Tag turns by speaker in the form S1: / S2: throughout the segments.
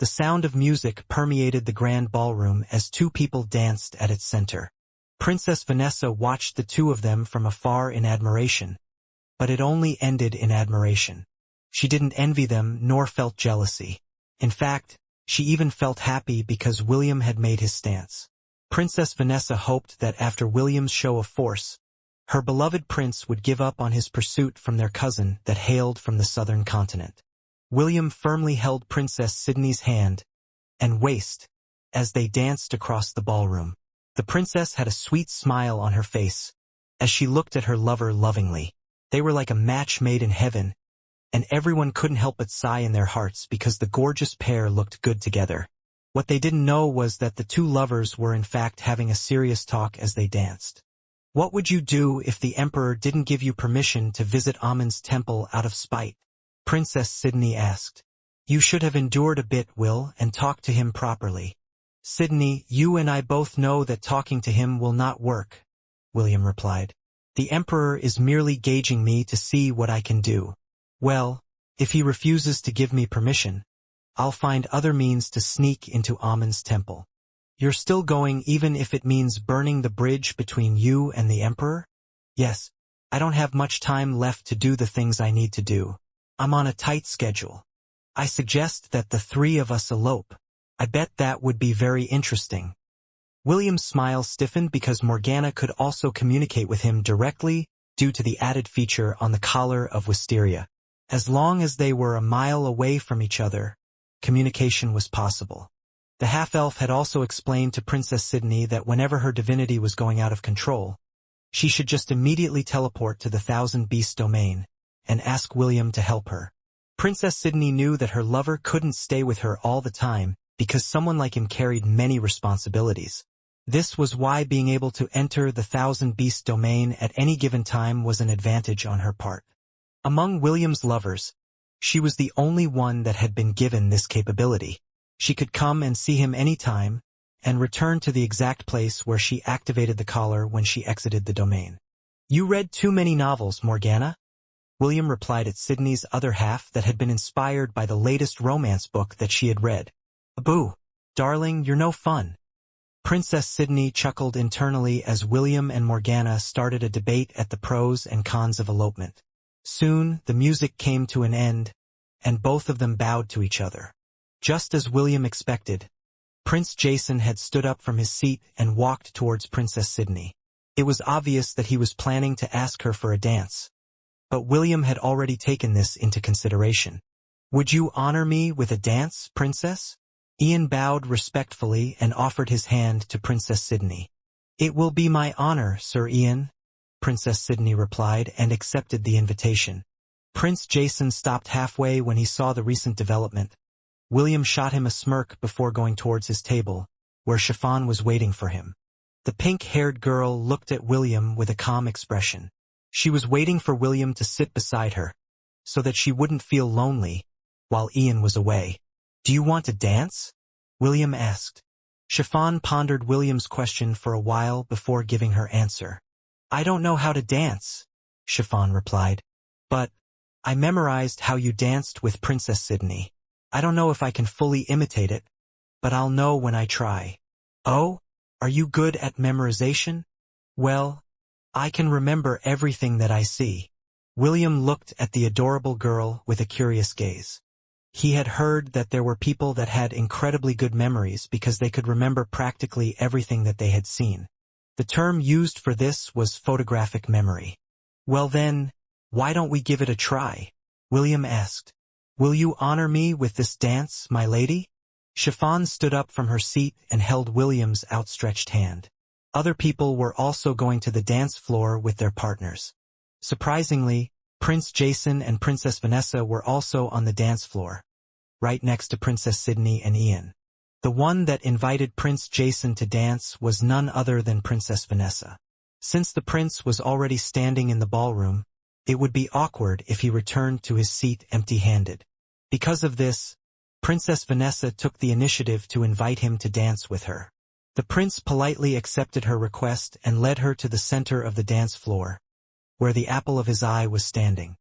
S1: The sound of music permeated the grand ballroom as two people danced at its center. Princess Vanessa watched the two of them from afar in admiration, but it only ended in admiration. She didn't envy them nor felt jealousy. In fact, she even felt happy because William had made his stance. Princess Vanessa hoped that after William's show of force, her beloved prince would give up on his pursuit from their cousin that hailed from the southern continent. William firmly held Princess Sydney's hand and waist as they danced across the ballroom. The princess had a sweet smile on her face as she looked at her lover lovingly. They were like a match made in heaven, and everyone couldn't help but sigh in their hearts because the gorgeous pair looked good together. What they didn't know was that the two lovers were in fact having a serious talk as they danced. What would you do if the emperor didn't give you permission to visit Amun's temple out of spite? Princess Sydney asked. You should have endured a bit, Will, and talked to him properly. Sydney, you and I both know that talking to him will not work, William replied. The emperor is merely gauging me to see what I can do. Well, if he refuses to give me permission, I'll find other means to sneak into Amun's temple. You're still going even if it means burning the bridge between you and the emperor? Yes, I don't have much time left to do the things I need to do. I'm on a tight schedule. I suggest that the three of us elope. I bet that would be very interesting. William's smile stiffened because Morgana could also communicate with him directly due to the added feature on the collar of Wisteria. As long as they were a mile away from each other, communication was possible. The half-elf had also explained to Princess Sydney that whenever her divinity was going out of control, she should just immediately teleport to the Thousand Beast domain and ask William to help her. Princess Sydney knew that her lover couldn't stay with her all the time because someone like him carried many responsibilities. This was why being able to enter the Thousand Beast domain at any given time was an advantage on her part. Among William's lovers, she was the only one that had been given this capability. She could come and see him anytime and return to the exact place where she activated the collar when she exited the domain. You read too many novels, Morgana? William replied at Sydney's other half that had been inspired by the latest romance book that she had read. Boo, darling, you're no fun. Princess Sydney chuckled internally as William and Morgana started a debate at the pros and cons of elopement. Soon, the music came to an end, and both of them bowed to each other. Just as William expected, Prince Jason had stood up from his seat and walked towards Princess Sydney. It was obvious that he was planning to ask her for a dance, but William had already taken this into consideration. Would you honor me with a dance, Princess? Ian bowed respectfully and offered his hand to Princess Sydney. It will be my honor, Sir Ian, Princess Sydney replied and accepted the invitation. Prince Jason stopped halfway when he saw the recent development. William shot him a smirk before going towards his table, where Chiffon was waiting for him. The pink-haired girl looked at William with a calm expression. She was waiting for William to sit beside her, so that she wouldn't feel lonely while Ian was away. Do you want to dance? William asked. Chiffon pondered William's question for a while before giving her answer. I don't know how to dance, Chiffon replied. But I memorized how you danced with Princess Sydney. I don't know if I can fully imitate it, but I'll know when I try. Oh, are you good at memorization? Well, I can remember everything that I see. William looked at the adorable girl with a curious gaze. He had heard that there were people that had incredibly good memories because they could remember practically everything that they had seen. The term used for this was photographic memory. Well then, why don't we give it a try? William asked. Will you honor me with this dance, my lady? Chiffon stood up from her seat and held William's outstretched hand. Other people were also going to the dance floor with their partners. Surprisingly, Prince Jason and Princess Vanessa were also on the dance floor, right next to Princess Sydney and Ian. The one that invited Prince Jason to dance was none other than Princess Vanessa. Since the prince was already standing in the ballroom, it would be awkward if he returned to his seat empty-handed. Because of this, Princess Vanessa took the initiative to invite him to dance with her. The prince politely accepted her request and led her to the center of the dance floor, where the apple of his eye was standing.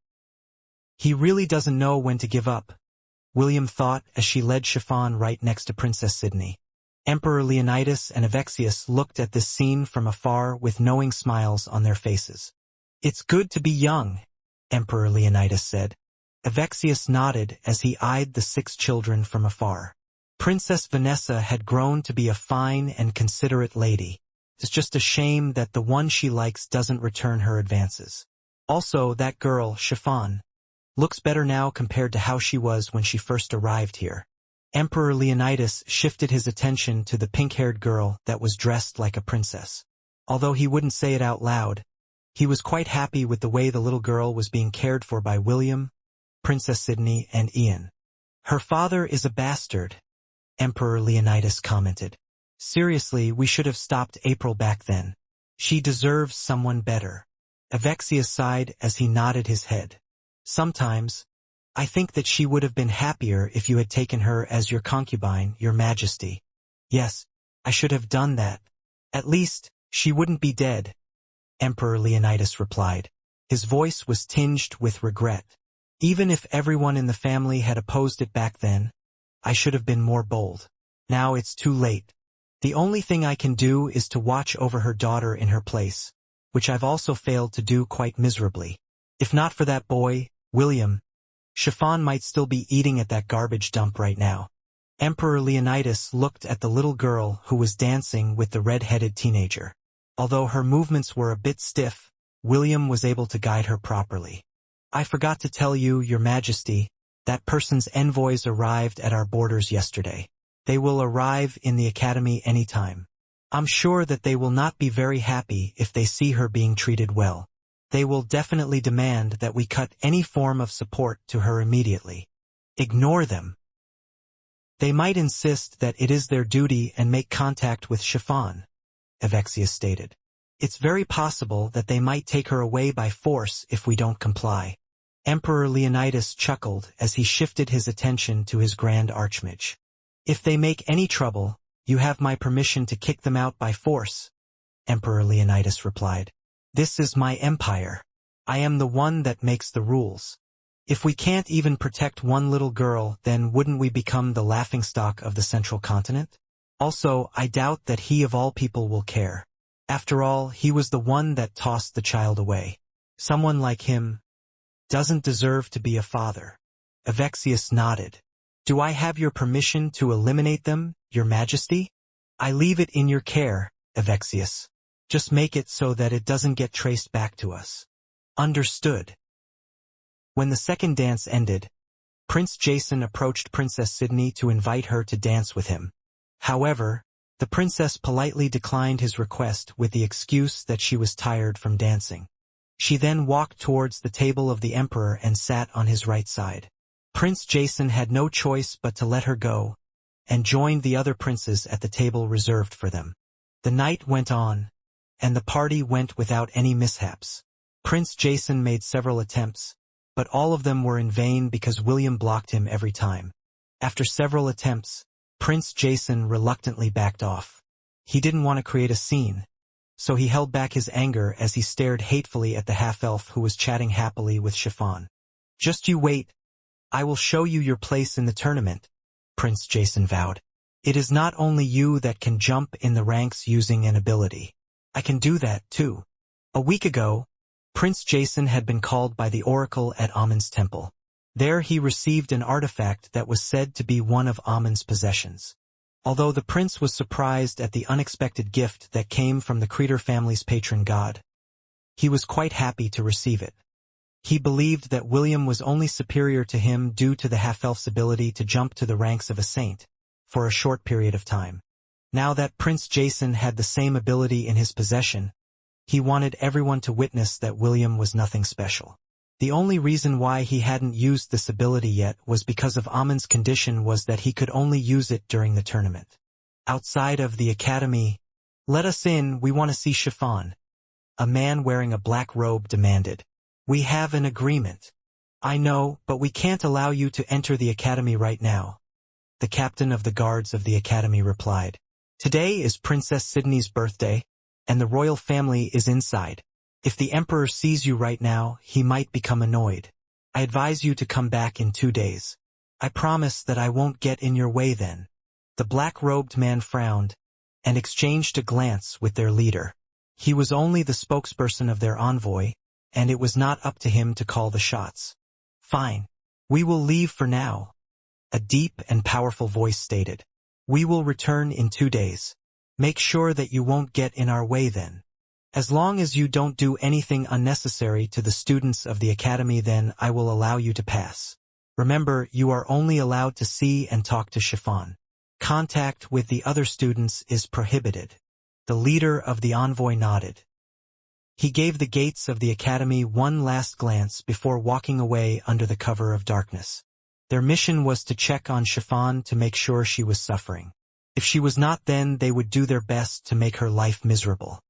S1: He really doesn't know when to give up, William thought as she led Chiffon right next to Princess Sydney. Emperor Leonidas and Avexius looked at this scene from afar with knowing smiles on their faces. "It's good to be young," Emperor Leonidas said. Avexius nodded as he eyed the 6 children from afar. Princess Vanessa had grown to be a fine and considerate lady. It's just a shame that the one she likes doesn't return her advances. Also, that girl, Chiffon, looks better now compared to how she was when she first arrived here. Emperor Leonidas shifted his attention to the pink-haired girl that was dressed like a princess. Although he wouldn't say it out loud, he was quite happy with the way the little girl was being cared for by William, Princess Sydney, and Ian. "Her father is a bastard," Emperor Leonidas commented. "Seriously, we should have stopped April back then. She deserves someone better." Avexius sighed as he nodded his head. "Sometimes, I think that she would have been happier if you had taken her as your concubine, your majesty." "Yes, I should have done that. At least, she wouldn't be dead," Emperor Leonidas replied. His voice was tinged with regret. "Even if everyone in the family had opposed it back then, I should have been more bold. Now it's too late. The only thing I can do is to watch over her daughter in her place, which I've also failed to do quite miserably. If not for that boy, William, Chiffon might still be eating at that garbage dump right now." Emperor Leonidas looked at the little girl who was dancing with the red-headed teenager. Although her movements were a bit stiff, William was able to guide her properly. "I forgot to tell you, Your Majesty, that person's envoys arrived at our borders yesterday. They will arrive in the academy anytime. I'm sure that they will not be very happy if they see her being treated well. They will definitely demand that we cut any form of support to her immediately. Ignore them. They might insist that it is their duty and make contact with Chiffon," Avexius stated. "It's very possible that they might take her away by force if we don't comply." Emperor Leonidas chuckled as he shifted his attention to his Grand Archmage. "If they make any trouble, you have my permission to kick them out by force," Emperor Leonidas replied. "This is my empire. I am the one that makes the rules. If we can't even protect one little girl, then wouldn't we become the laughingstock of the central continent? Also, I doubt that he of all people will care. After all, he was the one that tossed the child away. Someone like him doesn't deserve to be a father." Avexius nodded. "Do I have your permission to eliminate them, Your Majesty?" "I leave it in your care, Avexius. Just make it so that it doesn't get traced back to us." "Understood." When the second dance ended, Prince Jason approached Princess Sydney to invite her to dance with him. However, the princess politely declined his request with the excuse that she was tired from dancing. She then walked towards the table of the emperor and sat on his right side. Prince Jason had no choice but to let her go, and joined the other princes at the table reserved for them. The night went on, and the party went without any mishaps. Prince Jason made several attempts, but all of them were in vain because William blocked him every time. After several attempts, Prince Jason reluctantly backed off. He didn't want to create a scene, so he held back his anger as he stared hatefully at the half-elf who was chatting happily with Chiffon. "Just you wait. I will show you your place in the tournament," Prince Jason vowed. "It is not only you that can jump in the ranks using an ability. I can do that, too." A week ago, Prince Jason had been called by the Oracle at Amun's temple. There he received an artifact that was said to be one of Amun's possessions. Although the prince was surprised at the unexpected gift that came from the Creator family's patron god, he was quite happy to receive it. He believed that William was only superior to him due to the half-elf's ability to jump to the ranks of a saint for a short period of time. Now that Prince Jason had the same ability in his possession, he wanted everyone to witness that William was nothing special. The only reason why he hadn't used this ability yet was because of Amun's condition was that he could only use it during the tournament. Outside of the academy, "Let us in, we want to see Chiffon," a man wearing a black robe demanded. "We have an agreement." "I know, but we can't allow you to enter the academy right now," the captain of the guards of the academy replied. "Today is Princess Sydney's birthday, and the royal family is inside. If the emperor sees you right now, he might become annoyed. I advise you to come back in 2 days." I promise that I won't get in your way then. The black-robed man frowned and exchanged a glance with their leader. He was only the spokesperson of their envoy, and it was not up to him to call the shots. Fine. We will leave for now, a deep and powerful voice stated. We will return in 2 days. Make sure that you won't get in our way then. As long as you don't do anything unnecessary to the students of the academy, then I will allow you to pass. Remember, you are only allowed to see and talk to Chiffon. Contact with the other students is prohibited. The leader of the envoy nodded. He gave the gates of the academy one last glance before walking away under the cover of darkness. Their mission was to check on Chiffon to make sure she was suffering. If she was not, then they would do their best to make her life miserable.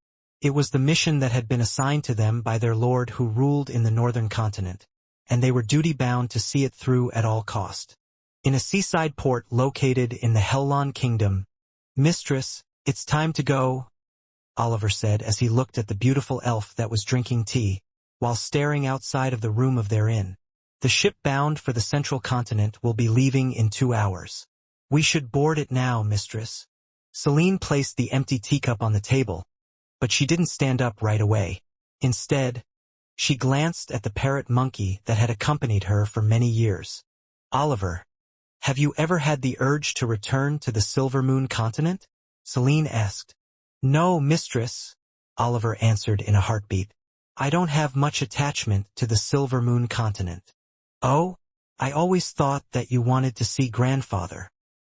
S1: It was the mission that had been assigned to them by their lord who ruled in the northern continent, and they were duty-bound to see it through at all cost. In a seaside port located in the Hellon Kingdom, "Mistress, it's time to go," Oliver said as he looked at the beautiful elf that was drinking tea, while staring outside of the room of their inn. "The ship bound for the central continent will be leaving in 2 hours. We should board it now, mistress." Celine placed the empty teacup on the table, but she didn't stand up right away. Instead, she glanced at the parrot monkey that had accompanied her for many years. "Oliver, have you ever had the urge to return to the Silver Moon continent?" Celine asked. "No, mistress," Oliver answered in a heartbeat. "I don't have much attachment to the Silver Moon continent." "Oh? I always thought that you wanted to see grandfather."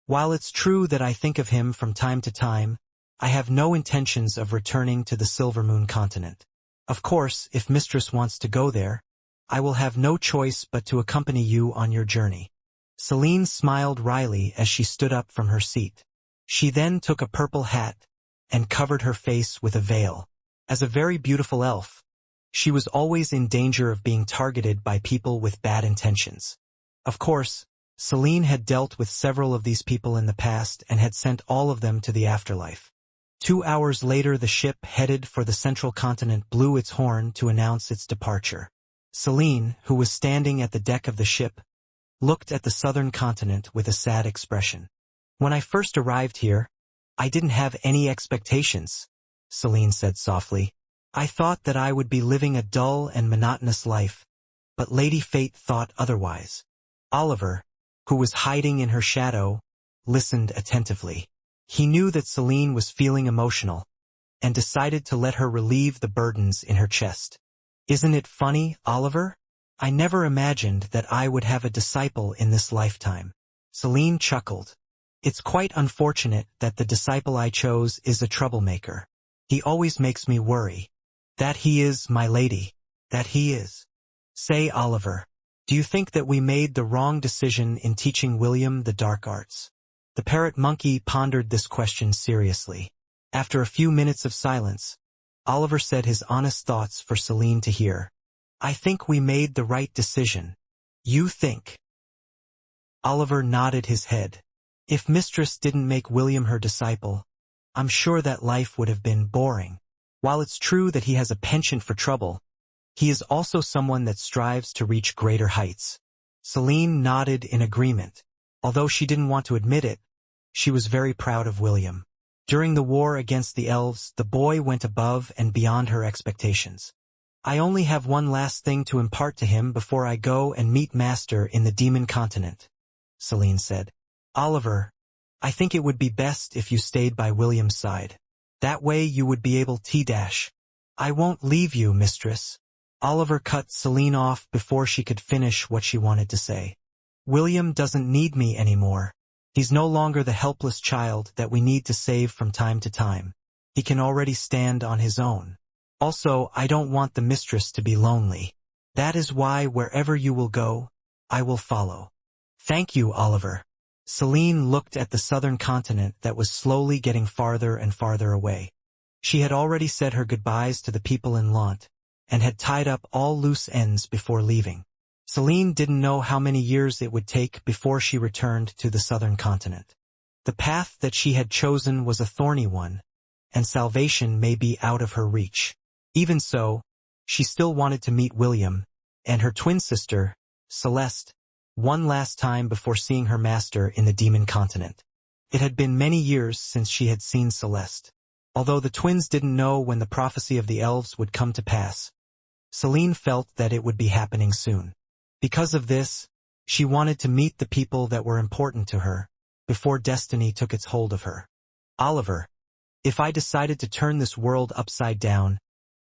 S1: "While it's true that I think of him from time to time, I have no intentions of returning to the Silver Moon continent. Of course, if mistress wants to go there, I will have no choice but to accompany you on your journey." Celine smiled wryly as she stood up from her seat. She then took a purple hat and covered her face with a veil. As a very beautiful elf, she was always in danger of being targeted by people with bad intentions. Of course, Celine had dealt with several of these people in the past and had sent all of them to the afterlife. 2 hours later, the ship headed for the central continent blew its horn to announce its departure. Celine, who was standing at the deck of the ship, looked at the southern continent with a sad expression. "When I first arrived here, I didn't have any expectations," Celine said softly. "I thought that I would be living a dull and monotonous life, but Lady Fate thought otherwise." Oliver, who was hiding in her shadow, listened attentively. He knew that Celine was feeling emotional, and decided to let her relieve the burdens in her chest. "Isn't it funny, Oliver? I never imagined that I would have a disciple in this lifetime." Celine chuckled. "It's quite unfortunate that the disciple I chose is a troublemaker. He always makes me worry." "That he is, my lady. That he is." "Say, Oliver, do you think that we made the wrong decision in teaching William the dark arts?" The parrot monkey pondered this question seriously. After a few minutes of silence, Oliver said his honest thoughts for Celine to hear. "I think we made the right decision." "You think?" Oliver nodded his head. "If mistress didn't make William her disciple, I'm sure that life would have been boring. While it's true that he has a penchant for trouble, he is also someone that strives to reach greater heights." Celine nodded in agreement. Although she didn't want to admit it, she was very proud of William. During the war against the elves, the boy went above and beyond her expectations. "I only have one last thing to impart to him before I go and meet Master in the Demon Continent," Celine said. "Oliver, I think it would be best if you stayed by William's side. That way you would be able to I won't leave you, mistress." Oliver cut Celine off before she could finish what she wanted to say. "William doesn't need me anymore. He's no longer the helpless child that we need to save from time to time. He can already stand on his own. Also, I don't want the mistress to be lonely. That is why wherever you will go, I will follow." "Thank you, Oliver." Celine looked at the southern continent that was slowly getting farther and farther away. She had already said her goodbyes to the people in Lant, and had tied up all loose ends before leaving. Celine didn't know how many years it would take before she returned to the southern continent. The path that she had chosen was a thorny one, and salvation may be out of her reach. Even so, she still wanted to meet William, and her twin sister, Celeste, one last time before seeing her master in the demon continent. It had been many years since she had seen Celeste. Although the twins didn't know when the prophecy of the elves would come to pass, Celine felt that it would be happening soon. Because of this, she wanted to meet the people that were important to her, before destiny took its hold of her. Oliver, if I decided to turn this world upside down,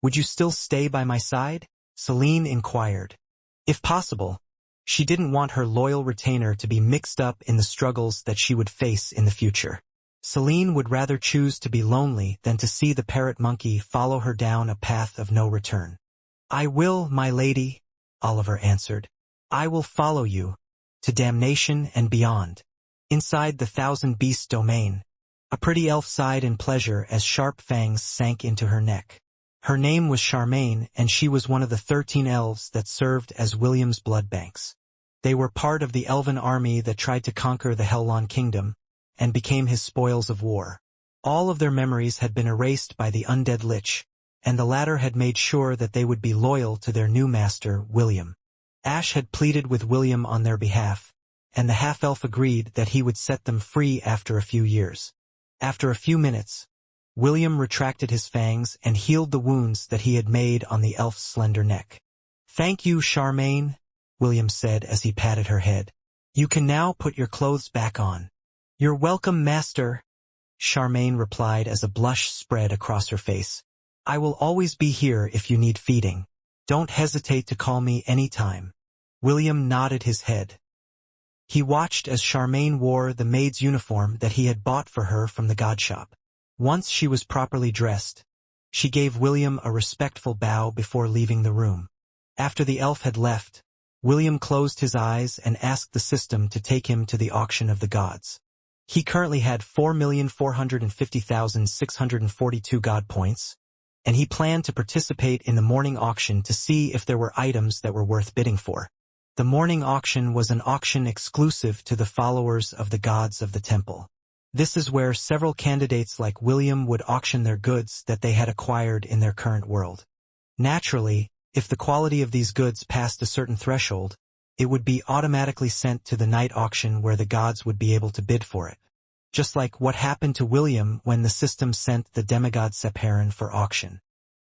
S1: would you still stay by my side? Celine inquired. If possible. She didn't want her loyal retainer to be mixed up in the struggles that she would face in the future. Celine would rather choose to be lonely than to see the parrot monkey follow her down a path of no return. I will, my lady, Oliver answered. I will follow you, to damnation and beyond. Inside the Thousand Beast domain, a pretty elf sighed in pleasure as sharp fangs sank into her neck. Her name was Charmaine, and she was one of the 13 elves that served as William's blood banks. They were part of the elven army that tried to conquer the Hellon kingdom, and became his spoils of war. All of their memories had been erased by the undead Lich, and the latter had made sure that they would be loyal to their new master, William. Ash had pleaded with William on their behalf, and the half-elf agreed that he would set them free after a few years. After a few minutes, William retracted his fangs and healed the wounds that he had made on the elf's slender neck. Thank you, Charmaine, William said as he patted her head. You can now put your clothes back on. You're welcome, master, Charmaine replied as a blush spread across her face. I will always be here if you need feeding. Don't hesitate to call me any time. William nodded his head. He watched as Charmaine wore the maid's uniform that he had bought for her from the god shop. Once she was properly dressed, she gave William a respectful bow before leaving the room. After the elf had left, William closed his eyes and asked the system to take him to the auction of the gods. He currently had 4,450,642 god points, and he planned to participate in the morning auction to see if there were items that were worth bidding for. The morning auction was an auction exclusive to the followers of the gods of the temple. This is where several candidates like William would auction their goods that they had acquired in their current world. Naturally, if the quality of these goods passed a certain threshold, it would be automatically sent to the night auction where the gods would be able to bid for it. Just like what happened to William when the system sent the demigod Separan for auction.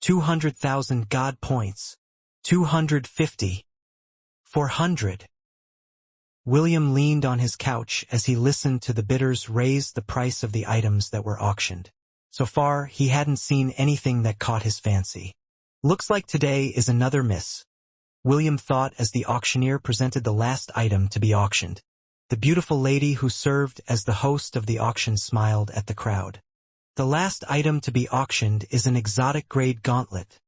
S1: 200,000 god points. 250. 400. William leaned on his couch as he listened to the bidders raise the price of the items that were auctioned. So far, he hadn't seen anything that caught his fancy. Looks like today is another miss, William thought as the auctioneer presented the last item to be auctioned. The beautiful lady who served as the host of the auction smiled at the crowd. The last item to be auctioned is an exotic-grade gauntlet,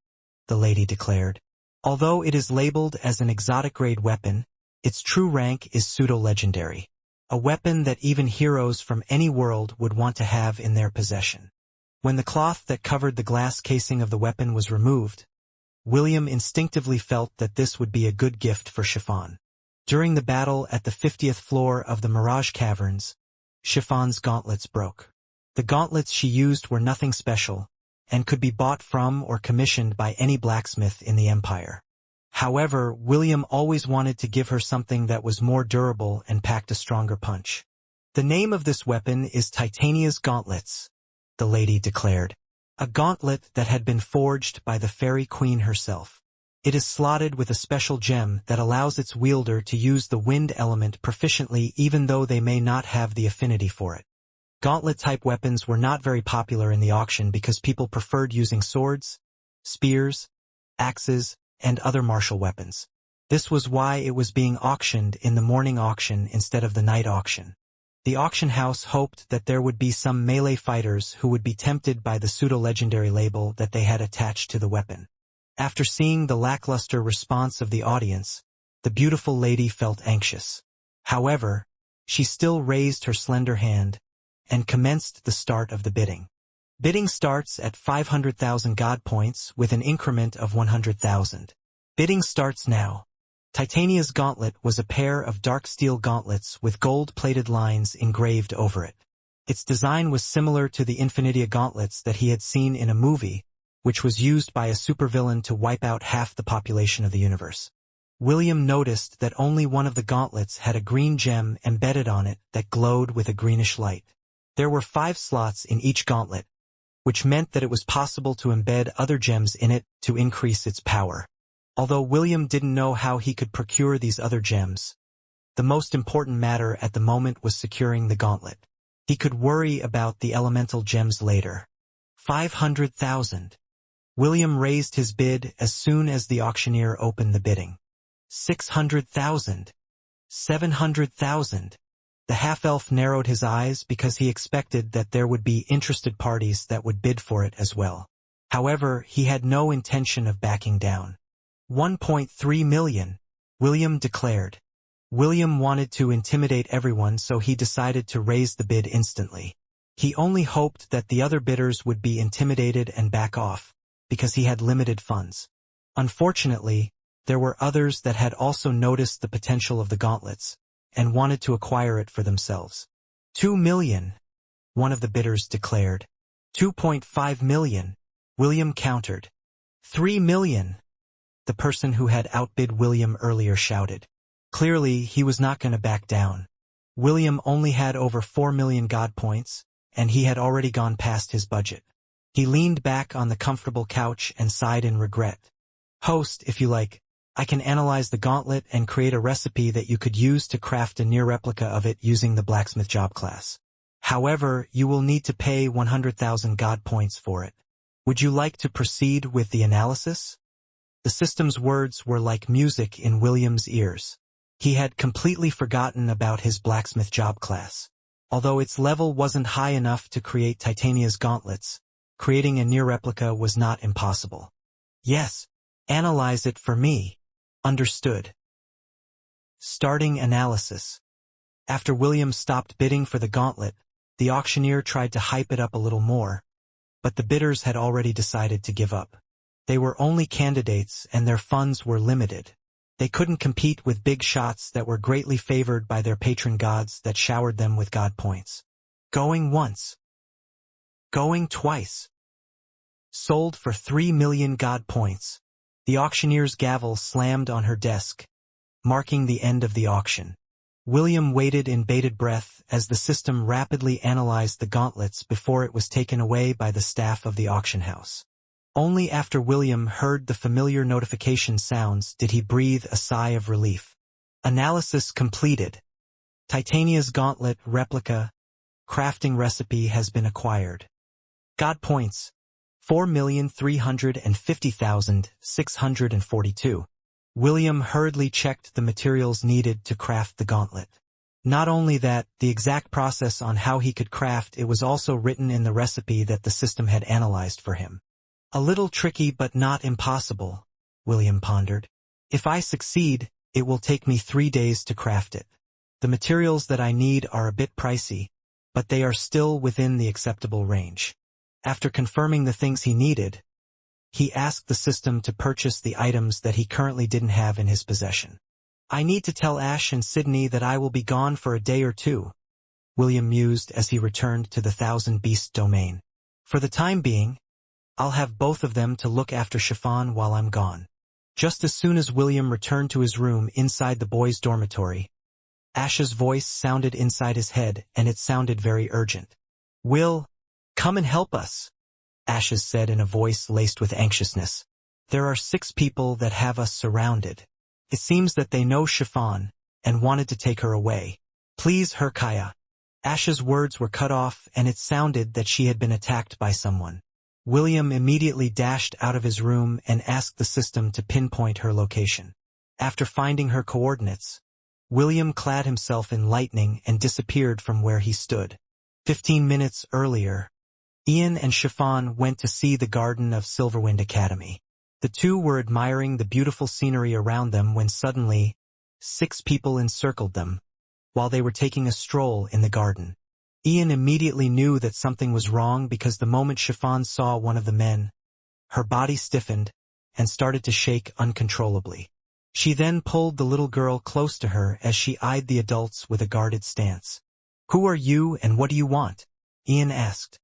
S1: the lady declared. Although it is labeled as an exotic-grade weapon, its true rank is pseudo-legendary, a weapon that even heroes from any world would want to have in their possession. When the cloth that covered the glass casing of the weapon was removed, William instinctively felt that this would be a good gift for Chiffon. During the battle at the 50th floor of the Mirage Caverns, Chiffon's gauntlets broke. The gauntlets she used were nothing special, and could be bought from or commissioned by any blacksmith in the Empire. However, William always wanted to give her something that was more durable and packed a stronger punch. The name of this weapon is Titania's Gauntlets, the lady declared. A gauntlet that had been forged by the Fairy Queen herself. It is slotted with a special gem that allows its wielder to use the wind element proficiently even though they may not have the affinity for it. Gauntlet-type weapons were not very popular in the auction because people preferred using swords, spears, axes, and other martial weapons. This was why it was being auctioned in the morning auction instead of the night auction. The auction house hoped that there would be some melee fighters who would be tempted by the pseudo-legendary label that they had attached to the weapon. After seeing the lackluster response of the audience, the beautiful lady felt anxious. However, she still raised her slender hand and commenced the start of the bidding. Bidding starts at 500,000 god points with an increment of 100,000. Bidding starts now. Titania's gauntlet was a pair of dark steel gauntlets with gold-plated lines engraved over it. Its design was similar to the Infinitia gauntlets that he had seen in a movie, which was used by a supervillain to wipe out half the population of the universe. William noticed that only one of the gauntlets had a green gem embedded on it that glowed with a greenish light. There were 5 slots in each gauntlet, which meant that it was possible to embed other gems in it to increase its power. Although William didn't know how he could procure these other gems, the most important matter at the moment was securing the gauntlet. He could worry about the elemental gems later. 500,000. William raised his bid as soon as the auctioneer opened the bidding. 600,000. 700,000. The half-elf narrowed his eyes because he expected that there would be interested parties that would bid for it as well. However, he had no intention of backing down. 1.3 million, William declared. William wanted to intimidate everyone, so he decided to raise the bid instantly. He only hoped that the other bidders would be intimidated and back off, because he had limited funds. Unfortunately, there were others that had also noticed the potential of the gauntlets, and wanted to acquire it for themselves. 2 million, one of the bidders declared. 2.5 million, William countered. 3 million, the person who had outbid William earlier shouted. Clearly, he was not going to back down. William only had over 4 million God points, and he had already gone past his budget. He leaned back on the comfortable couch and sighed in regret. Host, if you like, I can analyze the gauntlet and create a recipe that you could use to craft a near replica of it using the blacksmith job class. However, you will need to pay 100,000 God points for it. Would you like to proceed with the analysis? The system's words were like music in William's ears. He had completely forgotten about his blacksmith job class. Although its level wasn't high enough to create Titania's gauntlets, creating a near replica was not impossible. Yes, analyze it for me. Understood. Starting analysis. After William stopped bidding for the gauntlet, the auctioneer tried to hype it up a little more, but the bidders had already decided to give up. They were only candidates and their funds were limited. They couldn't compete with big shots that were greatly favored by their patron gods that showered them with God points. Going once. Going twice. Sold for 3 million God points. The auctioneer's gavel slammed on her desk, marking the end of the auction. William waited in bated breath as the system rapidly analyzed the gauntlets before it was taken away by the staff of the auction house. Only after William heard the familiar notification sounds did he breathe a sigh of relief. Analysis completed. Titania's gauntlet replica crafting recipe has been acquired. God points, 4,350,642. William hurriedly checked the materials needed to craft the gauntlet. Not only that, the exact process on how he could craft it was also written in the recipe that the system had analyzed for him. A little tricky but not impossible, William pondered. If I succeed, it will take me 3 days to craft it. The materials that I need are a bit pricey, but they are still within the acceptable range. After confirming the things he needed, he asked the system to purchase the items that he currently didn't have in his possession. I need to tell Ash and Sydney that I will be gone for a day or two, William mused as he returned to the Thousand Beast domain. For the time being, I'll have both of them to look after Chiffon while I'm gone. Just as soon as William returned to his room inside the boys' dormitory, Ash's voice sounded inside his head, and it sounded very urgent. Will, come and help us, Ashes said in a voice laced with anxiousness. There are 6 people that have us surrounded. It seems that they know Chiffon and wanted to take her away. Please, Herkaya. Ash's words were cut off, and it sounded that she had been attacked by someone. William immediately dashed out of his room and asked the system to pinpoint her location. After finding her coordinates, William clad himself in lightning and disappeared from where he stood. 15 minutes earlier, Ian and Chiffon went to see the garden of Silverwind Academy. The two were admiring the beautiful scenery around them when suddenly, 6 people encircled them, while they were taking a stroll in the garden. Ian immediately knew that something was wrong because the moment Chiffon saw one of the men, her body stiffened and started to shake uncontrollably. She then pulled the little girl close to her as she eyed the adults with a guarded stance. Who are you and what do you want? Ian asked.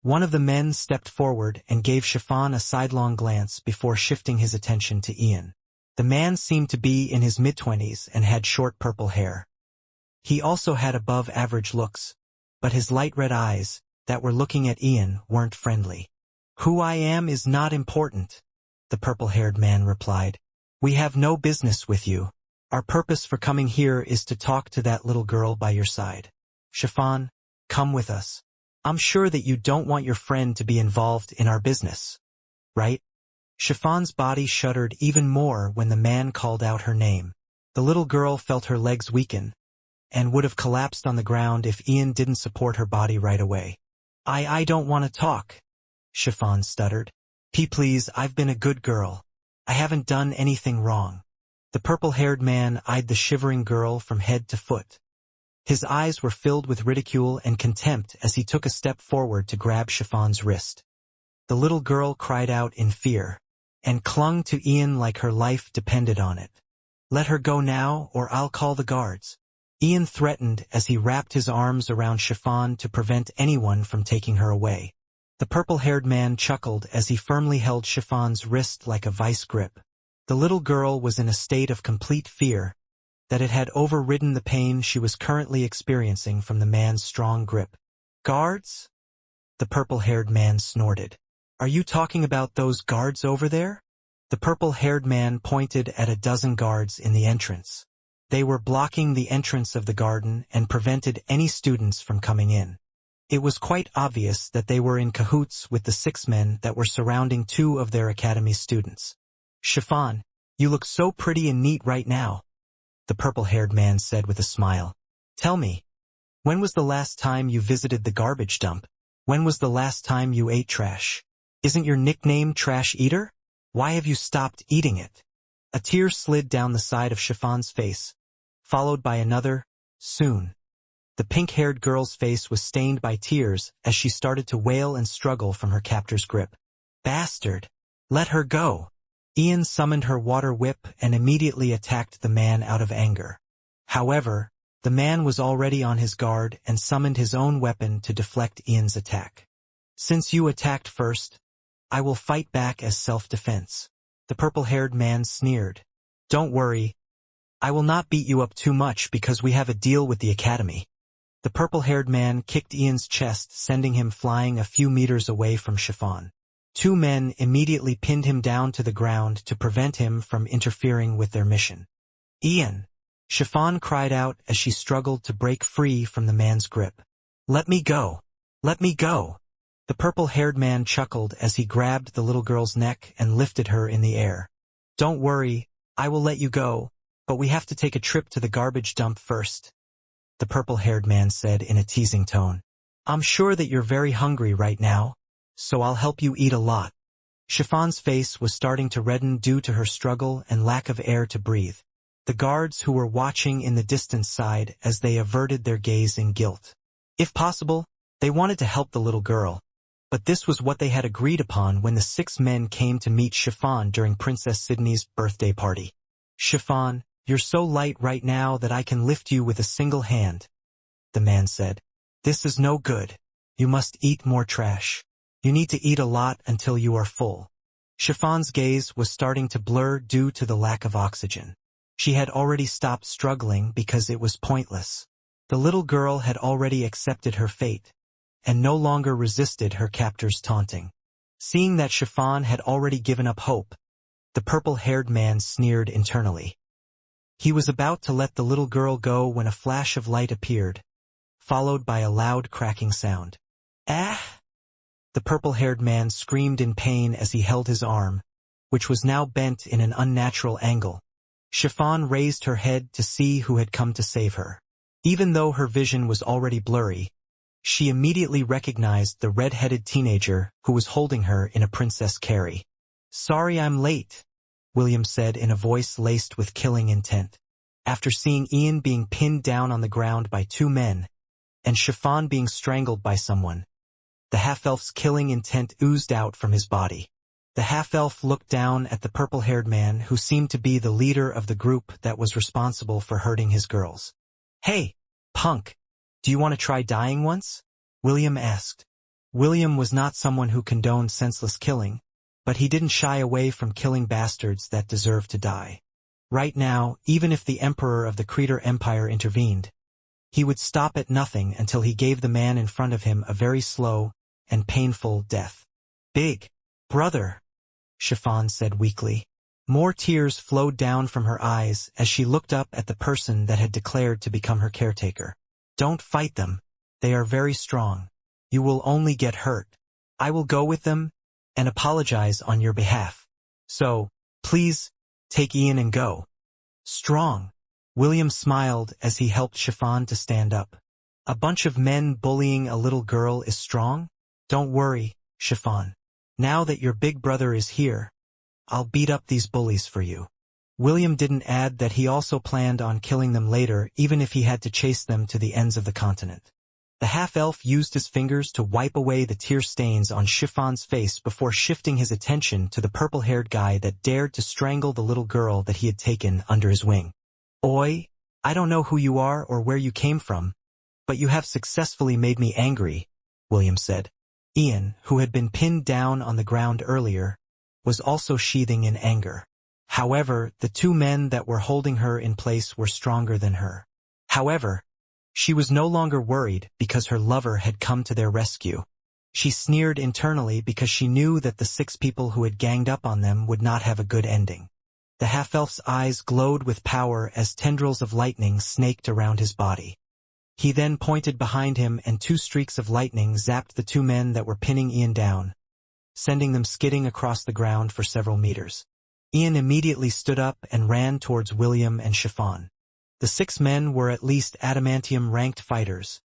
S1: One of the men stepped forward and gave Chiffon a sidelong glance before shifting his attention to Ian. The man seemed to be in his mid-20s and had short purple hair. He also had above-average looks, but his light red eyes, that were looking at Ian, weren't friendly. "Who I am is not important," the purple-haired man replied. "We have no business with you. Our purpose for coming here is to talk to that little girl by your side. Chiffon, come with us. I'm sure that you don't want your friend to be involved in our business, right?" Chiffon's body shuddered even more when the man called out her name. The little girl felt her legs weaken, and would have collapsed on the ground if Ian didn't support her body right away. I don't want to talk," Chiffon stuttered. Please, I've been a good girl. I haven't done anything wrong." The purple-haired man eyed the shivering girl from head to foot. His eyes were filled with ridicule and contempt as he took a step forward to grab Chiffon's wrist. The little girl cried out in fear, and clung to Ian like her life depended on it. "Let her go now, or I'll call the guards," Ian threatened as he wrapped his arms around Chiffon to prevent anyone from taking her away. The purple-haired man chuckled as he firmly held Chiffon's wrist like a vice grip. The little girl was in a state of complete fear, that it had overridden the pain she was currently experiencing from the man's strong grip. "Guards?" the purple-haired man snorted. "Are you talking about those guards over there?" The purple-haired man pointed at a dozen guards in the entrance. They were blocking the entrance of the garden and prevented any students from coming in. It was quite obvious that they were in cahoots with the 6 men that were surrounding 2 of their academy's students. "Chiffon, you look so pretty and neat right now," the purple-haired man said with a smile. "Tell me, when was the last time you visited the garbage dump? When was the last time you ate trash? Isn't your nickname Trash Eater? Why have you stopped eating it?" A tear slid down the side of Chiffon's face, followed by another, "Soon." The pink-haired girl's face was stained by tears as she started to wail and struggle from her captor's grip. "Bastard! Let her go!" Ian summoned her water whip and immediately attacked the man out of anger. However, the man was already on his guard and summoned his own weapon to deflect Ian's attack. "Since you attacked first, I will fight back as self-defense," the purple-haired man sneered. "Don't worry, I will not beat you up too much because we have a deal with the academy." The purple-haired man kicked Ian's chest, sending him flying a few meters away from Chiffon. 2 men immediately pinned him down to the ground to prevent him from interfering with their mission. "Ian!" Chiffon cried out as she struggled to break free from the man's grip. "Let me go! Let me go!" The purple-haired man chuckled as he grabbed the little girl's neck and lifted her in the air. "Don't worry, I will let you go, but we have to take a trip to the garbage dump first," the purple-haired man said in a teasing tone. "I'm sure that you're very hungry right now, so I'll help you eat a lot." Chiffon's face was starting to redden due to her struggle and lack of air to breathe. The guards who were watching in the distance sighed as they averted their gaze in guilt. If possible, they wanted to help the little girl, but this was what they had agreed upon when the 6 men came to meet Chiffon during Princess Sydney's birthday party. "Chiffon, you're so light right now that I can lift you with a single hand," the man said. "This is no good. You must eat more trash. You need to eat a lot until you are full." Chiffon's gaze was starting to blur due to the lack of oxygen. She had already stopped struggling because it was pointless. The little girl had already accepted her fate, and no longer resisted her captor's taunting. Seeing that Chiffon had already given up hope, the purple-haired man sneered internally. He was about to let the little girl go when a flash of light appeared, followed by a loud cracking sound. "Ah!" The purple-haired man screamed in pain as he held his arm, which was now bent in an unnatural angle. Chiffon raised her head to see who had come to save her. Even though her vision was already blurry, she immediately recognized the red-headed teenager who was holding her in a princess carry. "Sorry I'm late," William said in a voice laced with killing intent. After seeing Ian being pinned down on the ground by 2 men, and Chiffon being strangled by someone, the half-elf's killing intent oozed out from his body. The half-elf looked down at the purple-haired man who seemed to be the leader of the group that was responsible for hurting his girls. "Hey, punk, do you want to try dying once?" William asked. William was not someone who condoned senseless killing, but he didn't shy away from killing bastards that deserved to die. Right now, even if the Emperor of the Creator Empire intervened, he would stop at nothing until he gave the man in front of him a very slow and painful death. Big brother, Chiffon said weakly. More tears flowed down from her eyes as she looked up at the person that had declared to become her caretaker. Don't fight them. They are very strong. You will only get hurt. I will go with them and apologize on your behalf. So, please, take Ian and go. Strong. William smiled as he helped Chiffon to stand up. A bunch of men bullying a little girl is strong? Don't worry, Chiffon. Now that your big brother is here, I'll beat up these bullies for you. William didn't add that he also planned on killing them later, even if he had to chase them to the ends of the continent. The half-elf used his fingers to wipe away the tear stains on Chiffon's face before shifting his attention to the purple-haired guy that dared to strangle the little girl that he had taken under his wing. Oi, I don't know who you are or where you came from, but you have successfully made me angry, William said. Ian, who had been pinned down on the ground earlier, was also sheathing in anger. However, the two men that were holding her in place were stronger than her. However, she was no longer worried because her lover had come to their rescue. She sneered internally because she knew that the 6 people who had ganged up on them would not have a good ending. The half-elf's eyes glowed with power as tendrils of lightning snaked around his body. He then pointed behind him and 2 streaks of lightning zapped the 2 men that were pinning Ian down, sending them skidding across the ground for several meters. Ian immediately stood up and ran towards William and Chiffon. The 6 men were at least adamantium-ranked fighters,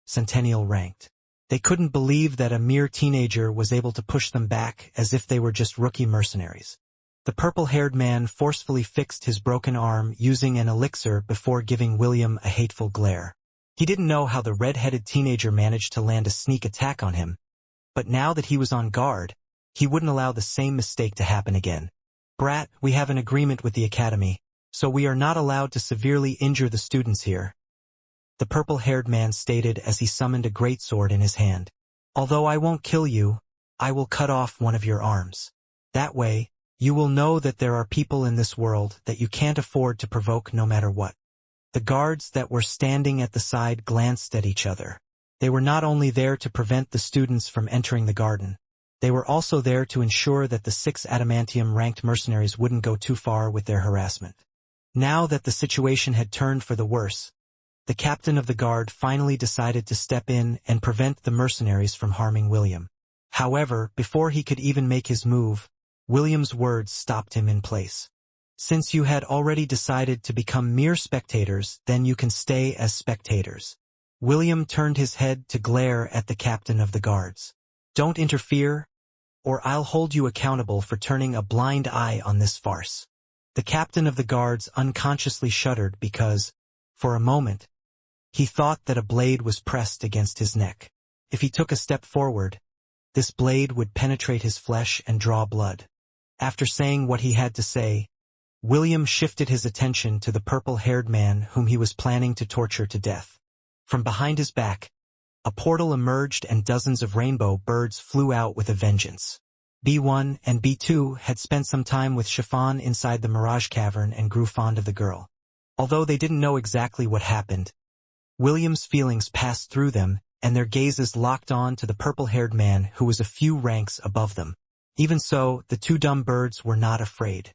S1: centennial ranked. They couldn't believe that a mere teenager was able to push them back as if they were just rookie mercenaries. The purple-haired man forcefully fixed his broken arm using an elixir before giving William a hateful glare. He didn't know how the red-headed teenager managed to land a sneak attack on him, but now that he was on guard, he wouldn't allow the same mistake to happen again. Brat, we have an agreement with the academy, so we are not allowed to severely injure the students here, the purple-haired man stated as he summoned a greatsword in his hand. Although I won't kill you, I will cut off one of your arms. That way, you will know that there are people in this world that you can't afford to provoke no matter what. The guards that were standing at the side glanced at each other. They were not only there to prevent the students from entering the garden, they were also there to ensure that the 6 adamantium-ranked mercenaries wouldn't go too far with their harassment. Now that the situation had turned for the worse, the captain of the guard finally decided to step in and prevent the mercenaries from harming William. However, before he could even make his move, William's words stopped him in place. Since you had already decided to become mere spectators, then you can stay as spectators. William turned his head to glare at the captain of the guards. Don't interfere, or I'll hold you accountable for turning a blind eye on this farce. The captain of the guards unconsciously shuddered because, for a moment, he thought that a blade was pressed against his neck. If he took a step forward, this blade would penetrate his flesh and draw blood. After saying what he had to say, William shifted his attention to the purple-haired man whom he was planning to torture to death. From behind his back, a portal emerged and dozens of rainbow birds flew out with a vengeance. B1 and B2 had spent some time with Chiffon inside the Mirage Cavern and grew fond of the girl. Although they didn't know exactly what happened, William's feelings passed through them and their gazes locked on to the purple-haired man who was a few ranks above them. Even so, the 2 dumb birds were not afraid.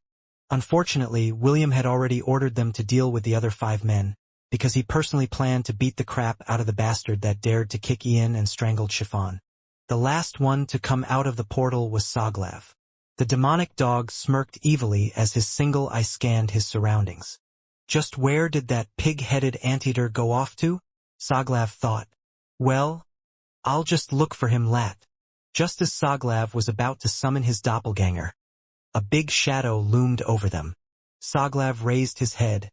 S1: Unfortunately, William had already ordered them to deal with the other 5 men, because he personally planned to beat the crap out of the bastard that dared to kick Ian and strangled Chiffon. The last one to come out of the portal was Soglav. The demonic dog smirked evilly as his single eye scanned his surroundings. Just where did that pig-headed anteater go off to? Soglav thought. Well, I'll just look for him lat. Just as Soglav was about to summon his doppelganger, a big shadow loomed over them. Soglav raised his head,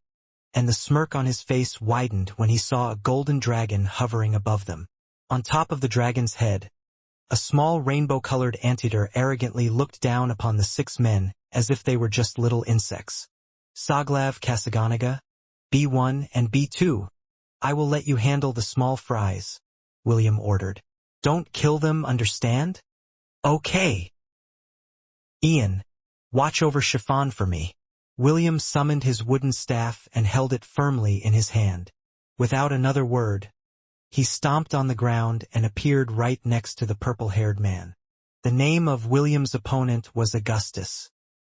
S1: and the smirk on his face widened when he saw a golden dragon hovering above them. On top of the dragon's head, a small rainbow-colored anteater arrogantly looked down upon the 6 men as if they were just little insects. Soglav Kasaganaga, B1 and B2, I will let you handle the small fries, William ordered. Don't kill them, understand? Okay. Ian, watch over Chiffon for me. William summoned his wooden staff and held it firmly in his hand. Without another word, he stomped on the ground and appeared right next to the purple-haired man. The name of William's opponent was Augustus.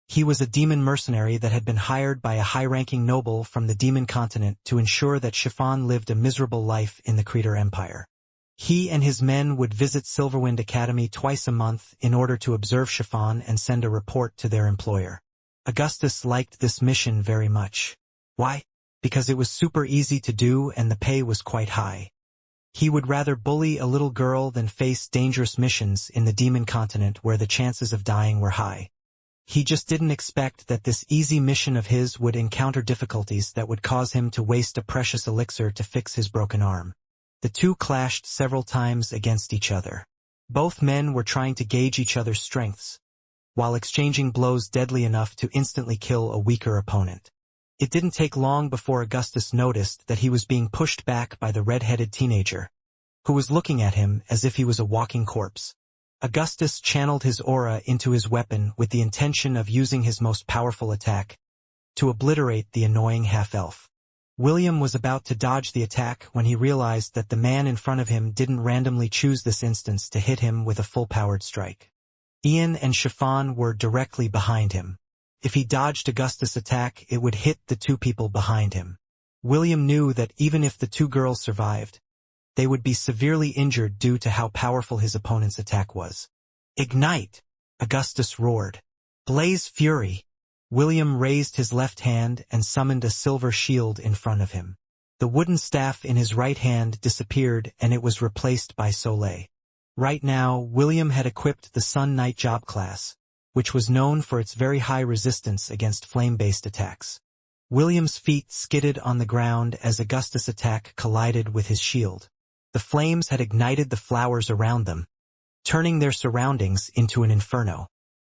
S1: He was a demon mercenary that had been hired by a high-ranking noble from the demon continent to ensure that Chiffon lived a miserable life in the Creator Empire. He and his men would visit Silverwind Academy twice a month in order to observe Chiffon and send a report to their employer. Augustus liked this mission very much. Why? Because it was super easy to do and the pay was quite high. He would rather bully a little girl than face dangerous missions in the demon continent where the chances of dying were high. He just didn't expect that this easy mission of his would encounter difficulties that would cause him to waste a precious elixir to fix his broken arm. The two clashed several times against each other. Both men were trying to gauge each other's strengths, while exchanging blows deadly enough to instantly kill a weaker opponent. It didn't take long before Augustus noticed that he was being pushed back by the red-headed teenager, who was looking at him as if he was a walking corpse. Augustus channeled his aura into his weapon with the intention of using his most powerful attack to obliterate the annoying half-elf. William was about to dodge the attack when he realized that the man in front of him didn't randomly choose this instance to hit him with a full-powered strike. Ian and Chiffon were directly behind him. If he dodged Augustus' attack, it would hit the two people behind him. William knew that even if the two girls survived, they would be severely injured due to how powerful his opponent's attack was. "Ignite!" Augustus roared. "Blaze fury!" William raised his left hand and summoned a silver shield in front of him. The wooden staff in his right hand disappeared and it was replaced by Soleil. Right now, William had equipped the Sun Knight job class, which was known for its very high resistance against flame-based attacks. William's feet skidded on the ground as Augustus' attack collided with his shield. The flames had ignited the flowers around them, turning their surroundings into an inferno.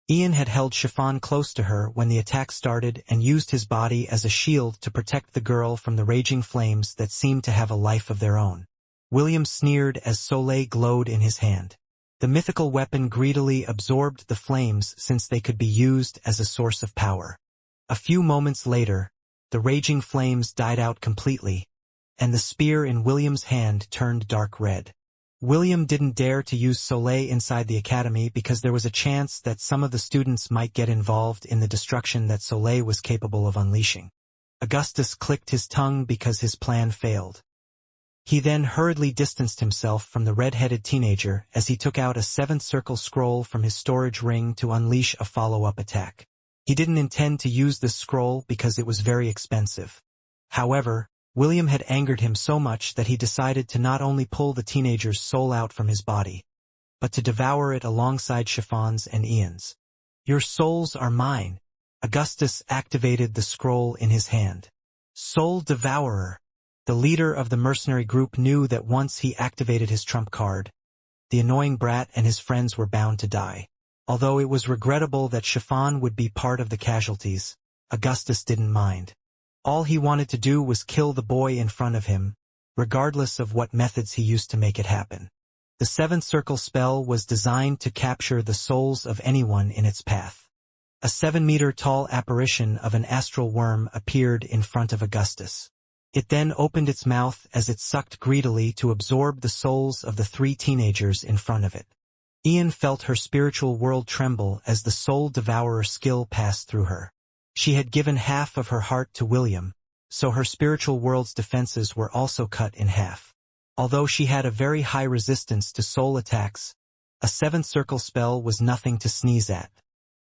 S1: Ian had held Chiffon close to her when the attack started and used his body as a shield to protect the girl from the raging flames that seemed to have a life of their own. William sneered as Soleil glowed in his hand. The mythical weapon greedily absorbed the flames since they could be used as a source of power. A few moments later, the raging flames died out completely, and the spear in William's hand turned dark red. William didn't dare to use Soleil inside the academy because there was a chance that some of the students might get involved in the destruction that Soleil was capable of unleashing. Augustus clicked his tongue because his plan failed. He then hurriedly distanced himself from the red-headed teenager as he took out a seventh circle scroll from his storage ring to unleash a follow-up attack. He didn't intend to use this scroll because it was very expensive. However, William had angered him so much that he decided to not only pull the teenager's soul out from his body, but to devour it alongside Chiffon's and Ian's. "Your souls are mine." Augustus activated the scroll in his hand. Soul Devourer. The leader of the mercenary group knew that once he activated his trump card, the annoying brat and his friends were bound to die. Although it was regrettable that Chiffon would be part of the casualties, Augustus didn't mind. All he wanted to do was kill the boy in front of him, regardless of what methods he used to make it happen. The seventh circle spell was designed to capture the souls of anyone in its path. A 7-meter-tall apparition of an astral worm appeared in front of Augustus. It then opened its mouth as it sucked greedily to absorb the souls of the 3 teenagers in front of it. Ian felt her spiritual world tremble as the Soul Devourer skill passed through her. She had given half of her heart to William, so her spiritual world's defenses were also cut in half. Although she had a very high resistance to soul attacks, a 7th circle spell was nothing to sneeze at.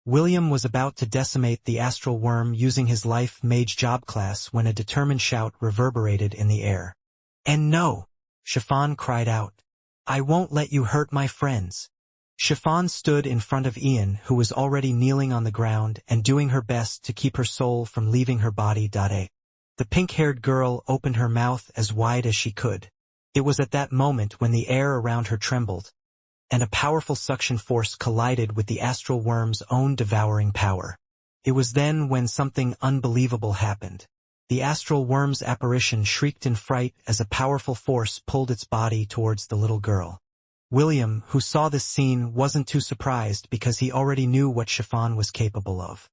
S1: William was about to decimate the astral worm using his life mage job class when a determined shout reverberated in the air. "And no!" Chiffon cried out. "I won't let you hurt my friends." Chiffon stood in front of Ian, who was already kneeling on the ground and doing her best to keep her soul from leaving her body. The pink-haired girl opened her mouth as wide as she could. It was at that moment when the air around her trembled, and a powerful suction force collided with the astral worm's own devouring power. It was then when something unbelievable happened. The astral worm's apparition shrieked in fright as a powerful force pulled its body towards the little girl. William, who saw this scene, wasn't too surprised because he already knew what Chiffon was capable of.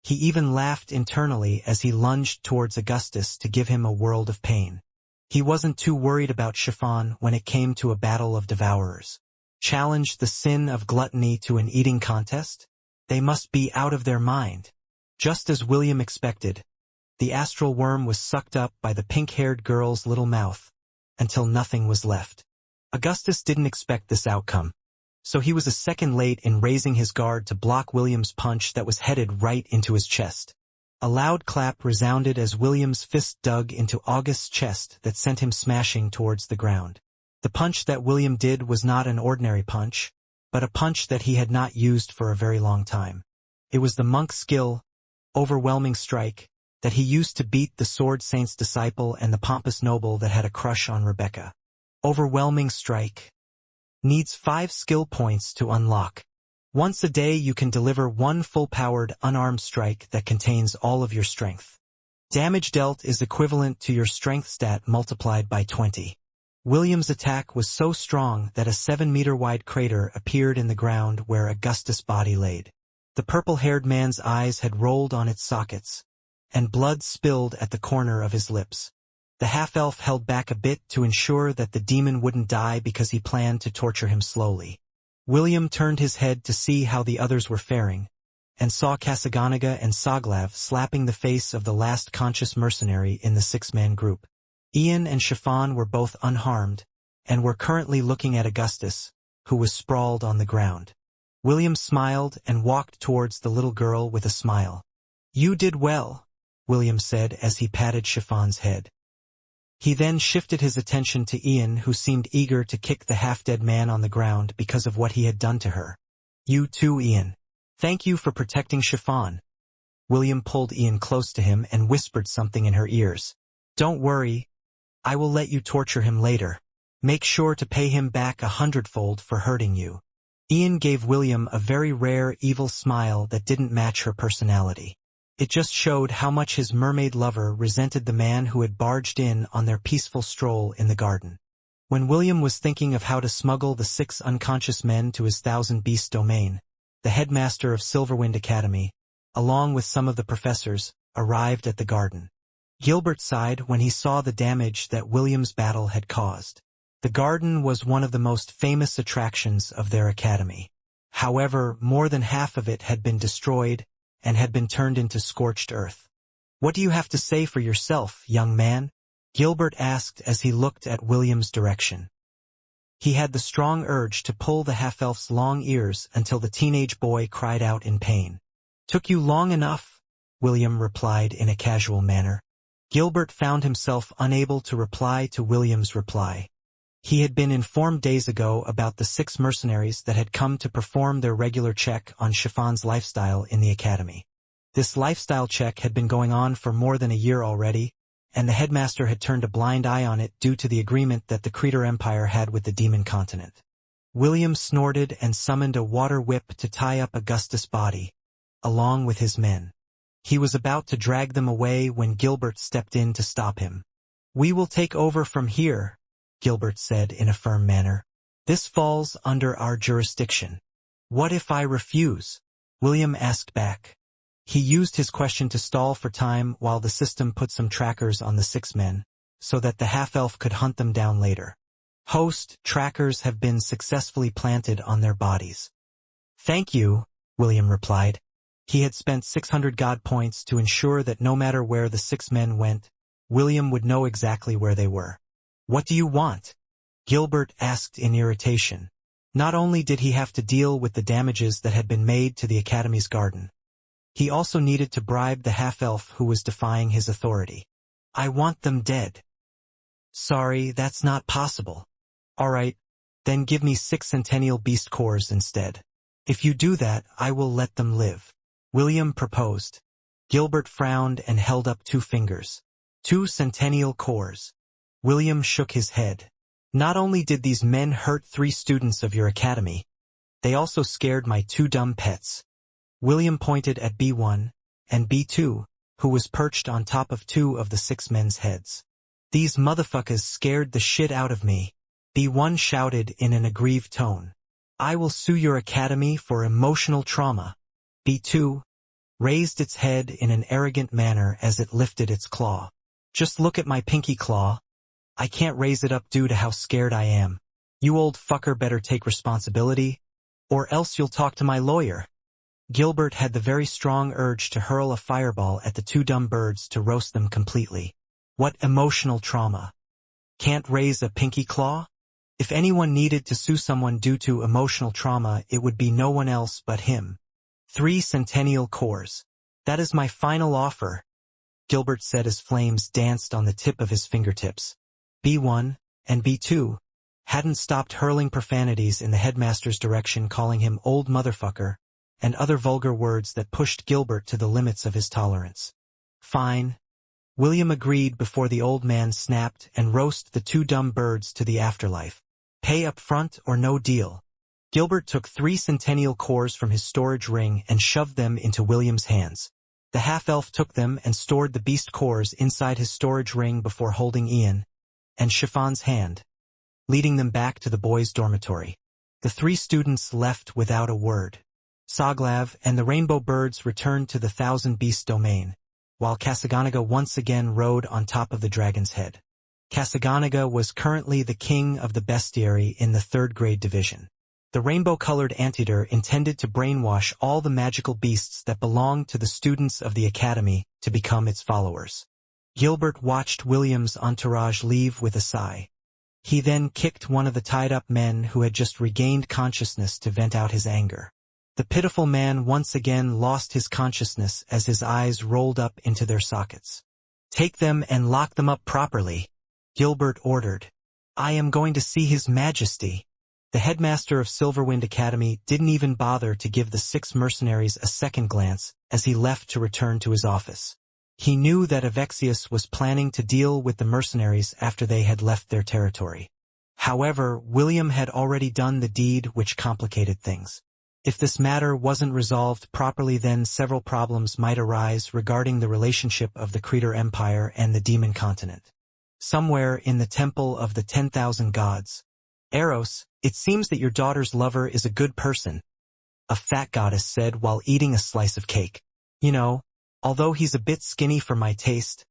S1: He even laughed internally as he lunged towards Augustus to give him a world of pain. He wasn't too worried about Chiffon when it came to a battle of devourers. Challenge the sin of gluttony to an eating contest? They must be out of their mind. Just as William expected, the astral worm was sucked up by the pink-haired girl's little mouth, until nothing was left. Augustus didn't expect this outcome, so he was a second late in raising his guard to block William's punch that was headed right into his chest. A loud clap resounded as William's fist dug into August's chest that sent him smashing towards the ground. The punch that William did was not an ordinary punch, but a punch that he had not used for a very long time. It was the monk's skill, overwhelming strike, that he used to beat the sword saint's disciple and the pompous noble that had a crush on Rebecca. Overwhelming strike. Needs 5 skill points to unlock. Once a day you can deliver one full-powered, unarmed strike that contains all of your strength. Damage dealt is equivalent to your strength stat multiplied by 20. William's attack was so strong that a 7-meter-wide crater appeared in the ground where Augustus' body laid. The purple-haired man's eyes had rolled on its sockets, and blood spilled at the corner of his lips. The half-elf held back a bit to ensure that the demon wouldn't die because he planned to torture him slowly. William turned his head to see how the others were faring, and saw Kasaganaga and Saglav slapping the face of the last conscious mercenary in the 6-man group. Ian and Chiffon were both unharmed, and were currently looking at Augustus, who was sprawled on the ground. William smiled and walked towards the little girl with a smile. "You did well," William said as he patted Chiffon's head. He then shifted his attention to Ian, who seemed eager to kick the half-dead man on the ground because of what he had done to her. "You too, Ian. Thank you for protecting Chiffon." William pulled Ian close to him and whispered something in her ears. "Don't worry. I will let you torture him later. Make sure to pay him back 100-fold for hurting you." Ian gave William a very rare evil smile that didn't match her personality. It just showed how much his mermaid lover resented the man who had barged in on their peaceful stroll in the garden. When William was thinking of how to smuggle the 6 unconscious men to his thousand-beast domain, the headmaster of Silverwind Academy, along with some of the professors, arrived at the garden. Gilbert sighed when he saw the damage that William's battle had caused. The garden was one of the most famous attractions of their academy. However, more than half of it had been destroyed and had been turned into scorched earth. "What do you have to say for yourself, young man?" Gilbert asked as he looked at William's direction. He had the strong urge to pull the half-elf's long ears until the teenage boy cried out in pain. "Took you long enough," William replied in a casual manner. Gilbert found himself unable to reply to William's reply. He had been informed days ago about the 6 mercenaries that had come to perform their regular check on Chiffon's lifestyle in the academy. This lifestyle check had been going on for more than a year already, and the headmaster had turned a blind eye on it due to the agreement that the Creator Empire had with the demon continent. William snorted and summoned a water whip to tie up Augustus' body, along with his men. He was about to drag them away when Gilbert stepped in to stop him. "We will take over from here," Gilbert said in a firm manner. "This falls under our jurisdiction." "What if I refuse?" William asked back. He used his question to stall for time while the system put some trackers on the 6 men, so that the half-elf could hunt them down later. "Host, trackers have been successfully planted on their bodies." "Thank you," William replied. He had spent 600 God points to ensure that no matter where the 6 men went, William would know exactly where they were. "What do you want?" Gilbert asked in irritation. Not only did he have to deal with the damages that had been made to the Academy's garden, he also needed to bribe the half-elf who was defying his authority. "I want them dead." "Sorry, that's not possible." "All right, then give me 6 centennial beast cores instead. If you do that, I will let them live," William proposed. Gilbert frowned and held up 2 fingers. 2 centennial cores. William shook his head. "Not only did these men hurt 3 students of your academy, they also scared my 2 dumb pets." William pointed at B1 and B2, who was perched on top of 2 of the 6 men's heads. "These motherfuckers scared the shit out of me," B1 shouted in an aggrieved tone. "I will sue your academy for emotional trauma." B2, raised its head in an arrogant manner as it lifted its claw. "Just look at my pinky claw. I can't raise it up due to how scared I am. You old fucker better take responsibility, or else you'll talk to my lawyer." Gilbert had the very strong urge to hurl a fireball at the two dumb birds to roast them completely. What emotional trauma. Can't raise a pinky claw? If anyone needed to sue someone due to emotional trauma, it would be no one else but him. 3 centennial cores. That is my final offer, Gilbert said as flames danced on the tip of his fingertips. B1 and B2 hadn't stopped hurling profanities in the headmaster's direction, calling him old motherfucker, and other vulgar words that pushed Gilbert to the limits of his tolerance. Fine, William agreed before the old man snapped and roast the two dumb birds to the afterlife. Pay up front or no deal. Gilbert took 3 centennial cores from his storage ring and shoved them into William's hands. The half-elf took them and stored the beast cores inside his storage ring before holding Ian and Chiffon's hand, leading them back to the boys' dormitory. The 3 students left without a word. Soglav and the rainbow birds returned to the thousand-beast domain, while Kasaganaga once again rode on top of the dragon's head. Kasaganaga was currently the king of the bestiary in the 3rd grade division. The rainbow-colored anteater intended to brainwash all the magical beasts that belonged to the students of the academy to become its followers. Gilbert watched William's entourage leave with a sigh. He then kicked one of the tied-up men who had just regained consciousness to vent out his anger. The pitiful man once again lost his consciousness as his eyes rolled up into their sockets. "Take them and lock them up properly," Gilbert ordered. "I am going to see His Majesty." The headmaster of Silverwind Academy didn't even bother to give the 6 mercenaries a second glance as he left to return to his office. He knew that Avexius was planning to deal with the mercenaries after they had left their territory. However, William had already done the deed, which complicated things. If this matter wasn't resolved properly, then several problems might arise regarding the relationship of the Creator Empire and the Demon Continent. Somewhere in the Temple of the 10,000 Gods, "Eros, it seems that your daughter's lover is a good person," a fat goddess said while eating a slice of cake. "You know, although he's a bit skinny for my taste,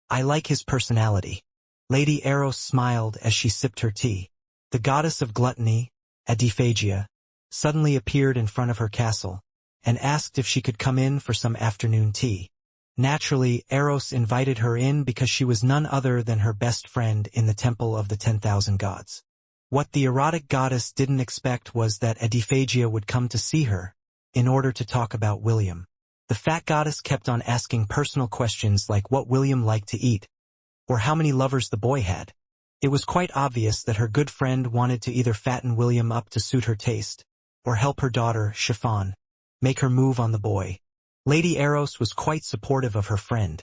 S1: I like his personality." Lady Eros smiled as she sipped her tea. The goddess of gluttony, Adaptation, suddenly appeared in front of her castle, and asked if she could come in for some afternoon tea. Naturally, Eros invited her in because she was none other than her best friend in the Temple of the 10,000 Gods. What the erotic goddess didn't expect was that Adaphagia would come to see her, in order to talk about William. The fat goddess kept on asking personal questions like what William liked to eat, or how many lovers the boy had. It was quite obvious that her good friend wanted to either fatten William up to suit her taste, or help her daughter, Chiffon, make her move on the boy. Lady Eros was quite supportive of her friend,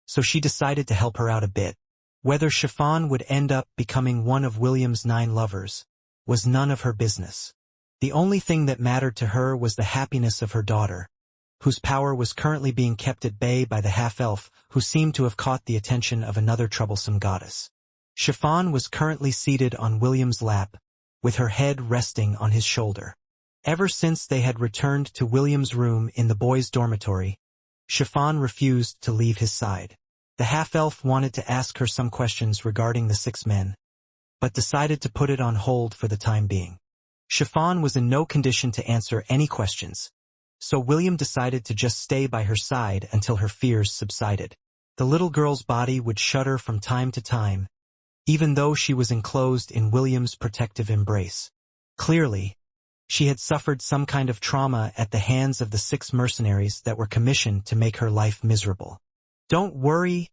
S1: so she decided to help her out a bit. Whether Chiffon would end up becoming one of William's 9 lovers was none of her business. The only thing that mattered to her was the happiness of her daughter, whose power was currently being kept at bay by the half-elf, who seemed to have caught the attention of another troublesome goddess. Chiffon was currently seated on William's lap, with her head resting on his shoulder. Ever since they had returned to William's room in the boys' dormitory, Chiffon refused to leave his side. The half-elf wanted to ask her some questions regarding the 6 men, but decided to put it on hold for the time being. Chiffon was in no condition to answer any questions, so William decided to just stay by her side until her fears subsided. The little girl's body would shudder from time to time, even though she was enclosed in William's protective embrace. Clearly, she had suffered some kind of trauma at the hands of the 6 mercenaries that were commissioned to make her life miserable. "Don't worry,"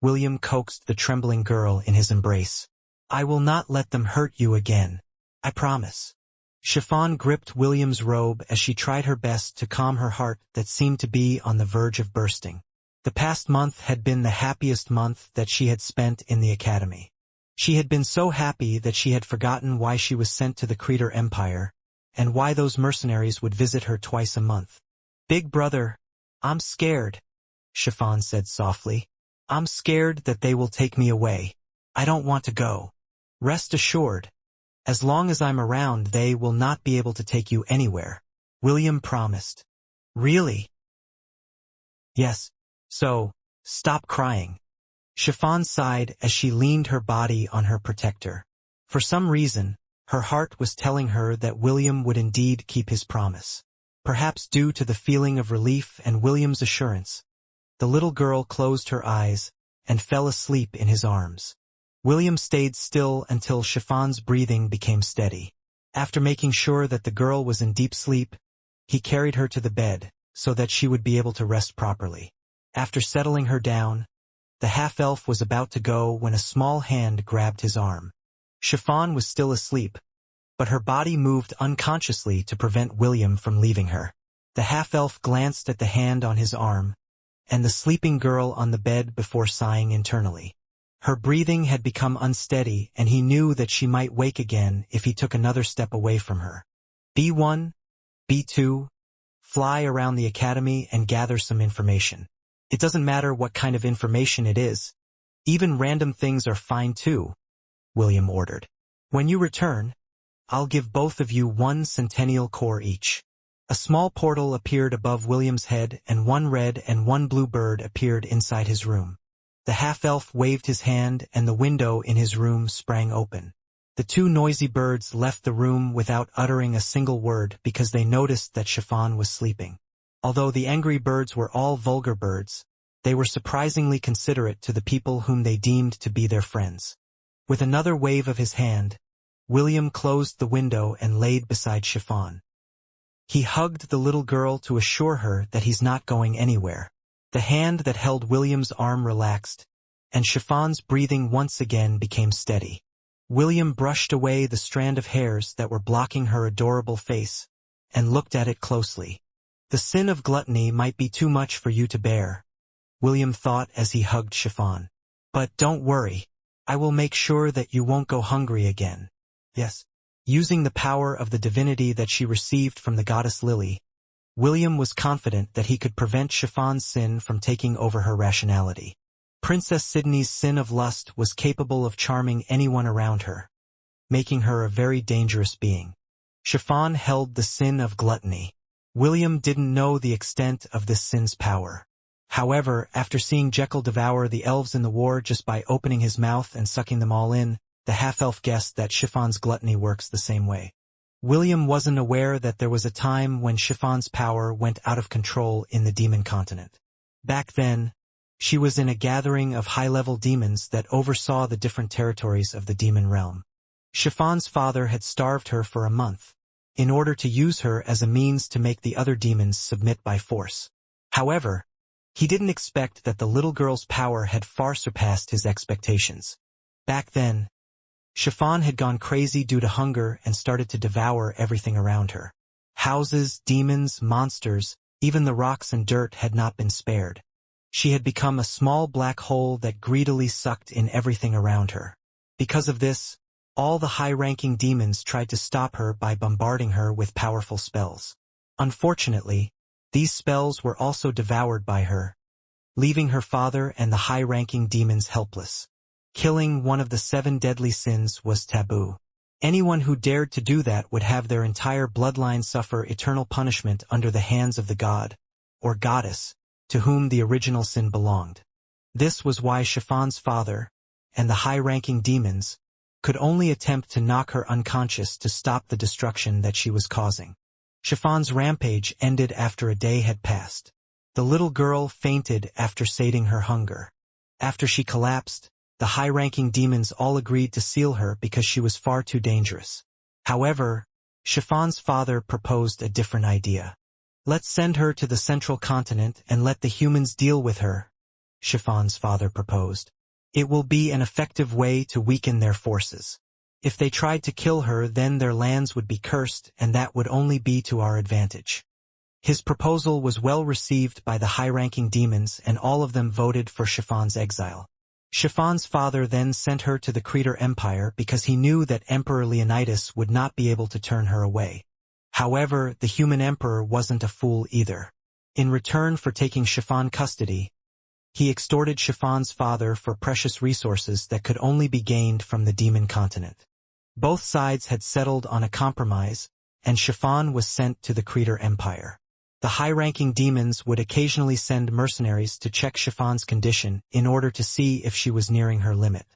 S1: William coaxed the trembling girl in his embrace. "I will not let them hurt you again. I promise." Chiffon gripped William's robe as she tried her best to calm her heart that seemed to be on the verge of bursting. The past month had been the happiest month that she had spent in the academy. She had been so happy that she had forgotten why she was sent to the Creator Empire, and why those mercenaries would visit her twice a month. "Big brother, I'm scared," Chiffon said softly. "I'm scared that they will take me away. I don't want to go." "Rest assured, as long as I'm around they will not be able to take you anywhere," William promised. "Really?" Yes. So, stop crying. Chiffon sighed as she leaned her body on her protector. For some reason, her heart was telling her that William would indeed keep his promise. Perhaps due to the feeling of relief and William's assurance, the little girl closed her eyes and fell asleep in his arms. William stayed still until Chiffon's breathing became steady. After making sure that the girl was in deep sleep, he carried her to the bed so that she would be able to rest properly. After settling her down, the half-elf was about to go when a small hand grabbed his arm. Chiffon was still asleep, but her body moved unconsciously to prevent William from leaving her. The half-elf glanced at the hand on his arm, and the sleeping girl on the bed before sighing internally. Her breathing had become unsteady, and he knew that she might wake again if he took another step away from her. B1, B2, fly around the academy and gather some information. It doesn't matter what kind of information it is. Even random things are fine too, William ordered. When you return, I'll give both of you 1 centennial core each. A small portal appeared above William's head, and 1 red and 1 blue bird appeared inside his room. The half-elf waved his hand, and the window in his room sprang open. The 2 noisy birds left the room without uttering a single word because they noticed that Chiffon was sleeping. Although the angry birds were all vulgar birds, they were surprisingly considerate to the people whom they deemed to be their friends. With another wave of his hand, William closed the window and laid beside Chiffon. He hugged the little girl to assure her that he's not going anywhere. The hand that held William's arm relaxed, and Chiffon's breathing once again became steady. William brushed away the strand of hairs that were blocking her adorable face, and looked at it closely. The sin of gluttony might be too much for you to bear, William thought as he hugged Chiffon. But don't worry, I will make sure that you won't go hungry again. Yes. Using the power of the divinity that she received from the goddess Lily, William was confident that he could prevent Chiffon's sin from taking over her rationality. Princess Sydney's sin of lust was capable of charming anyone around her, making her a very dangerous being. Chiffon held the sin of gluttony. William didn't know the extent of this sin's power. However, after seeing Jekyll devour the elves in the war just by opening his mouth and sucking them all in, the half-elf guessed that Chiffon's gluttony works the same way. William wasn't aware that there was a time when Chiffon's power went out of control in the demon continent. Back then, she was in a gathering of high-level demons that oversaw the different territories of the demon realm. Chiffon's father had starved her for a month, in order to use her as a means to make the other demons submit by force. However, he didn't expect that the little girl's power had far surpassed his expectations. Back then, Chiffon had gone crazy due to hunger and started to devour everything around her. Houses, demons, monsters, even the rocks and dirt had not been spared. She had become a small black hole that greedily sucked in everything around her. Because of this, all the high-ranking demons tried to stop her by bombarding her with powerful spells. Unfortunately, these spells were also devoured by her, leaving her father and the high-ranking demons helpless. Killing one of the 7 deadly sins was taboo. Anyone who dared to do that would have their entire bloodline suffer eternal punishment under the hands of the god, or goddess, to whom the original sin belonged. This was why Chiffon's father, and the high-ranking demons, could only attempt to knock her unconscious to stop the destruction that she was causing. Chiffon's rampage ended after a day had passed. The little girl fainted after sating her hunger. After she collapsed, the high-ranking demons all agreed to seal her because she was far too dangerous. However, Chiffon's father proposed a different idea. Let's send her to the central continent and let the humans deal with her, Chiffon's father proposed. It will be an effective way to weaken their forces. If they tried to kill her, then their lands would be cursed, and that would only be to our advantage. His proposal was well received by the high-ranking demons, and all of them voted for Chiffon's exile. Chiffon's father then sent her to the Creator Empire because he knew that Emperor Leonidas would not be able to turn her away. However, the human emperor wasn't a fool either. In return for taking Chiffon custody, he extorted Chiffon's father for precious resources that could only be gained from the demon continent. Both sides had settled on a compromise, and Chiffon was sent to the Creator Empire. The high-ranking demons would occasionally send mercenaries to check Chiffon's condition in order to see if she was nearing her limit.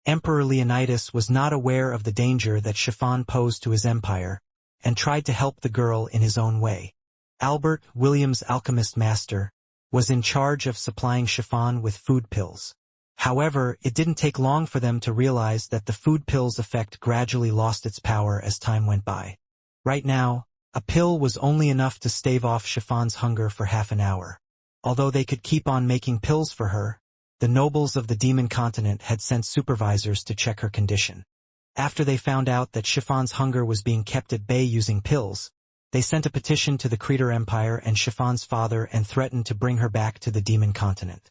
S1: Emperor Leonidas was not aware of the danger that Chiffon posed to his empire, and tried to help the girl in his own way. Albert, William's alchemist master, was in charge of supplying Chiffon with food pills. However, it didn't take long for them to realize that the food pill's effect gradually lost its power as time went by. Right now, a pill was only enough to stave off Chiffon's hunger for half an hour. Although they could keep on making pills for her, the nobles of the demon continent had sent supervisors to check her condition. After they found out that Chiffon's hunger was being kept at bay using pills, they sent a petition to the Creator Empire and Chiffon's father and threatened to bring her back to the demon continent.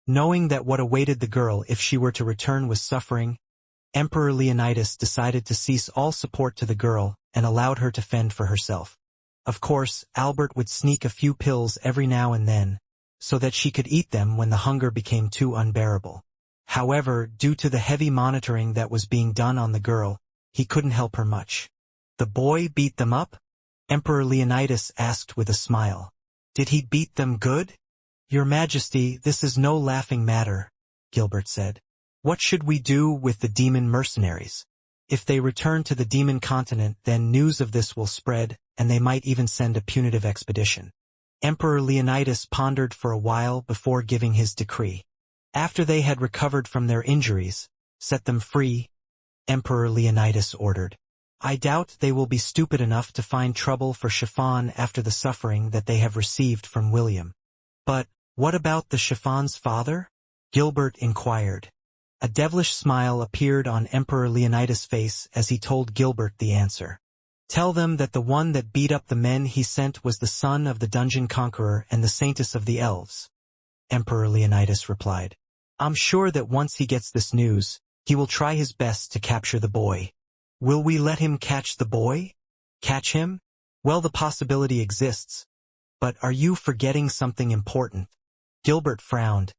S1: Knowing that what awaited the girl if she were to return was suffering, Emperor Leonidas decided to cease all support to the girl and allowed her to fend for herself. Of course, Albert would sneak a few pills every now and then, so that she could eat them when the hunger became too unbearable. However, due to the heavy monitoring that was being done on the girl, he couldn't help her much. "The boy beat them up?" Emperor Leonidas asked with a smile. "Did he beat them good?" "Your Majesty, this is no laughing matter," Gilbert said. "What should we do with the demon mercenaries? If they return to the demon continent, then news of this will spread, and they might even send a punitive expedition." Emperor Leonidas pondered for a while before giving his decree. After they had recovered from their injuries, "Set them free," Emperor Leonidas ordered. "I doubt they will be stupid enough to find trouble for Chiffon after the suffering that they have received from William." "But what about the Chiffon's father?" Gilbert inquired. A devilish smile appeared on Emperor Leonidas' face as he told Gilbert the answer. "Tell them that the one that beat up the men he sent was the son of the dungeon conqueror and the saintess of the elves," Emperor Leonidas replied. "I'm sure that once he gets this news, he will try his best to capture the boy." "Will we let him catch the boy?" "Catch him? Well, the possibility exists. But are you forgetting something important?" Gilbert frowned.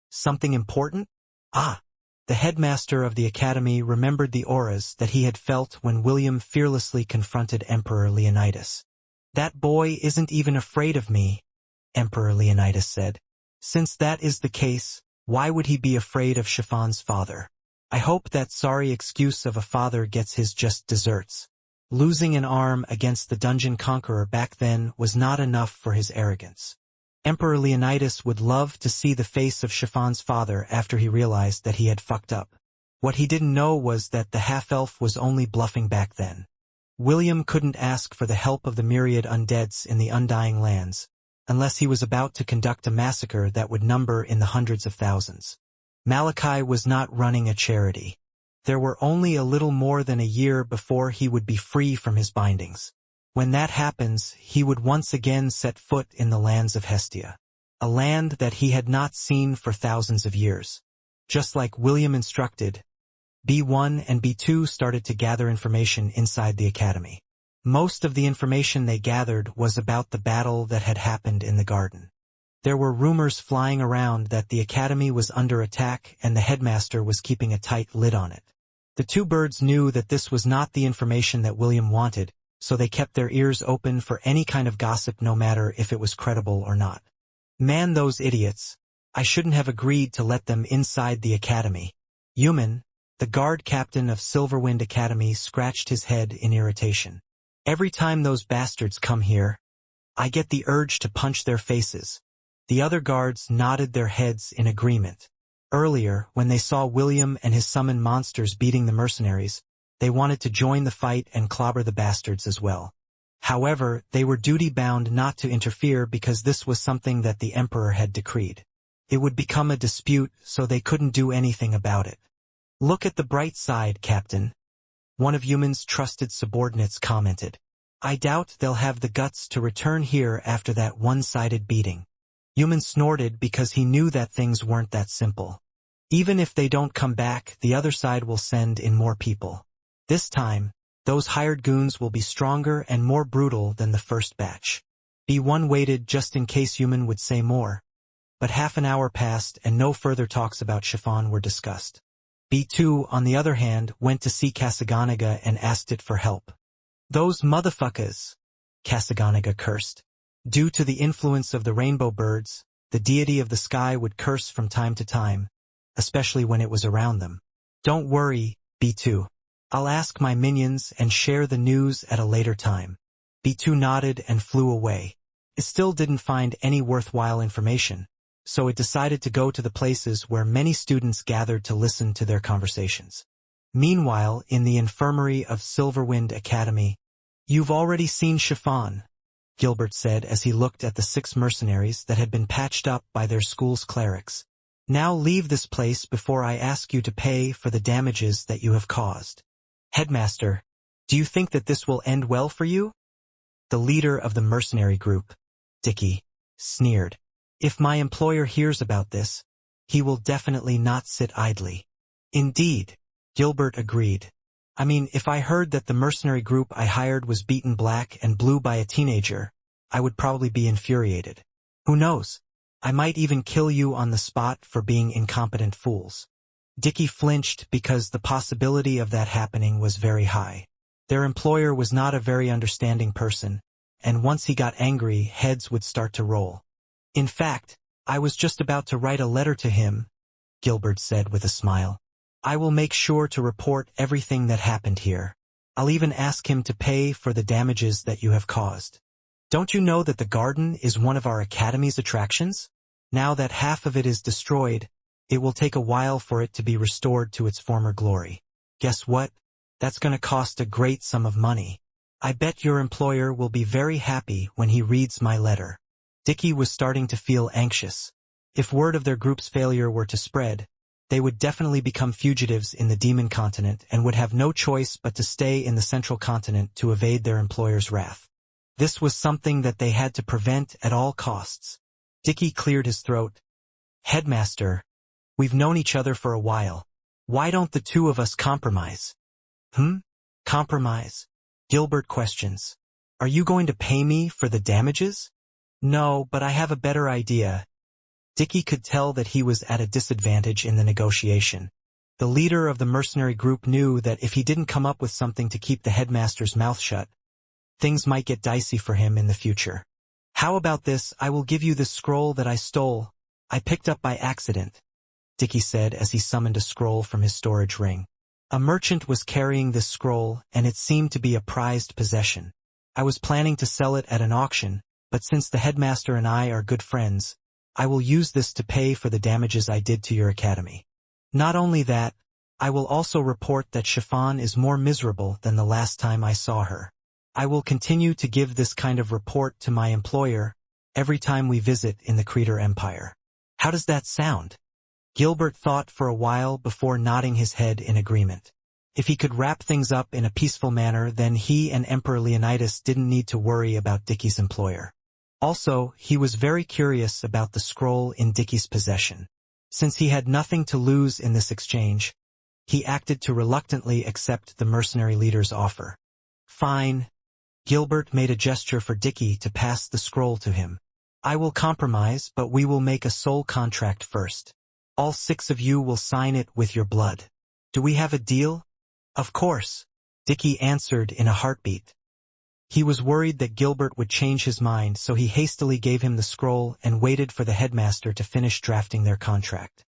S1: "Something important?" "Ah!" The headmaster of the academy remembered the auras that he had felt when William fearlessly confronted Emperor Leonidas. "That boy isn't even afraid of me," Emperor Leonidas said. "Since that is the case, why would he be afraid of Chiffon's father? I hope that sorry excuse of a father gets his just desserts." Losing an arm against the dungeon conqueror back then was not enough for his arrogance. Emperor Leonidas would love to see the face of Chiffon's father after he realized that he had fucked up. What he didn't know was that the half-elf was only bluffing back then. William couldn't ask for the help of the myriad undeads in the Undying Lands, unless he was about to conduct a massacre that would number in the hundreds of thousands. Malachi was not running a charity. There were only a little more than a year before he would be free from his bindings. When that happens, he would once again set foot in the lands of Hestia, a land that he had not seen for thousands of years. Just like William instructed, B1 and B2 started to gather information inside the academy. Most of the information they gathered was about the battle that had happened in the garden. There were rumors flying around that the academy was under attack and the headmaster was keeping a tight lid on it. The two birds knew that this was not the information that William wanted, so they kept their ears open for any kind of gossip no matter if it was credible or not. "Man, those idiots. I shouldn't have agreed to let them inside the academy." Human, the guard captain of Silverwind Academy, scratched his head in irritation. "Every time those bastards come here, I get the urge to punch their faces." The other guards nodded their heads in agreement. Earlier, when they saw William and his summoned monsters beating the mercenaries, they wanted to join the fight and clobber the bastards as well. However, they were duty-bound not to interfere because this was something that the emperor had decreed. It would become a dispute, so they couldn't do anything about it. "Look at the bright side, Captain," one of Human's trusted subordinates commented. "I doubt they'll have the guts to return here after that one-sided beating." Human snorted because he knew that things weren't that simple. "Even if they don't come back, the other side will send in more people. This time, those hired goons will be stronger and more brutal than the first batch." B1 waited just in case Human would say more, but half an hour passed and no further talks about Chiffon were discussed. B2, on the other hand, went to see Kasaganaga and asked it for help. "Those motherfuckers," Kasaganaga cursed. Due to the influence of the rainbow birds, the deity of the sky would curse from time to time, especially when it was around them. Don't worry, B2. I'll ask my minions and share the news at a later time. B2 nodded and flew away. It still didn't find any worthwhile information, so it decided to go to the places where many students gathered to listen to their conversations. Meanwhile, in the infirmary of Silverwind Academy, "You've already seen Chiffon," Gilbert said as he looked at the 6 mercenaries that had been patched up by their school's clerics. "Now leave this place before I ask you to pay for the damages that you have caused." "Headmaster, do you think that this will end well for you?" The leader of the mercenary group, Dickie, sneered. "If my employer hears about this, he will definitely not sit idly." "Indeed," Gilbert agreed. "I mean, if I heard that the mercenary group I hired was beaten black and blue by a teenager, I would probably be infuriated. Who knows? I might even kill you on the spot for being incompetent fools." Dickie flinched because the possibility of that happening was very high. Their employer was not a very understanding person, and once he got angry, heads would start to roll. "In fact, I was just about to write a letter to him," Gilbert said with a smile. "I will make sure to report everything that happened here. I'll even ask him to pay for the damages that you have caused. Don't you know that the garden is one of our academy's attractions? Now that half of it is destroyed, it will take a while for it to be restored to its former glory. Guess what? That's going to cost a great sum of money. I bet your employer will be very happy when he reads my letter." Dickie was starting to feel anxious. If word of their group's failure were to spread, they would definitely become fugitives in the Demon Continent and would have no choice but to stay in the Central Continent to evade their employer's wrath. This was something that they had to prevent at all costs. Dickie cleared his throat. "Headmaster, we've known each other for a while. Why don't the two of us compromise?" Compromise? Gilbert questions. "Are you going to pay me for the damages?" "No, but I have a better idea." Dickie could tell that he was at a disadvantage in the negotiation. The leader of the mercenary group knew that if he didn't come up with something to keep the headmaster's mouth shut, things might get dicey for him in the future. "How about this? I will give you this scroll that I stole. I picked up by accident," Dickie said as he summoned a scroll from his storage ring. A merchant was carrying this scroll, and it seemed to be a prized possession. "I was planning to sell it at an auction, but since the headmaster and I are good friends, I will use this to pay for the damages I did to your academy. Not only that, I will also report that Chiffon is more miserable than the last time I saw her. I will continue to give this kind of report to my employer every time we visit in the Creator Empire." How does that sound? Gilbert thought for a while before nodding his head in agreement. If he could wrap things up in a peaceful manner, then he and Emperor Leonidas didn't need to worry about Dickie's employer. Also, he was very curious about the scroll in Dickie's possession. Since he had nothing to lose in this exchange, he acted to reluctantly accept the mercenary leader's offer. "Fine." Gilbert made a gesture for Dickie to pass the scroll to him. "I will compromise, but we will make a soul contract first. All 6 of you will sign it with your blood. Do we have a deal?" "Of course," Dickie answered in a heartbeat. He was worried that Gilbert would change his mind, so he hastily gave him the scroll and waited for the headmaster to finish drafting their contract.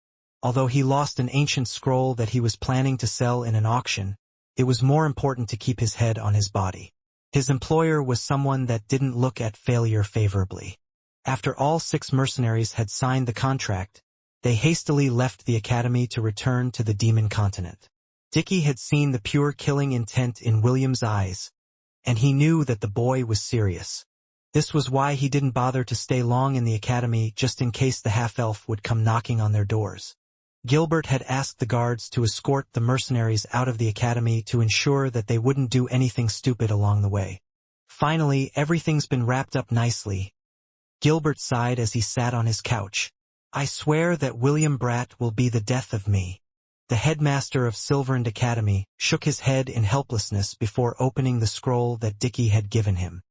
S1: Although he lost an ancient scroll that he was planning to sell in an auction, it was more important to keep his head on his body. His employer was someone that didn't look at failure favorably. After all 6 mercenaries had signed the contract, they hastily left the academy to return to the Demon Continent. Dickie had seen the pure killing intent in William's eyes, and he knew that the boy was serious. This was why he didn't bother to stay long in the academy, just in case the half-elf would come knocking on their doors. Gilbert had asked the guards to escort the mercenaries out of the academy to ensure that they wouldn't do anything stupid along the way. Finally, everything's been wrapped up nicely. Gilbert sighed as he sat on his couch. "I swear that William Bratt will be the death of me." The headmaster of Silverwind Academy shook his head in helplessness before opening the scroll that Dickie had given him.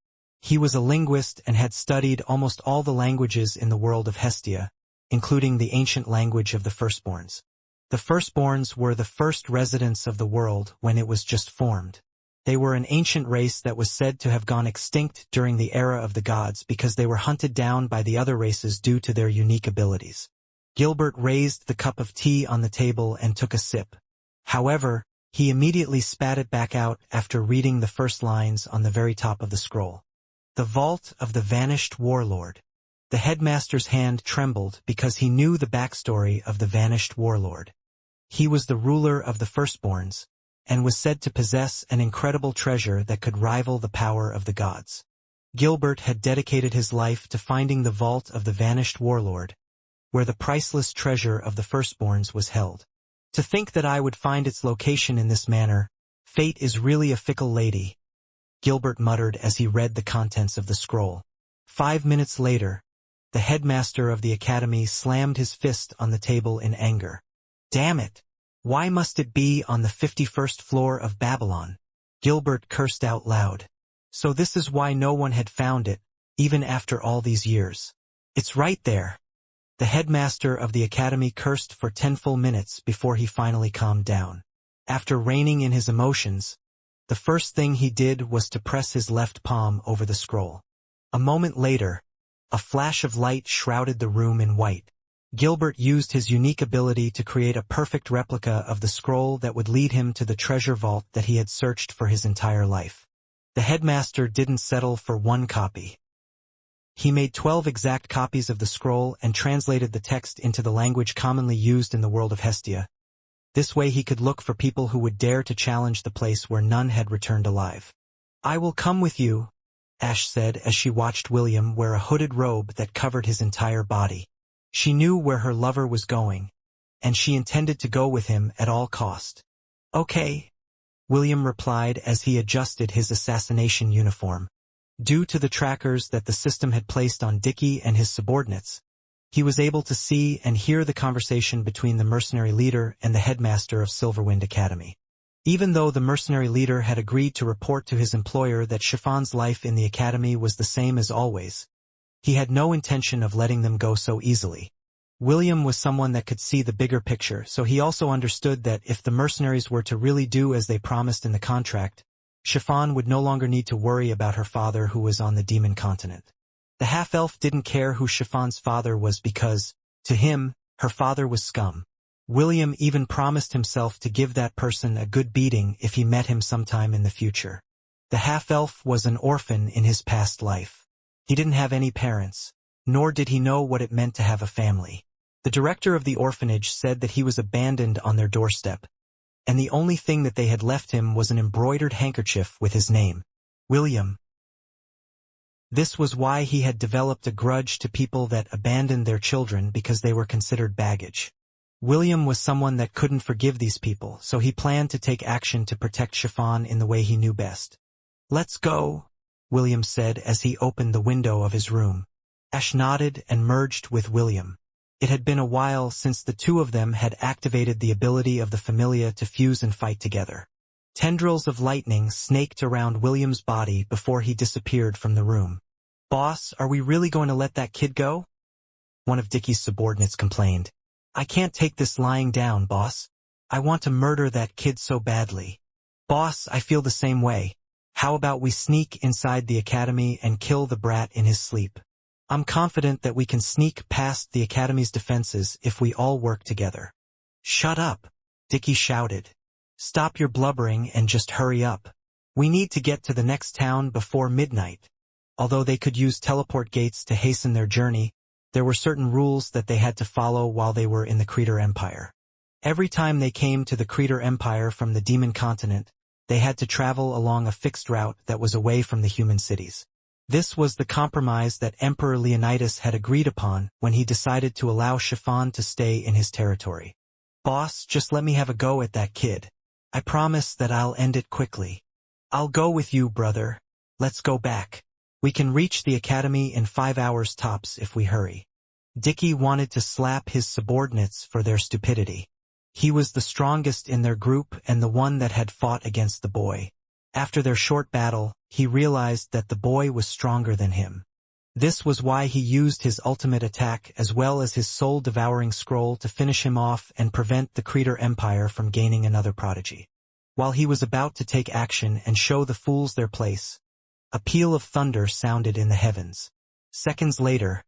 S1: He was a linguist and had studied almost all the languages in the world of Hestia, including the ancient language of the Firstborns. The Firstborns were the first residents of the world when it was just formed. They were an ancient race that was said to have gone extinct during the era of the gods because they were hunted down by the other races due to their unique abilities. Gilbert raised the cup of tea on the table and took a sip. However, he immediately spat it back out after reading the first lines on the very top of the scroll. The Vault of the Vanished Warlord. The headmaster's hand trembled because he knew the backstory of the vanished warlord. He was the ruler of the firstborns, and was said to possess an incredible treasure that could rival the power of the gods. Gilbert had dedicated his life to finding the Vault of the Vanished Warlord, where the priceless treasure of the firstborns was held. To think that I would find its location in this manner, fate is really a fickle lady, Gilbert muttered as he read the contents of the scroll. 5 minutes later, the headmaster of the academy slammed his fist on the table in anger. Damn it! Why must it be on the 51st floor of Babylon? Gilbert cursed out loud. So this is why no one had found it, even after all these years. It's right there. The headmaster of the academy cursed for 10 full minutes before he finally calmed down. After reining in his emotions, the first thing he did was to press his left palm over the scroll. A moment later, a flash of light shrouded the room in white. Gilbert used his unique ability to create a perfect replica of the scroll that would lead him to the treasure vault that he had searched for his entire life. The headmaster didn't settle for one copy. He made 12 exact copies of the scroll and translated the text into the language commonly used in the world of Hestia. This way he could look for people who would dare to challenge the place where none had returned alive. I will come with you, Ash said as she watched William wear a hooded robe that covered his entire body. She knew where her lover was going, and she intended to go with him at all cost. Okay, William replied as he adjusted his assassination uniform. Due to the trackers that the system had placed on Dickie and his subordinates, he was able to see and hear the conversation between the mercenary leader and the headmaster of Silverwind Academy. Even though the mercenary leader had agreed to report to his employer that Chiffon's life in the academy was the same as always, he had no intention of letting them go so easily. William was someone that could see the bigger picture, so he also understood that if the mercenaries were to really do as they promised in the contract, Chiffon would no longer need to worry about her father who was on the demon continent. The half-elf didn't care who Chiffon's father was because, to him, her father was scum. William even promised himself to give that person a good beating if he met him sometime in the future. The half-elf was an orphan in his past life. He didn't have any parents, nor did he know what it meant to have a family. The director of the orphanage said that he was abandoned on their doorstep, and the only thing that they had left him was an embroidered handkerchief with his name, William. This was why he had developed a grudge to people that abandoned their children because they were considered baggage. William was someone that couldn't forgive these people, so he planned to take action to protect Chiffon in the way he knew best. Let's go, William said as he opened the window of his room. Ash nodded and merged with William. It had been a while since the two of them had activated the ability of the Familia to fuse and fight together. Tendrils of lightning snaked around William's body before he disappeared from the room. Boss, are we really going to let that kid go? One of Dickie's subordinates complained. I can't take this lying down, boss. I want to murder that kid so badly. Boss, I feel the same way. How about we sneak inside the academy and kill the brat in his sleep? I'm confident that we can sneak past the academy's defenses if we all work together. Shut up, Dickie shouted. Stop your blubbering and just hurry up. We need to get to the next town before midnight. Although they could use teleport gates to hasten their journey, there were certain rules that they had to follow while they were in the Creator Empire. Every time they came to the Creator Empire from the Demon Continent, they had to travel along a fixed route that was away from the human cities. This was the compromise that Emperor Leonidas had agreed upon when he decided to allow Chiffon to stay in his territory. Boss, just let me have a go at that kid. I promise that I'll end it quickly. I'll go with you, brother. Let's go back. We can reach the academy in 5 hours tops if we hurry. Dickie wanted to slap his subordinates for their stupidity. He was the strongest in their group and the one that had fought against the boy. After their short battle, he realized that the boy was stronger than him. This was why he used his ultimate attack as well as his soul-devouring scroll to finish him off and prevent the Creator Empire from gaining another prodigy. While he was about to take action and show the fools their place, a peal of thunder sounded in the heavens. Seconds later,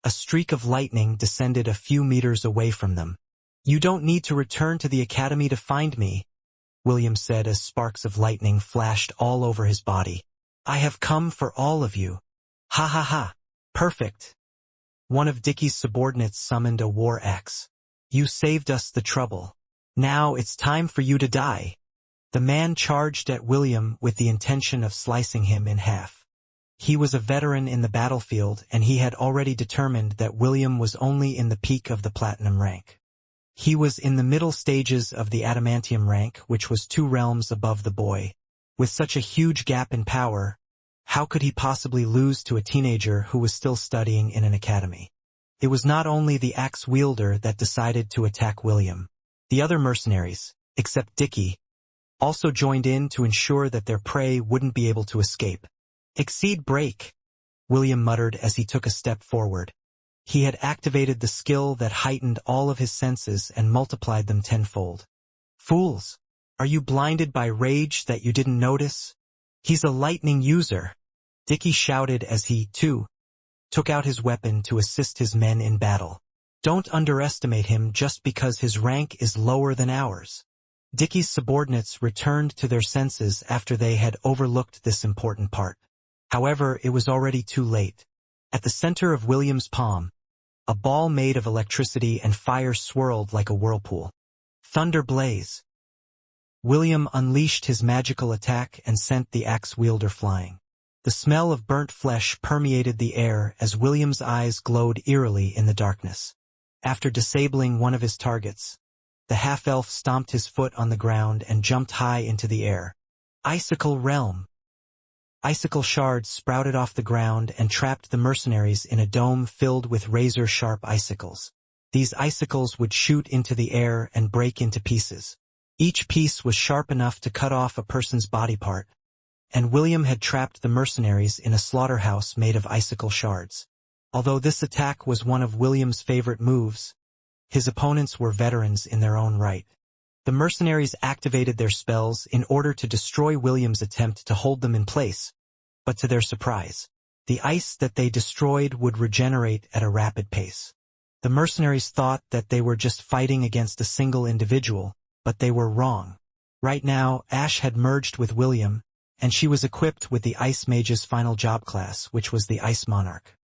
S1: a streak of lightning descended a few meters away from them. "You don't need to return to the academy to find me," William said as sparks of lightning flashed all over his body. "I have come for all of you." "Ha ha ha. Perfect." One of Dickie's subordinates summoned a war axe. "You saved us the trouble. Now it's time for you to die." The man charged at William with the intention of slicing him in half. He was a veteran in the battlefield, and he had already determined that William was only in the peak of the platinum rank. He was in the middle stages of the adamantium rank, which was 2 realms above the boy. With such a huge gap in power, how could he possibly lose to a teenager who was still studying in an academy? It was not only the axe wielder that decided to attack William. The other mercenaries, except Dickie, also joined in to ensure that their prey wouldn't be able to escape. "Exceed break," William muttered as he took a step forward. He had activated the skill that heightened all of his senses and multiplied them tenfold. "Fools! Are you blinded by rage that you didn't notice? He's a lightning user," Dickie shouted as he, too, took out his weapon to assist his men in battle. "Don't underestimate him just because his rank is lower than ours." Dickie's subordinates returned to their senses after they had overlooked this important part. However, it was already too late. At the center of William's palm, a ball made of electricity and fire swirled like a whirlpool. Thunder blaze. William unleashed his magical attack and sent the axe wielder flying. The smell of burnt flesh permeated the air as William's eyes glowed eerily in the darkness. After disabling one of his targets, the half-elf stomped his foot on the ground and jumped high into the air. Icicle realm. Icicle shards sprouted off the ground and trapped the mercenaries in a dome filled with razor-sharp icicles. These icicles would shoot into the air and break into pieces. Each piece was sharp enough to cut off a person's body part, and William had trapped the mercenaries in a slaughterhouse made of icicle shards. Although this attack was one of William's favorite moves, his opponents were veterans in their own right. The mercenaries activated their spells in order to destroy William's attempt to hold them in place, but to their surprise, the ice that they destroyed would regenerate at a rapid pace. The mercenaries thought that they were just fighting against a single individual, but they were wrong. Right now, Ash had merged with William, and she was equipped with the Ice Mage's final job class, which was the Ice Monarch.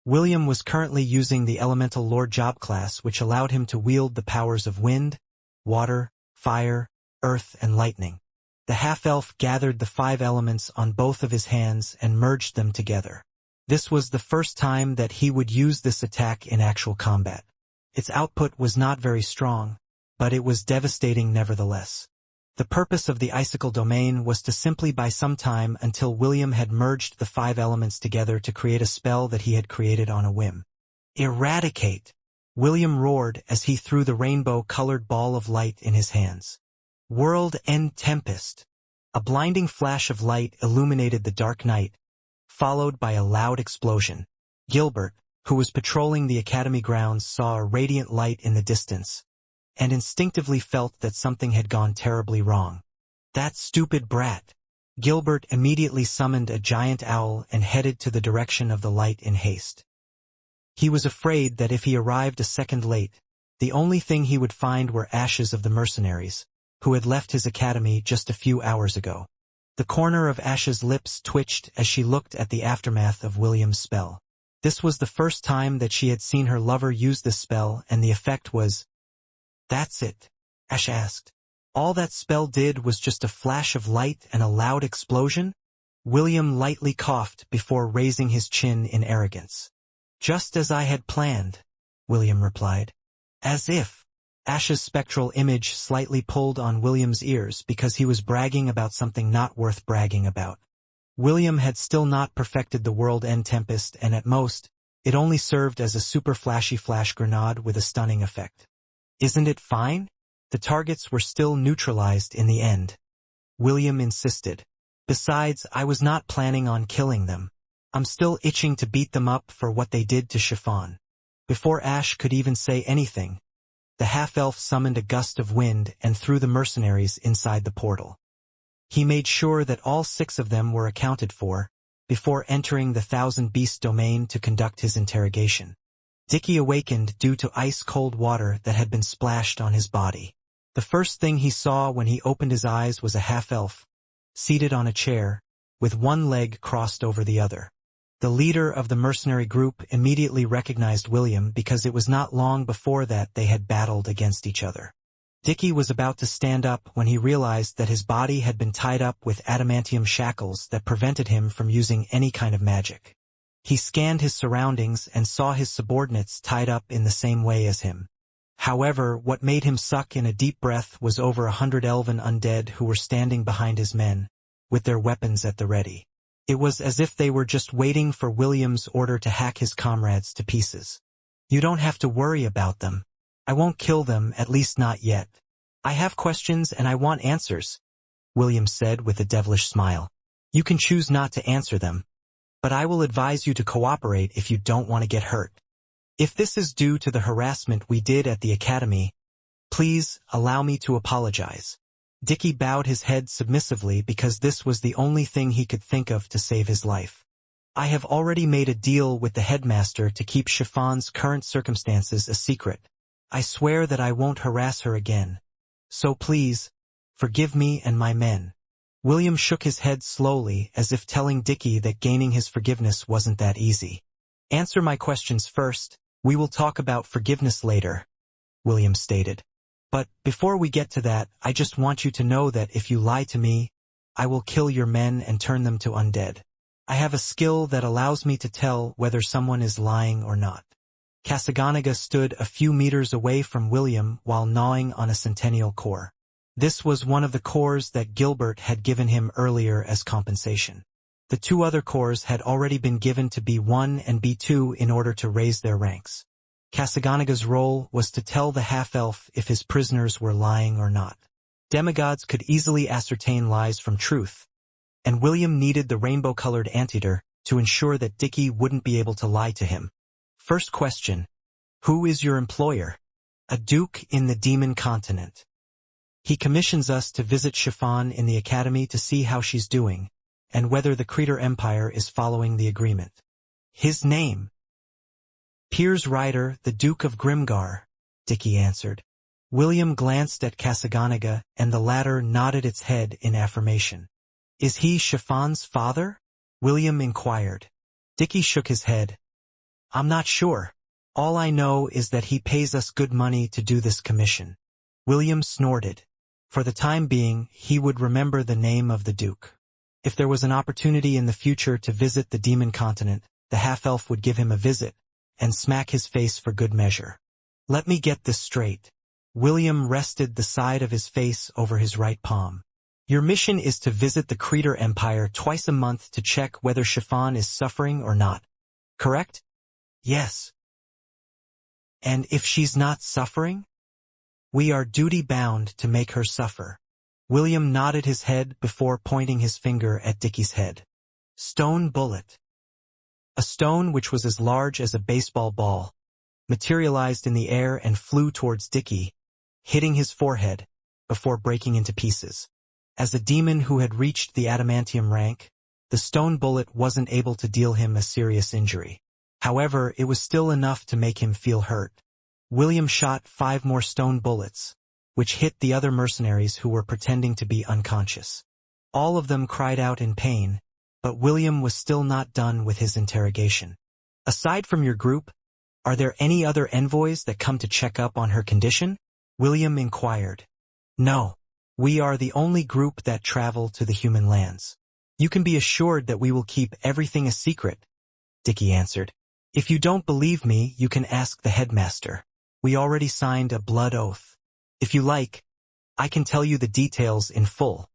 S1: William was currently using the Elemental Lord job class, which allowed him to wield the powers of wind, water, fire, earth, and lightning. The half-elf gathered the 5 elements on both of his hands and merged them together. This was the first time that he would use this attack in actual combat. Its output was not very strong, but it was devastating nevertheless. The purpose of the icicle domain was to simply buy some time until William had merged the 5 elements together to create a spell that he had created on a whim. Eradicate! William roared as he threw the rainbow-colored ball of light in his hands. World-end tempest! A blinding flash of light illuminated the dark night, followed by a loud explosion. Gilbert, who was patrolling the academy grounds, saw a radiant light in the distance, and instinctively felt that something had gone terribly wrong. That stupid brat! Gilbert immediately summoned a giant owl and headed to the direction of the light in haste. He was afraid that if he arrived a second late, the only thing he would find were ashes of the mercenaries, who had left his academy just a few hours ago. The corner of Ash's lips twitched as she looked at the aftermath of William's spell. This was the first time that she had seen her lover use this spell, and the effect was, "That's it?" Ash asked. "All that spell did was just a flash of light and a loud explosion?" William lightly coughed before raising his chin in arrogance. "Just as I had planned," William replied. "As if." Ash's spectral image slightly pulled on William's ears because he was bragging about something not worth bragging about. William had still not perfected the world-end tempest, and at most, it only served as a super flashy flash grenade with a stunning effect. "Isn't it fine? The targets were still neutralized in the end," William insisted. "Besides, I was not planning on killing them. I'm still itching to beat them up for what they did to Chiffon." Before Ash could even say anything, the half-elf summoned a gust of wind and threw the mercenaries inside the portal. He made sure that all 6 of them were accounted for, before entering the Thousand Beast domain to conduct his interrogation. Dickie awakened due to ice-cold water that had been splashed on his body. The first thing he saw when he opened his eyes was a half-elf, seated on a chair, with one leg crossed over the other. The leader of the mercenary group immediately recognized William because it was not long before that they had battled against each other. Dickie was about to stand up when he realized that his body had been tied up with adamantium shackles that prevented him from using any kind of magic. He scanned his surroundings and saw his subordinates tied up in the same way as him. However, what made him suck in a deep breath was over 100 elven undead who were standing behind his men, with their weapons at the ready. It was as if they were just waiting for William's order to hack his comrades to pieces. "You don't have to worry about them. I won't kill them, at least not yet. I have questions and I want answers," William said with a devilish smile. "You can choose not to answer them, but I will advise you to cooperate if you don't want to get hurt. If this is due to the harassment we did at the academy, please allow me to apologize." Dickie bowed his head submissively because this was the only thing he could think of to save his life. "I have already made a deal with the headmaster to keep Chiffon's current circumstances a secret. I swear that I won't harass her again. So please, forgive me and my men." William shook his head slowly as if telling Dickie that gaining his forgiveness wasn't that easy. "Answer my questions first. We will talk about forgiveness later," William stated. "But before we get to that, I just want you to know that if you lie to me, I will kill your men and turn them to undead. I have a skill that allows me to tell whether someone is lying or not." Kasaganaga stood a few meters away from William while gnawing on a centennial core. This was one of the cores that Gilbert had given him earlier as compensation. The 2 other cores had already been given to B1 and B2 in order to raise their ranks. Kasaganaga's role was to tell the half-elf if his prisoners were lying or not. Demigods could easily ascertain lies from truth, and William needed the rainbow-colored anteater to ensure that Dickie wouldn't be able to lie to him. First question: who is your employer? "A duke in the demon continent. He commissions us to visit Chiffon in the academy to see how she's doing, and whether the Creator Empire is following the agreement." "His name?" "Piers Ryder, the Duke of Grimgar," Dickie answered. William glanced at Kasaganaga, and the latter nodded its head in affirmation. "Is he Chiffon's father?" William inquired. Dickie shook his head. "I'm not sure. All I know is that he pays us good money to do this commission." William snorted. For the time being, he would remember the name of the Duke. If there was an opportunity in the future to visit the demon continent, the half-elf would give him a visit, and smack his face for good measure. "Let me get this straight." William rested the side of his face over his right palm. "Your mission is to visit the Creator Empire twice a month to check whether Chiffon is suffering or not, correct?" "Yes." "And if she's not suffering?" "We are duty-bound to make her suffer." William nodded his head before pointing his finger at Dickie's head. "Stone bullet." A stone which was as large as a baseball ball materialized in the air and flew towards Dickie, hitting his forehead before breaking into pieces. As a demon who had reached the adamantium rank, the stone bullet wasn't able to deal him a serious injury. However, it was still enough to make him feel hurt. William shot 5 more stone bullets, which hit the other mercenaries who were pretending to be unconscious. All of them cried out in pain, but William was still not done with his interrogation. "Aside from your group, are there any other envoys that come to check up on her condition?" William inquired. "No. We are the only group that travel to the human lands. You can be assured that we will keep everything a secret," Dickie answered. "If you don't believe me, you can ask the headmaster. We already signed a blood oath. If you like, I can tell you the details in full."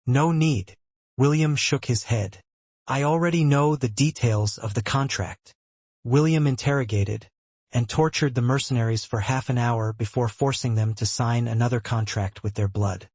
S1: "No need." William shook his head. "I already know the details of the contract." William interrogated and tortured the mercenaries for half an hour before forcing them to sign another contract with their blood.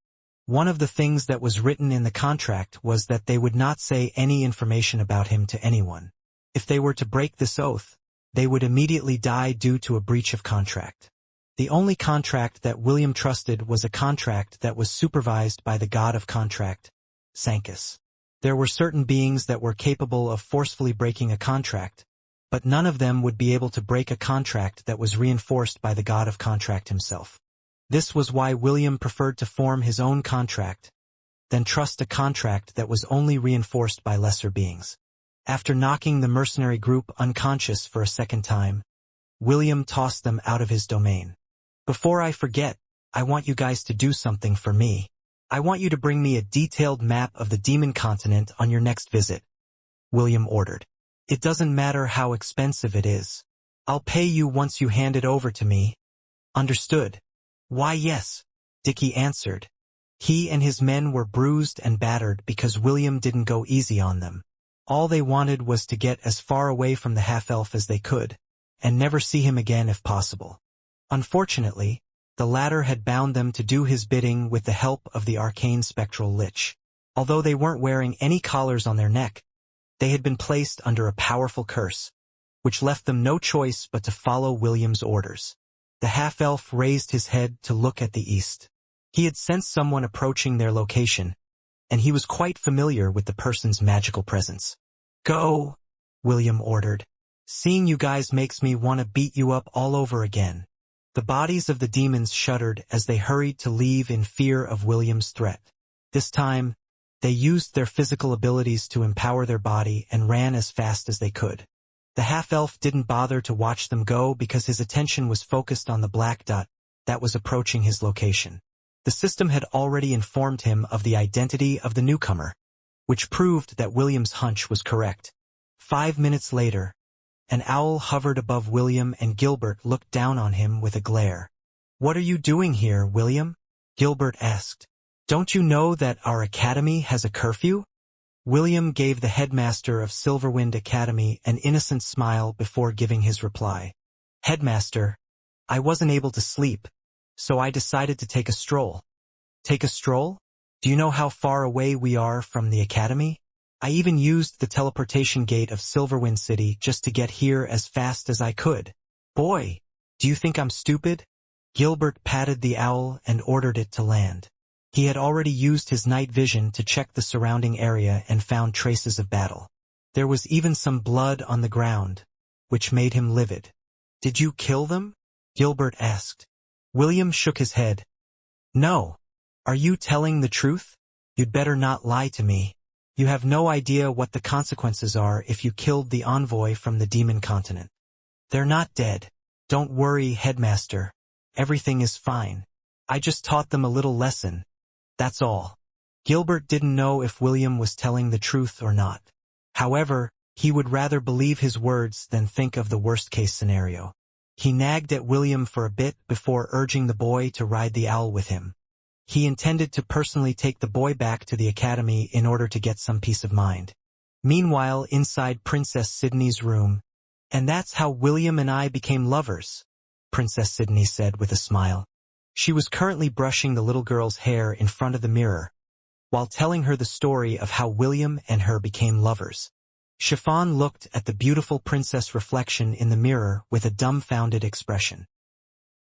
S1: One of the things that was written in the contract was that they would not say any information about him to anyone. If they were to break this oath, they would immediately die due to a breach of contract. The only contract that William trusted was a contract that was supervised by the god of contract, Sancus. There were certain beings that were capable of forcefully breaking a contract, but none of them would be able to break a contract that was reinforced by the god of contract himself. This was why William preferred to form his own contract than trust a contract that was only reinforced by lesser beings. After knocking the mercenary group unconscious for a second time, William tossed them out of his domain. Before I forget, I want you guys to do something for me. I want you to bring me a detailed map of the demon continent on your next visit, William ordered. It doesn't matter how expensive it is. I'll pay you once you hand it over to me. Understood? Why yes, Dickie answered. He and his men were bruised and battered because William didn't go easy on them. All they wanted was to get as far away from the half-elf as they could, and never see him again if possible. Unfortunately, the latter had bound them to do his bidding with the help of the arcane spectral lich. Although they weren't wearing any collars on their neck, they had been placed under a powerful curse, which left them no choice but to follow William's orders. The half-elf raised his head to look at the east. He had sensed someone approaching their location, and he was quite familiar with the person's magical presence. Go, William ordered. Seeing you guys makes me want to beat you up all over again. The bodies of the demons shuddered as they hurried to leave in fear of William's threat. This time, they used their physical abilities to empower their body and ran as fast as they could. The half-elf didn't bother to watch them go because his attention was focused on the black dot that was approaching his location. The system had already informed him of the identity of the newcomer, which proved that William's hunch was correct. 5 minutes later, an owl hovered above William and Gilbert looked down on him with a glare. What are you doing here, William? Gilbert asked. Don't you know that our academy has a curfew? William gave the headmaster of Silverwind Academy an innocent smile before giving his reply. Headmaster, I wasn't able to sleep, so I decided to take a stroll. Take a stroll? Do you know how far away we are from the academy? I even used the teleportation gate of Silverwind City just to get here as fast as I could. Boy, do you think I'm stupid? Gilbert patted the owl and ordered it to land. He had already used his night vision to check the surrounding area and found traces of battle. There was even some blood on the ground, which made him livid. Did you kill them? Gilbert asked. William shook his head. No. Are you telling the truth? You'd better not lie to me. You have no idea what the consequences are if you killed the envoy from the demon continent. They're not dead. Don't worry, headmaster. Everything is fine. I just taught them a little lesson. That's all. Gilbert didn't know if William was telling the truth or not. However, he would rather believe his words than think of the worst-case scenario. He nagged at William for a bit before urging the boy to ride the owl with him. He intended to personally take the boy back to the academy in order to get some peace of mind. Meanwhile, inside Princess Sydney's room, and that's how William and I became lovers, Princess Sydney said with a smile. She was currently brushing the little girl's hair in front of the mirror, while telling her the story of how William and her became lovers. Chiffon looked at the beautiful princess reflection in the mirror with a dumbfounded expression.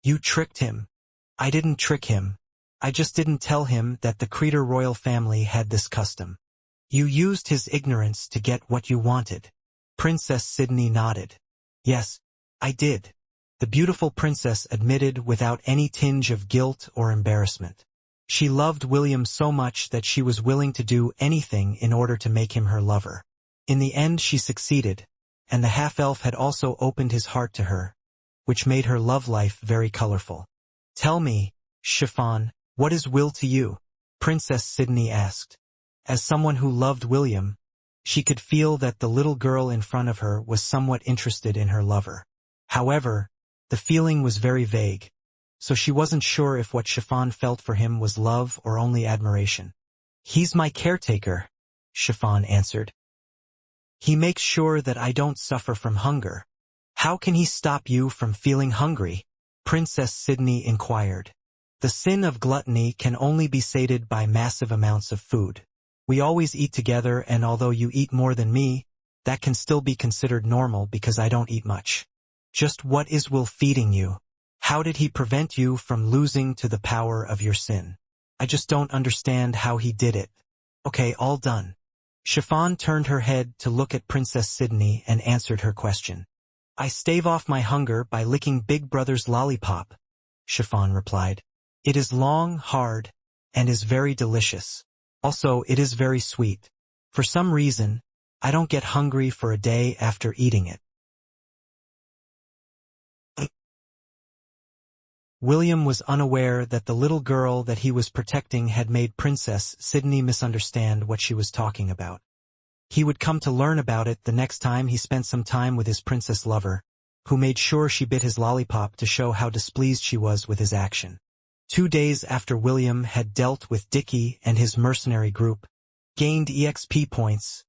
S1: You tricked him. I didn't trick him. I just didn't tell him that the Creator royal family had this custom. You used his ignorance to get what you wanted. Princess Sydney nodded. Yes, I did. The beautiful princess admitted without any tinge of guilt or embarrassment. She loved William so much that she was willing to do anything in order to make him her lover. In the end she succeeded, and the half-elf had also opened his heart to her, which made her love life very colorful. Tell me, Chiffon, what is Will to you? Princess Sydney asked. As someone who loved William, she could feel that the little girl in front of her was somewhat interested in her lover. However, the feeling was very vague, so she wasn't sure if what Chiffon felt for him was love or only admiration. He's my caretaker, Chiffon answered. He makes sure that I don't suffer from hunger. How can he stop you from feeling hungry? Princess Sydney inquired. The sin of gluttony can only be sated by massive amounts of food. We always eat together, and although you eat more than me, that can still be considered normal because I don't eat much. Just what is Will feeding you? How did he prevent you from losing to the power of your sin? I just don't understand how he did it. Okay, all done. Chiffon turned her head to look at Princess Sydney and answered her question. I stave off my hunger by licking Big Brother's lollipop, Chiffon replied. It is long, hard, and is very delicious. Also, it is very sweet. For some reason, I don't get hungry for a day after eating it. William was unaware that the little girl that he was protecting had made Princess Sydney misunderstand what she was talking about. He would come to learn about it the next time he spent some time with his princess lover, who made sure she bit his lollipop to show how displeased she was with his action. 2 days after William had dealt with Dickie and his mercenary group, gained EXP points,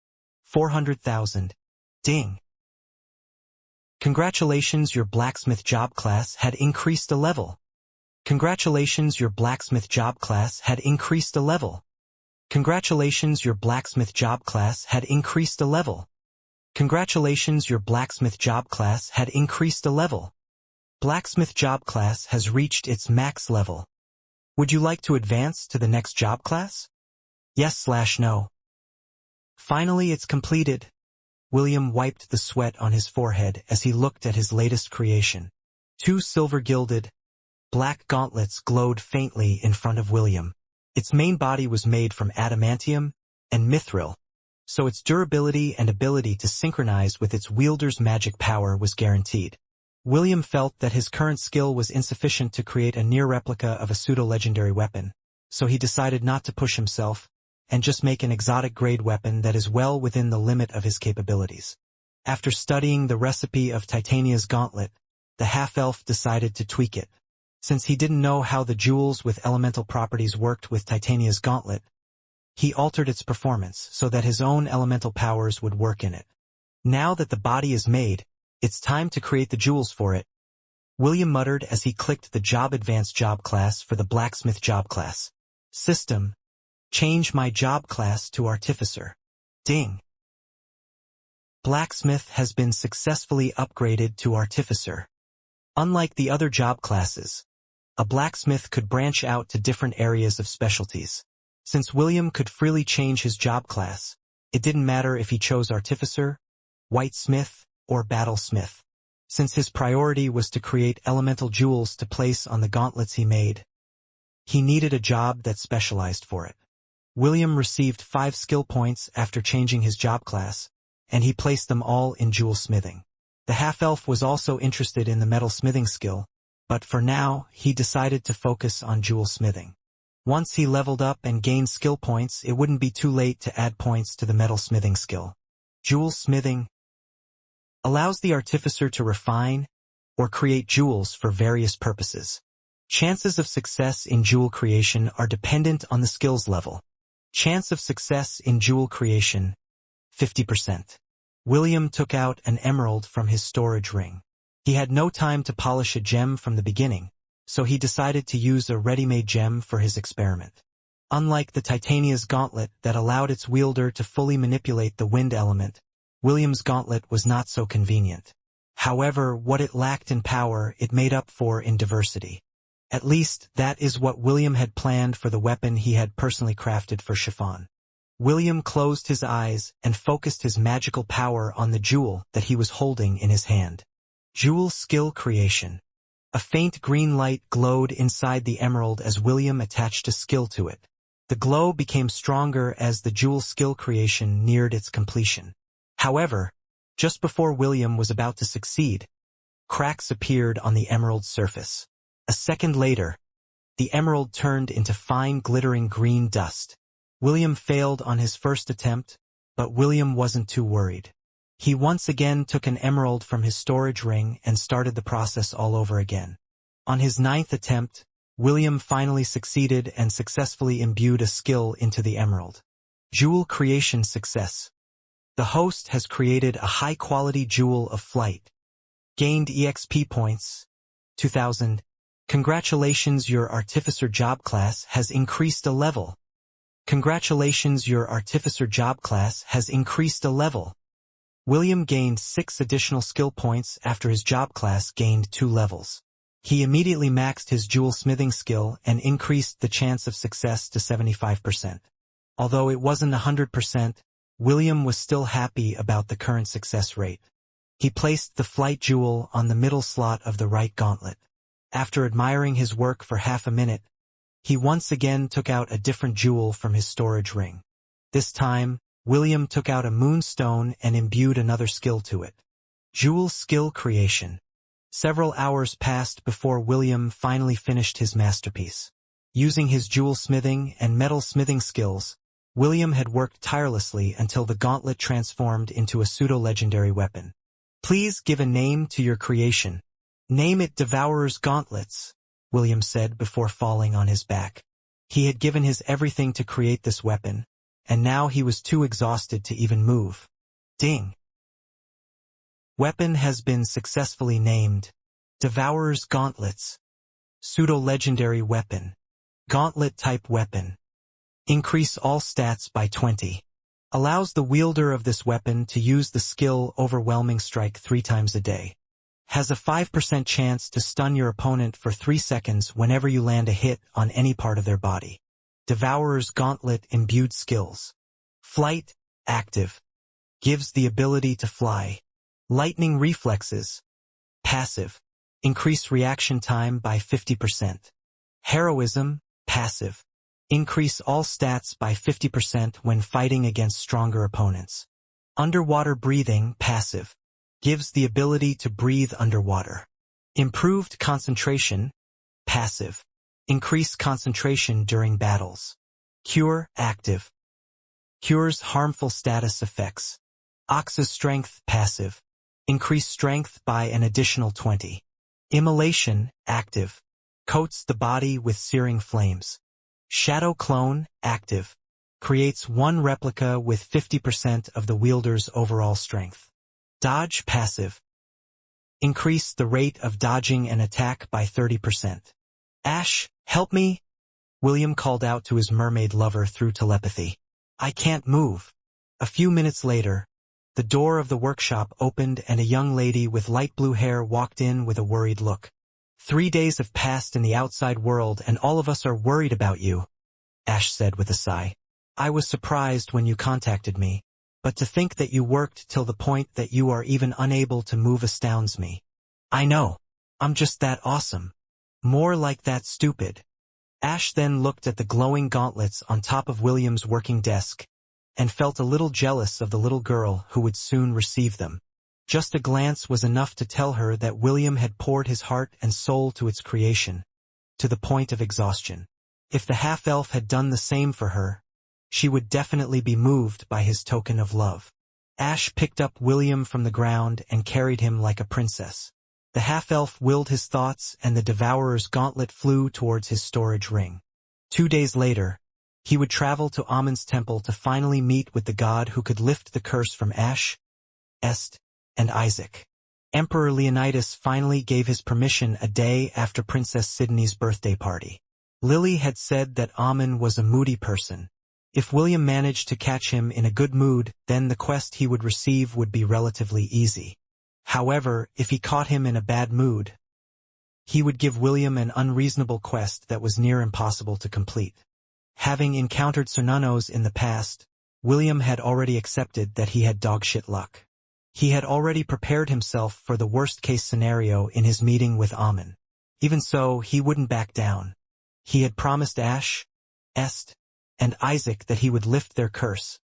S1: 400,000. Ding! Congratulations, your blacksmith job class had increased a level. Congratulations, your blacksmith job class had increased a level. Congratulations, your blacksmith job class had increased a level. Congratulations, your blacksmith job class had increased a level. Blacksmith job class has reached its max level. Would you like to advance to the next job class? Yes/no. Finally, it's completed. William wiped the sweat on his forehead as he looked at his latest creation. 2 silver-gilded, black gauntlets glowed faintly in front of William. Its main body was made from adamantium and mithril, so its durability and ability to synchronize with its wielder's magic power was guaranteed. William felt that his current skill was insufficient to create a near replica of a pseudo-legendary weapon, so he decided not to push himself and just make an exotic-grade weapon that is well within the limit of his capabilities. After studying the recipe of Titania's gauntlet, the half-elf decided to tweak it. Since he didn't know how the jewels with elemental properties worked with Titania's gauntlet, he altered its performance so that his own elemental powers would work in it. Now that the body is made, it's time to create the jewels for it, William muttered as he clicked the Job Advanced job class for the blacksmith job class. System. Change my job class to Artificer. Ding. Blacksmith has been successfully upgraded to Artificer. Unlike the other job classes, a blacksmith could branch out to different areas of specialties. Since William could freely change his job class, it didn't matter if he chose Artificer, Whitesmith, or Battlesmith. Since his priority was to create elemental jewels to place on the gauntlets he made, he needed a job that specialized for it. William received 5 skill points after changing his job class, and he placed them all in jewel smithing. The half-elf was also interested in the metal smithing skill, but for now, he decided to focus on jewel smithing. Once he leveled up and gained skill points, it wouldn't be too late to add points to the metal smithing skill. Jewel smithing allows the artificer to refine or create jewels for various purposes. Chances of success in jewel creation are dependent on the skills level. Chance of success in jewel creation, 50%. William took out an emerald from his storage ring. He had no time to polish a gem from the beginning, so he decided to use a ready-made gem for his experiment. Unlike the Titania's gauntlet that allowed its wielder to fully manipulate the wind element, William's gauntlet was not so convenient. However, what it lacked in power, it made up for in diversity. At least, that is what William had planned for the weapon he had personally crafted for Chiffon. William closed his eyes and focused his magical power on the jewel that he was holding in his hand. Jewel skill creation. A faint green light glowed inside the emerald as William attached a skill to it. The glow became stronger as the jewel skill creation neared its completion. However, just before William was about to succeed, cracks appeared on the emerald's surface. A second later, the emerald turned into fine glittering green dust. William failed on his first attempt, but William wasn't too worried. He once again took an emerald from his storage ring and started the process all over again. On his 9th attempt, William finally succeeded and successfully imbued a skill into the emerald. Jewel creation success. The host has created a high-quality jewel of flight. Gained EXP points, 2,000. Congratulations, your Artificer job class has increased a level. Congratulations, your Artificer job class has increased a level. William gained 6 additional skill points after his job class gained 2 levels. He immediately maxed his jewel smithing skill and increased the chance of success to 75%. Although it wasn't 100%, William was still happy about the current success rate. He placed the flight jewel on the middle slot of the right gauntlet. After admiring his work for half a minute, he once again took out a different jewel from his storage ring. This time, William took out a moonstone and imbued another skill to it. Jewel skill creation. Several hours passed before William finally finished his masterpiece. Using his jewel smithing and metal smithing skills, William had worked tirelessly until the gauntlet transformed into a pseudo-legendary weapon. Please give a name to your creation. Name it Devourer's Gauntlets, William said before falling on his back. He had given his everything to create this weapon, and now he was too exhausted to even move. Ding! Weapon has been successfully named. Devourer's Gauntlets. Pseudo-legendary weapon. Gauntlet-type weapon. Increase all stats by 20. Allows the wielder of this weapon to use the skill Overwhelming Strike 3 times a day. Has a 5% chance to stun your opponent for 3 seconds whenever you land a hit on any part of their body. Devourer's Gauntlet imbued skills. Flight, active. Gives the ability to fly. Lightning reflexes. Passive. Increase reaction time by 50%. Heroism, passive. Increase all stats by 50% when fighting against stronger opponents. Underwater breathing, passive. Gives the ability to breathe underwater. Improved concentration, passive. Increase concentration during battles. Cure, active. Cures harmful status effects. Ox's strength, passive. Increase strength by an additional 20. Immolation, active. Coats the body with searing flames. Shadow Clone, active. Creates one replica with 50% of the wielder's overall strength. Dodge, passive. Increase the rate of dodging an attack by 30%. Ash, help me! William called out to his mermaid lover through telepathy. I can't move. A few minutes later, the door of the workshop opened and a young lady with light blue hair walked in with a worried look. 3 days have passed in the outside world and all of us are worried about you, Ash said with a sigh. I was surprised when you contacted me, but to think that you worked till the point that you are even unable to move astounds me. I know. I'm just that awesome. More like that stupid. Ash then looked at the glowing gauntlets on top of William's working desk and felt a little jealous of the little girl who would soon receive them. Just a glance was enough to tell her that William had poured his heart and soul to its creation, to the point of exhaustion. If the half-elf had done the same for her, she would definitely be moved by his token of love. Ash picked up William from the ground and carried him like a princess. The half-elf willed his thoughts and the Devourer's gauntlet flew towards his storage ring. 2 days later, he would travel to Amun's temple to finally meet with the god who could lift the curse from Ash, Est, and Isaac. Emperor Leonidas finally gave his permission a day after Princess Sidney's birthday party. Lily had said that Amun was a moody person. If William managed to catch him in a good mood, then the quest he would receive would be relatively easy. However, if he caught him in a bad mood, he would give William an unreasonable quest that was near impossible to complete. Having encountered Cernunos in the past, William had already accepted that he had dogshit luck. He had already prepared himself for the worst-case scenario in his meeting with Amun. Even so, he wouldn't back down. He had promised Ash, Est, and Isaac that he would lift their curse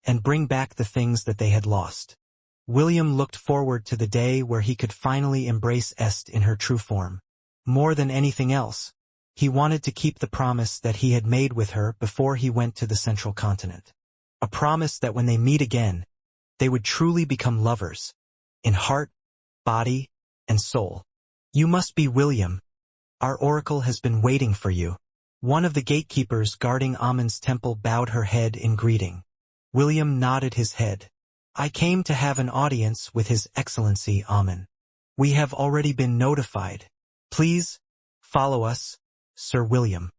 S1: and bring back the things that they had lost. William looked forward to the day where he could finally embrace Est in her true form. More than anything else, he wanted to keep the promise that he had made with her before he went to the Central Continent. A promise that when they meet again, they would truly become lovers, in heart, body, and soul. You must be William. Our oracle has been waiting for you. One of the gatekeepers guarding Amun's temple bowed her head in greeting. William nodded his head. I came to have an audience with His Excellency Amun. We have already been notified. Please, follow us, Sir William.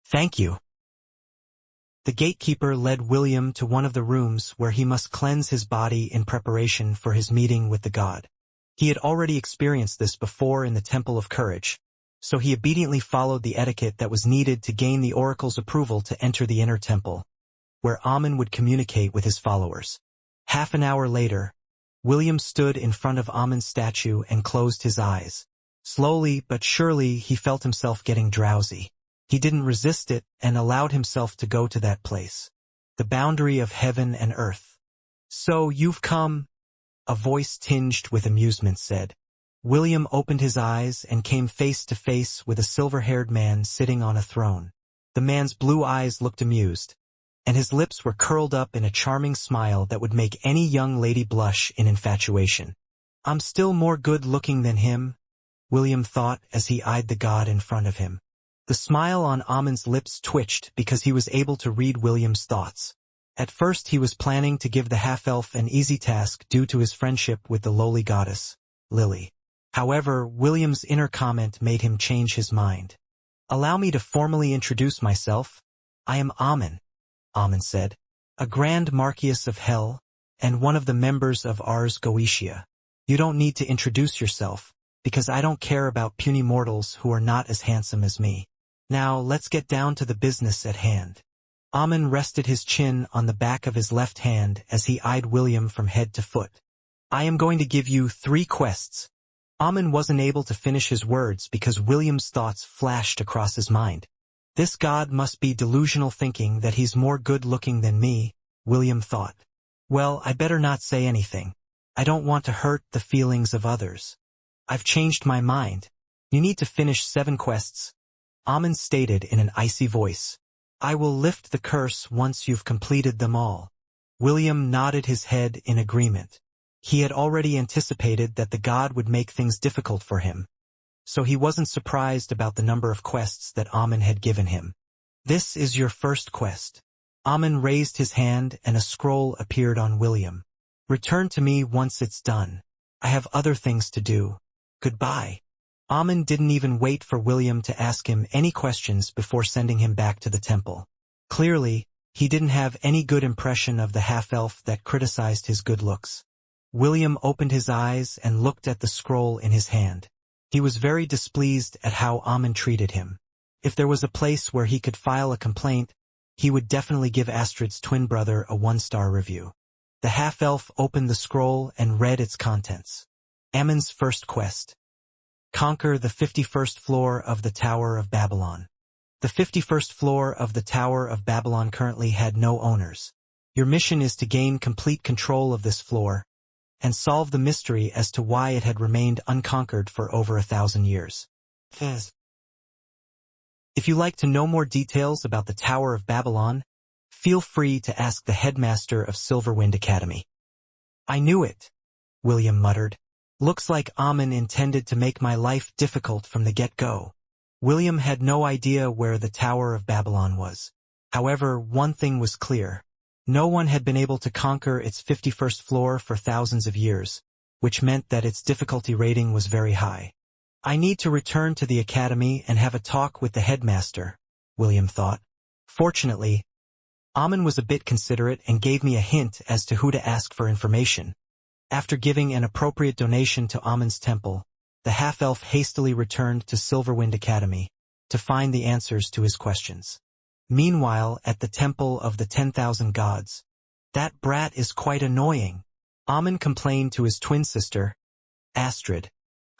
S1: Thank you. The gatekeeper led William to one of the rooms where he must cleanse his body in preparation for his meeting with the god. He had already experienced this before in the Temple of Courage, so he obediently followed the etiquette that was needed to gain the oracle's approval to enter the inner temple. where Amun would communicate with his followers. Half an hour later, William stood in front of Amun's statue and closed his eyes. Slowly but surely he felt himself getting drowsy. He didn't resist it and allowed himself to go to that place. The boundary of heaven and earth. "So you've come," a voice tinged with amusement said. William opened his eyes and came face to face with a silver-haired man sitting on a throne. The man's blue eyes looked amused, and his lips were curled up in a charming smile that would make any young lady blush in infatuation. "I'm still more good-looking than him," William thought as he eyed the god in front of him. The smile on Amun's lips twitched because he was able to read William's thoughts. At first he was planning to give the half-elf an easy task due to his friendship with the lowly goddess, Lily. However, William's inner comment made him change his mind. "Allow me to formally introduce myself. I am Amun," Amun said, "a Grand Marquess of Hell, and one of the members of Ars Goetia. You don't need to introduce yourself, because I don't care about puny mortals who are not as handsome as me. Now let's get down to the business at hand." Amun rested his chin on the back of his left hand as he eyed William from head to foot. "I am going to give you 3 quests. Amun wasn't able to finish his words because William's thoughts flashed across his mind. This god must be delusional, thinking that he's more good-looking than me, William thought. Well, I better not say anything. I don't want to hurt the feelings of others. I've changed my mind. You need to finish 7 quests, Amun stated in an icy voice. I will lift the curse once you've completed them all. William nodded his head in agreement. He had already anticipated that the god would make things difficult for him, so he wasn't surprised about the number of quests that Amun had given him. "This is your first quest." Amun raised his hand and a scroll appeared on William. "Return to me once it's done. I have other things to do. Goodbye." Amun didn't even wait for William to ask him any questions before sending him back to the temple. Clearly, he didn't have any good impression of the half-elf that criticized his good looks. William opened his eyes and looked at the scroll in his hand. He was very displeased at how Amun treated him. If there was a place where he could file a complaint, he would definitely give Astrid's twin brother a 1-star review. The half-elf opened the scroll and read its contents. Amun's first quest. Conquer the 51st floor of the Tower of Babylon. The 51st floor of the Tower of Babylon currently had no owners. Your mission is to gain complete control of this floor and solve the mystery as to why it had remained unconquered for over 1,000 years. If you like to know more details about the Tower of Babylon, feel free to ask the headmaster of Silverwind Academy. I knew it, William muttered. Looks like Amun intended to make my life difficult from the get-go. William had no idea where the Tower of Babylon was. However, one thing was clear. No one had been able to conquer its 51st floor for thousands of years, which meant that its difficulty rating was very high. I need to return to the academy and have a talk with the headmaster, William thought. Fortunately, Amun was a bit considerate and gave me a hint as to who to ask for information. After giving an appropriate donation to Amun's temple, the half-elf hastily returned to Silverwind Academy to find the answers to his questions. Meanwhile, at the Temple of the 10,000 Gods, "That brat is quite annoying," Amun complained to his twin sister, Astrid,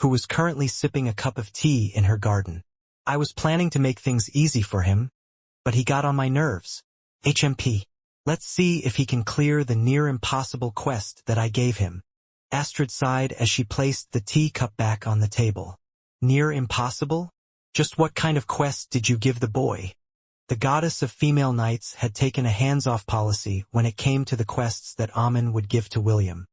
S1: who was currently sipping a cup of tea in her garden. "I was planning to make things easy for him, but he got on my nerves. HMP. Let's see if he can clear the near-impossible quest that I gave him." Astrid sighed as she placed the teacup back on the table. "Near impossible? Just what kind of quest did you give the boy?" The goddess of female knights had taken a hands-off policy when it came to the quests that Amun would give to William.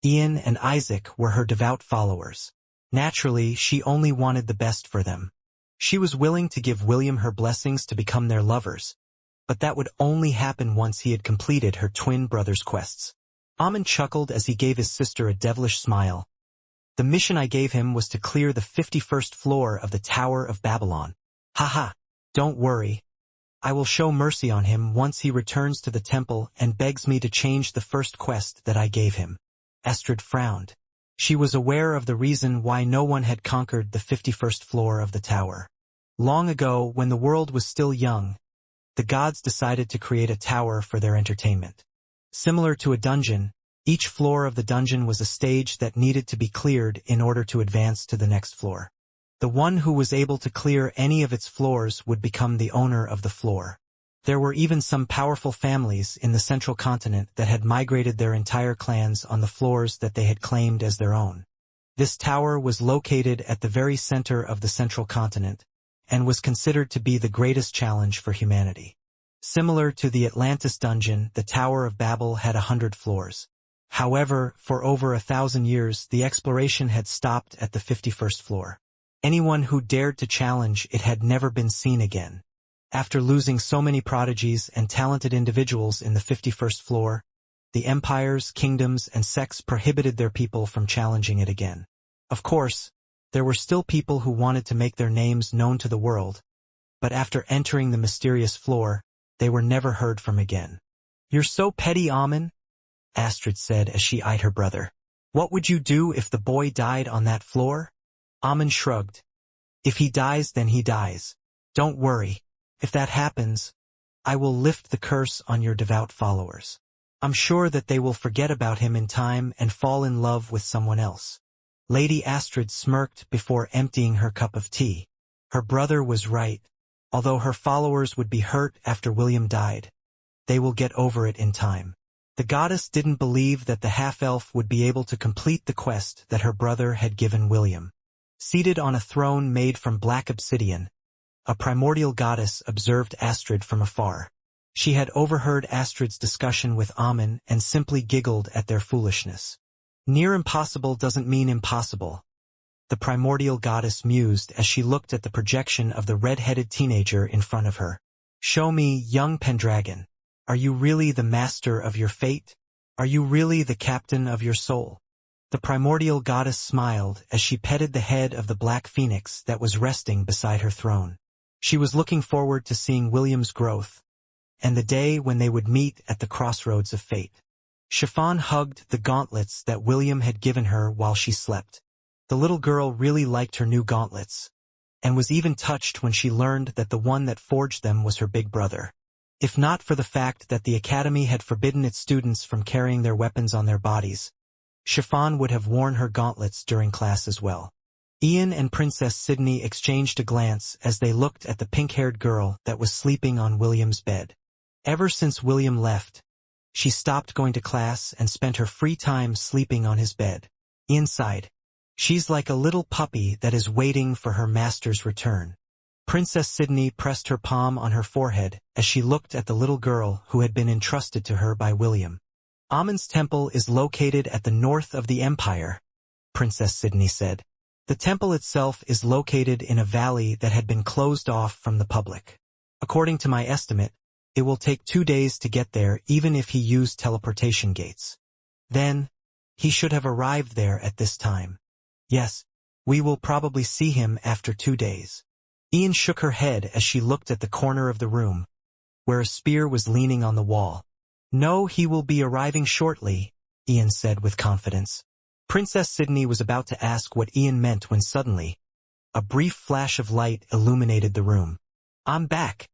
S1: Ian and Isaac were her devout followers. Naturally, she only wanted the best for them. She was willing to give William her blessings to become their lovers, but that would only happen once he had completed her twin brother's quests. Amun chuckled as he gave his sister a devilish smile. "The mission I gave him was to clear the 51st floor of the Tower of Babylon. Haha. Don't worry. I will show mercy on him once he returns to the temple and begs me to change the first quest that I gave him." Astrid frowned. She was aware of the reason why no one had conquered the 51st floor of the tower. Long ago, when the world was still young, the gods decided to create a tower for their entertainment. Similar to a dungeon, each floor of the dungeon was a stage that needed to be cleared in order to advance to the next floor. The one who was able to clear any of its floors would become the owner of the floor. There were even some powerful families in the central continent that had migrated their entire clans on the floors that they had claimed as their own. This tower was located at the very center of the central continent, and was considered to be the greatest challenge for humanity. Similar to the Atlantis dungeon, the Tower of Babel had 100 floors. However, for over 1,000 years, the exploration had stopped at the 51st floor. Anyone who dared to challenge it had never been seen again. After losing so many prodigies and talented individuals in the 51st floor, the empires, kingdoms, and sects prohibited their people from challenging it again. Of course, there were still people who wanted to make their names known to the world, but after entering the mysterious floor, they were never heard from again. "You're so petty, Amen," Astrid said as she eyed her brother. "What would you do if the boy died on that floor?" Amen shrugged. "If he dies, then he dies. Don't worry. If that happens, I will lift the curse on your devout followers. I'm sure that they will forget about him in time and fall in love with someone else." Lady Astrid smirked before emptying her cup of tea. Her brother was right. Although her followers would be hurt after William died, they will get over it in time. The goddess didn't believe that the half-elf would be able to complete the quest that her brother had given William. Seated on a throne made from black obsidian, a primordial goddess observed Astrid from afar. She had overheard Astrid's discussion with Amen and simply giggled at their foolishness. "Near impossible doesn't mean impossible," the primordial goddess mused as she looked at the projection of the red-headed teenager in front of her. "Show me, young Pendragon. Are you really the master of your fate? Are you really the captain of your soul?" The primordial goddess smiled as she petted the head of the black phoenix that was resting beside her throne. She was looking forward to seeing William's growth, and the day when they would meet at the crossroads of fate. Chiffon hugged the gauntlets that William had given her while she slept. The little girl really liked her new gauntlets, and was even touched when she learned that the one that forged them was her big brother. If not for the fact that the academy had forbidden its students from carrying their weapons on their bodies, Chiffon would have worn her gauntlets during class as well. Ian and Princess Sydney exchanged a glance as they looked at the pink-haired girl that was sleeping on William's bed. Ever since William left, she stopped going to class and spent her free time sleeping on his bed. Ian sighed. "She's like a little puppy that is waiting for her master's return." Princess Sydney pressed her palm on her forehead as she looked at the little girl who had been entrusted to her by William. "Amen's temple is located at the north of the empire," Princess Sydney said. "The temple itself is located in a valley that had been closed off from the public. According to my estimate, it will take 2 days to get there even if he used teleportation gates. Then, he should have arrived there at this time. Yes, we will probably see him after 2 days." Ian shook her head as she looked at the corner of the room, where a spear was leaning on the wall. "No, he will be arriving shortly," Ian said with confidence. Princess Sydney was about to ask what Ian meant when suddenly, a brief flash of light illuminated the room. "I'm back.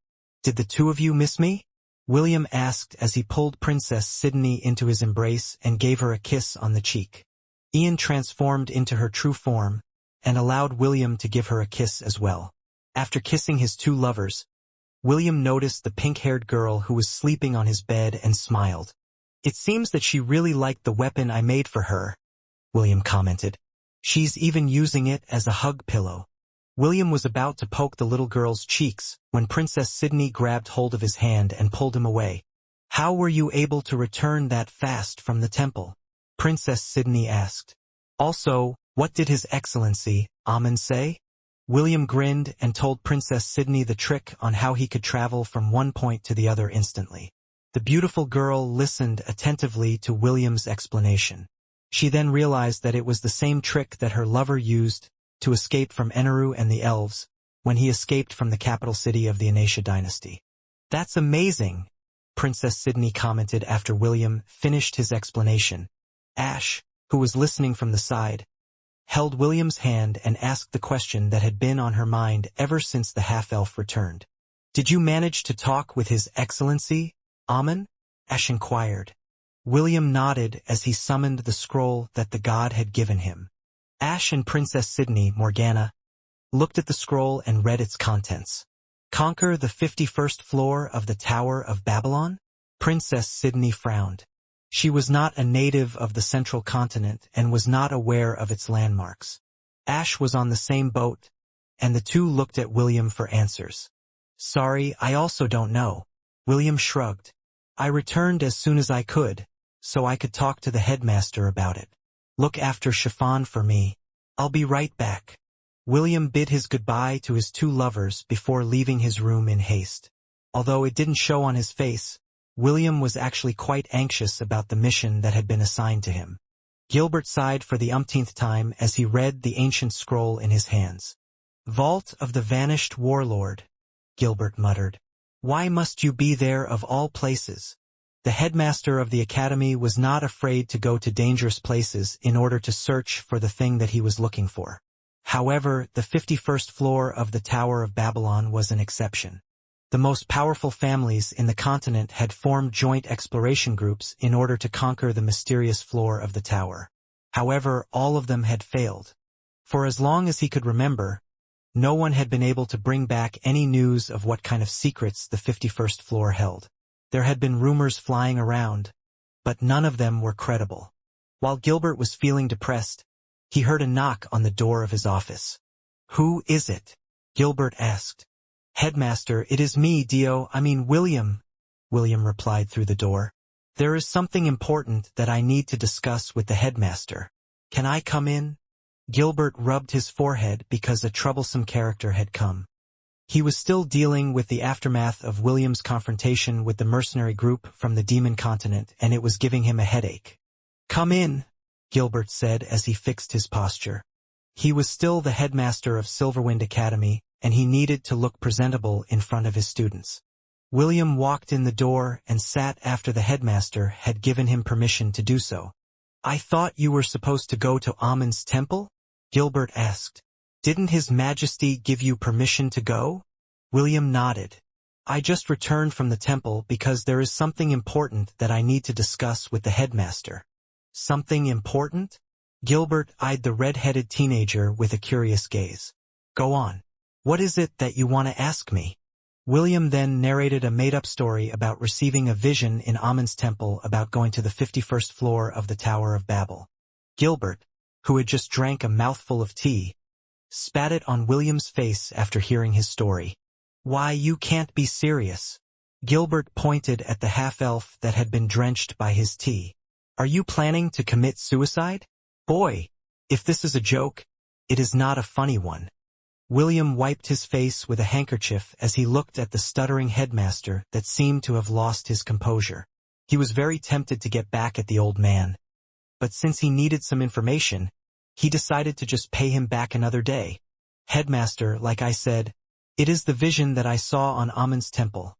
S1: Did the two of you miss me?" William asked as he pulled Princess Sydney into his embrace and gave her a kiss on the cheek. Ian transformed into her true form, and allowed William to give her a kiss as well. After kissing his two lovers, William noticed the pink-haired girl who was sleeping on his bed and smiled. "It seems that she really liked the weapon I made for her," William commented. "She's even using it as a hug pillow." William was about to poke the little girl's cheeks when Princess Sydney grabbed hold of his hand and pulled him away. "How were you able to return that fast from the temple?" Princess Sydney asked. "Also, what did His Excellency, Amen, say?" William grinned and told Princess Sydney the trick on how he could travel from one point to the other instantly. The beautiful girl listened attentively to William's explanation. She then realized that it was the same trick that her lover used to escape from Eneru and the elves when he escaped from the capital city of the Inauthentic dynasty. "That's amazing," Princess Sydney commented after William finished his explanation. Ash, who was listening from the side, held William's hand and asked the question that had been on her mind ever since the half-elf returned. "Did you manage to talk with His Excellency, Amun?" Ash inquired. William nodded as he summoned the scroll that the god had given him. Ash and Princess Sydney, Morgana, looked at the scroll and read its contents. "Conquer the 51st floor of the Tower of Babylon?" Princess Sydney frowned. She was not a native of the central continent and was not aware of its landmarks. Ash was on the same boat, and the two looked at William for answers. "Sorry, I also don't know." William shrugged. "I returned as soon as I could, so I could talk to the headmaster about it. Look after Chiffon for me. I'll be right back." William bid his goodbye to his two lovers before leaving his room in haste. Although it didn't show on his face, William was actually quite anxious about the mission that had been assigned to him. Gilbert sighed for the umpteenth time as he read the ancient scroll in his hands. "Vault of the Vanished Warlord," Gilbert muttered. "Why must you be there of all places?" The headmaster of the academy was not afraid to go to dangerous places in order to search for the thing that he was looking for. However, the 51st floor of the Tower of Babylon was an exception. The most powerful families in the continent had formed joint exploration groups in order to conquer the mysterious floor of the tower. However, all of them had failed. For as long as he could remember, no one had been able to bring back any news of what kind of secrets the 51st floor held. There had been rumors flying around, but none of them were credible. While Gilbert was feeling depressed, he heard a knock on the door of his office. "Who is it?" Gilbert asked. "Headmaster, it is me, William," William replied through the door. "There is something important that I need to discuss with the headmaster. Can I come in?" Gilbert rubbed his forehead because a troublesome character had come. He was still dealing with the aftermath of William's confrontation with the mercenary group from the Demon Continent, and it was giving him a headache. "Come in," Gilbert said as he fixed his posture. He was still the headmaster of Silverwind Academy, and he needed to look presentable in front of his students. William walked in the door and sat after the headmaster had given him permission to do so. "I thought you were supposed to go to Amun's temple?" Gilbert asked. "Didn't His Majesty give you permission to go?" William nodded. "I just returned from the temple because there is something important that I need to discuss with the headmaster." "Something important?" Gilbert eyed the red-headed teenager with a curious gaze. "Go on. What is it that you want to ask me?" William then narrated a made-up story about receiving a vision in Amun's temple about going to the 51st floor of the Tower of Babel. Gilbert, who had just drank a mouthful of tea, spat it on William's face after hearing his story. "Why, you can't be serious." Gilbert pointed at the half-elf that had been drenched by his tea. "Are you planning to commit suicide? Boy, if this is a joke, it is not a funny one." William wiped his face with a handkerchief as he looked at the stuttering headmaster that seemed to have lost his composure. He was very tempted to get back at the old man. But since he needed some information, he decided to just pay him back another day. "Headmaster, like I said, it is the vision that I saw on Amun's temple,"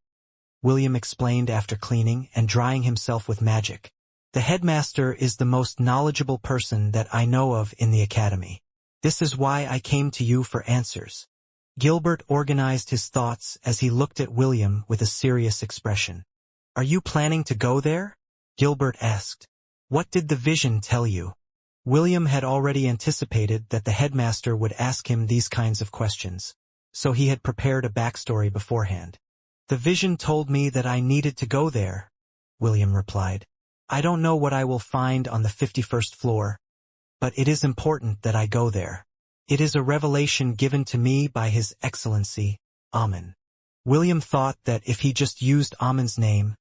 S1: William explained after cleaning and drying himself with magic. "The headmaster is the most knowledgeable person that I know of in the academy. This is why I came to you for answers." Gilbert organized his thoughts as he looked at William with a serious expression. "Are you planning to go there?" Gilbert asked. "What did the vision tell you?" William had already anticipated that the headmaster would ask him these kinds of questions, so he had prepared a backstory beforehand. "The vision told me that I needed to go there," William replied. "I don't know what I will find on the 51st floor, but it is important that I go there. It is a revelation given to me by His Excellency, Amun." William thought that if he just used Amun's name,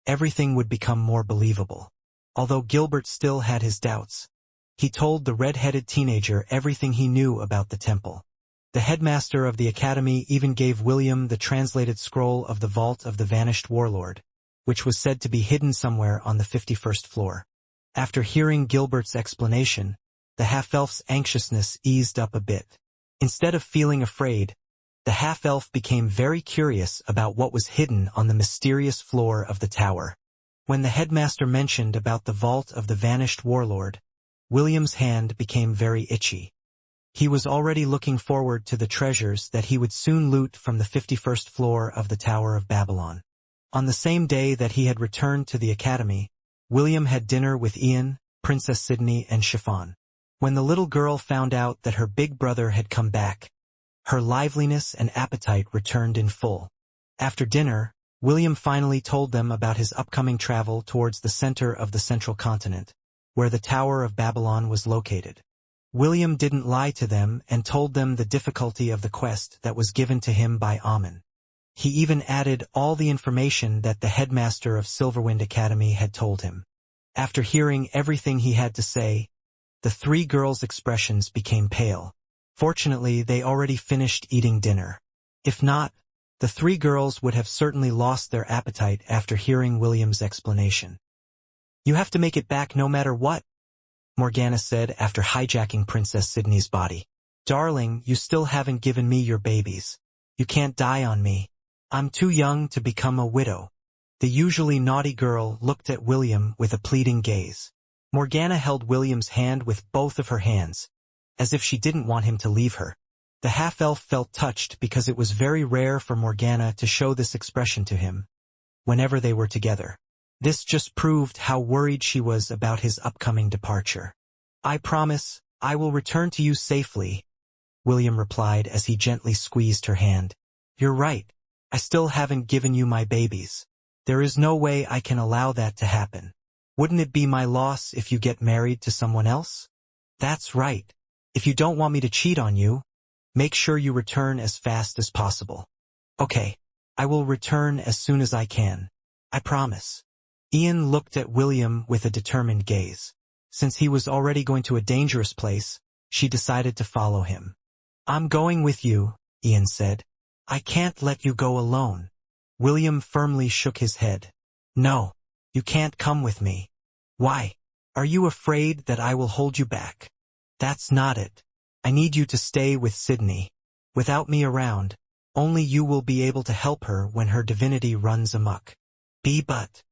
S1: everything would become more believable. Although Gilbert still had his doubts, he told the red-headed teenager everything he knew about the temple. The headmaster of the academy even gave William the translated scroll of the Vault of the Vanished Warlord, which was said to be hidden somewhere on the 51st floor. After hearing Gilbert's explanation, the half-elf's anxiousness eased up a bit. Instead of feeling afraid, the half-elf became very curious about what was hidden on the mysterious floor of the tower. When the headmaster mentioned about the Vault of the Vanished Warlord, William's hand became very itchy. He was already looking forward to the treasures that he would soon loot from the 51st floor of the Tower of Babylon. On the same day that he had returned to the academy, William had dinner with Ian, Princess Sydney, and Chiffon. When the little girl found out that her big brother had come back, her liveliness and appetite returned in full. After dinner, William finally told them about his upcoming travel towards the center of the central continent, where the Tower of Babylon was located. William didn't lie to them and told them the difficulty of the quest that was given to him by Amun. He even added all the information that the headmaster of Silverwind Academy had told him. After hearing everything he had to say, the three girls' expressions became pale. Fortunately, they already finished eating dinner. If not, the three girls would have certainly lost their appetite after hearing William's explanation. "You have to make it back no matter what," Morgana said after hijacking Princess Sydney's body. "Darling, you still haven't given me your babies. You can't die on me. I'm too young to become a widow." The usually naughty girl looked at William with a pleading gaze. Morgana held William's hand with both of her hands, as if she didn't want him to leave her. The half-elf felt touched because it was very rare for Morgana to show this expression to him whenever they were together. This just proved how worried she was about his upcoming departure. "I promise, I will return to you safely," William replied as he gently squeezed her hand. "You're right. I still haven't given you my babies. There is no way I can allow that to happen. Wouldn't it be my loss if you get married to someone else?" "That's right. If you don't want me to cheat on you, make sure you return as fast as possible." "Okay, I will return as soon as I can. I promise." Ian looked at William with a determined gaze. Since he was already going to a dangerous place, she decided to follow him. "I'm going with you," Ian said. "I can't let you go alone." William firmly shook his head. "No, you can't come with me." "Why? Are you afraid that I will hold you back?" "That's not it. I need you to stay with Sydney. Without me around, only you will be able to help her when her divinity runs amok." But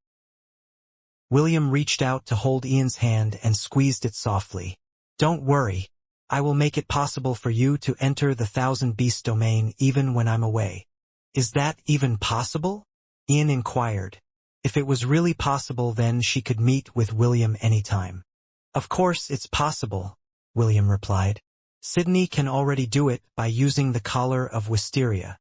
S1: William reached out to hold Ian's hand and squeezed it softly. "Don't worry. I will make it possible for you to enter the Thousand Beast domain even when I'm away." "Is that even possible?" Ian inquired. If it was really possible, then she could meet with William anytime. "Of course it's possible," William replied. "Sydney can already do it by using the collar of wisteria."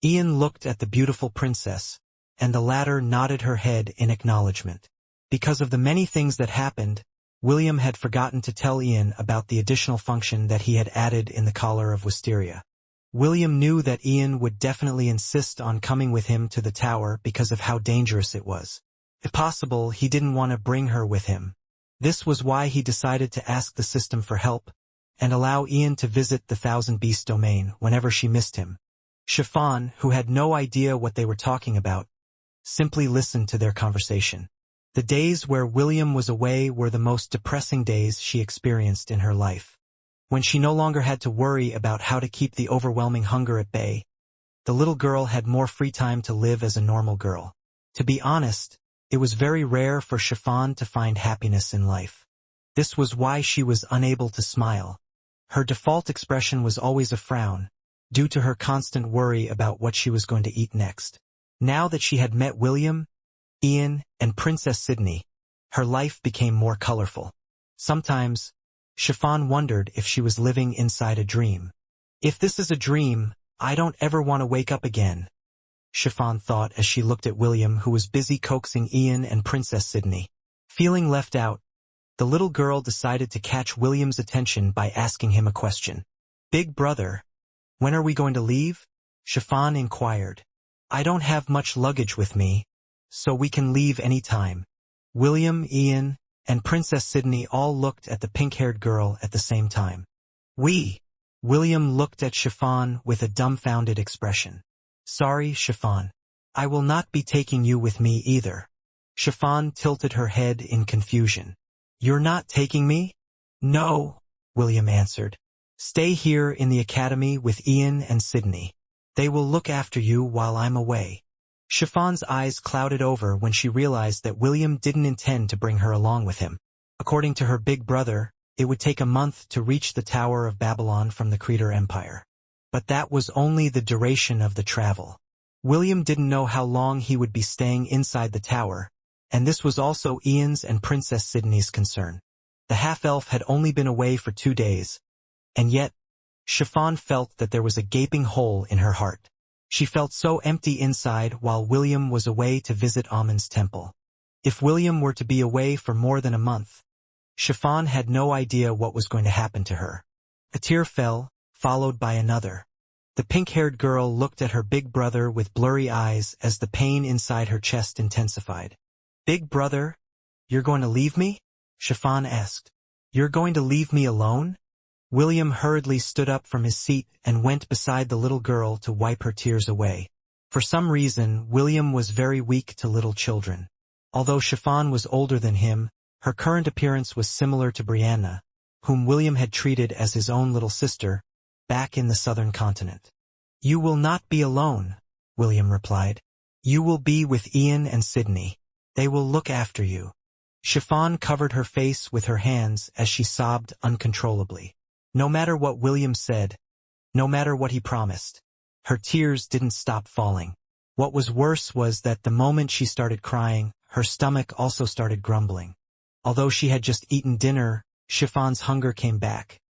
S1: Ian looked at the beautiful princess, and the latter nodded her head in acknowledgement. Because of the many things that happened, William had forgotten to tell Ian about the additional function that he had added in the collar of wisteria. William knew that Ian would definitely insist on coming with him to the tower because of how dangerous it was. If possible, he didn't want to bring her with him. This was why he decided to ask the system for help and allow Ian to visit the Thousand Beast domain whenever she missed him. Chiffon, who had no idea what they were talking about, simply listened to their conversation. The days where William was away were the most depressing days she experienced in her life. When she no longer had to worry about how to keep the overwhelming hunger at bay, the little girl had more free time to live as a normal girl. To be honest, it was very rare for Chiffon to find happiness in life. This was why she was unable to smile. Her default expression was always a frown, due to her constant worry about what she was going to eat next. Now that she had met William, Ian, and Princess Sydney, her life became more colorful. Sometimes, Chiffon wondered if she was living inside a dream. "If this is a dream, I don't ever want to wake up again," Chiffon thought as she looked at William, who was busy coaxing Ian and Princess Sydney. Feeling left out, the little girl decided to catch William's attention by asking him a question. "Big brother, when are we going to leave?" Chiffon inquired. "I don't have much luggage with me, so we can leave any time." William, Ian, and Princess Sydney all looked at the pink-haired girl at the same time. William looked at Chiffon with a dumbfounded expression. "Sorry, Chiffon. I will not be taking you with me either." Chiffon tilted her head in confusion. "You're not taking me?" "No," William answered. "Stay here in the academy with Ian and Sydney. They will look after you while I'm away." Chiffon's eyes clouded over when she realized that William didn't intend to bring her along with him. According to her big brother, it would take a month to reach the Tower of Babylon from the Creator Empire. But that was only the duration of the travel. William didn't know how long he would be staying inside the tower, and this was also Ian's and Princess Sydney's concern. The half-elf had only been away for 2 days, and yet, Chiffon felt that there was a gaping hole in her heart. She felt so empty inside while William was away to visit Amun's temple. If William were to be away for more than a month, Chiffon had no idea what was going to happen to her. A tear fell, followed by another. The pink-haired girl looked at her big brother with blurry eyes as the pain inside her chest intensified. "Big brother, you're going to leave me?" Chiffon asked. "You're going to leave me alone?" William hurriedly stood up from his seat and went beside the little girl to wipe her tears away. For some reason, William was very weak to little children. Although Chiffon was older than him, her current appearance was similar to Brianna, whom William had treated as his own little sister, back in the southern continent. "You will not be alone," William replied. "You will be with Ian and Sydney. They will look after you." Chiffon covered her face with her hands as she sobbed uncontrollably. No matter what William said, no matter what he promised, her tears didn't stop falling. What was worse was that the moment she started crying, her stomach also started grumbling. Although she had just eaten dinner, Chiffon's hunger came back,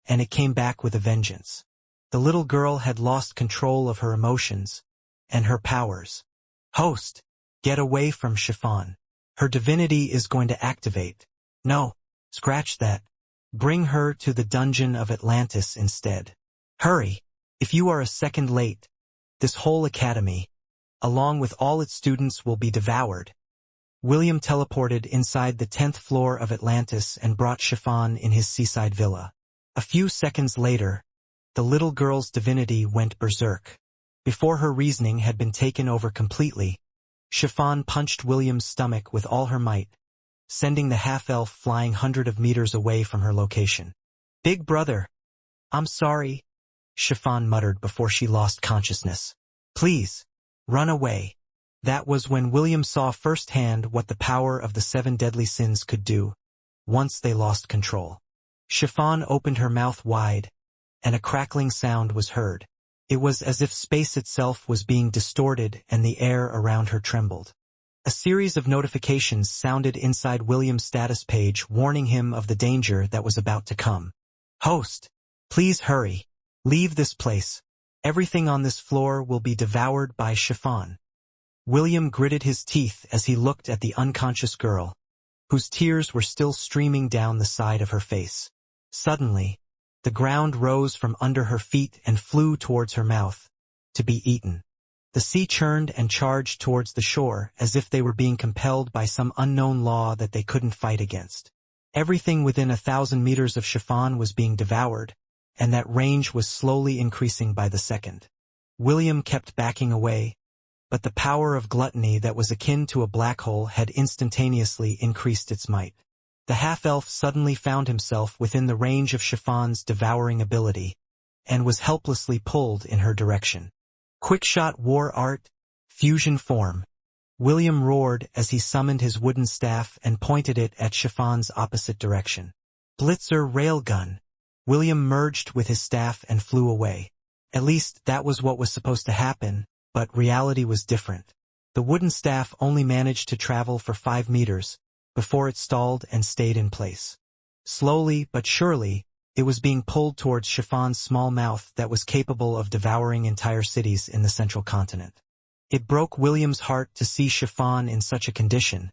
S1: and it came back with a vengeance. The little girl had lost control of her emotions and her powers. "Host, get away from Chiffon. Her divinity is going to activate." "No, scratch that. Bring her to the dungeon of Atlantis instead. Hurry. If you are a second late, this whole academy, along with all its students, will be devoured." William teleported inside the 10th floor of Atlantis and brought Chiffon in his seaside villa. A few seconds later, the little girl's divinity went berserk. Before her reasoning had been taken over completely, Chiffon punched William's stomach with all her might, sending the half-elf flying hundreds of meters away from her location. "Big brother, I'm sorry," Chiffon muttered before she lost consciousness. "Please, run away." That was when William saw firsthand what the power of the 7 deadly sins could do, once they lost control. Chiffon opened her mouth wide, and a crackling sound was heard. It was as if space itself was being distorted and the air around her trembled. A series of notifications sounded inside William's status page, warning him of the danger that was about to come. "Host, please hurry. Leave this place. Everything on this floor will be devoured by Chiffon." William gritted his teeth as he looked at the unconscious girl, whose tears were still streaming down the side of her face. Suddenly, the ground rose from under her feet and flew towards her mouth, to be eaten. The sea churned and charged towards the shore as if they were being compelled by some unknown law that they couldn't fight against. Everything within 1,000 meters of Chiffon was being devoured, and that range was slowly increasing by the second. William kept backing away, but the power of gluttony that was akin to a black hole had instantaneously increased its might. The half-elf suddenly found himself within the range of Chiffon's devouring ability, and was helplessly pulled in her direction. "Quickshot war art, fusion form." William roared as he summoned his wooden staff and pointed it at Chiffon's opposite direction. "Blitzer railgun." William merged with his staff and flew away. At least that was what was supposed to happen, but reality was different. The wooden staff only managed to travel for 5 meters, before it stalled and stayed in place. Slowly but surely, it was being pulled towards Chiffon's small mouth that was capable of devouring entire cities in the central continent. It broke William's heart to see Chiffon in such a condition,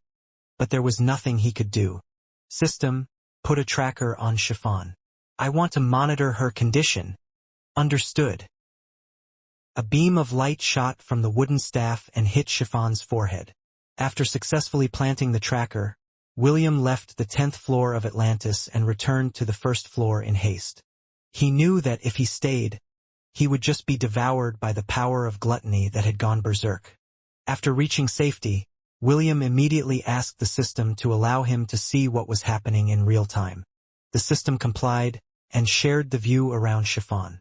S1: but there was nothing he could do. "System, put a tracker on Chiffon. I want to monitor her condition." "Understood." A beam of light shot from the wooden staff and hit Chiffon's forehead. After successfully planting the tracker, William left the 10th floor of Atlantis and returned to the 1st floor in haste. He knew that if he stayed, he would just be devoured by the power of gluttony that had gone berserk. After reaching safety, William immediately asked the system to allow him to see what was happening in real time. The system complied and shared the view around Chiffon.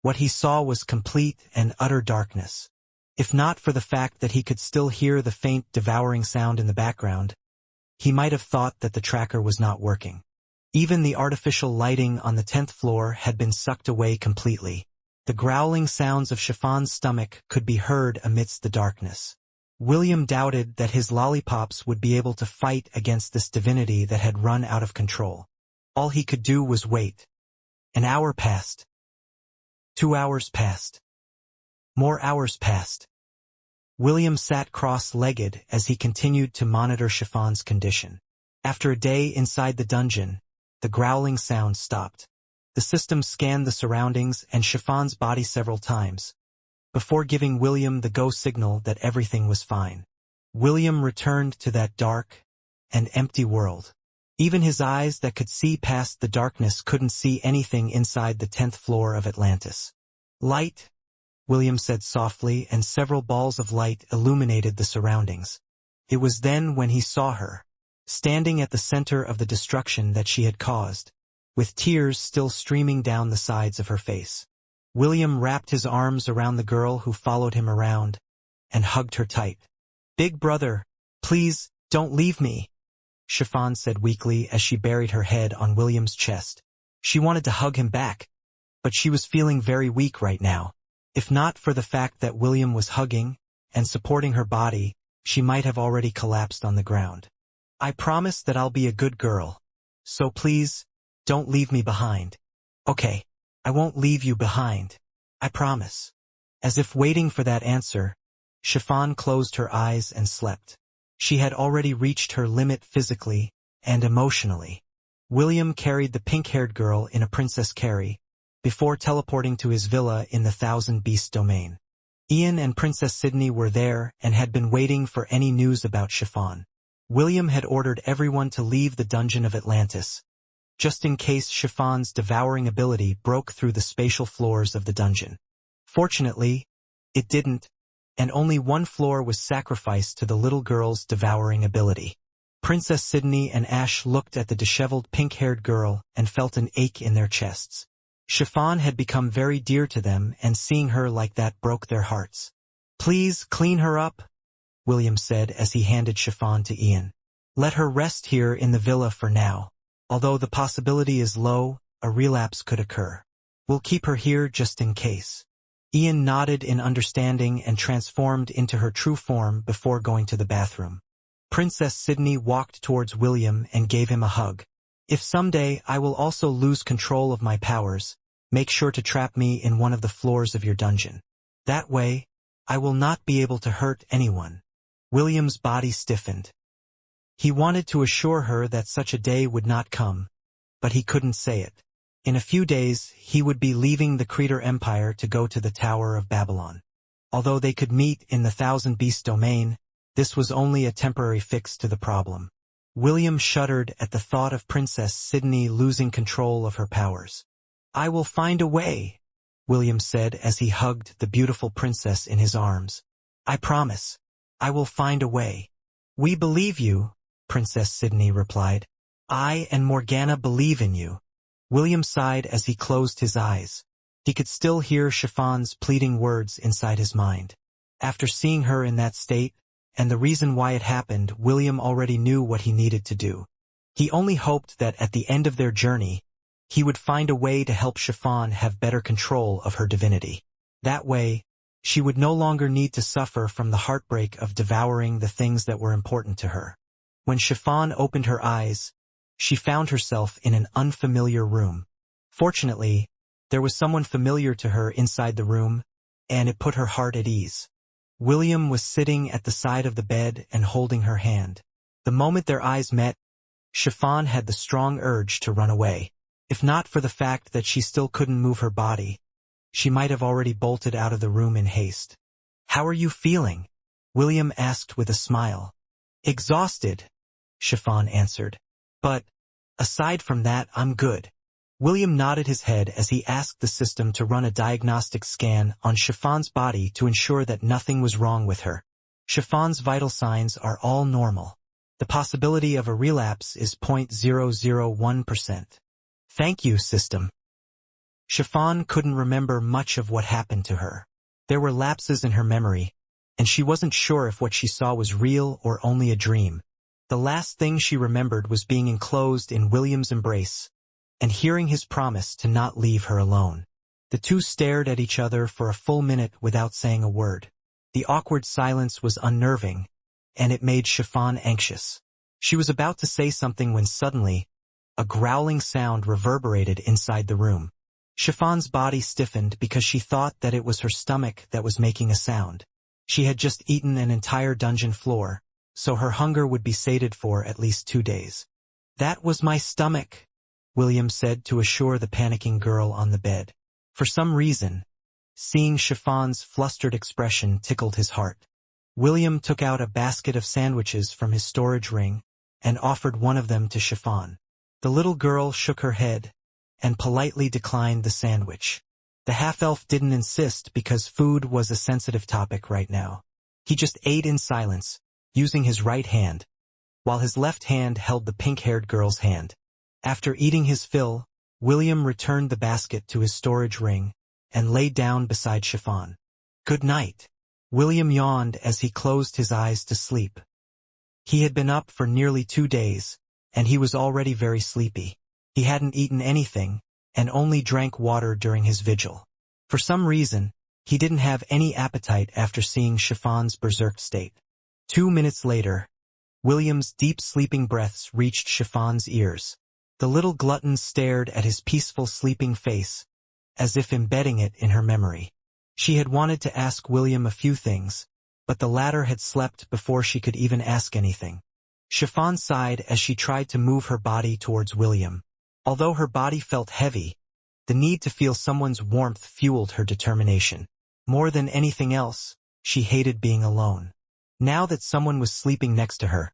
S1: What he saw was complete and utter darkness. If not for the fact that he could still hear the faint devouring sound in the background, he might have thought that the tracker was not working. Even the artificial lighting on the 10th floor had been sucked away completely. The growling sounds of Chiffon's stomach could be heard amidst the darkness. William doubted that his lollipops would be able to fight against this divinity that had run out of control. All he could do was wait. An hour passed. 2 hours passed. More hours passed. William sat cross-legged as he continued to monitor Chiffon's condition. After a day inside the dungeon, the growling sound stopped. The system scanned the surroundings and Chiffon's body several times, before giving William the go signal that everything was fine. William returned to that dark and empty world. Even his eyes that could see past the darkness couldn't see anything inside the 10th floor of Atlantis. Light, William said softly, and several balls of light illuminated the surroundings. It was then when he saw her, standing at the center of the destruction that she had caused, with tears still streaming down the sides of her face. William wrapped his arms around the girl who followed him around and hugged her tight. "Big brother, please, don't leave me," Chiffon said weakly as she buried her head on William's chest. She wanted to hug him back, but she was feeling very weak right now. If not for the fact that William was hugging and supporting her body, she might have already collapsed on the ground. "I promise that I'll be a good girl. So please, don't leave me behind." "Okay, I won't leave you behind. I promise." As if waiting for that answer, Chiffon closed her eyes and slept. She had already reached her limit physically and emotionally. William carried the pink-haired girl in a princess carry, before teleporting to his villa in the Thousand Beast domain. Ian and Princess Sydney were there and had been waiting for any news about Chiffon. William had ordered everyone to leave the dungeon of Atlantis, just in case Chiffon's devouring ability broke through the spatial floors of the dungeon. Fortunately, it didn't, and only one floor was sacrificed to the little girl's devouring ability. Princess Sydney and Ash looked at the disheveled pink-haired girl and felt an ache in their chests. Chiffon had become very dear to them, and seeing her like that broke their hearts. "Please clean her up," William said as he handed Chiffon to Ian. "Let her rest here in the villa for now. Although the possibility is low, a relapse could occur. We'll keep her here just in case." Ian nodded in understanding and transformed into her true form before going to the bathroom. Princess Sydney walked towards William and gave him a hug. "If someday I will also lose control of my powers, make sure to trap me in one of the floors of your dungeon. That way, I will not be able to hurt anyone." William's body stiffened. He wanted to assure her that such a day would not come, but he couldn't say it. In a few days, he would be leaving the Creator Empire to go to the Tower of Babylon. Although they could meet in the Thousand Beast domain, this was only a temporary fix to the problem. William shuddered at the thought of Princess Sydney losing control of her powers. "I will find a way," William said as he hugged the beautiful princess in his arms. "I promise. I will find a way." "We believe you," Princess Sydney replied. "I and Morgana believe in you." William sighed as he closed his eyes. He could still hear Chiffon's pleading words inside his mind. After seeing her in that state, and the reason why it happened, William already knew what he needed to do. He only hoped that at the end of their journey, he would find a way to help Chiffon have better control of her divinity. That way, she would no longer need to suffer from the heartbreak of devouring the things that were important to her. When Chiffon opened her eyes, she found herself in an unfamiliar room. Fortunately, there was someone familiar to her inside the room, and it put her heart at ease. William was sitting at the side of the bed and holding her hand. The moment their eyes met, Chiffon had the strong urge to run away. If not for the fact that she still couldn't move her body, she might have already bolted out of the room in haste. "How are you feeling?" William asked with a smile. "Exhausted," Chiffon answered. "But, aside from that, I'm good." William nodded his head as he asked the system to run a diagnostic scan on Chiffon's body to ensure that nothing was wrong with her. Chiffon's vital signs are all normal. The possibility of a relapse is 0.001%. "Thank you, system." Chiffon couldn't remember much of what happened to her. There were lapses in her memory, and she wasn't sure if what she saw was real or only a dream. The last thing she remembered was being enclosed in William's embrace and hearing his promise to not leave her alone. The two stared at each other for a full minute without saying a word. The awkward silence was unnerving, and it made Chiffon anxious. She was about to say something when suddenly, a growling sound reverberated inside the room. Chiffon's body stiffened because she thought that it was her stomach that was making a sound. She had just eaten an entire dungeon floor, so her hunger would be sated for at least 2 days. "That was my stomach," William said to assure the panicking girl on the bed. For some reason, seeing Chiffon's flustered expression tickled his heart. William took out a basket of sandwiches from his storage ring and offered one of them to Chiffon. The little girl shook her head and politely declined the sandwich. The half-elf didn't insist because food was a sensitive topic right now. He just ate in silence, using his right hand, while his left hand held the pink-haired girl's hand. After eating his fill, William returned the basket to his storage ring and lay down beside Chiffon. "Good night." William yawned as he closed his eyes to sleep. He had been up for nearly 2 days, and he was already very sleepy. He hadn't eaten anything, and only drank water during his vigil. For some reason, he didn't have any appetite after seeing Chiffon's berserk state. 2 minutes later, William's deep sleeping breaths reached Chiffon's ears. The little glutton stared at his peaceful sleeping face, as if embedding it in her memory. She had wanted to ask William a few things, but the latter had slept before she could even ask anything. Chiffon sighed as she tried to move her body towards William. Although her body felt heavy, the need to feel someone's warmth fueled her determination. More than anything else, she hated being alone. Now that someone was sleeping next to her,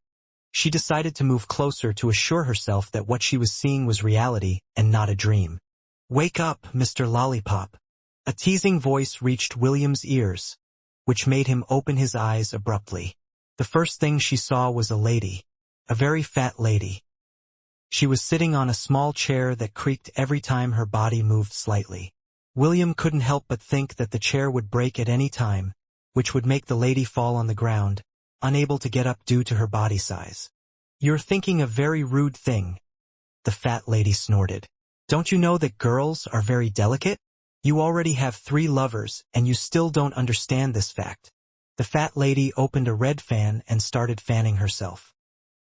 S1: she decided to move closer to assure herself that what she was seeing was reality and not a dream. "Wake up, Mr. Lollipop." A teasing voice reached William's ears, which made him open his eyes abruptly. The first thing she saw was a lady, a very fat lady. She was sitting on a small chair that creaked every time her body moved slightly. William couldn't help but think that the chair would break at any time, which would make the lady fall on the ground, unable to get up due to her body size. "You're thinking a very rude thing," the fat lady snorted. "Don't you know that girls are very delicate? You already have 3 lovers, and you still don't understand this fact." The fat lady opened a red fan and started fanning herself.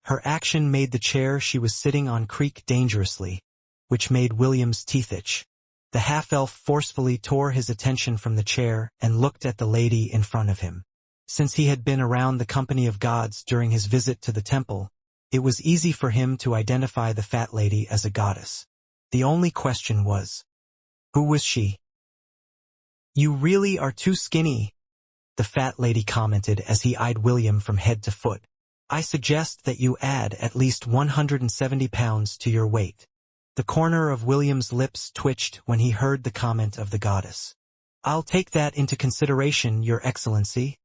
S1: Her action made the chair she was sitting on creak dangerously, which made William's teeth itch. The half-elf forcefully tore his attention from the chair and looked at the lady in front of him. Since he had been around the company of gods during his visit to the temple, it was easy for him to identify the fat lady as a goddess. The only question was, who was she? "You really are too skinny," the fat lady commented as he eyed William from head to foot. "I suggest that you add at least 170 pounds to your weight." The corner of William's lips twitched when he heard the comment of the goddess. "I'll take that into consideration, Your Excellency,"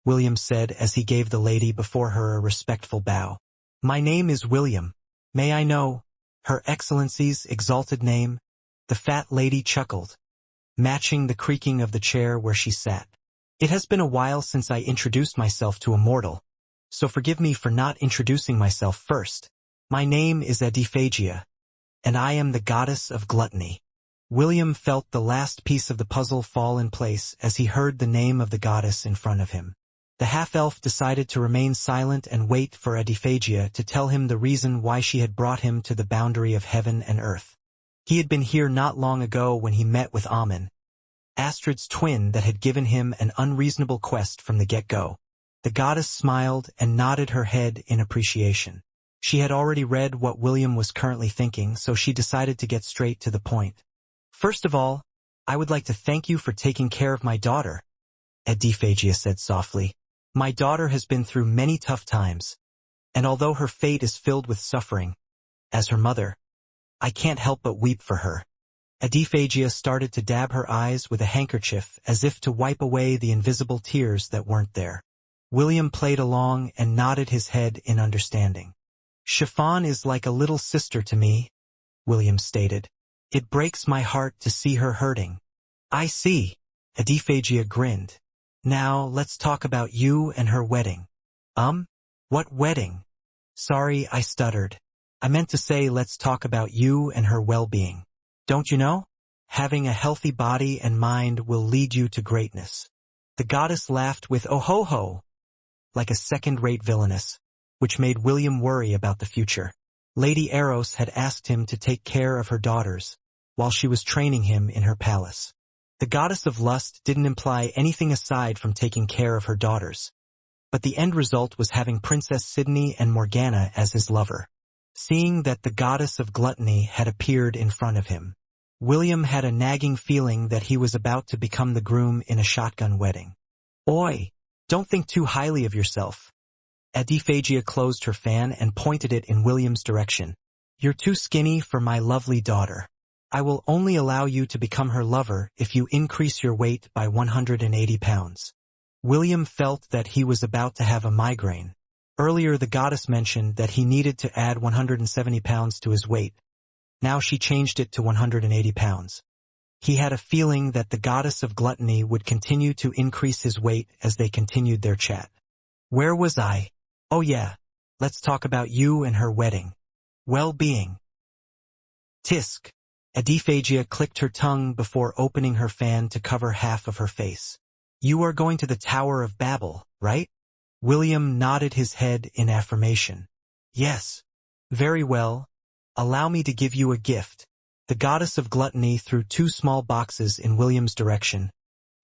S1: William said as he gave the lady before her a respectful bow. "My name is William. May I know Her Excellency's exalted name?" The fat lady chuckled, matching the creaking of the chair where she sat. "It has been a while since I introduced myself to a mortal, so forgive me for not introducing myself first. My name is Adaptation, and I am the goddess of gluttony." William felt the last piece of the puzzle fall in place as he heard the name of the goddess in front of him. The half-elf decided to remain silent and wait for Adaptation to tell him the reason why she had brought him to the boundary of heaven and earth. He had been here not long ago when he met with Amun, Astrid's twin that had given him an unreasonable quest from the get-go. The goddess smiled and nodded her head in appreciation. She had already read what William was currently thinking, so she decided to get straight to the point. "First of all, I would like to thank you for taking care of my daughter," Adaptation said softly. "My daughter has been through many tough times, and although her fate is filled with suffering, as her mother, I can't help but weep for her." Adaptation started to dab her eyes with a handkerchief as if to wipe away the invisible tears that weren't there. William played along and nodded his head in understanding. "Chiffon is like a little sister to me," William stated. "It breaks my heart to see her hurting." "I see," Adaptation grinned. "Now let's talk about you and her wedding." What wedding?" Sorry, I stuttered. I meant to say let's talk about you and her well-being. Don't you know? Having a healthy body and mind will lead you to greatness. The goddess laughed with oh ho ho, like a second-rate villainess, which made William worry about the future. Lady Eros had asked him to take care of her daughters, while she was training him in her palace. The goddess of lust didn't imply anything aside from taking care of her daughters, but the end result was having Princess Sydney and Morgana as his lover. Seeing that the goddess of gluttony had appeared in front of him, William had a nagging feeling that he was about to become the groom in a shotgun wedding. Oi! Don't think too highly of yourself. Adaptation closed her fan and pointed it in William's direction. You're too skinny for my lovely daughter. I will only allow you to become her lover if you increase your weight by 180 pounds. William felt that he was about to have a migraine. Earlier the goddess mentioned that he needed to add 170 pounds to his weight. Now she changed it to 180 pounds. He had a feeling that the goddess of gluttony would continue to increase his weight as they continued their chat. Where was I? Oh yeah, let's talk about you and her wedding. Well-being. Tisk. Adaphagia clicked her tongue before opening her fan to cover half of her face. You are going to the Tower of Babel, right? William nodded his head in affirmation. Yes. Very well. Allow me to give you a gift. The goddess of gluttony threw 2 small boxes in William's direction,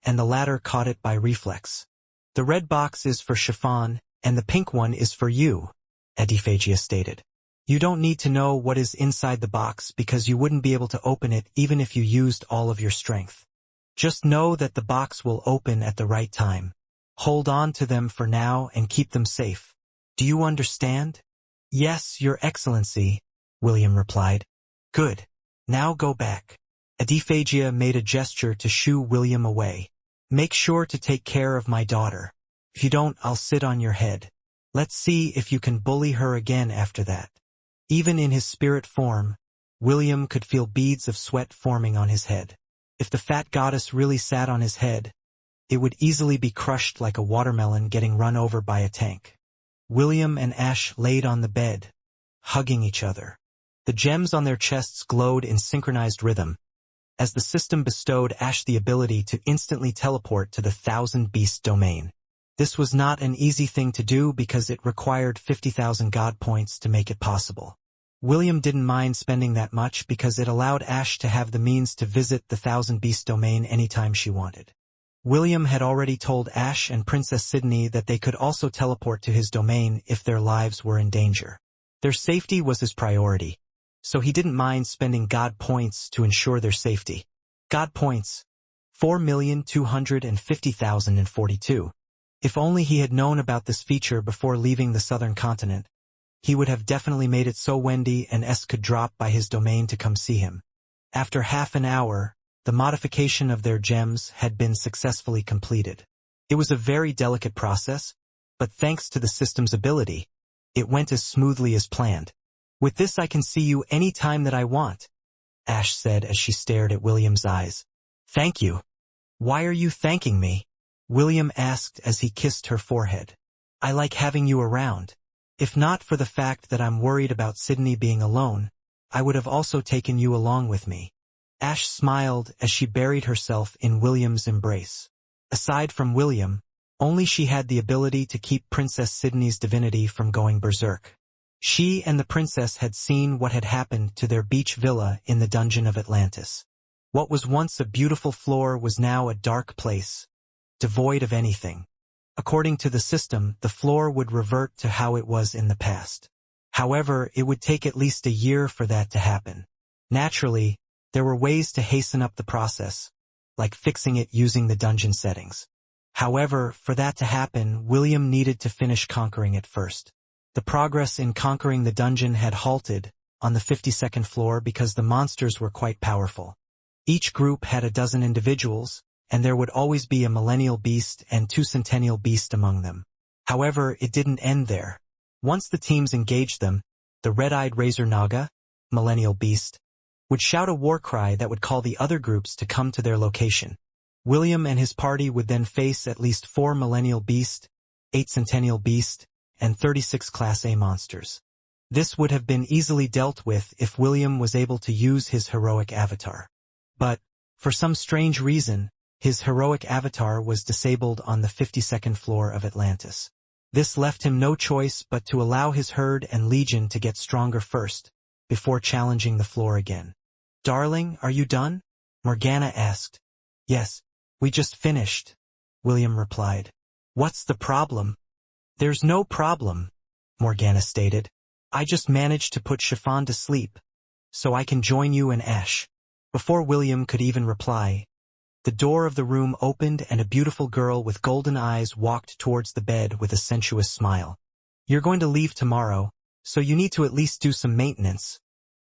S1: and the latter caught it by reflex. The red box is for Chiffon, and the pink one is for you, Adaphagia stated. You don't need to know what is inside the box because you wouldn't be able to open it even if you used all of your strength. Just know that the box will open at the right time. Hold on to them for now and keep them safe. Do you understand? Yes, Your Excellency, William replied. Good. Now go back. Adaphagia made a gesture to shoo William away. Make sure to take care of my daughter. If you don't, I'll sit on your head. Let's see if you can bully her again after that. Even in his spirit form, William could feel beads of sweat forming on his head. If the fat goddess really sat on his head, it would easily be crushed like a watermelon getting run over by a tank. William and Ash laid on the bed, hugging each other. The gems on their chests glowed in synchronized rhythm, as the system bestowed Ash the ability to instantly teleport to the Thousand Beast domain. This was not an easy thing to do because it required 50,000 God points to make it possible. William didn't mind spending that much because it allowed Ash to have the means to visit the Thousand Beast domain anytime she wanted. William had already told Ash and Princess Sydney that they could also teleport to his domain if their lives were in danger. Their safety was his priority, so he didn't mind spending God points to ensure their safety. God points, 4,250,042. If only he had known about this feature before leaving the southern continent, he would have definitely made it so Wendy and S could drop by his domain to come see him. After half an hour, the modification of their gems had been successfully completed. It was a very delicate process, but thanks to the system's ability, it went as smoothly as planned. With this I can see you any time that I want, Ash said as she stared at William's eyes. Thank you. Why are you thanking me? William asked as he kissed her forehead. I like having you around. If not for the fact that I'm worried about Sydney being alone, I would have also taken you along with me. Ash smiled as she buried herself in William's embrace. Aside from William, only she had the ability to keep Princess Sydney's divinity from going berserk. She and the princess had seen what had happened to their beach villa in the dungeon of Atlantis. What was once a beautiful floor was now a dark place, devoid of anything. According to the system, the floor would revert to how it was in the past. However, it would take at least a year for that to happen. Naturally, there were ways to hasten up the process, like fixing it using the dungeon settings. However, for that to happen, William needed to finish conquering it first. The progress in conquering the dungeon had halted on the 52nd floor because the monsters were quite powerful. Each group had a dozen individuals, and there would always be a millennial beast and 2 centennial beasts among them. However, it didn't end there. Once the teams engaged them, the red-eyed Razor Naga, millennial beast, would shout a war cry that would call the other groups to come to their location. William and his party would then face at least 4 millennial beast, 8 centennial beast, and 36 Class A monsters. This would have been easily dealt with if William was able to use his heroic avatar. But, for some strange reason, his heroic avatar was disabled on the 52nd floor of Atlantis. This left him no choice but to allow his herd and legion to get stronger first, before challenging the floor again. "Darling, are you done?" Morgana asked. "Yes, we just finished," William replied. "What's the problem?" "There's no problem," Morgana stated. "I just managed to put Chiffon to sleep, so I can join you and Ash." Before William could even reply, the door of the room opened and a beautiful girl with golden eyes walked towards the bed with a sensuous smile. "You're going to leave tomorrow, so you need to at least do some maintenance,"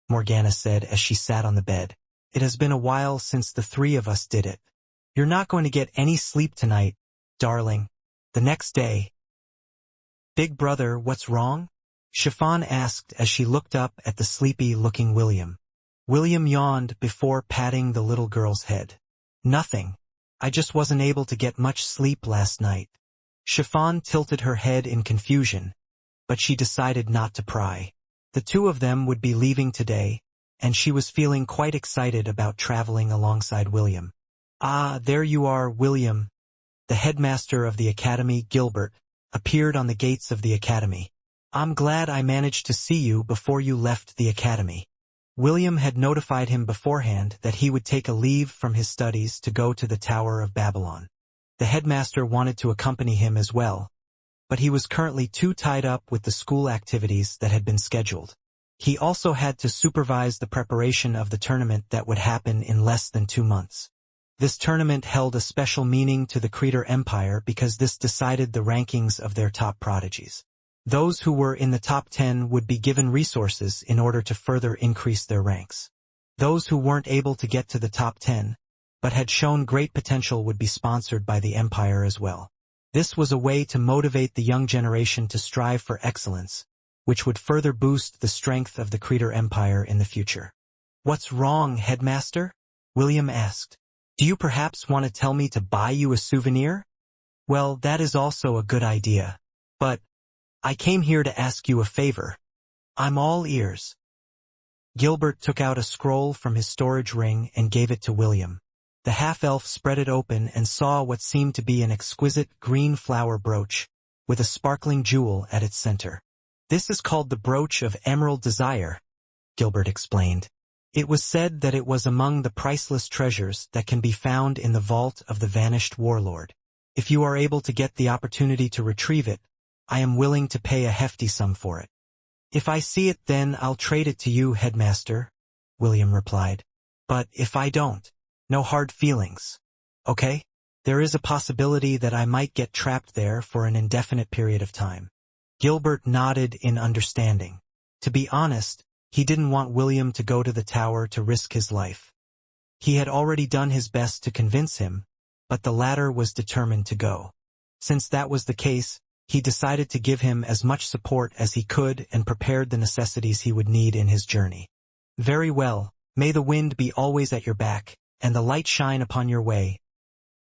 S1: Morgana said as she sat on the bed. "It has been a while since the three of us did it. You're not going to get any sleep tonight, darling." The next day. "Big brother, what's wrong?" Chiffon asked as she looked up at the sleepy-looking William. William yawned before patting the little girl's head. "Nothing. I just wasn't able to get much sleep last night." Chiffon tilted her head in confusion, but she decided not to pry. The two of them would be leaving today, and she was feeling quite excited about traveling alongside William. "Ah, there you are, William." The headmaster of the academy, Gilbert, appeared on the gates of the academy. "I'm glad I managed to see you before you left the academy." William had notified him beforehand that he would take a leave from his studies to go to the Tower of Babylon. The headmaster wanted to accompany him as well, but he was currently too tied up with the school activities that had been scheduled. He also had to supervise the preparation of the tournament that would happen in less than 2 months. This tournament held a special meaning to the Creator Empire because this decided the rankings of their top prodigies. Those who were in the top 10 would be given resources in order to further increase their ranks. Those who weren't able to get to the top 10, but had shown great potential, would be sponsored by the Empire as well. This was a way to motivate the young generation to strive for excellence, which would further boost the strength of the Creator Empire in the future. "What's wrong, Headmaster?" William asked. "Do you perhaps want to tell me to buy you a souvenir?" "Well, that is also a good idea. But I came here to ask you a favor." "I'm all ears." Gilbert took out a scroll from his storage ring and gave it to William. The half-elf spread it open and saw what seemed to be an exquisite green flower brooch, with a sparkling jewel at its center. "This is called the Brooch of Emerald Desire," Gilbert explained. "It was said that it was among the priceless treasures that can be found in the vault of the vanished warlord. If you are able to get the opportunity to retrieve it, I am willing to pay a hefty sum for it." "If I see it, then I'll trade it to you, Headmaster," William replied. "But if I don't, no hard feelings. Okay? There is a possibility that I might get trapped there for an indefinite period of time." Gilbert nodded in understanding. To be honest, he didn't want William to go to the tower to risk his life. He had already done his best to convince him, but the latter was determined to go. Since that was the case, he decided to give him as much support as he could and prepared the necessities he would need in his journey. "Very well, may the wind be always at your back, and the light shine upon your way."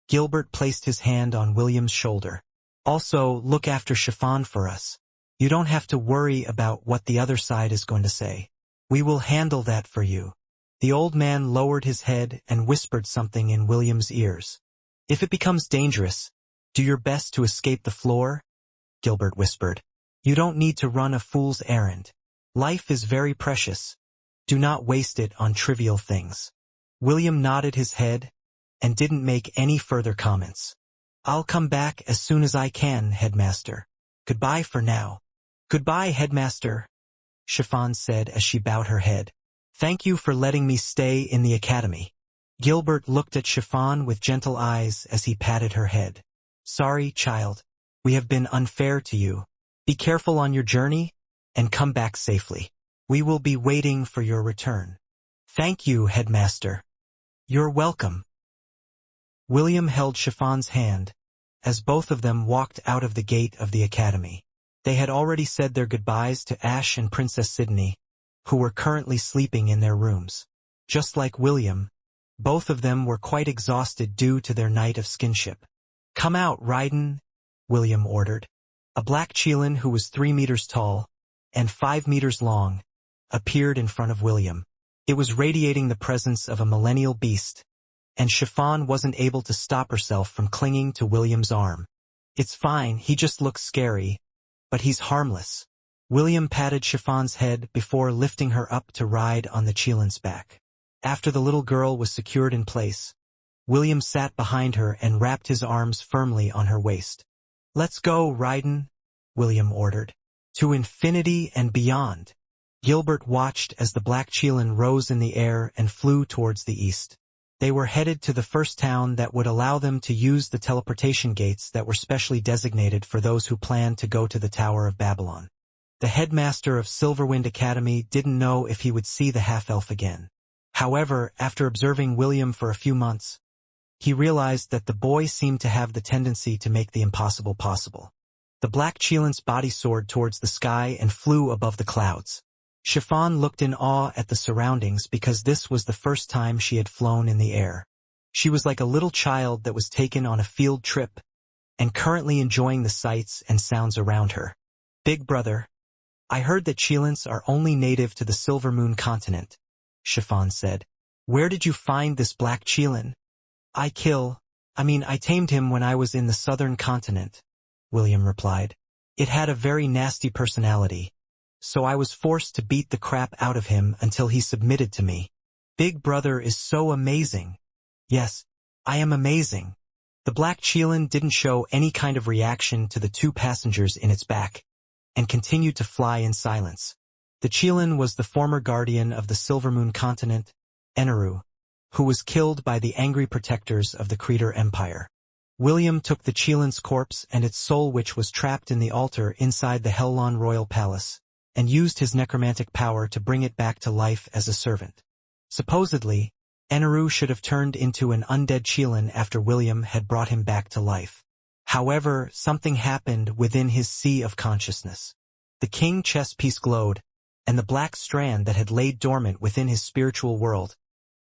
S1: Gilbert placed his hand on William's shoulder. "Also, look after Chiffon for us. You don't have to worry about what the other side is going to say. We will handle that for you." The old man lowered his head and whispered something in William's ears. "If it becomes dangerous, do your best to escape the floor," Gilbert whispered. "You don't need to run a fool's errand. Life is very precious. Do not waste it on trivial things." William nodded his head and didn't make any further comments. "I'll come back as soon as I can, Headmaster. Goodbye for now." "Goodbye, Headmaster," Chiffon said as she bowed her head. "Thank you for letting me stay in the academy." Gilbert looked at Chiffon with gentle eyes as he patted her head. "Sorry, child. We have been unfair to you. Be careful on your journey, and come back safely. We will be waiting for your return." "Thank you, Headmaster." "You're welcome." William held Chiffon's hand, as both of them walked out of the gate of the academy. They had already said their goodbyes to Ash and Princess Sydney, who were currently sleeping in their rooms. Just like William, both of them were quite exhausted due to their night of skinship. "Come out, Raiden," William ordered. A black Qilin who was 3 meters tall and 5 meters long appeared in front of William. It was radiating the presence of a millennial beast, and Chiffon wasn't able to stop herself from clinging to William's arm. "It's fine, he just looks scary, but he's harmless." William patted Chiffon's head before lifting her up to ride on the Qilin's back. After the little girl was secured in place, William sat behind her and wrapped his arms firmly on her waist. "Let's go, Raiden," William ordered. "To infinity and beyond." Gilbert watched as the black Qilin rose in the air and flew towards the east. They were headed to the first town that would allow them to use the teleportation gates that were specially designated for those who planned to go to the Tower of Babylon. The headmaster of Silverwind Academy didn't know if he would see the half-elf again. However, after observing William for a few months, he realized that the boy seemed to have the tendency to make the impossible possible. The black Qilin's body soared towards the sky and flew above the clouds. Chiffon looked in awe at the surroundings because this was the first time she had flown in the air. She was like a little child that was taken on a field trip and currently enjoying the sights and sounds around her. "Big brother, I heard that Qilins are only native to the Silver Moon continent," Chiffon said. "Where did you find this black Qilin?" I tamed him when I was in the southern continent," William replied. "It had a very nasty personality, so I was forced to beat the crap out of him until he submitted to me." "Big brother is so amazing." "Yes, I am amazing." The black Qilin didn't show any kind of reaction to the 2 passengers in its back, and continued to fly in silence. The Qilin was the former guardian of the Silver Moon continent, Eneru, who was killed by the angry protectors of the Creator Empire. William took the Qilin's corpse and its soul, which was trapped in the altar inside the Hellon royal palace, and used his necromantic power to bring it back to life as a servant. Supposedly, Eneru should have turned into an undead Qilin after William had brought him back to life. However, something happened within his sea of consciousness. The king chess piece glowed, and the black strand that had laid dormant within his spiritual world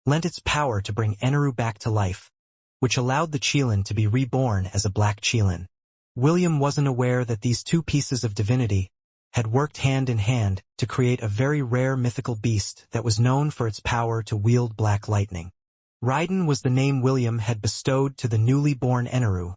S1: lent its power to bring Eneru back to life, which allowed the Qilin to be reborn as a black Qilin. William wasn't aware that these 2 pieces of divinity had worked hand in hand to create a very rare mythical beast that was known for its power to wield black lightning. Raiden was the name William had bestowed to the newly born Eneru,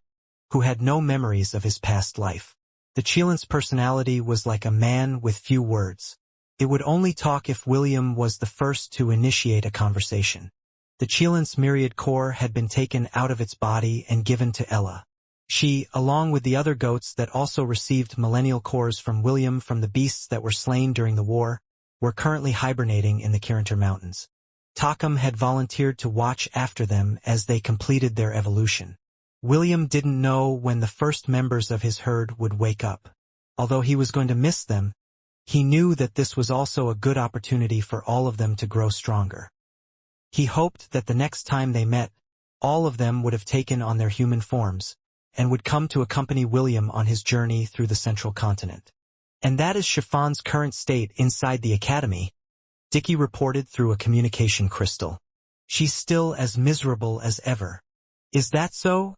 S1: who had no memories of his past life. The Qilin's personality was like a man with few words. It would only talk if William was the first to initiate a conversation. The Qilin's myriad core had been taken out of its body and given to Ella. She, along with the other goats that also received millennial cores from William from the beasts that were slain during the war, were currently hibernating in the Kirinter Mountains. Takam had volunteered to watch after them as they completed their evolution. William didn't know when the first members of his herd would wake up. Although he was going to miss them, he knew that this was also a good opportunity for all of them to grow stronger. He hoped that the next time they met, all of them would have taken on their human forms, and would come to accompany William on his journey through the central continent. "And that is Chiffon's current state inside the academy," Dicky reported through a communication crystal. "She's still as miserable as ever." "Is that so?"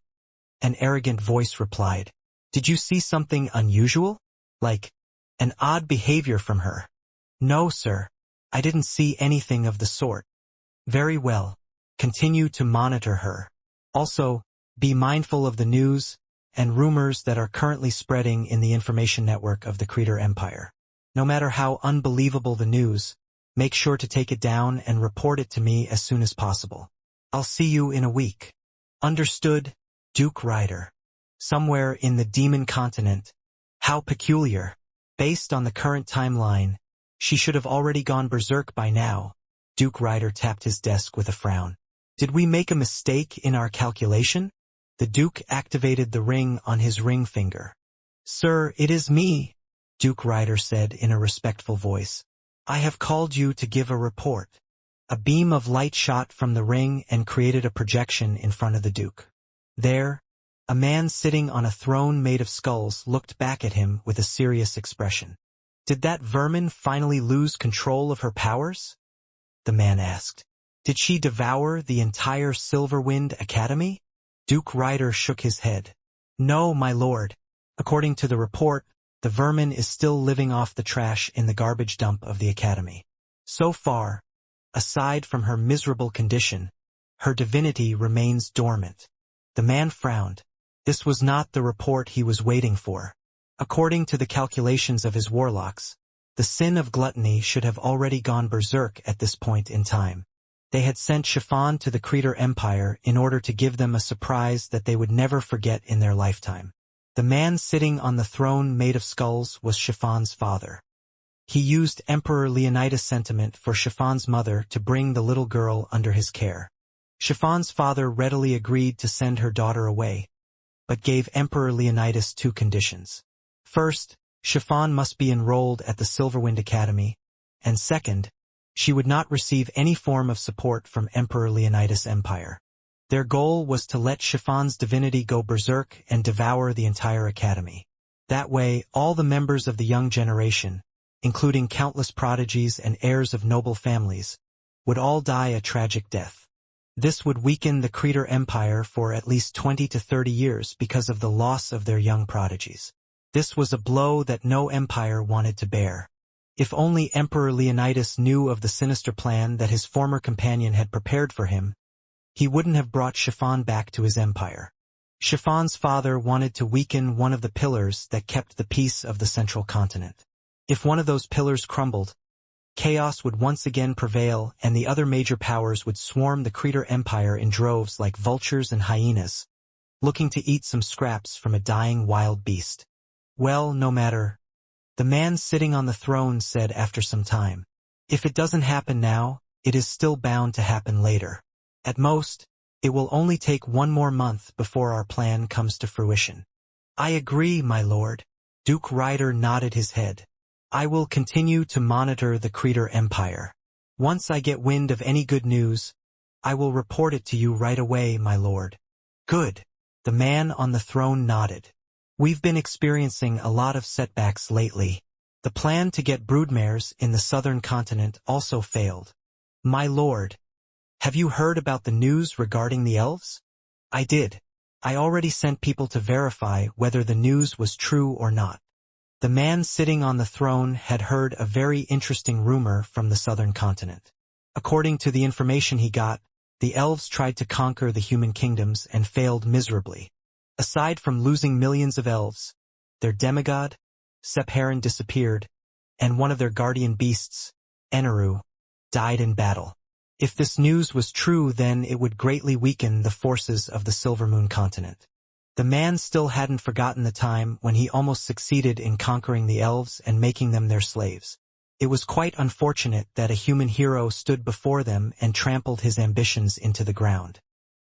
S1: An arrogant voice replied. "Did you see something unusual? Like an odd behavior from her?" "No, sir. I didn't see anything of the sort." "Very well. Continue to monitor her. Also, be mindful of the news and rumors that are currently spreading in the information network of the Creator Empire. No matter how unbelievable the news, make sure to take it down and report it to me as soon as possible. I'll see you in a week." "Understood, Duke Ryder." "Somewhere in the Demon Continent." "How peculiar. Based on the current timeline, she should have already gone berserk by now." Duke Ryder tapped his desk with a frown. "Did we make a mistake in our calculation?" The Duke activated the ring on his ring finger. "Sir, it is me," Duke Ryder said in a respectful voice. "I have called you to give a report." A beam of light shot from the ring and created a projection in front of the Duke. There, a man sitting on a throne made of skulls looked back at him with a serious expression. "Did that vermin finally lose control of her powers?" the man asked. "Did she devour the entire Silverwind Academy?" Duke Ryder shook his head. "No, my lord. According to the report, the vermin is still living off the trash in the garbage dump of the academy. So far, aside from her miserable condition, her divinity remains dormant. The man frowned. This was not the report he was waiting for. According to the calculations of his warlocks, the sin of gluttony should have already gone berserk at this point in time. They had sent Chiffon to the Creator Empire in order to give them a surprise that they would never forget in their lifetime. The man sitting on the throne made of skulls was Chiffon's father. He used Emperor Leonidas' sentiment for Chiffon's mother to bring the little girl under his care. Chiffon's father readily agreed to send her daughter away, but gave Emperor Leonidas 2 conditions. First, Chiffon must be enrolled at the Silverwind Academy, and second, she would not receive any form of support from Emperor Leonidas' empire. Their goal was to let Chiffon's divinity go berserk and devour the entire academy. That way, all the members of the young generation, including countless prodigies and heirs of noble families, would all die a tragic death. This would weaken the Creator Empire for at least 20 to 30 years because of the loss of their young prodigies. This was a blow that no empire wanted to bear. If only Emperor Leonidas knew of the sinister plan that his former companion had prepared for him, he wouldn't have brought Chiffon back to his empire. Chiffon's father wanted to weaken one of the pillars that kept the peace of the central continent. If one of those pillars crumbled, chaos would once again prevail and the other major powers would swarm the Creator Empire in droves like vultures and hyenas, looking to eat some scraps from a dying wild beast. Well, no matter. The man sitting on the throne said after some time, if it doesn't happen now, it is still bound to happen later. At most, it will only take 1 more month before our plan comes to fruition. I agree, my lord. Duke Ryder nodded his head. I will continue to monitor the Creator Empire. Once I get wind of any good news, I will report it to you right away, my lord. Good. The man on the throne nodded. We've been experiencing a lot of setbacks lately. The plan to get broodmares in the southern continent also failed. My lord, have you heard about the news regarding the elves? I did. I already sent people to verify whether the news was true or not. The man sitting on the throne had heard a very interesting rumor from the southern continent. According to the information he got, the elves tried to conquer the human kingdoms and failed miserably. Aside from losing millions of elves, their demigod, Sepharon, disappeared, and one of their guardian beasts, Eneru, died in battle. If this news was true, then it would greatly weaken the forces of the Silvermoon continent. The man still hadn't forgotten the time when he almost succeeded in conquering the elves and making them their slaves. It was quite unfortunate that a human hero stood before them and trampled his ambitions into the ground.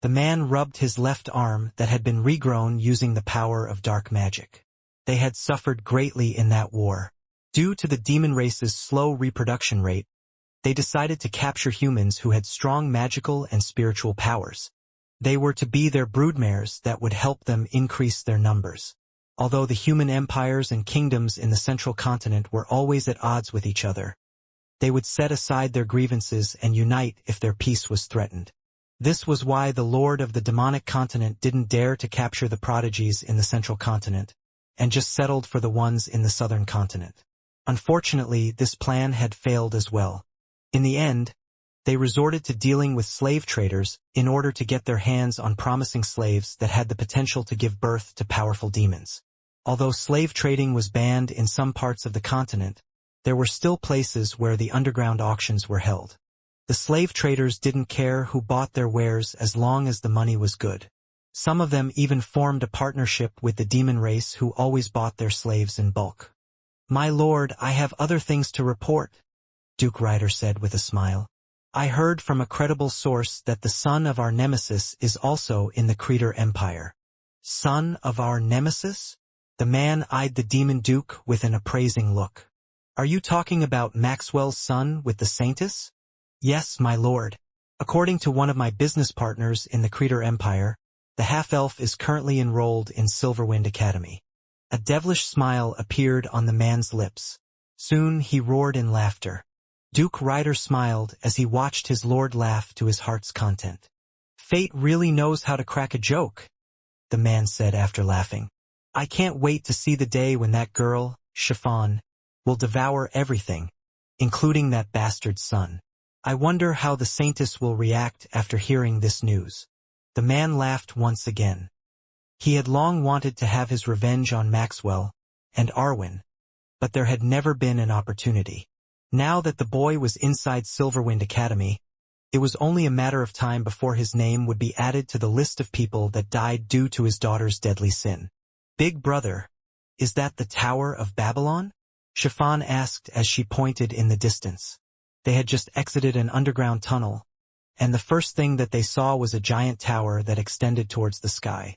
S1: The man rubbed his left arm that had been regrown using the power of dark magic. They had suffered greatly in that war. Due to the demon race's slow reproduction rate, they decided to capture humans who had strong magical and spiritual powers. They were to be their broodmares that would help them increase their numbers. Although the human empires and kingdoms in the central continent were always at odds with each other, they would set aside their grievances and unite if their peace was threatened. This was why the Lord of the demonic continent didn't dare to capture the prodigies in the central continent, and just settled for the ones in the southern continent. Unfortunately, this plan had failed as well. In the end, they resorted to dealing with slave traders in order to get their hands on promising slaves that had the potential to give birth to powerful demons. Although slave trading was banned in some parts of the continent, there were still places where the underground auctions were held. The slave traders didn't care who bought their wares as long as the money was good. Some of them even formed a partnership with the demon race who always bought their slaves in bulk. My lord, I have other things to report, Duke Ryder said with a smile. I heard from a credible source that the son of our nemesis is also in the Creator Empire. Son of our nemesis? The man eyed the demon duke with an appraising look. Are you talking about Maxwell's son with the Saintess? Yes, my lord. According to one of my business partners in the Creator Empire, the half-elf is currently enrolled in Silverwind Academy. A devilish smile appeared on the man's lips. Soon he roared in laughter. Duke Ryder smiled as he watched his lord laugh to his heart's content. Fate really knows how to crack a joke, the man said after laughing. I can't wait to see the day when that girl, Chiffon, will devour everything, including that bastard's son. I wonder how the Saintess will react after hearing this news." The man laughed once again. He had long wanted to have his revenge on Maxwell and Arwen, but there had never been an opportunity. Now that the boy was inside Silverwind Academy, it was only a matter of time before his name would be added to the list of people that died due to his daughter's deadly sin. "Big brother, is that the Tower of Babylon?" Chiffon asked as she pointed in the distance. They had just exited an underground tunnel, and the first thing that they saw was a giant tower that extended towards the sky.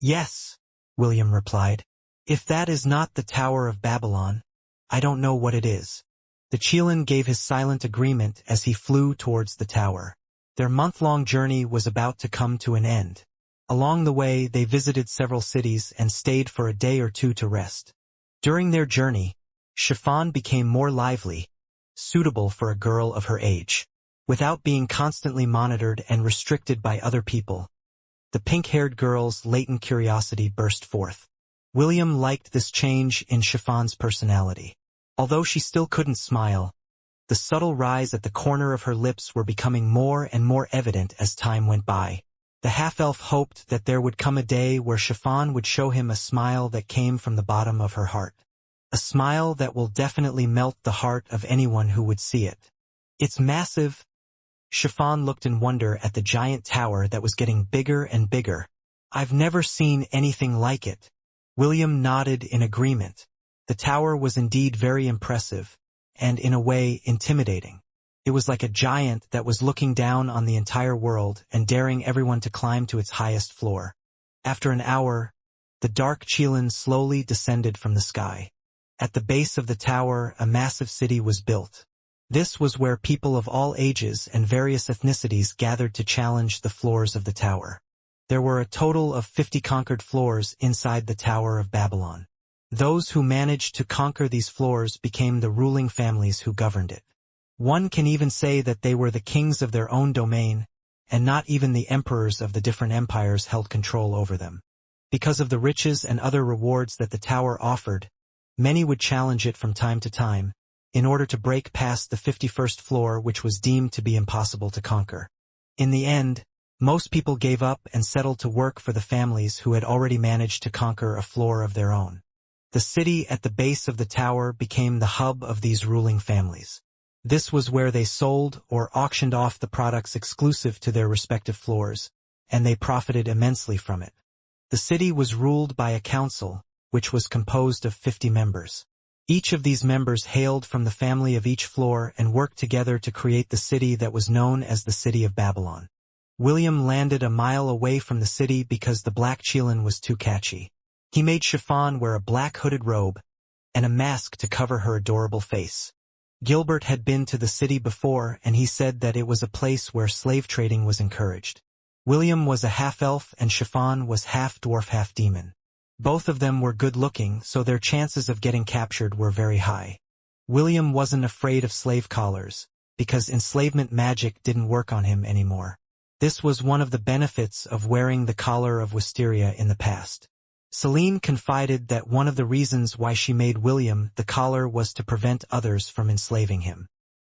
S1: "Yes," William replied. "If that is not the Tower of Babylon, I don't know what it is." The Chelan gave his silent agreement as he flew towards the tower. Their month-long journey was about to come to an end. Along the way, they visited several cities and stayed for a day or two to rest. During their journey, Chiffon became more lively, suitable for a girl of her age. Without being constantly monitored and restricted by other people, the pink-haired girl's latent curiosity burst forth. William liked this change in Chiffon's personality. Although she still couldn't smile, the subtle rise at the corner of her lips were becoming more and more evident as time went by. The half-elf hoped that there would come a day where Chiffon would show him a smile that came from the bottom of her heart. A smile that will definitely melt the heart of anyone who would see it. "It's massive." Chiffon looked in wonder at the giant tower that was getting bigger and bigger. "I've never seen anything like it." William nodded in agreement. The tower was indeed very impressive, and in a way intimidating. It was like a giant that was looking down on the entire world and daring everyone to climb to its highest floor. After an hour, the dark Chelan slowly descended from the sky. At the base of the tower, a massive city was built. This was where people of all ages and various ethnicities gathered to challenge the floors of the tower. There were a total of 50 conquered floors inside the Tower of Babylon. Those who managed to conquer these floors became the ruling families who governed it. One can even say that they were the kings of their own domain, and not even the emperors of the different empires held control over them. Because of the riches and other rewards that the tower offered, many would challenge it from time to time, in order to break past the 51st floor, which was deemed to be impossible to conquer. In the end, most people gave up and settled to work for the families who had already managed to conquer a floor of their own. The city at the base of the tower became the hub of these ruling families. This was where they sold or auctioned off the products exclusive to their respective floors, and they profited immensely from it. The city was ruled by a council, which was composed of 50 members. Each of these members hailed from the family of each floor and worked together to create the city that was known as the City of Babylon. William landed a mile away from the city because the black Chelan was too catchy. He made Chiffon wear a black hooded robe and a mask to cover her adorable face. Gilbert had been to the city before, and he said that it was a place where slave trading was encouraged. William was a half-elf and Chiffon was half-dwarf half-demon. Both of them were good-looking, so their chances of getting captured were very high. William wasn't afraid of slave collars, because enslavement magic didn't work on him anymore. This was one of the benefits of wearing the collar of Wisteria in the past. Celine confided that one of the reasons why she made William the collar was to prevent others from enslaving him.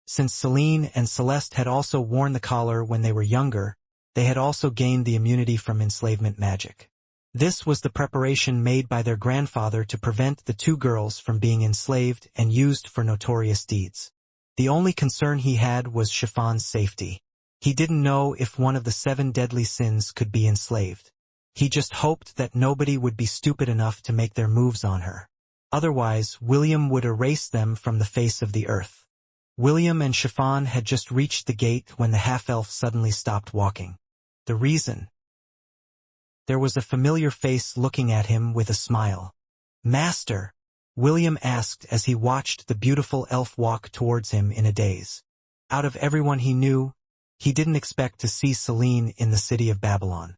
S1: Since Celine and Celeste had also worn the collar when they were younger, they had also gained the immunity from enslavement magic. This was the preparation made by their grandfather to prevent the two girls from being enslaved and used for notorious deeds. The only concern he had was Chiffon's safety. He didn't know if one of the 7 deadly sins could be enslaved. He just hoped that nobody would be stupid enough to make their moves on her. Otherwise, William would erase them from the face of the earth. William and Chiffon had just reached the gate when the half-elf suddenly stopped walking. The reason? There was a familiar face looking at him with a smile. "Master," William asked as he watched the beautiful elf walk towards him in a daze. Out of everyone he knew, he didn't expect to see Celine in the city of Babylon.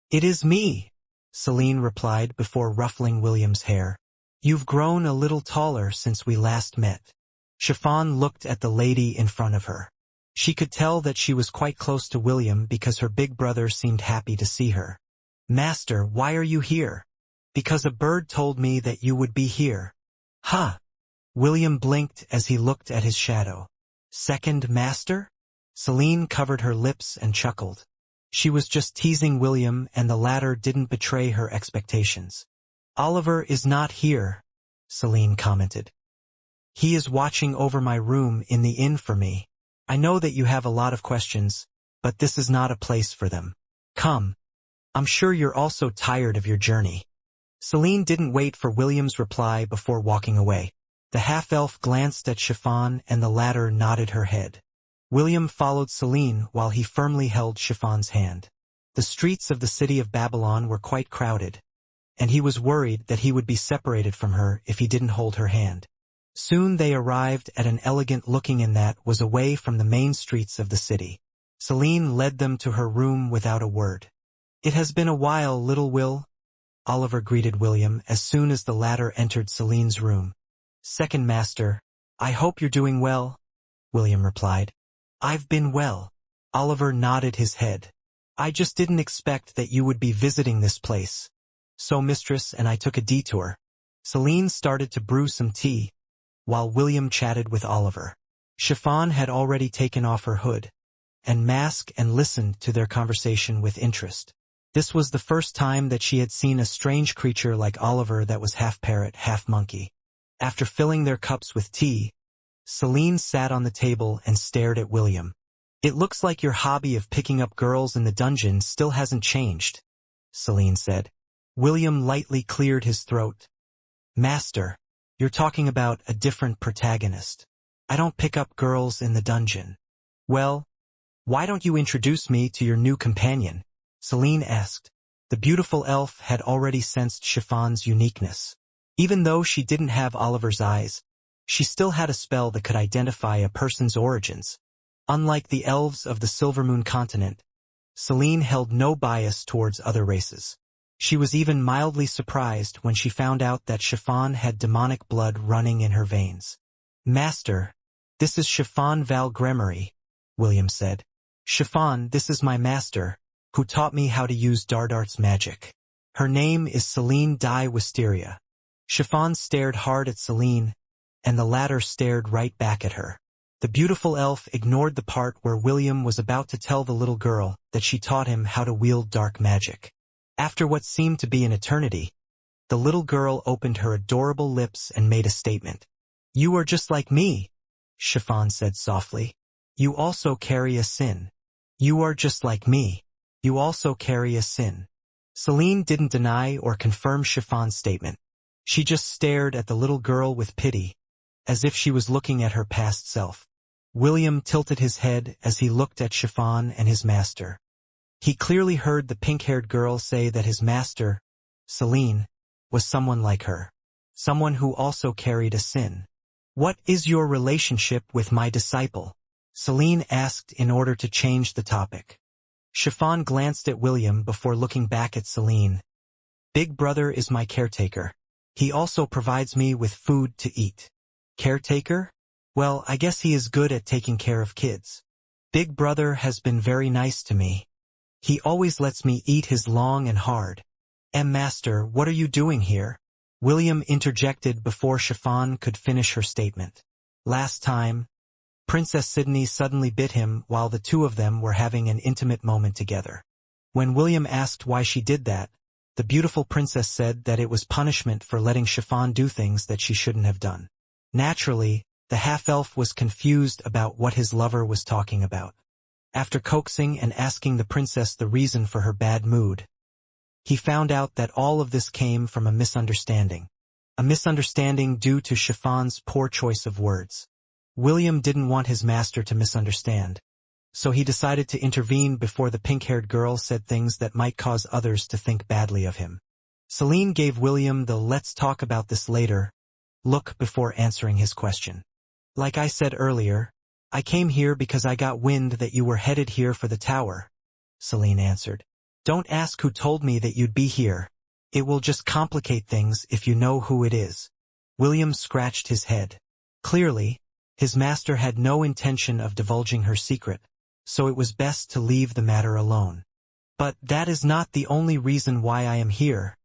S1: "It is me," Celine replied before ruffling William's hair. "You've grown a little taller since we last met." Chiffon looked at the lady in front of her. She could tell that she was quite close to William because her big brother seemed happy to see her. "Master, why are you here?" Because a bird told me that you would be here. Huh. William blinked as he looked at his shadow. Second master? Celine covered her lips and chuckled. She was just teasing William, and the latter didn't betray her expectations. Oliver is not here, Celine commented. He is watching over my room in the inn for me. I know that you have a lot of questions, but this is not a place for them. Come. I'm sure you're also tired of your journey. Celine didn't wait for William's reply before walking away. The half-elf glanced at Chiffon and the latter nodded her head. William followed Celine while he firmly held Chiffon's hand. The streets of the city of Babylon were quite crowded, and he was worried that he would be separated from her if he didn't hold her hand. Soon they arrived at an elegant-looking inn that was away from the main streets of the city. Celine led them to her room without a word. It has been a while, little Will, Oliver greeted William as soon as the latter entered Celine's room. Second master, I hope you're doing well, William replied. I've been well. Oliver nodded his head. I just didn't expect that you would be visiting this place. So mistress and I took a detour. Celine started to brew some tea, while William chatted with Oliver. Chiffon had already taken off her hood and mask and listened to their conversation with interest. This was the first time that she had seen a strange creature like Oliver that was half parrot, half monkey. After filling their cups with tea, Celine sat on the table and stared at William. It looks like your hobby of picking up girls in the dungeon still hasn't changed, Celine said. William lightly cleared his throat. Master, you're talking about a different protagonist. I don't pick up girls in the dungeon. Well, why don't you introduce me to your new companion? Celine asked. The beautiful elf had already sensed Chiffon's uniqueness. Even though she didn't have Oliver's eyes, she still had a spell that could identify a person's origins. Unlike the elves of the Silvermoon continent, Celine held no bias towards other races. She was even mildly surprised when she found out that Chiffon had demonic blood running in her veins. Master, this is Chiffon Valgremery, William said. Chiffon, this is my master, who taught me how to use Dardart's magic. Her name is Celine di Wisteria. Chiffon stared hard at Celine, and the latter stared right back at her. The beautiful elf ignored the part where William was about to tell the little girl that she taught him how to wield dark magic. After what seemed to be an eternity, the little girl opened her adorable lips and made a statement. You are just like me, Chiffon said softly. You also carry a sin. You are just like me. You also carry a sin. Celine didn't deny or confirm Chiffon's statement. She just stared at the little girl with pity, as if she was looking at her past self. William tilted his head as he looked at Chiffon and his master. He clearly heard the pink-haired girl say that his master, Celine, was someone like her. Someone who also carried a sin. What is your relationship with my disciple? Celine asked in order to change the topic. Chiffon glanced at William before looking back at Celine. Big brother is my caretaker. He also provides me with food to eat. Caretaker? Well, I guess he is good at taking care of kids. Big brother has been very nice to me. He always lets me eat his long and hard. Master, what are you doing here? William interjected before Chiffon could finish her statement. Last time, Princess Sydney suddenly bit him while the two of them were having an intimate moment together. When William asked why she did that, the beautiful princess said that it was punishment for letting Chiffon do things that she shouldn't have done. Naturally, the half-elf was confused about what his lover was talking about. After coaxing and asking the princess the reason for her bad mood, he found out that all of this came from a misunderstanding. A misunderstanding due to Chiffon's poor choice of words. William didn't want his master to misunderstand, so he decided to intervene before the pink-haired girl said things that might cause others to think badly of him. Celine gave William the "let's talk about this later" look before answering his question. Like I said earlier, I came here because I got wind that you were headed here for the tower, Celine answered. Don't ask who told me that you'd be here. It will just complicate things if you know who it is. William scratched his head. Clearly, his master had no intention of divulging her secret, so it was best to leave the matter alone. But that is not the only reason why I am here,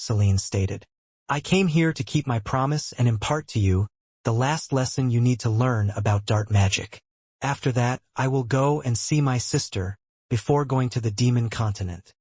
S1: Celine stated. "I came here to keep my promise and impart to you the last lesson you need to learn about dark magic. After that, I will go and see my sister before going to the demon continent."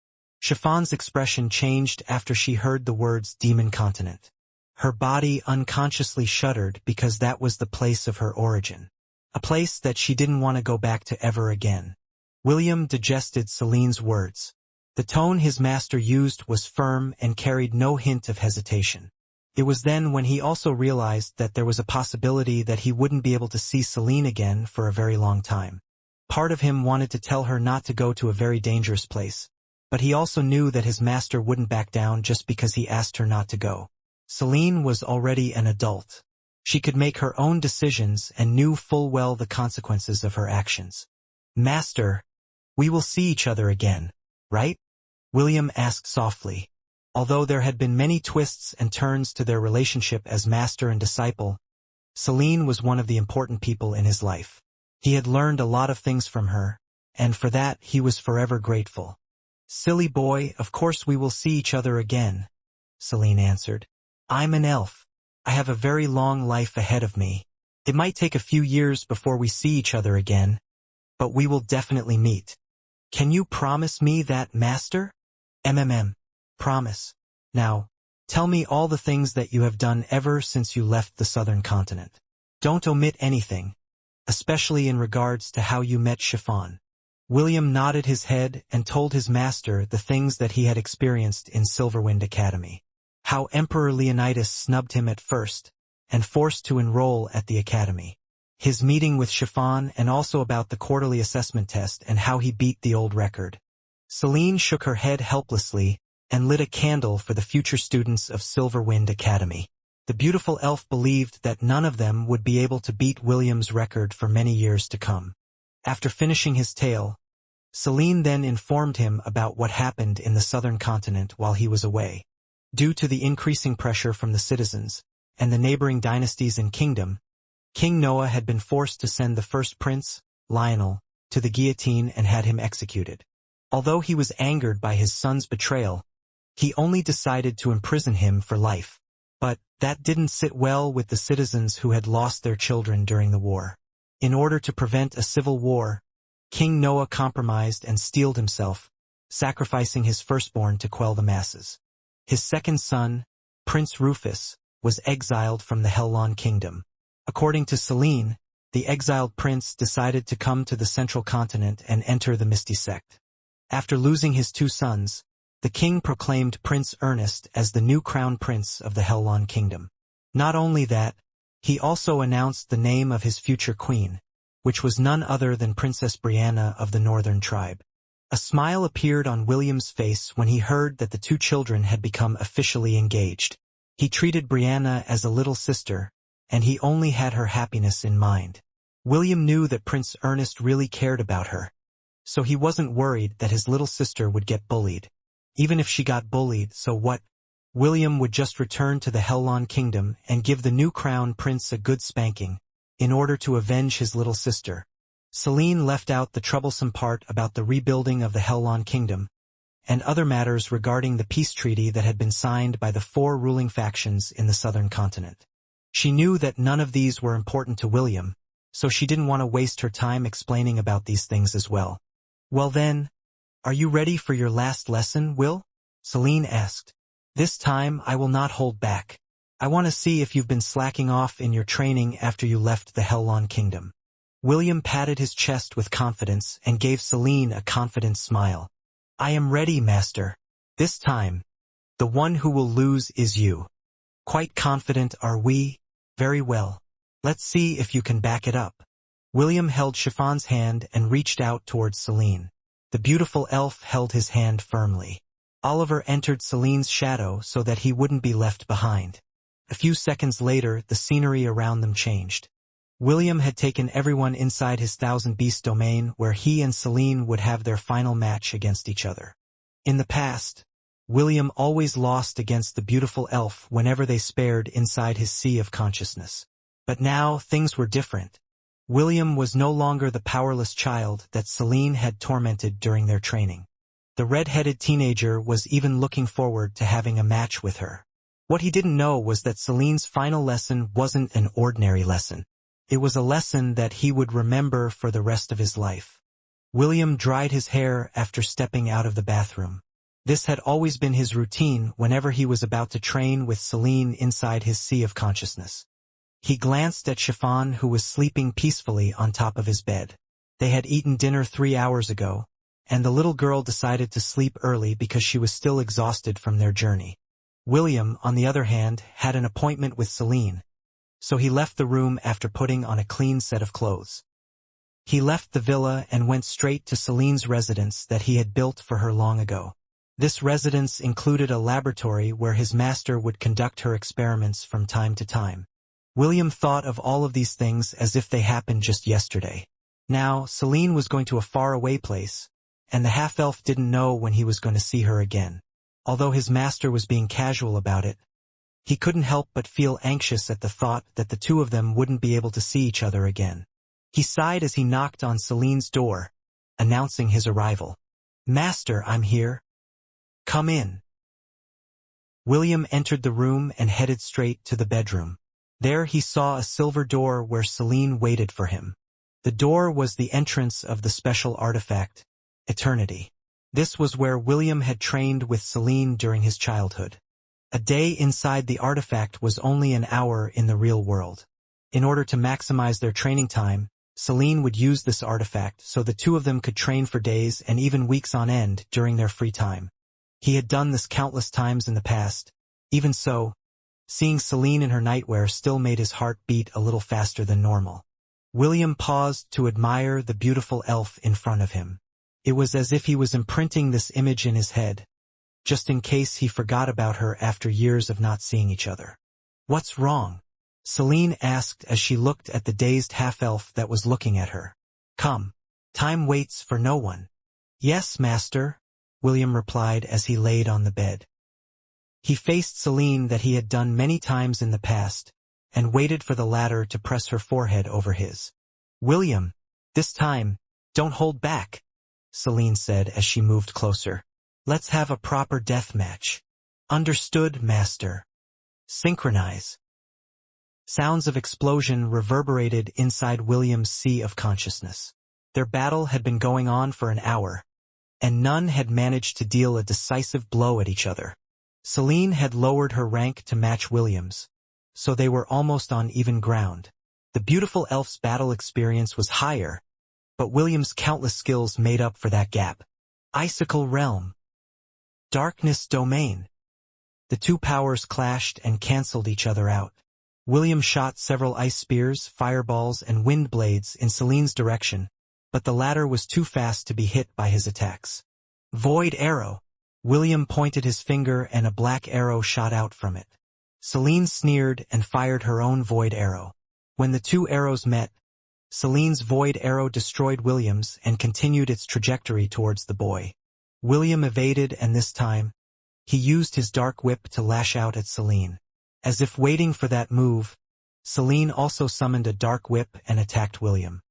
S1: Chiffon's expression changed after she heard the words demon continent. Her body unconsciously shuddered because that was the place of her origin. A place that she didn't want to go back to ever again. William digested Celine's words. The tone his master used was firm and carried no hint of hesitation. It was then when he also realized that there was a possibility that he wouldn't be able to see Celine again for a very long time. Part of him wanted to tell her not to go to a very dangerous place, but he also knew that his master wouldn't back down just because he asked her not to go. Celine was already an adult. She could make her own decisions and knew full well the consequences of her actions. "Master, we will see each other again, right?" William asked softly. Although there had been many twists and turns to their relationship as master and disciple, Celine was one of the important people in his life. He had learned a lot of things from her, and for that he was forever grateful. "Silly boy, of course we will see each other again," Celine answered. "I'm an elf. I have a very long life ahead of me. It might take a few years before we see each other again, but we will definitely meet. Can you promise me that, master?" Promise. Now, tell me all the things that you have done ever since you left the southern continent. Don't omit anything, especially in regards to how you met Chiffon." William nodded his head and told his master the things that he had experienced in Silverwind Academy. How Emperor Leonidas snubbed him at first, and forced to enroll at the academy. His meeting with Chiffon, and also about the quarterly assessment test and how he beat the old record. Celine shook her head helplessly and lit a candle for the future students of Silverwind Academy. The beautiful elf believed that none of them would be able to beat William's record for many years to come. After finishing his tale, Celine then informed him about what happened in the southern continent while he was away. Due to the increasing pressure from the citizens and the neighboring dynasties and kingdom, King Noah had been forced to send the first prince, Lionel, to the guillotine and had him executed. Although he was angered by his son's betrayal, he only decided to imprison him for life. But that didn't sit well with the citizens who had lost their children during the war. In order to prevent a civil war, King Noah compromised and steeled himself, sacrificing his firstborn to quell the masses. His second son, Prince Rufus, was exiled from the Hellon kingdom. According to Celine, the exiled prince decided to come to the central continent and enter the Misty sect. After losing his two sons, the king proclaimed Prince Ernest as the new crown prince of the Hellon kingdom. Not only that, he also announced the name of his future queen, which was none other than Princess Brianna of the northern tribe. A smile appeared on William's face when he heard that the two children had become officially engaged. He treated Brianna as a little sister, and he only had her happiness in mind. William knew that Prince Ernest really cared about her, so he wasn't worried that his little sister would get bullied. Even if she got bullied, so what? William would just return to the Hellon kingdom and give the new crown prince a good spanking, in order to avenge his little sister. Celine left out the troublesome part about the rebuilding of the Hellon kingdom, and other matters regarding the peace treaty that had been signed by the four ruling factions in the southern continent. She knew that none of these were important to William, so she didn't want to waste her time explaining about these things as well. "Well then, are you ready for your last lesson, Will?" Celine asked. "This time I will not hold back. I want to see if you've been slacking off in your training after you left the Hellon kingdom." William patted his chest with confidence and gave Celine a confident smile. "I am ready, master. This time, the one who will lose is you." "Quite confident, are we? Very well. Let's see if you can back it up." William held Chiffon's hand and reached out towards Celine. The beautiful elf held his hand firmly. Oliver entered Celine's shadow so that he wouldn't be left behind. A few seconds later, the scenery around them changed. William had taken everyone inside his Thousand Beast domain where he and Celine would have their final match against each other. In the past, William always lost against the beautiful elf whenever they spared inside his sea of consciousness. But now things were different. William was no longer the powerless child that Celine had tormented during their training. The red-headed teenager was even looking forward to having a match with her. What he didn't know was that Celine's final lesson wasn't an ordinary lesson. It was a lesson that he would remember for the rest of his life. William dried his hair after stepping out of the bathroom. This had always been his routine whenever he was about to train with Celine inside his sea of consciousness. He glanced at Chiffon, who was sleeping peacefully on top of his bed. They had eaten dinner 3 hours ago, and the little girl decided to sleep early because she was still exhausted from their journey. William, on the other hand, had an appointment with Celine, so he left the room after putting on a clean set of clothes. He left the villa and went straight to Celine's residence that he had built for her long ago. This residence included a laboratory where his master would conduct her experiments from time to time. William thought of all of these things as if they happened just yesterday. Now, Celine was going to a faraway place, and the half-elf didn't know when he was going to see her again. Although his master was being casual about it, he couldn't help but feel anxious at the thought that the two of them wouldn't be able to see each other again. He sighed as he knocked on Celine's door, announcing his arrival. "Master, I'm here. Come in." William entered the room and headed straight to the bedroom. There he saw a silver door where Celine waited for him. The door was the entrance of the special artifact, Eternity. This was where William had trained with Celine during his childhood. A day inside the artifact was only an hour in the real world. In order to maximize their training time, Celine would use this artifact so the two of them could train for days and even weeks on end during their free time. He had done this countless times in the past. Even so, seeing Celine in her nightwear still made his heart beat a little faster than normal. William paused to admire the beautiful elf in front of him. It was as if he was imprinting this image in his head, just in case he forgot about her after years of not seeing each other. "What's wrong?" Celine asked as she looked at the dazed half-elf that was looking at her. "Come. Time waits for no one." "Yes, master," William replied as he laid on the bed. He faced Celine that he had done many times in the past, and waited for the latter to press her forehead over his. "William, this time, don't hold back," Celine said as she moved closer. "Let's have a proper death match." "Understood, master." "Synchronize." Sounds of explosion reverberated inside William's sea of consciousness. Their battle had been going on for an hour, and none had managed to deal a decisive blow at each other. Celine had lowered her rank to match William's, so they were almost on even ground. The beautiful elf's battle experience was higher, but William's countless skills made up for that gap. Icicle Realm. Darkness Domain. The two powers clashed and cancelled each other out. William shot several ice spears, fireballs, and wind blades in Celine's direction, but the latter was too fast to be hit by his attacks. Void Arrow. William pointed his finger and a black arrow shot out from it. Celine sneered and fired her own void arrow. When the two arrows met, Celine's void arrow destroyed William's and continued its trajectory towards the boy. William evaded, and this time, he used his dark whip to lash out at Celine. As if waiting for that move, Celine also summoned a dark whip and attacked William.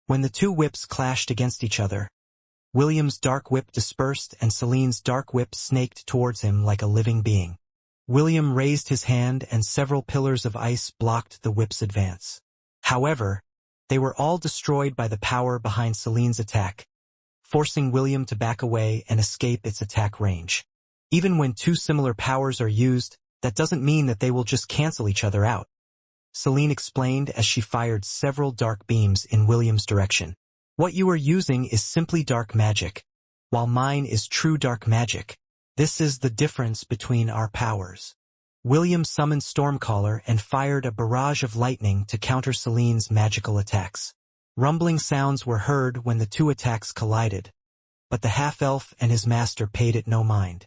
S1: When the two whips clashed against each other, William's dark whip dispersed and Celine's dark whip snaked towards him like a living being. William raised his hand and several pillars of ice blocked the whip's advance. However, they were all destroyed by the power behind Celine's attack, forcing William to back away and escape its attack range. Even when two similar powers are used, that doesn't mean that they will just cancel each other out, Celine explained as she fired several dark beams in William's direction. "What you are using is simply dark magic, while mine is true dark magic. This is the difference between our powers." William summoned Stormcaller and fired a barrage of lightning to counter Celine's magical attacks. Rumbling sounds were heard when the two attacks collided, but the half-elf and his master paid it no mind.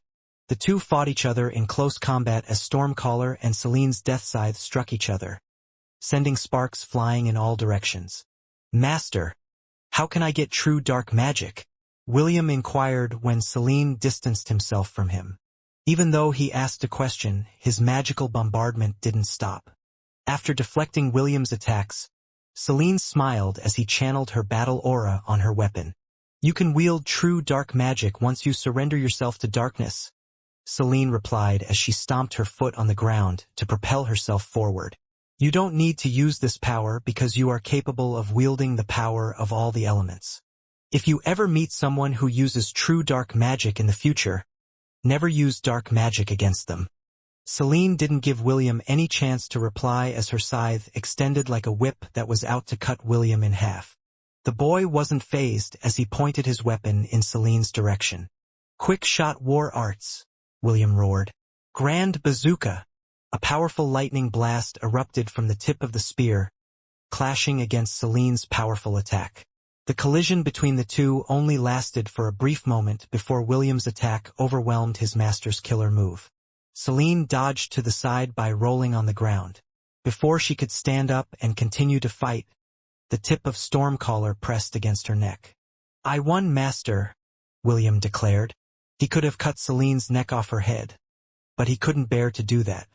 S1: The two fought each other in close combat as Stormcaller and Celine's death scythe struck each other, sending sparks flying in all directions. "Master, how can I get true dark magic?" William inquired when Celine distanced himself from him. Even though he asked a question, his magical bombardment didn't stop. After deflecting William's attacks, Celine smiled as he channeled her battle aura on her weapon. You can wield true dark magic once you surrender yourself to darkness, Celine replied as she stomped her foot on the ground to propel herself forward. You don't need to use this power because you are capable of wielding the power of all the elements. If you ever meet someone who uses true dark magic in the future, never use dark magic against them. Celine didn't give William any chance to reply as her scythe extended like a whip that was out to cut William in half. The boy wasn't fazed as he pointed his weapon in Celine's direction. Quick shot war arts, William roared. Grand bazooka! A powerful lightning blast erupted from the tip of the spear, clashing against Celine's powerful attack. The collision between the two only lasted for a brief moment before William's attack overwhelmed his master's killer move. Celine dodged to the side by rolling on the ground. Before she could stand up and continue to fight, the tip of Stormcaller pressed against her neck. I won, Master, William declared. He could have cut Celine's neck off her head, but he couldn't bear to do that.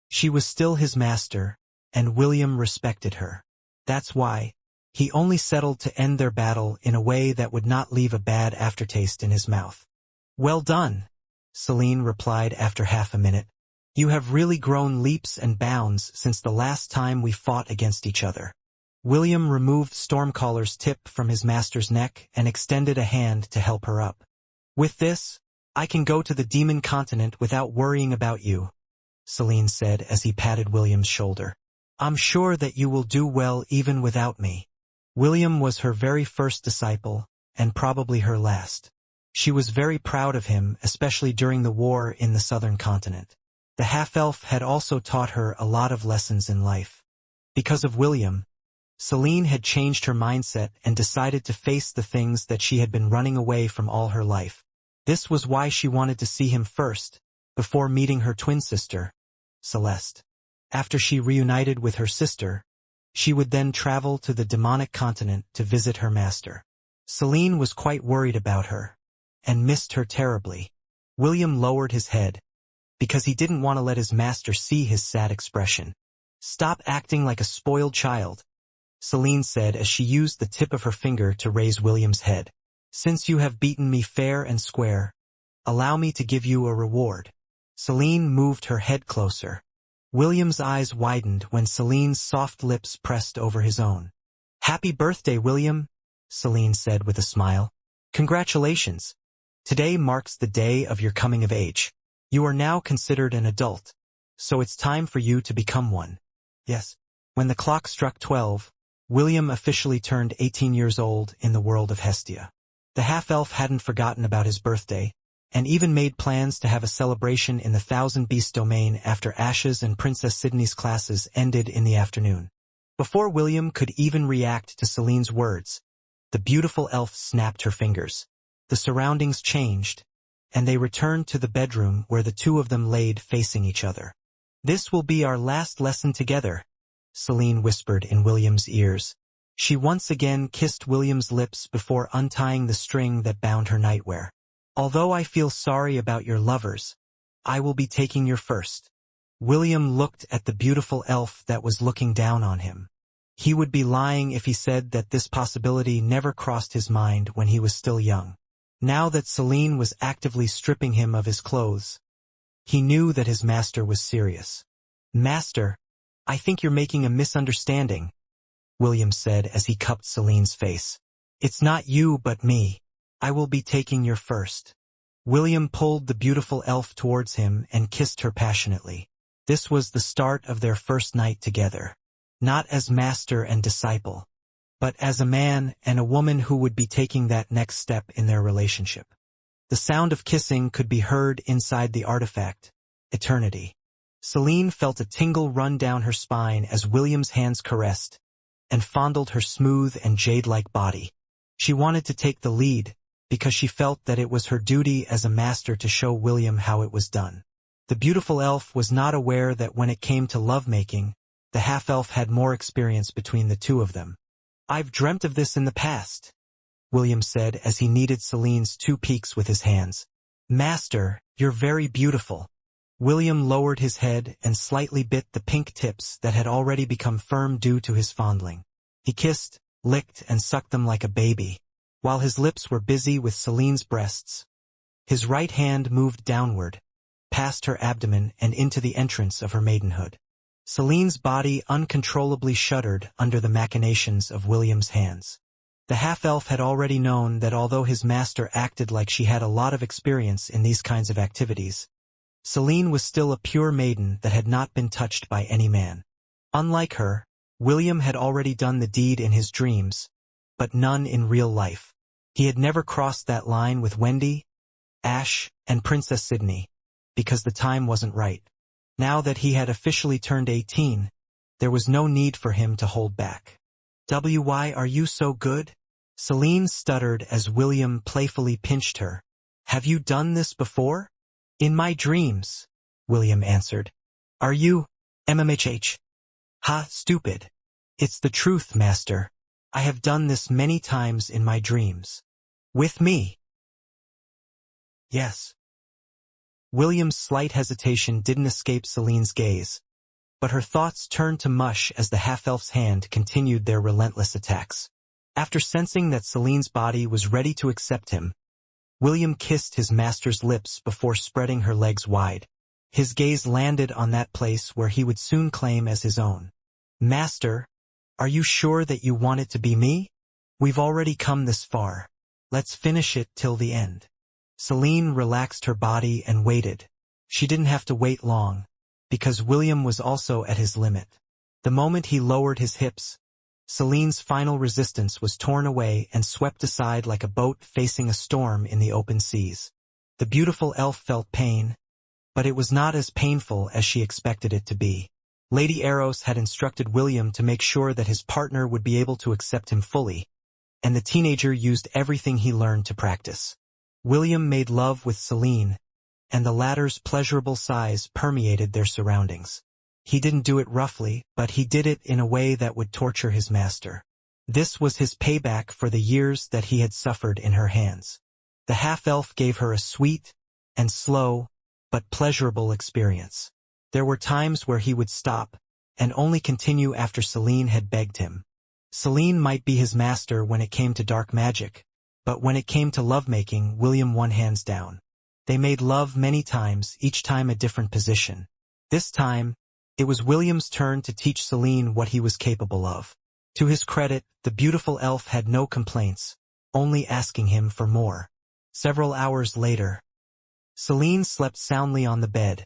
S1: She was still his master, and William respected her. That's why he only settled to end their battle in a way that would not leave a bad aftertaste in his mouth. Well done, Celine replied after half a minute. You have really grown leaps and bounds since the last time we fought against each other. William removed Stormcaller's tip from his master's neck and extended a hand to help her up. With this, I can go to the demon continent without worrying about you, Celine said as he patted William's shoulder. I'm sure that you will do well even without me. William was her very first disciple, and probably her last. She was very proud of him, especially during the war in the southern continent. The half-elf had also taught her a lot of lessons in life. Because of William, Celine had changed her mindset and decided to face the things that she had been running away from all her life. This was why she wanted to see him first, before meeting her twin sister, Celeste. After she reunited with her sister, she would then travel to the demonic continent to visit her master. Celine was quite worried about her, and missed her terribly. William lowered his head, because he didn't want to let his master see his sad expression. Stop acting like a spoiled child, Celine said as she used the tip of her finger to raise William's head. Since you have beaten me fair and square, allow me to give you a reward. Celine moved her head closer. William's eyes widened when Celine's soft lips pressed over his own. Happy birthday, William, Celine said with a smile. Congratulations. Today marks the day of your coming of age. You are now considered an adult, so it's time for you to become one. Yes. When the clock struck 12, William officially turned 18 years old in the world of Hestia. The half-elf hadn't forgotten about his birthday, and even made plans to have a celebration in the Thousand Beast domain after Ash's and Princess Sydney's classes ended in the afternoon. Before William could even react to Celine's words, the beautiful elf snapped her fingers. The surroundings changed, and they returned to the bedroom where the two of them laid facing each other. This will be our last lesson together, Celine whispered in William's ears. She once again kissed William's lips before untying the string that bound her nightwear. Although I feel sorry about your lovers, I will be taking your first. William looked at the beautiful elf that was looking down on him. He would be lying if he said that this possibility never crossed his mind when he was still young. Now that Celine was actively stripping him of his clothes, he knew that his master was serious. Master, I think you're making a misunderstanding, William said as he cupped Celine's face. It's not you but me. I will be taking your first. William pulled the beautiful elf towards him and kissed her passionately. This was the start of their first night together. Not as master and disciple, but as a man and a woman who would be taking that next step in their relationship. The sound of kissing could be heard inside the artifact, Eternity. Celine felt a tingle run down her spine as William's hands caressed and fondled her smooth and jade-like body. She wanted to take the lead, because she felt that it was her duty as a master to show William how it was done. The beautiful elf was not aware that when it came to lovemaking, the half-elf had more experience between the two of them. I've dreamt of this in the past, William said as he kneaded Celine's two peaks with his hands. Master, you're very beautiful. William lowered his head and slightly bit the pink tips that had already become firm due to his fondling. He kissed, licked, and sucked them like a baby, While his lips were busy with Celine's breasts, his right hand moved downward, past her abdomen and into the entrance of her maidenhood. Celine's body uncontrollably shuddered under the machinations of William's hands. The half-elf had already known that although his master acted like she had a lot of experience in these kinds of activities, Celine was still a pure maiden that had not been touched by any man. Unlike her, William had already done the deed in his dreams, but none in real life. He had never crossed that line with Wendy, Ash, and Princess Sydney, because the time wasn't right. Now that he had officially turned 18, there was no need for him to hold back. "Why are you so good?" Celine stuttered as William playfully pinched her. "Have you done this before?" "In my dreams," William answered. "Are you, MMHH? Ha, stupid. It's the truth, master. I have done this many times in my dreams." "With me?" "Yes." William's slight hesitation didn't escape Celine's gaze, but her thoughts turned to mush as the half-elf's hand continued their relentless attacks. After sensing that Celine's body was ready to accept him, William kissed his master's lips before spreading her legs wide. His gaze landed on that place where he would soon claim as his own. "Master, are you sure that you want it to be me? We've already come this far. Let's finish it till the end." Celine relaxed her body and waited. She didn't have to wait long, because William was also at his limit. The moment he lowered his hips, Celine's final resistance was torn away and swept aside like a boat facing a storm in the open seas. The beautiful elf felt pain, but it was not as painful as she expected it to be. Lady Eros had instructed William to make sure that his partner would be able to accept him fully, and the teenager used everything he learned to practice. William made love with Celine, and the latter's pleasurable sighs permeated their surroundings. He didn't do it roughly, but he did it in a way that would torture his master. This was his payback for the years that he had suffered in her hands. The half-elf gave her a sweet and slow, but pleasurable experience. There were times where he would stop, and only continue after Celine had begged him. Celine might be his master when it came to dark magic, but when it came to lovemaking, William won hands down. They made love many times, each time a different position. This time, it was William's turn to teach Celine what he was capable of. To his credit, the beautiful elf had no complaints, only asking him for more. Several hours later, Celine slept soundly on the bed,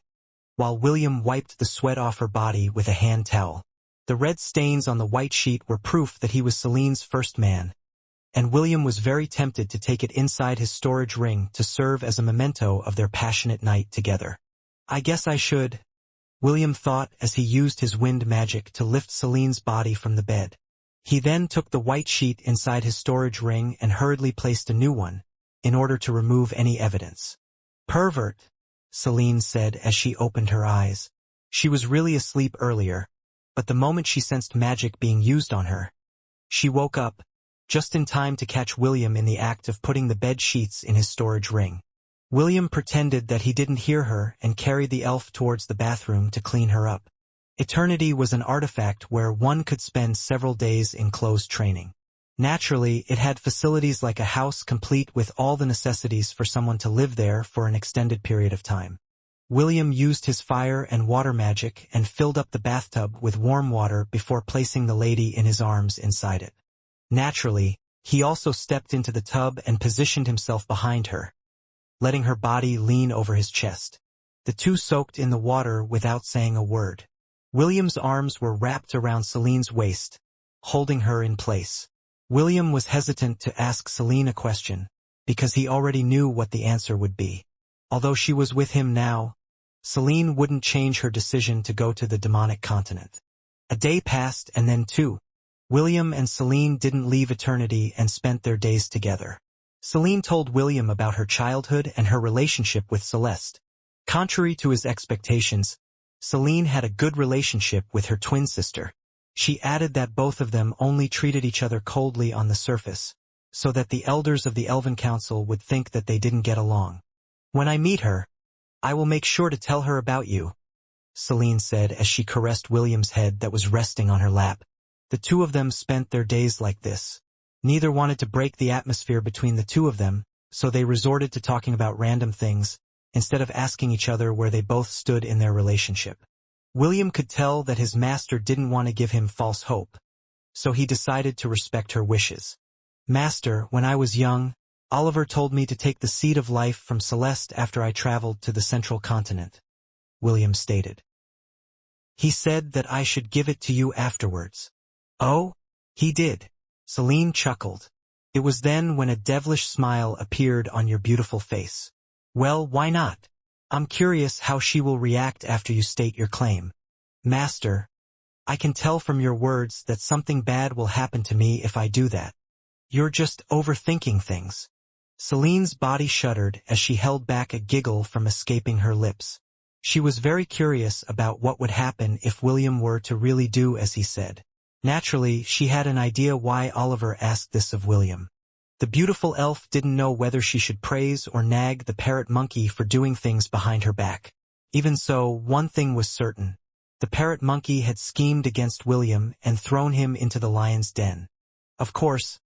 S1: while William wiped the sweat off her body with a hand towel. The red stains on the white sheet were proof that he was Celine's first man, and William was very tempted to take it inside his storage ring to serve as a memento of their passionate night together. "I guess I should," William thought as he used his wind magic to lift Celine's body from the bed. He then took the white sheet inside his storage ring and hurriedly placed a new one, in order to remove any evidence. "Pervert," Celine said as she opened her eyes. She was really asleep earlier, but the moment she sensed magic being used on her, she woke up, just in time to catch William in the act of putting the bed sheets in his storage ring. William pretended that he didn't hear her and carried the elf towards the bathroom to clean her up. Eternity was an artifact where one could spend several days in closed training. Naturally, it had facilities like a house complete with all the necessities for someone to live there for an extended period of time. William used his fire and water magic and filled up the bathtub with warm water before placing the lady in his arms inside it. Naturally, he also stepped into the tub and positioned himself behind her, letting her body lean over his chest. The two soaked in the water without saying a word. William's arms were wrapped around Celine's waist, holding her in place. William was hesitant to ask Celine a question, because he already knew what the answer would be. Although she was with him now, Celine wouldn't change her decision to go to the demonic continent. A day passed and then two. William and Celine didn't leave Eternity and spent their days together. Celine told William about her childhood and her relationship with Celeste. Contrary to his expectations, Celine had a good relationship with her twin sister. She added that both of them only treated each other coldly on the surface, so that the elders of the Elven Council would think that they didn't get along. "When I meet her, I will make sure to tell her about you," Celine said as she caressed William's head that was resting on her lap. The two of them spent their days like this, Neither wanted to break the atmosphere between the two of them, so they resorted to talking about random things, instead of asking each other where they both stood in their relationship. William could tell that his master didn't want to give him false hope, so he decided to respect her wishes. "Master, when I was young, Oliver told me to take the seed of life from Celeste after I traveled to the central continent," William stated. "He said that I should give it to you afterwards." "Oh, he did?" Celine chuckled. "It was then when a devilish smile appeared on your beautiful face." "Well, why not? I'm curious how she will react after you state your claim." "Master, I can tell from your words that something bad will happen to me if I do that. You're just overthinking things." Celine's body shuddered as she held back a giggle from escaping her lips. She was very curious about what would happen if William were to really do as he said. Naturally, she had an idea why Oliver asked this of William. The beautiful elf didn't know whether she should praise or nag the parrot monkey for doing things behind her back. Even so, one thing was certain. The parrot monkey had schemed against William and thrown him into the lion's den. Of course,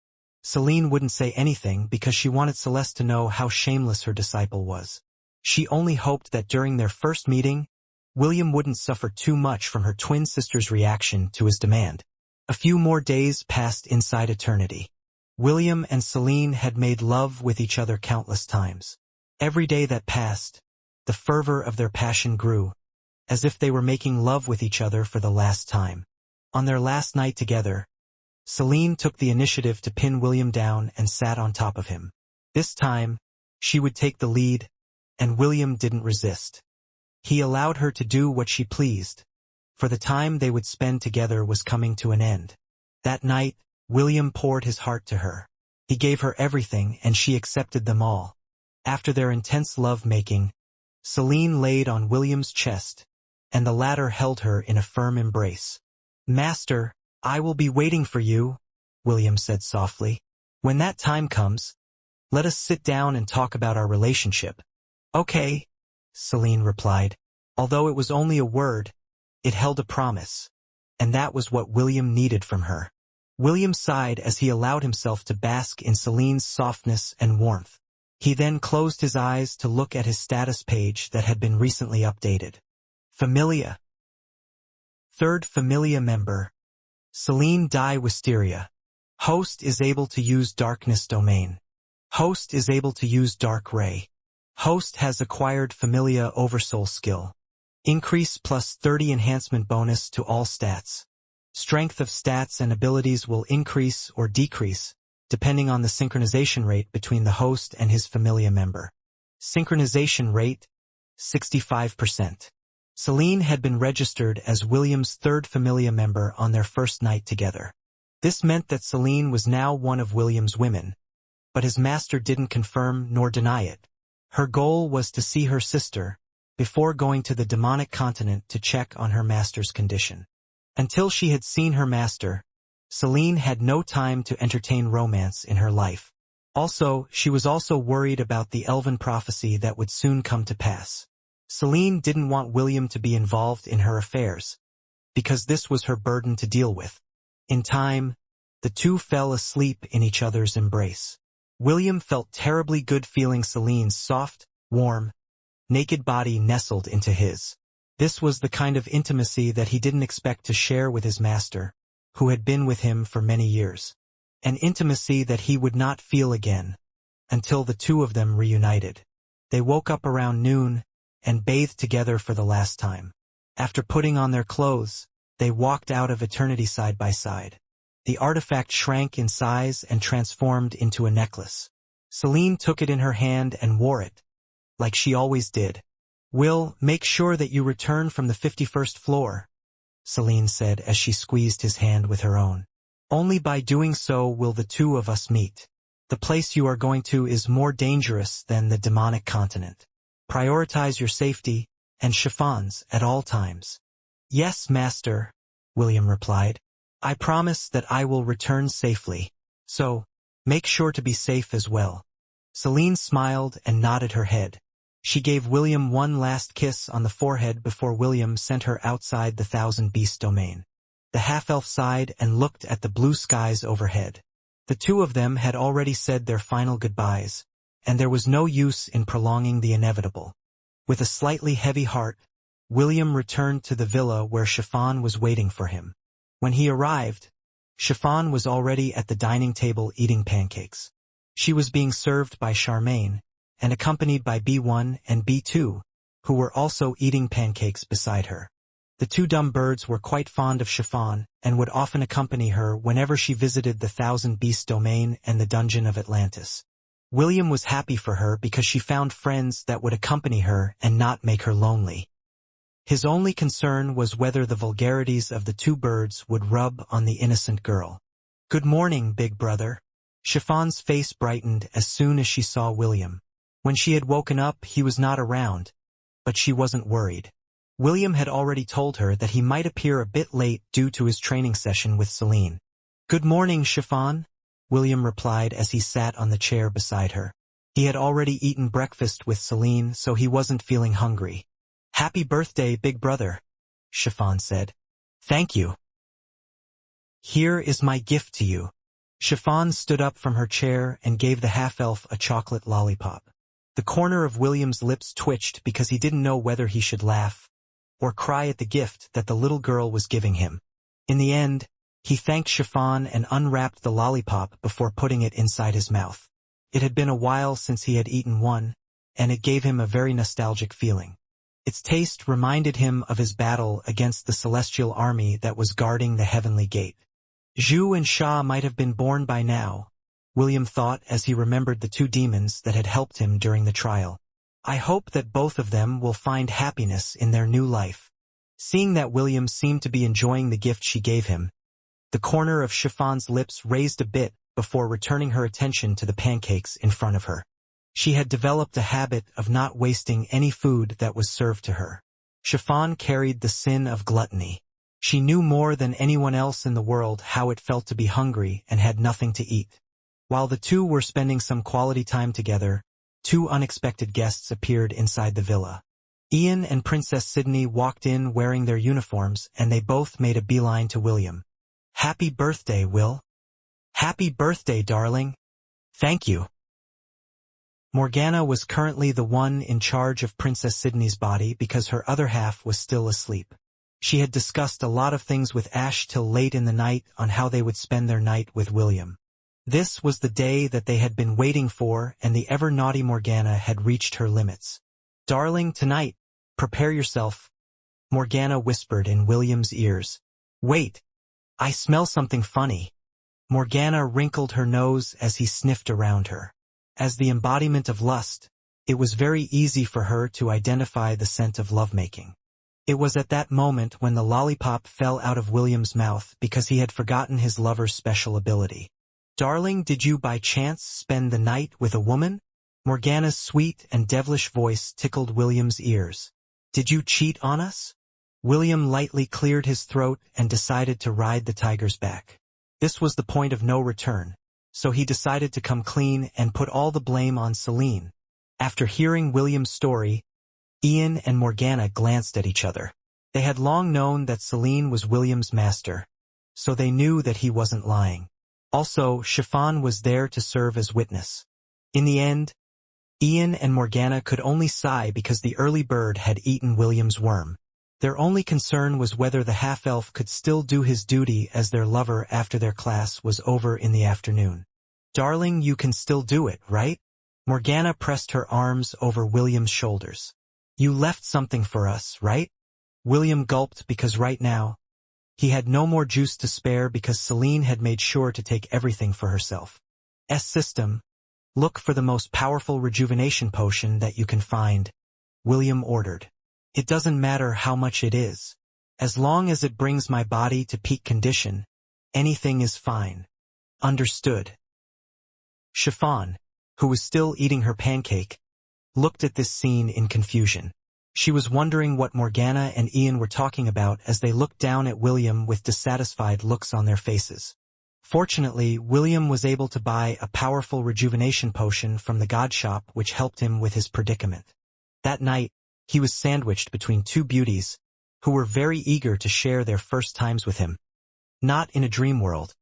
S1: Celine wouldn't say anything because she wanted Celeste to know how shameless her disciple was. She only hoped that during their first meeting, William wouldn't suffer too much from her twin sister's reaction to his demand. A few more days passed inside eternity. William and Celine had made love with each other countless times. Every day that passed, the fervor of their passion grew, as if they were making love with each other for the last time. On their last night together, Celine took the initiative to pin William down and sat on top of him. This time, she would take the lead, and William didn't resist. He allowed her to do what she pleased, for the time they would spend together was coming to an end. That night, William poured his heart to her. He gave her everything and she accepted them all. After their intense love-making, Celine laid on William's chest, and the latter held her in a firm embrace. "Master, I will be waiting for you," William said softly. "When that time comes, let us sit down and talk about our relationship." "Okay," Celine replied. Although it was only a word, it held a promise, and that was what William needed from her. William sighed as he allowed himself to bask in Celine's softness and warmth. He then closed his eyes to look at his status page that had been recently updated. Familia. Third Familia member. Celine die Wisteria. Host is able to use Darkness Domain. Host is able to use Dark Ray. Host has acquired Familia Oversoul skill. Increase plus 30 enhancement bonus to all stats. Strength of stats and abilities will increase or decrease, depending on the synchronization rate between the host and his Familia member. Synchronization rate, 65%. Celine had been registered as William's third Familia member on their first night together. This meant that Celine was now one of William's women, but his master didn't confirm nor deny it. Her goal was to see her sister before going to the demonic continent to check on her master's condition. Until she had seen her master, Celine had no time to entertain romance in her life. Also, she was also worried about the elven prophecy that would soon come to pass. Celine didn't want William to be involved in her affairs, because this was her burden to deal with. In time, the two fell asleep in each other's embrace. William felt terribly good feeling Celine's soft, warm, naked body nestled into his. This was the kind of intimacy that he didn't expect to share with his master, who had been with him for many years. An intimacy that he would not feel again, until the two of them reunited. They woke up around noon, and bathed together for the last time. After putting on their clothes, they walked out of eternity side by side. The artifact shrank in size and transformed into a necklace. Celine took it in her hand and wore it, like she always did. "Will, make sure that you return from the 51st floor," Celine said as she squeezed his hand with her own. "Only by doing so will the two of us meet. The place you are going to is more dangerous than the demonic continent. Prioritize your safety and chiffons at all times." "Yes, master," William replied. "I promise that I will return safely. So, make sure to be safe as well." Celine smiled and nodded her head. She gave William one last kiss on the forehead before William sent her outside the Thousand Beast domain. The half-elf sighed and looked at the blue skies overhead. The two of them had already said their final goodbyes, and there was no use in prolonging the inevitable. With a slightly heavy heart, William returned to the villa where Chiffon was waiting for him. When he arrived, Chiffon was already at the dining table eating pancakes. She was being served by Charmaine, and accompanied by B1 and B2, who were also eating pancakes beside her. The two dumb birds were quite fond of Chiffon and would often accompany her whenever she visited the Thousand Beast domain and the Dungeon of Atlantis. William was happy for her because she found friends that would accompany her and not make her lonely. His only concern was whether the vulgarities of the two birds would rub on the innocent girl. "Good morning, big brother." Chiffon's face brightened as soon as she saw William. When she had woken up, he was not around, but she wasn't worried. William had already told her that he might appear a bit late due to his training session with Celine. "Good morning, Chiffon," William replied as he sat on the chair beside her. He had already eaten breakfast with Celine, so he wasn't feeling hungry. "Happy birthday, big brother," Chiffon said. "Thank you. Here is my gift to you." Chiffon stood up from her chair and gave the half-elf a chocolate lollipop. The corner of William's lips twitched because he didn't know whether he should laugh or cry at the gift that the little girl was giving him. In the end, he thanked Chiffon and unwrapped the lollipop before putting it inside his mouth. It had been a while since he had eaten one, and it gave him a very nostalgic feeling. Its taste reminded him of his battle against the celestial army that was guarding the heavenly gate. Zhu and Sha might have been born by now, William thought as he remembered the two demons that had helped him during the trial. "I hope that both of them will find happiness in their new life." Seeing that William seemed to be enjoying the gift she gave him, the corner of Chiffon's lips raised a bit before returning her attention to the pancakes in front of her. She had developed a habit of not wasting any food that was served to her. Chiffon carried the sin of gluttony. She knew more than anyone else in the world how it felt to be hungry and had nothing to eat. While the two were spending some quality time together, two unexpected guests appeared inside the villa. Ian and Princess Sydney walked in wearing their uniforms, and they both made a beeline to William. "Happy birthday, Will." "Happy birthday, darling." "Thank you." Morgana was currently the one in charge of Princess Sydney's body because her other half was still asleep. She had discussed a lot of things with Ash till late in the night on how they would spend their night with William. This was the day that they had been waiting for, and the ever-naughty Morgana had reached her limits. "Darling, tonight, prepare yourself," Morgana whispered in William's ears. "Wait, I smell something funny." Morgana wrinkled her nose as he sniffed around her. As the embodiment of lust, it was very easy for her to identify the scent of lovemaking. It was at that moment when the lollipop fell out of William's mouth because he had forgotten his lover's special ability. "Darling, did you by chance spend the night with a woman?" Morgana's sweet and devilish voice tickled William's ears. "Did you cheat on us?" William lightly cleared his throat and decided to ride the tiger's back. This was the point of no return, so he decided to come clean and put all the blame on Celine. After hearing William's story, Ian and Morgana glanced at each other. They had long known that Celine was William's master, so they knew that he wasn't lying. Also, Chiffon was there to serve as witness. In the end, Ian and Morgana could only sigh because the early bird had eaten William's worm. Their only concern was whether the half-elf could still do his duty as their lover after their class was over in the afternoon. "Darling, you can still do it, right?" Morgana pressed her arms over William's shoulders. "You left something for us, right?" William gulped because right now, he had no more juice to spare because Celine had made sure to take everything for herself. System, look for the most powerful rejuvenation potion that you can find, William ordered. "It doesn't matter how much it is. As long as it brings my body to peak condition, anything is fine." "Understood." Chiffon, who was still eating her pancake, looked at this scene in confusion. She was wondering what Morgana and Ian were talking about as they looked down at William with dissatisfied looks on their faces. Fortunately, William was able to buy a powerful rejuvenation potion from the god shop which helped him with his predicament. That night, he was sandwiched between two beauties, who were very eager to share their first times with him. Not in a dream world,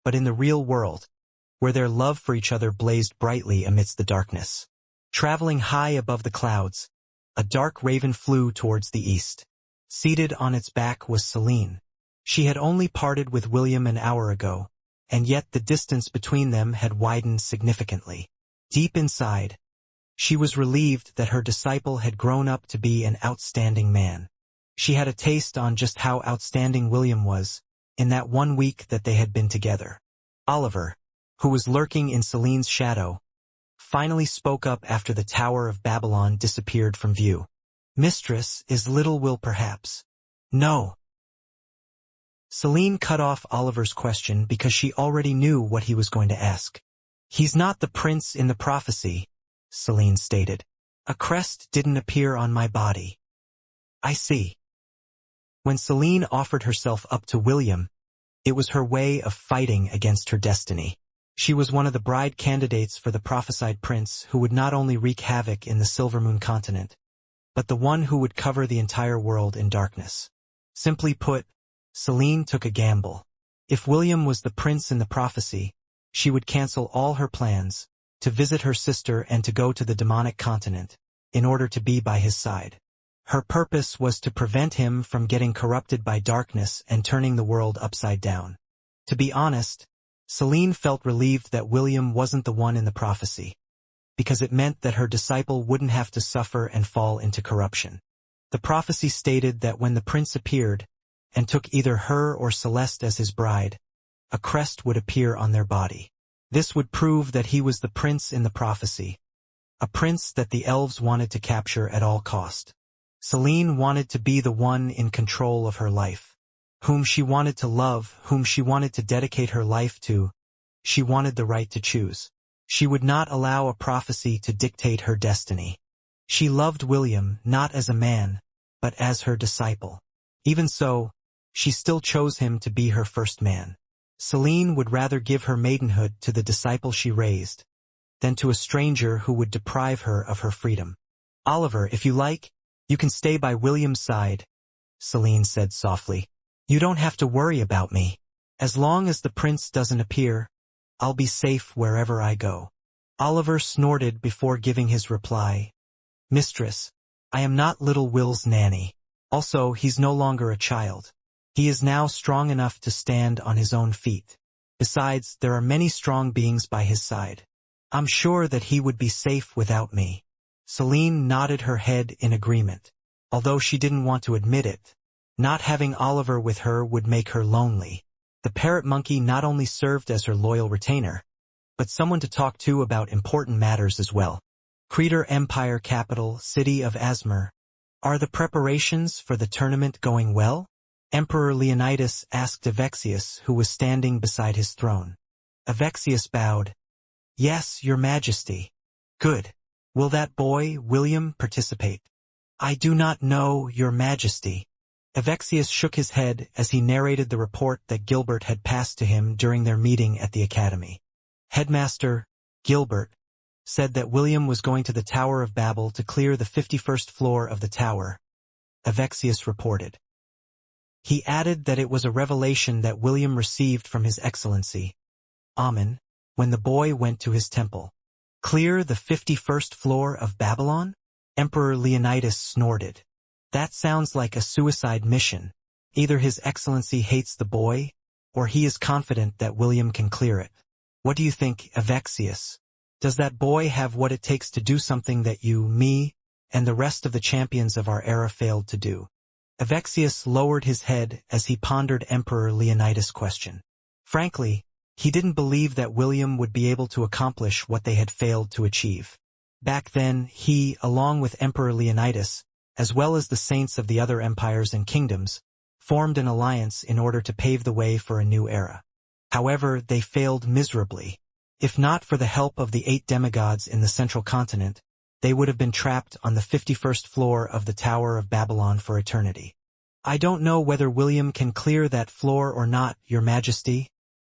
S1: but in the real world. where their love for each other blazed brightly amidst the darkness. Traveling high above the clouds, a dark raven flew towards the east. Seated on its back was Celine. She had only parted with William an hour ago, and yet the distance between them had widened significantly. Deep inside, she was relieved that her disciple had grown up to be an outstanding man. She had a taste on just how outstanding William was, in that 1 week that they had been together. Oliver, who was lurking in Celine's shadow, finally spoke up after the Tower of Babylon disappeared from view. "Mistress, is little Will perhaps?" "No." Celine cut off Oliver's question because she already knew what he was going to ask. "He's not the prince in the prophecy," Celine stated. "A crest didn't appear on my body." "I see." When Celine offered herself up to William, it was her way of fighting against her destiny. She was one of the bride candidates for the prophesied prince who would not only wreak havoc in the Silvermoon continent, but the one who would cover the entire world in darkness. Simply put, Celine took a gamble. If William was the prince in the prophecy, she would cancel all her plans, to visit her sister and to go to the demonic continent, in order to be by his side. Her purpose was to prevent him from getting corrupted by darkness and turning the world upside down. To be honest, Celine felt relieved that William wasn't the one in the prophecy, because it meant that her disciple wouldn't have to suffer and fall into corruption. The prophecy stated that when the prince appeared, and took either her or Celeste as his bride, a crest would appear on their body. This would prove that he was the prince in the prophecy, a prince that the elves wanted to capture at all cost. Celine wanted to be the one in control of her life, whom she wanted to love, whom she wanted to dedicate her life to. She wanted the right to choose. She would not allow a prophecy to dictate her destiny. She loved William not as a man, but as her disciple. Even so, she still chose him to be her first man. Celine would rather give her maidenhood to the disciple she raised, than to a stranger who would deprive her of her freedom. "Oliver, if you like, you can stay by William's side," Celine said softly. "You don't have to worry about me. As long as the prince doesn't appear, I'll be safe wherever I go." Oliver snorted before giving his reply. "Mistress, I am not little Will's nanny. Also, he's no longer a child. He is now strong enough to stand on his own feet. Besides, there are many strong beings by his side. I'm sure that he would be safe without me." Celine nodded her head in agreement. Although she didn't want to admit it, not having Oliver with her would make her lonely. The parrot monkey not only served as her loyal retainer, but someone to talk to about important matters as well. Creator Empire capital, city of Asmer. "Are the preparations for the tournament going well?" Emperor Leonidas asked Avexius, who was standing beside his throne. Avexius bowed. "Yes, your majesty." "Good. Will that boy, William, participate?" "I do not know, your majesty." Avexius shook his head as he narrated the report that Gilbert had passed to him during their meeting at the academy. Headmaster Gilbert said that William was going to the Tower of Babel to clear the 51st floor of the tower, Avexius reported. He added that it was a revelation that William received from His Excellency, Amen, when the boy went to his temple. "Clear the 51st floor of Babylon?" Emperor Leonidas snorted. "That sounds like a suicide mission. Either His Excellency hates the boy, or he is confident that William can clear it. What do you think, Avexius? Does that boy have what it takes to do something that you, me, and the rest of the champions of our era failed to do?" Avexius lowered his head as he pondered Emperor Leonidas' question. Frankly, he didn't believe that William would be able to accomplish what they had failed to achieve. Back then, he, along with Emperor Leonidas, as well as the saints of the other empires and kingdoms, formed an alliance in order to pave the way for a new era. However, they failed miserably. If not for the help of the 8 demigods in the central continent, they would have been trapped on the 51st floor of the Tower of Babylon for eternity. "I don't know whether William can clear that floor or not, your majesty,"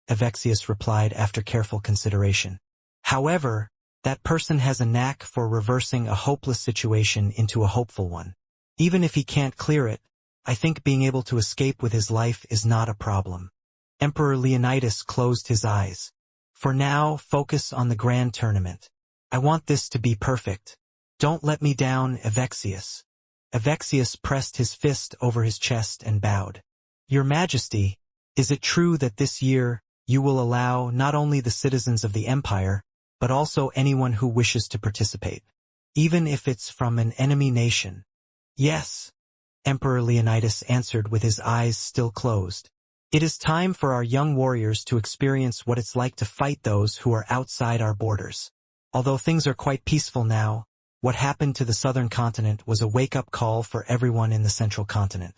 S1: Avexius replied after careful consideration. "However, that person has a knack for reversing a hopeless situation into a hopeful one. Even if he can't clear it, I think being able to escape with his life is not a problem." Emperor Leonidas closed his eyes. For now, focus on the grand tournament. I want this to be perfect. Don't let me down, Evexius. Evexius pressed his fist over his chest and bowed. Your Majesty, is it true that this year you will allow not only the citizens of the Empire, but also anyone who wishes to participate, even if it's from an enemy nation? Yes, Emperor Leonidas answered with his eyes still closed. It is time for our young warriors to experience what it's like to fight those who are outside our borders. Although things are quite peaceful now, what happened to the southern continent was a wake-up call for everyone in the central continent.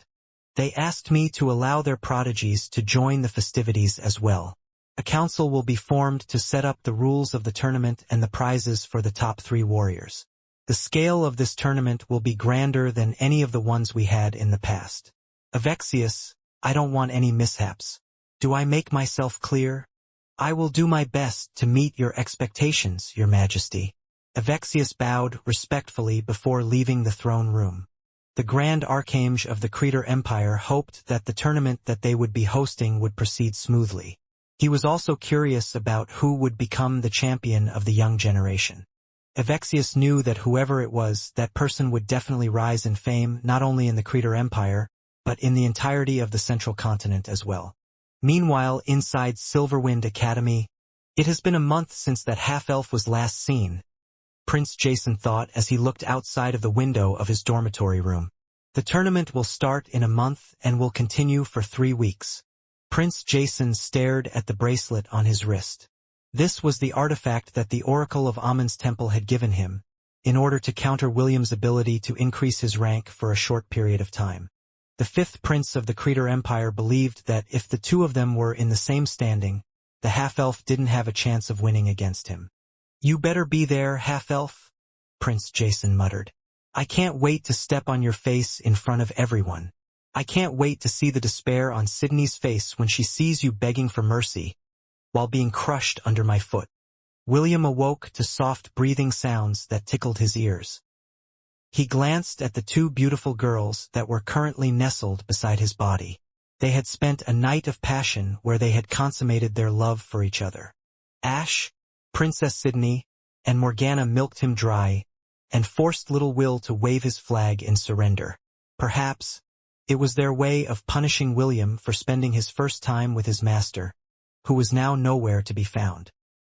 S1: They asked me to allow their prodigies to join the festivities as well. A council will be formed to set up the rules of the tournament and the prizes for the top 3 warriors. The scale of this tournament will be grander than any of the ones we had in the past. Evexius, I don't want any mishaps. Do I make myself clear? I will do my best to meet your expectations, Your Majesty. Evexius bowed respectfully before leaving the throne room. The Grand Archmage of the Creter Empire hoped that the tournament that they would be hosting would proceed smoothly. He was also curious about who would become the champion of the young generation. Evexius knew that whoever it was, that person would definitely rise in fame not only in the Creter Empire, but in the entirety of the central continent as well. Meanwhile, inside Silverwind Academy, it has been a month since that half-elf was last seen, Prince Jason thought as he looked outside of the window of his dormitory room. The tournament will start in a month and will continue for 3 weeks. Prince Jason stared at the bracelet on his wrist. This was the artifact that the Oracle of Amun's temple had given him, in order to counter William's ability to increase his rank for a short period of time. The 5th prince of the Creter Empire believed that if the 2 of them were in the same standing, the half-elf didn't have a chance of winning against him. You better be there, half-elf, Prince Jason muttered. I can't wait to step on your face in front of everyone. I can't wait to see the despair on Sydney's face when she sees you begging for mercy, while being crushed under my foot. William awoke to soft breathing sounds that tickled his ears. He glanced at the 2 beautiful girls that were currently nestled beside his body. They had spent a night of passion where they had consummated their love for each other. Ash, Princess Sydney, and Morgana milked him dry, and forced little Will to wave his flag in surrender. Perhaps it was their way of punishing William for spending his first time with his master, who was now nowhere to be found.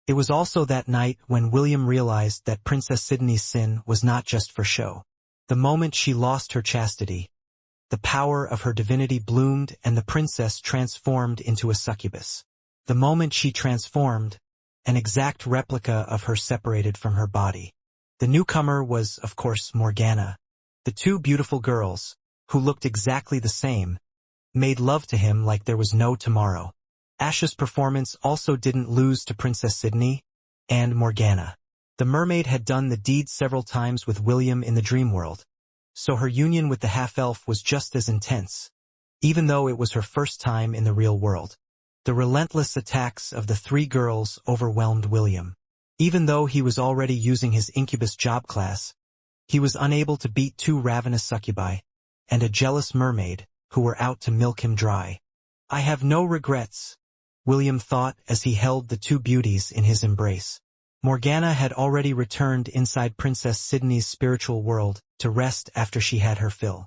S1: It was also that night when William realized that Princess Sydney's sin was not just for show. The moment she lost her chastity, the power of her divinity bloomed and the princess transformed into a succubus. The moment she transformed, an exact replica of her separated from her body. The newcomer was, of course, Morgana. The 2 beautiful girls, who looked exactly the same, made love to him like there was no tomorrow. Ash's performance also didn't lose to Princess Sydney and Morgana. The mermaid had done the deed several times with William in the dream world, so her union with the half-elf was just as intense, even though it was her first time in the real world. The relentless attacks of the 3 girls overwhelmed William. Even though he was already using his incubus job class, he was unable to beat 2 ravenous succubi and a jealous mermaid who were out to milk him dry. I have no regrets, William thought as he held the 2 beauties in his embrace. Morgana had already returned inside Princess Sydney's spiritual world to rest after she had her fill.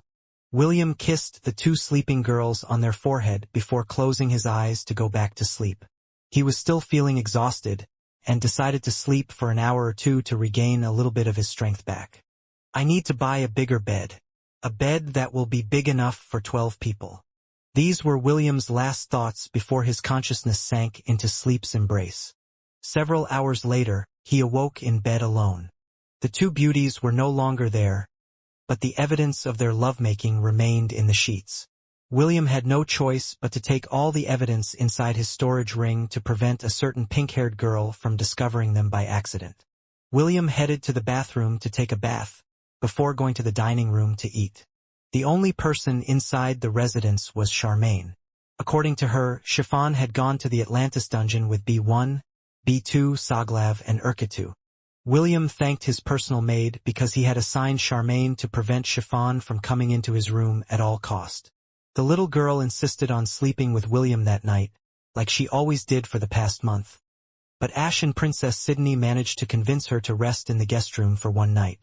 S1: William kissed the 2 sleeping girls on their forehead before closing his eyes to go back to sleep. He was still feeling exhausted, and decided to sleep for an hour or 2 to regain a little bit of his strength back. I need to buy a bigger bed. A bed that will be big enough for 12 people. These were William's last thoughts before his consciousness sank into sleep's embrace. Several hours later, he awoke in bed alone. The 2 beauties were no longer there, but the evidence of their lovemaking remained in the sheets. William had no choice but to take all the evidence inside his storage ring to prevent a certain pink-haired girl from discovering them by accident. William headed to the bathroom to take a bath, before going to the dining room to eat. The only person inside the residence was Charmaine. According to her, Chiffon had gone to the Atlantis dungeon with B1, B2, Soglav, and Urkitu. William thanked his personal maid because he had assigned Charmaine to prevent Chiffon from coming into his room at all cost. The little girl insisted on sleeping with William that night, like she always did for the past month. but Ash and Princess Sydney managed to convince her to rest in the guest room for one night.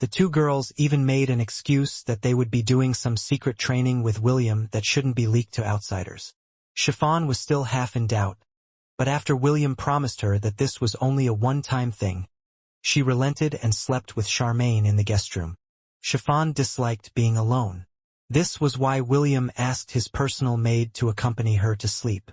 S1: The two girls even made an excuse that they would be doing some secret training with William that shouldn't be leaked to outsiders. Chiffon was still half in doubt, but after William promised her that this was only a one-time thing, she relented and slept with Charmaine in the guest room. Chiffon disliked being alone. This was why William asked his personal maid to accompany her to sleep.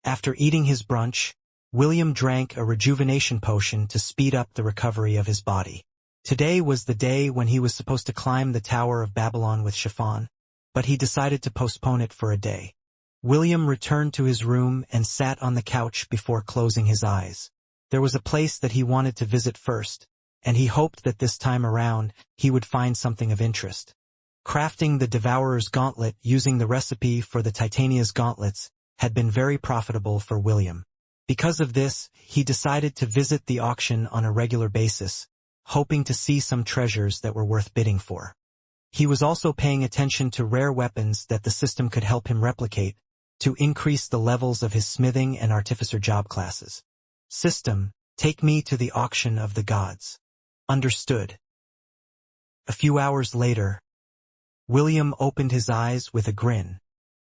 S1: After eating his brunch, William drank a rejuvenation potion to speed up the recovery of his body. Today was the day when he was supposed to climb the Tower of Babylon with Chiffon, but he decided to postpone it for a day. William returned to his room and sat on the couch before closing his eyes. There was a place that he wanted to visit first, and he hoped that this time around he would find something of interest. Crafting the Devourer's Gauntlet using the recipe for the Titania's gauntlets had been very profitable for William. Because of this, he decided to visit the auction on a regular basis, hoping to see some treasures that were worth bidding for. He was also paying attention to rare weapons that the system could help him replicate to increase the levels of his smithing and artificer job classes. System, take me to the auction of the gods. Understood. A few hours later, William opened his eyes with a grin.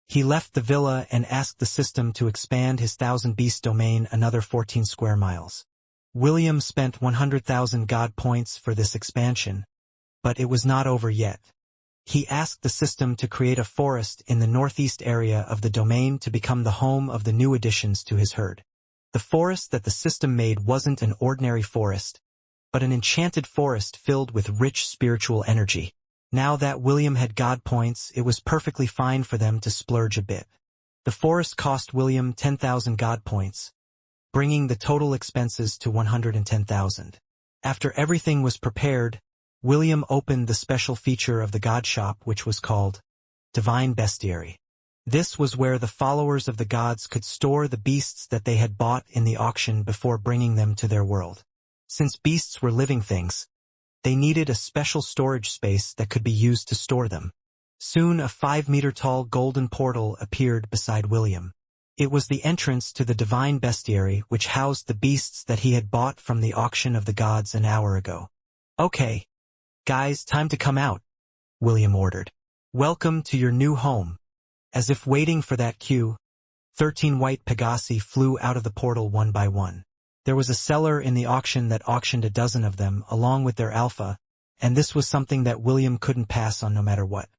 S1: He left the villa and asked the system to expand his 1,000-beast domain another 14 square miles. William spent 100,000 god points for this expansion, but it was not over yet. He asked the system to create a forest in the northeast area of the domain to become the home of the new additions to his herd. The forest that the system made wasn't an ordinary forest, but an enchanted forest filled with rich spiritual energy. Now that William had god points, it was perfectly fine for them to splurge a bit. The forest cost William 10,000 god points, bringing the total expenses to 110,000. After everything was prepared, William opened the special feature of the god shop, which was called Divine Bestiary. This was where the followers of the gods could store the beasts that they had bought in the auction before bringing them to their world. Since beasts were living things, they needed a special storage space that could be used to store them. Soon a 5-meter-tall golden portal appeared beside William. It was the entrance to the Divine Bestiary, which housed the beasts that he had bought from the auction of the gods an hour ago. "Okay, guys, time to come out," William ordered. "Welcome to your new home." As if waiting for that cue, 13 white Pegasi flew out of the portal one by one. There was a seller in the auction that auctioned a dozen of them, along with their alpha, and this was something that William couldn't pass on no matter what.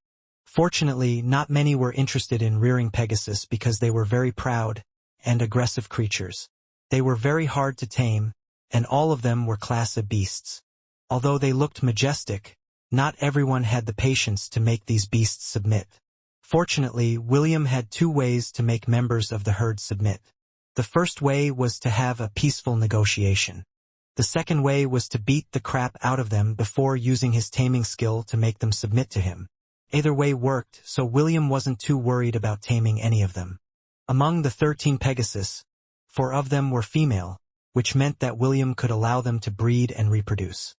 S1: Fortunately, not many were interested in rearing Pegasus because they were very proud and aggressive creatures. They were very hard to tame, and all of them were class A beasts. Although they looked majestic, not everyone had the patience to make these beasts submit. Fortunately, William had two ways to make members of the herd submit. The first way was to have a peaceful negotiation. The second way was to beat the crap out of them before using his taming skill to make them submit to him. Either way worked, so William wasn't too worried about taming any of them. Among the 13 Pegasus, 4 of them were female, which meant that William could allow them to breed and reproduce.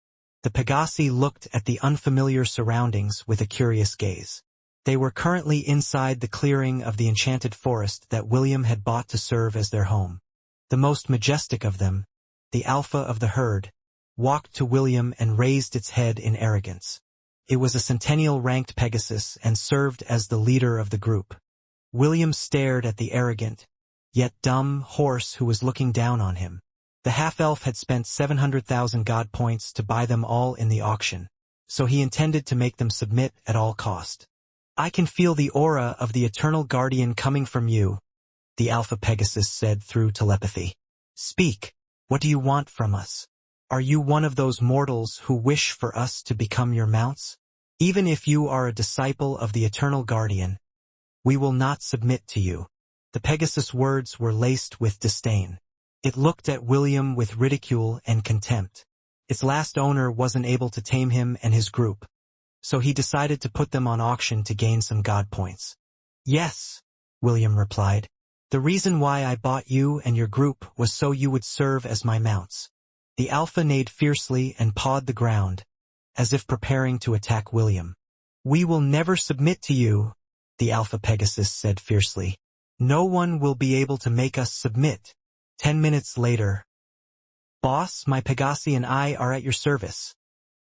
S1: The Pegasi looked at the unfamiliar surroundings with a curious gaze. They were currently inside the clearing of the enchanted forest that William had bought to serve as their home. The most majestic of them, the alpha of the herd, walked to William and raised its head in arrogance. It was a centennial-ranked Pegasus and served as the leader of the group. William stared at the arrogant, yet dumb, horse who was looking down on him. The half-elf had spent 700,000 god points to buy them all in the auction, so he intended to make them submit at all cost. "I can feel the aura of the Eternal Guardian coming from you," the Alpha Pegasus said through telepathy. "Speak. What do you want from us? Are you one of those mortals who wish for us to become your mounts? Even if you are a disciple of the Eternal Guardian, we will not submit to you." The Pegasus' words were laced with disdain. It looked at William with ridicule and contempt. Its last owner wasn't able to tame him and his group, so he decided to put them on auction to gain some god points. "Yes," William replied. "The reason why I bought you and your group was so you would serve as my mounts." The Alpha neighed fiercely and pawed the ground, as if preparing to attack William. "We will never submit to you," the Alpha Pegasus said fiercely. "No one will be able to make us submit." 10 minutes later, "Boss, my Pegasi and I are at your service,"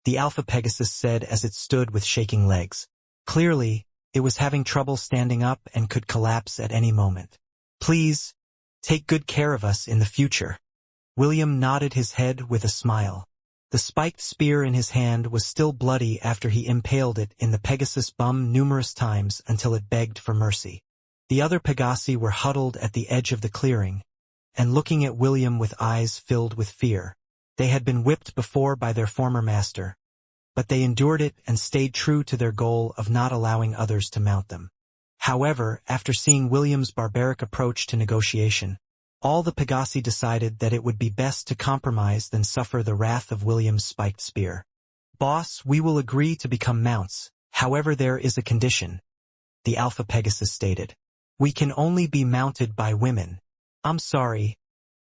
S1: the Alpha Pegasus said as it stood with shaking legs. Clearly, it was having trouble standing up and could collapse at any moment. "Please, take good care of us in the future." William nodded his head with a smile. The spiked spear in his hand was still bloody after he impaled it in the Pegasus' bum numerous times until it begged for mercy. The other Pegasi were huddled at the edge of the clearing, and looking at William with eyes filled with fear. They had been whipped before by their former master, but they endured it and stayed true to their goal of not allowing others to mount them. However, after seeing William's barbaric approach to negotiation, all the Pegasi decided that it would be best to compromise than suffer the wrath of William's spiked spear. "Boss, we will agree to become mounts. However, there is a condition," the Alpha Pegasus stated. "We can only be mounted by women. I'm sorry,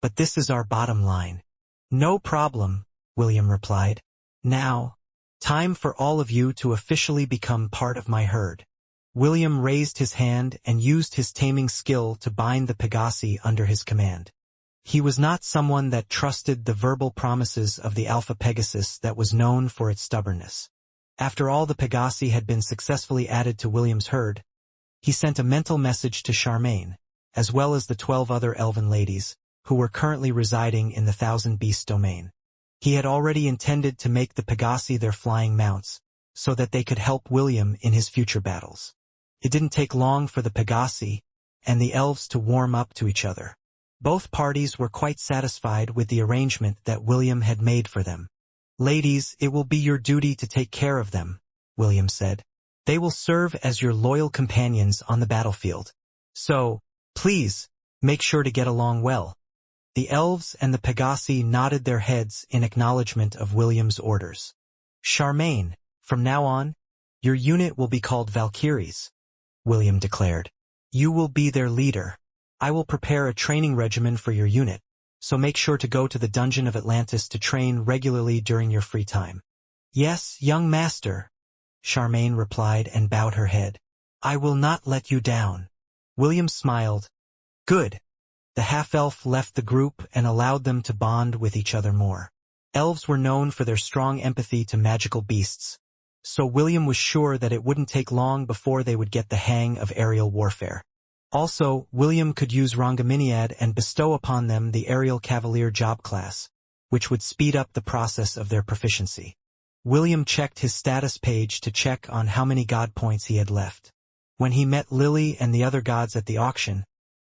S1: but this is our bottom line." "No problem," William replied. "Now, time for all of you to officially become part of my herd." William raised his hand and used his taming skill to bind the Pegasi under his command. He was not someone that trusted the verbal promises of the Alpha Pegasus that was known for its stubbornness. After all the Pegasi had been successfully added to William's herd, he sent a mental message to Charmaine, as well as the 12 other elven ladies, who were currently residing in the Thousand Beast domain. He had already intended to make the Pegasi their flying mounts, so that they could help William in his future battles. It didn't take long for the Pegasi and the elves to warm up to each other. Both parties were quite satisfied with the arrangement that William had made for them. "Ladies, it will be your duty to take care of them," William said. "They will serve as your loyal companions on the battlefield. So, please, make sure to get along well." The elves and the Pegasi nodded their heads in acknowledgement of William's orders. "Charmaine, from now on, your unit will be called Valkyries," William declared. "You will be their leader. I will prepare a training regimen for your unit, so make sure to go to the Dungeon of Atlantis to train regularly during your free time." "Yes, young master," Charmaine replied and bowed her head. "I will not let you down." William smiled. "Good." The half-elf left the group and allowed them to bond with each other more. Elves were known for their strong empathy to magical beasts, so William was sure that it wouldn't take long before they would get the hang of aerial warfare. Also, William could use Rongaminiad and bestow upon them the Aerial Cavalier job class, which would speed up the process of their proficiency. William checked his status page to check on how many god points he had left. When he met Lily and the other gods at the auction,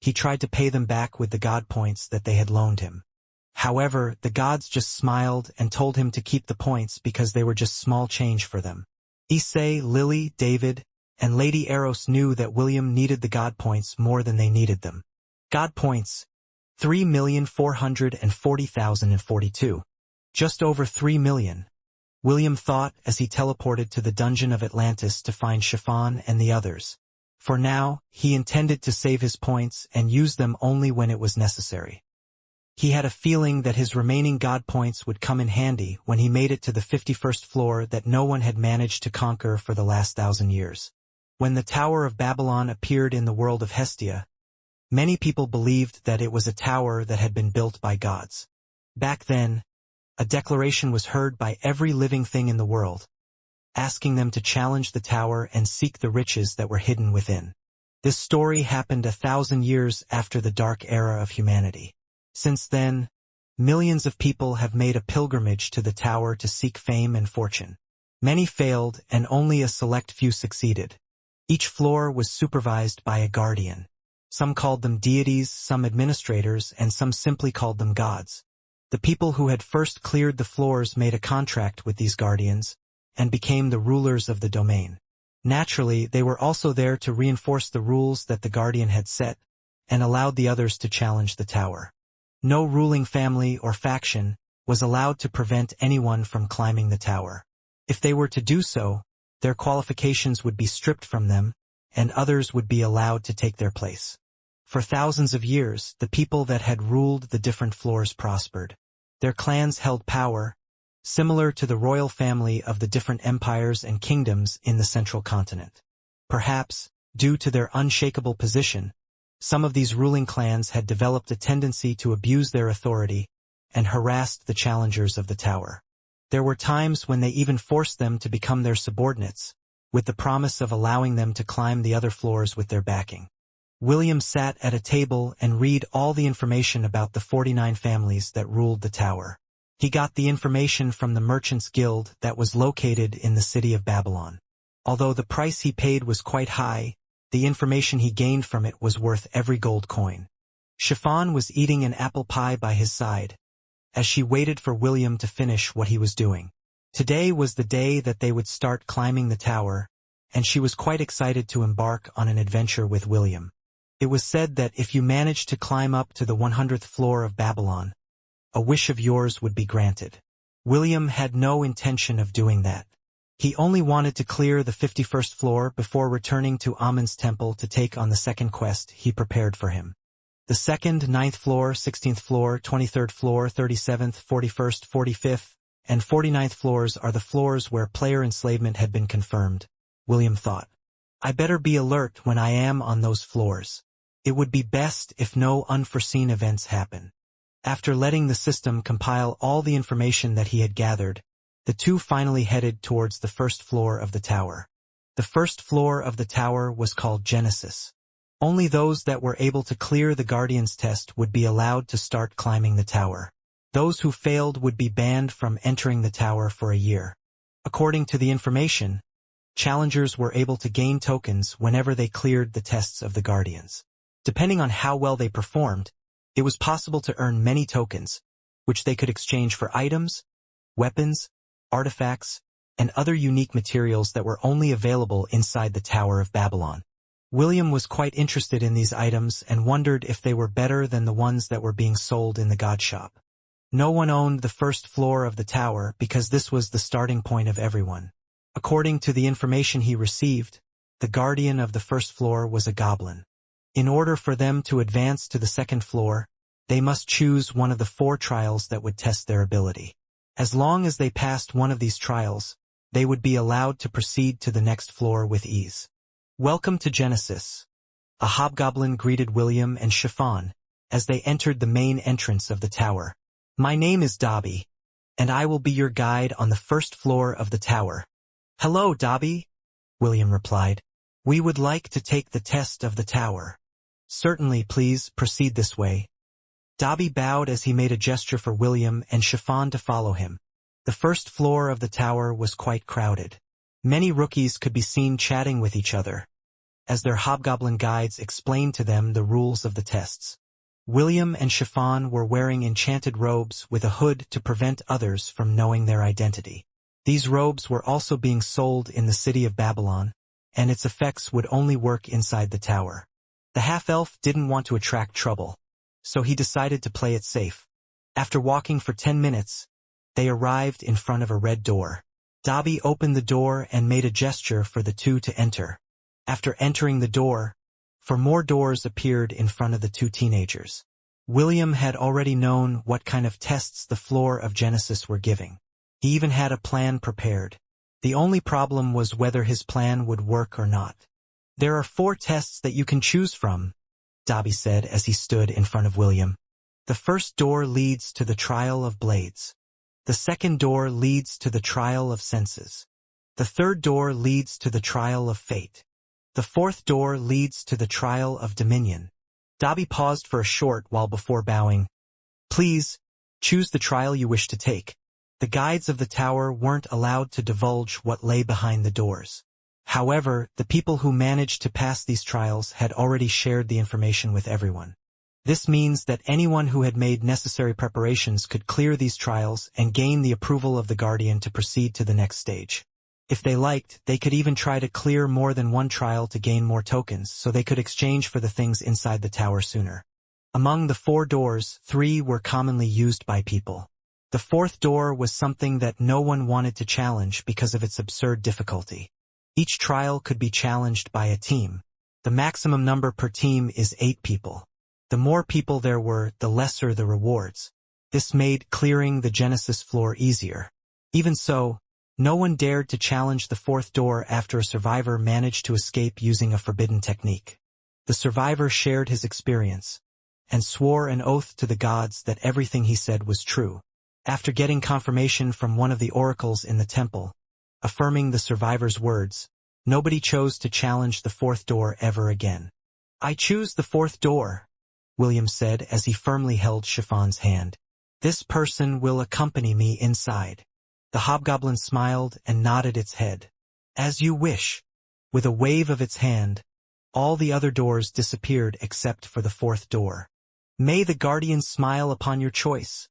S1: he tried to pay them back with the god points that they had loaned him. However, the gods just smiled and told him to keep the points because they were just small change for them. Issei, Lily, David, and Lady Eros knew that William needed the god points more than they needed them. God points, 3,440,042. Just over 3 million. William thought as he teleported to the Dungeon of Atlantis to find Chiffon and the others. For now, he intended to save his points and use them only when it was necessary. He had a feeling that his remaining god points would come in handy when he made it to the 51st floor that no one had managed to conquer for the last 1,000 years. When the Tower of Babylon appeared in the world of Hestia, many people believed that it was a tower that had been built by gods. Back then, a declaration was heard by every living thing in the world, asking them to challenge the tower and seek the riches that were hidden within. This story happened 1,000 years after the dark era of humanity. Since then, millions of people have made a pilgrimage to the tower to seek fame and fortune. Many failed and only a select few succeeded. Each floor was supervised by a guardian. Some called them deities, some administrators, and some simply called them gods. The people who had first cleared the floors made a contract with these guardians and became the rulers of the domain. Naturally, they were also there to reinforce the rules that the guardian had set and allowed the others to challenge the tower. No ruling family or faction was allowed to prevent anyone from climbing the tower. If they were to do so, their qualifications would be stripped from them, and others would be allowed to take their place. For thousands of years, the people that had ruled the different floors prospered. Their clans held power, similar to the royal family of the different empires and kingdoms in the central continent. Perhaps, due to their unshakable position, some of these ruling clans had developed a tendency to abuse their authority and harassed the challengers of the tower. There were times when they even forced them to become their subordinates, with the promise of allowing them to climb the other floors with their backing. William sat at a table and read all the information about the 49 families that ruled the tower. He got the information from the Merchants Guild that was located in the city of Babylon. Although the price he paid was quite high, the information he gained from it was worth every gold coin. Chiffon was eating an apple pie by his side, as she waited for William to finish what he was doing. Today was the day that they would start climbing the tower, and she was quite excited to embark on an adventure with William. It was said that if you managed to climb up to the 100th floor of Babylon, a wish of yours would be granted. William had no intention of doing that. He only wanted to clear the 51st floor before returning to Amun's temple to take on the second quest he prepared for him. The 2nd, 9th floor, 16th floor, 23rd floor, 37th, 41st, 45th, and 49th floors are the floors where player enslavement had been confirmed, William thought. I better be alert when I am on those floors. It would be best if no unforeseen events happen. After letting the system compile all the information that he had gathered, the two finally headed towards the first floor of the tower. The first floor of the tower was called Genesis. Only those that were able to clear the Guardian's test would be allowed to start climbing the tower. Those who failed would be banned from entering the tower for a year. According to the information, challengers were able to gain tokens whenever they cleared the tests of the Guardians. Depending on how well they performed, it was possible to earn many tokens, which they could exchange for items, weapons, artifacts, and other unique materials that were only available inside the Tower of Babylon. William was quite interested in these items and wondered if they were better than the ones that were being sold in the god shop. No one owned the first floor of the tower because this was the starting point of everyone. According to the information he received, the guardian of the first floor was a goblin. In order for them to advance to the second floor, they must choose one of the 4 trials that would test their ability. As long as they passed one of these trials, they would be allowed to proceed to the next floor with ease. Welcome to Genesis. A hobgoblin greeted William and Chiffon as they entered the main entrance of the tower. My name is Dobby, and I will be your guide on the first floor of the tower. Hello, Dobby, William replied. We would like to take the test of the tower. Certainly, please proceed this way. Dobby bowed as he made a gesture for William and Chiffon to follow him. The first floor of the tower was quite crowded. Many rookies could be seen chatting with each other, as their hobgoblin guides explained to them the rules of the tests. William and Chiffon were wearing enchanted robes with a hood to prevent others from knowing their identity. These robes were also being sold in the city of Babylon, and its effects would only work inside the tower. The half-elf didn't want to attract trouble, so he decided to play it safe. After walking for 10 minutes, they arrived in front of a red door. Dobby opened the door and made a gesture for the two to enter. After entering the door, 4 more doors appeared in front of the 2 teenagers. William had already known what kind of tests the floor of Genesis were giving. He even had a plan prepared. The only problem was whether his plan would work or not. There are 4 tests that you can choose from, Dobby said as he stood in front of William. The first door leads to the trial of blades. The second door leads to the trial of senses. The third door leads to the trial of fate. The fourth door leads to the trial of dominion. Dobby paused for a short while before bowing. Please, choose the trial you wish to take. The guides of the tower weren't allowed to divulge what lay behind the doors. However, the people who managed to pass these trials had already shared the information with everyone. This means that anyone who had made necessary preparations could clear these trials and gain the approval of the Guardian to proceed to the next stage. If they liked, they could even try to clear more than one trial to gain more tokens so they could exchange for the things inside the tower sooner. Among the 4 doors, 3 were commonly used by people. The 4th door was something that no one wanted to challenge because of its absurd difficulty. Each trial could be challenged by a team. The maximum number per team is 8 people. The more people there were, the lesser the rewards. This made clearing the Genesis floor easier. Even so, no one dared to challenge the 4th door after a survivor managed to escape using a forbidden technique. The survivor shared his experience. and swore an oath to the gods that everything he said was true. After getting confirmation from one of the oracles in the temple, affirming the survivor's words, nobody chose to challenge the fourth door ever again. "I choose the fourth door," William said as he firmly held Chiffon's hand. "This person will accompany me inside." The hobgoblin smiled and nodded its head. "As you wish." With a wave of its hand, all the other doors disappeared except for the fourth door. "May the guardian smile upon your choice."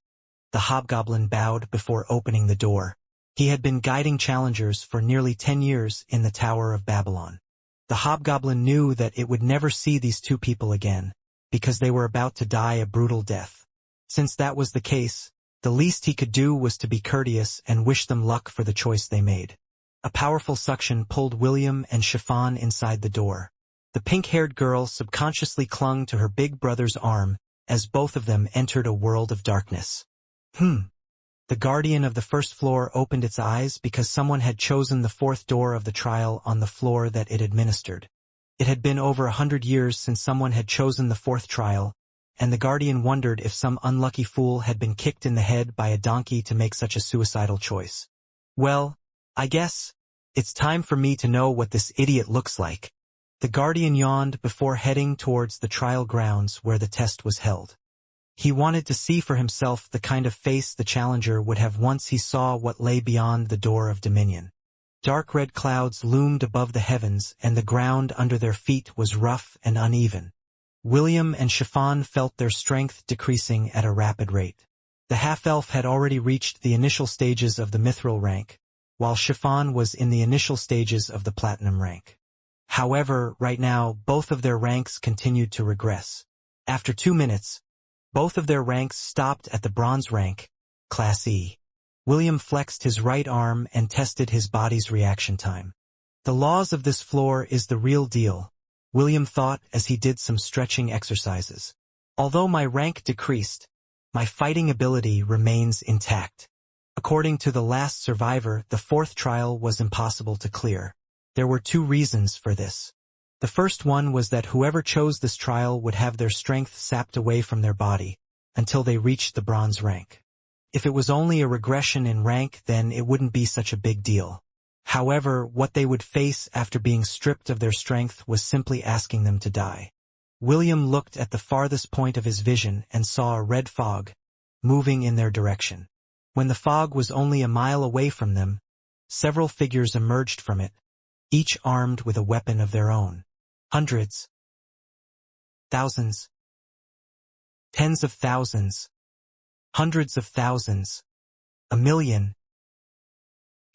S1: The hobgoblin bowed before opening the door. He had been guiding challengers for nearly 10 years in the Tower of Babylon. The hobgoblin knew that it would never see these two people again, because they were about to die a brutal death. Since that was the case, the least he could do was to be courteous and wish them luck for the choice they made. A powerful suction pulled William and Chiffon inside the door. The pink-haired girl subconsciously clung to her big brother's arm as both of them entered a world of darkness. The guardian of the first floor opened its eyes because someone had chosen the fourth door of the trial on the floor that it administered. It had been over 100 years since someone had chosen the fourth trial, and the guardian wondered if some unlucky fool had been kicked in the head by a donkey to make such a suicidal choice. "Well, I guess it's time for me to know what this idiot looks like." The guardian yawned before heading towards the trial grounds where the test was held. He wanted to see for himself the kind of face the challenger would have once he saw what lay beyond the door of dominion. Dark red clouds loomed above the heavens, and the ground under their feet was rough and uneven. William and Chiffon felt their strength decreasing at a rapid rate. The half-elf had already reached the initial stages of the mithril rank, while Chiffon was in the initial stages of the platinum rank. However, right now, both of their ranks continued to regress. After 2 minutes, both of their ranks stopped at the bronze rank, Class E. William flexed his right arm and tested his body's reaction time. "The laws of this floor is the real deal," William thought as he did some stretching exercises. "Although my rank decreased, my fighting ability remains intact." According to the last survivor, the fourth trial was impossible to clear. There were 2 reasons for this. The first one was that whoever chose this trial would have their strength sapped away from their body until they reached the bronze rank. If it was only a regression in rank, then it wouldn't be such a big deal. However, what they would face after being stripped of their strength was simply asking them to die. William looked at the farthest point of his vision and saw a red fog moving in their direction. When the fog was only a mile away from them, several figures emerged from it, each armed with a weapon of their own. Hundreds, thousands, tens of thousands, hundreds of thousands, a million.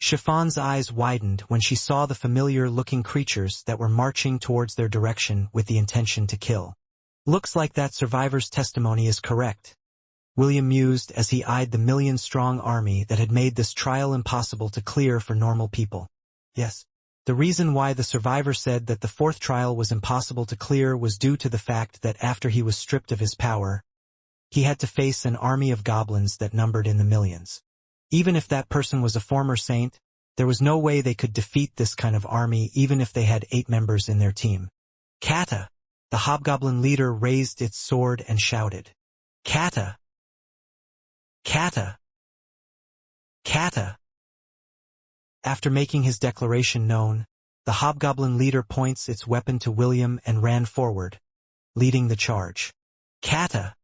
S1: Chiffon's eyes widened when she saw the familiar-looking creatures that were marching towards their direction with the intention to kill. "Looks like that survivor's testimony is correct," William mused as he eyed the million-strong army that had made this trial impossible to clear for normal people. Yes. The reason why the survivor said that the fourth trial was impossible to clear was due to the fact that after he was stripped of his power, he had to face an army of goblins that numbered in the millions. Even if that person was a former saint, there was no way they could defeat this kind of army even if they had 8 members in their team. "Kata!" The hobgoblin leader raised its sword and shouted. "Kata! Kata! Kata!" After making his declaration known, the hobgoblin leader points its weapon to William and ran forward, leading the charge. "Kata!"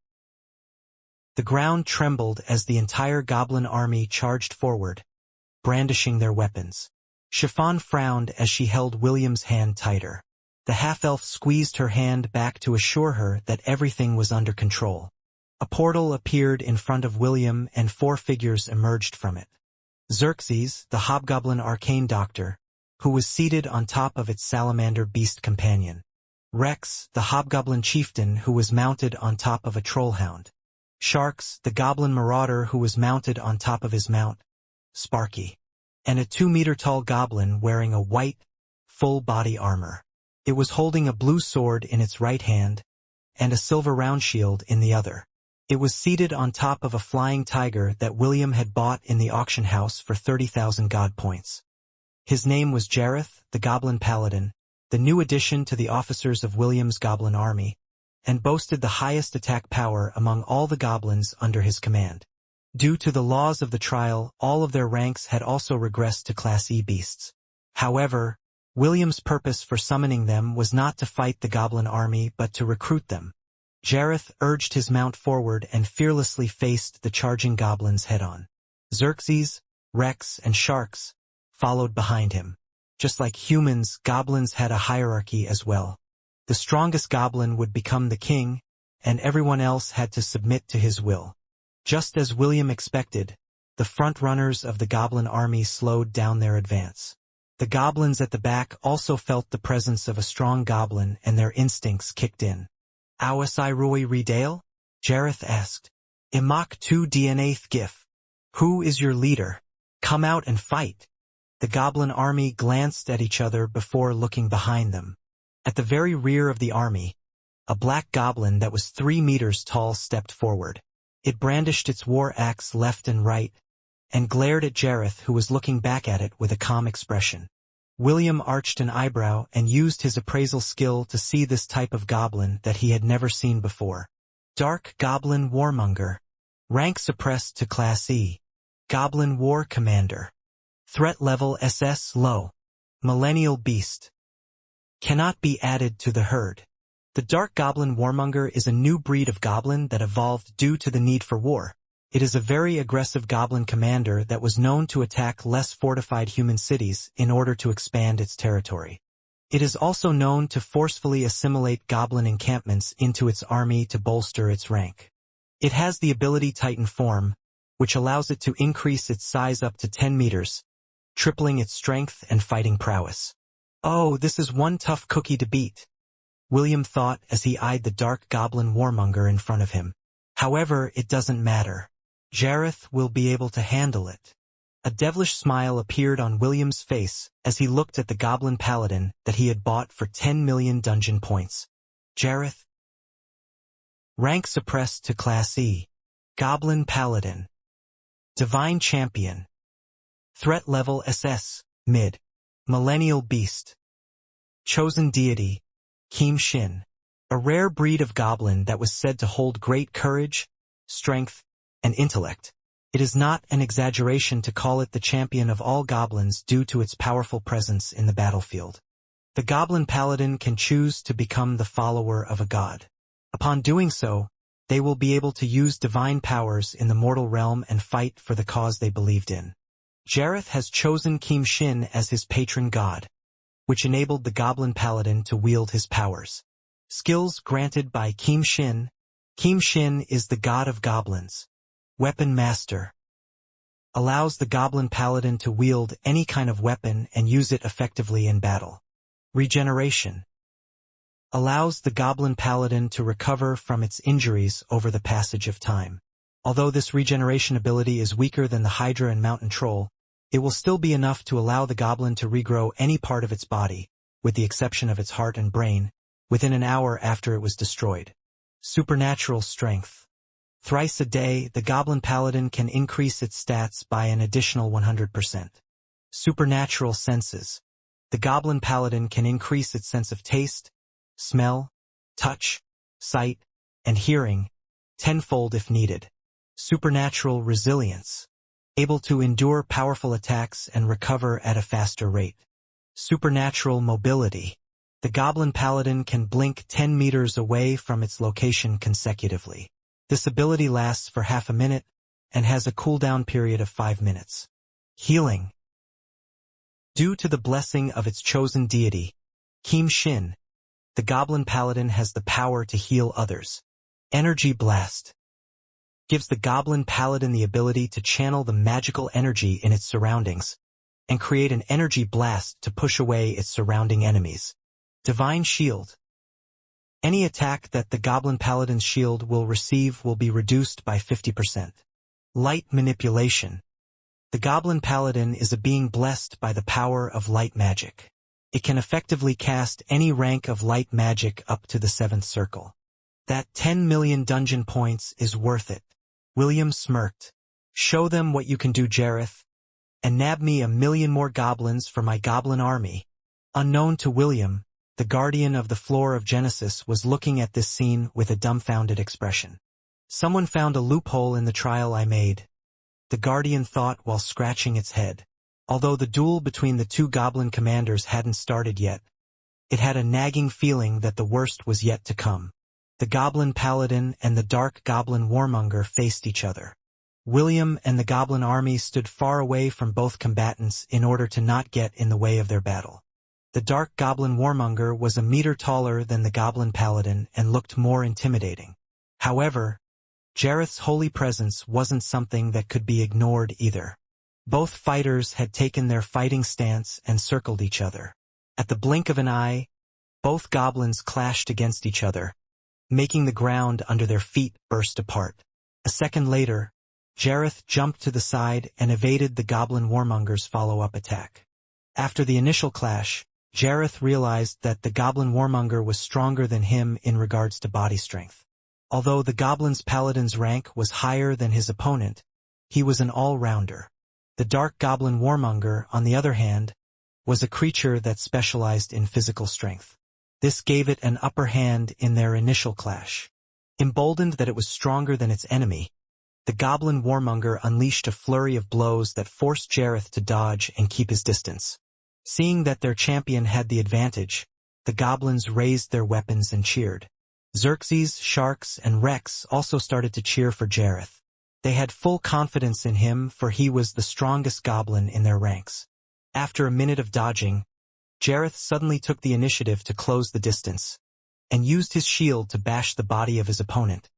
S1: The ground trembled as the entire goblin army charged forward, brandishing their weapons. Chiffon frowned as she held William's hand tighter. The half-elf squeezed her hand back to assure her that everything was under control. A portal appeared in front of William and 4 figures emerged from it. Xerxes, the hobgoblin arcane doctor, who was seated on top of its salamander beast companion. Rex, the hobgoblin chieftain, who was mounted on top of a trollhound. Sharks, the goblin marauder, who was mounted on top of his mount, Sparky. And a 2-meter-tall goblin wearing a white, full-body armor. It was holding a blue sword in its right hand, and a silver round shield in the other. It was seated on top of a flying tiger that William had bought in the auction house for 30,000 god points. His name was Jareth, the Goblin Paladin, the new addition to the officers of William's goblin army, and boasted the highest attack power among all the goblins under his command. Due to the laws of the trial, all of their ranks had also regressed to Class E beasts. However, William's purpose for summoning them was not to fight the goblin army but to recruit them. Jareth urged his mount forward and fearlessly faced the charging goblins head-on. Xerxes, Rex, and Sharks followed behind him. Just like humans, goblins had a hierarchy as well. The strongest goblin would become the king, and everyone else had to submit to his will. Just as William expected, the front-runners of the goblin army slowed down their advance. The goblins at the back also felt the presence of a strong goblin and their instincts kicked in. "Awis I Rui Redale?" Jareth asked. "Imak tu dienath gif. Who is your leader? Come out and fight." The goblin army glanced at each other before looking behind them. At the very rear of the army, a black goblin that was 3 meters tall stepped forward. It brandished its war axe left and right, and glared at Jareth, who was looking back at it with a calm expression. William arched an eyebrow and used his appraisal skill to see this type of goblin that he had never seen before. Dark Goblin Warmonger. Rank suppressed to Class E. Goblin War Commander. Threat level SS low. Millennial Beast. Cannot be added to the herd. The Dark Goblin Warmonger is a new breed of goblin that evolved due to the need for war. It is a very aggressive goblin commander that was known to attack less fortified human cities in order to expand its territory. It is also known to forcefully assimilate goblin encampments into its army to bolster its rank. It has the ability Titan Form, which allows it to increase its size up to 10 meters, tripling its strength and fighting prowess. "Oh, this is one tough cookie to beat," William thought as he eyed the Dark Goblin Warmonger in front of him. However, it doesn't matter. Jareth will be able to handle it. A devilish smile appeared on William's face as he looked at the Goblin Paladin that he had bought for 10 million dungeon points. Jareth. Rank suppressed to Class E. Goblin Paladin. Divine Champion. Threat level SS, mid. Millennial Beast. Chosen Deity, Kim Shin. A rare breed of goblin that was said to hold great courage, strength, and intellect. It is not an exaggeration to call it the champion of all goblins due to its powerful presence in the battlefield. The Goblin Paladin can choose to become the follower of a god. Upon doing so, they will be able to use divine powers in the mortal realm and fight for the cause they believed in. Jareth has chosen Kim Shin as his patron god, which enabled the Goblin Paladin to wield his powers. Skills granted by Kim Shin. Kim Shin is the god of goblins. Weapon Master. Allows the Goblin Paladin to wield any kind of weapon and use it effectively in battle. Regeneration. Allows the Goblin Paladin to recover from its injuries over the passage of time. Although this regeneration ability is weaker than the Hydra and Mountain Troll, it will still be enough to allow the goblin to regrow any part of its body, with the exception of its heart and brain, within an hour after it was destroyed. Supernatural Strength. Thrice a day, the Goblin Paladin can increase its stats by an additional 100%. Supernatural Senses. The Goblin Paladin can increase its sense of taste, smell, touch, sight, and hearing, tenfold if needed. Supernatural Resilience. Able to endure powerful attacks and recover at a faster rate. Supernatural Mobility. The Goblin Paladin can blink 10 meters away from its location consecutively. This ability lasts for half a minute and has a cooldown period of 5 minutes. Healing. Due to the blessing of its chosen deity, Kim Shin, the Goblin Paladin has the power to heal others. Energy Blast. Gives the Goblin Paladin the ability to channel the magical energy in its surroundings and create an energy blast to push away its surrounding enemies. Divine Shield. Any attack that the Goblin Paladin's shield will receive will be reduced by 50%. Light Manipulation. The Goblin Paladin is a being blessed by the power of light magic. It can effectively cast any rank of light magic up to the 7th circle. That 10 million dungeon points is worth it. William smirked. Show them what you can do, Jareth, and nab me 1 million more goblins for my goblin army. Unknown to William, The guardian of the floor of Genesis was looking at this scene with a dumbfounded expression. Someone found a loophole in the trial I made, the guardian thought while scratching its head. Although the duel between the two goblin commanders hadn't started yet, it had a nagging feeling that the worst was yet to come. The goblin paladin and the dark goblin warmonger faced each other. William and the goblin army stood far away from both combatants in order to not get in the way of their battle. The dark goblin warmonger was a meter taller than the goblin paladin and looked more intimidating. However, Jareth's holy presence wasn't something that could be ignored either. Both fighters had taken their fighting stance and circled each other. At the blink of an eye, both goblins clashed against each other, making the ground under their feet burst apart. A second later, Jareth jumped to the side and evaded the goblin warmonger's follow-up attack. After the initial clash, Jareth realized that the goblin warmonger was stronger than him in regards to body strength. Although the goblin's paladin's rank was higher than his opponent, he was an all-rounder. The dark goblin warmonger, on the other hand, was a creature that specialized in physical strength. This gave it an upper hand in their initial clash. Emboldened that it was stronger than its enemy, the goblin warmonger unleashed a flurry of blows that forced Jareth to dodge and keep his distance. Seeing that their champion had the advantage, the goblins raised their weapons and cheered. Xerxes, Sharks, and Rex also started to cheer for Jareth. They had full confidence in him, for he was the strongest goblin in their ranks. After a minute of dodging, Jareth suddenly took the initiative to close the distance, and used his shield to bash the body of his opponent,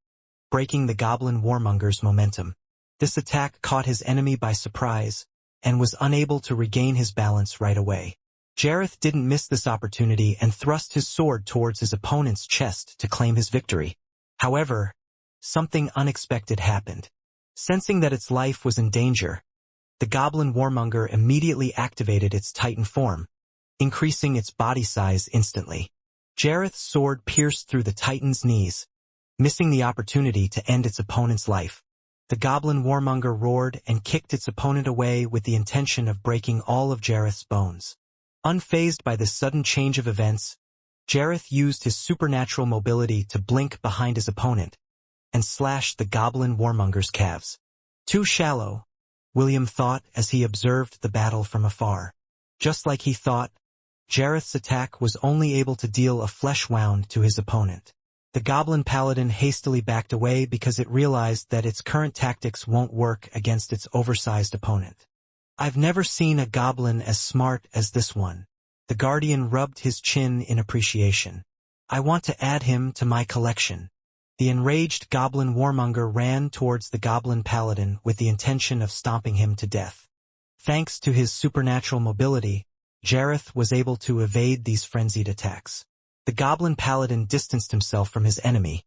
S1: breaking the goblin warmonger's momentum. This attack caught his enemy by surprise, and was unable to regain his balance right away. Jareth didn't miss this opportunity and thrust his sword towards his opponent's chest to claim his victory. However, something unexpected happened. Sensing that its life was in danger, the goblin warmonger immediately activated its titan form, increasing its body size instantly. Jareth's sword pierced through the titan's knees, missing the opportunity to end its opponent's life. The goblin warmonger roared and kicked its opponent away with the intention of breaking all of Jareth's bones. Unfazed by this sudden change of events, Jareth used his supernatural mobility to blink behind his opponent and slash the goblin warmonger's calves. Too shallow, William thought as he observed the battle from afar. Just like he thought, Jareth's attack was only able to deal a flesh wound to his opponent. The goblin paladin hastily backed away because it realized that its current tactics won't work against its oversized opponent. I've never seen a goblin as smart as this one. The guardian rubbed his chin in appreciation. I want to add him to my collection. The enraged goblin warmonger ran towards the goblin paladin with the intention of stomping him to death. Thanks to his supernatural mobility, Jareth was able to evade these frenzied attacks. The goblin paladin distanced himself from his enemy,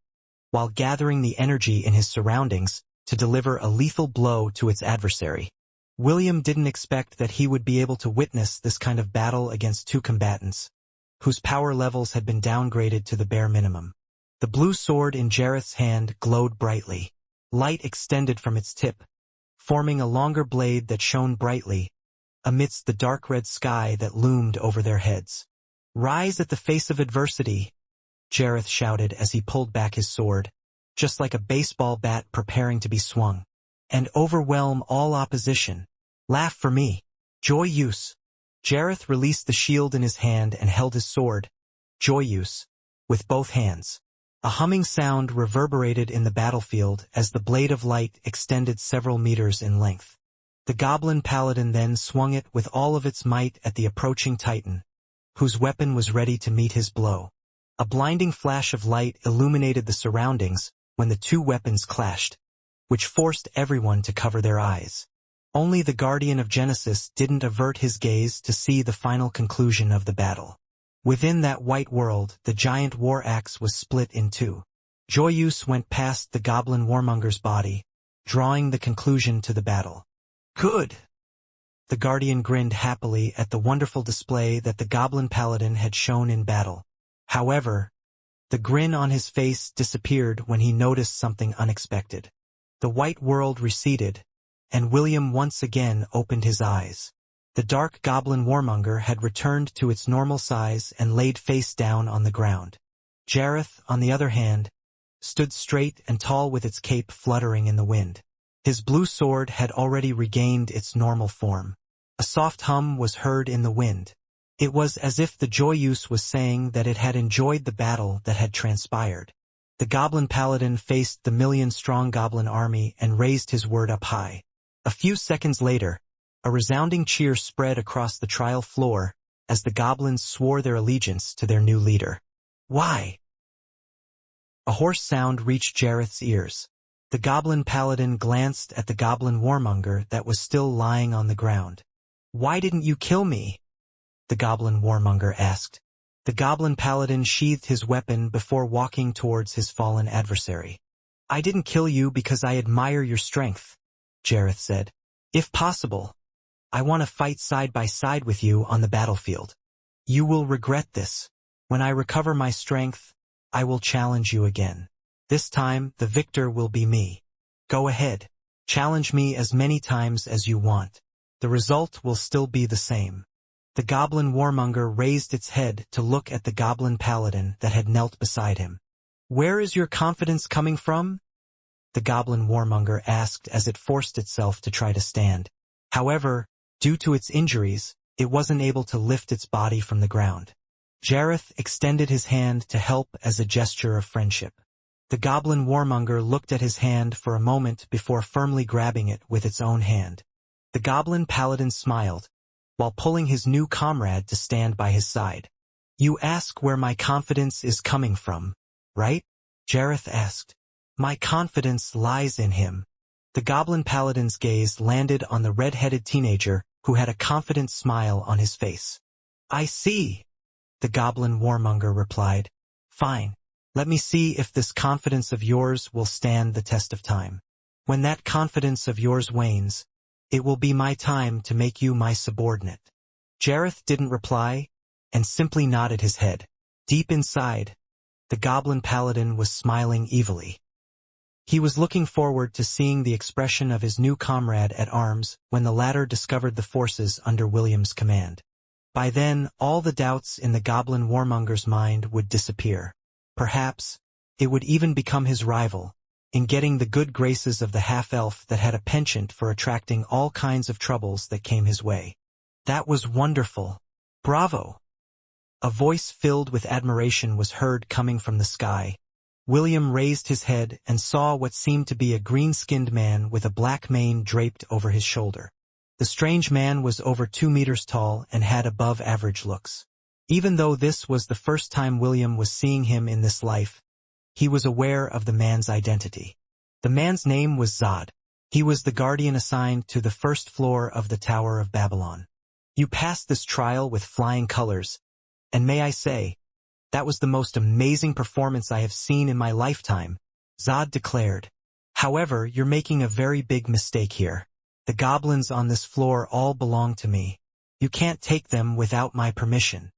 S1: while gathering the energy in his surroundings to deliver a lethal blow to its adversary. William didn't expect that he would be able to witness this kind of battle against two combatants, whose power levels had been downgraded to the bare minimum. The blue sword in Jareth's hand glowed brightly. Light extended from its tip, forming a longer blade that shone brightly amidst the dark red sky that loomed over their heads. Rise at the face of adversity, Jareth shouted as he pulled back his sword, just like a baseball bat preparing to be swung, and overwhelm all opposition. Laugh for me. Joy use. Jareth released the shield in his hand and held his sword, Joy use, with both hands. A humming sound reverberated in the battlefield as the blade of light extended several meters in length. The goblin paladin then swung it with all of its might at the approaching titan, whose weapon was ready to meet his blow. A blinding flash of light illuminated the surroundings when the two weapons clashed, which forced everyone to cover their eyes. Only the guardian of Genesis didn't avert his gaze to see the final conclusion of the battle. Within that white world, the giant war axe was split in two. Joyous went past the goblin warmonger's body, drawing the conclusion to the battle. Good! The guardian grinned happily at the wonderful display that the goblin paladin had shown in battle. However, the grin on his face disappeared when he noticed something unexpected. The white world receded, and William once again opened his eyes. The dark goblin warmonger had returned to its normal size and laid face down on the ground. Jareth, on the other hand, stood straight and tall with its cape fluttering in the wind. His blue sword had already regained its normal form. A soft hum was heard in the wind. It was as if the Joyuse was saying that it had enjoyed the battle that had transpired. The goblin paladin faced the million-strong goblin army and raised his word up high. A few seconds later, a resounding cheer spread across the trial floor as the goblins swore their allegiance to their new leader. Why? A hoarse sound reached Jareth's ears. The goblin paladin glanced at the goblin warmonger that was still lying on the ground. "Why didn't you kill me?" the goblin warmonger asked. The goblin paladin sheathed his weapon before walking towards his fallen adversary. "I didn't kill you because I admire your strength," Jareth said. "If possible, I want to fight side by side with you on the battlefield. You will regret this. When I recover my strength, I will challenge you again. This time, the victor will be me. Go ahead. Challenge me as many times as you want. The result will still be the same." The goblin warmonger raised its head to look at the goblin paladin that had knelt beside him. "Where is your confidence coming from?" the goblin warmonger asked as it forced itself to try to stand. However, due to its injuries, it wasn't able to lift its body from the ground. Jareth extended his hand to help as a gesture of friendship. The goblin warmonger looked at his hand for a moment before firmly grabbing it with its own hand. The goblin paladin smiled, while pulling his new comrade to stand by his side. "You ask where my confidence is coming from, right?" Jareth asked. "My confidence lies in him." The goblin paladin's gaze landed on the red-headed teenager who had a confident smile on his face. "I see," the goblin warmonger replied. "Fine. Let me see if this confidence of yours will stand the test of time. When that confidence of yours wanes, it will be my time to make you my subordinate." Jareth didn't reply, and simply nodded his head. Deep inside, the goblin paladin was smiling evilly. He was looking forward to seeing the expression of his new comrade at arms when the latter discovered the forces under William's command. By then, all the doubts in the goblin warmonger's mind would disappear. Perhaps, it would even become his rival, in getting the good graces of the half-elf that had a penchant for attracting all kinds of troubles that came his way. "That was wonderful. Bravo!" A voice filled with admiration was heard coming from the sky. William raised his head and saw what seemed to be a green-skinned man with a black mane draped over his shoulder. The strange man was over 2 meters tall and had above-average looks. Even though this was the first time William was seeing him in this life, he was aware of the man's identity. The man's name was Zod. He was the guardian assigned to the first floor of the Tower of Babylon. "You passed this trial with flying colors, and may I say, that was the most amazing performance I have seen in my lifetime," Zod declared. "However, you're making a very big mistake here. The goblins on this floor all belong to me. You can't take them without my permission."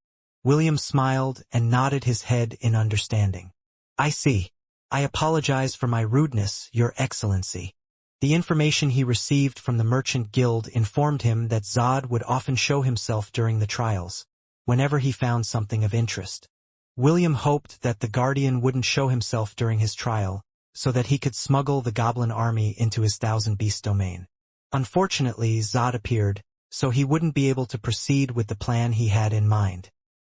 S1: William smiled and nodded his head in understanding. "I see. I apologize for my rudeness, Your Excellency." The information he received from the Merchant Guild informed him that Zod would often show himself during the trials, whenever he found something of interest. William hoped that the Guardian wouldn't show himself during his trial, so that he could smuggle the goblin army into his Thousand Beast domain. Unfortunately, Zod appeared, so he wouldn't be able to proceed with the plan he had in mind.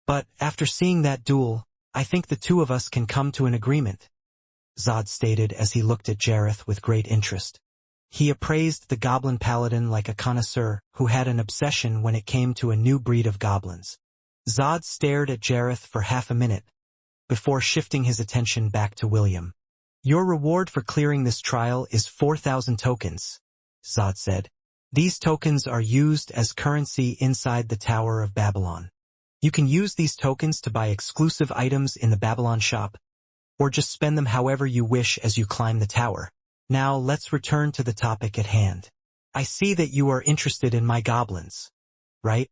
S1: "But, after seeing that duel, I think the two of us can come to an agreement," Zod stated as he looked at Jareth with great interest. He appraised the goblin paladin like a connoisseur who had an obsession when it came to a new breed of goblins. Zod stared at Jareth for half a minute, before shifting his attention back to William. "Your reward for clearing this trial is 4,000 tokens, Zod said. "These tokens are used as currency inside the Tower of Babylon. You can use these tokens to buy exclusive items in the Babylon shop, or just spend them however you wish as you climb the tower. Now let's return to the topic at hand. I see that you are interested in my goblins, right?"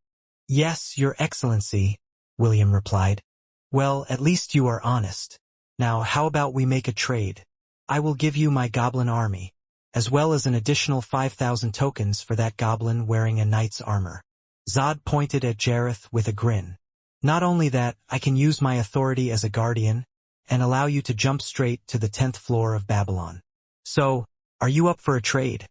S1: "Yes, Your Excellency," William replied. "Well, at least you are honest. Now how about we make a trade? I will give you my goblin army, as well as an additional 5,000 tokens for that goblin wearing a knight's armor." Zod pointed at Jareth with a grin. Not only that, I can use my authority as a guardian, and allow you to jump straight to the 10th floor of Babylon. So, are you up for a trade?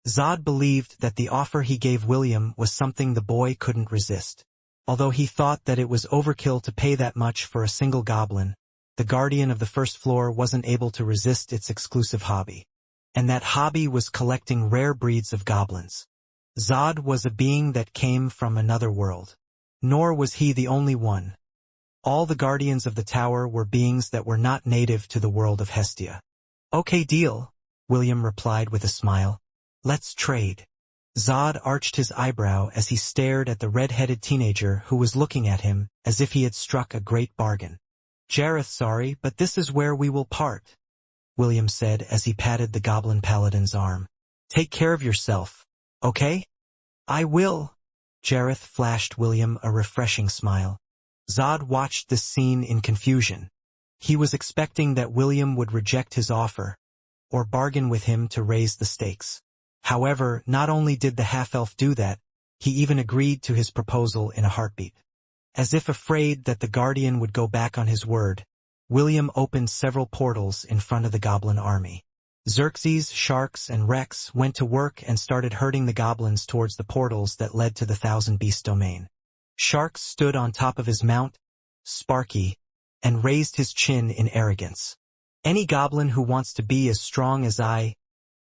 S1: Zod believed that the offer he gave William was something the boy couldn't resist. Although he thought that it was overkill to pay that much for a single goblin, the guardian of the first floor wasn't able to resist its exclusive hobby. And that hobby was collecting rare breeds of goblins. Zod was a being that came from another world. Nor was he the only one. All the guardians of the tower were beings that were not native to the world of Hestia. Okay, deal, William replied with a smile. Let's trade. Zod arched his eyebrow as he stared at the red-headed teenager who was looking at him as if he had struck a great bargain. Jareth, sorry, but this is where we will part, William said as he patted the goblin paladin's arm. Take care of yourself, okay? I will. Jareth flashed William a refreshing smile. Zod watched this scene in confusion. He was expecting that William would reject his offer, or bargain with him to raise the stakes. However, not only did the half-elf do that, he even agreed to his proposal in a heartbeat. As if afraid that the guardian would go back on his word, William opened several portals in front of the goblin army. Xerxes, Sharks, and Rex went to work and started herding the goblins towards the portals that led to the Thousand Beast domain. Sharks stood on top of his mount, Sparky, and raised his chin in arrogance. Any goblin who wants to be as strong as I,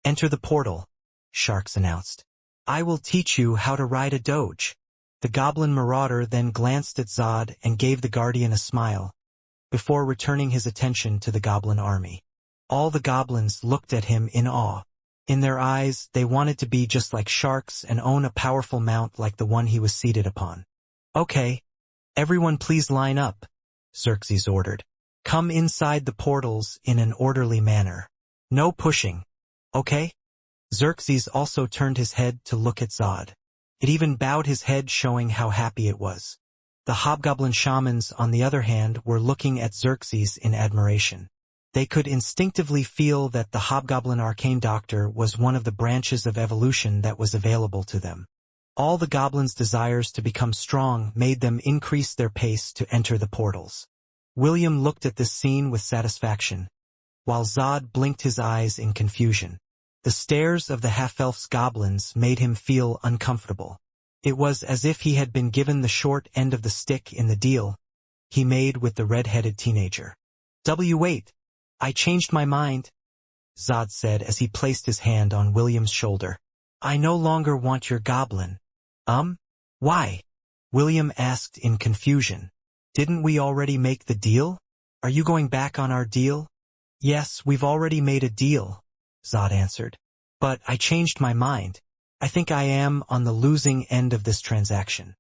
S1: enter the portal, Sharks announced. I will teach you how to ride a doge. The goblin marauder then glanced at Zod and gave the guardian a smile, before returning his attention to the goblin army. All the goblins looked at him in awe. In their eyes, they wanted to be just like Sharks and own a powerful mount like the one he was seated upon. Okay, everyone please line up, Xerxes ordered. Come inside the portals in an orderly manner. No pushing, okay? Xerxes also turned his head to look at Zod. It even bowed his head, showing how happy it was. The hobgoblin shamans, on the other hand, were looking at Xerxes in admiration. They could instinctively feel that the hobgoblin arcane doctor was one of the branches of evolution that was available to them. All the goblins' desires to become strong made them increase their pace to enter the portals. William looked at this scene with satisfaction, while Zod blinked his eyes in confusion. The stares of the half-elf's goblins made him feel uncomfortable. It was as if he had been given the short end of the stick in the deal he made with the red-headed teenager. Wait, I changed my mind, Zod said as he placed his hand on William's shoulder. I no longer want your goblin. Why? William asked in confusion. Didn't we already make the deal? Are you going back on our deal? Yes, we've already made a deal, Zod answered. But I changed my mind. I think I am on the losing end of this transaction.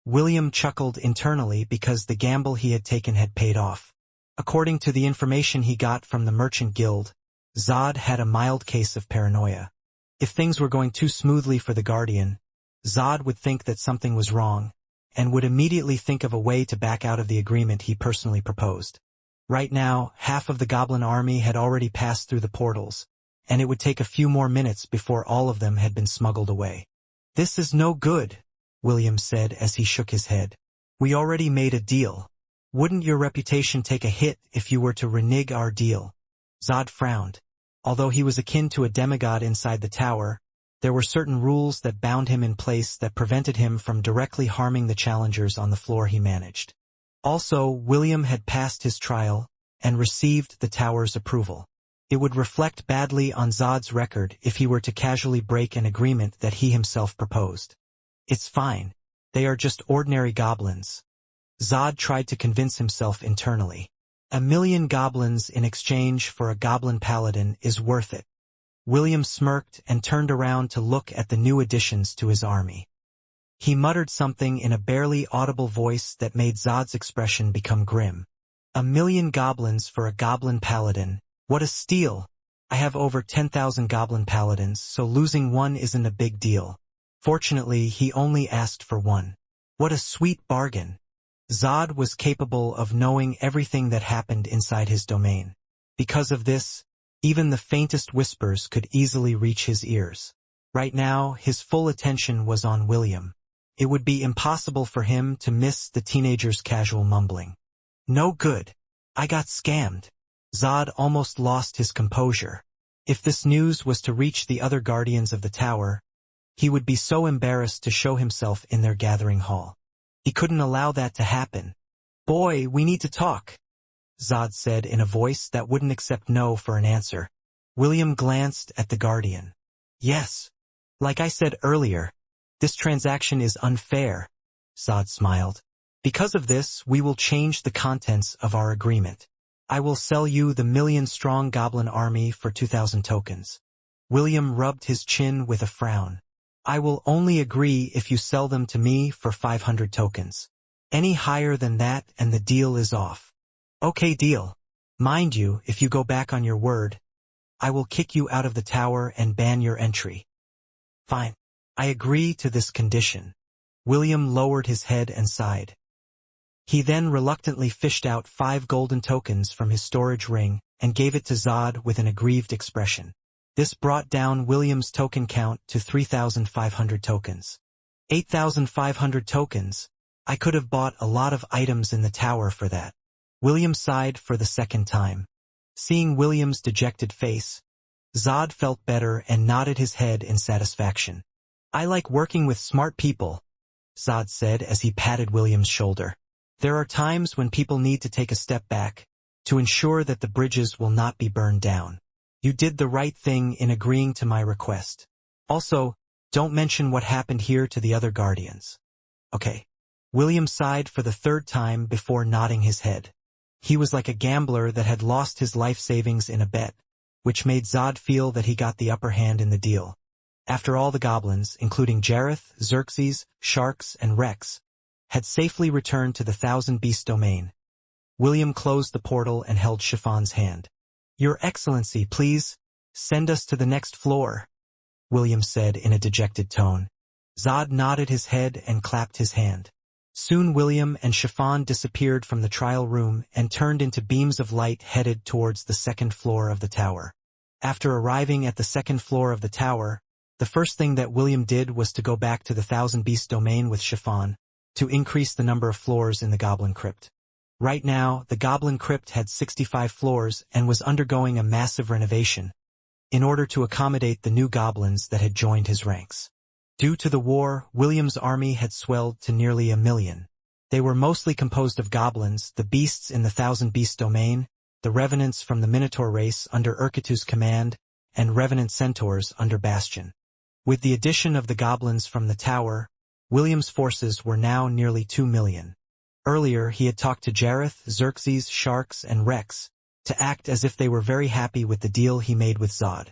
S1: William chuckled internally because the gamble he had taken had paid off. According to the information he got from the Merchant Guild, Zod had a mild case of paranoia. If things were going too smoothly for the Guardian, Zod would think that something was wrong, and would immediately think of a way to back out of the agreement he personally proposed. Right now, half of the goblin army had already passed through the portals, and it would take a few more minutes before all of them had been smuggled away. This is no good, William said as he shook his head. We already made a deal. Wouldn't your reputation take a hit if you were to renege our deal? Zod frowned. Although he was akin to a demigod inside the tower, there were certain rules that bound him in place that prevented him from directly harming the challengers on the floor he managed. Also, William had passed his trial and received the tower's approval. It would reflect badly on Zod's record if he were to casually break an agreement that he himself proposed. It's fine. They are just ordinary goblins. Zod tried to convince himself internally. 1,000,000 goblins in exchange for a goblin paladin is worth it. William smirked and turned around to look at the new additions to his army. He muttered something in a barely audible voice that made Zod's expression become grim. 1,000,000 goblins for a goblin paladin. What a steal! I have over 10,000 goblin paladins, so losing one isn't a big deal. Fortunately, he only asked for one. What a sweet bargain! Zod was capable of knowing everything that happened inside his domain. Because of this, even the faintest whispers could easily reach his ears. Right now, his full attention was on William. It would be impossible for him to miss the teenager's casual mumbling. No good. I got scammed. Zod almost lost his composure. If this news was to reach the other guardians of the tower, he would be so embarrassed to show himself in their gathering hall. He couldn't allow that to happen. "Boy, we need to talk," Zod said in a voice that wouldn't accept no for an answer. William glanced at the guardian. "Yes. Like I said earlier, this transaction is unfair," Zod smiled. "Because of this, we will change the contents of our agreement. I will sell you the 1,000,000-strong goblin army for 2,000 tokens. William rubbed his chin with a frown. "I will only agree if you sell them to me for 500 tokens. Any higher than that and the deal is off." "Okay, deal. Mind you, if you go back on your word, I will kick you out of the tower and ban your entry." "Fine. I agree to this condition." William lowered his head and sighed. He then reluctantly fished out 5 golden tokens from his storage ring and gave it to Zod with an aggrieved expression. This brought down William's token count to 3,500 tokens. 8,500 tokens? I could have bought a lot of items in the tower for that. William sighed for the second time. Seeing William's dejected face, Zod felt better and nodded his head in satisfaction. "I like working with smart people," Zod said as he patted William's shoulder. "There are times when people need to take a step back to ensure that the bridges will not be burned down. You did the right thing in agreeing to my request. Also, don't mention what happened here to the other guardians." "Okay." William sighed for the third time before nodding his head. He was like a gambler that had lost his life savings in a bet, which made Zod feel that he got the upper hand in the deal. After all the goblins, including Jareth, Xerxes, Sharks, and Rex, had safely returned to the Thousand Beast domain, William closed the portal and held Chiffon's hand. "Your Excellency, please, send us to the next floor," William said in a dejected tone. Zod nodded his head and clapped his hand. Soon William and Chiffon disappeared from the trial room and turned into beams of light headed towards the second floor of the tower. After arriving at the second floor of the tower, the first thing that William did was to go back to the Thousand Beast domain with Chiffon to increase the number of floors in the Goblin Crypt. Right now, the Goblin Crypt had 65 floors and was undergoing a massive renovation in order to accommodate the new goblins that had joined his ranks. Due to the war, William's army had swelled to nearly 1,000,000. They were mostly composed of goblins, the beasts in the Thousand Beast domain, the revenants from the Minotaur race under Urkatu's command, and revenant centaurs under Bastion. With the addition of the goblins from the tower, William's forces were now nearly 2,000,000. Earlier, he had talked to Jareth, Xerxes, Sharks, and Rex to act as if they were very happy with the deal he made with Zod.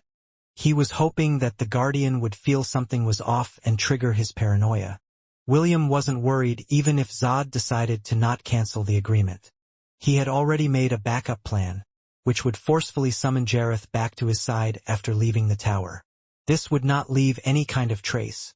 S1: He was hoping that the Guardian would feel something was off and trigger his paranoia. William wasn't worried even if Zod decided to not cancel the agreement. He had already made a backup plan, which would forcefully summon Jareth back to his side after leaving the tower. This would not leave any kind of trace,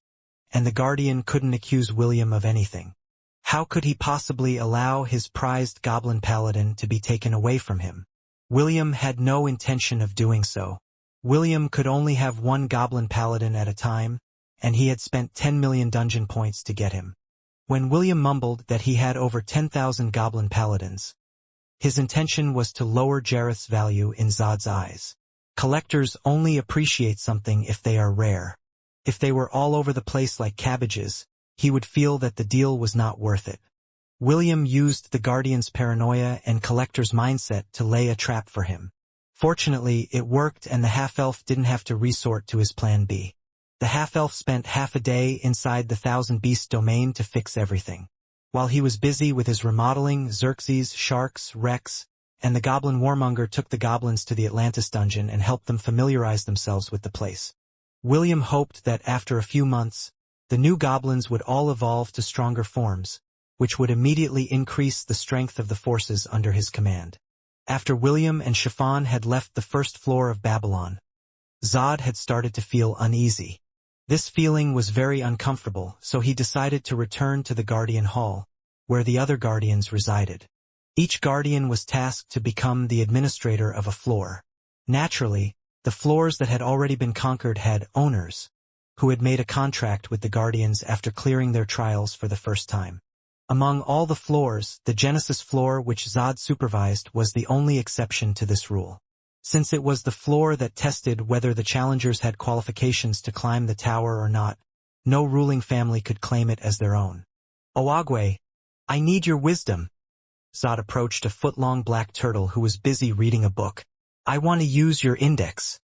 S1: and the Guardian couldn't accuse William of anything. How could he possibly allow his prized Goblin Paladin to be taken away from him? William had no intention of doing so. William could only have one Goblin Paladin at a time, and he had spent 10 million dungeon points to get him. When William mumbled that he had over 10,000 Goblin Paladins, his intention was to lower Jareth's value in Zod's eyes. Collectors only appreciate something if they are rare. If they were all over the place like cabbages, he would feel that the deal was not worth it. William used the Guardian's paranoia and collector's mindset to lay a trap for him. Fortunately, it worked and the half-elf didn't have to resort to his plan B. The half-elf spent half a day inside the Thousand Beast domain to fix everything. While he was busy with his remodeling, Xerxes, Sharks, Rex, and the Goblin Warmonger took the goblins to the Atlantis dungeon and helped them familiarize themselves with the place. William hoped that after a few months, the new goblins would all evolve to stronger forms, which would immediately increase the strength of the forces under his command. After William and Chiffon had left the first floor of Babylon, Zod had started to feel uneasy. This feeling was very uncomfortable, so he decided to return to the Guardian Hall, where the other guardians resided. Each guardian was tasked to become the administrator of a floor. Naturally, the floors that had already been conquered had owners, who had made a contract with the Guardians after clearing their trials for the first time. Among all the floors, the Genesis floor which Zod supervised was the only exception to this rule. Since it was the floor that tested whether the challengers had qualifications to climb the tower or not, no ruling family could claim it as their own. Oagwe, I need your wisdom. Zod approached a foot-long black turtle who was busy reading a book. I want to use your index.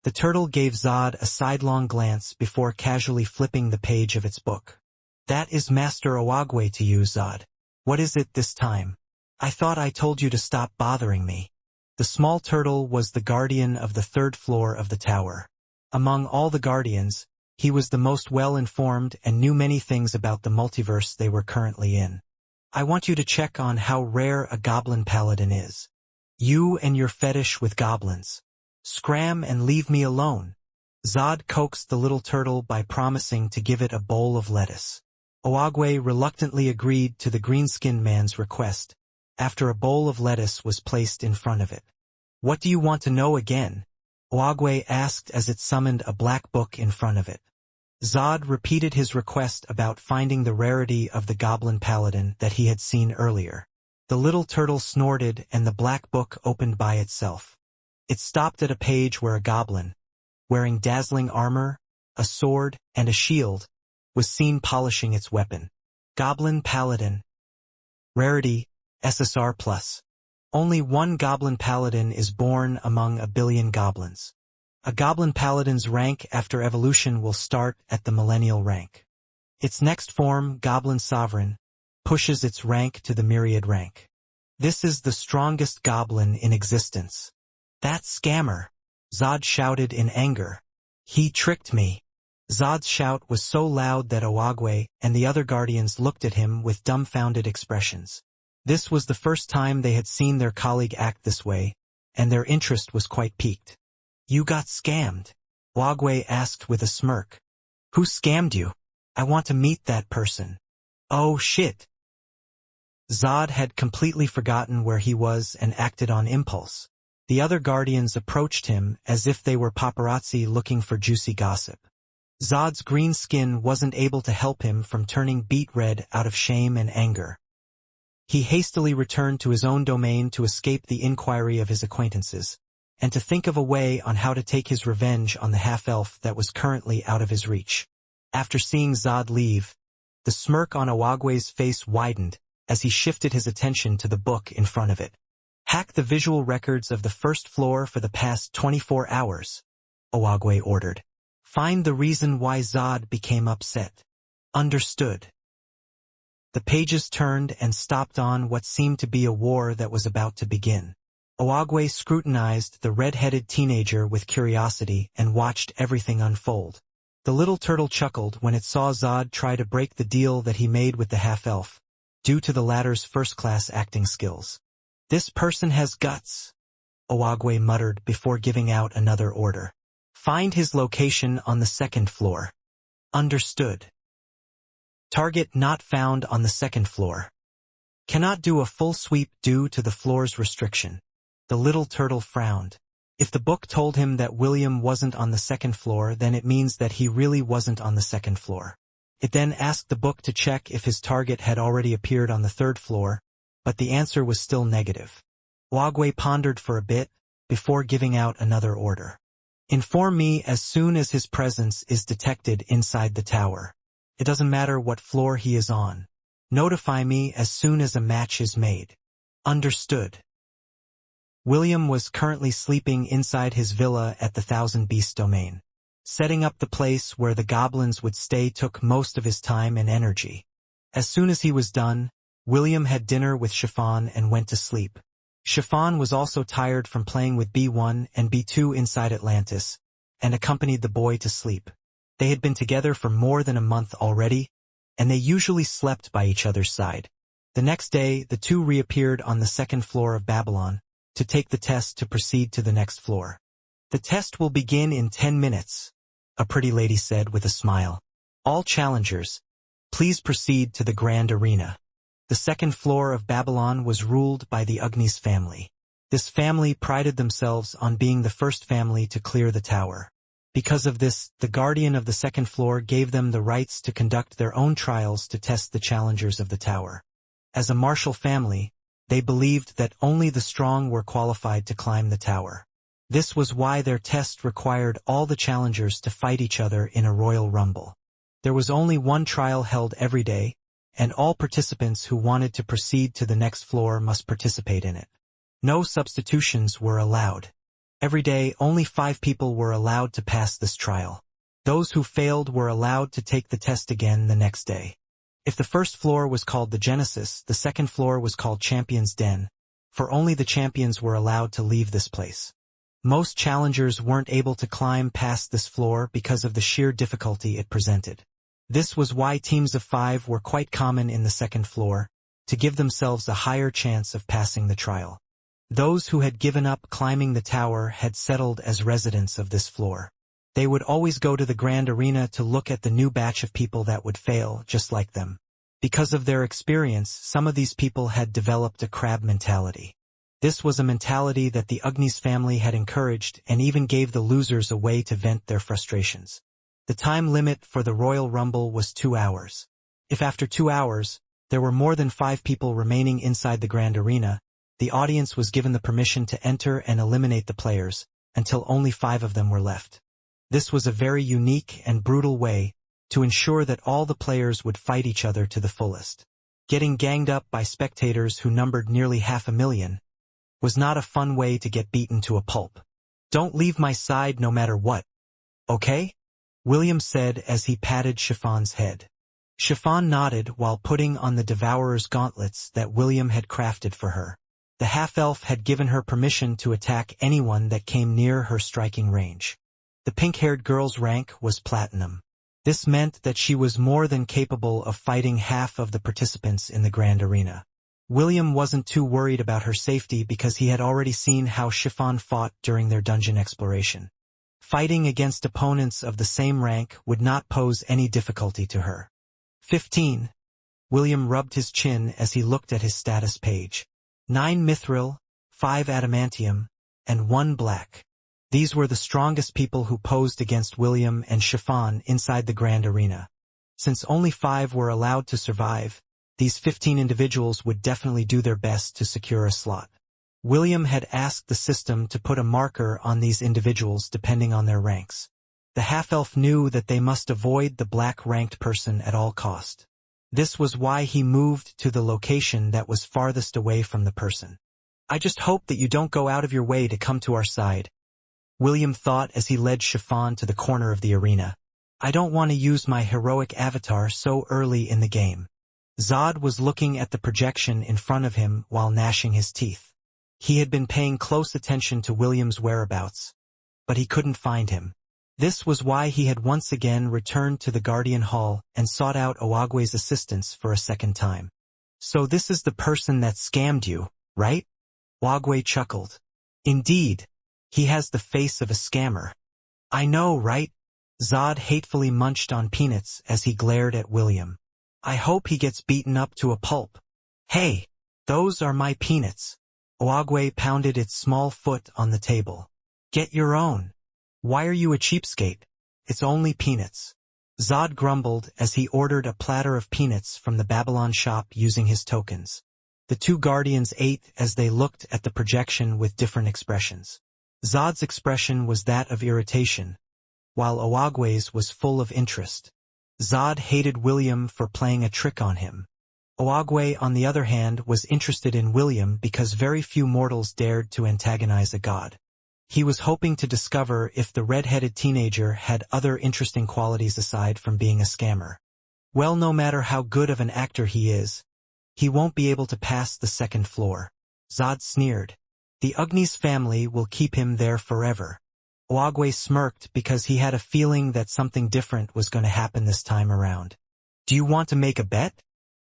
S1: The turtle gave Zod a sidelong glance before casually flipping the page of its book. That is Master Oagwe to you, Zod. What is it this time? I thought I told you to stop bothering me. The small turtle was the guardian of the third floor of the tower. Among all the guardians, he was the most well-informed and knew many things about the multiverse they were currently in. I want you to check on how rare a goblin paladin is. You and your fetish with goblins. Scram and leave me alone. Zod coaxed the little turtle by promising to give it a bowl of lettuce. Oagwe reluctantly agreed to the green-skinned man's request, after a bowl of lettuce was placed in front of it. What do you want to know again? Oagwe asked as it summoned a black book in front of it. Zod repeated his request about finding the rarity of the goblin paladin that he had seen earlier. The little turtle snorted and the black book opened by itself. It stopped at a page where a goblin, wearing dazzling armor, a sword, and a shield, was seen polishing its weapon. Goblin Paladin. Rarity, SSR+. Only one Goblin Paladin is born among a billion goblins. A Goblin Paladin's rank after evolution will start at the Millennial rank. Its next form, Goblin Sovereign, pushes its rank to the Myriad rank. This is the strongest goblin in existence. That scammer! Zod shouted in anger. He tricked me. Zod's shout was so loud that Oagwe and the other guardians looked at him with dumbfounded expressions. This was the first time they had seen their colleague act this way, and their interest was quite piqued. You got scammed? Oagwe asked with a smirk. Who scammed you? I want to meet that person. Oh shit! Zod had completely forgotten where he was and acted on impulse. The other guardians approached him as if they were paparazzi looking for juicy gossip. Zod's green skin wasn't able to help him from turning beet red out of shame and anger. He hastily returned to his own domain to escape the inquiry of his acquaintances, and to think of a way on how to take his revenge on the half-elf that was currently out of his reach. After seeing Zod leave, the smirk on Oagwe's face widened as he shifted his attention to the book in front of it. Hack the visual records of the first floor for the past 24 hours, Oagwe ordered. Find the reason why Zod became upset. Understood. The pages turned and stopped on what seemed to be a war that was about to begin. Oagwe scrutinized the red-headed teenager with curiosity and watched everything unfold. The little turtle chuckled when it saw Zod try to break the deal that he made with the half-elf, due to the latter's first-class acting skills. This person has guts, Oagwe muttered before giving out another order. Find his location on the second floor. Understood. Target not found on the second floor. Cannot do a full sweep due to the floor's restriction. The little turtle frowned. If the book told him that William wasn't on the second floor, then it means that he really wasn't on the second floor. It then asked the book to check if his target had already appeared on the third floor, but the answer was still negative. Oagwe pondered for a bit, before giving out another order. Inform me as soon as his presence is detected inside the tower. It doesn't matter what floor he is on. Notify me as soon as a match is made. Understood. William was currently sleeping inside his villa at the Thousand Beast domain. Setting up the place where the goblins would stay took most of his time and energy. As soon as he was done, William had dinner with Chiffon and went to sleep. Chiffon was also tired from playing with B1 and B2 inside Atlantis, and accompanied the boy to sleep. They had been together for more than a month already, and they usually slept by each other's side. The next day, the two reappeared on the second floor of Babylon, to take the test to proceed to the next floor. The test will begin in 10 minutes, a pretty lady said with a smile. All challengers, please proceed to the grand arena. The second floor of Babylon was ruled by the Ugnis family. This family prided themselves on being the first family to clear the tower. Because of this, the guardian of the second floor gave them the rights to conduct their own trials to test the challengers of the tower. As a martial family, they believed that only the strong were qualified to climb the tower. This was why their test required all the challengers to fight each other in a royal rumble. There was only one trial held every day, and all participants who wanted to proceed to the next floor must participate in it. No substitutions were allowed. Every day, only 5 people were allowed to pass this trial. Those who failed were allowed to take the test again the next day. If the first floor was called the Genesis, the second floor was called Champion's Den, for only the champions were allowed to leave this place. Most challengers weren't able to climb past this floor because of the sheer difficulty it presented. This was why teams of 5 were quite common in the second floor, to give themselves a higher chance of passing the trial. Those who had given up climbing the tower had settled as residents of this floor. They would always go to the grand arena to look at the new batch of people that would fail just like them. Because of their experience, some of these people had developed a crab mentality. This was a mentality that the Agni's family had encouraged and even gave the losers a way to vent their frustrations. The time limit for the Royal Rumble was 2 hours. If after 2 hours, there were more than 5 people remaining inside the grand arena, the audience was given the permission to enter and eliminate the players, until only 5 of them were left. This was a very unique and brutal way to ensure that all the players would fight each other to the fullest. Getting ganged up by spectators who numbered nearly 500,000 was not a fun way to get beaten to a pulp. "Don't leave my side no matter what, okay?" William said as he patted Chiffon's head. Chiffon nodded while putting on the Devourer's gauntlets that William had crafted for her. The half-elf had given her permission to attack anyone that came near her striking range. The pink-haired girl's rank was platinum. This meant that she was more than capable of fighting half of the participants in the grand arena. William wasn't too worried about her safety because he had already seen how Chiffon fought during their dungeon exploration. Fighting against opponents of the same rank would not pose any difficulty to her. 15. William rubbed his chin as he looked at his status page. 9 mithril, 5 adamantium, and 1 black. These were the strongest people who posed against William and Chiffon inside the grand arena. Since only 5 were allowed to survive, these 15 individuals would definitely do their best to secure a slot. William had asked the system to put a marker on these individuals depending on their ranks. The half-elf knew that they must avoid the black-ranked person at all cost. This was why he moved to the location that was farthest away from the person. "I just hope that you don't go out of your way to come to our side," William thought as he led Chiffon to the corner of the arena. "I don't want to use my heroic avatar so early in the game." Zod was looking at the projection in front of him while gnashing his teeth. He had been paying close attention to William's whereabouts, but he couldn't find him. This was why he had once again returned to the Guardian Hall and sought out Oagwe's assistance for a second time. "So this is the person that scammed you, right?" Oagwe chuckled. "Indeed. He has the face of a scammer." "I know, right?" Zod hatefully munched on peanuts as he glared at William. "I hope he gets beaten up to a pulp." "Hey, those are my peanuts." Oagwe pounded its small foot on the table. "Get your own. Why are you a cheapskate? It's only peanuts." Zod grumbled as he ordered a platter of peanuts from the Babylon shop using his tokens. The 2 guardians ate as they looked at the projection with different expressions. Zod's expression was that of irritation, while Oagwe's was full of interest. Zod hated William for playing a trick on him. Oagwe, on the other hand, was interested in William because very few mortals dared to antagonize a god. He was hoping to discover if the red-headed teenager had other interesting qualities aside from being a scammer. Well, no matter how good of an actor he is, he won't be able to pass the second floor. Zod sneered. "The Agni's family will keep him there forever." Oagwe smirked because he had a feeling that something different was going to happen this time around. "Do you want to make a bet?"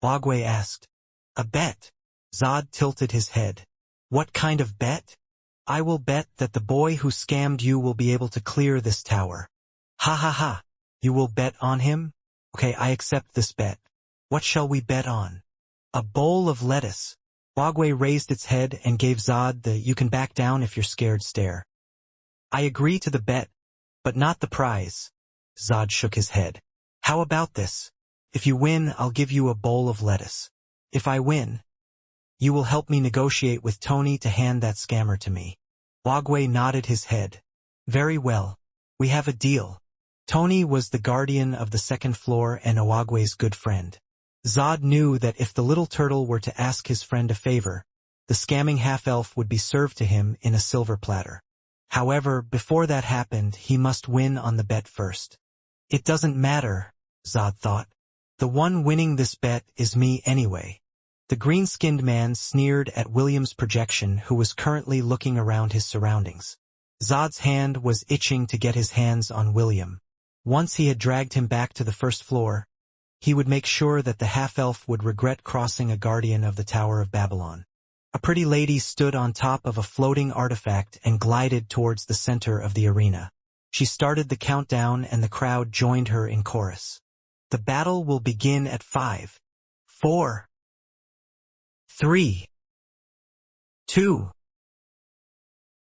S1: Oagwe asked. "A bet?" Zod tilted his head. "What kind of bet?" "I will bet that the boy who scammed you will be able to clear this tower." "Ha ha ha. You will bet on him? Okay, I accept this bet. What shall we bet on?" "A bowl of lettuce." Oagwe raised its head and gave Zod the "you can back down if you're scared" stare. "I agree to the bet. But not the prize. Zod shook his head. How about this? If you win, I'll give you a bowl of lettuce. If I win, you will help me negotiate with Tony to hand that scammer to me. Wagwe nodded his head. Very well. We have a deal. Tony was the guardian of the second floor and Owagwe's good friend. Zod knew that if the little turtle were to ask his friend a favor, the scamming half-elf would be served to him in a silver platter. However, before that happened, he must win on the bet first. It doesn't matter, Zod thought. The one winning this bet is me anyway. The green-skinned man sneered at William's projection, who was currently looking around his surroundings. Zod's hand was itching to get his hands on William. Once he had dragged him back to the first floor, he would make sure that the half-elf would regret crossing a guardian of the Tower of Babylon. A pretty lady stood on top of a floating artifact and glided towards the center of the arena. She started the countdown and the crowd joined her in chorus. The battle will begin at 5, 4, 3, 2,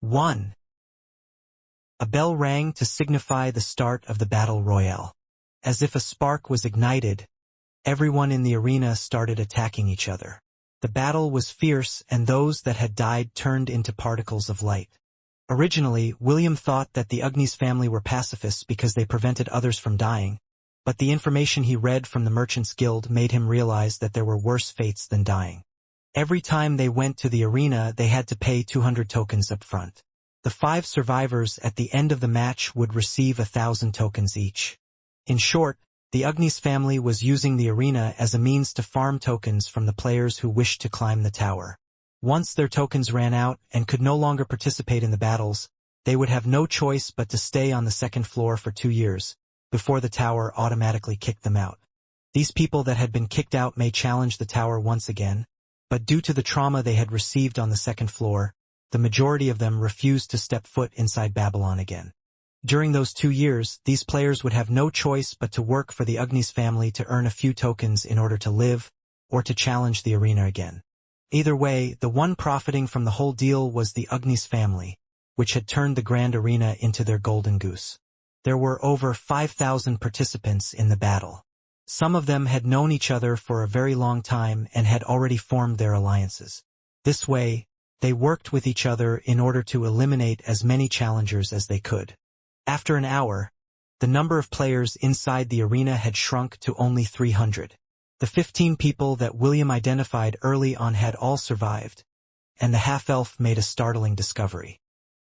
S1: 1. A bell rang to signify the start of the battle royale. As if a spark was ignited, everyone in the arena started attacking each other. The battle was fierce, and those that had died turned into particles of light. Originally, William thought that the Agni's family were pacifists because they prevented others from dying, but the information he read from the Merchants Guild made him realize that there were worse fates than dying. Every time they went to the arena, they had to pay 200 tokens up front. The 5 survivors at the end of the match would receive 1,000 tokens each. In short, the Agni's family was using the arena as a means to farm tokens from the players who wished to climb the tower. Once their tokens ran out and could no longer participate in the battles, they would have no choice but to stay on the second floor for 2 years, before the tower automatically kicked them out. These people that had been kicked out may challenge the tower once again, but due to the trauma they had received on the second floor, the majority of them refused to step foot inside Babylon again. During those 2 years, these players would have no choice but to work for the Agni's family to earn a few tokens in order to live, or to challenge the arena again. Either way, the one profiting from the whole deal was the Agni's family, which had turned the grand arena into their golden goose. There were over 5,000 participants in the battle. Some of them had known each other for a very long time and had already formed their alliances. This way, they worked with each other in order to eliminate as many challengers as they could. After an hour, the number of players inside the arena had shrunk to only 300. The 15 people that William identified early on had all survived, and the half-elf made a startling discovery.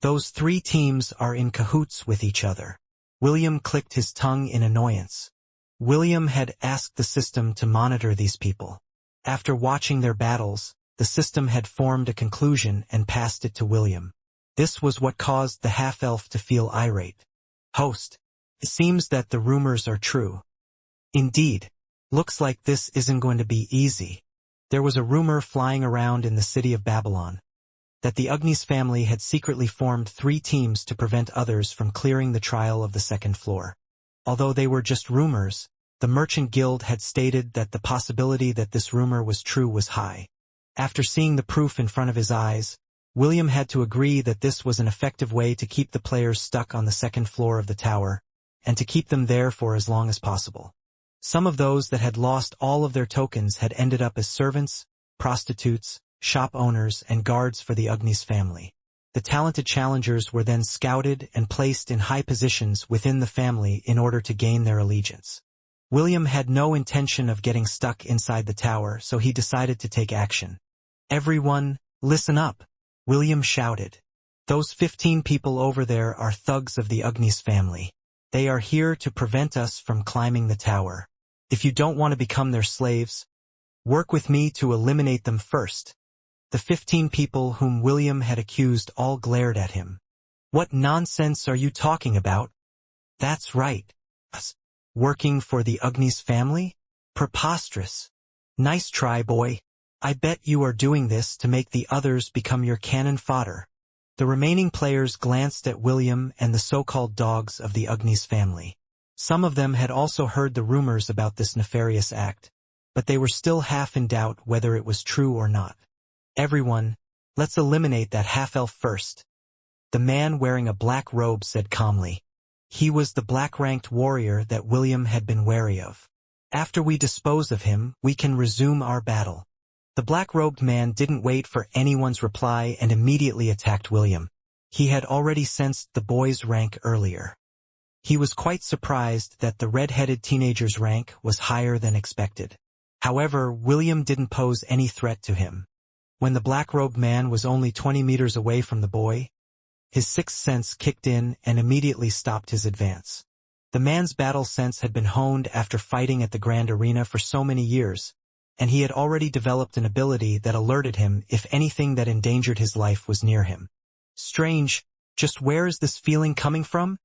S1: Those 3 teams are in cahoots with each other. William clicked his tongue in annoyance. William had asked the system to monitor these people. After watching their battles, the system had formed a conclusion and passed it to William. This was what caused the half-elf to feel irate. Host, it seems that the rumors are true. Indeed. Looks like this isn't going to be easy. There was a rumor flying around in the city of Babylon that the Agni's family had secretly formed 3 teams to prevent others from clearing the trial of the second floor. Although they were just rumors, the Merchant Guild had stated that the possibility that this rumor was true was high. After seeing the proof in front of his eyes, William had to agree that this was an effective way to keep the players stuck on the second floor of the tower, and to keep them there for as long as possible. Some of those that had lost all of their tokens had ended up as servants, prostitutes, shop owners, and guards for the Agni's family. The talented challengers were then scouted and placed in high positions within the family in order to gain their allegiance. William had no intention of getting stuck inside the tower, so he decided to take action. Everyone, listen up, William shouted. Those 15 people over there are thugs of the Agni's family. They are here to prevent us from climbing the tower. If you don't want to become their slaves, work with me to eliminate them first. The 15 people whom William had accused all glared at him. What nonsense are you talking about? That's right. Us. Working for the Agni's family? Preposterous. Nice try, boy. I bet you are doing this to make the others become your cannon fodder. The remaining players glanced at William and the so-called dogs of the Agni's family. Some of them had also heard the rumors about this nefarious act, but they were still half in doubt whether it was true or not. Everyone, let's eliminate that half-elf first. The man wearing a black robe said calmly. He was the black-ranked warrior that William had been wary of. After we dispose of him, we can resume our battle. The black-robed man didn't wait for anyone's reply and immediately attacked William. He had already sensed the boy's rank earlier. He was quite surprised that the red-headed teenager's rank was higher than expected. However, William didn't pose any threat to him. When the black-robed man was only 20 meters away from the boy, his sixth sense kicked in and immediately stopped his advance. The man's battle sense had been honed after fighting at the Grand Arena for so many years, and he had already developed an ability that alerted him if anything that endangered his life was near him. Strange, just where is this feeling coming from?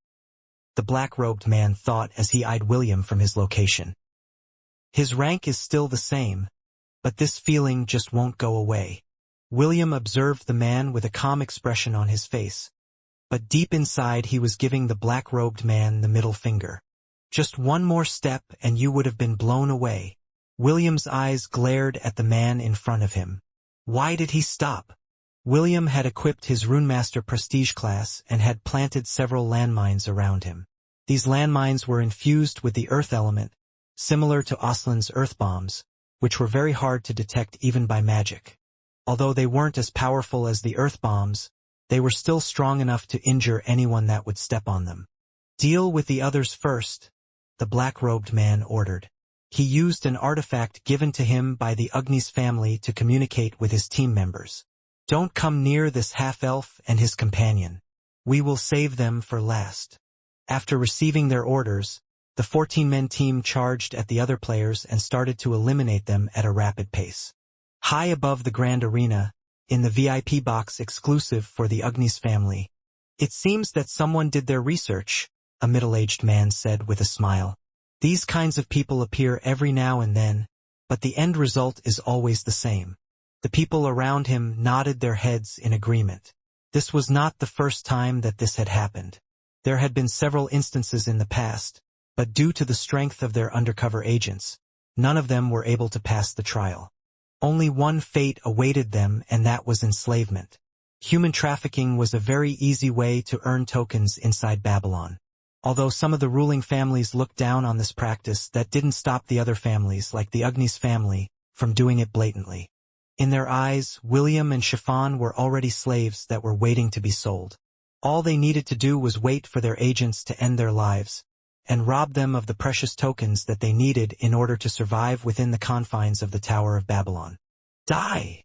S1: The black-robed man thought as he eyed William from his location. His rank is still the same, but this feeling just won't go away. William observed the man with a calm expression on his face, but deep inside he was giving the black-robed man the middle finger. Just one more step and you would have been blown away. William's eyes glared at the man in front of him. Why did he stop? William had equipped his Runemaster prestige class and had planted several landmines around him. These landmines were infused with the earth element, similar to Oslin's earth bombs, which were very hard to detect even by magic. Although they weren't as powerful as the earth bombs, they were still strong enough to injure anyone that would step on them. Deal with the others first, the black-robed man ordered. He used an artifact given to him by the Agni's family to communicate with his team members. Don't come near this half-elf and his companion. We will save them for last. After receiving their orders, the 14-man team charged at the other players and started to eliminate them at a rapid pace. High above the Grand Arena, in the VIP box exclusive for the Agni's family. It seems that someone did their research, a middle-aged man said with a smile. These kinds of people appear every now and then, but the end result is always the same. The people around him nodded their heads in agreement. This was not the first time that this had happened. There had been several instances in the past, but due to the strength of their undercover agents, none of them were able to pass the trial. Only one fate awaited them, and that was enslavement. Human trafficking was a very easy way to earn tokens inside Babylon. Although some of the ruling families looked down on this practice, that didn't stop the other families, like the Agni's family, from doing it blatantly. In their eyes, William and Chiffon were already slaves that were waiting to be sold. All they needed to do was wait for their agents to end their lives, and rob them of the precious tokens that they needed in order to survive within the confines of the Tower of Babylon. Die!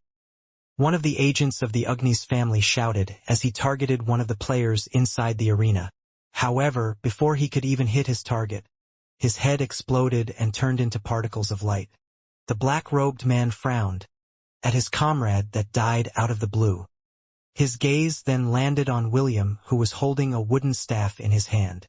S1: One of the agents of the Agni's family shouted as he targeted one of the players inside the arena. However, before he could even hit his target, his head exploded and turned into particles of light. The black-robed man frowned at his comrade that died out of the blue. His gaze then landed on William, who was holding a wooden staff in his hand.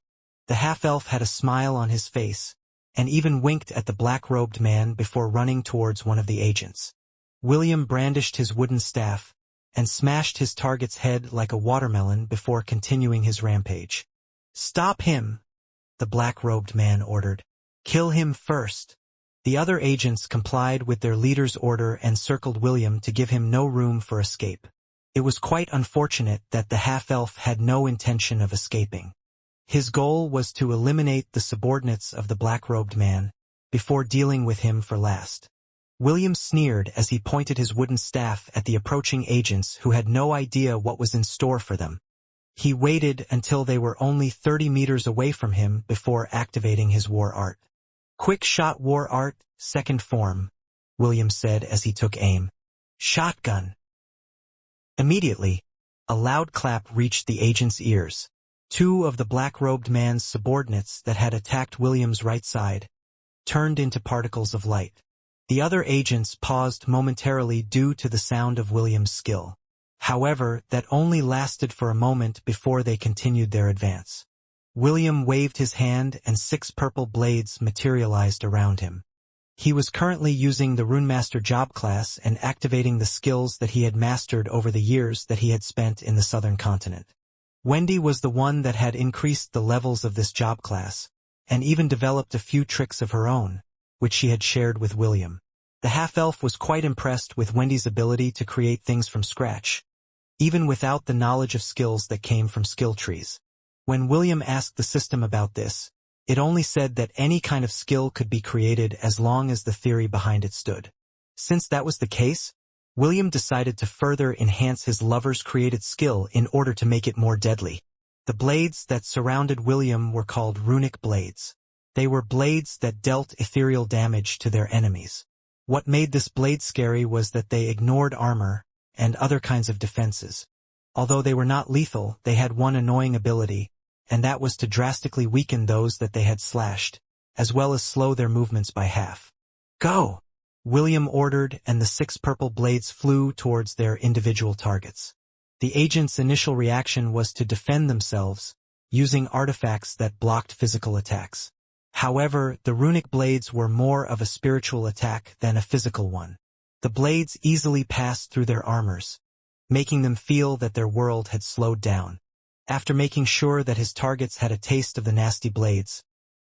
S1: The half-elf had a smile on his face, and even winked at the black-robed man before running towards one of the agents. William brandished his wooden staff, and smashed his target's head like a watermelon before continuing his rampage. "Stop him!" the black-robed man ordered. "Kill him first." The other agents complied with their leader's order and circled William to give him no room for escape. It was quite unfortunate that the half-elf had no intention of escaping. His goal was to eliminate the subordinates of the black-robed man, before dealing with him for last. William sneered as he pointed his wooden staff at the approaching agents who had no idea what was in store for them. He waited until they were only 30 meters away from him before activating his war art. "Quick shot war art, second form," William said as he took aim. "Shotgun." Immediately, a loud clap reached the agent's ears. Two of the black-robed man's subordinates that had attacked William's right side turned into particles of light. The other agents paused momentarily due to the sound of William's skill. However, that only lasted for a moment before they continued their advance. William waved his hand and 6 purple blades materialized around him. He was currently using the Runemaster job class and activating the skills that he had mastered over the years that he had spent in the southern continent. Wendy was the one that had increased the levels of this job class, and even developed a few tricks of her own, which she had shared with William. The half-elf was quite impressed with Wendy's ability to create things from scratch, even without the knowledge of skills that came from skill trees. When William asked the system about this, it only said that any kind of skill could be created as long as the theory behind it stood. Since that was the case, William decided to further enhance his lover's created skill in order to make it more deadly. The blades that surrounded William were called runic blades. They were blades that dealt ethereal damage to their enemies. What made this blade scary was that they ignored armor and other kinds of defenses. Although they were not lethal, they had one annoying ability, and that was to drastically weaken those that they had slashed, as well as slow their movements by half. "Go!" William ordered, and the 6 purple blades flew towards their individual targets. The agents' initial reaction was to defend themselves, using artifacts that blocked physical attacks. However, the runic blades were more of a spiritual attack than a physical one. The blades easily passed through their armors, making them feel that their world had slowed down. After making sure that his targets had a taste of the nasty blades,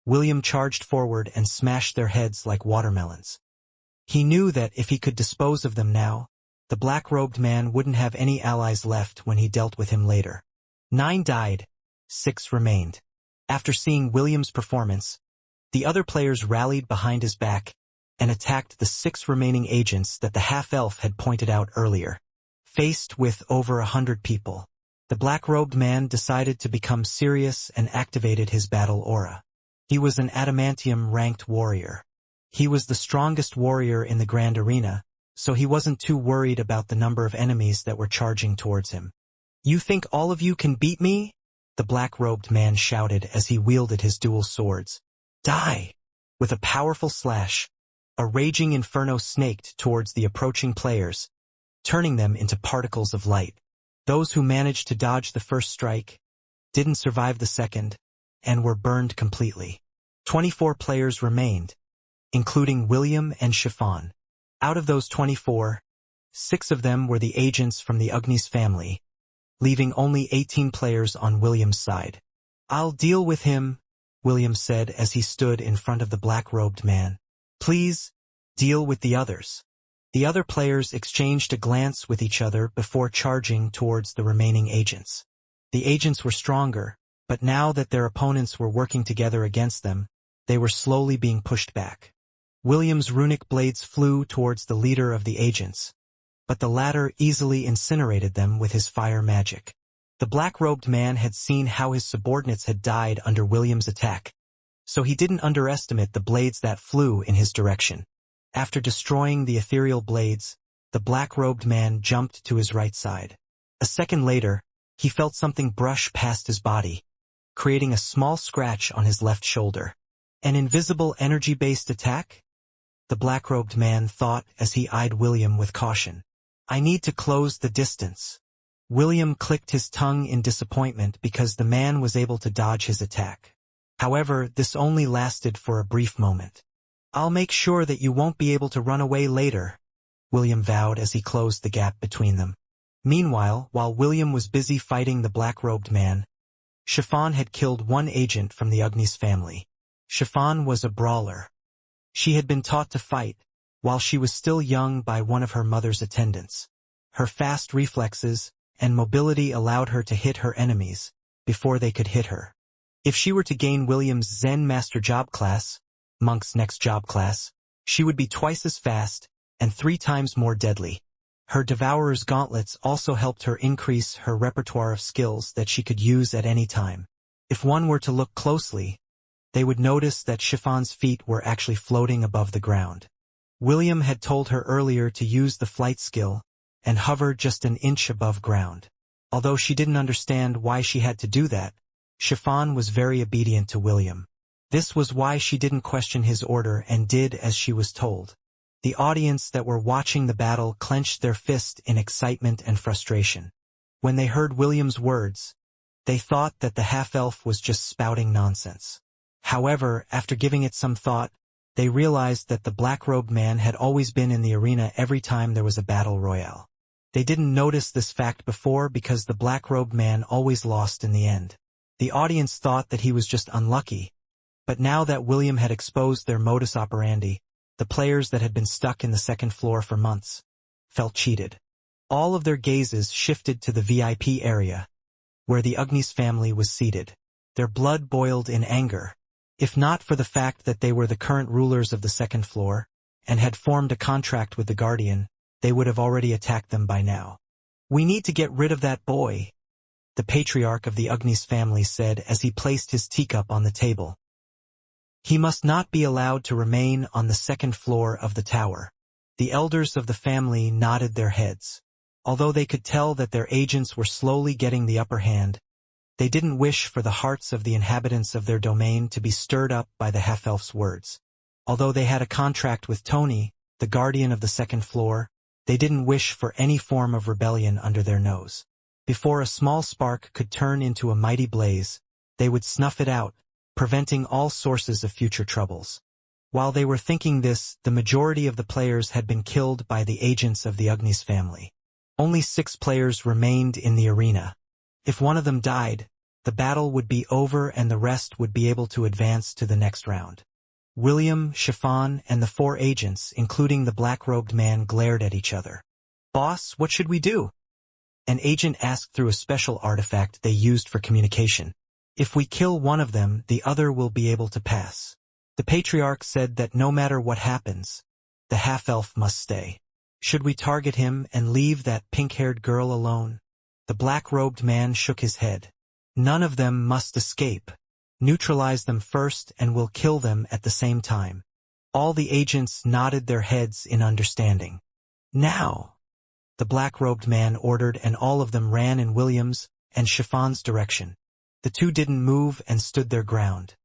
S1: William charged forward and smashed their heads like watermelons. He knew that if he could dispose of them now, the black-robed man wouldn't have any allies left when he dealt with him later. 9 died, 6 remained. After seeing William's performance, the other players rallied behind his back and attacked the 6 remaining agents that the half-elf had pointed out earlier. Faced with over 100 people, the black-robed man decided to become serious and activated his battle aura. He was an adamantium-ranked warrior. He was the strongest warrior in the Grand Arena, so he wasn't too worried about the number of enemies that were charging towards him. "You think all of you can beat me?" the black-robed man shouted as he wielded his dual swords. "Die!" With a powerful slash, a raging inferno snaked towards the approaching players, turning them into particles of light. Those who managed to dodge the first strike didn't survive the second and were burned completely. 24 players remained, including William and Chiffon. Out of those 24, 6 of them were the agents from the Agni's family, leaving only 18 players on William's side. "I'll deal with him," William said as he stood in front of the black-robed man. "Please, deal with the others." The other players exchanged a glance with each other before charging towards the remaining agents. The agents were stronger, but now that their opponents were working together against them, they were slowly being pushed back. William's runic blades flew towards the leader of the agents, but the latter easily incinerated them with his fire magic. The black-robed man had seen how his subordinates had died under William's attack, so he didn't underestimate the blades that flew in his direction. After destroying the ethereal blades, the black-robed man jumped to his right side. A second later, he felt something brush past his body, creating a small scratch on his left shoulder. An invisible energy-based attack? The black-robed man thought as he eyed William with caution. "I need to close the distance." William clicked his tongue in disappointment because the man was able to dodge his attack. However, this only lasted for a brief moment. "I'll make sure that you won't be able to run away later," William vowed as he closed the gap between them. Meanwhile, while William was busy fighting the black-robed man, Chiffon had killed 1 agent from the Agni's family. Chiffon was a brawler. She had been taught to fight while she was still young by one of her mother's attendants. Her fast reflexes and mobility allowed her to hit her enemies before they could hit her. If she were to gain William's Zen Master job class, Monk's next job class, she would be twice as fast and 3 times more deadly. Her Devourer's gauntlets also helped her increase her repertoire of skills that she could use at any time. If one were to look closely, they would notice that Chiffon's feet were actually floating above the ground. William had told her earlier to use the flight skill and hover just an inch above ground. Although she didn't understand why she had to do that, Chiffon was very obedient to William. This was why she didn't question his order and did as she was told. The audience that were watching the battle clenched their fist in excitement and frustration. When they heard William's words, they thought that the half-elf was just spouting nonsense. However, after giving it some thought, they realized that the black-robed man had always been in the arena every time there was a battle royale. They didn't notice this fact before because the black-robed man always lost in the end. The audience thought that he was just unlucky, but now that William had exposed their modus operandi, the players that had been stuck in the second floor for months felt cheated. All of their gazes shifted to the VIP area, where the Agni's family was seated. Their blood boiled in anger. If not for the fact that they were the current rulers of the second floor, and had formed a contract with the Guardian, they would have already attacked them by now. "We need to get rid of that boy," the patriarch of the Agni's family said as he placed his teacup on the table. "He must not be allowed to remain on the second floor of the tower." The elders of the family nodded their heads. Although they could tell that their agents were slowly getting the upper hand, they didn't wish for the hearts of the inhabitants of their domain to be stirred up by the half-elf's words. Although they had a contract with Tony, the guardian of the second floor, they didn't wish for any form of rebellion under their nose. Before a small spark could turn into a mighty blaze, they would snuff it out, preventing all sources of future troubles. While they were thinking this, the majority of the players had been killed by the agents of the Agni's family. Only 6 players remained in the arena. If one of them died, the battle would be over and the rest would be able to advance to the next round. William, Chiffon, and the 4 agents, including the black-robed man, glared at each other. "Boss, what should we do?" An agent asked through a special artifact they used for communication. "If we kill one of them, the other will be able to pass." The patriarch said that no matter what happens, the half-elf must stay. "Should we target him and leave that pink-haired girl alone?" The black-robed man shook his head. "None of them must escape. Neutralize them first and we'll kill them at the same time." All the agents nodded their heads in understanding. "Now!" the black-robed man ordered, and all of them ran in William's and Chiffon's direction. The 2 didn't move and stood their ground.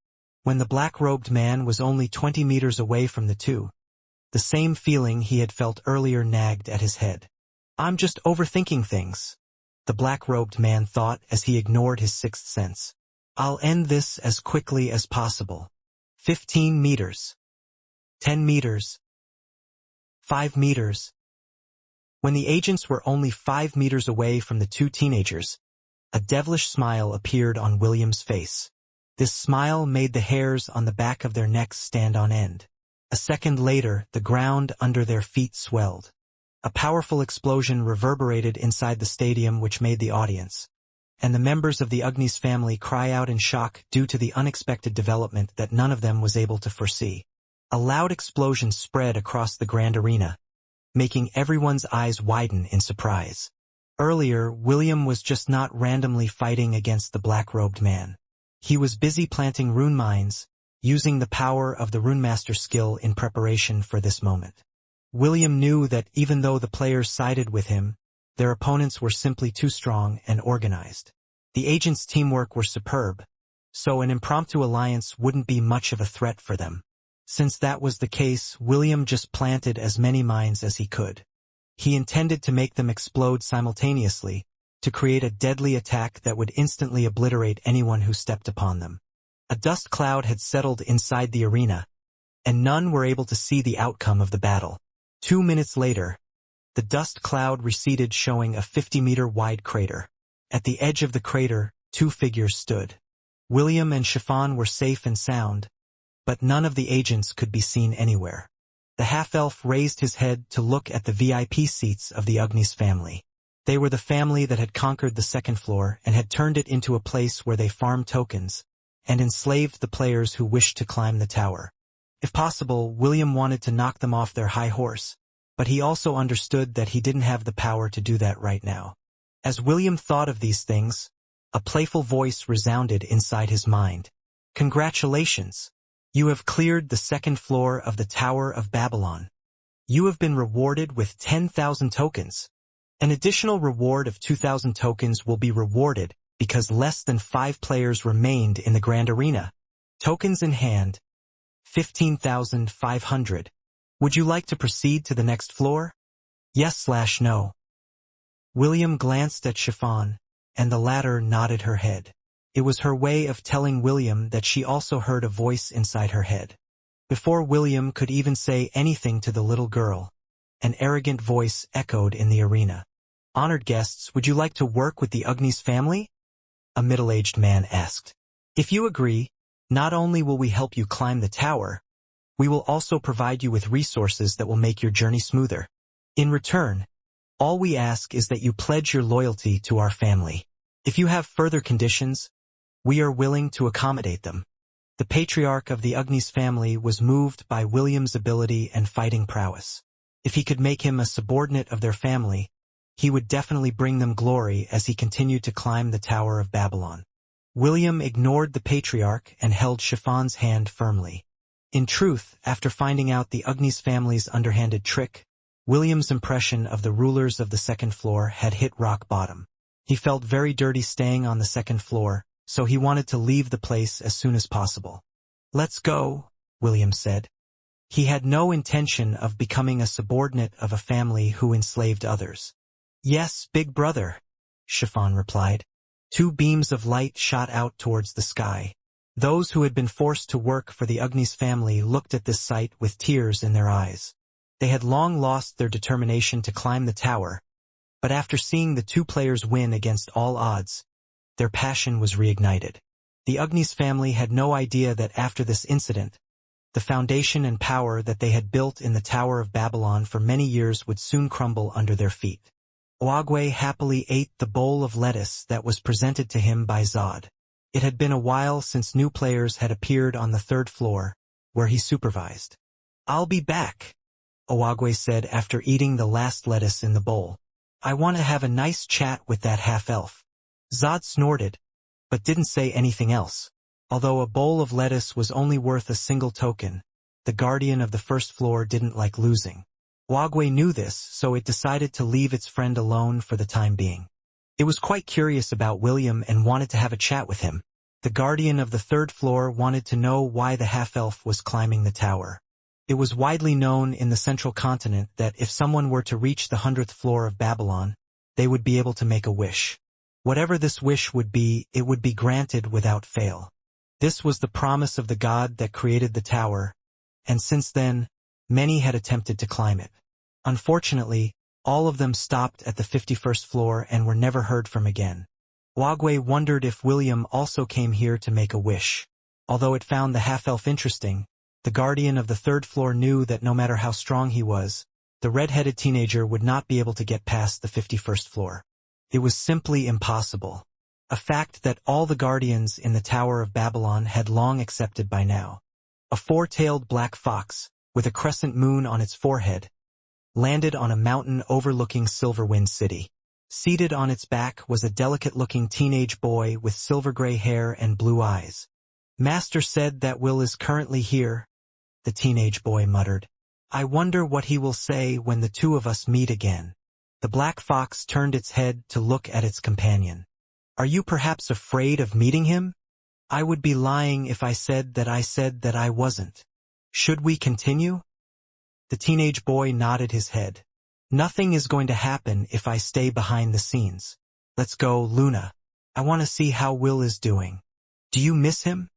S1: When the black-robed man was only 20 meters away from the 2, the same feeling he had felt earlier nagged at his head. "I'm just overthinking things," the black-robed man thought as he ignored his sixth sense. "I'll end this as quickly as possible." 15 meters. 10 meters. 5 meters. When the agents were only 5 meters away from the 2 teenagers, a devilish smile appeared on William's face. This smile made the hairs on the back of their necks stand on end. A second later, the ground under their feet swelled. A powerful explosion reverberated inside the stadium, which made the audience and the members of the Agni's family cry out in shock due to the unexpected development that none of them was able to foresee. A loud explosion spread across the grand arena, making everyone's eyes widen in surprise. Earlier, William was just not randomly fighting against the black-robed man. He was busy planting rune mines, using the power of the runemaster skill in preparation for this moment. William knew that even though the players sided with him, their opponents were simply too strong and organized. The agents' teamwork were superb, so an impromptu alliance wouldn't be much of a threat for them. Since that was the case, William just planted as many mines as he could. He intended to make them explode simultaneously, to create a deadly attack that would instantly obliterate anyone who stepped upon them. A dust cloud had settled inside the arena, and none were able to see the outcome of the battle. 2 minutes later, the dust cloud receded, showing a 50-meter-wide crater. At the edge of the crater, 2 figures stood. William and Chiffon were safe and sound, but none of the agents could be seen anywhere. The half-elf raised his head to look at the VIP seats of the Agni's family. They were the family that had conquered the second floor and had turned it into a place where they farmed tokens and enslaved the players who wished to climb the tower. If possible, William wanted to knock them off their high horse, but he also understood that he didn't have the power to do that right now. As William thought of these things, a playful voice resounded inside his mind. "Congratulations! You have cleared the second floor of the Tower of Babylon. You have been rewarded with 10,000 tokens. An additional reward of 2,000 tokens will be rewarded because less than 5 players remained in the grand arena. Tokens in hand, 15,500. Would you like to proceed to the next floor? Yes/no." William glanced at Chiffon, and the latter nodded her head. It was her way of telling William that she also heard a voice inside her head. Before William could even say anything to the little girl, an arrogant voice echoed in the arena. "Honored guests, would you like to work with the Agni's family?" a middle-aged man asked. "If you agree, not only will we help you climb the tower, we will also provide you with resources that will make your journey smoother. In return, all we ask is that you pledge your loyalty to our family. If you have further conditions, We are willing to accommodate them. The patriarch of the Agnes family was moved by William's ability and fighting prowess. If he could make him a subordinate of their family, he would definitely bring them glory as he continued to climb the Tower of Babylon. William ignored the patriarch and held Chiffon's hand firmly. In truth, after finding out the Agnes family's underhanded trick, William's impression of the rulers of the second floor had hit rock bottom. He felt very dirty staying on the second floor, so he wanted to leave the place as soon as possible. "Let's go," William said. He had no intention of becoming a subordinate of a family who enslaved others. "Yes, big brother," Chiffon replied. Two beams of light shot out towards the sky. Those who had been forced to work for the Agnes family looked at this sight with tears in their eyes. They had long lost their determination to climb the tower, but after seeing the two players win against all odds, their passion was reignited. The Agnes family had no idea that after this incident, the foundation and power that they had built in the Tower of Babylon for many years would soon crumble under their feet. Ouagwe happily ate the bowl of lettuce that was presented to him by Zod. It had been a while since new players had appeared on the third floor, where he supervised. "I'll be back," Ouagwe said after eating the last lettuce in the bowl. "I want to have a nice chat with that half-elf." Zod snorted, but didn't say anything else. Although a bowl of lettuce was only worth a single token, the guardian of the first floor didn't like losing. Ouagwe knew this, so it decided to leave its friend alone for the time being. It was quite curious about William and wanted to have a chat with him. The guardian of the third floor wanted to know why the half-elf was climbing the tower. It was widely known in the central continent that if someone were to reach the 100th floor of Babylon, they would be able to make a wish. Whatever this wish would be, it would be granted without fail. This was the promise of the god that created the tower, and since then, many had attempted to climb it. Unfortunately, all of them stopped at the 51st floor and were never heard from again. Ouagwe wondered if William also came here to make a wish. Although it found the half-elf interesting, the guardian of the third floor knew that no matter how strong he was, the red-headed teenager would not be able to get past the 51st floor. It was simply impossible. A fact that all the guardians in the Tower of Babylon had long accepted by now. A four-tailed black fox, with a crescent moon on its forehead, landed on a mountain overlooking Silverwind City. Seated on its back was a delicate-looking teenage boy with silver-gray hair and blue eyes. "Master said that Will is currently here," the teenage boy muttered. "I wonder what he will say when the two of us meet again." The black fox turned its head to look at its companion. "Are you perhaps afraid of meeting him? I would be lying if I said that I wasn't. Should we continue?" The teenage boy nodded his head. "Nothing is going to happen if I stay behind the scenes. Let's go, Luna. I want to see how Will is doing. Do you miss him?"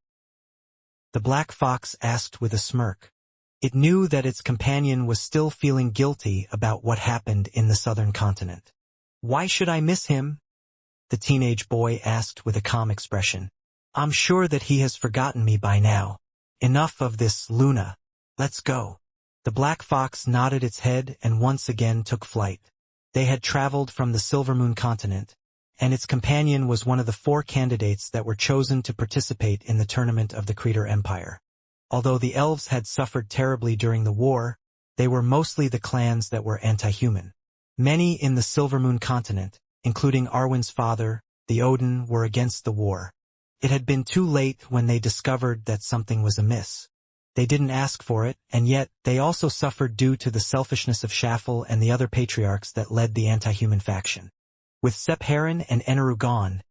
S1: The black fox asked with a smirk. It knew that its companion was still feeling guilty about what happened in the southern continent. "Why should I miss him?" the teenage boy asked with a calm expression. "I'm sure that he has forgotten me by now. Enough of this, Luna. Let's go." The black fox nodded its head and once again took flight. They had traveled from the Silvermoon continent, and its companion was one of the 4 candidates that were chosen to participate in the tournament of the Creator Empire. Although the elves had suffered terribly during the war, they were mostly the clans that were anti-human. Many in the Silvermoon continent, including Arwen's father, the Odin, were against the war. It had been too late when they discovered that something was amiss. They didn't ask for it, and yet they also suffered due to the selfishness of Shaffle and the other patriarchs that led the anti-human faction. With Sepharin and Eneru gone,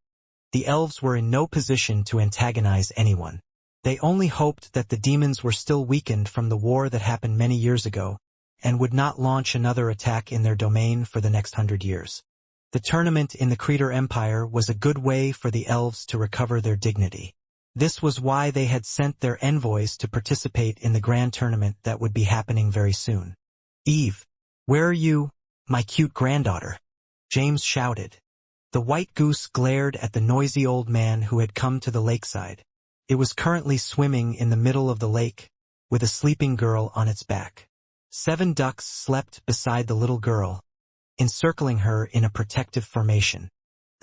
S1: the elves were in no position to antagonize anyone. They only hoped that the demons were still weakened from the war that happened many years ago, and would not launch another attack in their domain for the next 100 years. The tournament in the Creator Empire was a good way for the elves to recover their dignity. This was why they had sent their envoys to participate in the grand tournament that would be happening very soon. "Eve, where are you, my cute granddaughter?" James shouted. The white goose glared at the noisy old man who had come to the lakeside. It was currently swimming in the middle of the lake, with a sleeping girl on its back. 7 ducks slept beside the little girl, encircling her in a protective formation.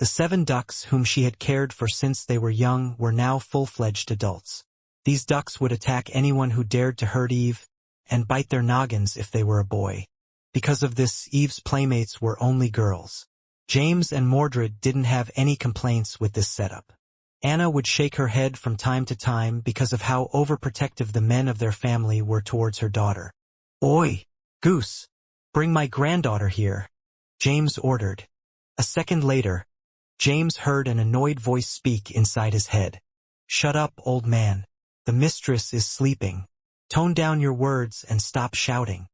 S1: The 7 ducks whom she had cared for since they were young were now full-fledged adults. These ducks would attack anyone who dared to hurt Eve, and bite their noggins if they were a boy. Because of this, Eve's playmates were only girls. James and Mordred didn't have any complaints with this setup. Anna would shake her head from time to time because of how overprotective the men of their family were towards her daughter. "Oi, Goose, bring my granddaughter here," James ordered. A second later, James heard an annoyed voice speak inside his head. "Shut up, old man. The mistress is sleeping. Tone down your words and stop shouting.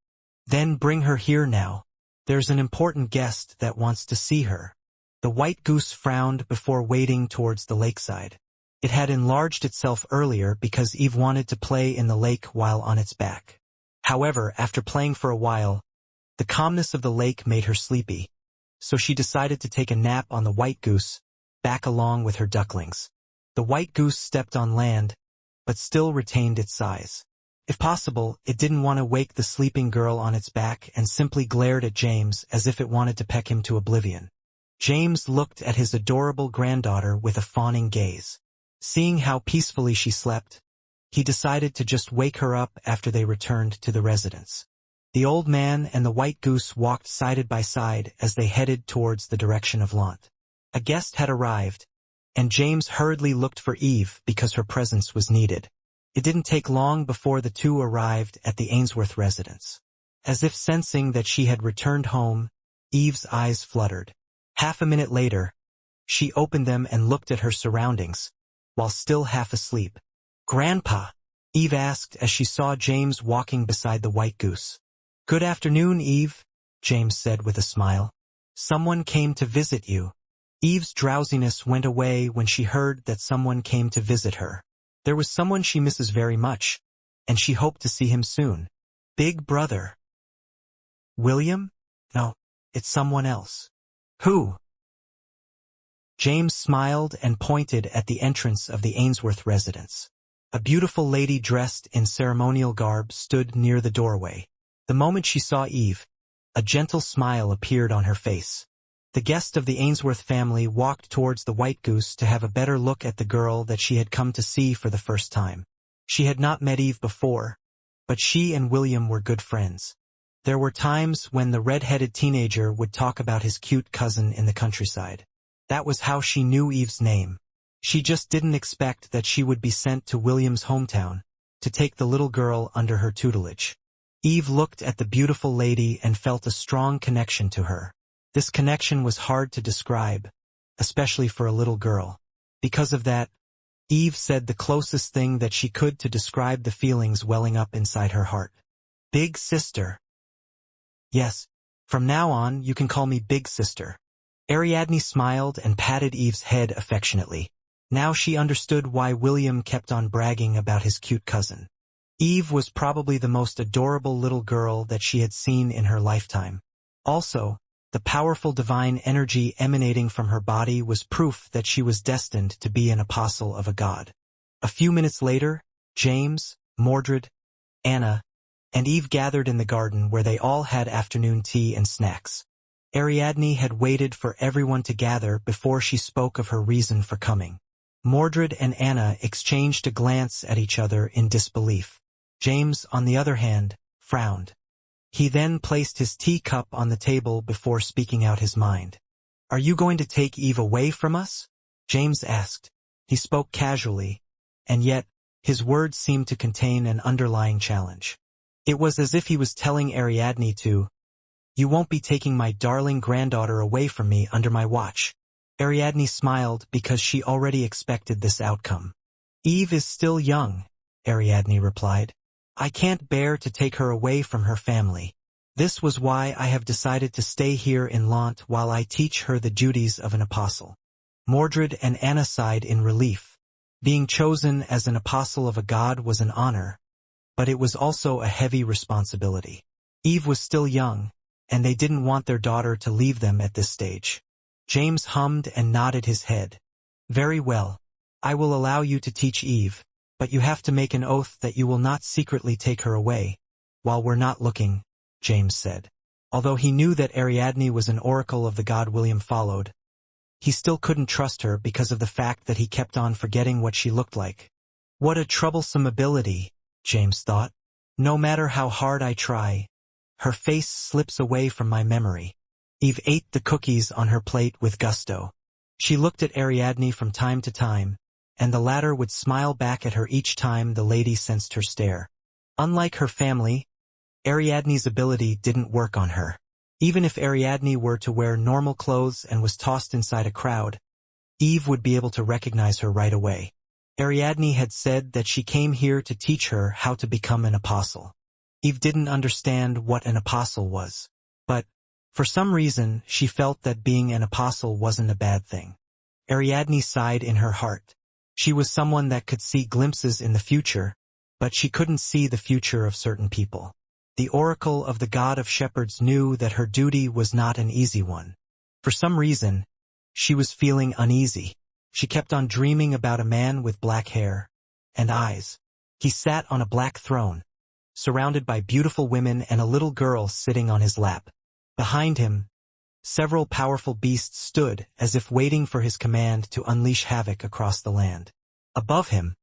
S1: Then bring her here now. There's an important guest that wants to see her." The white goose frowned before wading towards the lakeside. It had enlarged itself earlier because Eve wanted to play in the lake while on its back. However, after playing for a while, the calmness of the lake made her sleepy, so she decided to take a nap on the white goose, back along with her ducklings. The white goose stepped on land, but still retained its size. If possible, it didn't want to wake the sleeping girl on its back and simply glared at James as if it wanted to peck him to oblivion. James looked at his adorable granddaughter with a fawning gaze. Seeing how peacefully she slept, he decided to just wake her up after they returned to the residence. The old man and the white goose walked side by side as they headed towards the direction of Lant. A guest had arrived, and James hurriedly looked for Eve because her presence was needed. It didn't take long before the two arrived at the Ainsworth residence. As if sensing that she had returned home, Eve's eyes fluttered. Half a minute later, she opened them and looked at her surroundings, while still half asleep. "Grandpa?" Eve asked as she saw James walking beside the white goose. "Good afternoon, Eve," James said with a smile. "Someone came to visit you." Eve's drowsiness went away when she heard that someone came to visit her. There was someone she misses very much, and she hoped to see him soon. "Big brother." "William? No, it's someone else." "Who?" James smiled and pointed at the entrance of the Ainsworth residence. A beautiful lady dressed in ceremonial garb stood near the doorway. The moment she saw Eve, a gentle smile appeared on her face. The guest of the Ainsworth family walked towards the white goose to have a better look at the girl that she had come to see for the first time. She had not met Eve before, but she and William were good friends. There were times when the red-headed teenager would talk about his cute cousin in the countryside. That was how she knew Eve's name. She just didn't expect that she would be sent to William's hometown to take the little girl under her tutelage. Eve looked at the beautiful lady and felt a strong connection to her. This connection was hard to describe, especially for a little girl. Because of that, Eve said the closest thing that she could to describe the feelings welling up inside her heart. "Big sister." "Yes, from now on you can call me Big Sister." Ariadne smiled and patted Eve's head affectionately. Now she understood why William kept on bragging about his cute cousin. Eve was probably the most adorable little girl that she had seen in her lifetime. Also, the powerful divine energy emanating from her body was proof that she was destined to be an apostle of a god. A few minutes later, James, Mordred, Anna, and Eve gathered in the garden where they all had afternoon tea and snacks. Ariadne had waited for everyone to gather before she spoke of her reason for coming. Mordred and Anna exchanged a glance at each other in disbelief. James, on the other hand, frowned. He then placed his teacup on the table before speaking out his mind. "Are you going to take Eve away from us?" James asked. He spoke casually, and yet, his words seemed to contain an underlying challenge. It was as if he was telling Ariadne to, "You won't be taking my darling granddaughter away from me under my watch." Ariadne smiled because she already expected this outcome. "Eve is still young," Ariadne replied. "I can't bear to take her away from her family. This was why I have decided to stay here in Lant while I teach her the duties of an apostle." Mordred and Anna sighed in relief. Being chosen as an apostle of a god was an honor, but it was also a heavy responsibility. Eve was still young, and they didn't want their daughter to leave them at this stage. James hummed and nodded his head. "Very well. I will allow you to teach Eve, but you have to make an oath that you will not secretly take her away, while we're not looking," James said. Although he knew that Ariadne was an oracle of the god William followed, he still couldn't trust her because of the fact that he kept on forgetting what she looked like. What a troublesome ability, James thought. No matter how hard I try, her face slips away from my memory. Eve ate the cookies on her plate with gusto. She looked at Ariadne from time to time, and the latter would smile back at her each time the lady sensed her stare. Unlike her family, Ariadne's ability didn't work on her. Even if Ariadne were to wear normal clothes and was tossed inside a crowd, Eve would be able to recognize her right away. Ariadne had said that she came here to teach her how to become an apostle. Eve didn't understand what an apostle was, but, for some reason, she felt that being an apostle wasn't a bad thing. Ariadne sighed in her heart. She was someone that could see glimpses in the future, but she couldn't see the future of certain people. The oracle of the god of shepherds knew that her duty was not an easy one. For some reason, she was feeling uneasy. She kept on dreaming about a man with black hair and eyes. He sat on a black throne, surrounded by beautiful women and a little girl sitting on his lap. Behind him, several powerful beasts stood as if waiting for his command to unleash havoc across the land. Above him,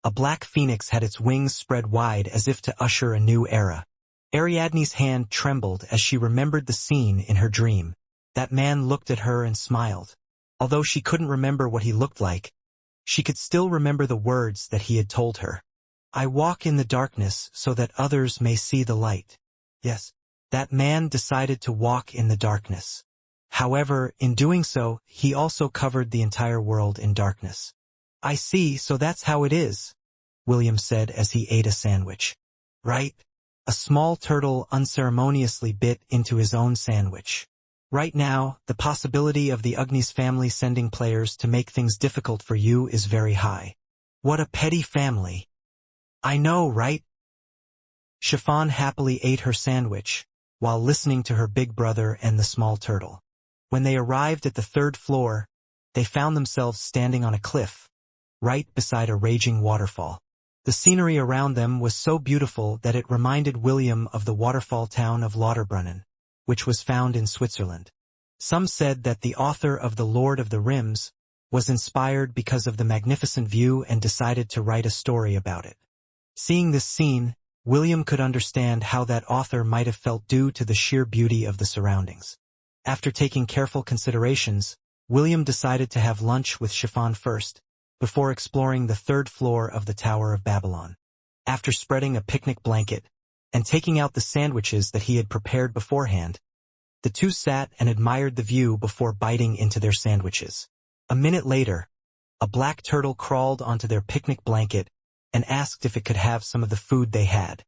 S1: a black phoenix had its wings spread wide as if to usher a new era. Ariadne's hand trembled as she remembered the scene in her dream. That man looked at her and smiled. Although she couldn't remember what he looked like, she could still remember the words that he had told her. I walk in the darkness so that others may see the light. Yes, that man decided to walk in the darkness. However, in doing so, he also covered the entire world in darkness. I see, so that's how it is, William said as he ate a sandwich. Right? A small turtle unceremoniously bit into his own sandwich. Right now, the possibility of the Agnes family sending players to make things difficult for you is very high. What a petty family. I know, right? Chiffon happily ate her sandwich, while listening to her big brother and the small turtle. When they arrived at the 3rd floor, they found themselves standing on a cliff, right beside a raging waterfall. The scenery around them was so beautiful that it reminded William of the waterfall town of Lauterbrunnen, which was found in Switzerland. Some said that the author of The Lord of the Rims was inspired because of the magnificent view and decided to write a story about it. Seeing this scene, William could understand how that author might have felt due to the sheer beauty of the surroundings. After taking careful considerations, William decided to have lunch with Chiffon first, before exploring the 3rd floor of the Tower of Babylon. After spreading a picnic blanket and taking out the sandwiches that he had prepared beforehand, the two sat and admired the view before biting into their sandwiches. A minute later, a black turtle crawled onto their picnic blanket and asked if it could have some of the food they had.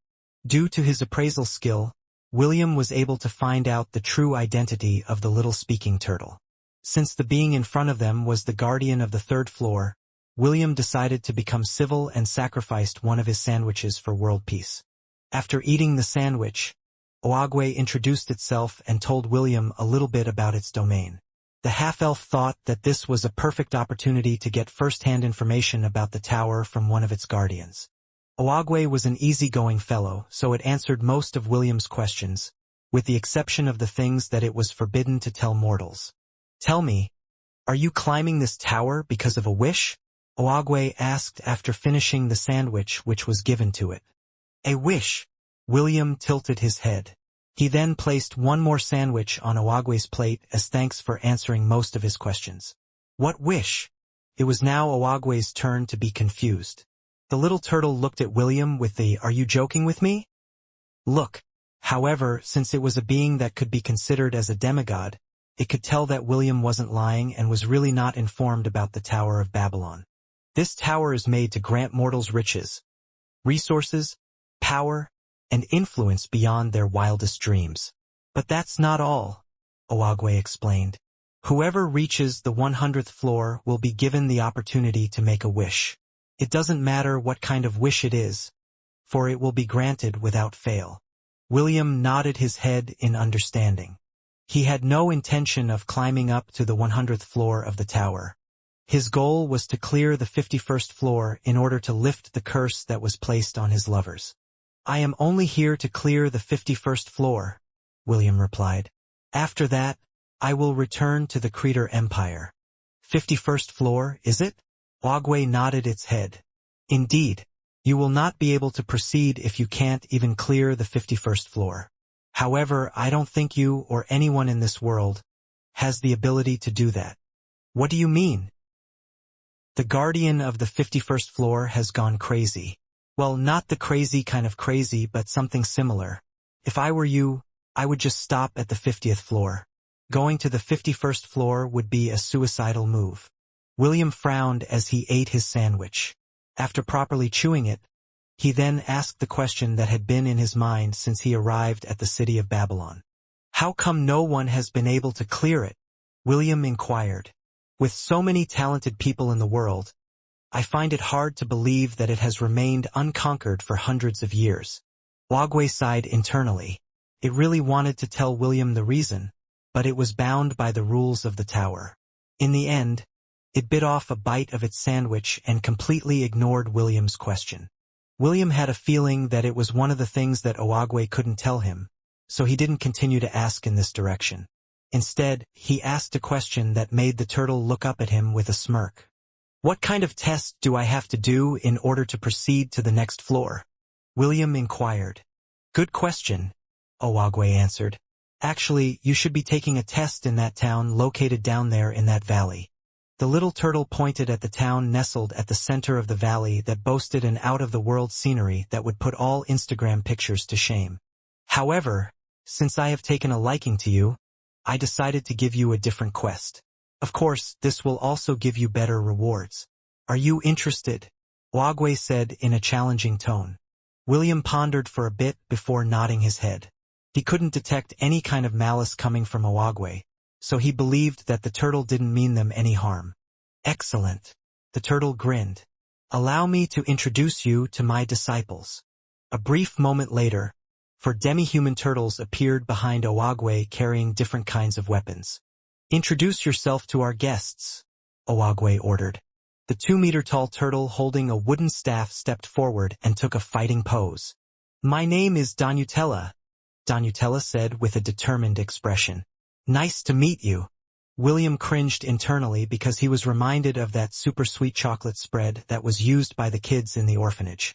S1: Due to his appraisal skill, William was able to find out the true identity of the little speaking turtle. Since the being in front of them was the guardian of the 3rd floor, William decided to become civil and sacrificed one of his sandwiches for world peace. After eating the sandwich, Oagwe introduced itself and told William a little bit about its domain. The half-elf thought that this was a perfect opportunity to get first-hand information about the tower from one of its guardians. Oagwe was an easygoing fellow, so it answered most of William's questions, with the exception of the things that it was forbidden to tell mortals. Tell me, are you climbing this tower because of a wish? Oagwe asked after finishing the sandwich which was given to it. A wish. William tilted his head. He then placed one more sandwich on Oagwe's plate as thanks for answering most of his questions. What wish? It was now Oagwe's turn to be confused. The little turtle looked at William with the "Are you joking with me?" look. However, since it was a being that could be considered as a demigod, it could tell that William wasn't lying and was really not informed about the Tower of Babylon. This tower is made to grant mortals riches, resources, power, and influence beyond their wildest dreams. But that's not all, Oagwe explained. Whoever reaches the 100th floor will be given the opportunity to make a wish. It doesn't matter what kind of wish it is, for it will be granted without fail. William nodded his head in understanding. He had no intention of climbing up to the 100th floor of the tower. His goal was to clear the 51st floor in order to lift the curse that was placed on his lovers. I am only here to clear the 51st floor, William replied. After that, I will return to the Creator Empire. 51st floor, is it? Ogwe nodded its head. Indeed. You will not be able to proceed if you can't even clear the 51st floor. However, I don't think you or anyone in this world has the ability to do that. What do you mean? The guardian of the 51st floor has gone crazy. Well, not the crazy kind of crazy, but something similar. If I were you, I would just stop at the 50th floor. Going to the 51st floor would be a suicidal move. William frowned as he ate his sandwich. After properly chewing it, he then asked the question that had been in his mind since he arrived at the city of Babylon. How come no one has been able to clear it? William inquired. With so many talented people in the world, I find it hard to believe that it has remained unconquered for hundreds of years. Ogwe sighed internally. It really wanted to tell William the reason, but it was bound by the rules of the tower. In the end, it bit off a bite of its sandwich and completely ignored William's question. William had a feeling that it was one of the things that Ogwe couldn't tell him, so he didn't continue to ask in this direction. Instead, he asked a question that made the turtle look up at him with a smirk. What kind of test do I have to do in order to proceed to the next floor? William inquired. Good question, Ogwe answered. Actually, you should be taking a test in that town located down there in that valley. The little turtle pointed at the town nestled at the center of the valley that boasted an out-of-the-world scenery that would put all Instagram pictures to shame. However, since I have taken a liking to you, I decided to give you a different quest. Of course, this will also give you better rewards. Are you interested? Ogwe said in a challenging tone. William pondered for a bit before nodding his head. He couldn't detect any kind of malice coming from Ogwe, so he believed that the turtle didn't mean them any harm. Excellent. The turtle grinned. Allow me to introduce you to my disciples. A brief moment later, four demi-human turtles appeared behind Ogwe carrying different kinds of weapons. Introduce yourself to our guests, Ogwe ordered. The 2-meter-tall turtle holding a wooden staff stepped forward and took a fighting pose. My name is Donutella, Donutella said with a determined expression. Nice to meet you. William cringed internally because he was reminded of that super sweet chocolate spread that was used by the kids in the orphanage.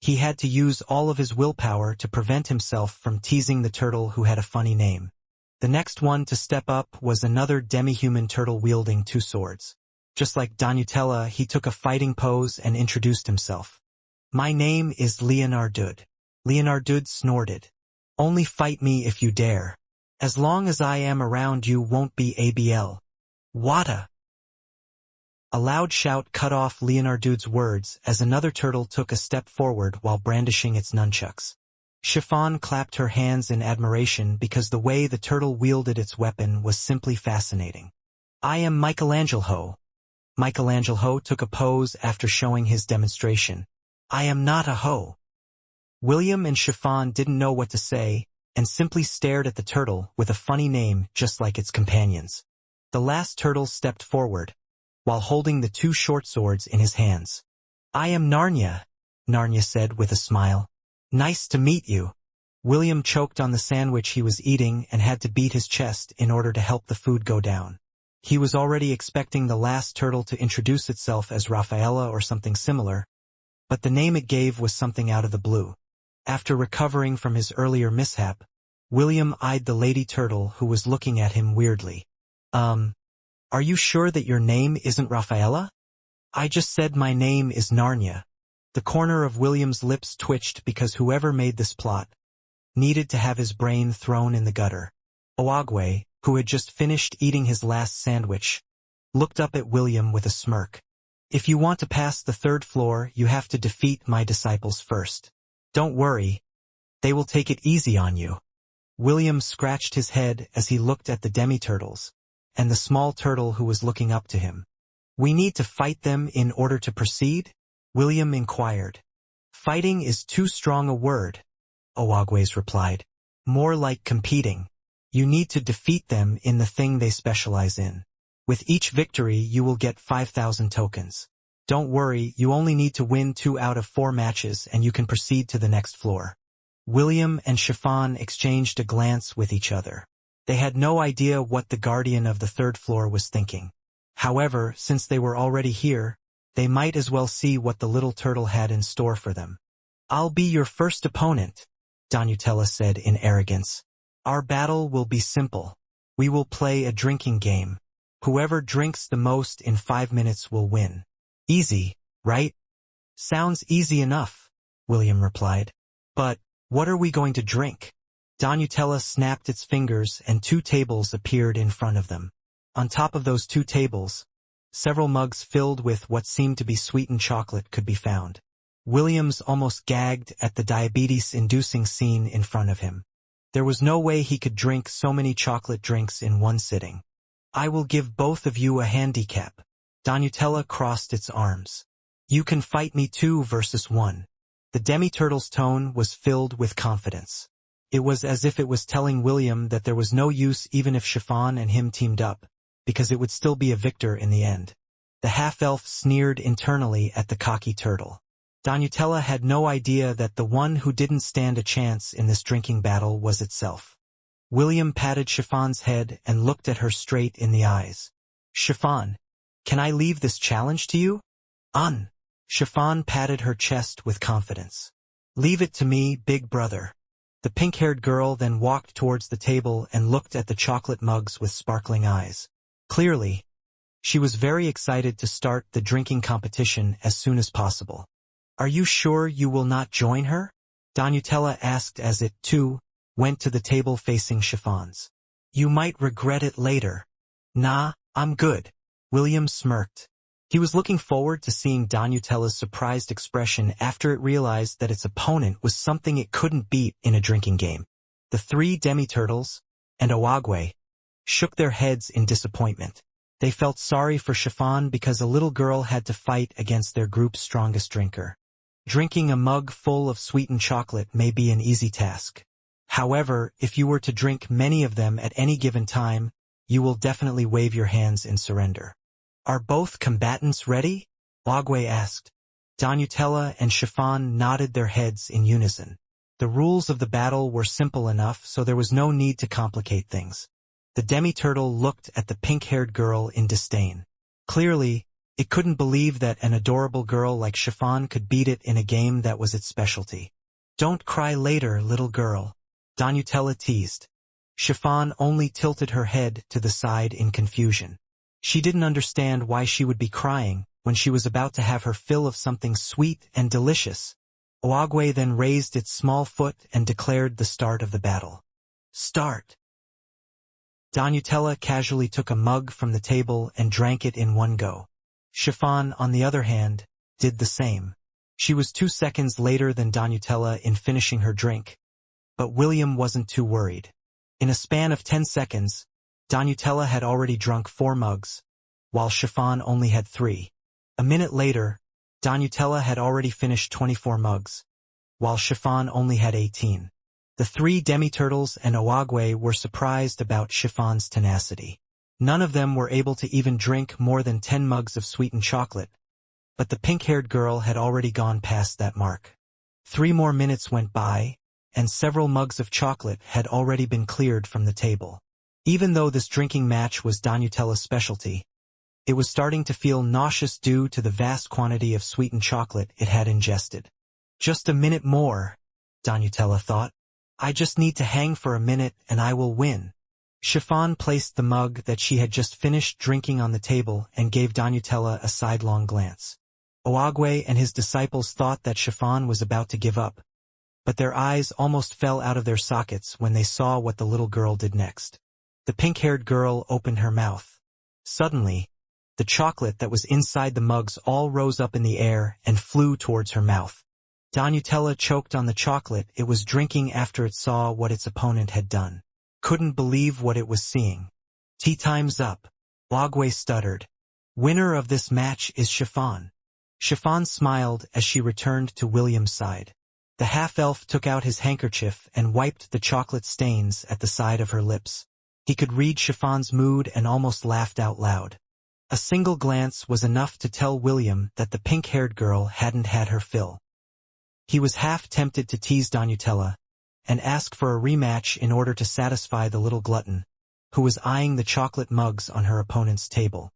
S1: He had to use all of his willpower to prevent himself from teasing the turtle who had a funny name. The next one to step up was another demi-human turtle wielding 2 swords. Just like Donutella, he took a fighting pose and introduced himself. My name is Leonardud. Leonardud snorted. Only fight me if you dare. As long as I am around you won't be ABL. Wata! A loud shout cut off Leonardud's words as another turtle took a step forward while brandishing its nunchucks. Chiffon clapped her hands in admiration because the way the turtle wielded its weapon was simply fascinating. I am Michelangelo. Michelangelo took a pose after showing his demonstration. I am not a hoe. William and Chiffon didn't know what to say and simply stared at the turtle with a funny name just like its companions. The last turtle stepped forward, while holding the 2 short swords in his hands. I am Narnia, Narnia said with a smile. Nice to meet you. William choked on the sandwich he was eating and had to beat his chest in order to help the food go down. He was already expecting the last turtle to introduce itself as Rafaela or something similar, but the name it gave was something out of the blue. After recovering from his earlier mishap, William eyed the lady turtle who was looking at him weirdly. Are you sure that your name isn't Rafaela? I just said my name is Narnia. The corner of William's lips twitched because whoever made this plot needed to have his brain thrown in the gutter. Ogwe, who had just finished eating his last sandwich, looked up at William with a smirk. If you want to pass the 3rd floor, you have to defeat my disciples first. Don't worry, they will take it easy on you. William scratched his head as he looked at the demi-turtles and the small turtle who was looking up to him. We need to fight them in order to proceed? William inquired. Fighting is too strong a word, Ogwe replied. More like competing. You need to defeat them in the thing they specialize in. With each victory, you will get 5,000 tokens. Don't worry, you only need to win 2 out of 4 matches and you can proceed to the next floor. William and Chiffon exchanged a glance with each other. They had no idea what the guardian of the 3rd floor was thinking. However, since they were already here, they might as well see what the little turtle had in store for them. "I'll be your first opponent," Donutella said in arrogance. "Our battle will be simple. We will play a drinking game. Whoever drinks the most in 5 minutes will win. Easy, right?" "Sounds easy enough," William replied. "But what are we going to drink?" Donutella snapped its fingers and 2 tables appeared in front of them. On top of those 2 tables, several mugs filled with what seemed to be sweetened chocolate could be found. Williams almost gagged at the diabetes-inducing scene in front of him. There was no way he could drink so many chocolate drinks in one sitting. "I will give both of you a handicap." Donutella crossed its arms. "You can fight me 2 versus 1. The demi-turtle's tone was filled with confidence. It was as if it was telling William that there was no use even if Chiffon and him teamed up, because it would still be a victor in the end. The half-elf sneered internally at the cocky turtle. Donutella had no idea that the one who didn't stand a chance in this drinking battle was itself. William patted Chiffon's head and looked at her straight in the eyes. "Chiffon, can I leave this challenge to you?" Chiffon patted her chest with confidence. "Leave it to me, big brother." The pink-haired girl then walked towards the table and looked at the chocolate mugs with sparkling eyes. Clearly, she was very excited to start the drinking competition as soon as possible. "Are you sure you will not join her?" Donutella asked as it, too, went to the table facing Chiffon's. "You might regret it later." "Nah, I'm good." William smirked. He was looking forward to seeing Donutella's surprised expression after it realized that its opponent was something it couldn't beat in a drinking game. The 3 demi-turtles, and Oagwe, shook their heads in disappointment. They felt sorry for Chiffon because a little girl had to fight against their group's strongest drinker. Drinking a mug full of sweetened chocolate may be an easy task. However, if you were to drink many of them at any given time, you will definitely wave your hands in surrender. "Are both combatants ready?" Oagwe asked. Donutella and Chiffon nodded their heads in unison. The rules of the battle were simple enough, so there was no need to complicate things. The demi-turtle looked at the pink-haired girl in disdain. Clearly, it couldn't believe that an adorable girl like Chiffon could beat it in a game that was its specialty. "Don't cry later, little girl," Donutella teased. Chiffon only tilted her head to the side in confusion. She didn't understand why she would be crying when she was about to have her fill of something sweet and delicious. Oagwe then raised its small foot and declared the start of the battle. "Start." Donutella casually took a mug from the table and drank it in one go. Chiffon, on the other hand, did the same. She was 2 seconds later than Donutella in finishing her drink, but William wasn't too worried. In a span of 10 seconds, Donutella had already drunk 4 mugs, while Chiffon only had 3. A minute later, Donutella had already finished 24 mugs, while Chiffon only had 18. The 3 demi-turtles and Oagwe were surprised about Chiffon's tenacity. None of them were able to even drink more than 10 mugs of sweetened chocolate, but the pink-haired girl had already gone past that mark. 3 more minutes went by, and several mugs of chocolate had already been cleared from the table. Even though this drinking match was Donutella's specialty, it was starting to feel nauseous due to the vast quantity of sweetened chocolate it had ingested. "Just a minute more," Donutella thought. "I just need to hang for a minute and I will win." Chiffon placed the mug that she had just finished drinking on the table and gave Donutella a sidelong glance. Oagwe and his disciples thought that Chiffon was about to give up, but their eyes almost fell out of their sockets when they saw what the little girl did next. The pink-haired girl opened her mouth. Suddenly, the chocolate that was inside the mugs all rose up in the air and flew towards her mouth. Donutella choked on the chocolate it was drinking after it saw what its opponent had done. Couldn't believe what it was seeing. "Tea time's up," Oagwe stuttered. "Winner of this match is Chiffon." Chiffon smiled as she returned to William's side. The half-elf took out his handkerchief and wiped the chocolate stains at the side of her lips. He could read Chiffon's mood and almost laughed out loud. A single glance was enough to tell William that the pink-haired girl hadn't had her fill. He was half tempted to tease Donutella and ask for a rematch in order to satisfy the little glutton, who was eyeing the chocolate mugs on her opponent's table.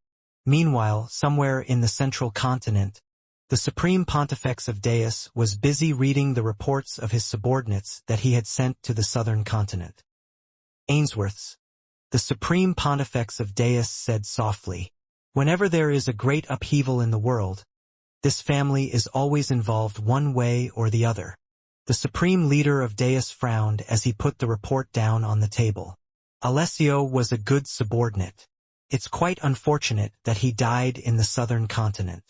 S1: Meanwhile, somewhere in the central continent, the Supreme Pontifex of Deus was busy reading the reports of his subordinates that he had sent to the southern continent. Ainsworth's. The Supreme Pontifex of Deus said softly, "Whenever there is a great upheaval in the world, this family is always involved one way or the other." The supreme leader of Deus frowned as he put the report down on the table. Alessio was a good subordinate. It's quite unfortunate that he died in the southern continent.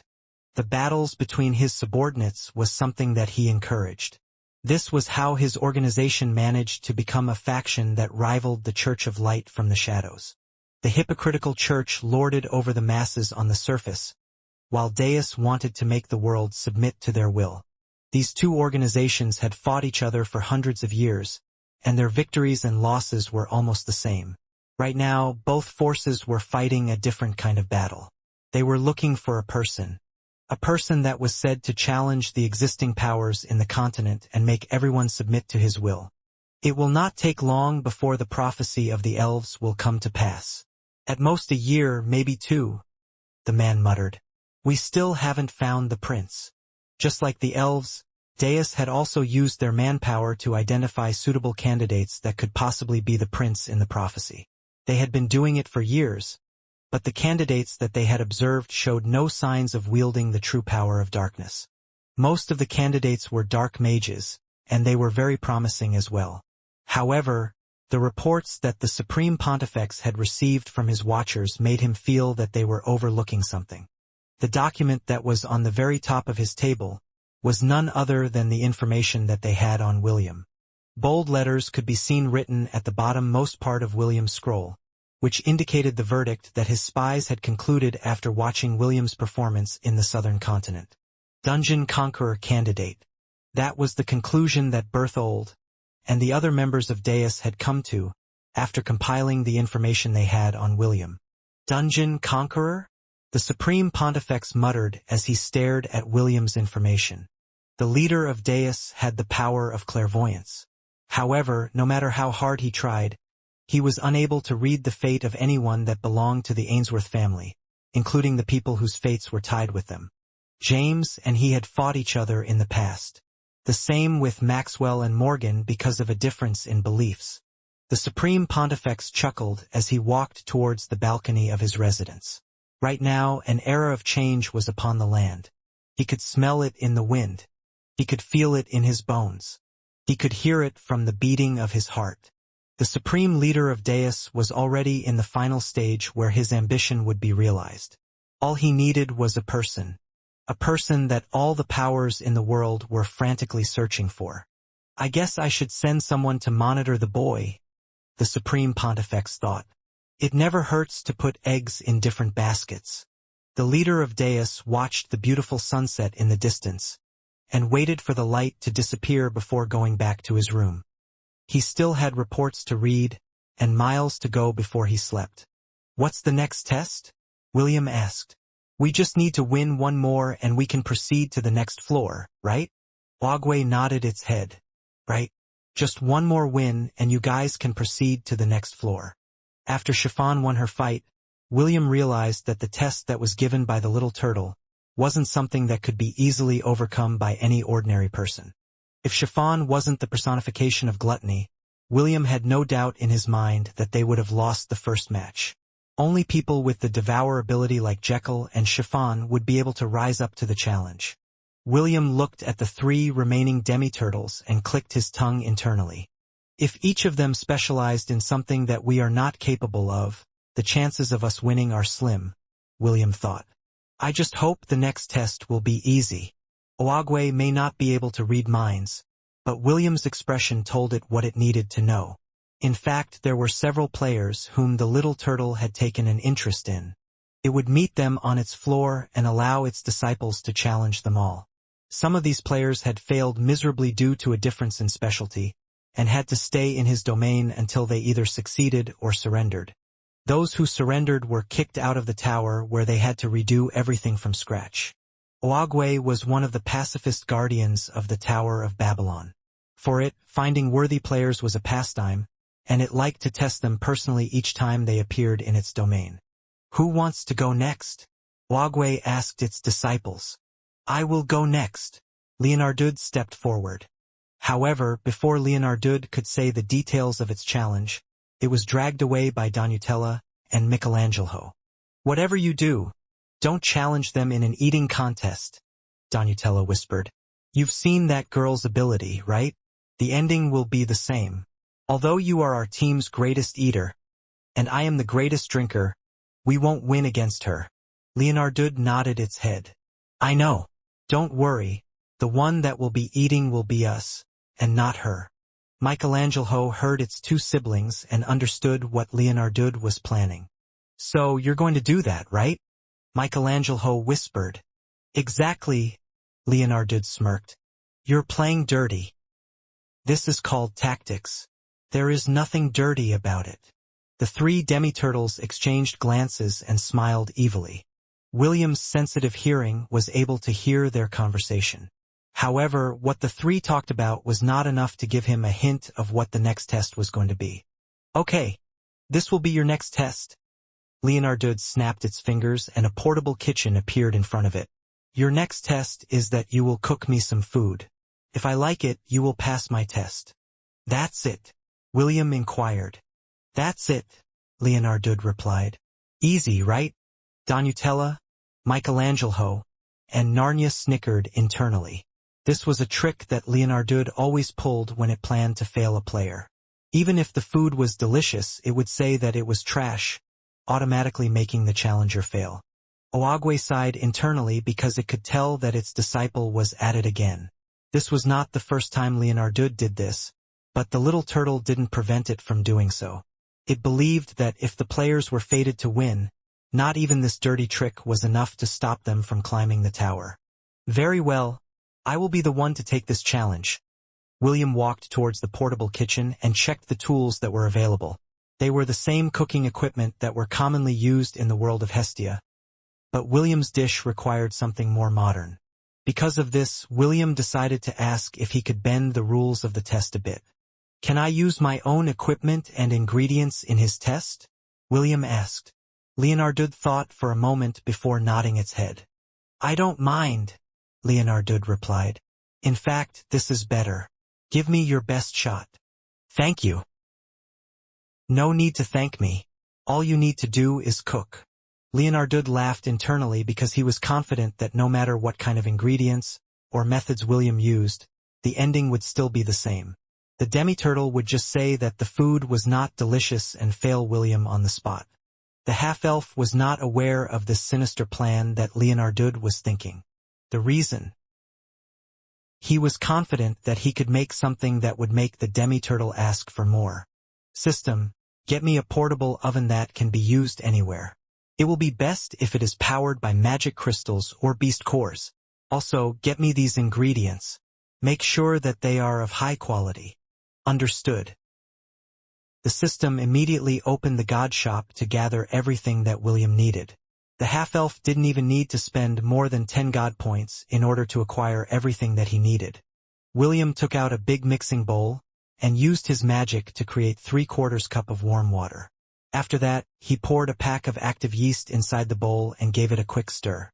S1: The battles between his subordinates was something that he encouraged. This was how his organization managed to become a faction that rivaled the Church of Light from the shadows. The hypocritical church lorded over the masses on the surface, while Deus wanted to make the world submit to their will. These two organizations had fought each other for hundreds of years, and their victories and losses were almost the same. Right now, both forces were fighting a different kind of battle. They were looking for a person that was said to challenge the existing powers in the continent and make everyone submit to his will. It will not take long before the prophecy of the elves will come to pass. At most a year, maybe two, the man muttered. We still haven't found the prince. Just like the elves, Deus had also used their manpower to identify suitable candidates that could possibly be the prince in the prophecy. They had been doing it for years, but the candidates that they had observed showed no signs of wielding the true power of darkness. Most of the candidates were dark mages, and they were very promising as well. However, the reports that the Supreme Pontifex had received from his watchers made him feel that they were overlooking something. The document that was on the very top of his table was none other than the information that they had on William. Bold letters could be seen written at the bottom-most part of William's scroll, which indicated the verdict that his spies had concluded after watching William's performance in the southern continent. Dungeon Conqueror Candidate. That was the conclusion that Berthold and the other members of Deus had come to after compiling the information they had on William. Dungeon Conqueror? The Supreme Pontifex muttered as he stared at William's information. The leader of Deus had the power of clairvoyance. However, no matter how hard he tried, he was unable to read the fate of anyone that belonged to the Ainsworth family, including the people whose fates were tied with them. James and he had fought each other in the past. The same with Maxwell and Morgan because of a difference in beliefs. The Supreme Pontifex chuckled as he walked towards the balcony of his residence. Right now, an era of change was upon the land. He could smell it in the wind. He could feel it in his bones. He could hear it from the beating of his heart. The supreme leader of Deus was already in the final stage where his ambition would be realized. All he needed was a person that all the powers in the world were frantically searching for. I guess I should send someone to monitor the boy, the Supreme Pontifex thought. It never hurts to put eggs in different baskets. The leader of Deus watched the beautiful sunset in the distance, and waited for the light to disappear before going back to his room. He still had reports to read, and miles to go before he slept. What's the next test? William asked. We just need to win one more and we can proceed to the next floor, right? Ogwe nodded its head. Right. Just one more win and you guys can proceed to the next floor. After Chiffon won her fight, William realized that the test that was given by the little turtle wasn't something that could be easily overcome by any ordinary person. If Chiffon wasn't the personification of gluttony, William had no doubt in his mind that they would have lost the first match. Only people with the devour ability like Jekyll and Chiffon would be able to rise up to the challenge. William looked at the 3 remaining demi-turtles and clicked his tongue internally. If each of them specialized in something that we are not capable of, the chances of us winning are slim, William thought. I just hope the next test will be easy. Oagwe may not be able to read minds, but William's expression told it what it needed to know. In fact, there were several players whom the little turtle had taken an interest in. It would meet them on its floor and allow its disciples to challenge them all. Some of these players had failed miserably due to a difference in specialty, and had to stay in his domain until they either succeeded or surrendered. Those who surrendered were kicked out of the tower where they had to redo everything from scratch. Oagwe was one of the pacifist guardians of the Tower of Babylon. For it, finding worthy players was a pastime, and it liked to test them personally each time they appeared in its domain. Who wants to go next? Ouagwe asked its disciples. I will go next. Leonardud stepped forward. However, before Leonardud could say the details of its challenge, it was dragged away by Donatella and Michelangelo. Whatever you do, don't challenge them in an eating contest, Donatella whispered. You've seen that girl's ability, right? The ending will be the same. Although you are our team's greatest eater, and I am the greatest drinker, we won't win against her. Leonardud nodded its head. I know. Don't worry. The one that will be eating will be us, and not her. Michelangelo heard its two siblings and understood what Leonardud was planning. So you're going to do that, right? Michelangelo whispered. Exactly, Leonardud smirked. You're playing dirty. This is called tactics. There is nothing dirty about it. The three demi-turtles exchanged glances and smiled evilly. William's sensitive hearing was able to hear their conversation. However, what the three talked about was not enough to give him a hint of what the next test was going to be. Okay, this will be your next test. Leonardud snapped its fingers and a portable kitchen appeared in front of it. Your next test is that you will cook me some food. If I like it, you will pass my test. That's it? William inquired. That's it, Leonardud replied. Easy, right? Donatella, Michelangelo, and Narnia snickered internally. This was a trick that Leonardud always pulled when it planned to fail a player. Even if the food was delicious, it would say that it was trash, automatically making the challenger fail. Ouagwe sighed internally because it could tell that its disciple was at it again. This was not the first time Leonardud did this, but the little turtle didn't prevent it from doing so. It believed that if the players were fated to win, not even this dirty trick was enough to stop them from climbing the tower. Very well, I will be the one to take this challenge. William walked towards the portable kitchen and checked the tools that were available. They were the same cooking equipment that were commonly used in the world of Hestia. But William's dish required something more modern. Because of this, William decided to ask if he could bend the rules of the test a bit. Can I use my own equipment and ingredients in his test? William asked. Leonardud thought for a moment before nodding its head. I don't mind, Leonardud replied. In fact, this is better. Give me your best shot. Thank you. No need to thank me. All you need to do is cook. Leonardud laughed internally because he was confident that no matter what kind of ingredients or methods William used, the ending would still be the same. The demi-turtle would just say that the food was not delicious and fail William on the spot. The half-elf was not aware of this sinister plan that Leonardud was thinking. The reason? He was confident that he could make something that would make the demi-turtle ask for more. System, get me a portable oven that can be used anywhere. It will be best if it is powered by magic crystals or beast cores. Also, get me these ingredients. Make sure that they are of high quality. Understood. The system immediately opened the god shop to gather everything that William needed. The half-elf didn't even need to spend more than 10 god points in order to acquire everything that he needed. William took out a big mixing bowl and used his magic to create 3/4 cup of warm water. After that, he poured a pack of active yeast inside the bowl and gave it a quick stir.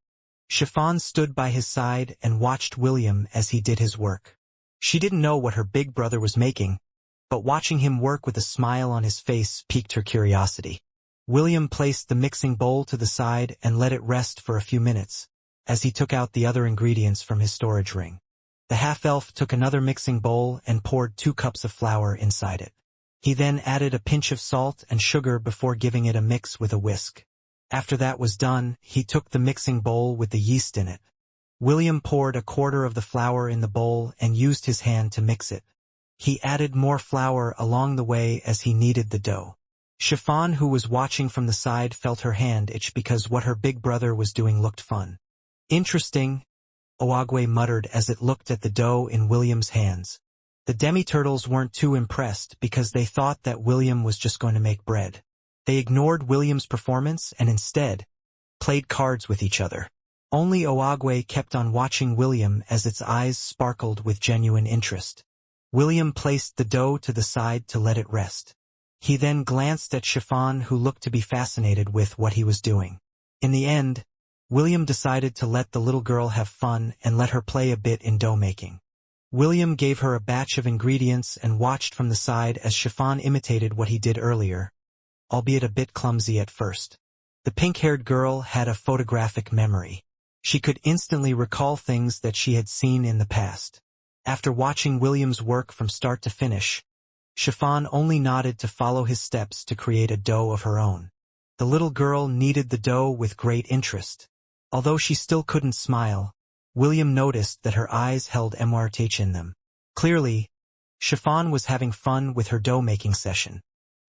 S1: Chiffon stood by his side and watched William as he did his work. She didn't know what her big brother was making, but watching him work with a smile on his face piqued her curiosity. William placed the mixing bowl to the side and let it rest for a few minutes, as he took out the other ingredients from his storage ring. The half-elf took another mixing bowl and poured 2 cups of flour inside it. He then added a pinch of salt and sugar before giving it a mix with a whisk. After that was done, he took the mixing bowl with the yeast in it. William poured 1/4 of the flour in the bowl and used his hand to mix it. He added more flour along the way as he kneaded the dough. Chiffon, who was watching from the side, felt her hand itch because what her big brother was doing looked fun. Interesting, Ouagwe muttered as it looked at the dough in William's hands. The demi-turtles weren't too impressed because they thought that William was just going to make bread. They ignored William's performance and instead played cards with each other. Only Ouagwe kept on watching William as its eyes sparkled with genuine interest. William placed the dough to the side to let it rest. He then glanced at Chiffon, who looked to be fascinated with what he was doing. In the end, William decided to let the little girl have fun and let her play a bit in dough making. William gave her a batch of ingredients and watched from the side as Chiffon imitated what he did earlier, albeit a bit clumsy at first. The pink-haired girl had a photographic memory. She could instantly recall things that she had seen in the past. After watching William's work from start to finish, Chiffon only nodded to follow his steps to create a dough of her own. The little girl kneaded the dough with great interest. Although she still couldn't smile, William noticed that her eyes held emwartage in them. Clearly, Chiffon was having fun with her dough-making session.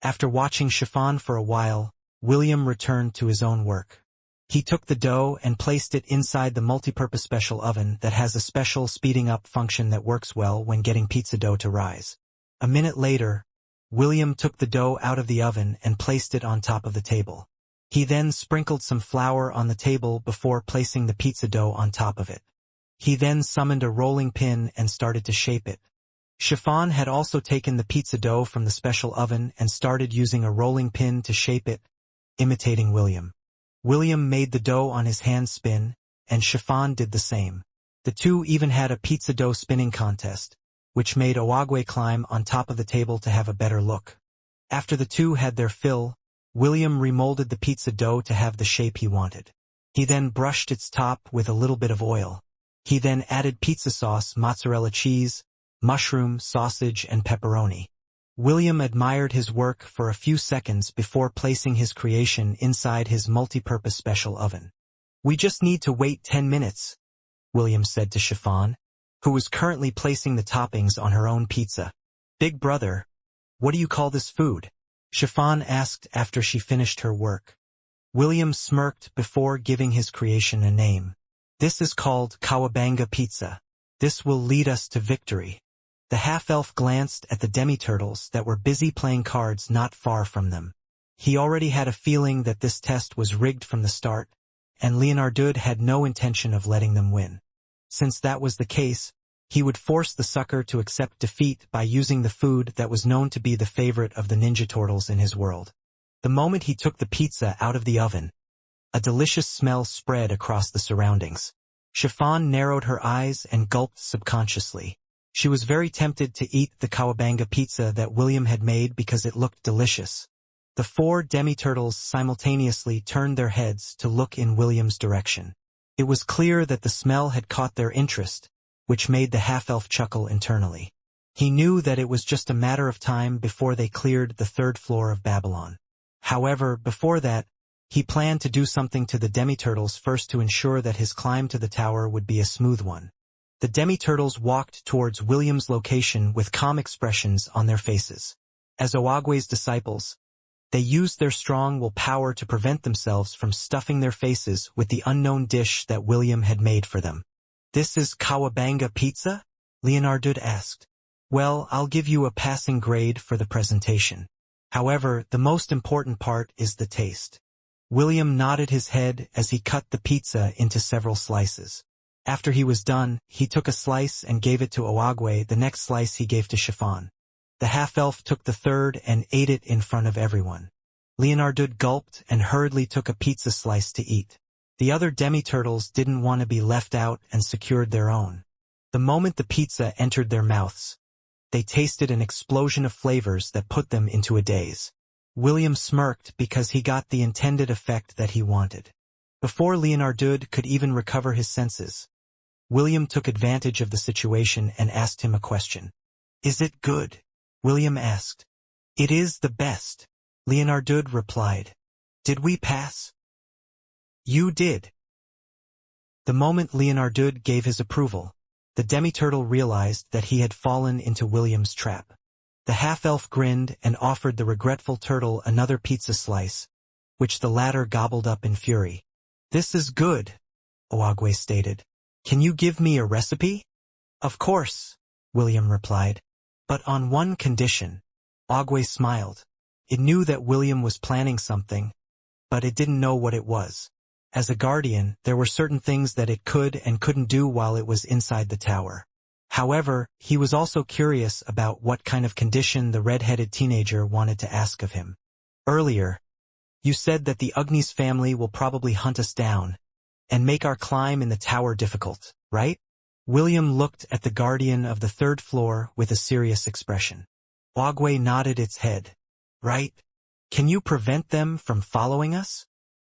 S1: After watching Chiffon for a while, William returned to his own work. He took the dough and placed it inside the multipurpose special oven that has a special speeding-up function that works well when getting pizza dough to rise. A minute later, William took the dough out of the oven and placed it on top of the table. He then sprinkled some flour on the table before placing the pizza dough on top of it. He then summoned a rolling pin and started to shape it. Chiffon had also taken the pizza dough from the special oven and started using a rolling pin to shape it, imitating William. William made the dough on his hand spin, and Chiffon did the same. The two even had a pizza dough spinning contest, which made Oagwe climb on top of the table to have a better look. After the two had their fill, William remolded the pizza dough to have the shape he wanted. He then brushed its top with a little bit of oil. He then added pizza sauce, mozzarella cheese, mushroom, sausage, and pepperoni. William admired his work for a few seconds before placing his creation inside his multi-purpose special oven. "We just need to wait 10 minutes, William said to Chiffon, who was currently placing the toppings on her own pizza. "Big brother, what do you call this food?" Chiffon asked after she finished her work. William smirked before giving his creation a name. "This is called Kawabanga pizza. This will lead us to victory." The half-elf glanced at the demi-turtles that were busy playing cards not far from them. He already had a feeling that this test was rigged from the start, and Leonardo had no intention of letting them win. Since that was the case, he would force the sucker to accept defeat by using the food that was known to be the favorite of the Ninja Turtles in his world. The moment he took the pizza out of the oven, a delicious smell spread across the surroundings. Chiffon narrowed her eyes and gulped subconsciously. She was very tempted to eat the Kawabanga pizza that William had made because it looked delicious. The four demi-turtles simultaneously turned their heads to look in William's direction. It was clear that the smell had caught their interest, which made the half-elf chuckle internally. He knew that it was just a matter of time before they cleared the 3rd floor of Babylon. However, before that, he planned to do something to the demi-turtles first to ensure that his climb to the tower would be a smooth one. The demi-turtles walked towards William's location with calm expressions on their faces. As Oagwe's disciples, they used their strong willpower to prevent themselves from stuffing their faces with the unknown dish that William had made for them. "This is Kawabanga pizza?" Leonardo asked. "Well, I'll give you a passing grade for the presentation. However, the most important part is the taste." William nodded his head as he cut the pizza into several slices. After he was done, he took a slice and gave it to Oagwe. The next slice he gave to Chiffon. The half-elf took the third and ate it in front of everyone. Leonardo gulped and hurriedly took a pizza slice to eat. The other demi-turtles didn't want to be left out and secured their own. The moment the pizza entered their mouths, they tasted an explosion of flavors that put them into a daze. William smirked because he got the intended effect that he wanted. Before Leonardo could even recover his senses, William took advantage of the situation and asked him a question. "Is it good?" William asked. "It is the best," Leonardo replied. "Did we pass?" "You did." The moment Leonardo gave his approval, the demi-turtle realized that he had fallen into William's trap. The half-elf grinned and offered the regretful turtle another pizza slice, which the latter gobbled up in fury. "This is good," Oagwe stated. "Can you give me a recipe?" "Of course," William replied. "But on one condition." Oagwe smiled. It knew that William was planning something, but it didn't know what it was. As a guardian, there were certain things that it could and couldn't do while it was inside the tower. However, he was also curious about what kind of condition the red-headed teenager wanted to ask of him. Earlier, you said that the Agni's family will probably hunt us down and make our climb in the tower difficult, right? William looked at the guardian of the third floor with a serious expression. Ogwe nodded its head. Right? Can you prevent them from following us?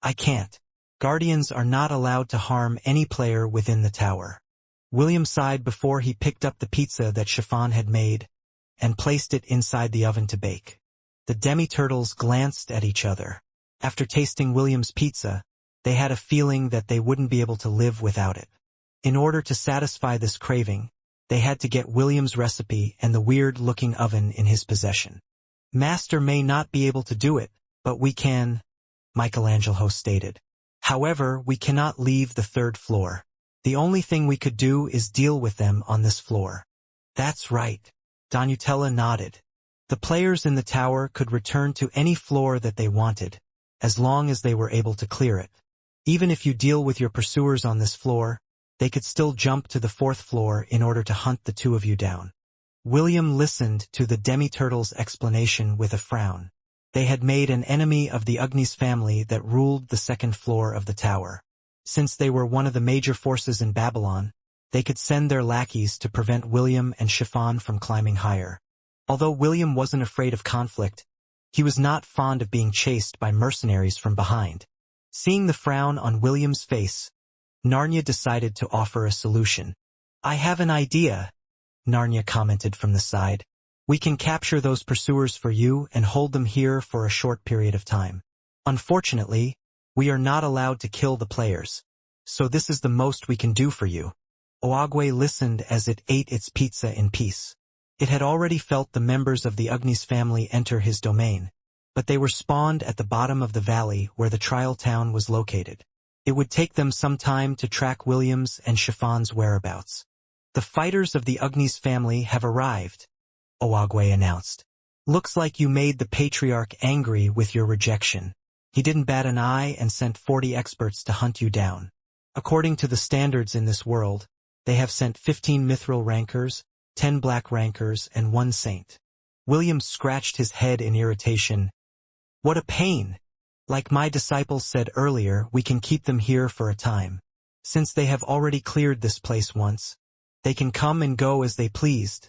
S1: I can't. Guardians are not allowed to harm any player within the tower. William sighed before he picked up the pizza that Chiffon had made and placed it inside the oven to bake. The demi-turtles glanced at each other. After tasting William's pizza, they had a feeling that they wouldn't be able to live without it. In order to satisfy this craving, they had to get William's recipe and the weird-looking oven in his possession. Master may not be able to do it, but we can, Michelangelo stated. However, we cannot leave the third floor. The only thing we could do is deal with them on this floor. That's right. Donutella nodded. The players in the tower could return to any floor that they wanted, as long as they were able to clear it. Even if you deal with your pursuers on this floor, they could still jump to the fourth floor in order to hunt the two of you down. William listened to the demi-turtle's explanation with a frown. They had made an enemy of the Agni's family that ruled the second floor of the tower. Since they were one of the major forces in Babylon, they could send their lackeys to prevent William and Chiffon from climbing higher. Although William wasn't afraid of conflict, he was not fond of being chased by mercenaries from behind. Seeing the frown on William's face, Narnia decided to offer a solution. I have an idea, Narnia commented from the side. We can capture those pursuers for you and hold them here for a short period of time. Unfortunately, we are not allowed to kill the players, so this is the most we can do for you. Oagwe listened as it ate its pizza in peace. It had already felt the members of the Agni's family enter his domain, but they were spawned at the bottom of the valley where the trial town was located. It would take them some time to track William's and Chiffon's whereabouts. The fighters of the Agni's family have arrived, Oagwe announced. Looks like you made the patriarch angry with your rejection. He didn't bat an eye and sent 40 experts to hunt you down. According to the standards in this world, they have sent 15 mithril rankers, 10 black rankers, and 1 saint. William scratched his head in irritation. What a pain! Like my disciples said earlier, we can keep them here for a time. Since they have already cleared this place once, they can come and go as they pleased,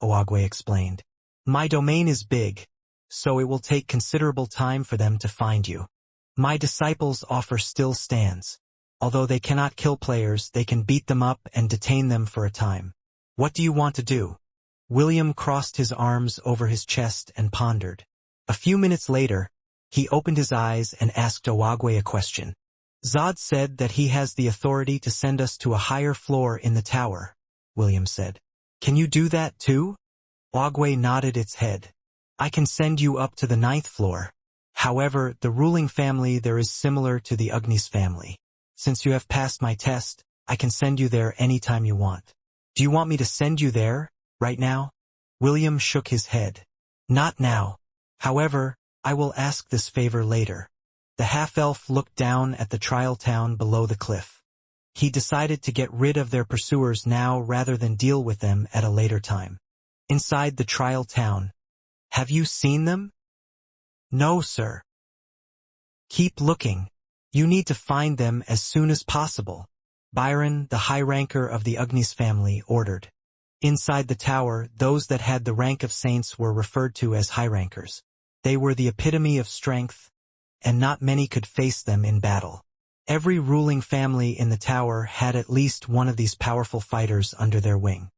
S1: Oagwe explained. My domain is big, so it will take considerable time for them to find you. My disciples' offer still stands. Although they cannot kill players, they can beat them up and detain them for a time. What do you want to do? William crossed his arms over his chest and pondered. A few minutes later, he opened his eyes and asked Oagwe a question. Zod said that he has the authority to send us to a higher floor in the tower, William said. Can you do that too? Oagwe nodded its head. I can send you up to the 9th floor. However, the ruling family there is similar to the Agni's family. Since you have passed my test, I can send you there anytime you want. Do you want me to send you there, right now? William shook his head. Not now. However, I will ask this favor later. The half-elf looked down at the trial town below the cliff. He decided to get rid of their pursuers now rather than deal with them at a later time. Inside the trial town. Have you seen them? No, sir. Keep looking. You need to find them as soon as possible, Byron, the high ranker of the Agni's family, ordered. Inside the tower, those that had the rank of saints were referred to as high rankers. They were the epitome of strength, and not many could face them in battle. Every ruling family in the tower had at least one of these powerful fighters under their wing.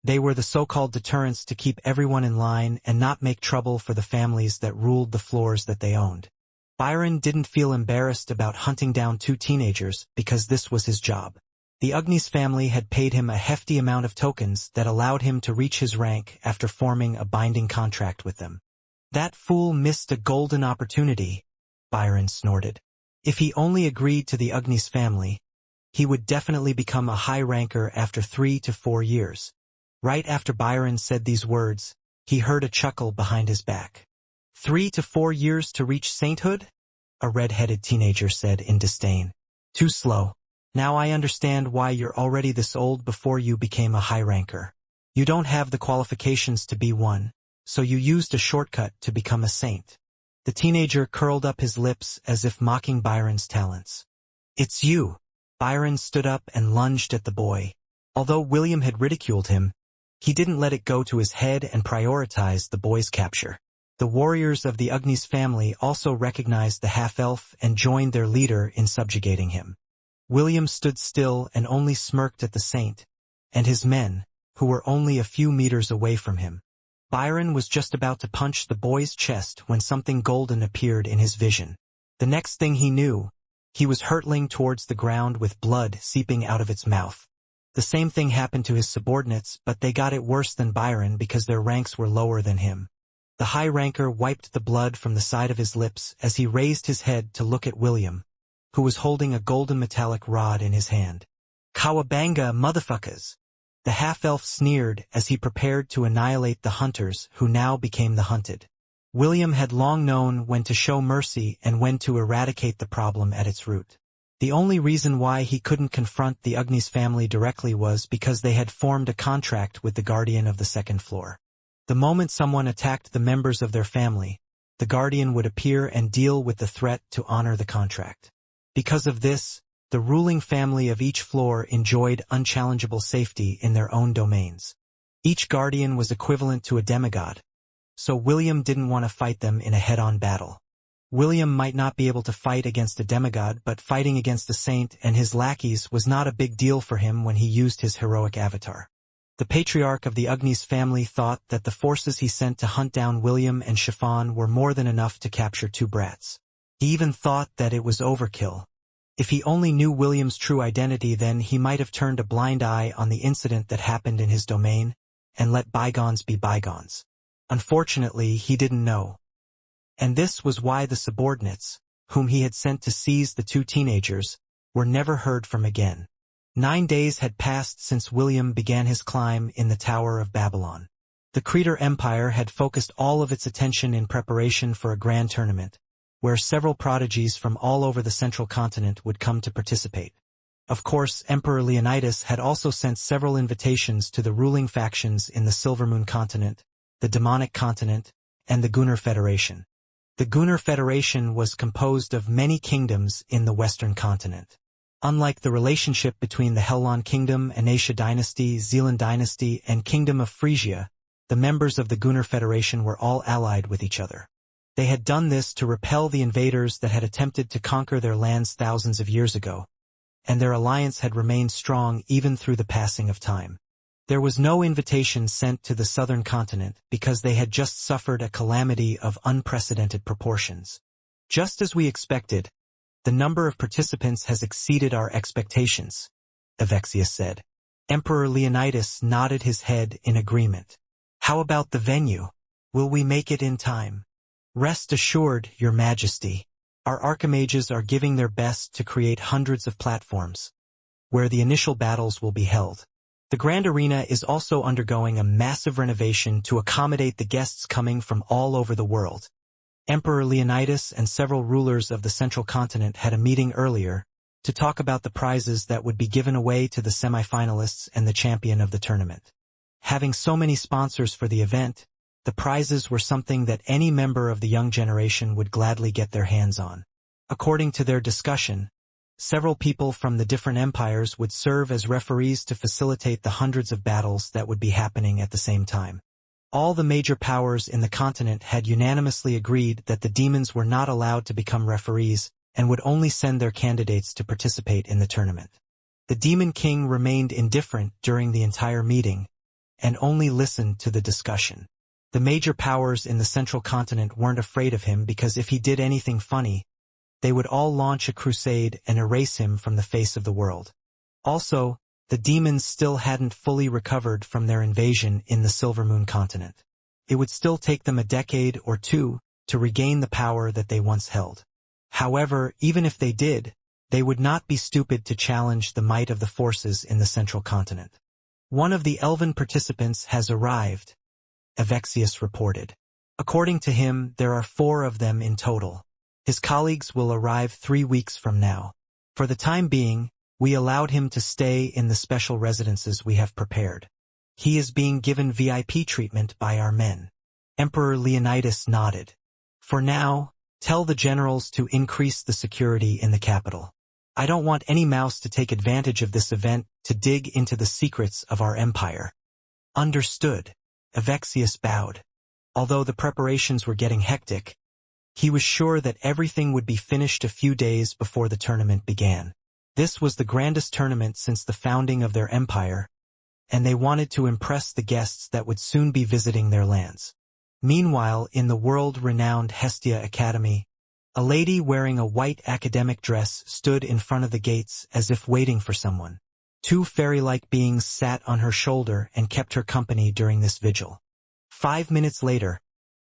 S1: They were the so-called deterrents to keep everyone in line and not make trouble for the families that ruled the floors that they owned. Byron didn't feel embarrassed about hunting down 2 teenagers because this was his job. The Agni's family had paid him a hefty amount of tokens that allowed him to reach his rank after forming a binding contract with them. That fool missed a golden opportunity, Byron snorted. If he only agreed to the Agni's family, he would definitely become a high ranker after 3 to 4 years. Right after Byron said these words, he heard a chuckle behind his back. 3 to 4 years to reach sainthood? A red-headed teenager said in disdain. Too slow. Now I understand why you're already this old before you became a high ranker. You don't have the qualifications to be one, so you used a shortcut to become a saint. The teenager curled up his lips as if mocking Byron's talents. It's you. Byron stood up and lunged at the boy. Although William had ridiculed him, he didn't let it go to his head and prioritized the boy's capture. The warriors of the Agni's family also recognized the half-elf and joined their leader in subjugating him. William stood still and only smirked at the saint, and his men, who were only a few meters away from him. Byron was just about to punch the boy's chest when something golden appeared in his vision. The next thing he knew, he was hurtling towards the ground with blood seeping out of its mouth. The same thing happened to his subordinates, but they got it worse than Byron because their ranks were lower than him. The high ranker wiped the blood from the side of his lips as he raised his head to look at William, who was holding a golden metallic rod in his hand. "Cowabunga, motherfuckers!" The half-elf sneered as he prepared to annihilate the hunters who now became the hunted. William had long known when to show mercy and when to eradicate the problem at its root. The only reason why he couldn't confront the Agni's family directly was because they had formed a contract with the guardian of the second floor. The moment someone attacked the members of their family, the guardian would appear and deal with the threat to honor the contract. Because of this, the ruling family of each floor enjoyed unchallengeable safety in their own domains. Each guardian was equivalent to a demigod, so William didn't want to fight them in a head-on battle. William might not be able to fight against a demigod, but fighting against a saint and his lackeys was not a big deal for him when he used his heroic avatar. The patriarch of the Agni's family thought that the forces he sent to hunt down William and Chiffon were more than enough to capture two brats. He even thought that it was overkill. If he only knew William's true identity, then he might have turned a blind eye on the incident that happened in his domain and let bygones be bygones. Unfortunately, he didn't know. And this was why the subordinates, whom he had sent to seize the two teenagers, were never heard from again. 9 days had passed since William began his climb in the Tower of Babylon. The Creator Empire had focused all of its attention in preparation for a grand tournament, where several prodigies from all over the central continent would come to participate. Of course, Emperor Leonidas had also sent several invitations to the ruling factions in the Silvermoon continent, the Demonic continent, and the Gunnar Federation. The Gunnar Federation was composed of many kingdoms in the western continent. Unlike the relationship between the Helon Kingdom, Anasia Dynasty, Zealand Dynasty, and Kingdom of Frisia, the members of the Gunnar Federation were all allied with each other. They had done this to repel the invaders that had attempted to conquer their lands thousands of years ago, and their alliance had remained strong even through the passing of time. There was no invitation sent to the southern continent because they had just suffered a calamity of unprecedented proportions. Just as we expected, the number of participants has exceeded our expectations, Avexius said. Emperor Leonidas nodded his head in agreement. How about the venue? Will we make it in time? Rest assured, Your Majesty. Our archimages are giving their best to create hundreds of platforms, where the initial battles will be held. The Grand Arena is also undergoing a massive renovation to accommodate the guests coming from all over the world. Emperor Leonidas and several rulers of the central continent had a meeting earlier to talk about the prizes that would be given away to the semifinalists and the champion of the tournament. Having so many sponsors for the event, the prizes were something that any member of the young generation would gladly get their hands on. According to their discussion, several people from the different empires would serve as referees to facilitate the hundreds of battles that would be happening at the same time. All the major powers in the continent had unanimously agreed that the demons were not allowed to become referees and would only send their candidates to participate in the tournament. The Demon King remained indifferent during the entire meeting and only listened to the discussion. The major powers in the central continent weren't afraid of him because if he did anything funny, they would all launch a crusade and erase him from the face of the world. Also, the demons still hadn't fully recovered from their invasion in the Silvermoon continent. It would still take them a decade or two to regain the power that they once held. However, even if they did, they would not be stupid to challenge the might of the forces in the central continent. One of the elven participants has arrived, Avexius reported. According to him, there are 4 of them in total. His colleagues will arrive 3 weeks from now. For the time being, we allowed him to stay in the special residences we have prepared. He is being given VIP treatment by our men. Emperor Leonidas nodded. For now, tell the generals to increase the security in the capital. I don't want any mouse to take advantage of this event to dig into the secrets of our empire. Understood. Avexius bowed. Although the preparations were getting hectic, he was sure that everything would be finished a few days before the tournament began. This was the grandest tournament since the founding of their empire, and they wanted to impress the guests that would soon be visiting their lands. Meanwhile, in the world-renowned Hestia Academy, a lady wearing a white academic dress stood in front of the gates as if waiting for someone. Two fairy-like beings sat on her shoulder and kept her company during this vigil. 5 minutes later,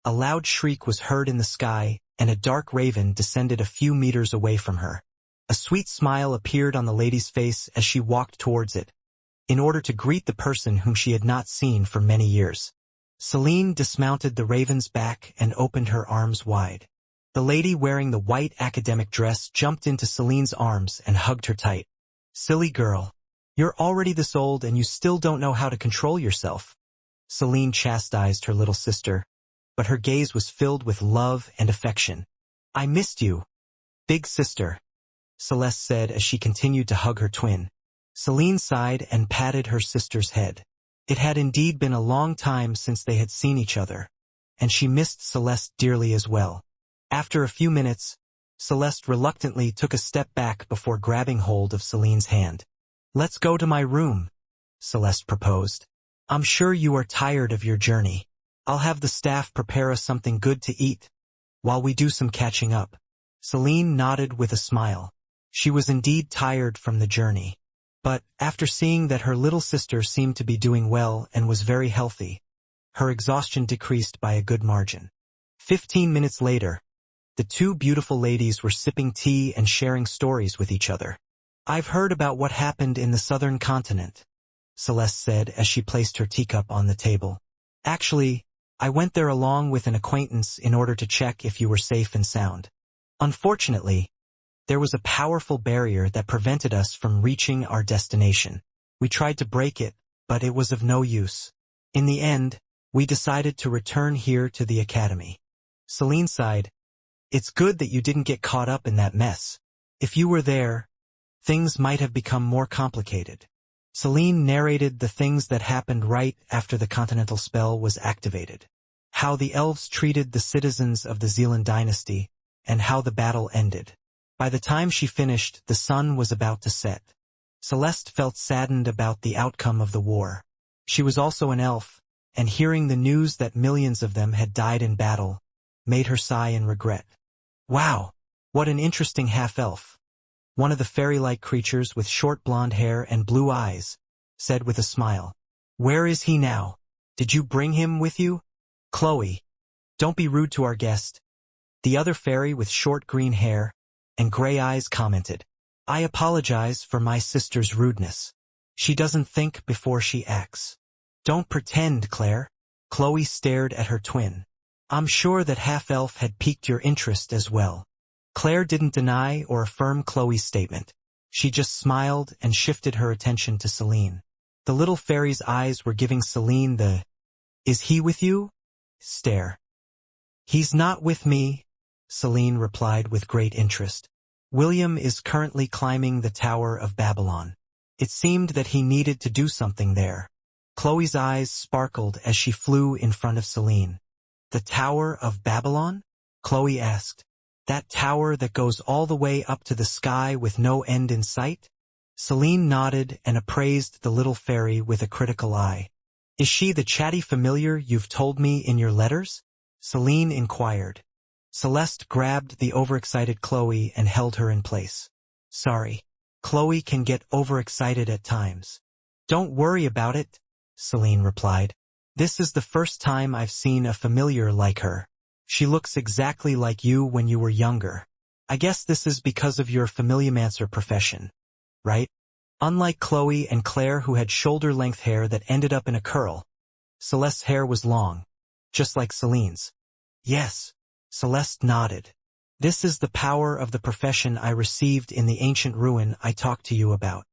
S1: a loud shriek was heard in the sky, and a dark raven descended a few meters away from her. A sweet smile appeared on the lady's face as she walked towards it, in order to greet the person whom she had not seen for many years. Celine dismounted the raven's back and opened her arms wide. The lady wearing the white academic dress jumped into Celine's arms and hugged her tight. Silly girl. You're already this old and you still don't know how to control yourself. Celine chastised her little sister, but her gaze was filled with love and affection. I missed you, big sister, Celeste said as she continued to hug her twin. Celine sighed and patted her sister's head. It had indeed been a long time since they had seen each other, and she missed Celeste dearly as well. After a few minutes, Celeste reluctantly took a step back before grabbing hold of Celine's hand. Let's go to my room, Celeste proposed. I'm sure you are tired of your journey. I'll have the staff prepare us something good to eat, while we do some catching up. Celine nodded with a smile. She was indeed tired from the journey. But, after seeing that her little sister seemed to be doing well and was very healthy, her exhaustion decreased by a good margin. 15 minutes later, the two beautiful ladies were sipping tea and sharing stories with each other. I've heard about what happened in the southern continent, Celeste said as she placed her teacup on the table. Actually, I went there along with an acquaintance in order to check if you were safe and sound. Unfortunately, there was a powerful barrier that prevented us from reaching our destination. We tried to break it, but it was of no use. In the end, we decided to return here to the academy. Celine sighed. It's good that you didn't get caught up in that mess. If you were there, things might have become more complicated. Celine narrated the things that happened right after the continental spell was activated. How the elves treated the citizens of the Zealand dynasty, and how the battle ended. By the time she finished, the sun was about to set. Celeste felt saddened about the outcome of the war. She was also an elf, and hearing the news that millions of them had died in battle made her sigh in regret. Wow, what an interesting half-elf. One of the fairy-like creatures with short blonde hair and blue eyes said with a smile. Where is he now? Did you bring him with you? Chloe, don't be rude to our guest. The other fairy with short green hair and gray eyes commented. I apologize for my sister's rudeness. She doesn't think before she acts. Don't pretend, Claire. Chloe stared at her twin. I'm sure that half-elf had piqued your interest as well. Claire didn't deny or affirm Chloe's statement. She just smiled and shifted her attention to Celine. The little fairy's eyes were giving Celine the, "Is he with you?" stare. He's not with me, Celine replied with great interest. William is currently climbing the Tower of Babylon. It seemed that he needed to do something there. Chloe's eyes sparkled as she flew in front of Celine. The Tower of Babylon? Chloe asked. That tower that goes all the way up to the sky with no end in sight? Celine nodded and appraised the little fairy with a critical eye. Is she the chatty familiar you've told me in your letters? Celine inquired. Celeste grabbed the overexcited Chloe and held her in place. Sorry. Chloe can get overexcited at times. Don't worry about it, Celine replied. This is the first time I've seen a familiar like her. She looks exactly like you when you were younger. I guess this is because of your familiomancer profession, right? Unlike Chloe and Claire, who had shoulder-length hair that ended up in a curl, Celeste's hair was long, just like Celine's. Yes, Celeste nodded. This is the power of the profession I received in the ancient ruin I talked to you about.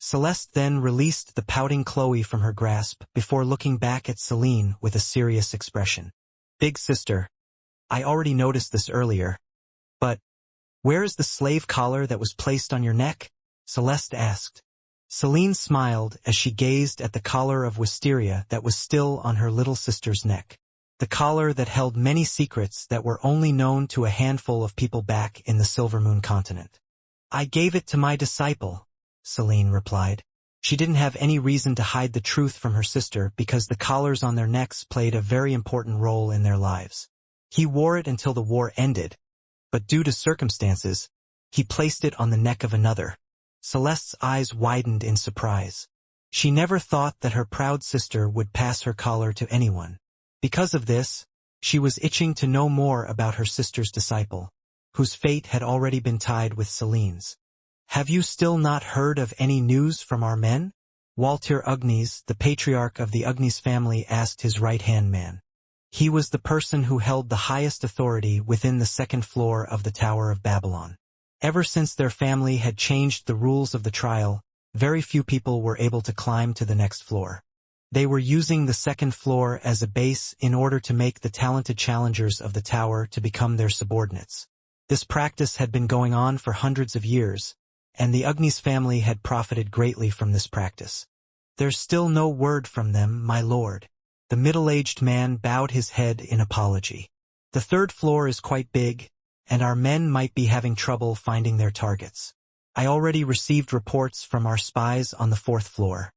S1: Celeste then released the pouting Chloe from her grasp before looking back at Celine with a serious expression. Big sister, I already noticed this earlier, but where is the slave collar that was placed on your neck? Celeste asked. Celine smiled as she gazed at the collar of wisteria that was still on her little sister's neck. The collar that held many secrets that were only known to a handful of people back in the Silvermoon continent. I gave it to my disciple, Celine replied. She didn't have any reason to hide the truth from her sister because the collars on their necks played a very important role in their lives. He wore it until the war ended, but due to circumstances, he placed it on the neck of another. Celeste's eyes widened in surprise. She never thought that her proud sister would pass her collar to anyone. Because of this, she was itching to know more about her sister's disciple, whose fate had already been tied with Celine's. Have you still not heard of any news from our men? Walter Ugnis, the patriarch of the Ugnis family, asked his right-hand man. He was the person who held the highest authority within the second floor of the Tower of Babylon. Ever since their family had changed the rules of the trial, very few people were able to climb to the next floor. They were using the second floor as a base in order to make the talented challengers of the tower to become their subordinates. This practice had been going on for hundreds of years, and the Ugnis family had profited greatly from this practice. There's still no word from them, my lord. The middle-aged man bowed his head in apology. The third floor is quite big, and our men might be having trouble finding their targets. I already received reports from our spies on the fourth floor.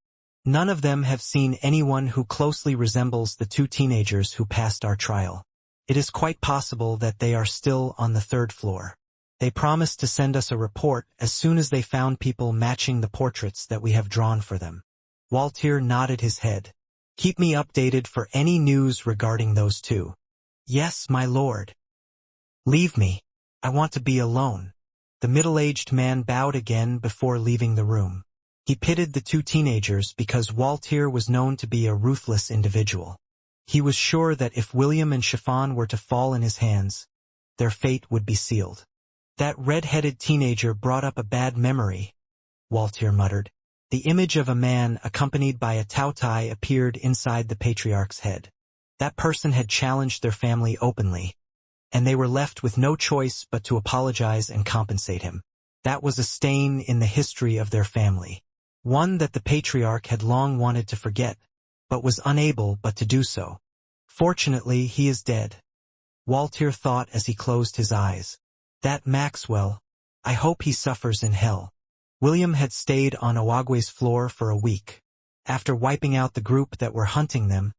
S1: None of them have seen anyone who closely resembles the two teenagers who passed our trial. It is quite possible that they are still on the third floor. They promised to send us a report as soon as they found people matching the portraits that we have drawn for them. Walter nodded his head. Keep me updated for any news regarding those two. Yes, my lord. Leave me. I want to be alone. The middle-aged man bowed again before leaving the room. He pitied the two teenagers because Walter was known to be a ruthless individual. He was sure that if William and Chiffon were to fall in his hands, their fate would be sealed. That red-headed teenager brought up a bad memory, Walter muttered. The image of a man accompanied by a tautai appeared inside the patriarch's head. That person had challenged their family openly, and they were left with no choice but to apologize and compensate him. That was a stain in the history of their family, one that the patriarch had long wanted to forget, but was unable but to do so. Fortunately, he is dead, Walter thought as he closed his eyes. That Maxwell, I hope he suffers in hell. William had stayed on Oagwe's floor for a week. After wiping out the group that were hunting them,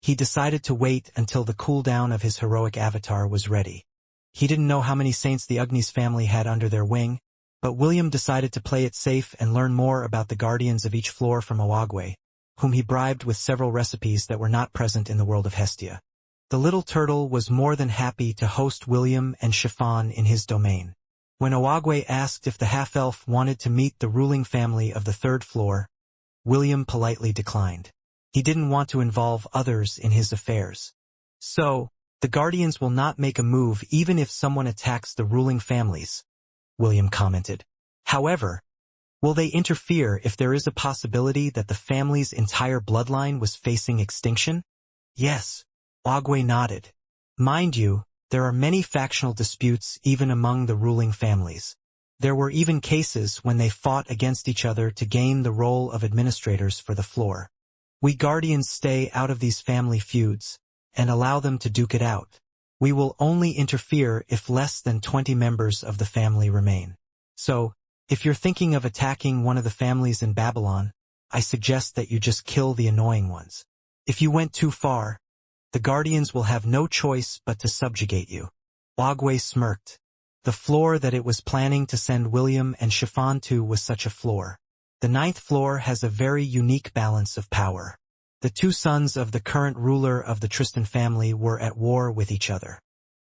S1: he decided to wait until the cooldown of his heroic avatar was ready. He didn't know how many saints the Ugnis family had under their wing, but William decided to play it safe and learn more about the guardians of each floor from Oagwe, whom he bribed with several recipes that were not present in the world of Hestia. The little turtle was more than happy to host William and Chiffon in his domain. When Oagwe asked if the half-elf wanted to meet the ruling family of the third floor, William politely declined. He didn't want to involve others in his affairs. So, the guardians will not make a move even if someone attacks the ruling families, William commented. However, will they interfere if there is a possibility that the family's entire bloodline was facing extinction? Yes, Oagwe nodded. Mind you, there are many factional disputes even among the ruling families. There were even cases when they fought against each other to gain the role of administrators for the floor. We guardians stay out of these family feuds and allow them to duke it out. We will only interfere if less than 20 members of the family remain. So, if you're thinking of attacking one of the families in Babylon, I suggest that you just kill the annoying ones. If you went too far, the guardians will have no choice but to subjugate you. Oagwe smirked. The floor that it was planning to send William and Chiffon to was such a floor. The ninth floor has a very unique balance of power. The two sons of the current ruler of the Tristan family were at war with each other.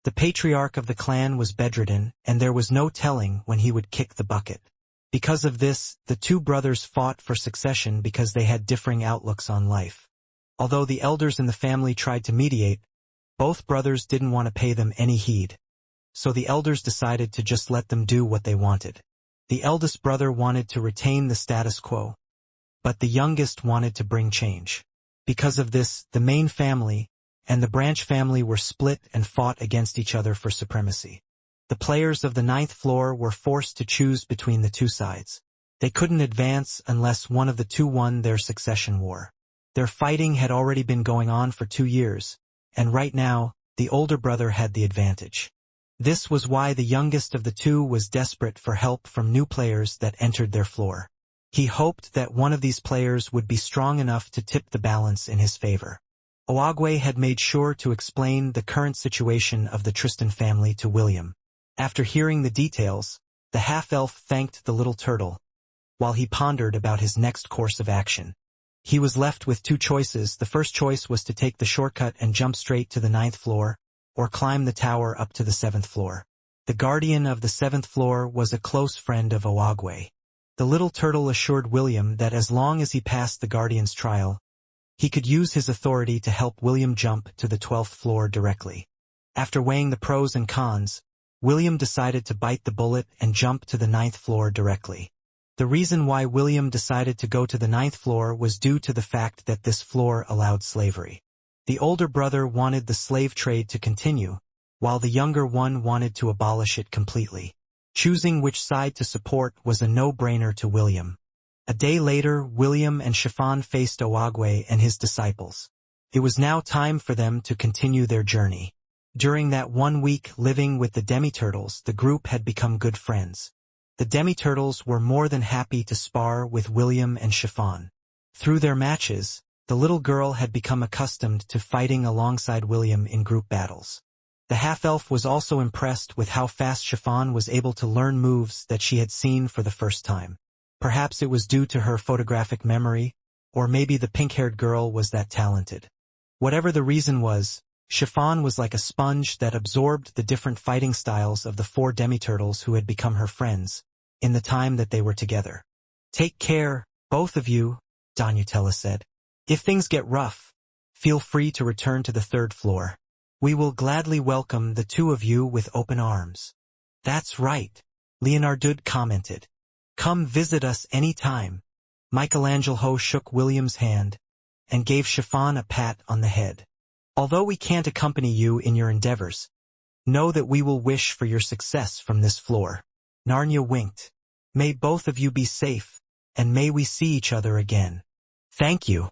S1: The patriarch of the clan was bedridden, and there was no telling when he would kick the bucket. Because of this, the two brothers fought for succession because they had differing outlooks on life. Although the elders in the family tried to mediate, both brothers didn't want to pay them any heed. So the elders decided to just let them do what they wanted. The eldest brother wanted to retain the status quo, but the youngest wanted to bring change. Because of this, the main family and the branch family were split and fought against each other for supremacy. The players of the 9th floor were forced to choose between the two sides. They couldn't advance unless one of the two won their succession war. Their fighting had already been going on for 2 years, and right now, the older brother had the advantage. This was why the youngest of the two was desperate for help from new players that entered their floor. He hoped that one of these players would be strong enough to tip the balance in his favor. Oagwe had made sure to explain the current situation of the Tristan family to William. After hearing the details, the half-elf thanked the little turtle, while he pondered about his next course of action. He was left with 2 choices. The first choice was to take the shortcut and jump straight to the 9th floor, or climb the tower up to the 7th floor. The guardian of the 7th floor was a close friend of Oagwe. The little turtle assured William that as long as he passed the guardian's trial, he could use his authority to help William jump to the 12th floor directly. After weighing the pros and cons, William decided to bite the bullet and jump to the 9th floor directly. The reason why William decided to go to the 9th floor was due to the fact that this floor allowed slavery. The older brother wanted the slave trade to continue, while the younger one wanted to abolish it completely. Choosing which side to support was a no-brainer to William. A day later, William and Chiffon faced Oagwe and his disciples. It was now time for them to continue their journey. During that 1 week living with the demi-turtles, the group had become good friends. The demi-turtles were more than happy to spar with William and Chiffon. Through their matches, the little girl had become accustomed to fighting alongside William in group battles. The half-elf was also impressed with how fast Chiffon was able to learn moves that she had seen for the first time. Perhaps it was due to her photographic memory, or maybe the pink-haired girl was that talented. Whatever the reason was, Chiffon was like a sponge that absorbed the different fighting styles of the 4 demi-turtles who had become her friends, in the time that they were together. "Take care, both of you," Donutella said. "If things get rough, feel free to return to the 3rd floor. We will gladly welcome the 2 of you with open arms." "That's right," Leonardo commented. "Come visit us any time." Michelangelo shook William's hand and gave Chiffon a pat on the head. "Although we can't accompany you in your endeavors, know that we will wish for your success from this floor." Narnia winked. "May both of you be safe, and may we see each other again." "Thank you."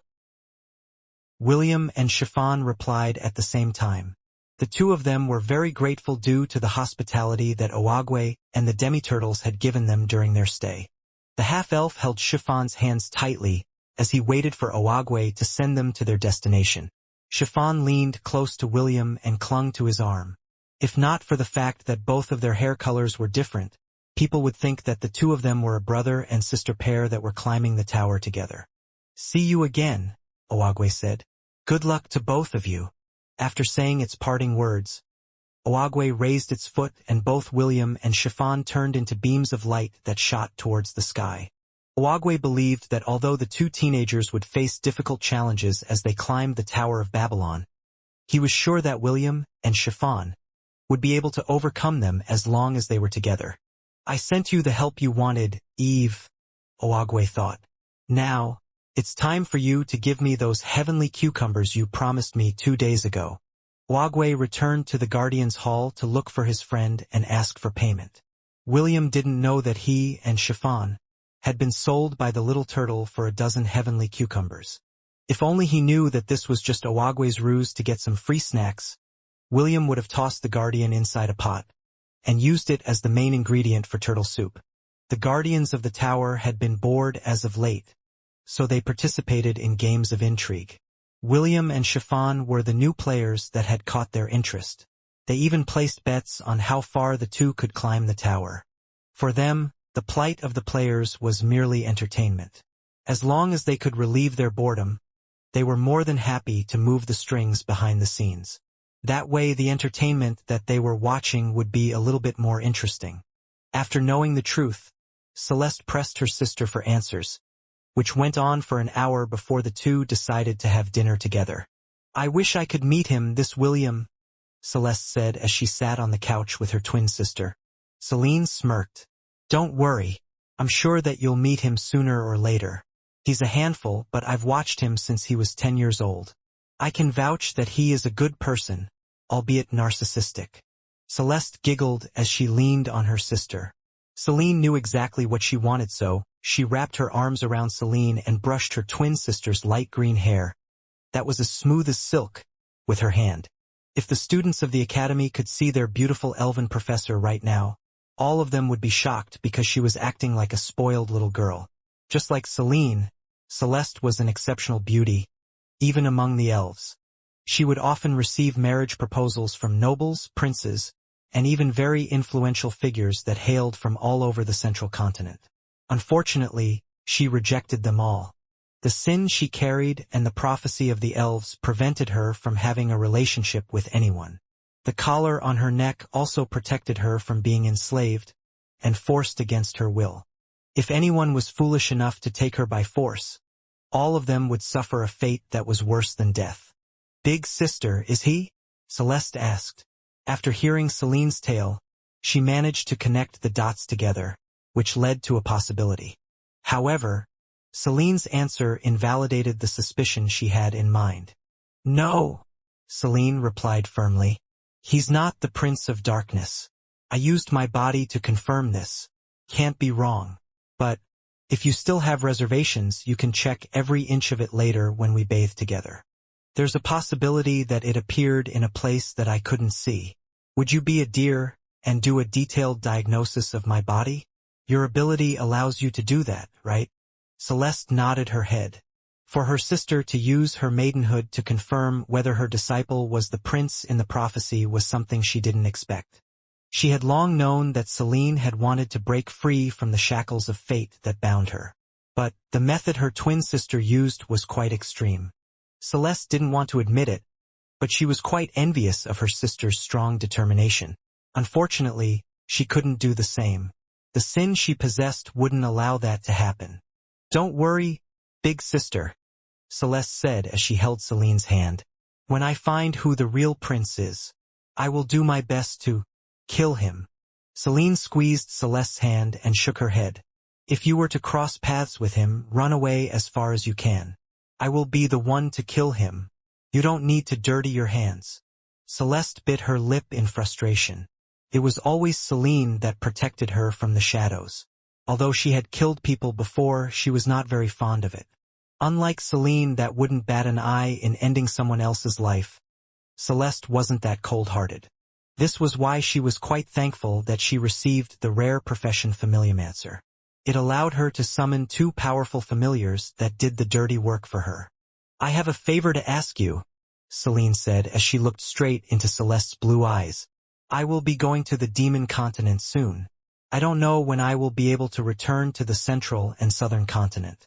S1: William and Chiffon replied at the same time. The 2 of them were very grateful due to the hospitality that Oagwe and the demi-turtles had given them during their stay. The half-elf held Chiffon's hands tightly as he waited for Oagwe to send them to their destination. Chiffon leaned close to William and clung to his arm. If not for the fact that both of their hair colors were different, people would think that the 2 of them were a brother and sister pair that were climbing the tower together. "See you again," Oagwe said. "Good luck to both of you." After saying its parting words, Oagwe raised its foot and both William and Chiffon turned into beams of light that shot towards the sky. Oagwe believed that although the 2 teenagers would face difficult challenges as they climbed the Tower of Babylon, he was sure that William and Chiffon would be able to overcome them as long as they were together. "I sent you the help you wanted, Eve," Oagwe thought. "Now, it's time for you to give me those heavenly cucumbers you promised me 2 days ago." Oagwe returned to the Guardian's Hall to look for his friend and ask for payment. William didn't know that he and Chiffon had been sold by the little turtle for a dozen heavenly cucumbers. If only he knew that this was just Oagwe's ruse to get some free snacks, William would have tossed the Guardian inside a pot and used it as the main ingredient for turtle soup. The Guardians of the Tower had been bored as of late, so they participated in games of intrigue. William and Chiffon were the new players that had caught their interest. They even placed bets on how far the 2 could climb the tower. For them, the plight of the players was merely entertainment. As long as they could relieve their boredom, they were more than happy to move the strings behind the scenes. That way the entertainment that they were watching would be a little bit more interesting. After knowing the truth, Celeste pressed her sister for answers, which went on for an hour before the 2 decided to have dinner together. "I wish I could meet him, this William," Celeste said as she sat on the couch with her twin sister. Celine smirked. "Don't worry, I'm sure that you'll meet him sooner or later." He's a handful, but I've watched him since he was 10 years old. I can vouch that he is a good person, albeit narcissistic." Celeste giggled as she leaned on her sister. Celine knew exactly what she wanted, so she wrapped her arms around Celine and brushed her twin sister's light green hair, that was as smooth as silk, with her hand. If the students of the academy could see their beautiful elven professor right now, all of them would be shocked because she was acting like a spoiled little girl. Just like Celine, Celeste was an exceptional beauty, even among the elves. She would often receive marriage proposals from nobles, princes, and even very influential figures that hailed from all over the central continent. Unfortunately, she rejected them all. The sin she carried and the prophecy of the elves prevented her from having a relationship with anyone. The collar on her neck also protected her from being enslaved and forced against her will. If anyone was foolish enough to take her by force, all of them would suffer a fate that was worse than death. "Big sister, is he?" Celeste asked. After hearing Celine's tale, she managed to connect the dots together, which led to a possibility. However, Celine's answer invalidated the suspicion she had in mind. "No," Celine replied firmly. "He's not the Prince of Darkness. I used my body to confirm this. Can't be wrong. But if you still have reservations, you can check every inch of it later when we bathe together. There's a possibility that it appeared in a place that I couldn't see. Would you be a dear and do a detailed diagnosis of my body? Your ability allows you to do that, right?" Celeste nodded her head. For her sister to use her maidenhood to confirm whether her disciple was the prince in the prophecy was something she didn't expect. She had long known that Celine had wanted to break free from the shackles of fate that bound her. But the method her twin sister used was quite extreme. Celeste didn't want to admit it, but she was quite envious of her sister's strong determination. Unfortunately, she couldn't do the same. The sin she possessed wouldn't allow that to happen. "Don't worry, big sister," Celeste said as she held Celine's hand. "When I find who the real prince is, I will do my best to kill him." Celine squeezed Celeste's hand and shook her head. "If you were to cross paths with him, run away as far as you can. I will be the one to kill him. You don't need to dirty your hands." Celeste bit her lip in frustration. It was always Celine that protected her from the shadows. Although she had killed people before, she was not very fond of it. Unlike Celine that wouldn't bat an eye in ending someone else's life, Celeste wasn't that cold-hearted. This was why she was quite thankful that she received the rare profession Familiomancer. It allowed her to summon two powerful familiars that did the dirty work for her. "I have a favor to ask you," Celine said as she looked straight into Celeste's blue eyes. "I will be going to the demon continent soon. I don't know when I will be able to return to the central and southern continent.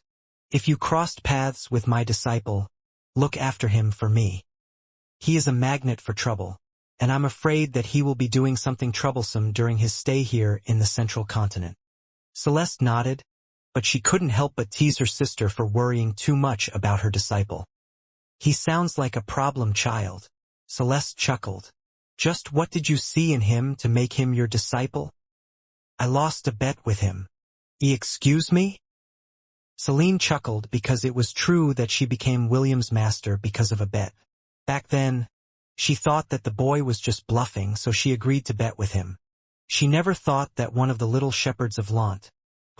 S1: If you crossed paths with my disciple, look after him for me. He is a magnet for trouble, and I'm afraid that he will be doing something troublesome during his stay here in the central continent." Celeste nodded, but she couldn't help but tease her sister for worrying too much about her disciple. "He sounds like a problem child," Celeste chuckled. "Just what did you see in him to make him your disciple?" "I lost a bet with him." Excuse me?" Celine chuckled because it was true that she became William's master because of a bet. Back then, she thought that the boy was just bluffing, so she agreed to bet with him. She never thought that one of the little shepherds of Lant,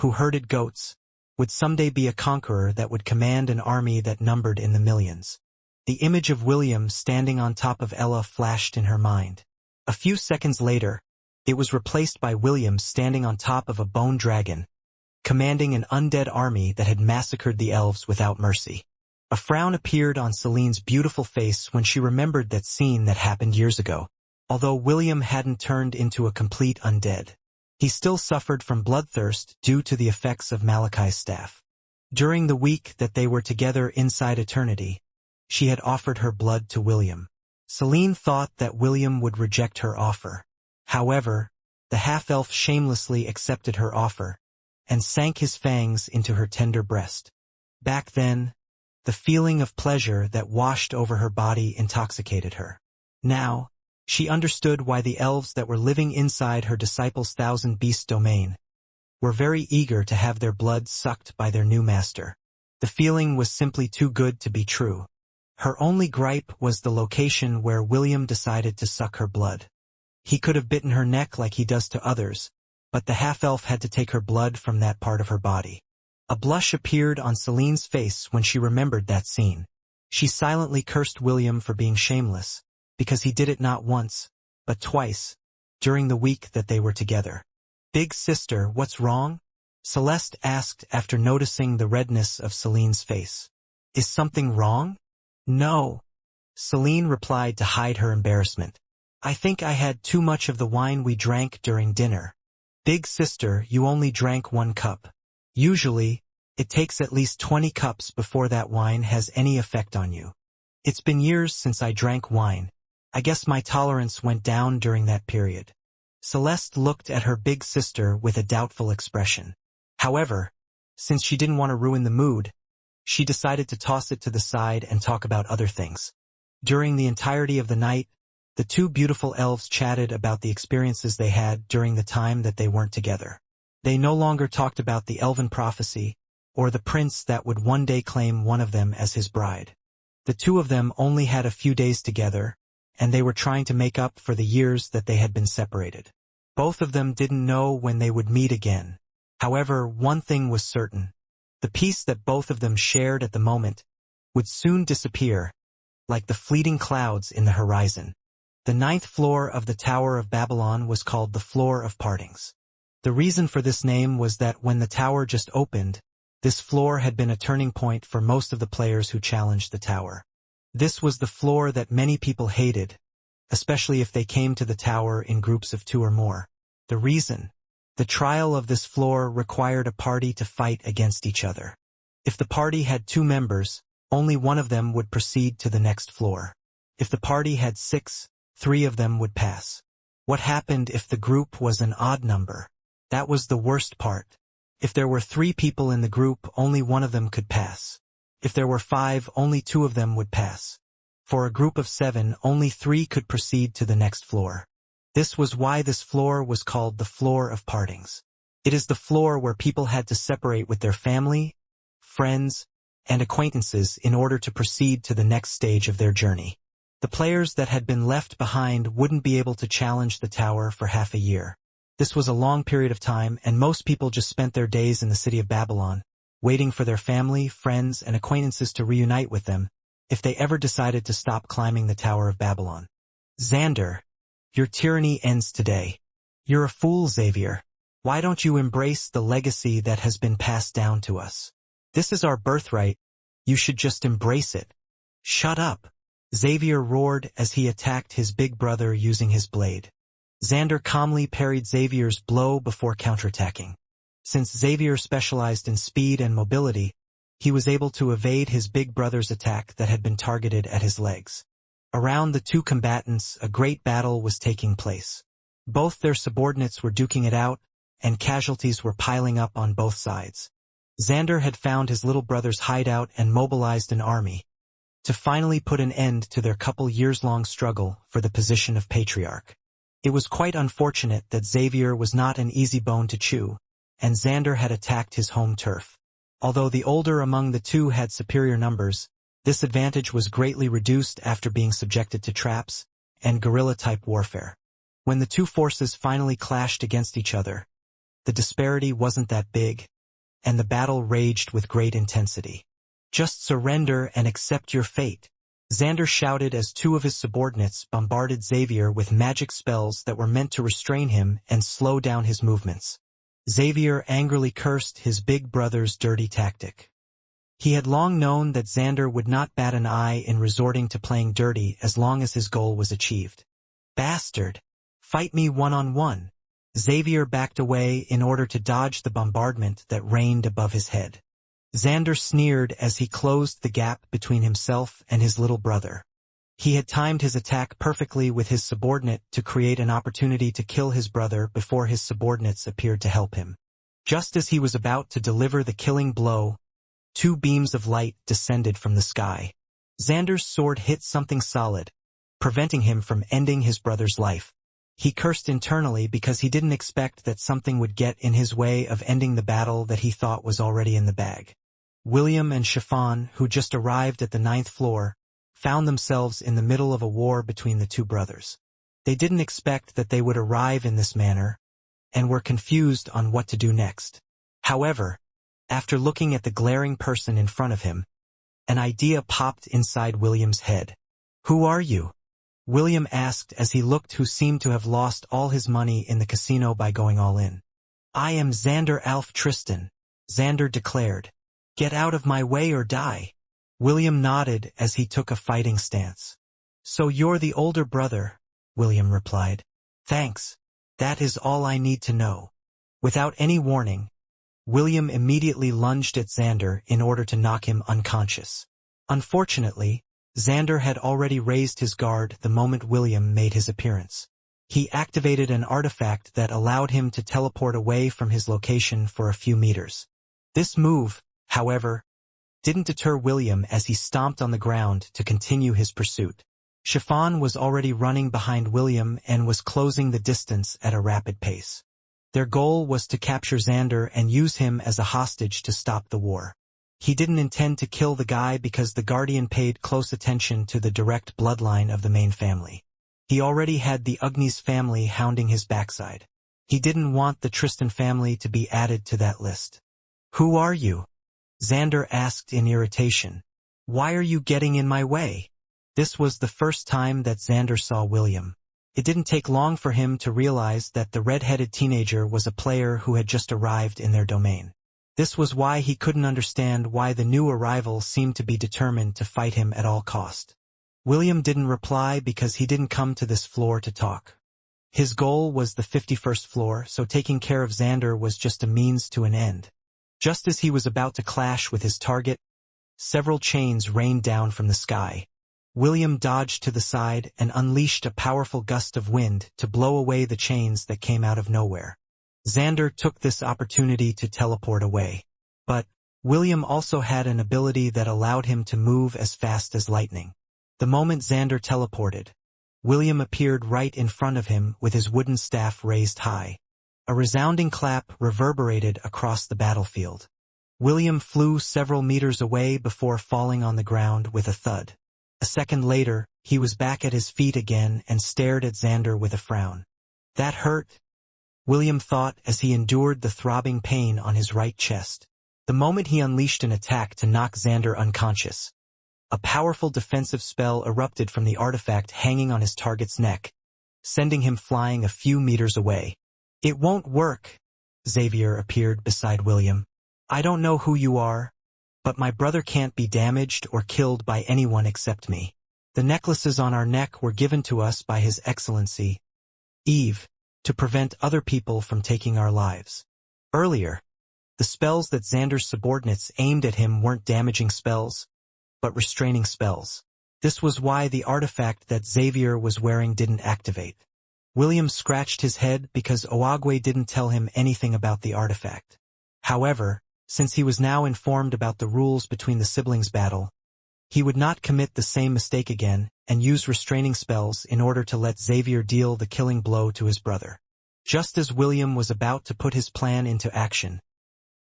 S1: who herded goats, would someday be a conqueror that would command an army that numbered in the millions. The image of William standing on top of Ella flashed in her mind. A few seconds later, it was replaced by William standing on top of a bone dragon, commanding an undead army that had massacred the elves without mercy. A frown appeared on Celine's beautiful face when she remembered that scene that happened years ago. Although William hadn't turned into a complete undead, he still suffered from bloodthirst due to the effects of Malachi's staff. During the week that they were together inside Eternity, she had offered her blood to William. Celine thought that William would reject her offer. However, the half-elf shamelessly accepted her offer and sank his fangs into her tender breast. Back then, the feeling of pleasure that washed over her body intoxicated her. Now, she understood why the elves that were living inside her disciple's thousand-beast domain were very eager to have their blood sucked by their new master. The feeling was simply too good to be true. Her only gripe was the location where William decided to suck her blood. He could have bitten her neck like he does to others, but the half-elf had to take her blood from that part of her body. A blush appeared on Celine's face when she remembered that scene. She silently cursed William for being shameless, because he did it not once, but twice, during the week that they were together. "Big sister, what's wrong?" Celeste asked after noticing the redness of Celine's face. "Is something wrong?" "No," Celine replied to hide her embarrassment. "I think I had too much of the wine we drank during dinner." "Big sister, you only drank 1 cup. Usually, it takes at least 20 cups before that wine has any effect on you. It's been years since I drank wine. I guess my tolerance went down during that period." Celeste looked at her big sister with a doubtful expression. However, since she didn't want to ruin the mood, she decided to toss it to the side and talk about other things. During the entirety of the night, the two beautiful elves chatted about the experiences they had during the time that they weren't together. They no longer talked about the elven prophecy, or the prince that would one day claim one of them as his bride. The two of them only had a few days together, and they were trying to make up for the years that they had been separated. Both of them didn't know when they would meet again. However, one thing was certain. The peace that both of them shared at the moment would soon disappear, like the fleeting clouds in the horizon. The 9th floor of the Tower of Babylon was called the Floor of Partings. The reason for this name was that when the tower just opened, this floor had been a turning point for most of the players who challenged the tower. This was the floor that many people hated, especially if they came to the tower in groups of 2 or more. The reason? The trial of this floor required a party to fight against each other. If the party had 2 members, only one of them would proceed to the next floor. If the party had 6, 3 of them would pass. What happened if the group was an odd number? That was the worst part. If there were 3 people in the group, only one of them could pass. If there were 5, only 2 of them would pass. For a group of 7, only 3 could proceed to the next floor. This was why this floor was called the Floor of Partings. It is the floor where people had to separate with their family, friends, and acquaintances in order to proceed to the next stage of their journey. The players that had been left behind wouldn't be able to challenge the tower for half a year. This was a long period of time, and most people just spent their days in the city of Babylon, waiting for their family, friends, and acquaintances to reunite with them, if they ever decided to stop climbing the Tower of Babylon. "Xander, your tyranny ends today. You're a fool, Xavier. Why don't you embrace the legacy that has been passed down to us? This is our birthright. You should just embrace it." "Shut up," Xavier roared as he attacked his big brother using his blade. Xander calmly parried Xavier's blow before counterattacking. Since Xavier specialized in speed and mobility, he was able to evade his big brother's attack that had been targeted at his legs. Around the 2 combatants, a great battle was taking place. Both their subordinates were duking it out, and casualties were piling up on both sides. Xander had found his little brother's hideout and mobilized an army to finally put an end to their couple years-long struggle for the position of patriarch. It was quite unfortunate that Xavier was not an easy bone to chew, and Xander had attacked his home turf. Although the older among the 2 had superior numbers, this advantage was greatly reduced after being subjected to traps and guerrilla-type warfare. When the 2 forces finally clashed against each other, the disparity wasn't that big, and the battle raged with great intensity. "Just surrender and accept your fate," Xander shouted as 2 of his subordinates bombarded Xavier with magic spells that were meant to restrain him and slow down his movements. Xavier angrily cursed his big brother's dirty tactic. He had long known that Xander would not bat an eye in resorting to playing dirty as long as his goal was achieved. "Bastard! Fight me one-on-one." Xavier backed away in order to dodge the bombardment that rained above his head. Xander sneered as he closed the gap between himself and his little brother. He had timed his attack perfectly with his subordinate to create an opportunity to kill his brother before his subordinates appeared to help him. Just as he was about to deliver the killing blow, 2 beams of light descended from the sky. Xander's sword hit something solid, preventing him from ending his brother's life. He cursed internally because he didn't expect that something would get in his way of ending the battle that he thought was already in the bag. William and Chiffon, who just arrived at the 9th floor, found themselves in the middle of a war between the two brothers. They didn't expect that they would arrive in this manner, and were confused on what to do next. However, after looking at the glaring person in front of him, an idea popped inside William's head. "Who are you?" William asked as he looked who seemed to have lost all his money in the casino by going all in. "I am Xander Alf Tristan," Xander declared. "Get out of my way or die." William nodded as he took a fighting stance. "So you're the older brother," William replied. "Thanks. That is all I need to know." Without any warning, William immediately lunged at Xander in order to knock him unconscious. Unfortunately, Xander had already raised his guard the moment William made his appearance. He activated an artifact that allowed him to teleport away from his location for a few meters. This move, however, didn't deter William as he stomped on the ground to continue his pursuit. Chiffon was already running behind William and was closing the distance at a rapid pace. Their goal was to capture Xander and use him as a hostage to stop the war. He didn't intend to kill the guy because the Guardian paid close attention to the direct bloodline of the main family. He already had the Ugnis family hounding his backside. He didn't want the Tristan family to be added to that list. "Who are you?" Xander asked in irritation. "Why are you getting in my way?" This was the first time that Xander saw William. It didn't take long for him to realize that the red-headed teenager was a player who had just arrived in their domain. This was why he couldn't understand why the new arrival seemed to be determined to fight him at all cost. William didn't reply because he didn't come to this floor to talk. His goal was the 51st floor, so taking care of Xander was just a means to an end. Just as he was about to clash with his target, several chains rained down from the sky. William dodged to the side and unleashed a powerful gust of wind to blow away the chains that came out of nowhere. Xander took this opportunity to teleport away. But William also had an ability that allowed him to move as fast as lightning. The moment Xander teleported, William appeared right in front of him with his wooden staff raised high. A resounding clap reverberated across the battlefield. William flew several meters away before falling on the ground with a thud. A second later, he was back at his feet again and stared at Xander with a frown. "That hurt?" William thought as he endured the throbbing pain on his right chest. The moment he unleashed an attack to knock Xander unconscious, a powerful defensive spell erupted from the artifact hanging on his target's neck, sending him flying a few meters away. "It won't work." Xavier appeared beside William. "I don't know who you are, but my brother can't be damaged or killed by anyone except me. The necklaces on our neck were given to us by His Excellency, Eve, to prevent other people from taking our lives. Earlier, the spells that Xander's subordinates aimed at him weren't damaging spells, but restraining spells. This was why the artifact that Xavier was wearing didn't activate." William scratched his head because Oagwe didn't tell him anything about the artifact. However, since he was now informed about the rules between the siblings' battle, he would not commit the same mistake again and use restraining spells in order to let Xavier deal the killing blow to his brother. Just as William was about to put his plan into action,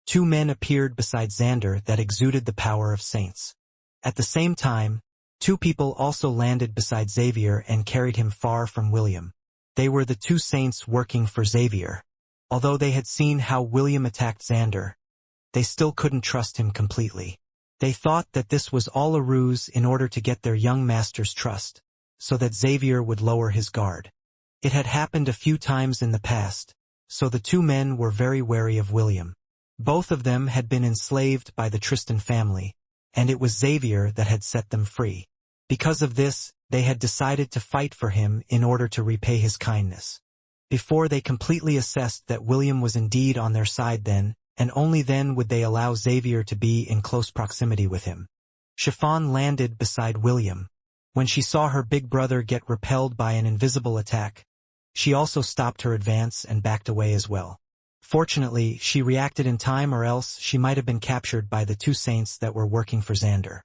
S1: two men appeared beside Xander that exuded the power of saints. At the same time, two people also landed beside Xavier and carried him far from William. They were the two saints working for Xavier. Although they had seen how William attacked Xander, they still couldn't trust him completely. They thought that this was all a ruse in order to get their young master's trust, so that Xavier would lower his guard. It had happened a few times in the past, so the two men were very wary of William. Both of them had been enslaved by the Tristan family, and it was Xavier that had set them free. Because of this, they had decided to fight for him in order to repay his kindness. Before they completely assessed that William was indeed on their side then, and only then would they allow Xavier to be in close proximity with him. Chiffon landed beside William. When she saw her big brother get repelled by an invisible attack, she also stopped her advance and backed away as well. Fortunately, she reacted in time, or else she might have been captured by the two saints that were working for Xander.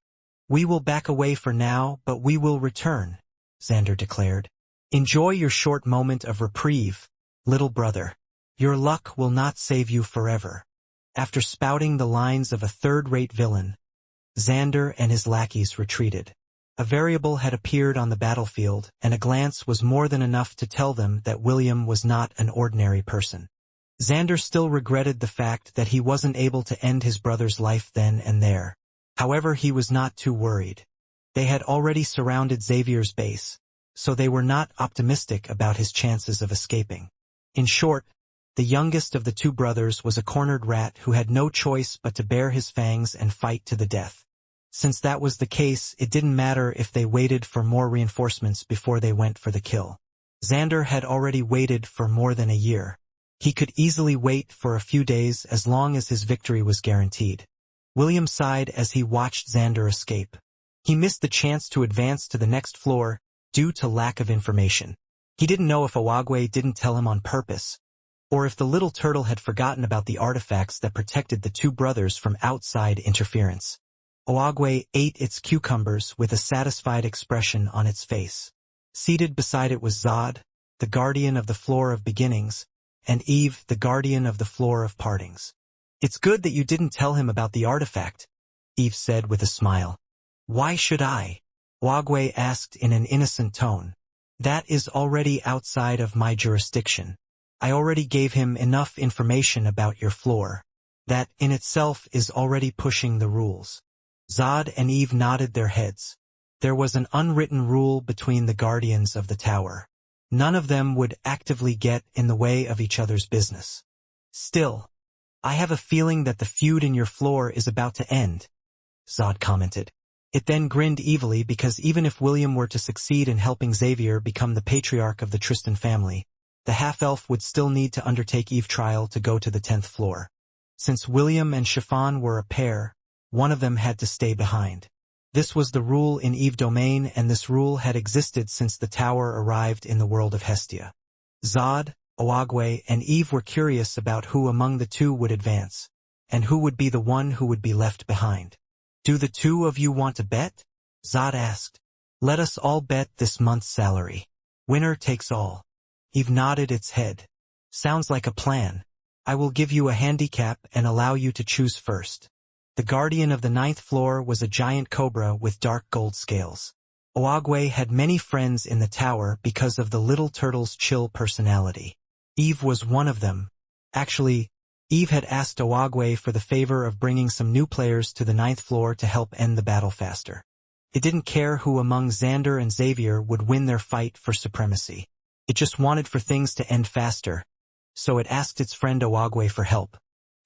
S1: "We will back away for now, but we will return," Xander declared. "Enjoy your short moment of reprieve, little brother. Your luck will not save you forever." After spouting the lines of a third-rate villain, Xander and his lackeys retreated. A variable had appeared on the battlefield, and a glance was more than enough to tell them that William was not an ordinary person. Xander still regretted the fact that he wasn't able to end his brother's life then and there. However, he was not too worried. They had already surrounded Xavier's base, so they were not optimistic about his chances of escaping. In short, the youngest of the two brothers was a cornered rat who had no choice but to bare his fangs and fight to the death. Since that was the case, it didn't matter if they waited for more reinforcements before they went for the kill. Xander had already waited for more than a year. He could easily wait for a few days as long as his victory was guaranteed. William sighed as he watched Xander escape. He missed the chance to advance to the next floor due to lack of information. He didn't know if Owagwe didn't tell him on purpose, or if the little turtle had forgotten about the artifacts that protected the two brothers from outside interference. Owagwe ate its cucumbers with a satisfied expression on its face. Seated beside it was Zod, the guardian of the floor of beginnings, and Eve, the guardian of the floor of partings. "It's good that you didn't tell him about the artifact," Eve said with a smile. "Why should I?" Owagwe asked in an innocent tone. "That is already outside of my jurisdiction. I already gave him enough information about your floor. That in itself is already pushing the rules." Zod and Eve nodded their heads. There was an unwritten rule between the guardians of the tower. None of them would actively get in the way of each other's business. "Still, I have a feeling that the feud in your floor is about to end," Zod commented. It then grinned evilly because even if William were to succeed in helping Xavier become the patriarch of the Tristan family, the half-elf would still need to undertake Eve trial to go to the 10th floor. Since William and Chiffon were a pair, one of them had to stay behind. This was the rule in Eve Domain, and this rule had existed since the tower arrived in the world of Hestia. Zod, Owagwe, and Eve were curious about who among the two would advance, and who would be the one who would be left behind. "Do the two of you want to bet?" Zod asked. "Let us all bet this month's salary. Winner takes all." Eve nodded its head. "Sounds like a plan. I will give you a handicap and allow you to choose first." The guardian of the 9th floor was a giant cobra with dark gold scales. Owagwe had many friends in the tower because of the little turtle's chill personality. Eve was one of them. Actually, Eve had asked Owagwe for the favor of bringing some new players to the 9th floor to help end the battle faster. It didn't care who among Xander and Xavier would win their fight for supremacy. It just wanted for things to end faster, so it asked its friend Owagwe for help.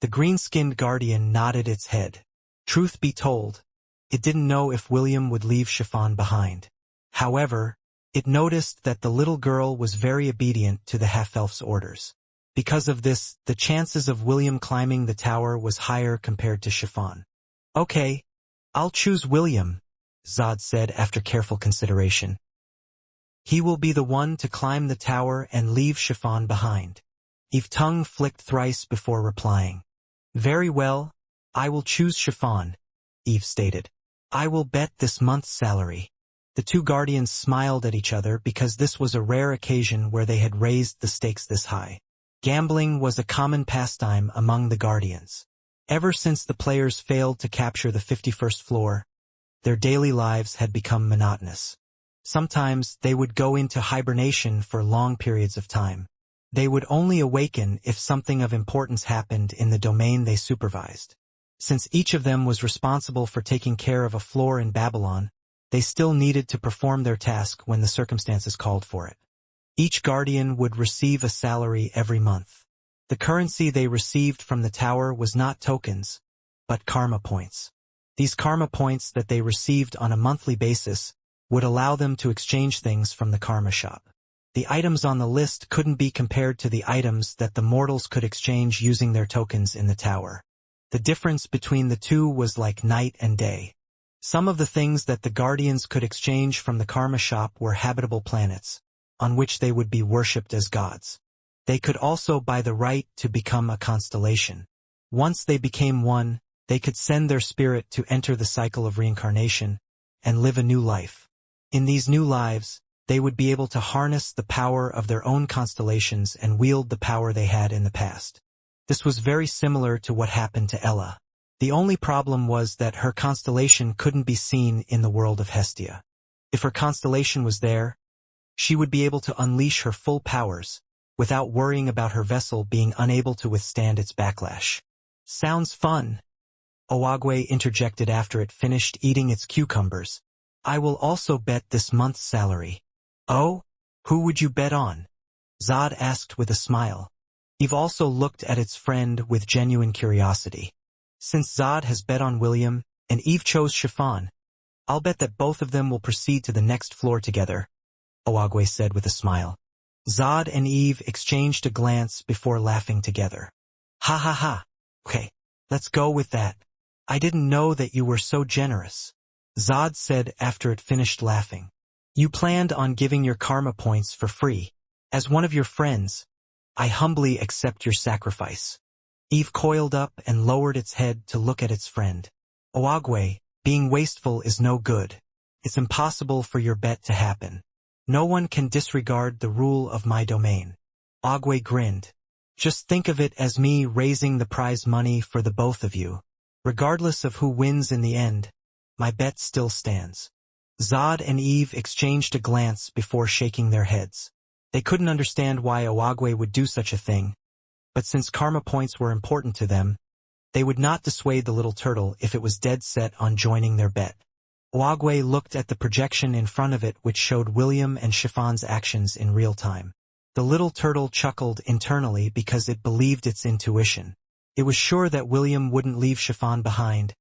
S1: The green-skinned guardian nodded its head. Truth be told, it didn't know if William would leave Chiffon behind. However, it noticed that the little girl was very obedient to the half-elf's orders. Because of this, the chances of William climbing the tower was higher compared to Chiffon. "Okay, I'll choose William," Zod said after careful consideration. "He will be the one to climb the tower and leave Chiffon behind." Eve tongue flicked thrice before replying. "Very well, I will choose Chiffon," Eve stated. "I will bet this month's salary." The two guardians smiled at each other because this was a rare occasion where they had raised the stakes this high. Gambling was a common pastime among the guardians. Ever since the players failed to capture the 51st floor, their daily lives had become monotonous. Sometimes they would go into hibernation for long periods of time. They would only awaken if something of importance happened in the domain they supervised. Since each of them was responsible for taking care of a floor in Babylon, they still needed to perform their task when the circumstances called for it. Each guardian would receive a salary every month. The currency they received from the tower was not tokens, but karma points. These karma points that they received on a monthly basis would allow them to exchange things from the karma shop. The items on the list couldn't be compared to the items that the mortals could exchange using their tokens in the tower. The difference between the two was like night and day. Some of the things that the guardians could exchange from the karma shop were habitable planets, on which they would be worshipped as gods. They could also buy the right to become a constellation. Once they became one, they could send their spirit to enter the cycle of reincarnation and live a new life. In these new lives, they would be able to harness the power of their own constellations and wield the power they had in the past. This was very similar to what happened to Ella. The only problem was that her constellation couldn't be seen in the world of Hestia. If her constellation was there, she would be able to unleash her full powers, without worrying about her vessel being unable to withstand its backlash. Sounds fun, Oagwe interjected after it finished eating its cucumbers. I will also bet this month's salary. Oh? Who would you bet on? Zod asked with a smile. Eve also looked at its friend with genuine curiosity. Since Zod has bet on William, and Eve chose Chiffon, I'll bet that both of them will proceed to the next floor together, Oagwe said with a smile. Zod and Eve exchanged a glance before laughing together. Ha ha ha. Okay, let's go with that. I didn't know that you were so generous, Zod said after it finished laughing. You planned on giving your karma points for free. As one of your friends, I humbly accept your sacrifice. Eve coiled up and lowered its head to look at its friend. Oagwe, being wasteful is no good. It's impossible for your bet to happen. No one can disregard the rule of my domain. Oagwe grinned. Just think of it as me raising the prize money for the both of you. Regardless of who wins in the end, my bet still stands. Zod and Eve exchanged a glance before shaking their heads. They couldn't understand why Oagwe would do such a thing, but since karma points were important to them, they would not dissuade the little turtle if it was dead set on joining their bet. Oagwe looked at the projection in front of it which showed William and Chiffon's actions in real time. The little turtle chuckled internally because it believed its intuition. It was sure that William wouldn't leave Chiffon behind,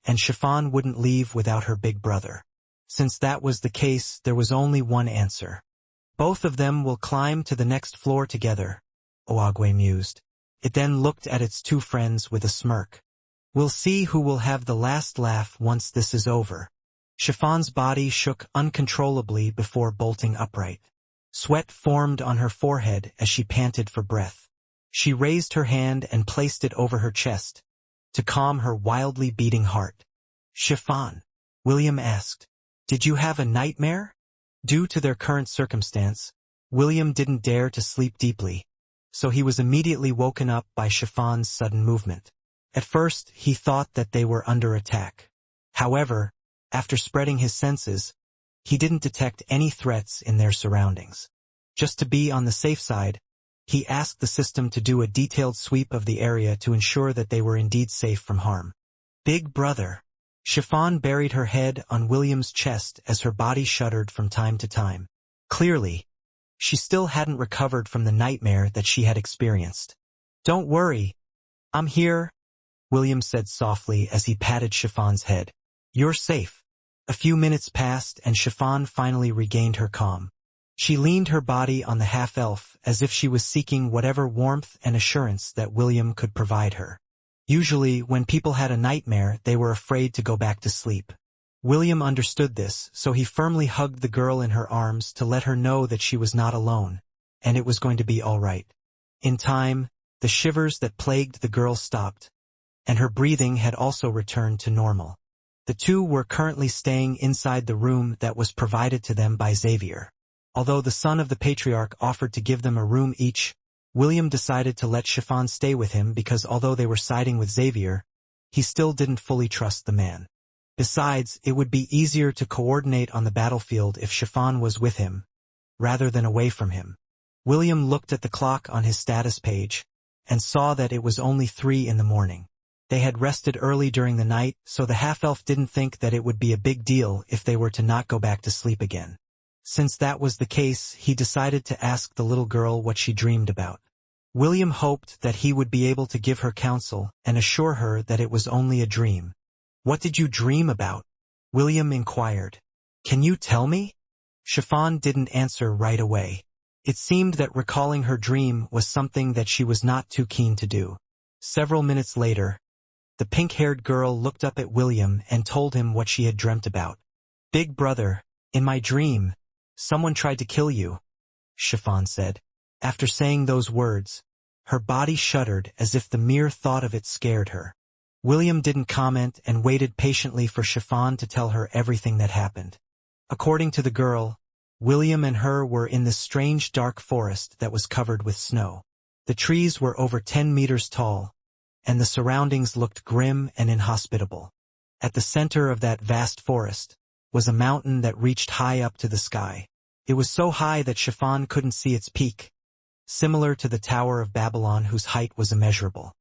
S1: and Chiffon wouldn't leave without her big brother. Since that was the case, there was only one answer. Both of them will climb to the next floor together, Oagwe mused. It then looked at its two friends with a smirk. We'll see who will have the last laugh once this is over. Chiffon's body shook uncontrollably before bolting upright. Sweat formed on her forehead as she panted for breath. She raised her hand and placed it over her chest, to calm her wildly beating heart. Chiffon, William asked, did you have a nightmare? Due to their current circumstance, William didn't dare to sleep deeply, so he was immediately woken up by Chiffon's sudden movement. At first, he thought that they were under attack. However, after spreading his senses, he didn't detect any threats in their surroundings. Just to be on the safe side, he asked the system to do a detailed sweep of the area to ensure that they were indeed safe from harm. Big brother. Chiffon buried her head on William's chest as her body shuddered from time to time. Clearly, she still hadn't recovered from the nightmare that she had experienced. Don't worry. I'm here, William said softly as he patted Chiffon's head. You're safe. A few minutes passed and Chiffon finally regained her calm. She leaned her body on the half-elf as if she was seeking whatever warmth and assurance that William could provide her. Usually, when people had a nightmare, they were afraid to go back to sleep. William understood this, so he firmly hugged the girl in her arms to let her know that she was not alone, and it was going to be all right. In time, the shivers that plagued the girl stopped, and her breathing had also returned to normal. The two were currently staying inside the room that was provided to them by Xavier. Although the son of the patriarch offered to give them a room each, William decided to let Chiffon stay with him because although they were siding with Xavier, he still didn't fully trust the man. Besides, it would be easier to coordinate on the battlefield if Chiffon was with him, rather than away from him. William looked at the clock on his status page, and saw that it was only 3 in the morning. They had rested early during the night, so the half-elf didn't think that it would be a big deal if they were to not go back to sleep again. Since that was the case, he decided to ask the little girl what she dreamed about. William hoped that he would be able to give her counsel and assure her that it was only a dream. What did you dream about? William inquired. Can you tell me? Chiffon didn't answer right away. It seemed that recalling her dream was something that she was not too keen to do. Several minutes later, the pink-haired girl looked up at William and told him what she had dreamt about. Big brother, in my dream, someone tried to kill you, Chiffon said. After saying those words, her body shuddered as if the mere thought of it scared her. William didn't comment and waited patiently for Chiffon to tell her everything that happened. According to the girl, William and her were in this strange dark forest that was covered with snow. The trees were over 10 meters tall, and the surroundings looked grim and inhospitable. At the center of that vast forest was a mountain that reached high up to the sky. It was so high that Chiffon couldn't see its peak, similar to the Tower of Babylon whose height was immeasurable.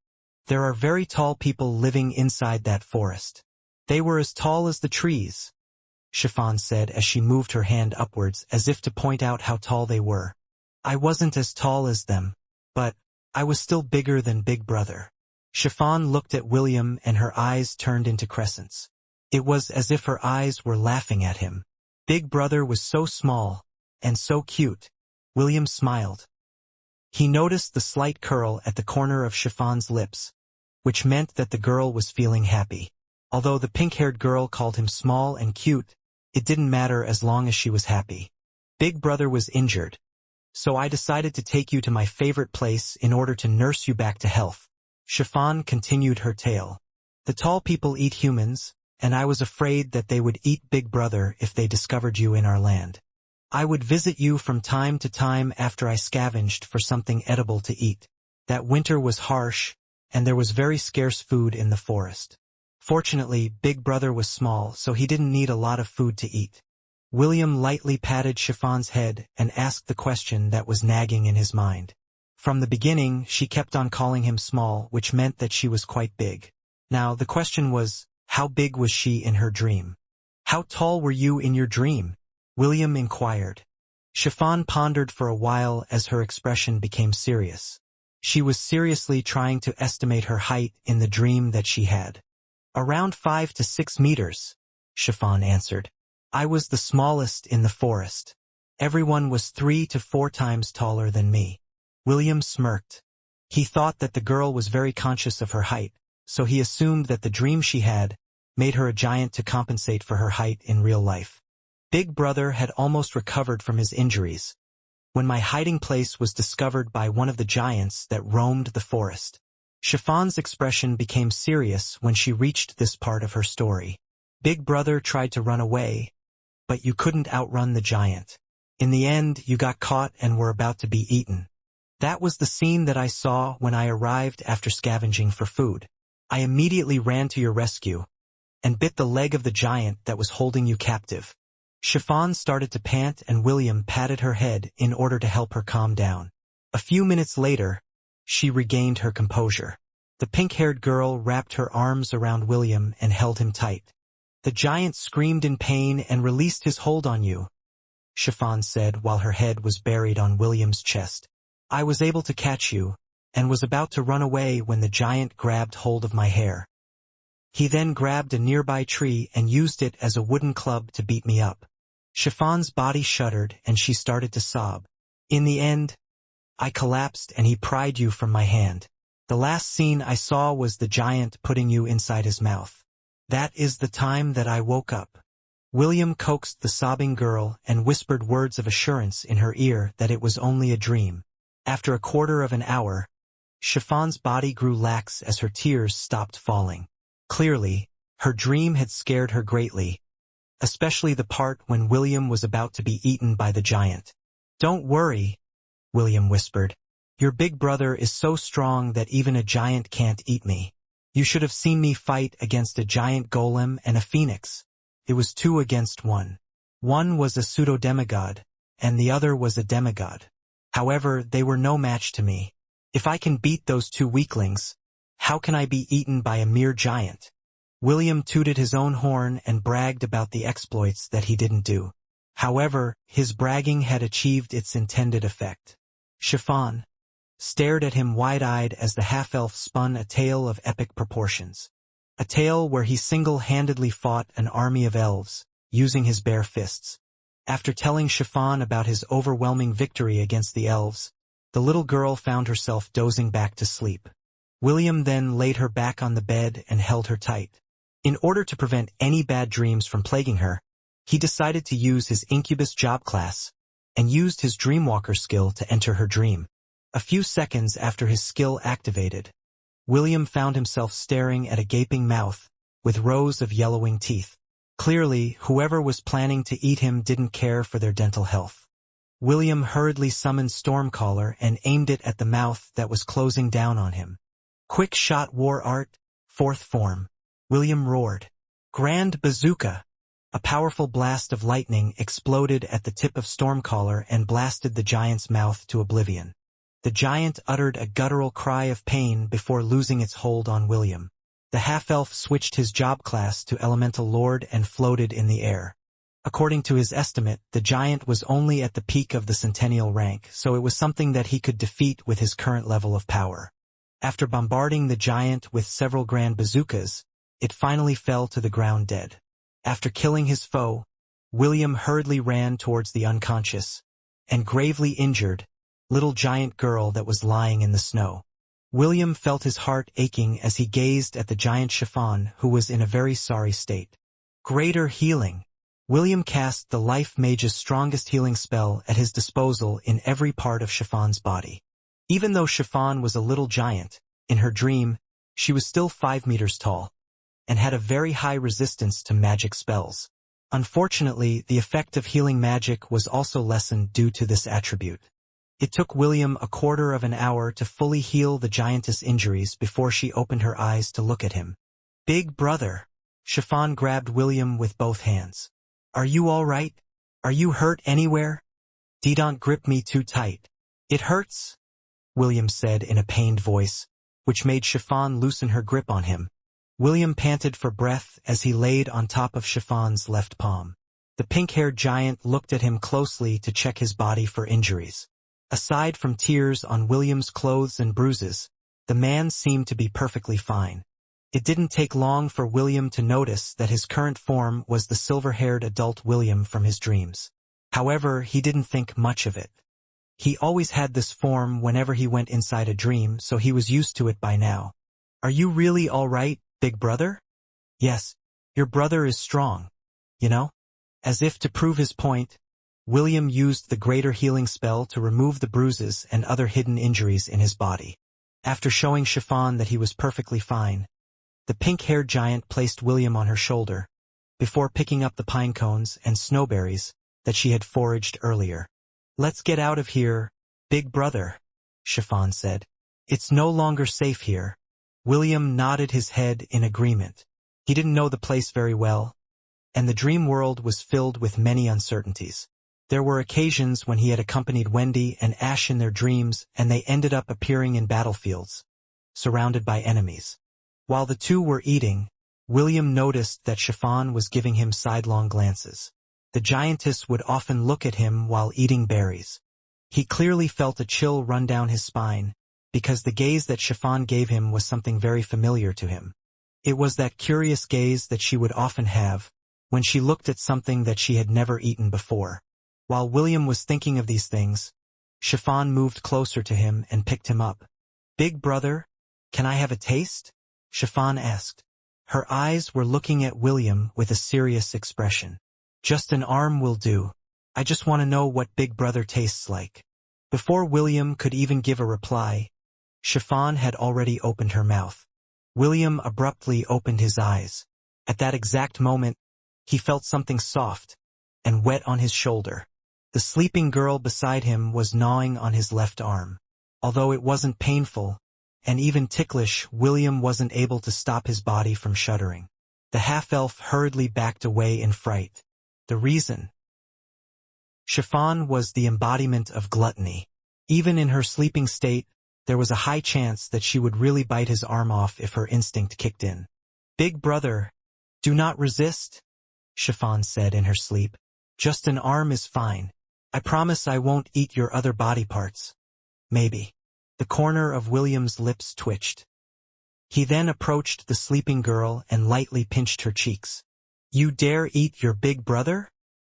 S1: There are very tall people living inside that forest. They were as tall as the trees, Chiffon said as she moved her hand upwards as if to point out how tall they were. I wasn't as tall as them, but I was still bigger than Big Brother. Chiffon looked at William and her eyes turned into crescents. It was as if her eyes were laughing at him. Big Brother was so small and so cute. William smiled. He noticed the slight curl at the corner of Chiffon's lips, which meant that the girl was feeling happy. Although the pink-haired girl called him small and cute, it didn't matter as long as she was happy. Big Brother was injured, so I decided to take you to my favorite place in order to nurse you back to health. Chiffon continued her tale. The tall people eat humans, and I was afraid that they would eat Big Brother if they discovered you in our land. I would visit you from time to time after I scavenged for something edible to eat. That winter was harsh, and there was very scarce food in the forest. Fortunately, Big Brother was small, so he didn't need a lot of food to eat. William lightly patted Chiffon's head and asked the question that was nagging in his mind. From the beginning, she kept on calling him small, which meant that she was quite big. Now, the question was, how big was she in her dream? How tall were you in your dream? William inquired. Chiffon pondered for a while as her expression became serious. She was seriously trying to estimate her height in the dream that she had. Around 5 to 6 meters, Chiffon answered. I was the smallest in the forest. Everyone was 3 to 4 times taller than me. William smirked. He thought that the girl was very conscious of her height, so he assumed that the dream she had made her a giant to compensate for her height in real life. Big Brother had almost recovered from his injuries when my hiding place was discovered by one of the giants that roamed the forest. Chiffon's expression became serious when she reached this part of her story. Big Brother tried to run away, but you couldn't outrun the giant. In the end, you got caught and were about to be eaten. That was the scene that I saw when I arrived after scavenging for food. I immediately ran to your rescue and bit the leg of the giant that was holding you captive. Chiffon started to pant and William patted her head in order to help her calm down. A few minutes later, she regained her composure. The pink-haired girl wrapped her arms around William and held him tight. The giant screamed in pain and released his hold on you, Chiffon said while her head was buried on William's chest. I was able to catch you, and was about to run away when the giant grabbed hold of my hair. He then grabbed a nearby tree and used it as a wooden club to beat me up. Chiffon's body shuddered and she started to sob. In the end, I collapsed and he pried you from my hand. The last scene I saw was the giant putting you inside his mouth. That is the time that I woke up. William coaxed the sobbing girl and whispered words of assurance in her ear that it was only a dream. After a quarter of an hour, Chiffon's body grew lax as her tears stopped falling. Clearly, her dream had scared her greatly, especially the part when William was about to be eaten by the giant. Don't worry, William whispered. Your big brother is so strong that even a giant can't eat me. You should have seen me fight against a giant golem and a phoenix. It was 2 against 1. One was a pseudo-demigod, and the other was a demigod. However, they were no match to me. If I can beat those 2 weaklings, how can I be eaten by a mere giant? William tooted his own horn and bragged about the exploits that he didn't do. However, his bragging had achieved its intended effect. Chiffon stared at him wide-eyed as the half-elf spun a tale of epic proportions. A tale where he single-handedly fought an army of elves, using his bare fists. After telling Chiffon about his overwhelming victory against the elves, the little girl found herself dozing back to sleep. William then laid her back on the bed and held her tight. In order to prevent any bad dreams from plaguing her, he decided to use his incubus job class and used his dreamwalker skill to enter her dream. A few seconds after his skill activated, William found himself staring at a gaping mouth with rows of yellowing teeth. Clearly, whoever was planning to eat him didn't care for their dental health. William hurriedly summoned Stormcaller and aimed it at the mouth that was closing down on him. Quick shot war art, 4th form. William roared. Grand bazooka! A powerful blast of lightning exploded at the tip of Stormcaller and blasted the giant's mouth to oblivion. The giant uttered a guttural cry of pain before losing its hold on William. The half-elf switched his job class to Elemental Lord and floated in the air. According to his estimate, the giant was only at the peak of the Centennial rank, so it was something that he could defeat with his current level of power. After bombarding the giant with several grand bazookas, it finally fell to the ground dead. After killing his foe, William hurriedly ran towards the unconscious and gravely injured little giant girl that was lying in the snow. William felt his heart aching as he gazed at the giant Chiffon, who was in a very sorry state. Greater healing. William cast the Life Mage's strongest healing spell at his disposal in every part of Chiffon's body. Even though Chiffon was a little giant, in her dream, she was still 5 meters tall and had a very high resistance to magic spells. Unfortunately, the effect of healing magic was also lessened due to this attribute. It took William a quarter of an hour to fully heal the giantess' injuries before she opened her eyes to look at him. Big brother! Chiffon grabbed William with both hands. Are you all right? Are you hurt anywhere? Don't grip me too tight. It hurts, William said in a pained voice, which made Chiffon loosen her grip on him. William panted for breath as he laid on top of Chiffon's left palm. The pink-haired giant looked at him closely to check his body for injuries. Aside from tears on William's clothes and bruises, the man seemed to be perfectly fine. It didn't take long for William to notice that his current form was the silver-haired adult William from his dreams. However, he didn't think much of it. He always had this form whenever he went inside a dream, so he was used to it by now. Are you really all right, big brother? Yes, your brother is strong. You know? As if to prove his point, William used the greater healing spell to remove the bruises and other hidden injuries in his body. After showing Chiffon that he was perfectly fine, the pink-haired giant placed William on her shoulder, before picking up the pine cones and snowberries that she had foraged earlier. Let's get out of here, big brother, Chiffon said. It's no longer safe here. William nodded his head in agreement. He didn't know the place very well, and the dream world was filled with many uncertainties. There were occasions when he had accompanied Wendy and Ash in their dreams, and they ended up appearing in battlefields, surrounded by enemies. While the two were eating, William noticed that Chiffon was giving him sidelong glances. The giantess would often look at him while eating berries. He clearly felt a chill run down his spine, because the gaze that Chiffon gave him was something very familiar to him. It was that curious gaze that she would often have when she looked at something that she had never eaten before. While William was thinking of these things, Chiffon moved closer to him and picked him up. Big brother, can I have a taste? Chiffon asked. Her eyes were looking at William with a serious expression. Just an arm will do. I just want to know what Big Brother tastes like. Before William could even give a reply, Chiffon had already opened her mouth. William abruptly opened his eyes. At that exact moment, he felt something soft and wet on his shoulder. The sleeping girl beside him was gnawing on his left arm. Although it wasn't painful, and even ticklish, William wasn't able to stop his body from shuddering. The half-elf hurriedly backed away in fright. The reason? Chiffon was the embodiment of gluttony. Even in her sleeping state, there was a high chance that she would really bite his arm off if her instinct kicked in. Big brother, do not resist, Chiffon said in her sleep. Just an arm is fine. I promise I won't eat your other body parts. Maybe. The corner of William's lips twitched. He then approached the sleeping girl and lightly pinched her cheeks. You dare eat your big brother?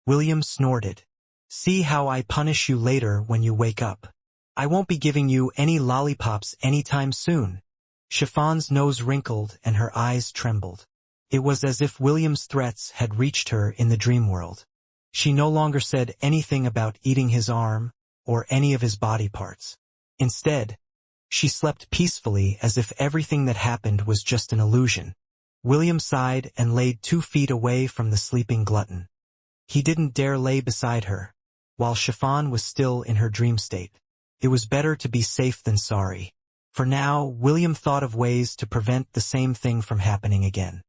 S1: William snorted. See how I punish you later when you wake up. I won't be giving you any lollipops anytime soon. Chiffon's nose wrinkled and her eyes trembled. It was as if William's threats had reached her in the dream world. She no longer said anything about eating his arm or any of his body parts. Instead, she slept peacefully as if everything that happened was just an illusion. William sighed and laid 2 feet away from the sleeping glutton. He didn't dare lay beside her, while Chiffon was still in her dream state. It was better to be safe than sorry. For now, William thought of ways to prevent the same thing from happening again.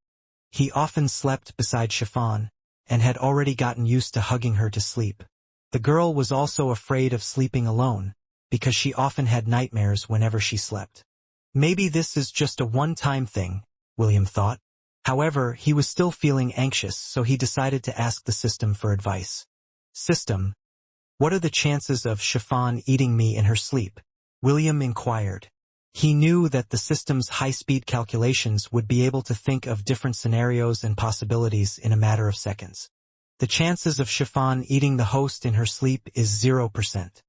S1: He often slept beside Chiffon, and had already gotten used to hugging her to sleep. The girl was also afraid of sleeping alone, because she often had nightmares whenever she slept. Maybe this is just a one-time thing, William thought. However, he was still feeling anxious, so he decided to ask the system for advice. System, what are the chances of Chiffon eating me in her sleep? William inquired. He knew that the system's high-speed calculations would be able to think of different scenarios and possibilities in a matter of seconds. The chances of Chiffon eating the host in her sleep is 0%.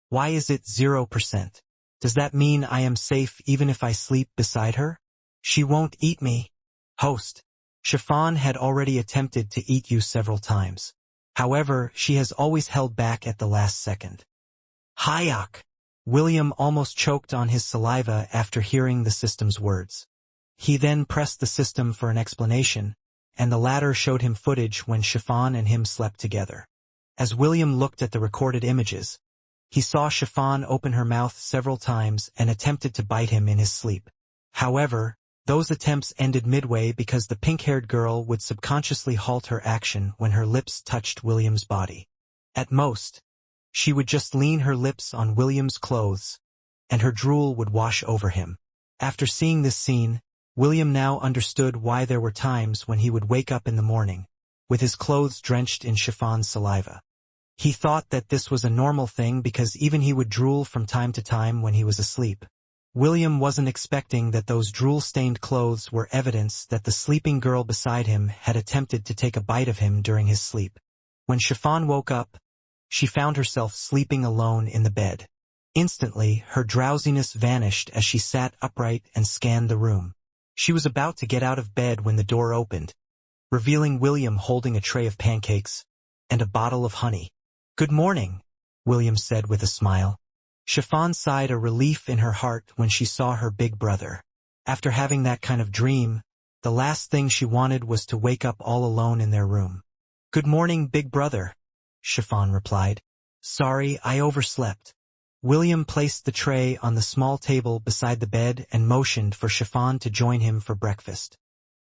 S1: Why is it 0%? Does that mean I am safe even if I sleep beside her? She won't eat me. Host. Chiffon had already attempted to eat you several times. However, she has always held back at the last second. Hayek. William almost choked on his saliva after hearing the system's words. He then pressed the system for an explanation, and the latter showed him footage when Chiffon and him slept together. As William looked at the recorded images, he saw Chiffon open her mouth several times and attempted to bite him in his sleep. However, those attempts ended midway because the pink-haired girl would subconsciously halt her action when her lips touched William's body. At most, she would just lean her lips on William's clothes, and her drool would wash over him. After seeing this scene, William now understood why there were times when he would wake up in the morning, with his clothes drenched in Chiffon's saliva. He thought that this was a normal thing because even he would drool from time to time when he was asleep. William wasn't expecting that those drool-stained clothes were evidence that the sleeping girl beside him had attempted to take a bite of him during his sleep. When Chiffon woke up, she found herself sleeping alone in the bed. Instantly, her drowsiness vanished as she sat upright and scanned the room. She was about to get out of bed when the door opened, revealing William holding a tray of pancakes and a bottle of honey. "Good morning," William said with a smile. Chiffon sighed a relief in her heart when she saw her big brother. After having that kind of dream, the last thing she wanted was to wake up all alone in their room. "Good morning, big brother," Chiffon replied. "Sorry, I overslept." William placed the tray on the small table beside the bed and motioned for Chiffon to join him for breakfast.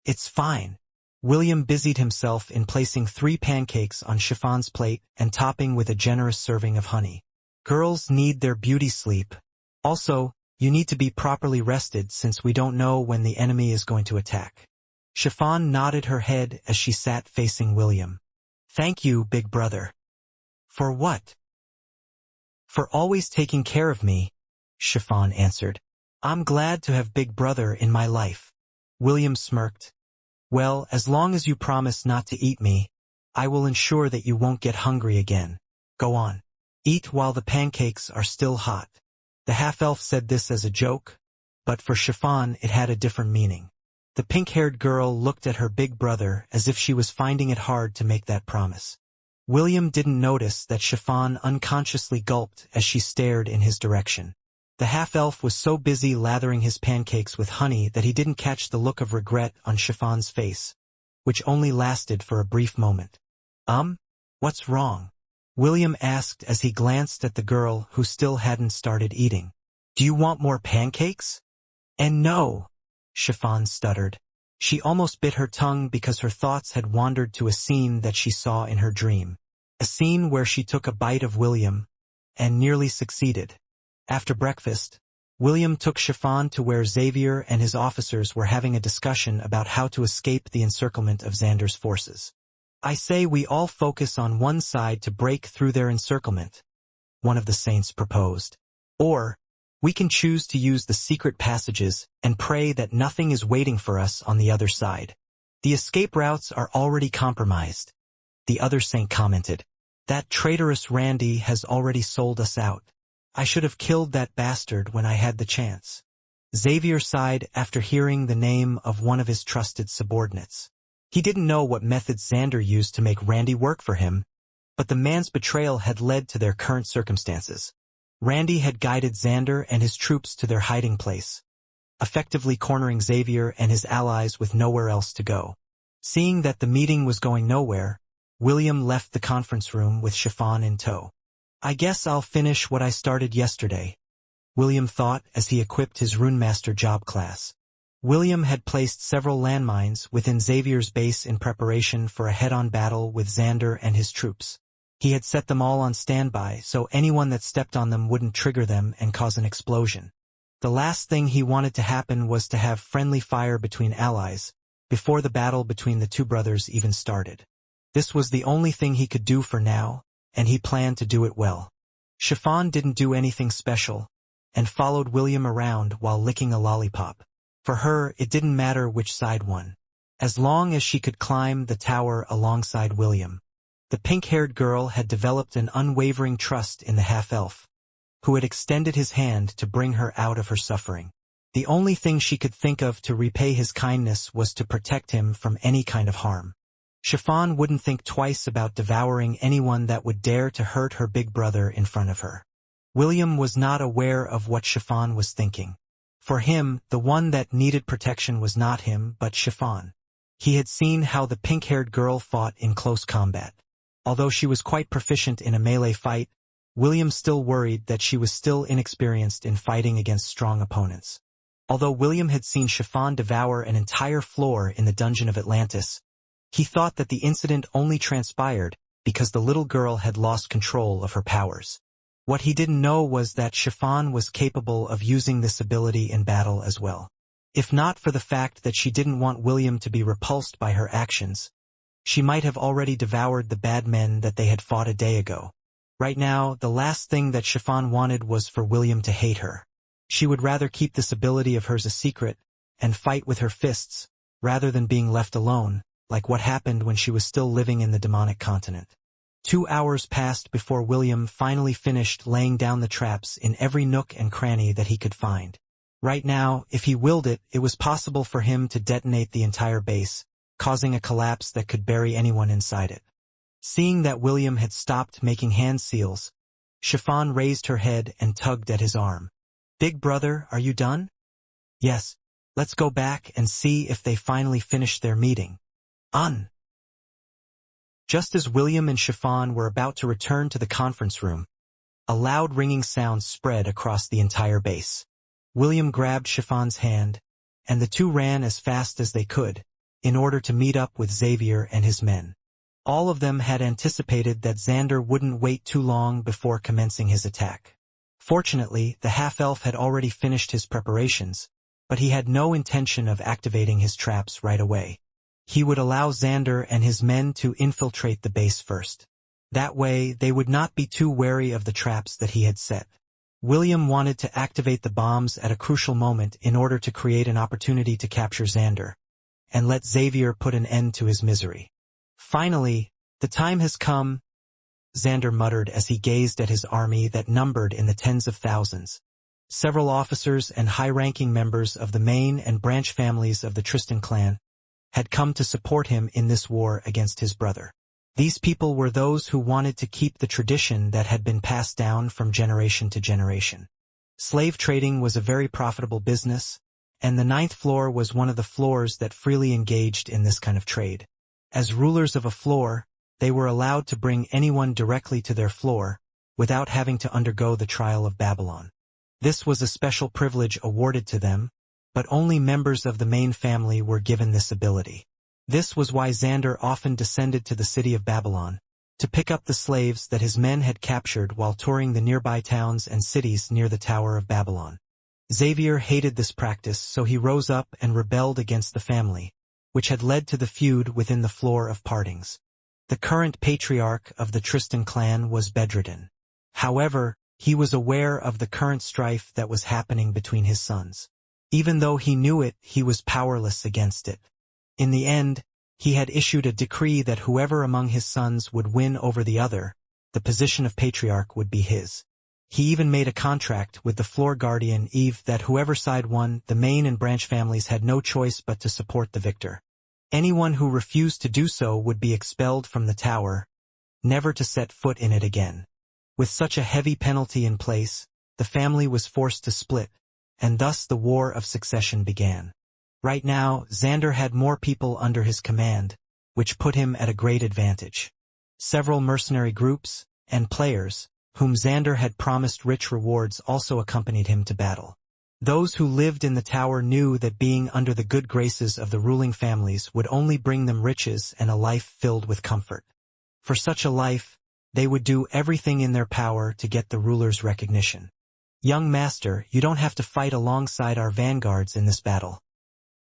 S1: "It's fine." William busied himself in placing 3 pancakes on Chiffon's plate and topping with a generous serving of honey. Girls need their beauty sleep. Also, you need to be properly rested since we don't know when the enemy is going to attack. Chiffon nodded her head as she sat facing William. "Thank you, big brother." "For what?" "For always taking care of me," Chiffon answered. "I'm glad to have big brother in my life." William smirked. "Well, as long as you promise not to eat me, I will ensure that you won't get hungry again. Go on. Eat while the pancakes are still hot." The half-elf said this as a joke, but for Chiffon it had a different meaning. The pink-haired girl looked at her big brother as if she was finding it hard to make that promise. William didn't notice that Chiffon unconsciously gulped as she stared in his direction. The half-elf was so busy lathering his pancakes with honey that he didn't catch the look of regret on Chiffon's face, which only lasted for a brief moment. What's wrong?" William asked as he glanced at the girl who still hadn't started eating. "Do you want more pancakes?" "And no," Chiffon stuttered. She almost bit her tongue because her thoughts had wandered to a scene that she saw in her dream. A scene where she took a bite of William, and nearly succeeded. After breakfast, William took Chiffon to where Xavier and his officers were having a discussion about how to escape the encirclement of Xander's forces. "I say we all focus on one side to break through their encirclement," one of the saints proposed. "Or, we can choose to use the secret passages and pray that nothing is waiting for us on the other side. The escape routes are already compromised," the other saint commented. "That traitorous Randy has already sold us out. I should have killed that bastard when I had the chance." Xavier sighed after hearing the name of one of his trusted subordinates. He didn't know what methods Xander used to make Randy work for him, but the man's betrayal had led to their current circumstances. Randy had guided Xander and his troops to their hiding place, effectively cornering Xavier and his allies with nowhere else to go. Seeing that the meeting was going nowhere, William left the conference room with Chiffon in tow. "I guess I'll finish what I started yesterday," William thought as he equipped his Runemaster job class. William had placed several landmines within Xavier's base in preparation for a head-on battle with Xander and his troops. He had set them all on standby so anyone that stepped on them wouldn't trigger them and cause an explosion. The last thing he wanted to happen was to have friendly fire between allies, before the battle between the two brothers even started. This was the only thing he could do for now, and he planned to do it well. Chiffon didn't do anything special, and followed William around while licking a lollipop. For her, it didn't matter which side won, as long as she could climb the tower alongside William. The pink-haired girl had developed an unwavering trust in the half-elf, who had extended his hand to bring her out of her suffering. The only thing she could think of to repay his kindness was to protect him from any kind of harm. Chiffon wouldn't think twice about devouring anyone that would dare to hurt her big brother in front of her. William was not aware of what Chiffon was thinking. For him, the one that needed protection was not him but Chiffon. He had seen how the pink-haired girl fought in close combat. Although she was quite proficient in a melee fight, William still worried that she was still inexperienced in fighting against strong opponents. Although William had seen Chiffon devour an entire floor in the dungeon of Atlantis, he thought that the incident only transpired because the little girl had lost control of her powers. What he didn't know was that Chiffon was capable of using this ability in battle as well. If not for the fact that she didn't want William to be repulsed by her actions, she might have already devoured the bad men that they had fought a day ago. Right now, the last thing that Chiffon wanted was for William to hate her. She would rather keep this ability of hers a secret and fight with her fists, rather than being left alone, like what happened when she was still living in the demonic continent. 2 hours passed before William finally finished laying down the traps in every nook and cranny that he could find. Right now, if he willed it, it was possible for him to detonate the entire base, causing a collapse that could bury anyone inside it. Seeing that William had stopped making hand seals, Chiffon raised her head and tugged at his arm. "Big brother, are you done?" "Yes. Let's go back and see if they finally finished their meeting." "On!" Just as William and Chiffon were about to return to the conference room, a loud ringing sound spread across the entire base. William grabbed Chiffon's hand, and the two ran as fast as they could, in order to meet up with Xavier and his men. All of them had anticipated that Xander wouldn't wait too long before commencing his attack. Fortunately, the half-elf had already finished his preparations, but he had no intention of activating his traps right away. He would allow Xander and his men to infiltrate the base first. That way, they would not be too wary of the traps that he had set. William wanted to activate the bombs at a crucial moment in order to create an opportunity to capture Xander, and let Xavier put an end to his misery. "Finally, the time has come," Xander muttered as he gazed at his army that numbered in the tens of thousands. Several officers and high-ranking members of the main and branch families of the Tristan clan had come to support him in this war against his brother. These people were those who wanted to keep the tradition that had been passed down from generation to generation. Slave trading was a very profitable business, and the 9th floor was one of the floors that freely engaged in this kind of trade. As rulers of a floor, they were allowed to bring anyone directly to their floor, without having to undergo the trial of Babylon. This was a special privilege awarded to them, but only members of the main family were given this ability. This was why Xander often descended to the city of Babylon, to pick up the slaves that his men had captured while touring the nearby towns and cities near the Tower of Babylon. Xavier hated this practice, so he rose up and rebelled against the family, which had led to the feud within the Floor of Partings. The current patriarch of the Tristan clan was bedridden. However, he was aware of the current strife that was happening between his sons. Even though he knew it, he was powerless against it. In the end, he had issued a decree that whoever among his sons would win over the other, the position of patriarch would be his. He even made a contract with the floor guardian Eve that whoever side won, the main and branch families had no choice but to support the victor. Anyone who refused to do so would be expelled from the tower, never to set foot in it again. With such a heavy penalty in place, the family was forced to split, and thus the War of Succession began. Right now, Xander had more people under his command, which put him at a great advantage. Several mercenary groups and players, whom Xander had promised rich rewards, also accompanied him to battle. Those who lived in the tower knew that being under the good graces of the ruling families would only bring them riches and a life filled with comfort. For such a life, they would do everything in their power to get the ruler's recognition. "Young master, you don't have to fight alongside our vanguards in this battle,"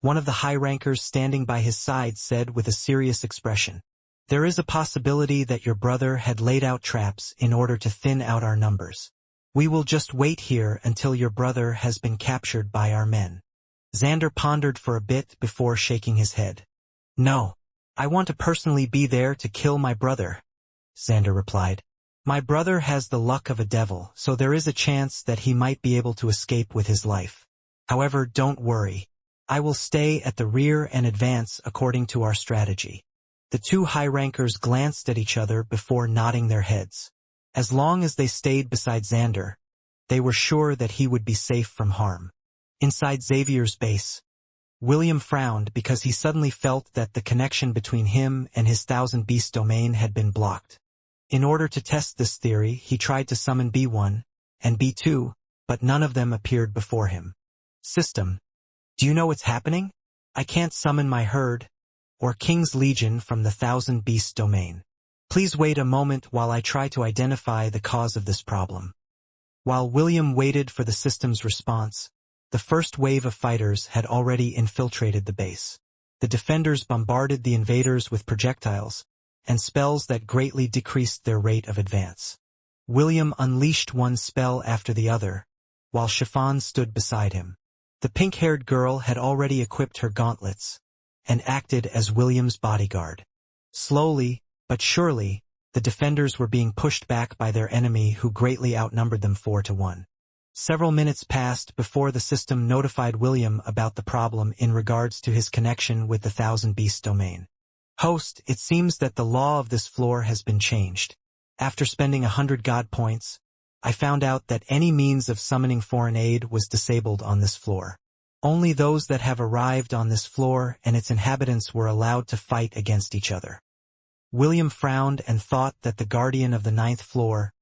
S1: one of the high-rankers standing by his side said with a serious expression. "There is a possibility that your brother had laid out traps in order to thin out our numbers. We will just wait here until your brother has been captured by our men." Xander pondered for a bit before shaking his head. "No, I want to personally be there to kill my brother," Xander replied. "My brother has the luck of a devil, so there is a chance that he might be able to escape with his life. However, don't worry. I will stay at the rear and advance according to our strategy." The two high-rankers glanced at each other before nodding their heads. As long as they stayed beside Xander, they were sure that he would be safe from harm. Inside Xavier's base, William frowned because he suddenly felt that the connection between him and his Thousand Beast domain had been blocked. In order to test this theory, he tried to summon B1 and B2, but none of them appeared before him. "System, do you know what's happening? I can't summon my herd or King's Legion from the Thousand Beast domain. Please wait a moment while I try to identify the cause of this problem." While William waited for the system's response, the first wave of fighters had already infiltrated the base. The defenders bombarded the invaders with projectiles and spells that greatly decreased their rate of advance. William unleashed one spell after the other, while Chiffon stood beside him. The pink-haired girl had already equipped her gauntlets and acted as William's bodyguard. Slowly, but surely, the defenders were being pushed back by their enemy, who greatly outnumbered them 4-1. Several minutes passed before the system notified William about the problem in regards to his connection with the Thousand Beast domain. "Host, it seems that the law of this floor has been changed. After spending 100 God points, I found out that any means of summoning foreign aid was disabled on this floor. Only those that have arrived on this floor and its inhabitants were allowed to fight against each other." William frowned and thought that the guardian of the 9th floor,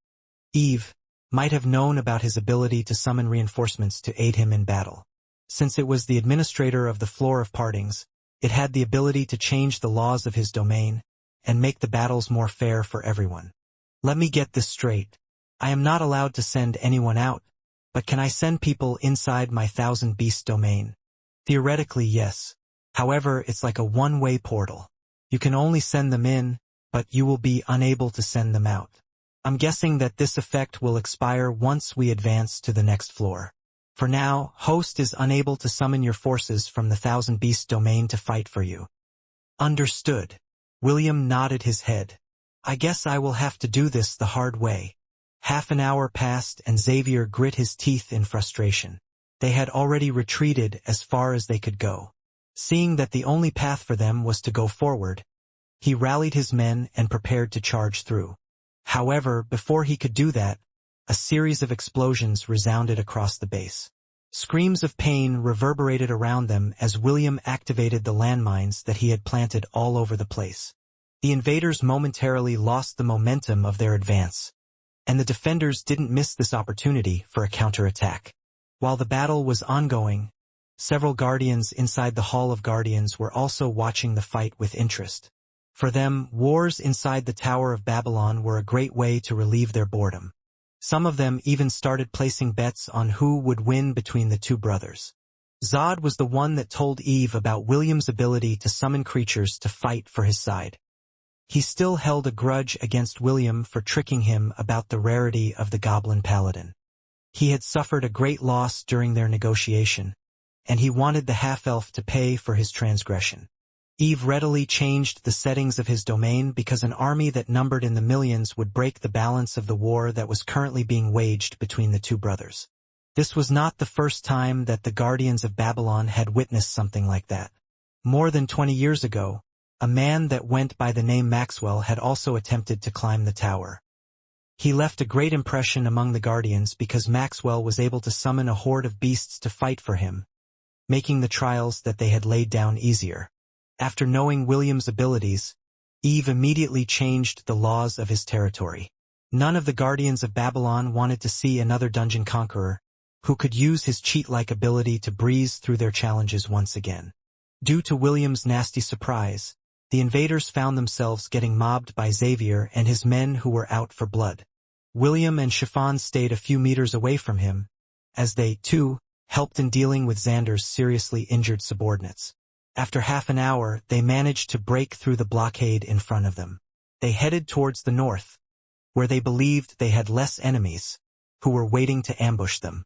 S1: Eve, might have known about his ability to summon reinforcements to aid him in battle. Since it was the administrator of the Floor of Partings, it had the ability to change the laws of his domain and make the battles more fair for everyone. "Let me get this straight. I am not allowed to send anyone out, but can I send people inside my Thousand Beast domain?" "Theoretically, yes. However, it's like a one-way portal. You can only send them in, but you will be unable to send them out. I'm guessing that this effect will expire once we advance to the next floor. For now, Host is unable to summon your forces from the Thousand Beast domain to fight for you." "Understood." William nodded his head. "I guess I will have to do this the hard way." Half an hour passed and Xavier grit his teeth in frustration. They had already retreated as far as they could go. Seeing that the only path for them was to go forward, he rallied his men and prepared to charge through. However, before he could do that, a series of explosions resounded across the base. Screams of pain reverberated around them as William activated the landmines that he had planted all over the place. The invaders momentarily lost the momentum of their advance, and the defenders didn't miss this opportunity for a counterattack. While the battle was ongoing, several guardians inside the Hall of Guardians were also watching the fight with interest. For them, wars inside the Tower of Babylon were a great way to relieve their boredom. Some of them even started placing bets on who would win between the two brothers. Zod was the one that told Eve about William's ability to summon creatures to fight for his side. He still held a grudge against William for tricking him about the rarity of the Goblin Paladin. He had suffered a great loss during their negotiation, and he wanted the half-elf to pay for his transgression. Eve readily changed the settings of his domain because an army that numbered in the millions would break the balance of the war that was currently being waged between the two brothers. This was not the first time that the Guardians of Babylon had witnessed something like that. More than 20 years ago, a man that went by the name Maxwell had also attempted to climb the tower. He left a great impression among the Guardians because Maxwell was able to summon a horde of beasts to fight for him, making the trials that they had laid down easier. After knowing William's abilities, Eve immediately changed the laws of his territory. None of the guardians of Babylon wanted to see another dungeon conqueror, who could use his cheat-like ability to breeze through their challenges once again. Due to William's nasty surprise, the invaders found themselves getting mobbed by Xavier and his men who were out for blood. William and Chiffon stayed a few meters away from him, as they, too, helped in dealing with Xander's seriously injured subordinates. After half an hour, they managed to break through the blockade in front of them. They headed towards the north, where they believed they had less enemies, who were waiting to ambush them.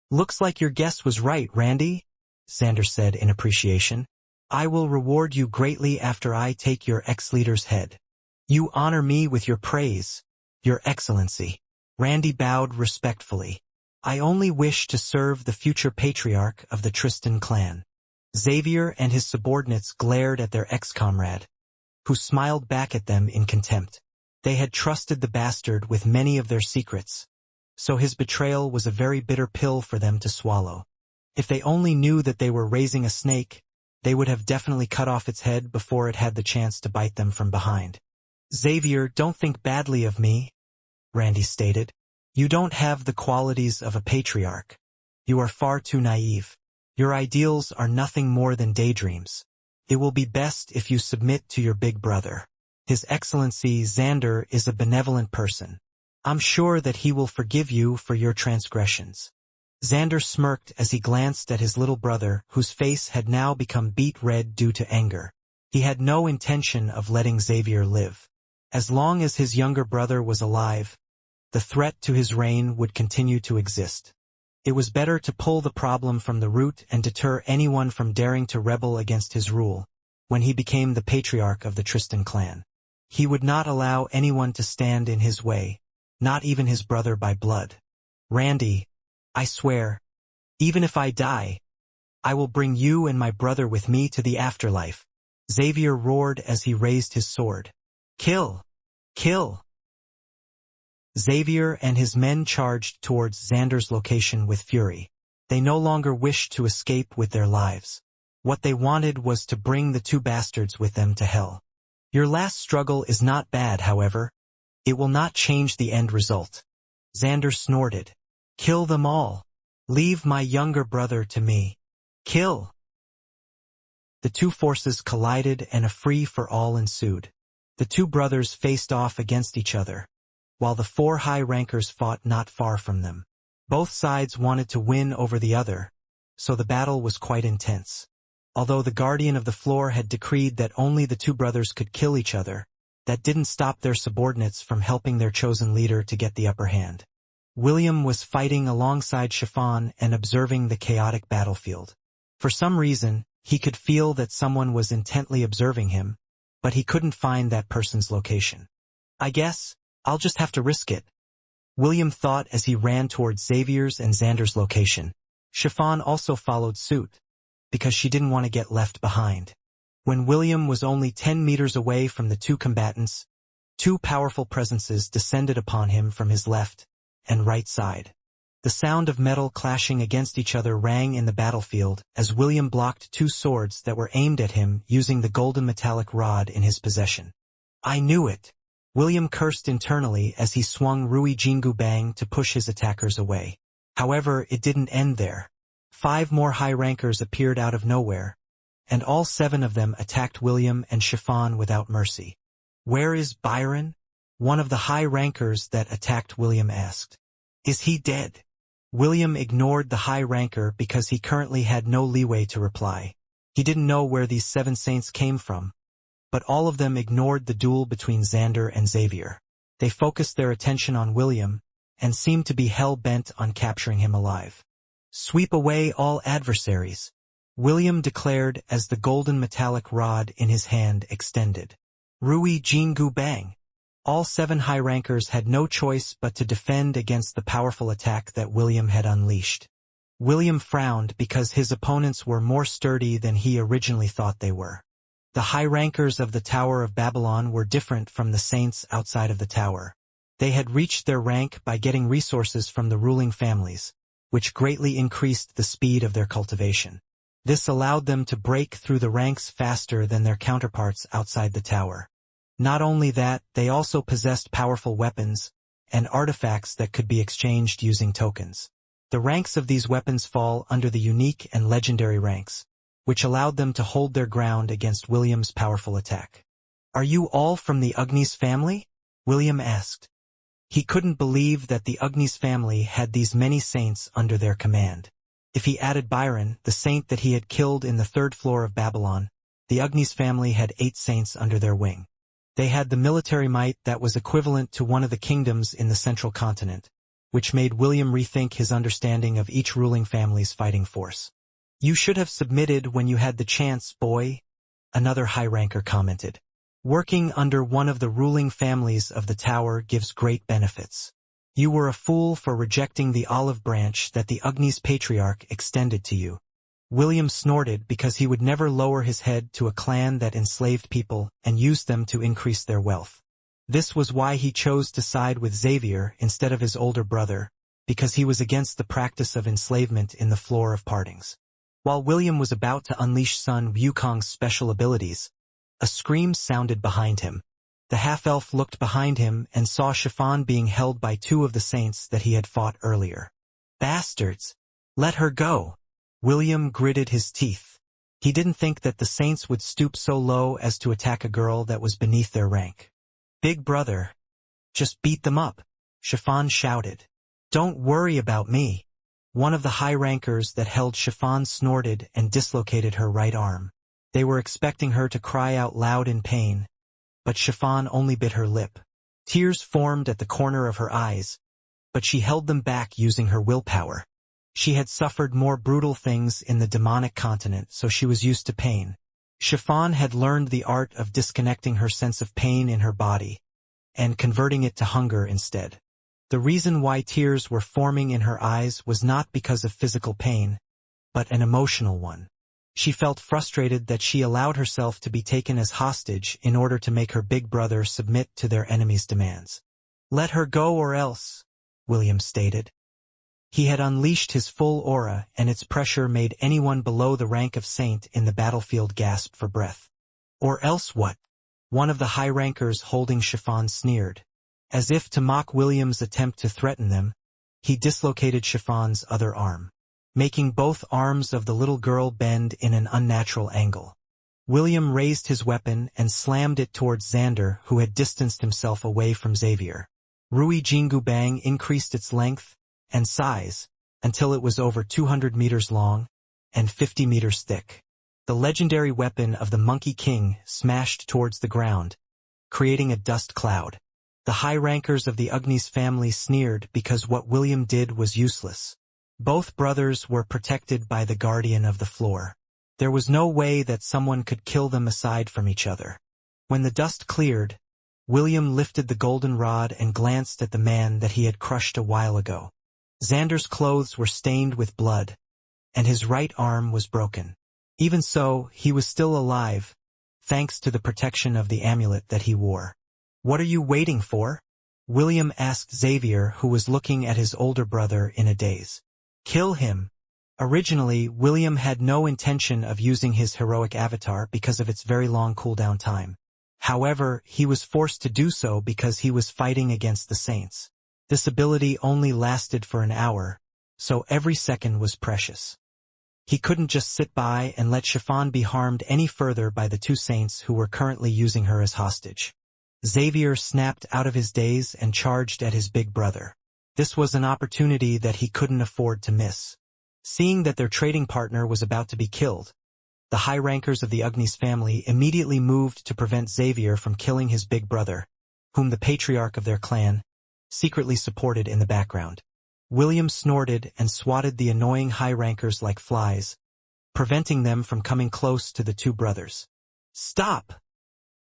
S1: "Looks like your guess was right, Randy," Xander said in appreciation. "I will reward you greatly after I take your ex-leader's head. You honor me with your praise, Your Excellency." Randy bowed respectfully. "I only wish to serve the future patriarch of the Tristan clan." Xavier and his subordinates glared at their ex-comrade, who smiled back at them in contempt. They had trusted the bastard with many of their secrets, so his betrayal was a very bitter pill for them to swallow. If they only knew that they were raising a snake, they would have definitely cut off its head before it had the chance to bite them from behind. "Xavier, don't think badly of me," Randy stated. "You don't have the qualities of a patriarch. You are far too naive. Your ideals are nothing more than daydreams. It will be best if you submit to your big brother. His Excellency Xander is a benevolent person. I'm sure that he will forgive you for your transgressions." Xander smirked as he glanced at his little brother, whose face had now become beet red due to anger. He had no intention of letting Xavier live. As long as his younger brother was alive, the threat to his reign would continue to exist. It was better to pull the problem from the root and deter anyone from daring to rebel against his rule. When he became the patriarch of the Tristan clan, he would not allow anyone to stand in his way, not even his brother by blood. "Randy, I swear, even if I die, I will bring you and my brother with me to the afterlife," Xavier roared as he raised his sword. "Kill! Kill!" Xavier and his men charged towards Xander's location with fury. They no longer wished to escape with their lives. What they wanted was to bring the two bastards with them to hell. "Your last struggle is not bad, however. It will not change the end result." Xander snorted. "Kill them all. Leave my younger brother to me. Kill!" The two forces collided and a free-for-all ensued. The two brothers faced off against each other, while the four high rankers fought not far from them. Both sides wanted to win over the other, so the battle was quite intense. Although the Guardian of the Floor had decreed that only the two brothers could kill each other, that didn't stop their subordinates from helping their chosen leader to get the upper hand. William was fighting alongside Chiffon and observing the chaotic battlefield. For some reason, he could feel that someone was intently observing him, but he couldn't find that person's location. "I guess I'll just have to risk it," William thought as he ran towards Xavier's and Xander's location. Chiffon also followed suit, because she didn't want to get left behind. When William was only 10 meters away from the two combatants, two powerful presences descended upon him from his left and right side. The sound of metal clashing against each other rang in the battlefield as William blocked two swords that were aimed at him using the golden metallic rod in his possession. "I knew it," William cursed internally as he swung Rui Jingu Bang to push his attackers away. However, it didn't end there. 5 more high rankers appeared out of nowhere, and all 7 of them attacked William and Chiffon without mercy. "Where is Byron?" one of the high rankers that attacked William asked. "Is he dead?" William ignored the high ranker because he currently had no leeway to reply. He didn't know where these 7 saints came from, but all of them ignored the duel between Xander and Xavier. They focused their attention on William and seemed to be hell-bent on capturing him alive. "Sweep away all adversaries," William declared as the golden metallic rod in his hand extended. "Rui Jingu Bang." All 7 high rankers had no choice but to defend against the powerful attack that William had unleashed. William frowned because his opponents were more sturdy than he originally thought they were. The high rankers of the Tower of Babylon were different from the saints outside of the tower. They had reached their rank by getting resources from the ruling families, which greatly increased the speed of their cultivation. This allowed them to break through the ranks faster than their counterparts outside the tower. Not only that, they also possessed powerful weapons and artifacts that could be exchanged using tokens. The ranks of these weapons fall under the unique and legendary ranks, which allowed them to hold their ground against William's powerful attack. "Are you all from the Agnes family?" William asked. He couldn't believe that the Agnes family had these many saints under their command. If he added Byron, the saint that he had killed in the 3rd floor of Babylon, the Agnes family had 8 saints under their wing. They had the military might that was equivalent to one of the kingdoms in the central continent, which made William rethink his understanding of each ruling family's fighting force. "You should have submitted when you had the chance, boy," another high-ranker commented. "Working under one of the ruling families of the tower gives great benefits. You were a fool for rejecting the olive branch that the Agnes patriarch extended to you." William snorted because he would never lower his head to a clan that enslaved people and used them to increase their wealth. This was why he chose to side with Xavier instead of his older brother, because he was against the practice of enslavement in the Floor of Partings. While William was about to unleash son Wukong's special abilities, a scream sounded behind him. The half-elf looked behind him and saw Chiffon being held by 2 of the saints that he had fought earlier. "Bastards! Let her go!" William gritted his teeth. He didn't think that the saints would stoop so low as to attack a girl that was beneath their rank. "Big brother, just beat them up," Chiffon shouted. "Don't worry about me." One of the high-rankers that held Chiffon snorted and dislocated her right arm. They were expecting her to cry out loud in pain, but Chiffon only bit her lip. Tears formed at the corner of her eyes, but she held them back using her willpower. She had suffered more brutal things in the demonic continent, so she was used to pain. Chiffon had learned the art of disconnecting her sense of pain in her body and converting it to hunger instead. The reason why tears were forming in her eyes was not because of physical pain, but an emotional one. She felt frustrated that she allowed herself to be taken as hostage in order to make her big brother submit to their enemy's demands. "Let her go or else," William stated. He had unleashed his full aura, and its pressure made anyone below the rank of saint in the battlefield gasp for breath. "Or else what?" One of the high-rankers holding Chiffon sneered. As if to mock William's attempt to threaten them, he dislocated Chiffon's other arm, making both arms of the little girl bend in an unnatural angle. William raised his weapon and slammed it towards Xander, who had distanced himself away from Xavier. Rui Jingu Bang increased its length and size until it was over 200 meters long and 50 meters thick. The legendary weapon of the Monkey King smashed towards the ground, creating a dust cloud. The high-rankers of the Agnes family sneered because what William did was useless. Both brothers were protected by the guardian of the floor. There was no way that someone could kill them aside from each other. When the dust cleared, William lifted the golden rod and glanced at the man that he had crushed a while ago. Xander's clothes were stained with blood, and his right arm was broken. Even so, he was still alive, thanks to the protection of the amulet that he wore. "What are you waiting for?" William asked Xavier, who was looking at his older brother in a daze. "Kill him." Originally, William had no intention of using his heroic avatar because of its very long cooldown time. However, he was forced to do so because he was fighting against the saints. This ability only lasted for an hour, so every second was precious. He couldn't just sit by and let Chiffon be harmed any further by the 2 saints who were currently using her as hostage. Xavier snapped out of his daze and charged at his big brother. This was an opportunity that he couldn't afford to miss. Seeing that their trading partner was about to be killed, the high-rankers of the Agnes family immediately moved to prevent Xavier from killing his big brother, whom the patriarch of their clan secretly supported in the background. William snorted and swatted the annoying high-rankers like flies, preventing them from coming close to the 2 brothers. "Stop!"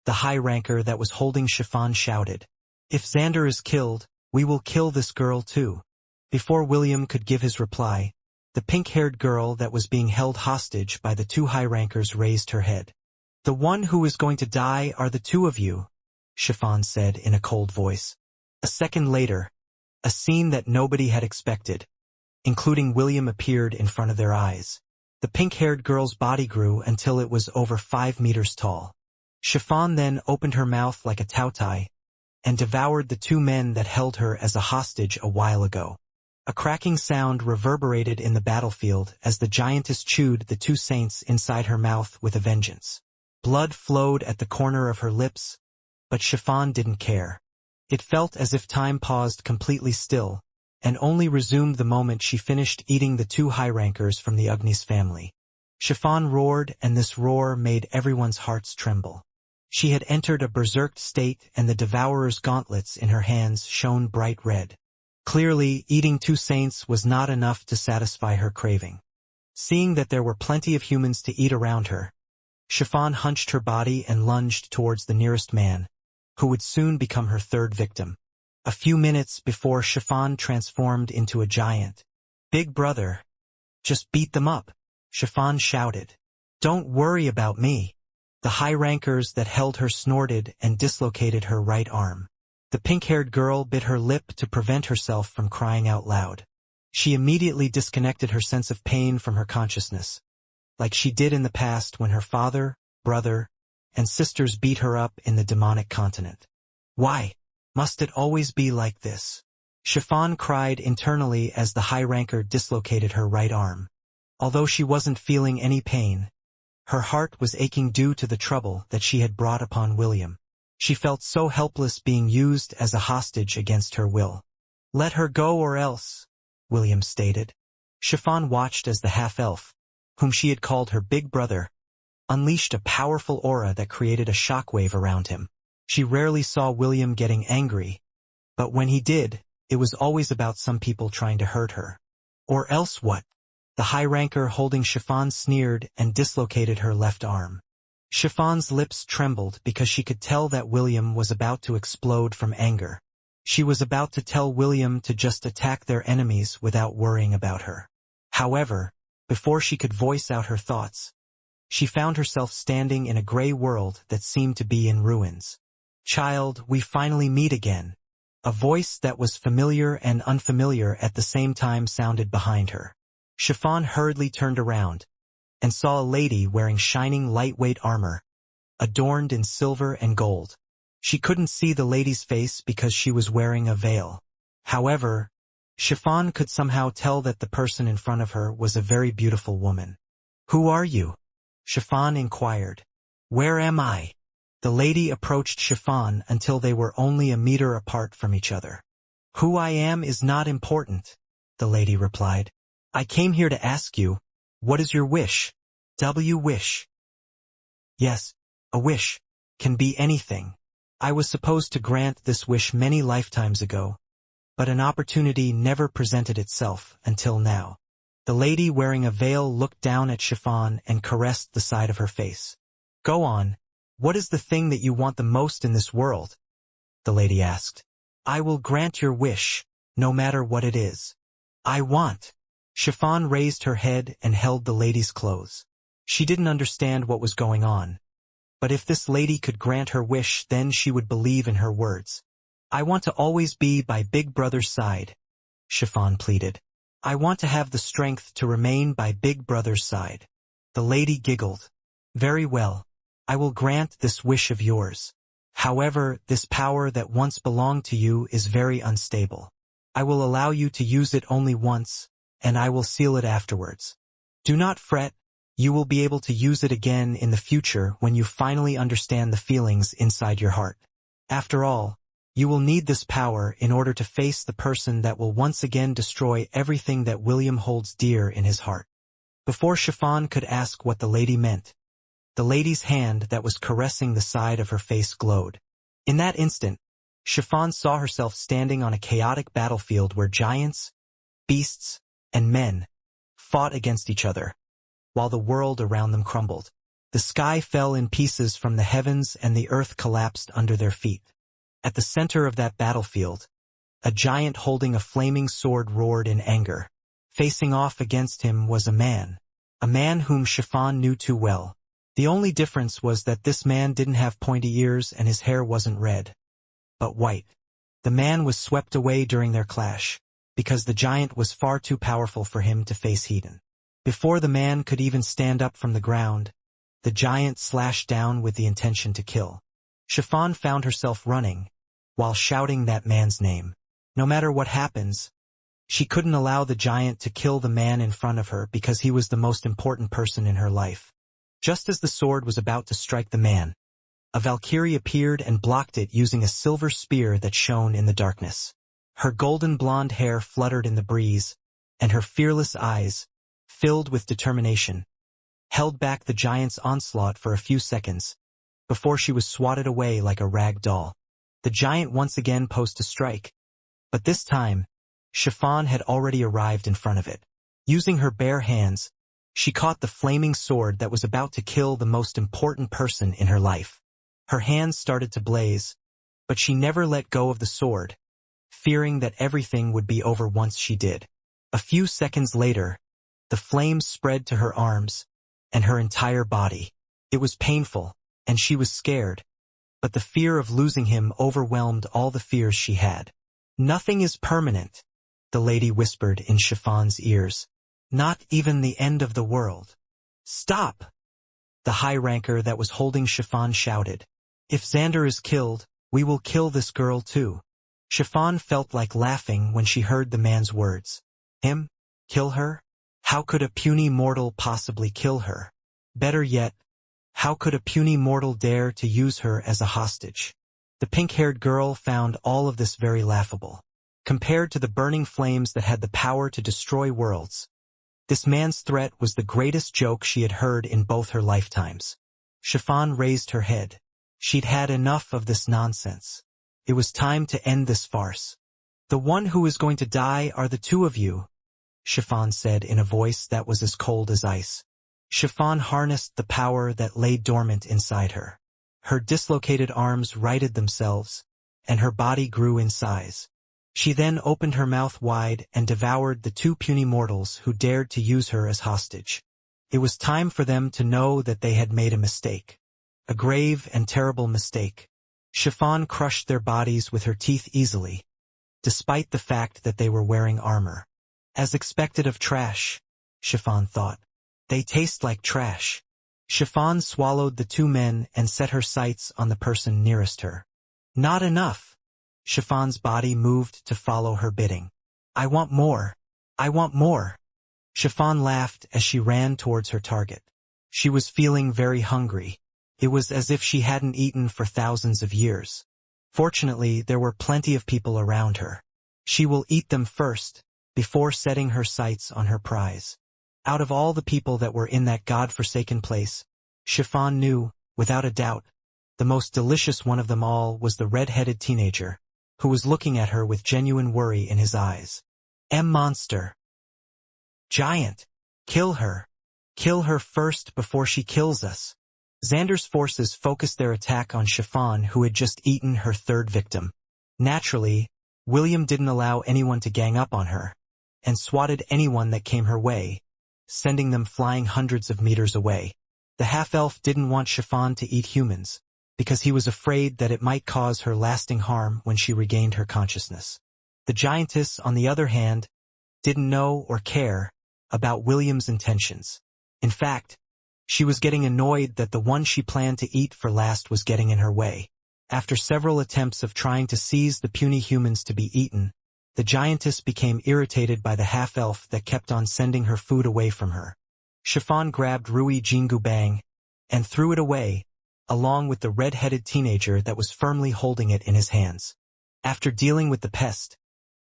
S1: The high-ranker that was holding Chiffon shouted. "If Xander is killed, we will kill this girl too." Before William could give his reply, the pink-haired girl that was being held hostage by the 2 high-rankers raised her head. "The one who is going to die are the 2 of you," Chiffon said in a cold voice. A second later, a scene that nobody had expected, including William, appeared in front of their eyes. The pink-haired girl's body grew until it was over 5 meters tall. Chiffon then opened her mouth like a tautai and devoured the two men that held her as a hostage a while ago. A cracking sound reverberated in the battlefield as the giantess chewed the two saints inside her mouth with a vengeance. Blood flowed at the corner of her lips, but Chiffon didn't care. It felt as if time paused completely still, and only resumed the moment she finished eating the two high-rankers from the Agni's family. Chiffon roared, and this roar made everyone's hearts tremble. She had entered a berserk state, and the devourer's gauntlets in her hands shone bright red. Clearly, eating two saints was not enough to satisfy her craving. Seeing that there were plenty of humans to eat around her, Chiffon hunched her body and lunged towards the nearest man, who would soon become her third victim. A few minutes before Chiffon transformed into a giant. "Big brother, just beat them up," Chiffon shouted. "Don't worry about me." The high-rankers that held her snorted and dislocated her right arm. The pink-haired girl bit her lip to prevent herself from crying out loud. She immediately disconnected her sense of pain from her consciousness, like she did in the past when her father, brother, and sisters beat her up in the demonic continent. Why must it always be like this? Chiffon cried internally as the high-ranker dislocated her right arm. Although she wasn't feeling any pain, her heart was aching due to the trouble that she had brought upon William. She felt so helpless being used as a hostage against her will. "Let her go or else," William stated. Chiffon watched as the half-elf, whom she had called her big brother, unleashed a powerful aura that created a shockwave around him. She rarely saw William getting angry, but when he did, it was always about some people trying to hurt her. "Or else what?" The high-ranker holding Chiffon sneered and dislocated her left arm. Chiffon's lips trembled because she could tell that William was about to explode from anger. She was about to tell William to just attack their enemies without worrying about her. However, before she could voice out her thoughts, she found herself standing in a gray world that seemed to be in ruins. "Child, we finally meet again." A voice that was familiar and unfamiliar at the same time sounded behind her. Chiffon hurriedly turned around and saw a lady wearing shining lightweight armor, adorned in silver and gold. She couldn't see the lady's face because she was wearing a veil. However, Chiffon could somehow tell that the person in front of her was a very beautiful woman. "Who are you?" Chiffon inquired. "Where am I?" The lady approached Chiffon until they were only a meter apart from each other. "Who I am is not important," the lady replied. "I came here to ask you, what is your wish?" Wish. "Yes, a wish can be anything. I was supposed to grant this wish many lifetimes ago, but an opportunity never presented itself until now." The lady wearing a veil looked down at Chiffon and caressed the side of her face. "Go on, what is the thing that you want the most in this world?" the lady asked. "I will grant your wish, no matter what it is." "I want." Chiffon raised her head and held the lady's clothes. She didn't understand what was going on, but if this lady could grant her wish, then she would believe in her words. "I want to always be by Big Brother's side," Chiffon pleaded. "I want to have the strength to remain by Big Brother's side." The lady giggled. "Very well, I will grant this wish of yours. However, this power that once belonged to you is very unstable. I will allow you to use it only once, and I will seal it afterwards. Do not fret, you will be able to use it again in the future when you finally understand the feelings inside your heart. After all, you will need this power in order to face the person that will once again destroy everything that William holds dear in his heart." Before Chiffon could ask what the lady meant, the lady's hand that was caressing the side of her face glowed. In that instant, Chiffon saw herself standing on a chaotic battlefield where giants, beasts, and men fought against each other, while the world around them crumbled. The sky fell in pieces from the heavens and the earth collapsed under their feet. At the center of that battlefield, a giant holding a flaming sword roared in anger. Facing off against him was a man whom Chiffon knew too well. The only difference was that this man didn't have pointy ears and his hair wasn't red, but white. The man was swept away during their clash, because the giant was far too powerful for him to face Hedon. Before the man could even stand up from the ground, The giant slashed down with the intention to kill. Chiffon found herself running, while shouting that man's name. No matter what happens, she couldn't allow the giant to kill the man in front of her because he was the most important person in her life. Just as the sword was about to strike the man, a Valkyrie appeared and blocked it using a silver spear that shone in the darkness. Her golden blonde hair fluttered in the breeze, and her fearless eyes, filled with determination, held back the giant's onslaught for a few seconds, before she was swatted away like a rag doll. The giant once again posed to strike, but this time, Chiffon had already arrived in front of it. Using her bare hands, she caught the flaming sword that was about to kill the most important person in her life. Her hands started to blaze, but she never let go of the sword, fearing that everything would be over once she did. A few seconds later, the flames spread to her arms and her entire body. It was painful, and she was scared, but the fear of losing him overwhelmed all the fears she had. "Nothing is permanent," the lady whispered in Chiffon's ears. "Not even the end of the world." "Stop!" the high ranker that was holding Chiffon shouted. "If Xander is killed, we will kill this girl too." Chiffon felt like laughing when she heard the man's words. Him? Kill her? How could a puny mortal possibly kill her? Better yet, how could a puny mortal dare to use her as a hostage? The pink-haired girl found all of this very laughable. Compared to the burning flames that had the power to destroy worlds, this man's threat was the greatest joke she had heard in both her lifetimes. Chiffon raised her head. She'd had enough of this nonsense. It was time to end this farce. "The one who is going to die are the two of you," Chiffon said in a voice that was as cold as ice. Chiffon harnessed the power that lay dormant inside her. Her dislocated arms righted themselves, and her body grew in size. She then opened her mouth wide and devoured the two puny mortals who dared to use her as hostage. It was time for them to know that they had made a mistake. A grave and terrible mistake. Chiffon crushed their bodies with her teeth easily, despite the fact that they were wearing armor. As expected of trash, Chiffon thought. They taste like trash. Chiffon swallowed the two men and set her sights on the person nearest her. Not enough. Chiffon's body moved to follow her bidding. "I want more. I want more." Chiffon laughed as she ran towards her target. She was feeling very hungry. It was as if she hadn't eaten for thousands of years. Fortunately, there were plenty of people around her. She will eat them first, before setting her sights on her prize. Out of all the people that were in that god-forsaken place, Chiffon knew, without a doubt, the most delicious one of them all was the red-headed teenager, who was looking at her with genuine worry in his eyes. Monster. Giant. Kill her. Kill her first before she kills us." Xander's forces focused their attack on Chiffon, who had just eaten her third victim. Naturally, William didn't allow anyone to gang up on her, and swatted anyone that came her way, sending them flying hundreds of meters away. The half-elf didn't want Chiffon to eat humans, because he was afraid that it might cause her lasting harm when she regained her consciousness. The giantess, on the other hand, didn't know or care about William's intentions. In fact, she was getting annoyed that the one she planned to eat for last was getting in her way. After several attempts of trying to seize the puny humans to be eaten, the giantess became irritated by the half-elf that kept on sending her food away from her. Chiffon grabbed Rui Jingu Bang and threw it away, along with the red-headed teenager that was firmly holding it in his hands. After dealing with the pest,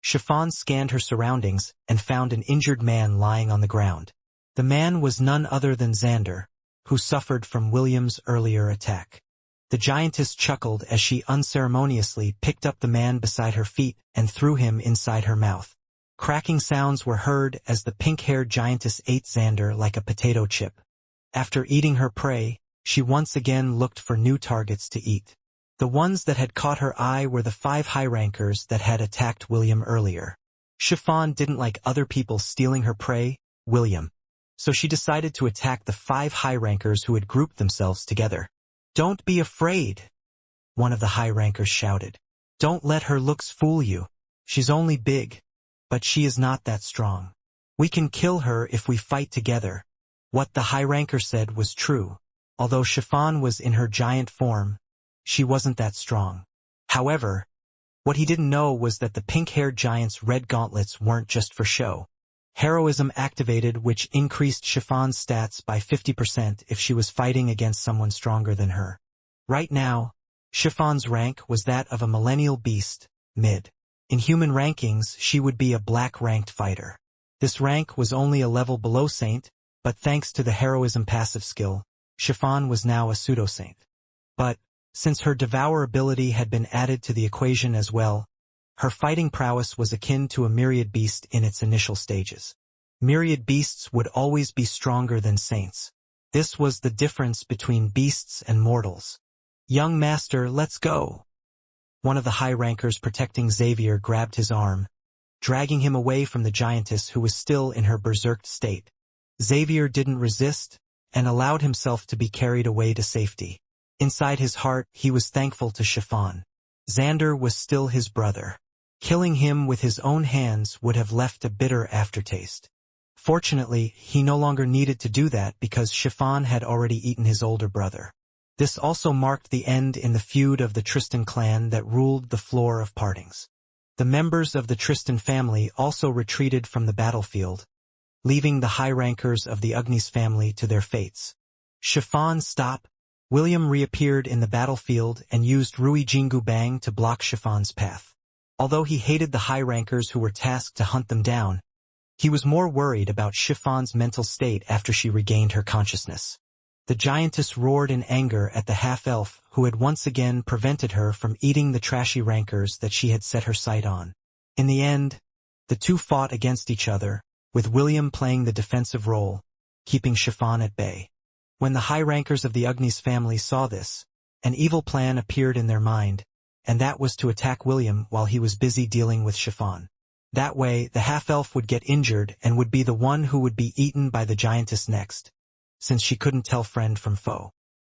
S1: Chiffon scanned her surroundings and found an injured man lying on the ground. The man was none other than Xander, who suffered from William's earlier attack. The giantess chuckled as she unceremoniously picked up the man beside her feet and threw him inside her mouth. Cracking sounds were heard as the pink-haired giantess ate Xander like a potato chip. After eating her prey, she once again looked for new targets to eat. The ones that had caught her eye were the 5 high-rankers that had attacked William earlier. Chiffon didn't like other people stealing her prey, William, so she decided to attack the 5 high-rankers who had grouped themselves together. "Don't be afraid," one of the high-rankers shouted. "Don't let her looks fool you. She's only big, but she is not that strong. We can kill her if we fight together." What the high-ranker said was true. Although Chiffon was in her giant form, she wasn't that strong. However, what he didn't know was that the pink-haired giant's red gauntlets weren't just for show. Heroism activated, which increased Chiffon's stats by 50% if she was fighting against someone stronger than her. Right now, Chiffon's rank was that of a millennial beast, mid. In human rankings, she would be a black-ranked fighter. This rank was only a level below Saint, but thanks to the heroism passive skill, Chiffon was now a pseudo-saint. But, since her devour ability had been added to the equation as well, her fighting prowess was akin to a myriad beast in its initial stages. Myriad beasts would always be stronger than saints. This was the difference between beasts and mortals. "Young master, let's go." One of the high rankers protecting Xavier grabbed his arm, dragging him away from the giantess who was still in her berserked state. Xavier didn't resist, and allowed himself to be carried away to safety. Inside his heart, he was thankful to Chiffon. Xander was still his brother. Killing him with his own hands would have left a bitter aftertaste. Fortunately, he no longer needed to do that because Chiffon had already eaten his older brother. This also marked the end in the feud of the Tristan clan that ruled the floor of partings. The members of the Tristan family also retreated from the battlefield, leaving the high rankers of the Agnes family to their fates. Chiffon, stop! William reappeared in the battlefield and used Rui Jingu Bang to block Chiffon's path. Although he hated the high rankers who were tasked to hunt them down, he was more worried about Chiffon's mental state after she regained her consciousness. The giantess roared in anger at the half-elf who had once again prevented her from eating the trashy rankers that she had set her sight on. In the end, the two fought against each other, with William playing the defensive role, keeping Chiffon at bay. When the high rankers of the Agnes family saw this, an evil plan appeared in their mind, and that was to attack William while he was busy dealing with Chiffon. That way, the half-elf would get injured and would be the one who would be eaten by the giantess next, since she couldn't tell friend from foe.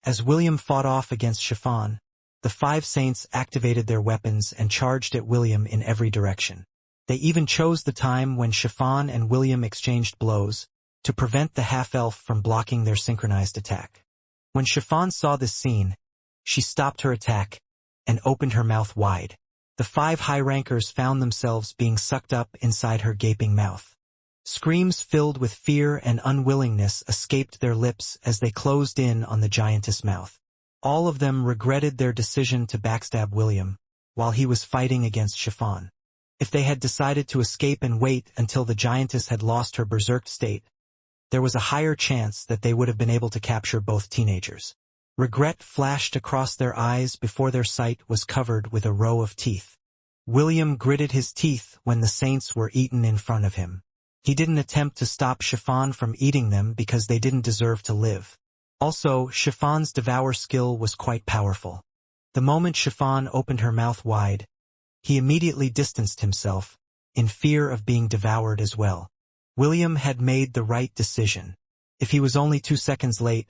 S1: As William fought off against Chiffon, the 5 saints activated their weapons and charged at William in every direction. They even chose the time when Chiffon and William exchanged blows, to prevent the half-elf from blocking their synchronized attack. When Chiffon saw this scene, she stopped her attack and opened her mouth wide. The 5 high rankers found themselves being sucked up inside her gaping mouth. Screams filled with fear and unwillingness escaped their lips as they closed in on the giantess' mouth. All of them regretted their decision to backstab William, while he was fighting against Chiffon. If they had decided to escape and wait until the giantess had lost her berserk state, there was a higher chance that they would have been able to capture both teenagers. Regret flashed across their eyes before their sight was covered with a row of teeth. William gritted his teeth when the saints were eaten in front of him. He didn't attempt to stop Chiffon from eating them because they didn't deserve to live. Also, Chiffon's devour skill was quite powerful. The moment Chiffon opened her mouth wide, he immediately distanced himself, in fear of being devoured as well. William had made the right decision. If he was only 2 seconds late,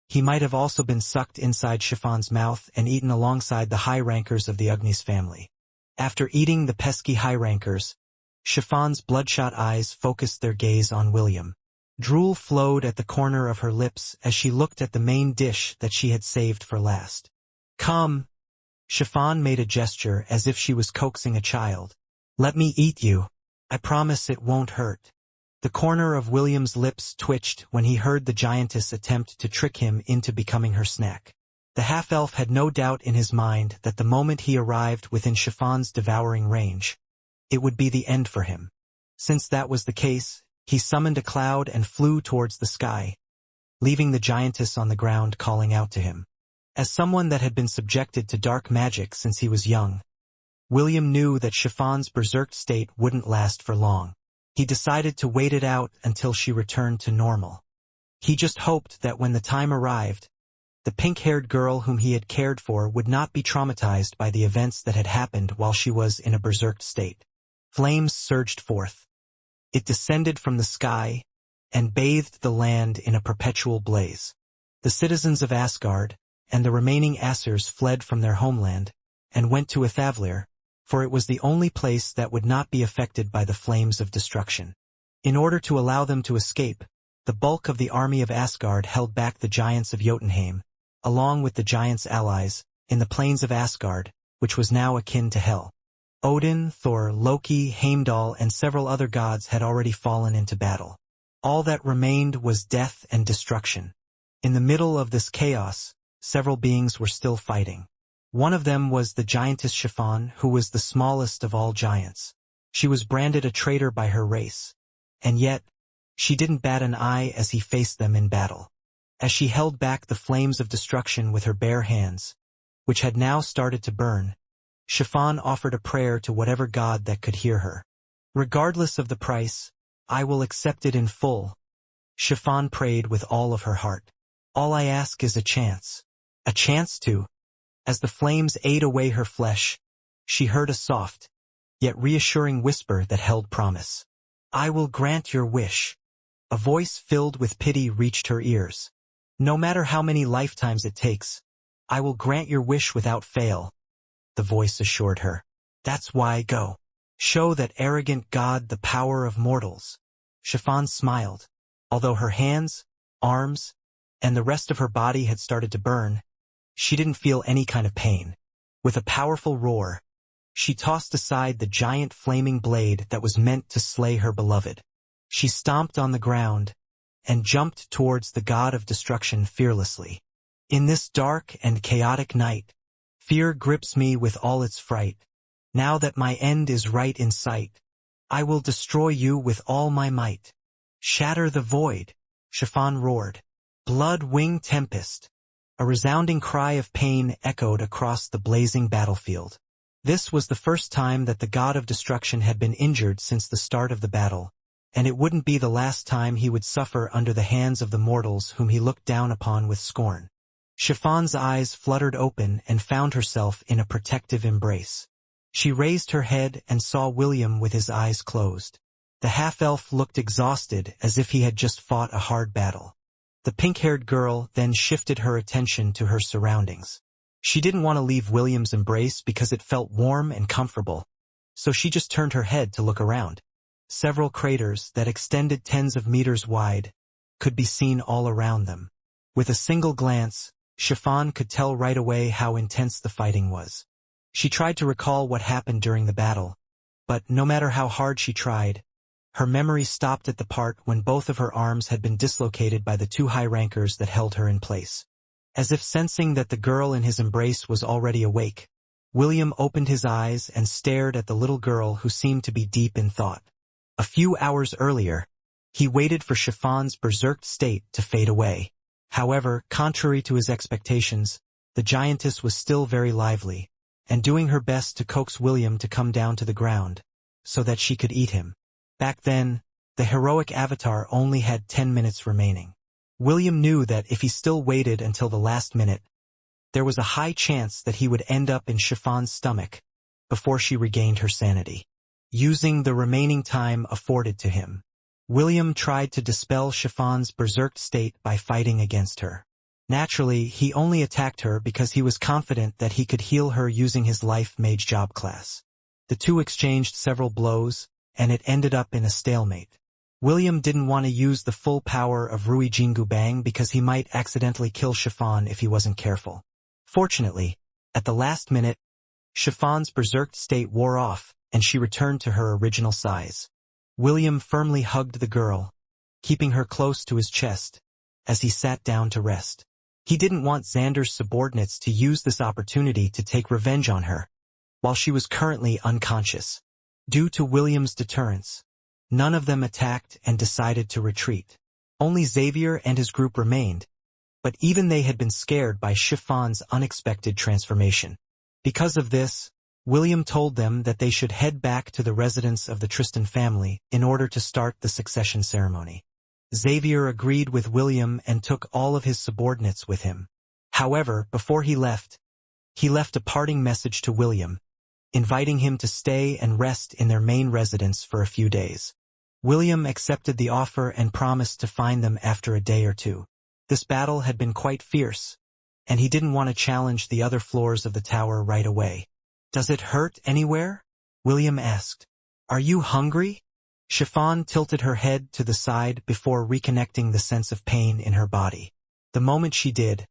S1: he might have also been sucked inside Chiffon's mouth and eaten alongside the high rankers of the Agnes family. After eating the pesky high rankers, Chiffon's bloodshot eyes focused their gaze on William. Drool flowed at the corner of her lips as she looked at the main dish that she had saved for last. "Come." Chiffon made a gesture as if she was coaxing a child. "Let me eat you. I promise it won't hurt." The corner of William's lips twitched when he heard the giantess attempt to trick him into becoming her snack. The half-elf had no doubt in his mind that the moment he arrived within Chiffon's devouring range, it would be the end for him. Since that was the case, he summoned a cloud and flew towards the sky, leaving the giantess on the ground calling out to him. As someone that had been subjected to dark magic since he was young, William knew that Chiffon's berserk state wouldn't last for long. He decided to wait it out until she returned to normal. He just hoped that when the time arrived, the pink-haired girl whom he had cared for would not be traumatized by the events that had happened while she was in a berserk state. Flames surged forth. It descended from the sky and bathed the land in a perpetual blaze. The citizens of Asgard and the remaining Aesers fled from their homeland and went to Ithavlir, for it was the only place that would not be affected by the flames of destruction. In order to allow them to escape, The bulk of the army of Asgard held back the giants of Jotunheim, along with the giants' allies, in the plains of Asgard, which was now akin to hell. Odin, Thor, Loki, Heimdall, and several other gods had already fallen into battle. All that remained was death and destruction. In the middle of this chaos, several beings were still fighting. One of them was the giantess Chiffon, who was the smallest of all giants. She was branded a traitor by her race. And yet, she didn't bat an eye as he faced them in battle. As she held back the flames of destruction with her bare hands, which had now started to burn, Chiffon offered a prayer to whatever god that could hear her. Regardless of the price, I will accept it in full. Chiffon prayed with all of her heart. All I ask is a chance. A chance to. As the flames ate away her flesh, she heard a soft, yet reassuring whisper that held promise. I will grant your wish. A voice filled with pity reached her ears. No matter how many lifetimes it takes, I will grant your wish without fail. The voice assured her. That's why go. Show that arrogant god the power of mortals. Chiffon smiled. Although her hands, arms, and the rest of her body had started to burn, she didn't feel any kind of pain. With a powerful roar, she tossed aside the giant flaming blade that was meant to slay her beloved. She stomped on the ground and jumped towards the god of destruction fearlessly. In this dark and chaotic night, fear grips me with all its fright. Now that my end is right in sight, I will destroy you with all my might. Shatter the void, Chiffon roared. Blood-winged tempest. A resounding cry of pain echoed across the blazing battlefield. This was the first time that the god of destruction had been injured since the start of the battle, and it wouldn't be the last time he would suffer under the hands of the mortals whom he looked down upon with scorn. Chiffon's eyes fluttered open and found herself in a protective embrace. She raised her head and saw William with his eyes closed. The half-elf looked exhausted as if he had just fought a hard battle. The pink-haired girl then shifted her attention to her surroundings. She didn't want to leave William's embrace because it felt warm and comfortable, so she just turned her head to look around. Several craters that extended tens of meters wide could be seen all around them. With a single glance, Chiffon could tell right away how intense the fighting was. She tried to recall what happened during the battle, but no matter how hard she tried, her memory stopped at the part when both of her arms had been dislocated by the two high rankers that held her in place. As if sensing that the girl in his embrace was already awake, William opened his eyes and stared at the little girl who seemed to be deep in thought. A few hours earlier, he waited for Chiffon's berserked state to fade away. However, contrary to his expectations, the giantess was still very lively, and doing her best to coax William to come down to the ground, so that she could eat him. Back then, the heroic avatar only had 10 minutes remaining. William knew that if he still waited until the last minute, there was a high chance that he would end up in Chiffon's stomach before she regained her sanity. Using the remaining time afforded to him, William tried to dispel Chiffon's berserked state by fighting against her. Naturally, he only attacked her because he was confident that he could heal her using his life mage job class. The two exchanged several blows, and it ended up in a stalemate. William didn't want to use the full power of Rui Jingu Bang because he might accidentally kill Chiffon if he wasn't careful. Fortunately, at the last minute, Chiffon's berserked state wore off, and she returned to her original size. William firmly hugged the girl, keeping her close to his chest, as he sat down to rest. He didn't want Xander's subordinates to use this opportunity to take revenge on her, while she was currently unconscious. Due to William's deterrence, none of them attacked and decided to retreat. Only Xavier and his group remained, but even they had been scared by Chiffon's unexpected transformation. Because of this, William told them that they should head back to the residence of the Tristan family in order to start the succession ceremony. Xavier agreed with William and took all of his subordinates with him. However, before he left a parting message to William, inviting him to stay and rest in their main residence for a few days. William accepted the offer and promised to find them after a day or two. This battle had been quite fierce, and he didn't want to challenge the other floors of the tower right away. "Does it hurt anywhere?" William asked. "Are you hungry?" Chiffon tilted her head to the side before reconnecting the sense of pain in her body. The moment she did,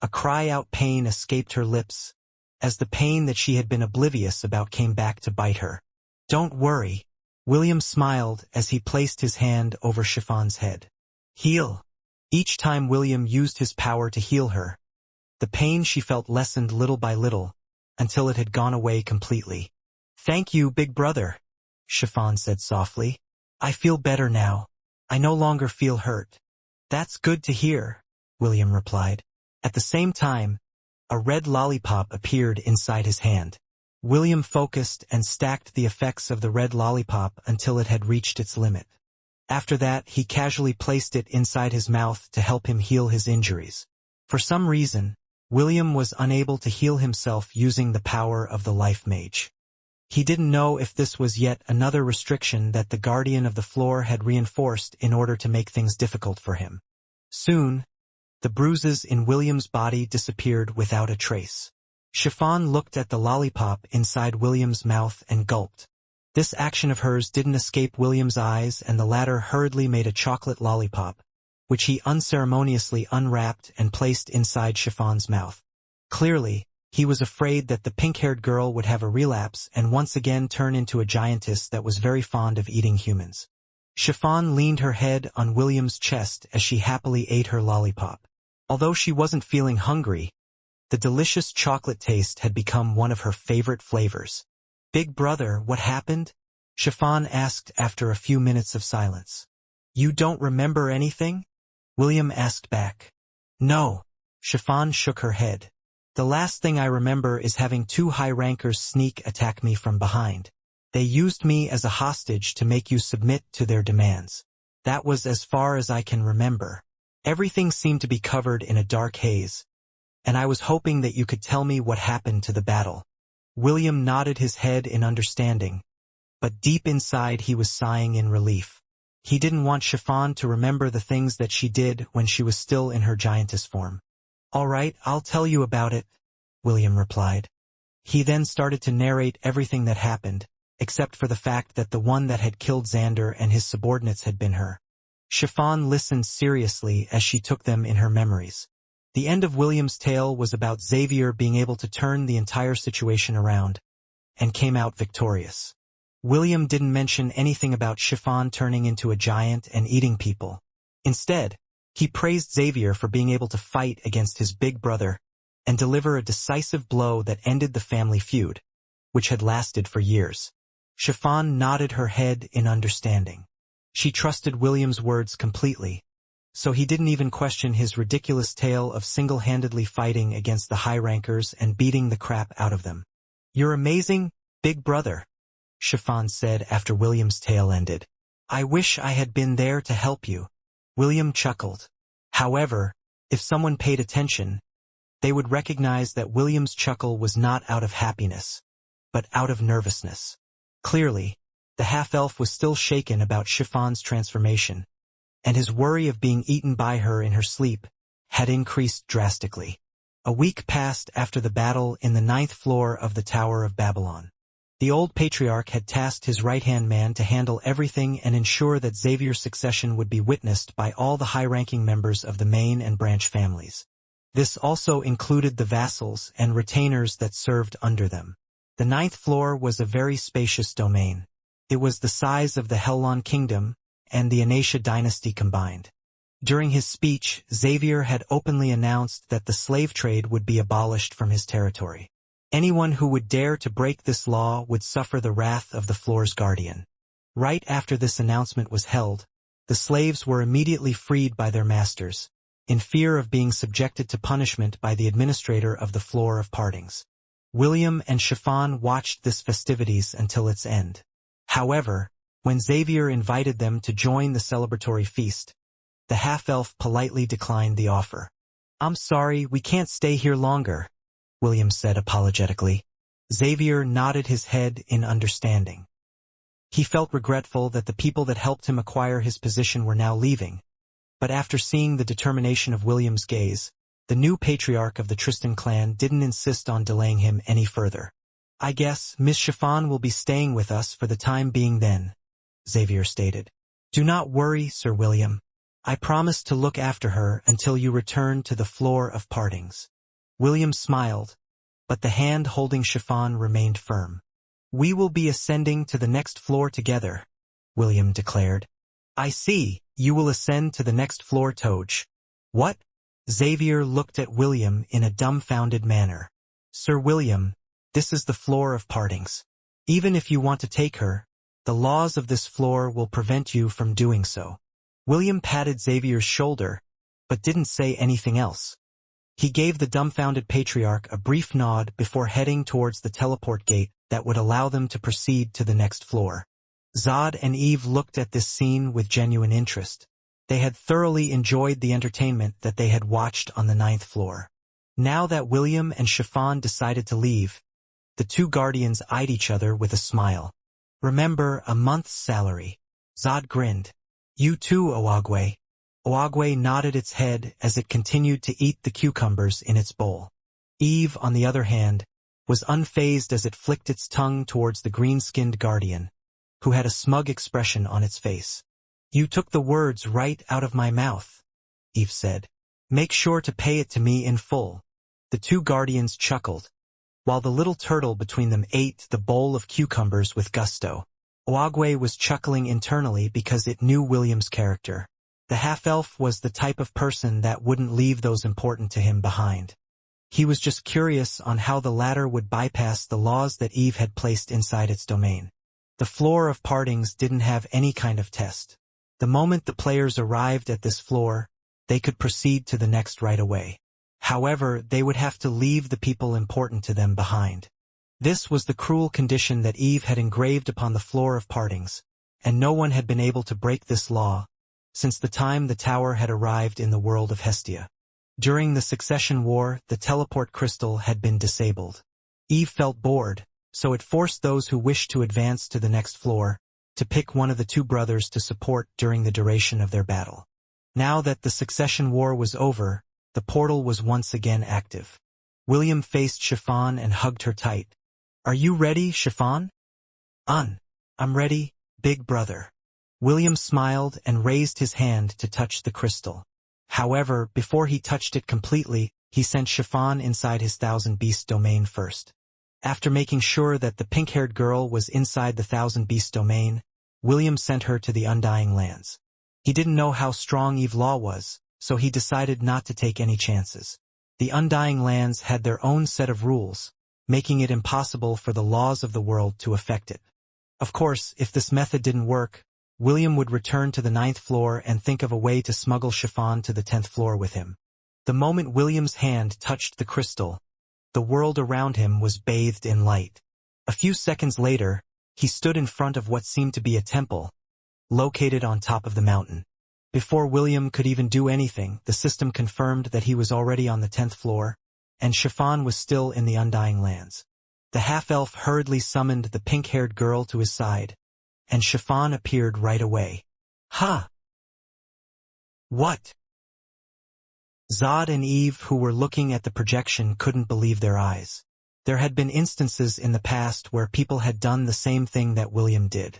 S1: a cry-out pain escaped her lips, as the pain that she had been oblivious about came back to bite her. "Don't worry." William smiled as he placed his hand over Chiffon's head. "Heal." Each time William used his power to heal her, the pain she felt lessened little by little, until it had gone away completely. "Thank you, big brother," Chiffon said softly. "I feel better now. I no longer feel hurt." "That's good to hear," William replied. At the same time, a red lollipop appeared inside his hand. William focused and stacked the effects of the red lollipop until it had reached its limit. After that, he casually placed it inside his mouth to help him heal his injuries. For some reason, William was unable to heal himself using the power of the Life Mage. He didn't know if this was yet another restriction that the Guardian of the Floor had reinforced in order to make things difficult for him. Soon, the bruises in William's body disappeared without a trace. Chiffon looked at the lollipop inside William's mouth and gulped. This action of hers didn't escape William's eyes, and the latter hurriedly made a chocolate lollipop, which he unceremoniously unwrapped and placed inside Chiffon's mouth. Clearly, he was afraid that the pink-haired girl would have a relapse and once again turn into a giantess that was very fond of eating humans. Chiffon leaned her head on William's chest as she happily ate her lollipop. Although she wasn't feeling hungry, the delicious chocolate taste had become one of her favorite flavors. "Big brother, what happened?" Chiffon asked after a few minutes of silence. "You don't remember anything?" William asked back. "No." Chiffon shook her head. "The last thing I remember is having two high-rankers sneak attack me from behind. They used me as a hostage to make you submit to their demands. That was as far as I can remember. Everything seemed to be covered in a dark haze, and I was hoping that you could tell me what happened to the battle." William nodded his head in understanding, but deep inside he was sighing in relief. He didn't want Chiffon to remember the things that she did when she was still in her giantess form. "All right, I'll tell you about it," William replied. He then started to narrate everything that happened, except for the fact that the one that had killed Xander and his subordinates had been her. Chiffon listened seriously as she took them in her memories. The end of William's tale was about Xavier being able to turn the entire situation around, and came out victorious. William didn't mention anything about Chiffon turning into a giant and eating people. Instead, he praised Xavier for being able to fight against his big brother and deliver a decisive blow that ended the family feud, which had lasted for years. Chiffon nodded her head in understanding. She trusted William's words completely, so he didn't even question his ridiculous tale of single-handedly fighting against the high-rankers and beating the crap out of them. "You're amazing, big brother," Chiffon said after William's tale ended. "I wish I had been there to help you." William chuckled. However, if someone paid attention, they would recognize that William's chuckle was not out of happiness, but out of nervousness. Clearly, the half-elf was still shaken about Chiffon's transformation, and his worry of being eaten by her in her sleep had increased drastically. A week passed after the battle in the 9th floor of the Tower of Babylon. The old patriarch had tasked his right-hand man to handle everything and ensure that Xavier's succession would be witnessed by all the high-ranking members of the main and branch families. This also included the vassals and retainers that served under them. The 9th floor was a very spacious domain. It was the size of the Helon Kingdom and the Inauthentic dynasty combined. During his speech, Xavier had openly announced that the slave trade would be abolished from his territory. Anyone who would dare to break this law would suffer the wrath of the floor's guardian. Right after this announcement was held, the slaves were immediately freed by their masters, in fear of being subjected to punishment by the administrator of the Floor of Partings. William and Chiffon watched this festivities until its end. However, when Xavier invited them to join the celebratory feast, the half-elf politely declined the offer. "I'm sorry, we can't stay here longer," William said apologetically. Xavier nodded his head in understanding. He felt regretful that the people that helped him acquire his position were now leaving, but after seeing the determination of William's gaze, the new patriarch of the Tristan clan didn't insist on delaying him any further. "I guess Miss Chiffon will be staying with us for the time being then," Xavier stated. Do not worry, Sir William. I promise to look after her until you return to the floor of partings. William smiled, but the hand holding Chiffon remained firm. We will be ascending to the next floor together, William declared. I see, you will ascend to the next floor, Toj. What? Xavier looked at William in a dumbfounded manner. Sir William, this is the floor of partings. Even if you want to take her, the laws of this floor will prevent you from doing so. William patted Xavier's shoulder, but didn't say anything else. He gave the dumbfounded patriarch a brief nod before heading towards the teleport gate that would allow them to proceed to the next floor. Zod and Eve looked at this scene with genuine interest. They had thoroughly enjoyed the entertainment that they had watched on the 9th floor. Now that William and Chiffon decided to leave, the two guardians eyed each other with a smile. Remember, a month's salary. Zod grinned. You too, Oagwe. Oagwe nodded its head as it continued to eat the cucumbers in its bowl. Eve, on the other hand, was unfazed as it flicked its tongue towards the green-skinned guardian, who had a smug expression on its face. You took the words right out of my mouth, Eve said. Make sure to pay it to me in full. The two guardians chuckled, while the little turtle between them ate the bowl of cucumbers with gusto. Oagwe was chuckling internally because it knew William's character. The half-elf was the type of person that wouldn't leave those important to him behind. He was just curious on how the latter would bypass the laws that Eve had placed inside its domain. The floor of partings didn't have any kind of test. The moment the players arrived at this floor, they could proceed to the next right away. However, they would have to leave the people important to them behind. This was the cruel condition that Eve had engraved upon the floor of partings, and no one had been able to break this law since the time the tower had arrived in the world of Hestia. During the Succession War, the teleport crystal had been disabled. Eve felt bored, so it forced those who wished to advance to the next floor to pick one of the two brothers to support during the duration of their battle. Now that the Succession War was over, the portal was once again active. William faced Chiffon and hugged her tight. Are you ready, Chiffon? I'm ready, big brother. William smiled and raised his hand to touch the crystal. However, before he touched it completely, he sent Chiffon inside his Thousand Beast domain first. After making sure that the pink-haired girl was inside the Thousand Beast domain, William sent her to the Undying Lands. He didn't know how strong Eve Law was, so he decided not to take any chances. The Undying Lands had their own set of rules, making it impossible for the laws of the world to affect it. Of course, if this method didn't work, William would return to the 9th floor and think of a way to smuggle Chiffon to the 10th floor with him. The moment William's hand touched the crystal, the world around him was bathed in light. A few seconds later, he stood in front of what seemed to be a temple, located on top of the mountain. Before William could even do anything, the system confirmed that he was already on the 10th floor, and Chiffon was still in the Undying Lands. The half-elf hurriedly summoned the pink-haired girl to his side, and Chiffon appeared right away. Ha! What? Zod and Eve, who were looking at the projection, couldn't believe their eyes. There had been instances in the past where people had done the same thing that William did.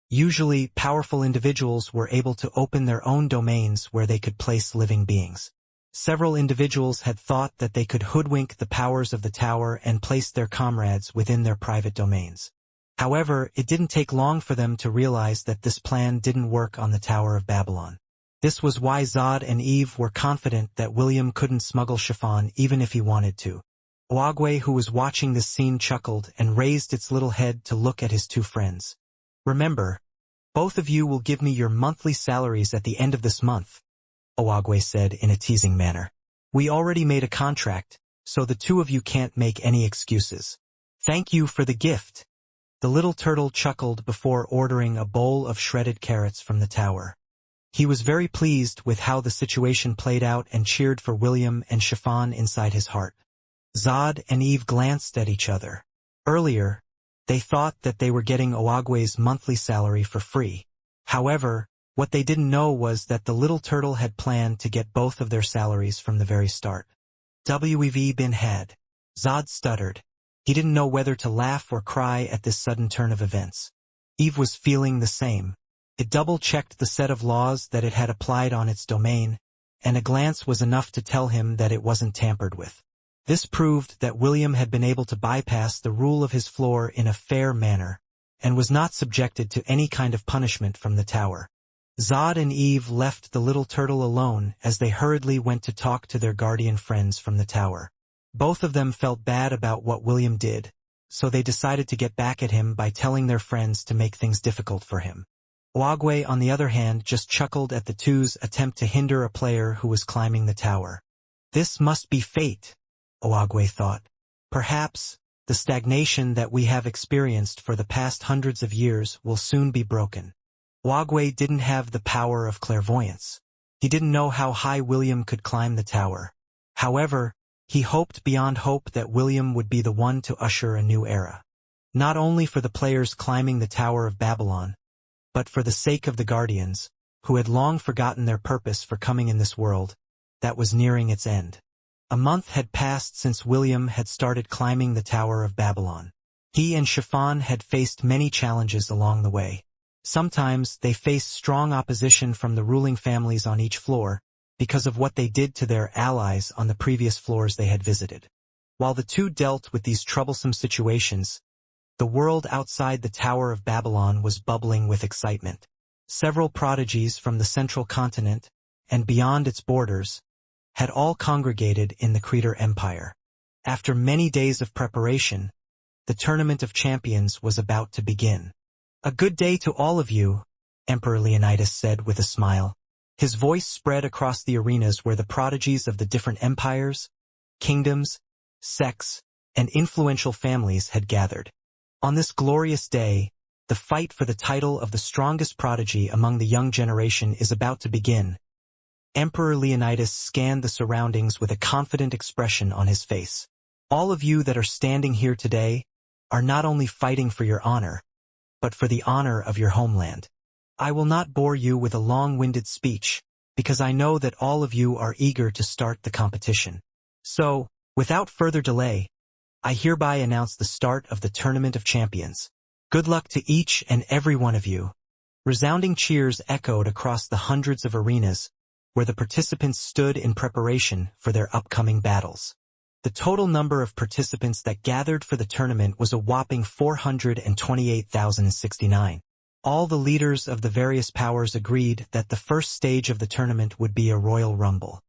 S1: Usually, powerful individuals were able to open their own domains where they could place living beings. Several individuals had thought that they could hoodwink the powers of the tower and place their comrades within their private domains. However, it didn't take long for them to realize that this plan didn't work on the Tower of Babylon. This was why Zod and Eve were confident that William couldn't smuggle Chiffon even if he wanted to. Oagwe, who was watching this scene, chuckled and raised its little head to look at his two friends. Remember, both of you will give me your monthly salaries at the end of this month, Oagwe said in a teasing manner. We already made a contract, so the two of you can't make any excuses. Thank you for the gift. The little turtle chuckled before ordering a bowl of shredded carrots from the tower. He was very pleased with how the situation played out and cheered for William and Chiffon inside his heart. Zod and Eve glanced at each other. Earlier, they thought that they were getting Oagwe's monthly salary for free. However, what they didn't know was that the little turtle had planned to get both of their salaries from the very start. We've been had. Zod stuttered. He didn't know whether to laugh or cry at this sudden turn of events. Eve was feeling the same. It double-checked the set of laws that it had applied on its domain, and a glance was enough to tell him that it wasn't tampered with. This proved that William had been able to bypass the rule of his floor in a fair manner, and was not subjected to any kind of punishment from the tower. Zod and Eve left the little turtle alone as they hurriedly went to talk to their guardian friends from the tower. Both of them felt bad about what William did, so they decided to get back at him by telling their friends to make things difficult for him. Oagwe, on the other hand, just chuckled at the two's attempt to hinder a player who was climbing the tower. This must be fate, Oagwe thought. Perhaps the stagnation that we have experienced for the past hundreds of years will soon be broken. Oagwe didn't have the power of clairvoyance. He didn't know how high William could climb the tower. However, he hoped beyond hope that William would be the one to usher a new era. Not only for the players climbing the Tower of Babylon, but for the sake of the Guardians, who had long forgotten their purpose for coming in this world that was nearing its end. A month had passed since William had started climbing the Tower of Babylon. He and Chiffon had faced many challenges along the way. Sometimes they faced strong opposition from the ruling families on each floor because of what they did to their allies on the previous floors they had visited. While the two dealt with these troublesome situations, the world outside the Tower of Babylon was bubbling with excitement. Several prodigies from the central continent and beyond its borders had all congregated in the Creator Empire. After many days of preparation, the Tournament of Champions was about to begin. "A good day to all of you," Emperor Leonidas said with a smile. His voice spread across the arenas where the prodigies of the different empires, kingdoms, sects, and influential families had gathered. On this glorious day, the fight for the title of the strongest prodigy among the young generation is about to begin. Emperor Leonidas scanned the surroundings with a confident expression on his face. All of you that are standing here today are not only fighting for your honor, but for the honor of your homeland. I will not bore you with a long-winded speech, because I know that all of you are eager to start the competition. So, without further delay, I hereby announce the start of the Tournament of Champions. Good luck to each and every one of you. Resounding cheers echoed across the hundreds of arenas, where the participants stood in preparation for their upcoming battles. The total number of participants that gathered for the tournament was a whopping 428,069. All the leaders of the various powers agreed that the first stage of the tournament would be a royal rumble.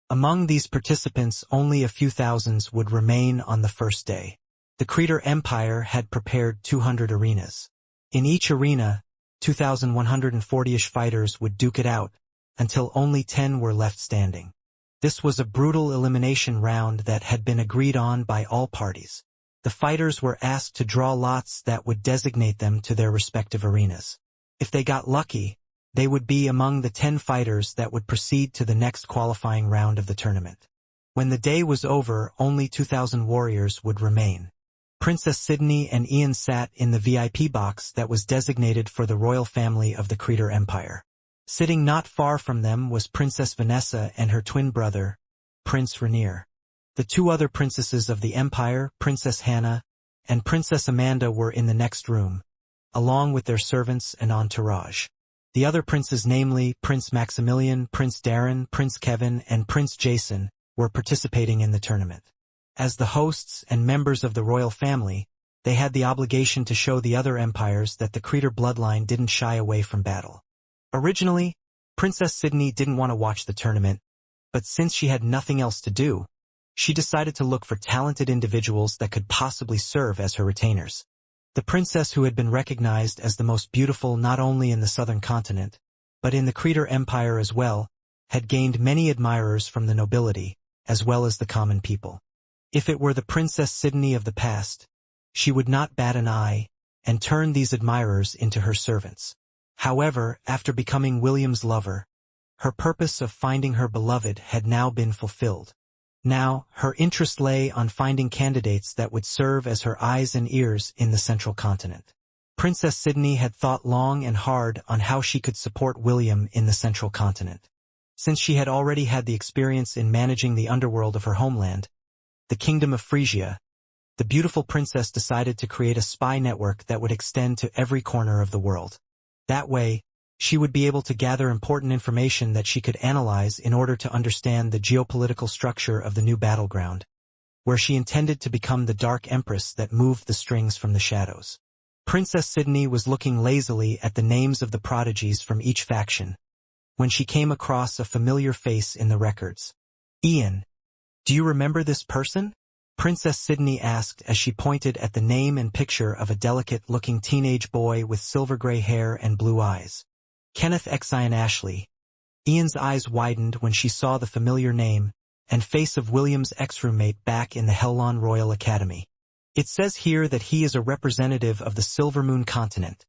S1: Among these participants, only a few thousands would remain on the first day. The Creator Empire had prepared 200 arenas. In each arena, 2,140-ish fighters would duke it out, until only 10 were left standing. This was a brutal elimination round that had been agreed on by all parties. The fighters were asked to draw lots that would designate them to their respective arenas. If they got lucky, they would be among the 10 fighters that would proceed to the next qualifying round of the tournament. When the day was over, only 2,000 warriors would remain. Princess Sydney and Ian sat in the VIP box that was designated for the royal family of the Creator Empire. Sitting not far from them was Princess Vanessa and her twin brother, Prince Rainier. The two other princesses of the Empire, Princess Hannah and Princess Amanda, were in the next room, along with their servants and entourage. The other princes, namely Prince Maximilian, Prince Darren, Prince Kevin, and Prince Jason, were participating in the tournament. As the hosts and members of the royal family, they had the obligation to show the other empires that the Creator bloodline didn't shy away from battle. Originally, Princess Sydney didn't want to watch the tournament, but since she had nothing else to do, she decided to look for talented individuals that could possibly serve as her retainers. The princess, who had been recognized as the most beautiful not only in the southern continent, but in the Creator Empire as well, had gained many admirers from the nobility, as well as the common people. If it were the Princess Sydney of the past, she would not bat an eye and turn these admirers into her servants. However, after becoming William's lover, her purpose of finding her beloved had now been fulfilled. Now, her interest lay on finding candidates that would serve as her eyes and ears in the central continent. Princess Sydney had thought long and hard on how she could support William in the central continent. Since she had already had the experience in managing the underworld of her homeland, the Kingdom of Frisia, the beautiful princess decided to create a spy network that would extend to every corner of the world. That way, She would be able to gather important information that she could analyze in order to understand the geopolitical structure of the new battleground, where she intended to become the Dark Empress that moved the strings from the shadows. Princess Sydney was looking lazily at the names of the prodigies from each faction, when she came across a familiar face in the records. Ian, do you remember this person? Princess Sydney asked as she pointed at the name and picture of a delicate-looking teenage boy with silver-gray hair and blue eyes. Kenneth X. Ian Ashley. Ian's eyes widened when she saw the familiar name and face of William's ex-roommate back in the Helon Royal Academy. It says here that he is a representative of the Silvermoon continent.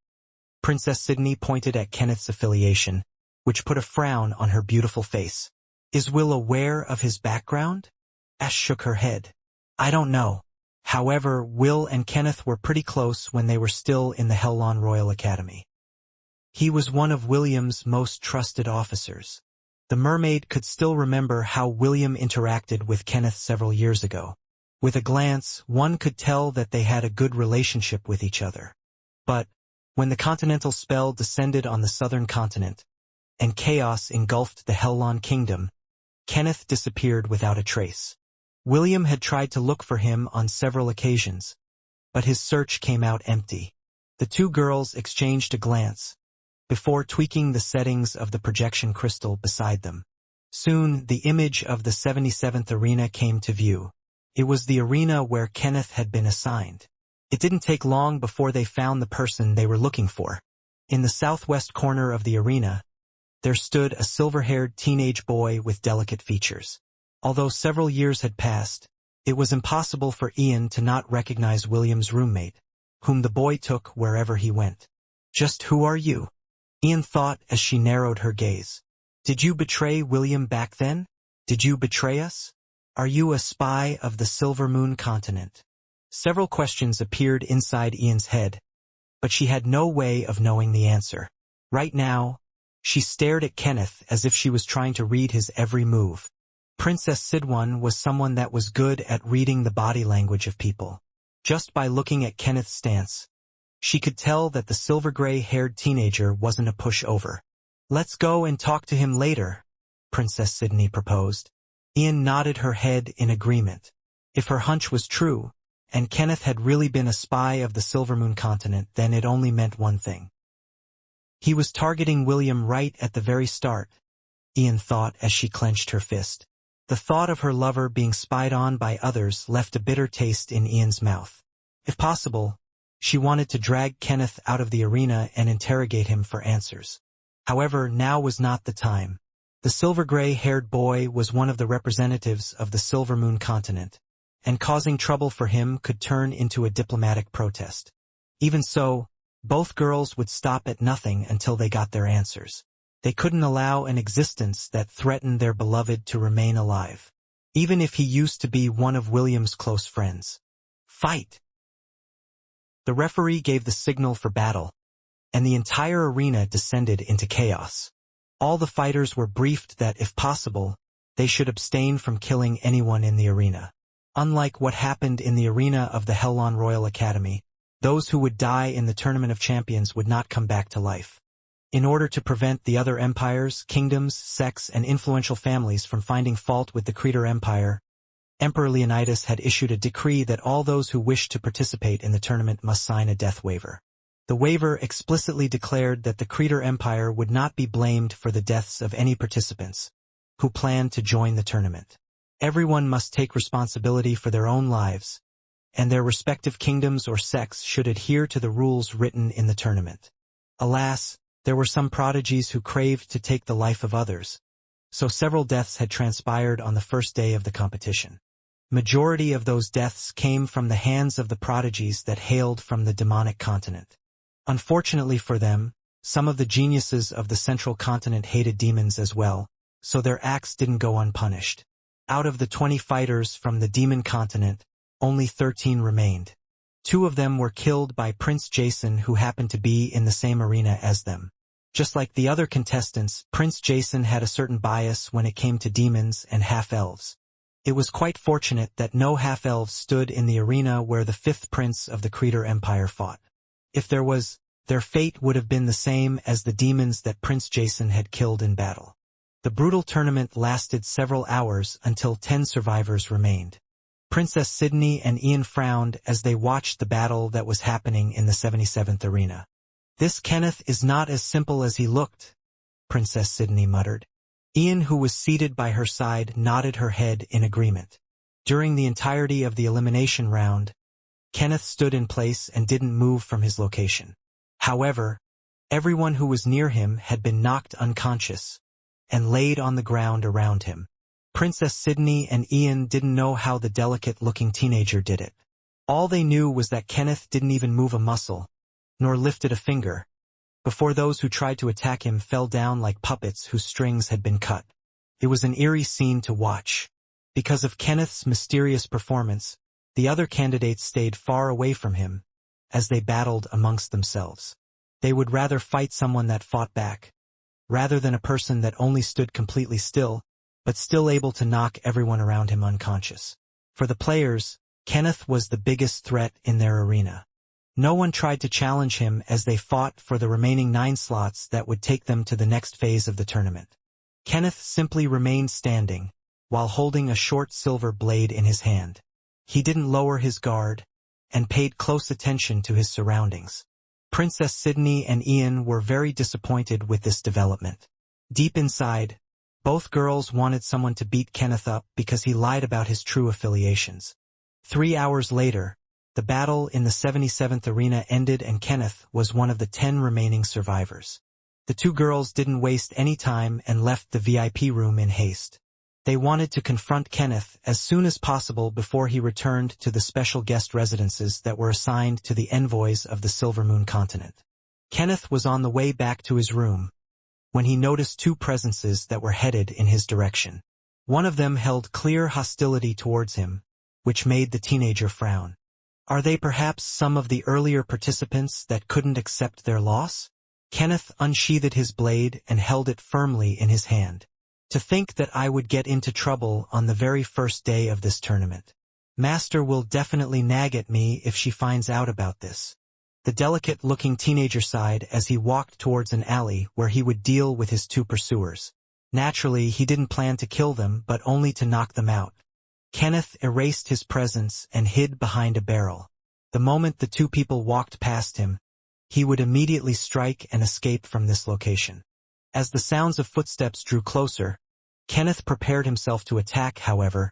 S1: Princess Sydney pointed at Kenneth's affiliation, which put a frown on her beautiful face. Is Will aware of his background? Ash shook her head. I don't know. However, Will and Kenneth were pretty close when they were still in the Helon Royal Academy. He was one of William's most trusted officers. The mermaid could still remember how William interacted with Kenneth several years ago. With a glance, one could tell that they had a good relationship with each other. But, when the continental spell descended on the southern continent, and chaos engulfed the Helon kingdom, Kenneth disappeared without a trace. William had tried to look for him on several occasions, but his search came out empty. The two girls exchanged a glance, before tweaking the settings of the projection crystal beside them. Soon, the image of the 77th arena came to view. It was the arena where Kenneth had been assigned. It didn't take long before they found the person they were looking for. In the southwest corner of the arena, there stood a silver-haired teenage boy with delicate features. Although several years had passed, it was impossible for Ian to not recognize William's roommate, whom the boy took wherever he went. Just who are you? Ian thought as she narrowed her gaze. Did you betray William back then? Did you betray us? Are you a spy of the Silvermoon continent? Several questions appeared inside Ian's head, but she had no way of knowing the answer. Right now, she stared at Kenneth as if she was trying to read his every move. Princess Sidwan was someone that was good at reading the body language of people. Just by looking at Kenneth's stance, she could tell that the silver-gray-haired teenager wasn't a pushover. Let's go and talk to him later, Princess Sydney proposed. Ian nodded her head in agreement. If her hunch was true, and Kenneth had really been a spy of the Silvermoon continent, then it only meant one thing. He was targeting William right at the very start, Ian thought as she clenched her fist. The thought of her lover being spied on by others left a bitter taste in Ian's mouth. If possible, she wanted to drag Kenneth out of the arena and interrogate him for answers. However, now was not the time. The silver-gray-haired boy was one of the representatives of the Silvermoon continent, and causing trouble for him could turn into a diplomatic protest. Even so, both girls would stop at nothing until they got their answers. They couldn't allow an existence that threatened their beloved to remain alive, even if he used to be one of William's close friends. Fight! The referee gave the signal for battle, and the entire arena descended into chaos. All the fighters were briefed that, if possible, they should abstain from killing anyone in the arena. Unlike what happened in the arena of the Helon Royal Academy, those who would die in the Tournament of Champions would not come back to life. In order to prevent the other empires, kingdoms, sects, and influential families from finding fault with the Creator Empire, Emperor Leonidas had issued a decree that all those who wished to participate in the tournament must sign a death waiver. The waiver explicitly declared that the Creator Empire would not be blamed for the deaths of any participants who planned to join the tournament. Everyone must take responsibility for their own lives, and their respective kingdoms or sects should adhere to the rules written in the tournament. Alas, there were some prodigies who craved to take the life of others, so several deaths had transpired on the first day of the competition. Majority of those deaths came from the hands of the prodigies that hailed from the demonic continent. Unfortunately for them, some of the geniuses of the central continent hated demons as well, so their acts didn't go unpunished. Out of the 20 fighters from the demon continent, only 13 remained. 2 of them were killed by Prince Jason, who happened to be in the same arena as them. Just like the other contestants, Prince Jason had a certain bias when it came to demons and half-elves. It was quite fortunate that no half-elves stood in the arena where the 5th prince of the Creator Empire fought. If there was, Their fate would have been the same as the demons that Prince Jason had killed in battle. The brutal tournament lasted several hours until 10 survivors remained. Princess Sydney and Ian frowned as they watched the battle that was happening in the 77th arena. "This Kenneth is not as simple as he looked," Princess Sydney muttered. Ian, who was seated by her side, nodded her head in agreement. During the entirety of the elimination round, Kenneth stood in place and didn't move from his location. However, everyone who was near him had been knocked unconscious and laid on the ground around him. Princess Sydney and Ian didn't know how the delicate-looking teenager did it. All they knew was that Kenneth didn't even move a muscle, nor lifted a finger, before those who tried to attack him fell down like puppets whose strings had been cut. It was an eerie scene to watch. Because of Kenneth's mysterious performance, the other candidates stayed far away from him, as they battled amongst themselves. They would rather fight someone that fought back, rather than a person that only stood completely still, but still able to knock everyone around him unconscious. For the players, Kenneth was the biggest threat in their arena. No one tried to challenge him as they fought for the remaining 9 slots that would take them to the next phase of the tournament. Kenneth simply remained standing, while holding a short silver blade in his hand. He didn't lower his guard, and paid close attention to his surroundings. Princess Sydney and Ian were very disappointed with this development. Deep inside, both girls wanted someone to beat Kenneth up because he lied about his true affiliations. 3 hours later, the battle in the 77th arena ended and Kenneth was one of the 10 remaining survivors. The 2 girls didn't waste any time and left the VIP room in haste. They wanted to confront Kenneth as soon as possible before he returned to the special guest residences that were assigned to the envoys of the Silver Moon continent. Kenneth was on the way back to his room when he noticed 2 presences that were headed in his direction. One of them held clear hostility towards him, which made the teenager frown. Are they perhaps some of the earlier participants that couldn't accept their loss? Kenneth unsheathed his blade and held it firmly in his hand. To think that I would get into trouble on the very first day of this tournament. Master will definitely nag at me if she finds out about this. The delicate-looking teenager sighed as he walked towards an alley where he would deal with his 2 pursuers. Naturally, he didn't plan to kill them but only to knock them out. Kenneth erased his presence and hid behind a barrel. The moment the 2 people walked past him, he would immediately strike and escape from this location. As the sounds of footsteps drew closer, Kenneth prepared himself to attack. However,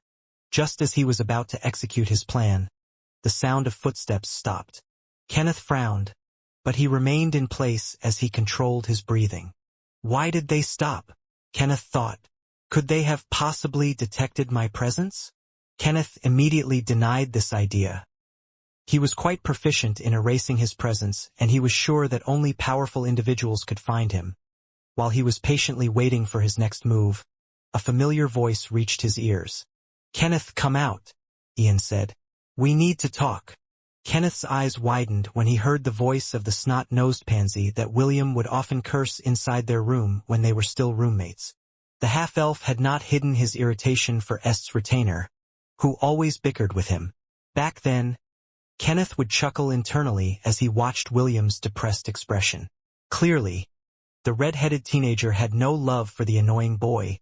S1: just as he was about to execute his plan, the sound of footsteps stopped. Kenneth frowned, but he remained in place as he controlled his breathing. Why did they stop? Kenneth thought. Could they have possibly detected my presence? Kenneth immediately denied this idea. He was quite proficient in erasing his presence, and he was sure that only powerful individuals could find him. While he was patiently waiting for his next move, a familiar voice reached his ears. "Kenneth, come out," Ian said. "We need to talk." Kenneth's eyes widened when he heard the voice of the snot-nosed pansy that William would often curse inside their room when they were still roommates. The half-elf had not hidden his irritation for Est's retainer, who always bickered with him. Back then, Kenneth would chuckle internally as he watched William's depressed expression. Clearly, the red-headed teenager had no love for the annoying boy,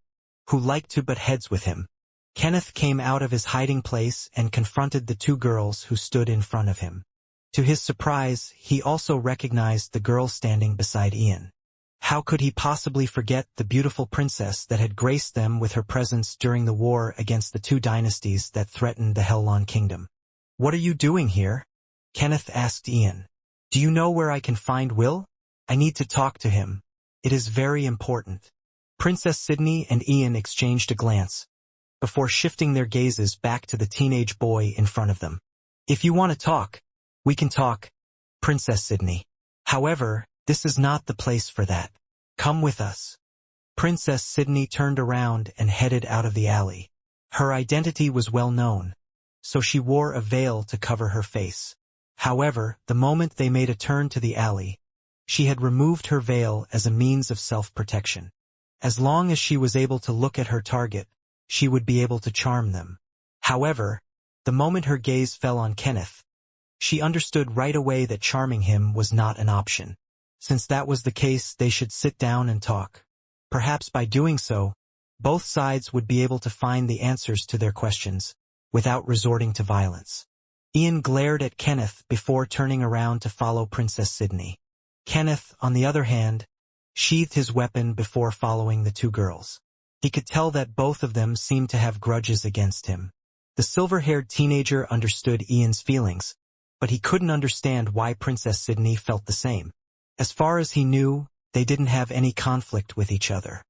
S1: who liked to butt heads with him. Kenneth came out of his hiding place and confronted the 2 girls who stood in front of him. To his surprise, he also recognized the girl standing beside Ian. How could he possibly forget the beautiful princess that had graced them with her presence during the war against the 2 dynasties that threatened the Hellon Kingdom? "What are you doing here?" Kenneth asked Ian. "Do you know where I can find Will? I need to talk to him. It is very important." Princess Sydney and Ian exchanged a glance, before shifting their gazes back to the teenage boy in front of them. "If you want to talk, we can talk, Princess Sydney. However, this is not the place for that. Come with us." Princess Sydney turned around and headed out of the alley. Her identity was well known, so she wore a veil to cover her face. However, the moment they made a turn to the alley, she had removed her veil as a means of self-protection. As long as she was able to look at her target, she would be able to charm them. However, the moment her gaze fell on Kenneth, she understood right away that charming him was not an option. Since that was the case, they should sit down and talk. Perhaps by doing so, both sides would be able to find the answers to their questions, without resorting to violence. Ian glared at Kenneth before turning around to follow Princess Sydney. Kenneth, on the other hand, sheathed his weapon before following the two girls. He could tell that both of them seemed to have grudges against him. The silver-haired teenager understood Ian's feelings, but he couldn't understand why Princess Sydney felt the same. As far as he knew, they didn't have any conflict with each other.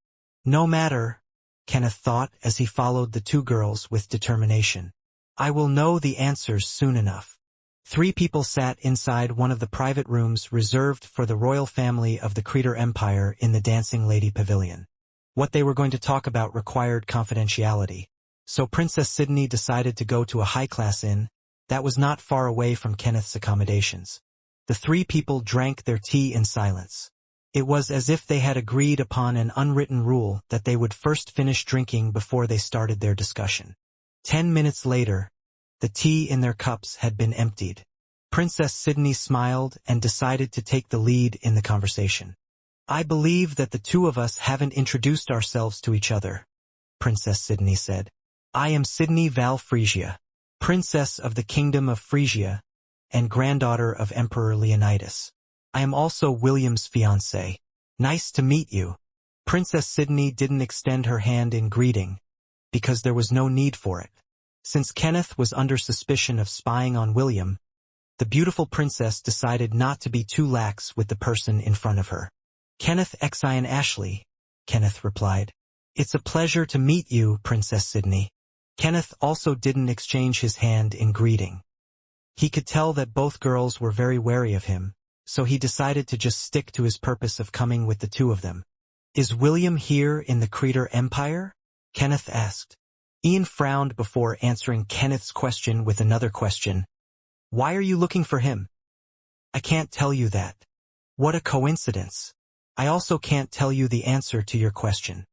S1: No matter, Kenneth thought as he followed the two girls with determination. I will know the answers soon enough. 3 people sat inside one of the private rooms reserved for the royal family of the Creator Empire in the Dancing Lady Pavilion. What they were going to talk about required confidentiality, so Princess Sydney decided to go to a high-class inn that was not far away from Kenneth's accommodations. The 3 people drank their tea in silence. It was as if they had agreed upon an unwritten rule that they would first finish drinking before they started their discussion. 10 minutes later, the tea in their cups had been emptied. Princess Sydney smiled and decided to take the lead in the conversation. I believe that the two of us haven't introduced ourselves to each other, Princess Sydney said. I am Sydney Val Frisia, Princess of the Kingdom of Frisia, and granddaughter of Emperor Leonidas. I am also William's fiancée. Nice to meet you. Princess Sydney didn't extend her hand in greeting, because there was no need for it. Since Kenneth was under suspicion of spying on William, the beautiful princess decided not to be too lax with the person in front of her. Kenneth Ian Ashley, Kenneth replied. It's a pleasure to meet you, Princess Sydney. Kenneth also didn't exchange his hand in greeting. He could tell that both girls were very wary of him, so he decided to just stick to his purpose of coming with the two of them. Is William here in the Creator Empire? Kenneth asked. Ian frowned before answering Kenneth's question with another question. Why are you looking for him? I can't tell you that. What a coincidence. I also can't tell you the answer to your question.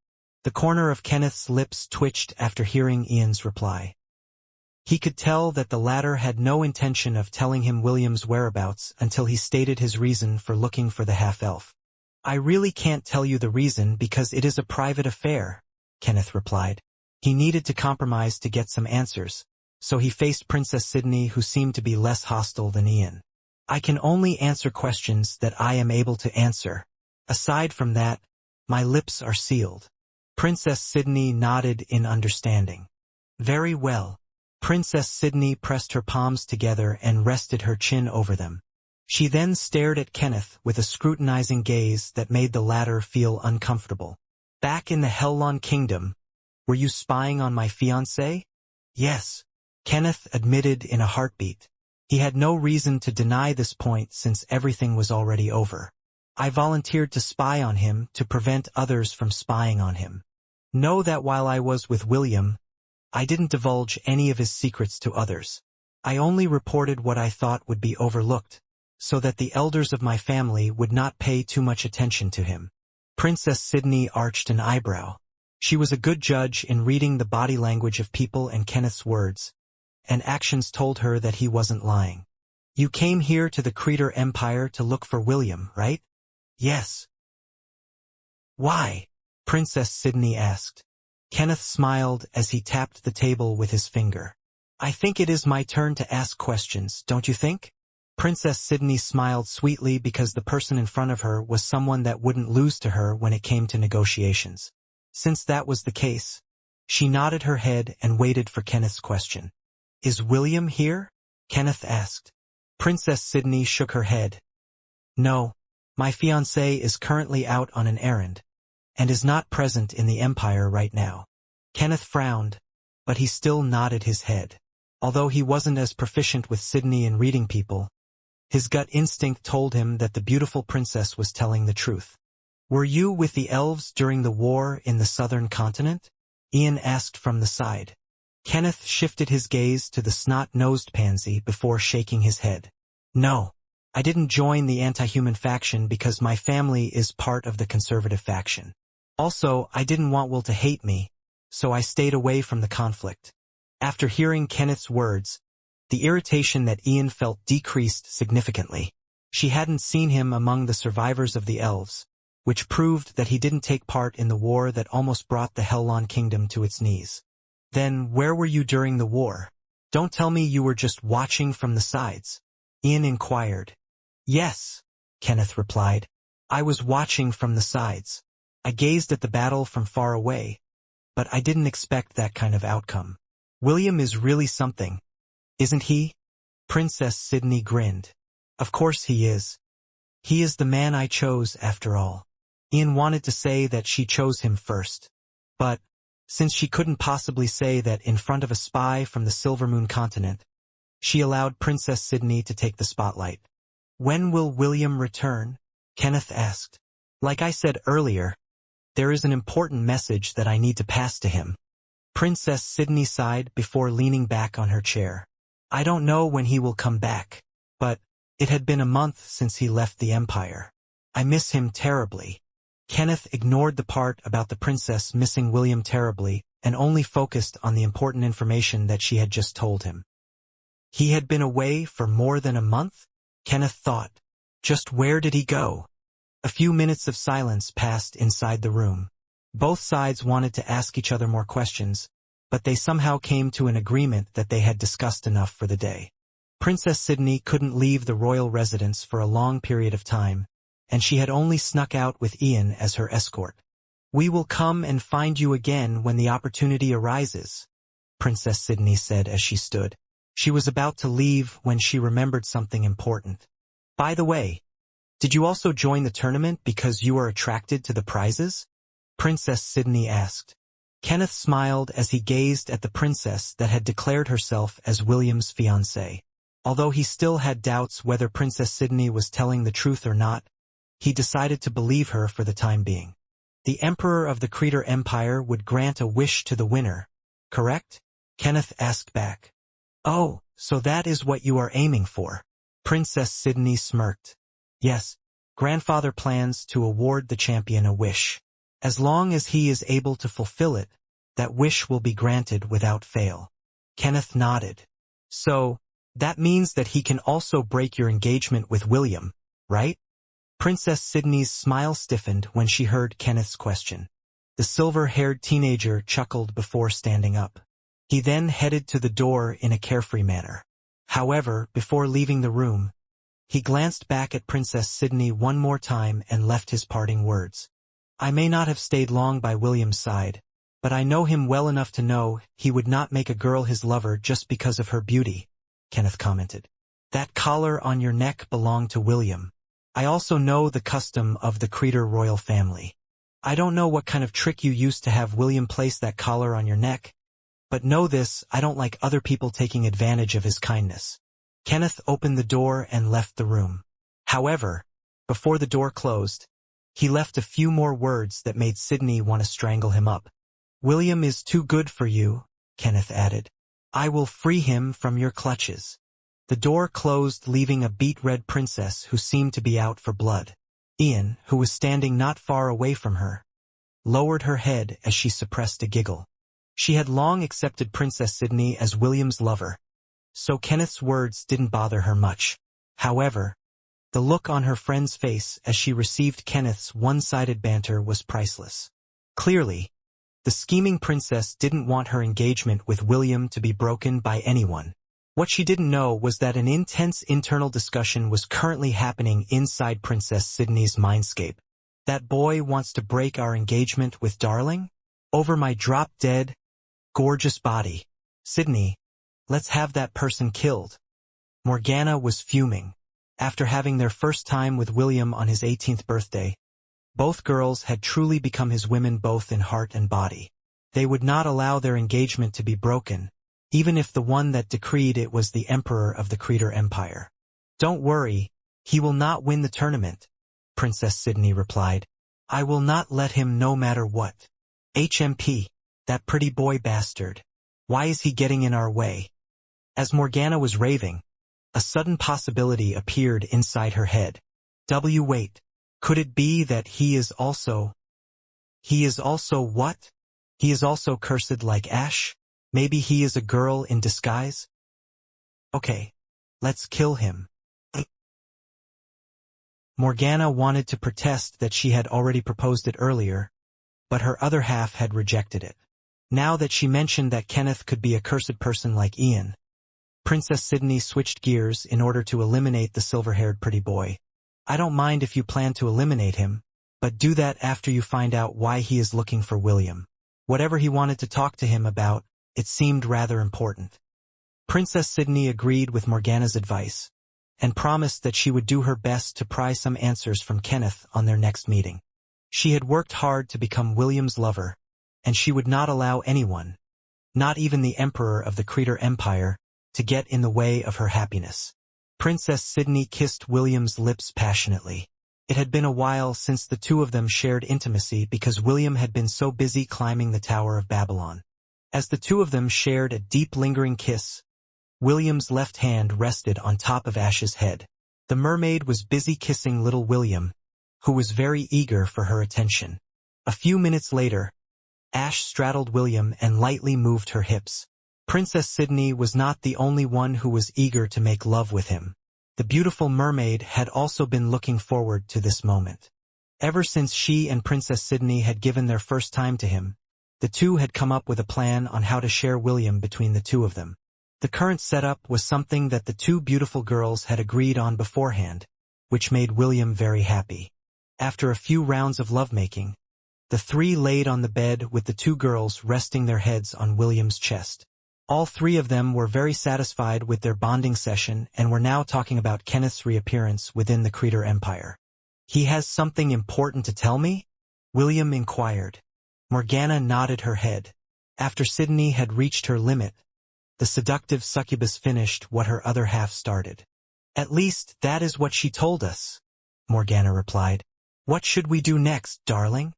S1: The corner of Kenneth's lips twitched after hearing Ian's reply. He could tell that the latter had no intention of telling him William's whereabouts until he stated his reason for looking for the half-elf. I really can't tell you the reason because it is a private affair, Kenneth replied. He needed to compromise to get some answers, so he faced Princess Sydney, who seemed to be less hostile than Ian. I can only answer questions that I am able to answer. Aside from that, my lips are sealed. Princess Sydney nodded in understanding. Very well. Princess Sydney pressed her palms together and rested her chin over them. She then stared at Kenneth with a scrutinizing gaze that made the latter feel uncomfortable. Back in the Hellon Kingdom, were you spying on my fiancé? Yes, Kenneth admitted in a heartbeat. He had no reason to deny this point since everything was already over. I volunteered to spy on him to prevent others from spying on him. Know that while I was with William, I didn't divulge any of his secrets to others. I only reported what I thought would be overlooked, so that the elders of my family would not pay too much attention to him. Princess Sydney arched an eyebrow. She was a good judge in reading the body language of people, and Kenneth's words and actions told her that he wasn't lying. You came here to the Creator Empire to look for William, right? Yes. Why? Princess Sydney asked. Kenneth smiled as he tapped the table with his finger. I think it is my turn to ask questions, don't you think? Princess Sydney smiled sweetly because the person in front of her was someone that wouldn't lose to her when it came to negotiations. Since that was the case, she nodded her head and waited for Kenneth's question. Is William here? Kenneth asked. Princess Sydney shook her head. No, my fiancé is currently out on an errand, and is not present in the Empire right now. Kenneth frowned, but he still nodded his head. Although he wasn't as proficient with Sydney in reading people, his gut instinct told him that the beautiful princess was telling the truth. Were you with the elves during the war in the southern continent? Ian asked from the side. Kenneth shifted his gaze to the snot-nosed pansy before shaking his head. No, I didn't join the anti-human faction because my family is part of the conservative faction. Also, I didn't want Will to hate me, so I stayed away from the conflict. After hearing Kenneth's words, the irritation that Ian felt decreased significantly. She hadn't seen him among the survivors of the elves, which proved that he didn't take part in the war that almost brought the Hellon kingdom to its knees. Then where were you during the war? Don't tell me you were just watching from the sides. Ian inquired. Yes, Kenneth replied. I was watching from the sides. I gazed at the battle from far away, but I didn't expect that kind of outcome. William is really something, isn't he? Princess Sydney grinned. Of course he is. He is the man I chose after all. Ian wanted to say that she chose him first, but, since she couldn't possibly say that in front of a spy from the Silvermoon continent, she allowed Princess Sydney to take the spotlight. When will William return? Kenneth asked. Like I said earlier, there is an important message that I need to pass to him. Princess Sydney sighed before leaning back on her chair. I don't know when he will come back, but it had been a month since he left the Empire. I miss him terribly. Kenneth ignored the part about the princess missing William terribly and only focused on the important information that she had just told him. He had been away for more than a month? Kenneth thought. Just where did he go? A few minutes of silence passed inside the room. Both sides wanted to ask each other more questions, but they somehow came to an agreement that they had discussed enough for the day. Princess Sydney couldn't leave the royal residence for a long period of time, and she had only snuck out with Ian as her escort. We will come and find you again when the opportunity arises, Princess Sydney said as she stood. She was about to leave when she remembered something important. By the way, did you also join the tournament because you are attracted to the prizes? Princess Sydney asked. Kenneth smiled as he gazed at the princess that had declared herself as William's fiancée. Although he still had doubts whether Princess Sydney was telling the truth or not, he decided to believe her for the time being. The Emperor of the Creator Empire would grant a wish to the winner, correct? Kenneth asked back. Oh, so that is what you are aiming for. Princess Sydney smirked. Yes, grandfather plans to award the champion a wish. As long as he is able to fulfill it, that wish will be granted without fail. Kenneth nodded. So, that means that he can also break your engagement with William, right? Princess Sydney's smile stiffened when she heard Kenneth's question. The silver-haired teenager chuckled before standing up. He then headed to the door in a carefree manner. However, before leaving the room, he glanced back at Princess Sydney one more time and left his parting words. I may not have stayed long by William's side, but I know him well enough to know he would not make a girl his lover just because of her beauty, Kenneth commented. That collar on your neck belonged to William. I also know the custom of the Creator royal family. I don't know what kind of trick you used to have William place that collar on your neck, but know this, I don't like other people taking advantage of his kindness. Kenneth opened the door and left the room. However, before the door closed, he left a few more words that made Sydney want to strangle him up. William is too good for you, Kenneth added. I will free him from your clutches. The door closed, leaving a beet-red princess who seemed to be out for blood. Ian, who was standing not far away from her, lowered her head as she suppressed a giggle. She had long accepted Princess Sydney as William's lover, so Kenneth's words didn't bother her much. However, the look on her friend's face as she received Kenneth's one-sided banter was priceless. Clearly, the scheming princess didn't want her engagement with William to be broken by anyone. What she didn't know was that an intense internal discussion was currently happening inside Princess Sydney's mindscape. That boy wants to break our engagement with Darling? Over my drop-dead, gorgeous body. Sydney, let's have that person killed. Morgana was fuming. After having their first time with William on his 18th birthday, both girls had truly become his women both in heart and body. They would not allow their engagement to be broken, even if the one that decreed it was the Emperor of the Creator Empire. Don't worry, he will not win the tournament, Princess Sydney replied. I will not let him no matter what. HMP, that pretty boy bastard. Why is he getting in our way? As Morgana was raving, a sudden possibility appeared inside her head. Wait, could it be that he is also what? He is also cursed like Ash? Maybe he is a girl in disguise? Okay, let's kill him. Morgana wanted to protest that she had already proposed it earlier, but her other half had rejected it. Now that she mentioned that Kenneth could be a cursed person like Ian, Princess Sydney switched gears in order to eliminate the silver-haired pretty boy. I don't mind if you plan to eliminate him, but do that after you find out why he is looking for William. Whatever he wanted to talk to him about, it seemed rather important. Princess Sydney agreed with Morgana's advice, and promised that she would do her best to pry some answers from Kenneth on their next meeting. She had worked hard to become William's lover, and she would not allow anyone, not even the Emperor of the Creator Empire, to get in the way of her happiness. Princess Sydney kissed William's lips passionately. It had been a while since the two of them shared intimacy because William had been so busy climbing the Tower of Babylon. As the two of them shared a deep lingering kiss, William's left hand rested on top of Ash's head. The mermaid was busy kissing little William, who was very eager for her attention. A few minutes later, Ash straddled William and lightly moved her hips. Princess Sydney was not the only one who was eager to make love with him. The beautiful mermaid had also been looking forward to this moment. Ever since she and Princess Sydney had given their first time to him, the two had come up with a plan on how to share William between the two of them. The current setup was something that the two beautiful girls had agreed on beforehand, which made William very happy. After a few rounds of lovemaking, the three laid on the bed with the two girls resting their heads on William's chest. All three of them were very satisfied with their bonding session and were now talking about Kenneth's reappearance within the Creator Empire. "He has something important to tell me?" William inquired. Morgana nodded her head. After Sydney had reached her limit, the seductive succubus finished what her other half started. "At least that is what she told us," Morgana replied. "What should we do next, darling?"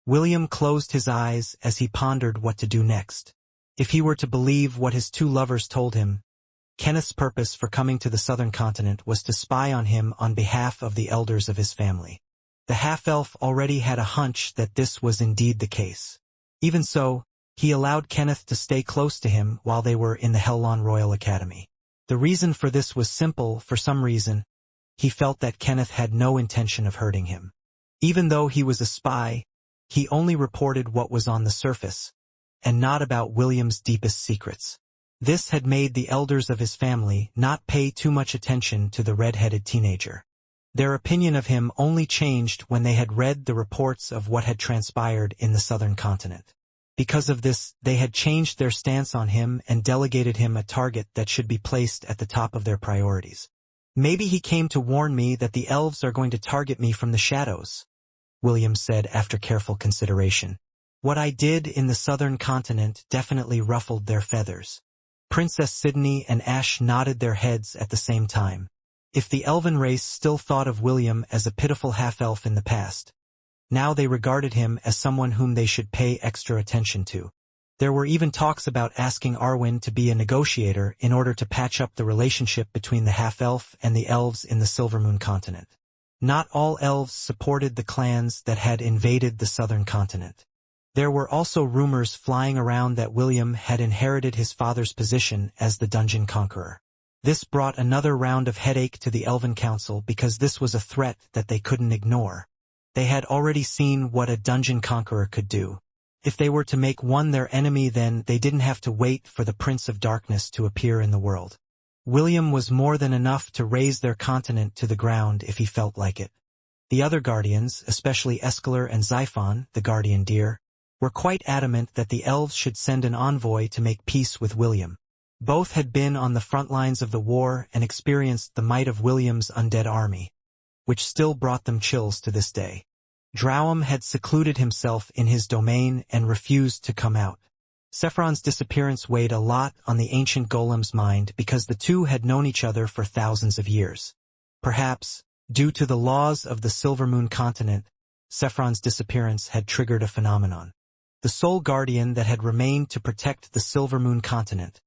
S1: William closed his eyes as he pondered what to do next. If he were to believe what his two lovers told him, Kenneth's purpose for coming to the southern continent was to spy on him on behalf of the elders of his family. The half-elf already had a hunch that this was indeed the case. Even so, he allowed Kenneth to stay close to him while they were in the Hellon Royal Academy. The reason for this was simple. For some reason, he felt that Kenneth had no intention of hurting him. Even though he was a spy, he only reported what was on the surface, and not about William's deepest secrets. This had made the elders of his family not pay too much attention to the red-headed teenager. Their opinion of him only changed when they had read the reports of what had transpired in the southern continent. Because of this, they had changed their stance on him and delegated him a target that should be placed at the top of their priorities. "Maybe he came to warn me that the elves are going to target me from the shadows," William said after careful consideration. "What I did in the southern continent definitely ruffled their feathers." Princess Sydney and Ash nodded their heads at the same time. If the elven race still thought of William as a pitiful half-elf in the past, now they regarded him as someone whom they should pay extra attention to. There were even talks about asking Arwen to be a negotiator in order to patch up the relationship between the half-elf and the elves in the Silvermoon continent. Not all elves supported the clans that had invaded the southern continent. There were also rumors flying around that William had inherited his father's position as the dungeon conqueror. This brought another round of headache to the Elven Council because this was a threat that they couldn't ignore. They had already seen what a dungeon conqueror could do. If they were to make one their enemy, then they didn't have to wait for the Prince of Darkness to appear in the world. William was more than enough to raise their continent to the ground if he felt like it. The other guardians, especially Escalar and Xiphon, the guardian deer, were quite adamant that the elves should send an envoy to make peace with William. Both had been on the front lines of the war and experienced the might of William's undead army, which still brought them chills to this day. Drowam had secluded himself in his domain and refused to come out. Sephron's disappearance weighed a lot on the ancient golem's mind because the two had known each other for thousands of years. Perhaps, due to the laws of the Silvermoon continent, Sephron's disappearance had triggered a phenomenon. The sole guardian that had remained to protect the Silvermoon continent,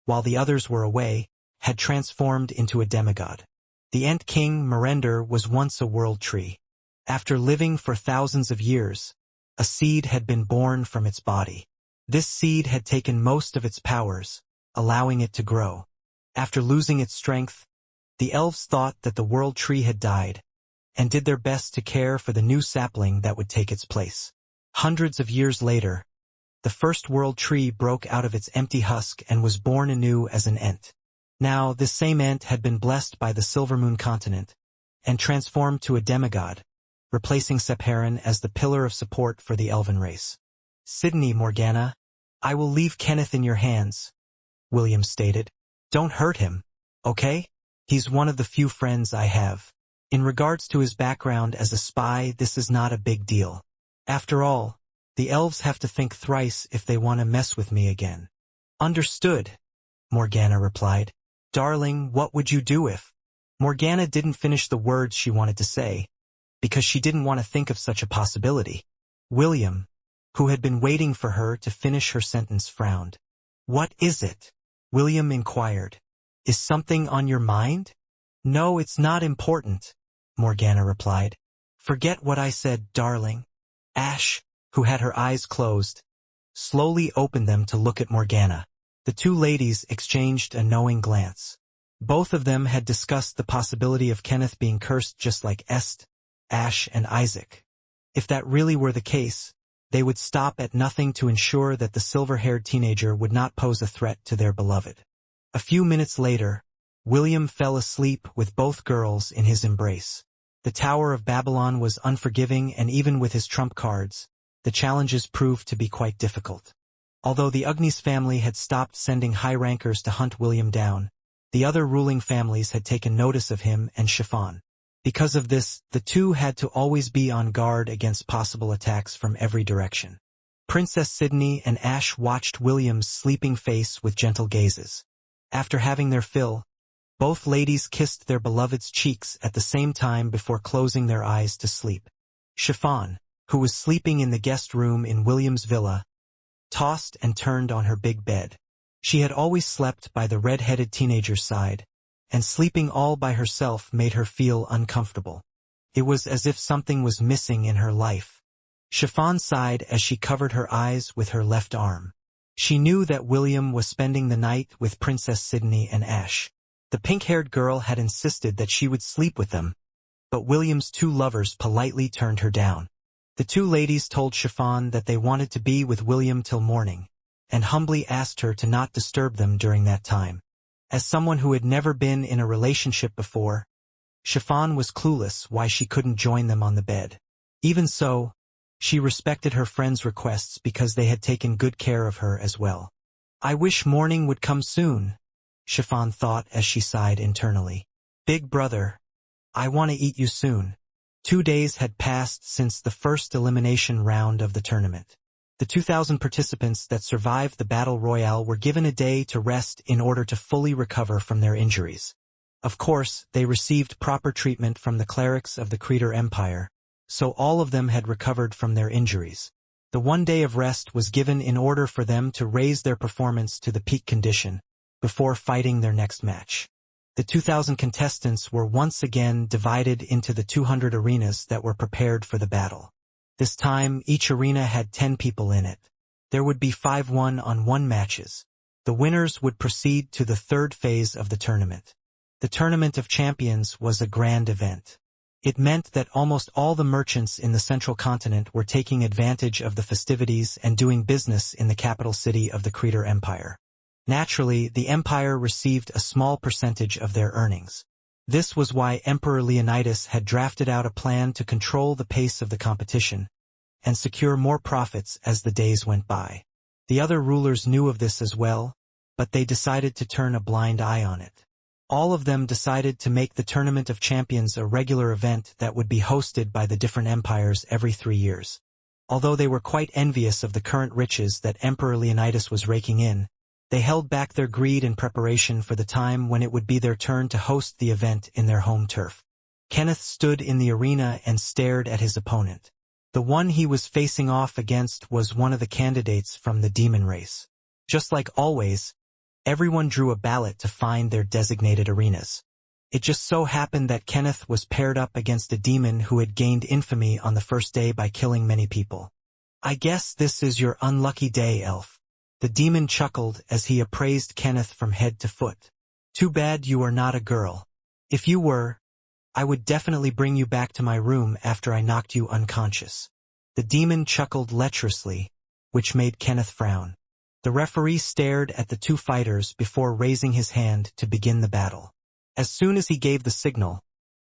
S1: while the others were away, had transformed into a demigod. The Ent King Merender was once a world tree. After living for thousands of years, a seed had been born from its body. This seed had taken most of its powers, allowing it to grow. After losing its strength, the elves thought that the world tree had died, and did their best to care for the new sapling that would take its place. Hundreds of years later, the first world tree broke out of its empty husk and was born anew as an ent. Now, this same ent had been blessed by the Silvermoon continent, and transformed to a demigod, replacing Sephiroth as the pillar of support for the elven race. "Sydney, Morgana, I will leave Kenneth in your hands," William stated. "Don't hurt him, okay? He's one of the few friends I have. In regards to his background as a spy, this is not a big deal. After all, the elves have to think thrice if they want to mess with me again." "Understood," Morgana replied. "Darling, what would you do if—" Morgana didn't finish the words she wanted to say, because she didn't want to think of such a possibility. William, who had been waiting for her to finish her sentence, frowned. "What is it?" William inquired. "Is something on your mind?" "No, it's not important," Morgana replied. "Forget what I said, darling." Ash, who had her eyes closed, slowly opened them to look at Morgana. The two ladies exchanged a knowing glance. Both of them had discussed the possibility of Kenneth being cursed just like Ash and Isaac. If that really were the case, they would stop at nothing to ensure that the silver-haired teenager would not pose a threat to their beloved. A few minutes later, William fell asleep with both girls in his embrace. The Tower of Babylon was unforgiving, and even with his trump cards, the challenges proved to be quite difficult. Although the Ugnis family had stopped sending high-rankers to hunt William down, the other ruling families had taken notice of him and Chiffon. Because of this, the two had to always be on guard against possible attacks from every direction. Princess Sydney and Ash watched William's sleeping face with gentle gazes. After having their fill, both ladies kissed their beloved's cheeks at the same time before closing their eyes to sleep. Chiffon, who was sleeping in the guest room in William's villa, tossed and turned on her big bed. She had always slept by the red-headed teenager's side, and sleeping all by herself made her feel uncomfortable. It was as if something was missing in her life. Chiffon sighed as she covered her eyes with her left arm. She knew that William was spending the night with Princess Sydney and Ash. The pink-haired girl had insisted that she would sleep with them, but William's two lovers politely turned her down. The two ladies told Chiffon that they wanted to be with William till morning, and humbly asked her to not disturb them during that time. As someone who had never been in a relationship before, Chiffon was clueless why she couldn't join them on the bed. Even so, she respected her friends' requests because they had taken good care of her as well. "I wish morning would come soon," Chiffon thought as she sighed internally. "Big brother, I want to eat you soon." 2 days had passed since the first elimination round of the tournament. The 2,000 participants that survived the Battle Royale were given a day to rest in order to fully recover from their injuries. Of course, they received proper treatment from the clerics of the Creator Empire, so all of them had recovered from their injuries. The 1 day of rest was given in order for them to raise their performance to the peak condition, before fighting their next match. The 2,000 contestants were once again divided into the 200 arenas that were prepared for the battle. This time, each arena had 10 people in it. There would be 5 1-on-1 matches. The winners would proceed to the third phase of the tournament. The Tournament of Champions was a grand event. It meant that almost all the merchants in the central continent were taking advantage of the festivities and doing business in the capital city of the Creator Empire. Naturally, the empire received a small percentage of their earnings. This was why Emperor Leonidas had drafted out a plan to control the pace of the competition and secure more profits as the days went by. The other rulers knew of this as well, but they decided to turn a blind eye on it. All of them decided to make the Tournament of Champions a regular event that would be hosted by the different empires every 3 years. Although they were quite envious of the current riches that Emperor Leonidas was raking in, they held back their greed in preparation for the time when it would be their turn to host the event in their home turf. Kenneth stood in the arena and stared at his opponent. The one he was facing off against was one of the candidates from the demon race. Just like always, everyone drew a ballot to find their designated arenas. It just so happened that Kenneth was paired up against a demon who had gained infamy on the first day by killing many people. "I guess this is your unlucky day, elf." The demon chuckled as he appraised Kenneth from head to foot. "Too bad you are not a girl. If you were, I would definitely bring you back to my room after I knocked you unconscious. The demon chuckled lecherously, which made Kenneth frown. The referee stared at the two fighters before raising his hand to begin the battle. As soon as he gave the signal,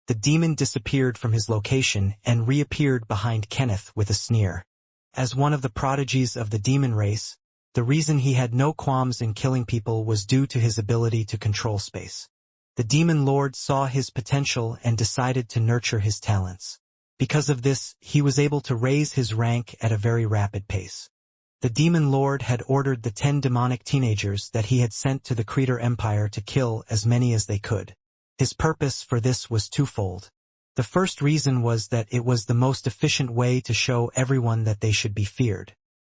S1: the demon disappeared from his location and reappeared behind Kenneth with a sneer. As one of the prodigies of the demon race, the reason he had no qualms in killing people was due to his ability to control space. The demon lord saw his potential and decided to nurture his talents. Because of this, he was able to raise his rank at a very rapid pace. The demon lord had ordered the 10 demonic teenagers that he had sent to the Creator Empire to kill as many as they could. His purpose for this was twofold. The first reason was that it was the most efficient way to show everyone that they should be feared.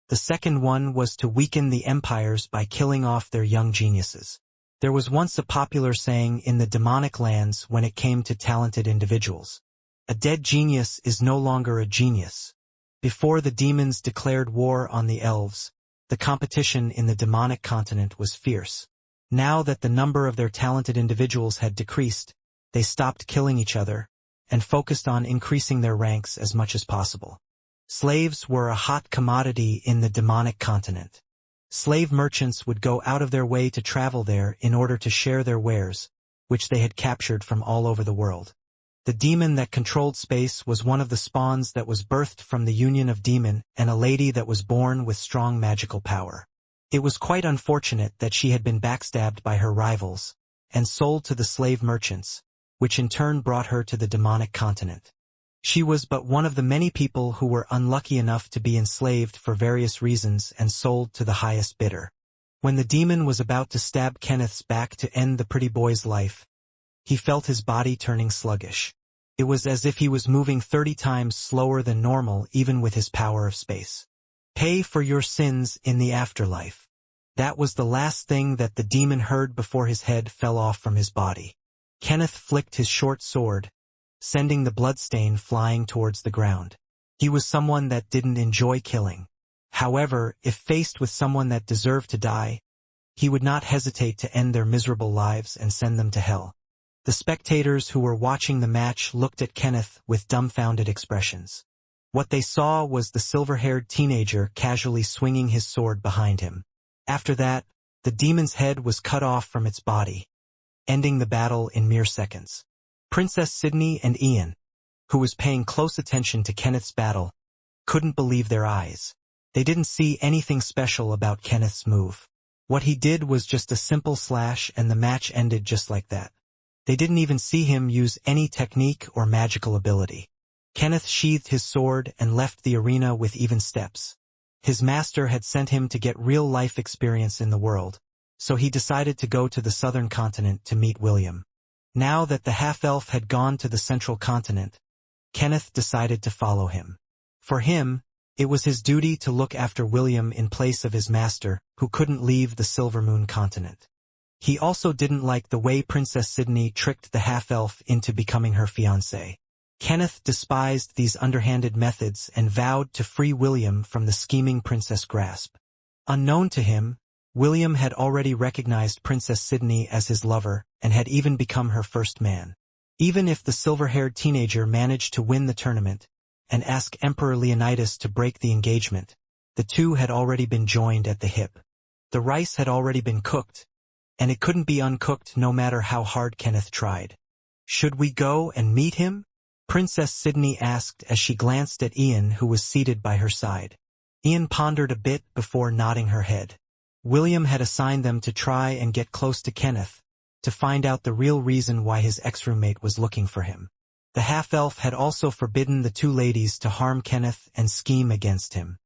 S1: The second one was to weaken the empires by killing off their young geniuses. There was once a popular saying in the demonic lands when it came to talented individuals. A dead genius is no longer a genius. Before the demons declared war on the elves, the competition in the demonic continent was fierce. Now that the number of their talented individuals had decreased, they stopped killing each other and focused on increasing their ranks as much as possible. Slaves were a hot commodity in the demonic continent. Slave merchants would go out of their way to travel there in order to share their wares, which they had captured from all over the world. The demon that controlled space was one of the spawns that was birthed from the union of demon and a lady that was born with strong magical power. It was quite unfortunate that she had been backstabbed by her rivals and sold to the slave merchants, which in turn brought her to the demonic continent. She was but one of the many people who were unlucky enough to be enslaved for various reasons and sold to the highest bidder. When the demon was about to stab Kenneth's back to end the pretty boy's life, he felt his body turning sluggish. It was as if he was moving 30 times slower than normal even with his power of space. Pay for your sins in the afterlife. That was the last thing that the demon heard before his head fell off from his body. Kenneth flicked his short sword, sending the bloodstain flying towards the ground. He was someone that didn't enjoy killing. However, if faced with someone that deserved to die, he would not hesitate to end their miserable lives and send them to hell. The spectators who were watching the match looked at Kenneth with dumbfounded expressions. What they saw was the silver-haired teenager casually swinging his sword behind him. After that, the demon's head was cut off from its body, ending the battle in mere seconds. Princess Sydney and Ian, who was paying close attention to Kenneth's battle, couldn't believe their eyes. They didn't see anything special about Kenneth's move. What he did was just a simple slash and the match ended just like that. They didn't even see him use any technique or magical ability. Kenneth sheathed his sword and left the arena with even steps. His master had sent him to get real-life experience in the world, so he decided to go to the southern continent to meet William. Now that the half-elf had gone to the central continent, Kenneth decided to follow him. For him, it was his duty to look after William in place of his master, who couldn't leave the Silvermoon continent. He also didn't like the way Princess Sydney tricked the half-elf into becoming her fiancé. Kenneth despised these underhanded methods and vowed to free William from the scheming princess grasp. Unknown to him, William had already recognized Princess Sydney as his lover and had even become her first man. Even if the silver-haired teenager managed to win the tournament and ask Emperor Leonidas to break the engagement, the two had already been joined at the hip. The rice had already been cooked, and it couldn't be uncooked no matter how hard Kenneth tried. "Should we go and meet him?" Princess Sydney asked as she glanced at Ian, who was seated by her side. Ian pondered a bit before nodding her head. William had assigned them to try and get close to Kenneth, to find out the real reason why his ex-roommate was looking for him. The half-elf had also forbidden the two ladies to harm Kenneth and scheme against him.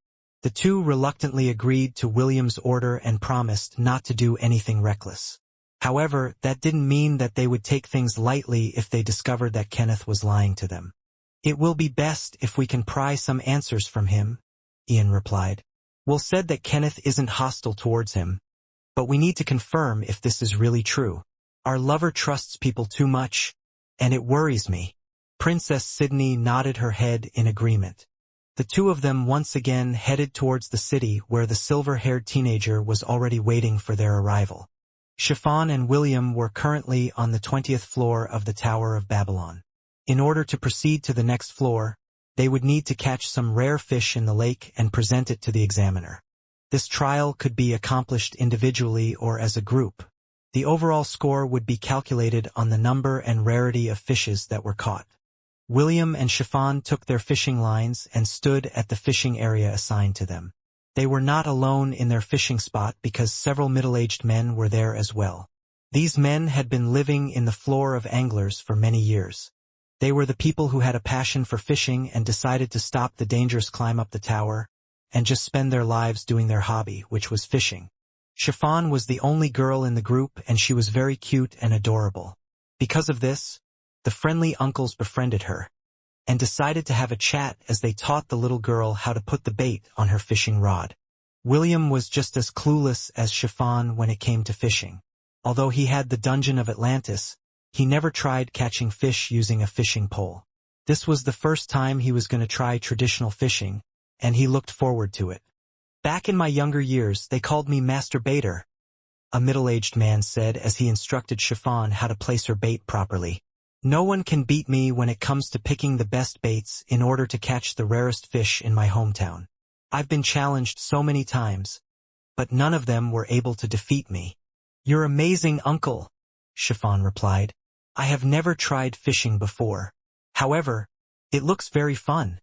S1: The two reluctantly agreed to William's order and promised not to do anything reckless. However, that didn't mean that they would take things lightly if they discovered that Kenneth was lying to them. "It will be best if we can pry some answers from him," Ian replied. "Will said that Kenneth isn't hostile towards him, but we need to confirm if this is really true. Our lover trusts people too much, and it worries me." Princess Sydney nodded her head in agreement. The two of them once again headed towards the city where the silver-haired teenager was already waiting for their arrival. Chiffon and William were currently on the 20th floor of the Tower of Babylon. In order to proceed to the next floor, they would need to catch some rare fish in the lake and present it to the examiner. This trial could be accomplished individually or as a group. The overall score would be calculated on the number and rarity of fishes that were caught. William and Chiffon took their fishing lines and stood at the fishing area assigned to them. They were not alone in their fishing spot because several middle-aged men were there as well. These men had been living in the floor of anglers for many years. They were the people who had a passion for fishing and decided to stop the dangerous climb up the tower and just spend their lives doing their hobby, which was fishing. Chiffon was the only girl in the group, and she was very cute and adorable. Because of this, the friendly uncles befriended her and decided to have a chat as they taught the little girl how to put the bait on her fishing rod. William was just as clueless as Chiffon when it came to fishing. Although he had the Dungeon of Atlantis, he never tried catching fish using a fishing pole. This was the first time he was going to try traditional fishing, and he looked forward to it. "Back in my younger years, they called me Master Baiter," a middle-aged man said as he instructed Chiffon how to place her bait properly. "No one can beat me when it comes to picking the best baits in order to catch the rarest fish in my hometown. I've been challenged so many times, but none of them were able to defeat me." "You're amazing, uncle," Chiffon replied. "I have never tried fishing before. However, it looks very fun."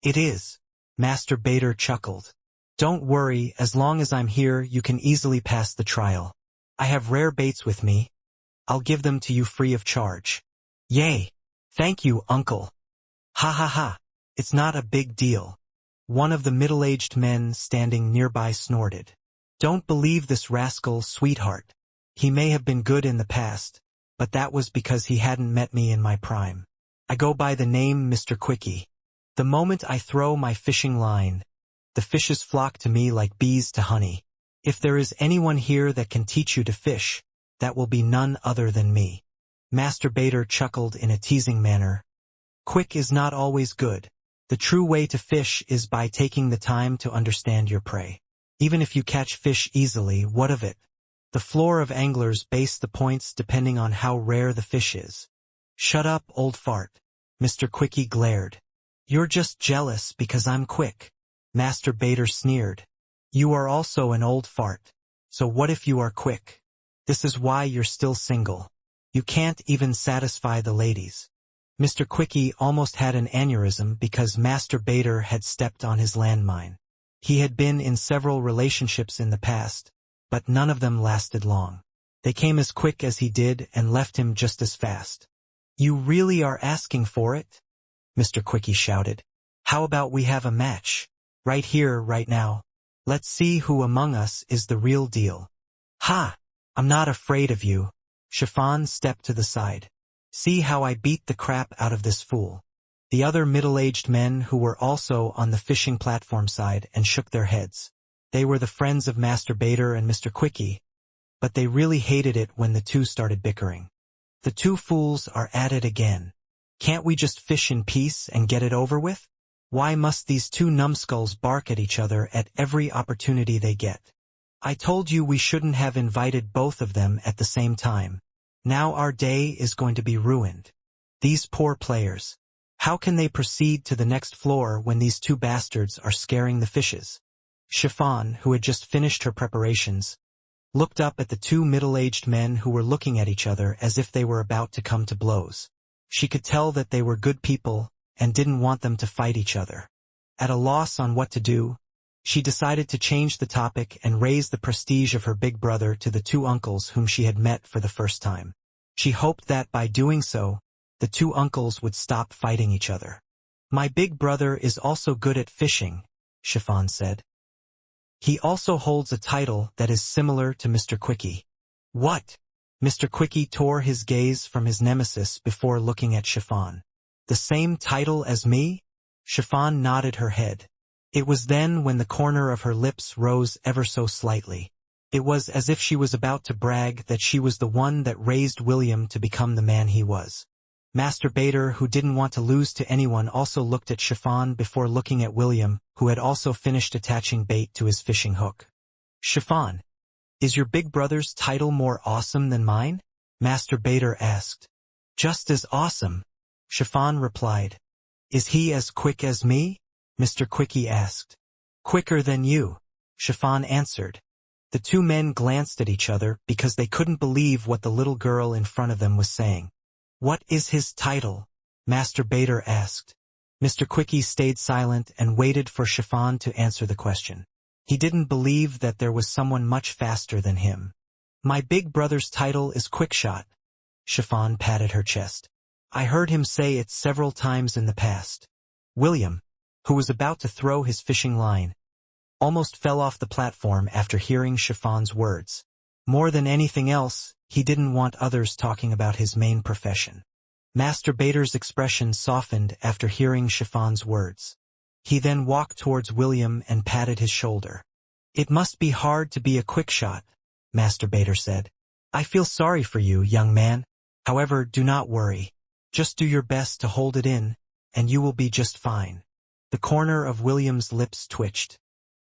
S1: "It is," Master Baiter chuckled. "Don't worry, as long as I'm here you can easily pass the trial. I have rare baits with me. I'll give them to you free of charge." "Yay! Thank you, uncle." "Ha ha ha, it's not a big deal." One of the middle-aged men standing nearby snorted. "Don't believe this rascal, sweetheart. He may have been good in the past, but that was because he hadn't met me in my prime. I go by the name Mr. Quickie. The moment I throw my fishing line, the fishes flock to me like bees to honey. If there is anyone here that can teach you to fish, that will be none other than me." Master Baiter chuckled in a teasing manner. "Quick is not always good. The true way to fish is by taking the time to understand your prey. Even if you catch fish easily, what of it? The floor of anglers base the points depending on how rare the fish is." "Shut up, old fart," Mr. Quickie glared. "You're just jealous because I'm quick." Master Baiter sneered. "You are also an old fart. So what if you are quick? This is why you're still single. You can't even satisfy the ladies." Mr. Quickie almost had an aneurysm because Master Baiter had stepped on his landmine. He had been in several relationships in the past, but none of them lasted long. They came as quick as he did and left him just as fast. "You really are asking for it?" Mr. Quickie shouted. "How about we have a match? Right here, right now. Let's see who among us is the real deal." "Ha! I'm not afraid of you." Chiffon stepped to the side. "See how I beat the crap out of this fool." The other middle-aged men who were also on the fishing platform side and shook their heads. They were the friends of Master Baiter and Mr. Quickie, but they really hated it when the two started bickering. "The two fools are at it again. Can't we just fish in peace and get it over with? Why must these two numbskulls bark at each other at every opportunity they get? I told you we shouldn't have invited both of them at the same time. Now our day is going to be ruined. These poor players. How can they proceed to the next floor when these two bastards are scaring the fishes?" Chiffon, who had just finished her preparations, looked up at the two middle-aged men who were looking at each other as if they were about to come to blows. She could tell that they were good people and didn't want them to fight each other. At a loss on what to do, she decided to change the topic and raise the prestige of her big brother to the two uncles whom she had met for the first time. She hoped that by doing so, the two uncles would stop fighting each other. "My big brother is also good at fishing," Chiffon said. "He also holds a title that is similar to Mr. Quickie." "What?" Mr. Quickie tore his gaze from his nemesis before looking at Chiffon. "The same title as me?" Chiffon nodded her head. It was then when the corner of her lips rose ever so slightly. It was as if she was about to brag that she was the one that raised William to become the man he was. Master Baiter, who didn't want to lose to anyone, also looked at Chiffon before looking at William, who had also finished attaching bait to his fishing hook. "Chiffon, is your big brother's title more awesome than mine?" Master Baiter asked. "Just as awesome," Chiffon replied. Is he as quick as me? Mr. Quickie asked. Quicker than you, Chiffon answered. The two men glanced at each other because they couldn't believe what the little girl in front of them was saying. What is his title? Master Bader asked. Mr. Quickie stayed silent and waited for Chiffon to answer the question. He didn't believe that there was someone much faster than him. My big brother's title is Quickshot. Chiffon patted her chest. I heard him say it several times in the past. William, who was about to throw his fishing line, almost fell off the platform after hearing Chiffon's words. More than anything else, he didn't want others talking about his main profession. Master Bader's expression softened after hearing Chiffon's words. He then walked towards William and patted his shoulder. It must be hard to be a quickshot, Master Bader said. I feel sorry for you, young man. However, do not worry. Just do your best to hold it in, and you will be just fine. The corner of William's lips twitched.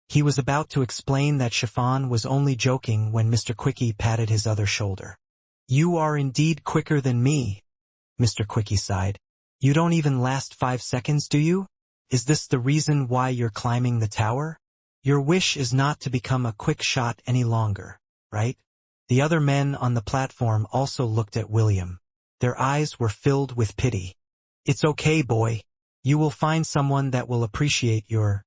S1: He was about to explain that Chiffon was only joking when Mr. Quickie patted his other shoulder. You are indeed quicker than me, Mr. Quickie sighed. You don't even last 5 seconds, do you? Is this the reason why you're climbing the tower? Your wish is not to become a quick shot any longer, right? The other men on the platform also looked at William. Their eyes were filled with pity. It's okay, boy. You will find someone that will appreciate your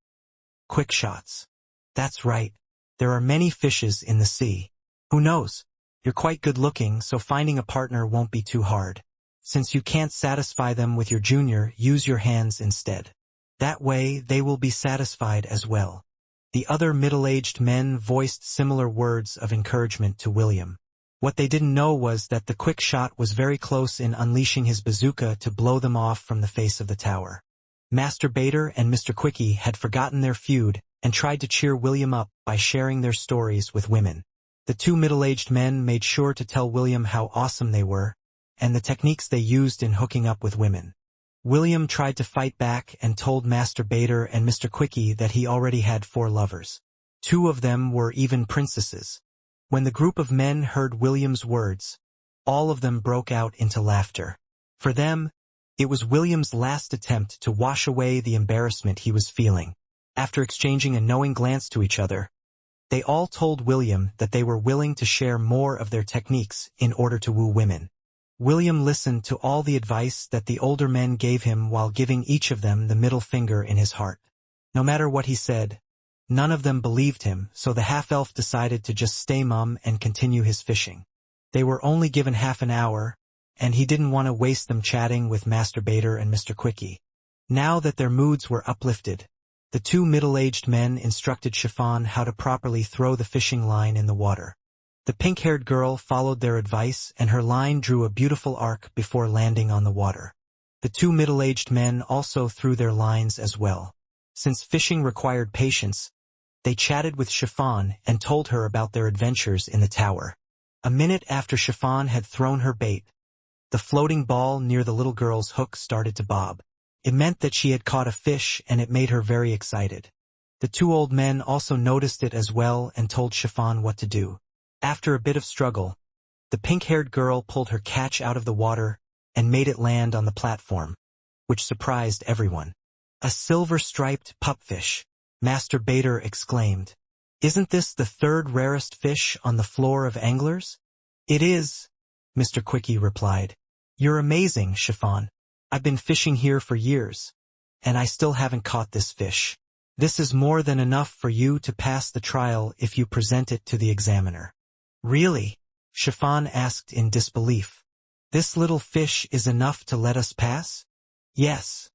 S1: quick shots. That's right. There are many fishes in the sea. Who knows? You're quite good looking, so finding a partner won't be too hard. Since you can't satisfy them with your junior, use your hands instead. That way, they will be satisfied as well. The other middle-aged men voiced similar words of encouragement to William. What they didn't know was that the quick shot was very close in unleashing his bazooka to blow them off from the face of the tower. Master Bader and Mr. Quickie had forgotten their feud and tried to cheer William up by sharing their stories with women. The two middle-aged men made sure to tell William how awesome they were and the techniques they used in hooking up with women. William tried to fight back and told Master Bader and Mr. Quickie that he already had 4 lovers. 2 of them were even princesses. When the group of men heard William's words, all of them broke out into laughter. For them, it was William's last attempt to wash away the embarrassment he was feeling. After exchanging a knowing glance to each other, they all told William that they were willing to share more of their techniques in order to woo women. William listened to all the advice that the older men gave him while giving each of them the middle finger in his heart. No matter what he said, none of them believed him, so the half-elf decided to just stay mum and continue his fishing. They were only given half an hour, and he didn't want to waste them chatting with Master Bader and Mr. Quickie. Now that their moods were uplifted, the 2 middle-aged men instructed Chiffon how to properly throw the fishing line in the water. The pink-haired girl followed their advice, and her line drew a beautiful arc before landing on the water. The 2 middle-aged men also threw their lines as well. Since fishing required patience, they chatted with Chiffon and told her about their adventures in the tower. A minute after Chiffon had thrown her bait, the floating ball near the little girl's hook started to bob. It meant that she had caught a fish, and it made her very excited. The 2 old men also noticed it as well and told Chiffon what to do. After a bit of struggle, the pink-haired girl pulled her catch out of the water and made it land on the platform, which surprised everyone. A silver-striped pupfish, Master Bader exclaimed. Isn't this the 3rd rarest fish on the floor of anglers? It is, Mr. Quickie replied. You're amazing, Chiffon. I've been fishing here for years, and I still haven't caught this fish. This is more than enough for you to pass the trial if you present it to the examiner. Really? Chiffon asked in disbelief. This little fish is enough to let us pass? Yes.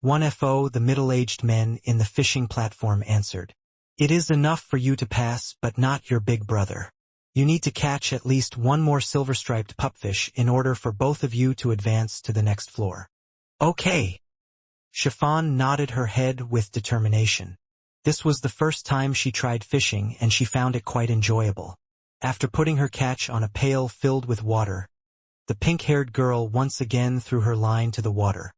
S1: 1FO, the middle-aged men in the fishing platform answered. It is enough for you to pass, but not your big brother. You need to catch at least 1 more silver-striped pupfish in order for both of you to advance to the next floor. Okay. Chiffon nodded her head with determination. This was the first time she tried fishing, and she found it quite enjoyable. After putting her catch on a pail filled with water, the pink-haired girl once again threw her line to the water.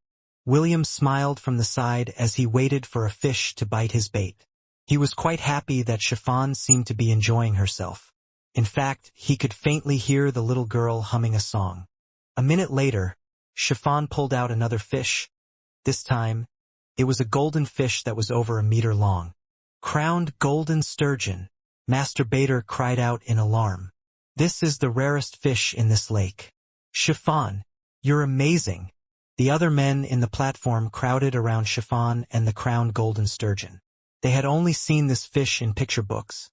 S1: William smiled from the side as he waited for a fish to bite his bait. He was quite happy that Chiffon seemed to be enjoying herself. In fact, he could faintly hear the little girl humming a song. A minute later, Chiffon pulled out another fish. This time, it was a golden fish that was over a meter long. Crowned golden sturgeon, Master Bader cried out in alarm. This is the rarest fish in this lake. Chiffon, you're amazing. The other men in the platform crowded around Chiffon and the crowned golden sturgeon. They had only seen this fish in picture books,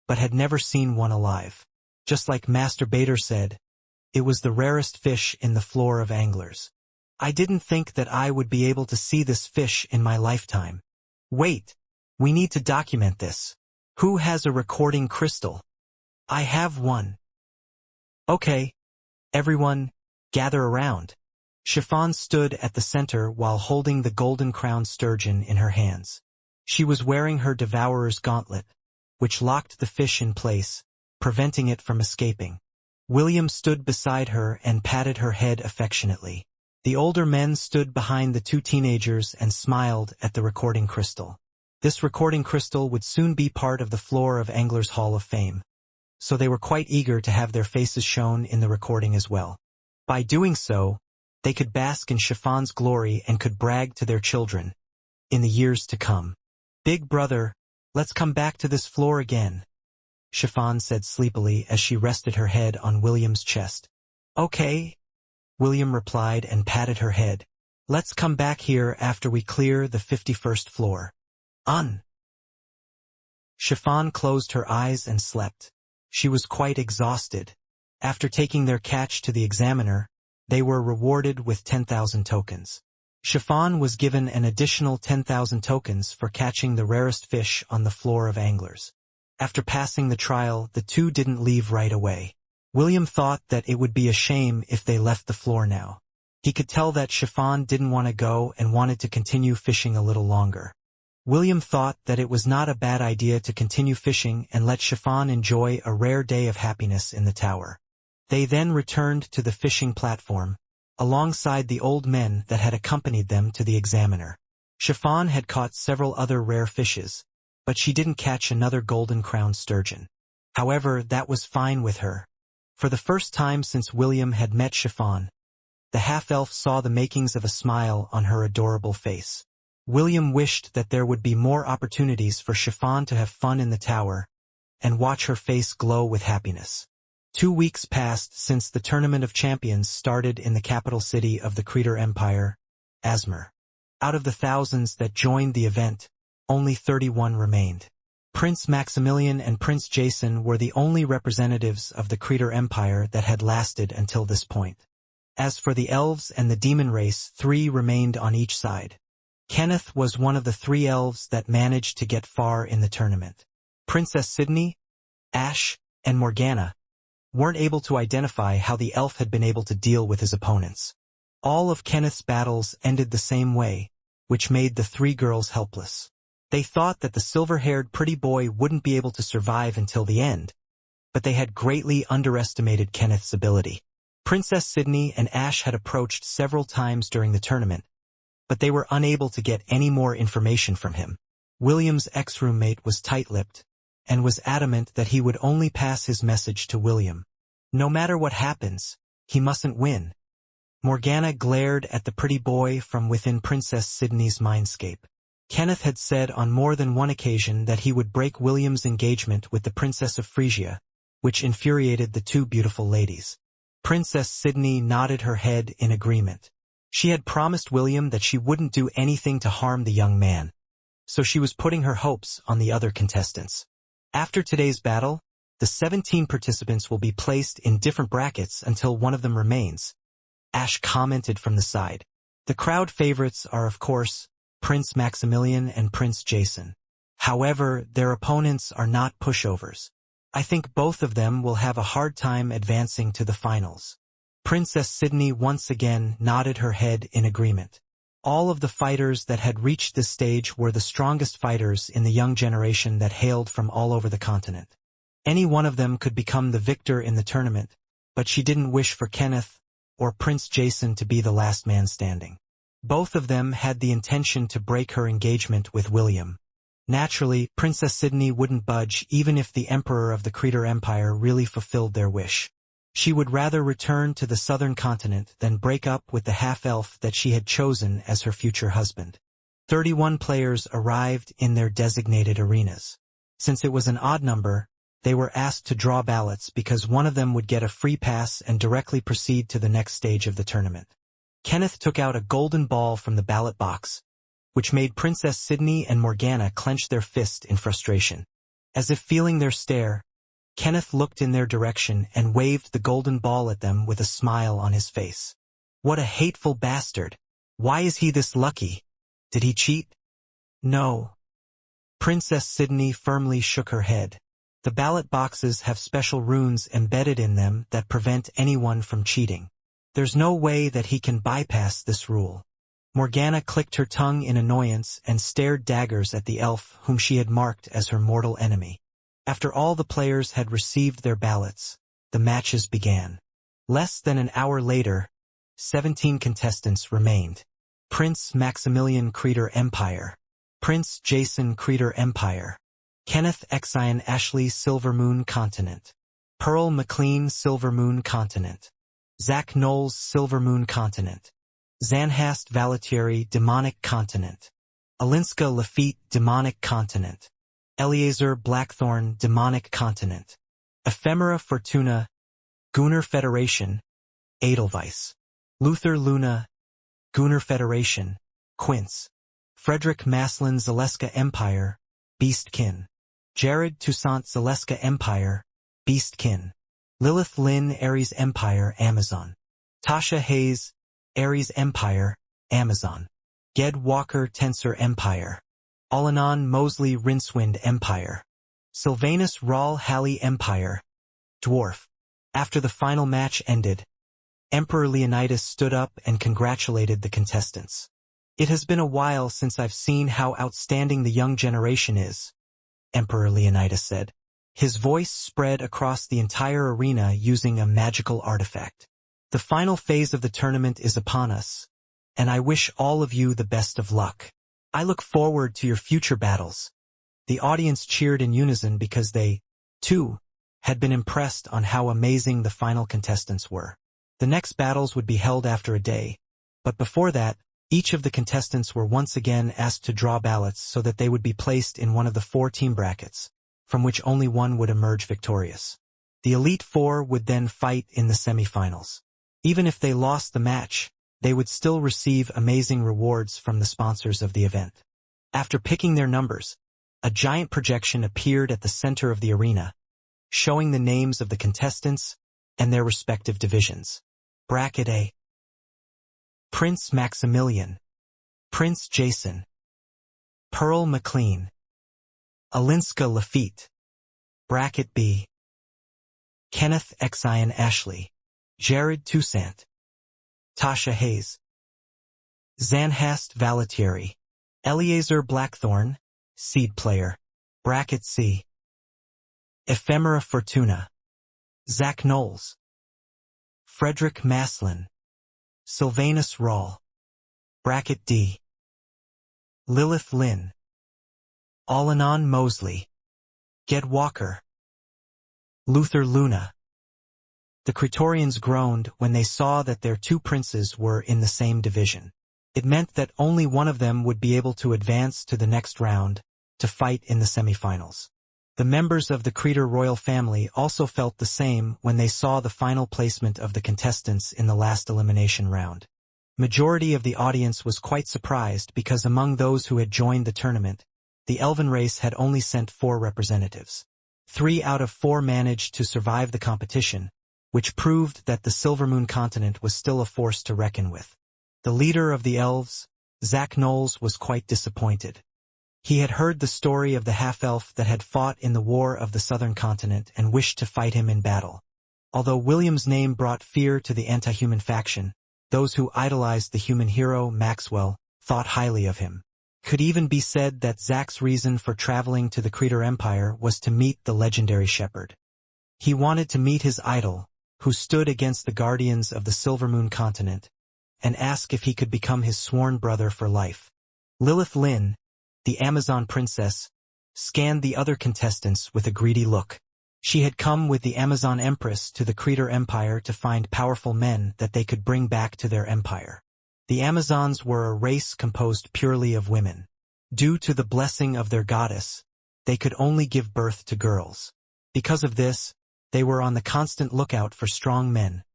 S1: but had never seen one alive. Just like Master Bader said, it was the rarest fish in the floor of anglers. I didn't think that I would be able to see this fish in my lifetime. Wait, we need to document this. Who has a recording crystal? I have one. Okay, everyone, gather around. Chiffon stood at the center while holding the golden-crowned sturgeon in her hands. She was wearing her devourer's gauntlet, which locked the fish in place, preventing it from escaping. William stood beside her and patted her head affectionately. The older men stood behind the two teenagers and smiled at the recording crystal. This recording crystal would soon be part of the floor of Anglers' Hall of Fame, so they were quite eager to have their faces shown in the recording as well. By doing so, they could bask in Chiffon's glory and could brag to their children in the years to come. Big brother, let's come back to this floor again, Chiffon said sleepily as she rested her head on William's chest. Okay, William replied and patted her head. Let's come back here after we clear the 51st floor. Chiffon closed her eyes and slept. She was quite exhausted. After taking their catch to the examiner, they were rewarded with 10,000 tokens. Chiffon was given an additional 10,000 tokens for catching the rarest fish on the floor of anglers. After passing the trial, the two didn't leave right away. William thought that it would be a shame if they left the floor now. He could tell that Chiffon didn't want to go and wanted to continue fishing a little longer. William thought that it was not a bad idea to continue fishing and let Chiffon enjoy a rare day of happiness in the tower. They then returned to the fishing platform, alongside the old men that had accompanied them to the examiner. Chiffon had caught several other rare fishes, but she didn't catch another golden-crowned sturgeon. However, that was fine with her. For the first time since William had met Chiffon, the half-elf saw the makings of a smile on her adorable face. William wished that there would be more opportunities for Chiffon to have fun in the tower and watch her face glow with happiness. 2 weeks passed since the Tournament of Champions started in the capital city of the Creator Empire, Asmar. Out of the thousands that joined the event, only 31 remained. Prince Maximilian and Prince Jason were the only representatives of the Creator Empire that had lasted until this point. As for the elves and the demon race, 3 remained on each side. Kenneth was one of the 3 elves that managed to get far in the tournament. Princess Sydney, Ash, and Morgana weren't able to identify how the elf had been able to deal with his opponents. All of Kenneth's battles ended the same way, which made the 3 girls helpless. They thought that the silver-haired pretty boy wouldn't be able to survive until the end, but they had greatly underestimated Kenneth's ability. Princess Sydney and Ash had approached several times during the tournament, but they were unable to get any more information from him. William's ex-roommate was tight-lipped, and was adamant that he would only pass his message to William. No matter what happens, he mustn't win. Morgana glared at the pretty boy from within Princess Sydney's mindscape. Kenneth had said on more than one occasion that he would break William's engagement with the Princess of Frisia, which infuriated the 2 beautiful ladies. Princess Sydney nodded her head in agreement. She had promised William that she wouldn't do anything to harm the young man, so she was putting her hopes on the other contestants. After today's battle, the 17 participants will be placed in different brackets until one of them remains, Ash commented from the side. The crowd favorites are, of course, Prince Maximilian and Prince Jason. However, their opponents are not pushovers. I think both of them will have a hard time advancing to the finals. Princess Sydney once again nodded her head in agreement. All of the fighters that had reached this stage were the strongest fighters in the young generation that hailed from all over the continent. Any one of them could become the victor in the tournament, but she didn't wish for Kenneth or Prince Jason to be the last man standing. Both of them had the intention to break her engagement with William. Naturally, Princess Sydney wouldn't budge even if the Emperor of the Creator Empire really fulfilled their wish. She would rather return to the southern continent than break up with the half-elf that she had chosen as her future husband. 31 players arrived in their designated arenas. Since it was an odd number, they were asked to draw ballots because one of them would get a free pass and directly proceed to the next stage of the tournament. Kenneth took out a golden ball from the ballot box, which made Princess Sydney and Morgana clench their fist in frustration. As if feeling their stare, Kenneth looked in their direction and waved the golden ball at them with a smile on his face. What a hateful bastard! Why is he this lucky? Did he cheat? No. Princess Sydney firmly shook her head. The ballot boxes have special runes embedded in them that prevent anyone from cheating. There's no way that he can bypass this rule. Morgana clicked her tongue in annoyance and stared daggers at the elf whom she had marked as her mortal enemy. After all the players had received their ballots, the matches began. Less than an hour later, 17 contestants remained. Prince Maximilian Creator Empire, Prince Jason Creator Empire, Kenneth Exion Ashley Silver Moon Continent, Pearl McLean Silver Moon Continent, Zach Knowles Silver Moon Continent, Zanhast Valetieri Demonic Continent, Alinska Lafitte Demonic Continent, Eleazar Blackthorn Demonic Continent, Ephemera Fortuna, Gunnar Federation, Edelweiss, Luther Luna, Gunnar Federation, Quince, Frederick Maslin Zaleska Empire, Beastkin, Jared Toussaint Zaleska Empire, Beastkin, Lilith Lynn Ares Empire Amazon, Tasha Hayes, Ares Empire, Amazon, Ged Walker Tensor Empire, Alanon Mosley Rincewind Empire, Sylvanus Rahl Halley Empire, Dwarf. After the final match ended, Emperor Leonidas stood up and congratulated the contestants. It has been a while since I've seen how outstanding the young generation is, Emperor Leonidas said. His voice spread across the entire arena using a magical artifact. The final phase of the tournament is upon us, and I wish all of you the best of luck. I look forward to your future battles. The audience cheered in unison because they, too, had been impressed on how amazing the final contestants were. The next battles would be held after a day, but before that, each of the contestants were once again asked to draw ballots so that they would be placed in one of the 4 team brackets, from which only one would emerge victorious. The Elite Four would then fight in the semifinals. Even if they lost the match, they would still receive amazing rewards from the sponsors of the event. After picking their numbers, a giant projection appeared at the center of the arena, showing the names of the contestants and their respective divisions. Bracket A. Prince Maximilian, Prince Jason, Pearl McLean, Alinska Lafitte. Bracket B. Kenneth Exion Ashley, Jared Toussaint, Tasha Hayes, Zanhast Valetieri, Eleazar Blackthorn, Seed Player. Bracket C. Ephemera Fortuna, Zach Knowles, Frederick Maslin, Sylvanus Rahl. Bracket D. Lilith Lynn, Alanon Mosley, Ged Walker, Luther Luna. The Praetorians groaned when they saw that their 2 princes were in the same division. It meant that only one of them would be able to advance to the next round to fight in the semifinals. The members of the Creator royal family also felt the same when they saw the final placement of the contestants in the last elimination round. Majority of the audience was quite surprised because among those who had joined the tournament, the Elven race had only sent 4 representatives. 3 out of 4 managed to survive the competition, which proved that the Silver Moon continent was still a force to reckon with. The leader of the elves, Zach Knowles, was quite disappointed. He had heard the story of the half-elf that had fought in the War of the Southern Continent and wished to fight him in battle. Although William's name brought fear to the anti-human faction, those who idolized the human hero, Maxwell, thought highly of him. Could even be said that Zach's reason for traveling to the Creator Empire was to meet the legendary shepherd. He wanted to meet his idol, who stood against the guardians of the Silver Moon continent, and ask if he could become his sworn brother for life. Lilith Lynn, the Amazon princess, scanned the other contestants with a greedy look. She had come with the Amazon Empress to the Creator Empire to find powerful men that they could bring back to their empire. The Amazons were a race composed purely of women. Due to the blessing of their goddess, they could only give birth to girls. Because of this, they were on the constant lookout for strong men,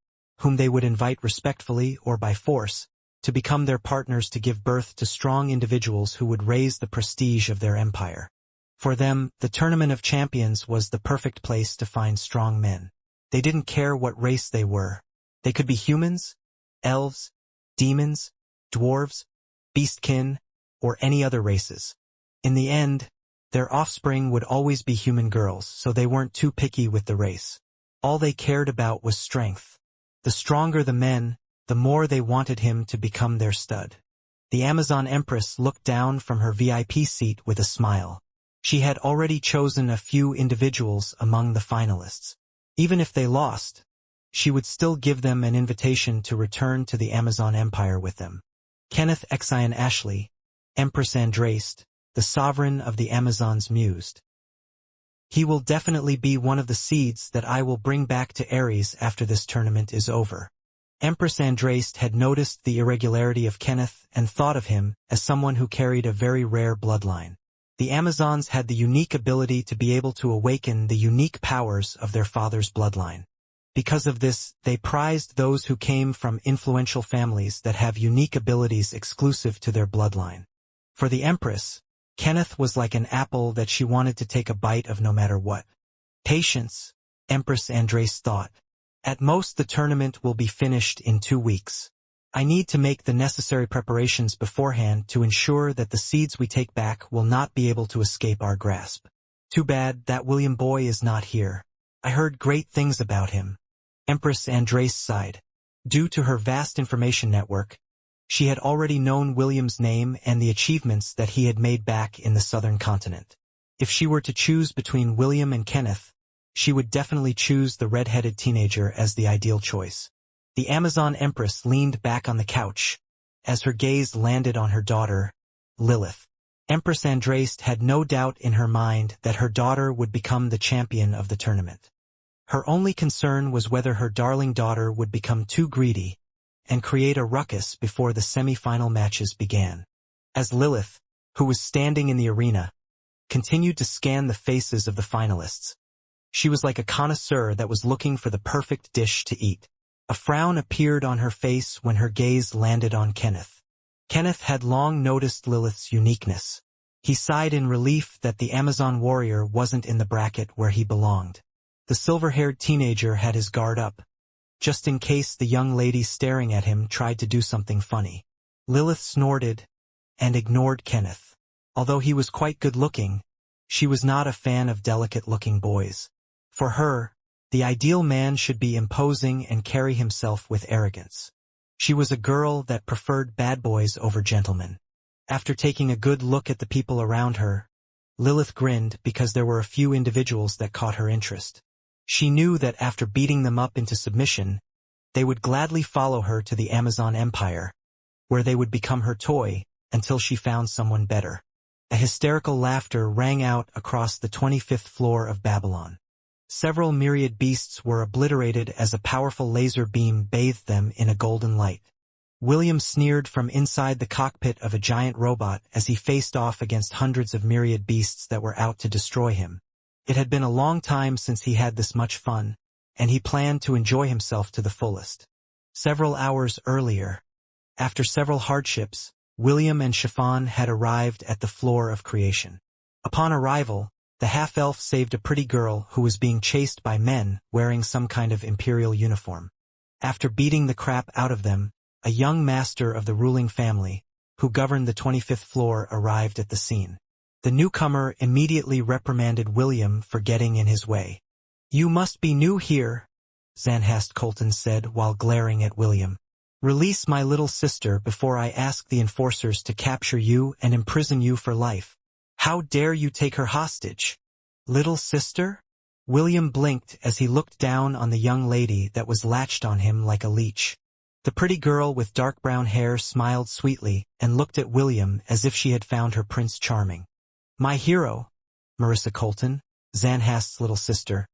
S1: whom they would invite respectfully or by force, to become their partners to give birth to strong individuals who would raise the prestige of their empire. For them, the Tournament of Champions was the perfect place to find strong men. They didn't care what race they were. They could be humans, elves, demons, dwarves, beastkin, or any other races. In the end, their offspring would always be human girls, so they weren't too picky with the race. All they cared about was strength. The stronger the men, the more they wanted him to become their stud. The Amazon Empress looked down from her VIP seat with a smile. She had already chosen a few individuals among the finalists. Even if they lost, she would still give them an invitation to return to the Amazon Empire with them. Kenneth Exion Ashley, Empress Andraste, the sovereign of the Amazons mused. He will definitely be one of the seeds that I will bring back to Ares after this tournament is over. Empress Andraste had noticed the irregularity of Kenneth and thought of him as someone who carried a very rare bloodline. The Amazons had the unique ability to be able to awaken the unique powers of their father's bloodline. Because of this, they prized those who came from influential families that have unique abilities exclusive to their bloodline. For the Empress, Kenneth was like an apple that she wanted to take a bite of no matter what. Patience, Empress Andraste thought. At most the tournament will be finished in 2 weeks. I need to make the necessary preparations beforehand to ensure that the seeds we take back will not be able to escape our grasp. Too bad that William boy is not here. I heard great things about him. Empress Andraste sighed. Due to her vast information network, she had already known William's name and the achievements that he had made back in the southern continent. If she were to choose between William and Kenneth, she would definitely choose the red-headed teenager as the ideal choice. The Amazon Empress leaned back on the couch as her gaze landed on her daughter, Lilith. Empress Andraste had no doubt in her mind that her daughter would become the champion of the tournament. Her only concern was whether her darling daughter would become too greedy and create a ruckus before the semi-final matches began. As Lilith, who was standing in the arena, continued to scan the faces of the finalists, she was like a connoisseur that was looking for the perfect dish to eat. A frown appeared on her face when her gaze landed on Kenneth. Kenneth had long noticed Lilith's uniqueness. He sighed in relief that the Amazon warrior wasn't in the bracket where he belonged. The silver-haired teenager had his guard up, just in case the young lady staring at him tried to do something funny. Lilith snorted and ignored Kenneth. Although he was quite good-looking, she was not a fan of delicate-looking boys. For her, the ideal man should be imposing and carry himself with arrogance. She was a girl that preferred bad boys over gentlemen. After taking a good look at the people around her, Lilith grinned because there were a few individuals that caught her interest. She knew that after beating them up into submission, they would gladly follow her to the Amazon Empire, where they would become her toy until she found someone better. A hysterical laughter rang out across the 25th floor of Babylon. Several myriad beasts were obliterated as a powerful laser beam bathed them in a golden light. William sneered from inside the cockpit of a giant robot as he faced off against hundreds of myriad beasts that were out to destroy him. It had been a long time since he had this much fun, and he planned to enjoy himself to the fullest. Several hours earlier, after several hardships, William and Chiffon had arrived at the floor of creation. Upon arrival, the half-elf saved a pretty girl who was being chased by men wearing some kind of imperial uniform. After beating the crap out of them, a young master of the ruling family, who governed the 25th floor, arrived at the scene. The newcomer immediately reprimanded William for getting in his way. "You must be new here," Zanhast Colton said while glaring at William. "Release my little sister before I ask the enforcers to capture you and imprison you for life. How dare you take her hostage?" "Little sister?" William blinked as he looked down on the young lady that was latched on him like a leech. The pretty girl with dark brown hair smiled sweetly and looked at William as if she had found her Prince Charming. "My hero, Marissa Colton, Zanhast's little sister.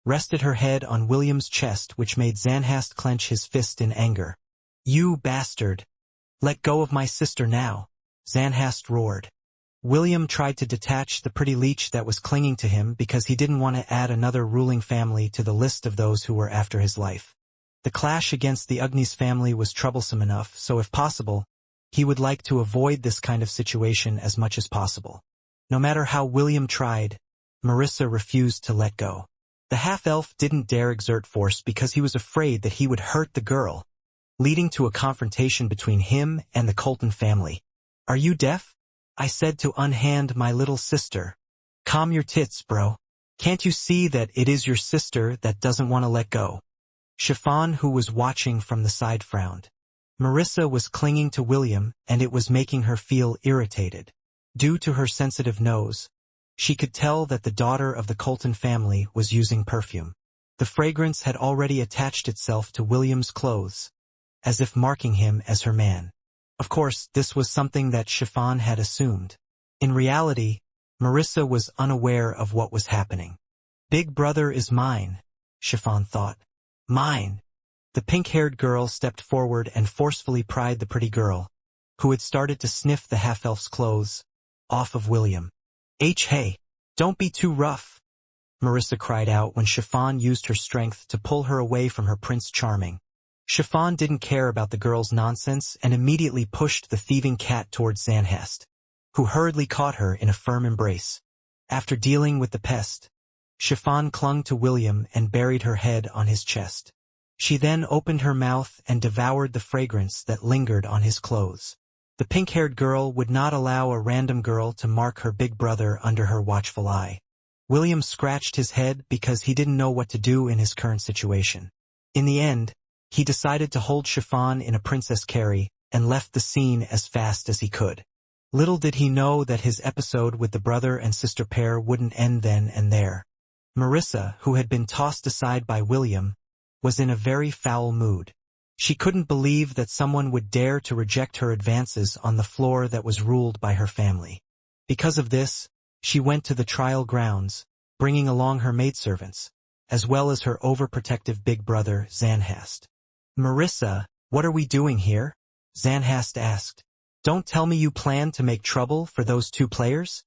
S1: rested her head on William's chest, which made Zanhast clench his fist in anger. "You bastard! Let go of my sister now!" Zanhast roared. William tried to detach the pretty leech that was clinging to him because he didn't want to add another ruling family to the list of those who were after his life. The clash against the Ugnis family was troublesome enough, so if possible, he would like to avoid this kind of situation as much as possible. No matter how William tried, Marissa refused to let go. The half-elf didn't dare exert force because he was afraid that he would hurt the girl, leading to a confrontation between him and the Colton family. "Are you deaf? I said to unhand my little sister." "Calm your tits, bro. Can't you see that it is your sister that doesn't want to let go?" Chiffon, who was watching from the side, frowned. Marissa was clinging to William, and it was making her feel irritated. Due to her sensitive nose, she could tell that the daughter of the Colton family was using perfume. The fragrance had already attached itself to William's clothes, as if marking him as her man. Of course, this was something that Chiffon had assumed. In reality, Marissa was unaware of what was happening. "Big brother is mine," Chiffon thought. "Mine." The pink-haired girl stepped forward and forcefully pried the pretty girl, who had started to sniff the half-elf's clothes, off of William. Hey, don't be too rough," Marissa cried out when Chiffon used her strength to pull her away from her Prince Charming. Chiffon didn't care about the girl's nonsense and immediately pushed the thieving cat towards Zanhast, who hurriedly caught her in a firm embrace. After dealing with the pest, Chiffon clung to William and buried her head on his chest. She then opened her mouth and devoured the fragrance that lingered on his clothes. The pink-haired girl would not allow a random girl to mark her big brother under her watchful eye. William scratched his head because he didn't know what to do in his current situation. In the end, he decided to hold Chiffon in a princess carry and left the scene as fast as he could. Little did he know that his episode with the brother and sister pair wouldn't end then and there. Marissa, who had been tossed aside by William, was in a very foul mood. She couldn't believe that someone would dare to reject her advances on the floor that was ruled by her family. Because of this, she went to the trial grounds, bringing along her maidservants, as well as her overprotective big brother, Zanhast. "Marissa, what are we doing here?" Zanhast asked. "Don't tell me you plan to make trouble for those two players?"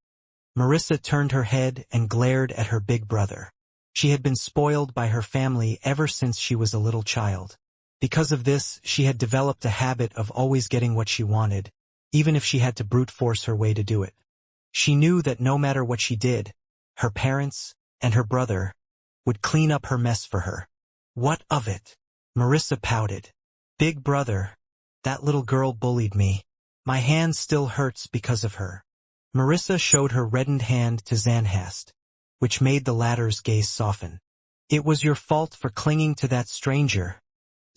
S1: Marissa turned her head and glared at her big brother. She had been spoiled by her family ever since she was a little child. Because of this, she had developed a habit of always getting what she wanted, even if she had to brute force her way to do it. She knew that no matter what she did, her parents and her brother would clean up her mess for her. "What of it?" Marissa pouted. "Big brother, that little girl bullied me. My hand still hurts because of her." Marissa showed her reddened hand to Zanhast, which made the latter's gaze soften. "It was your fault for clinging to that stranger,"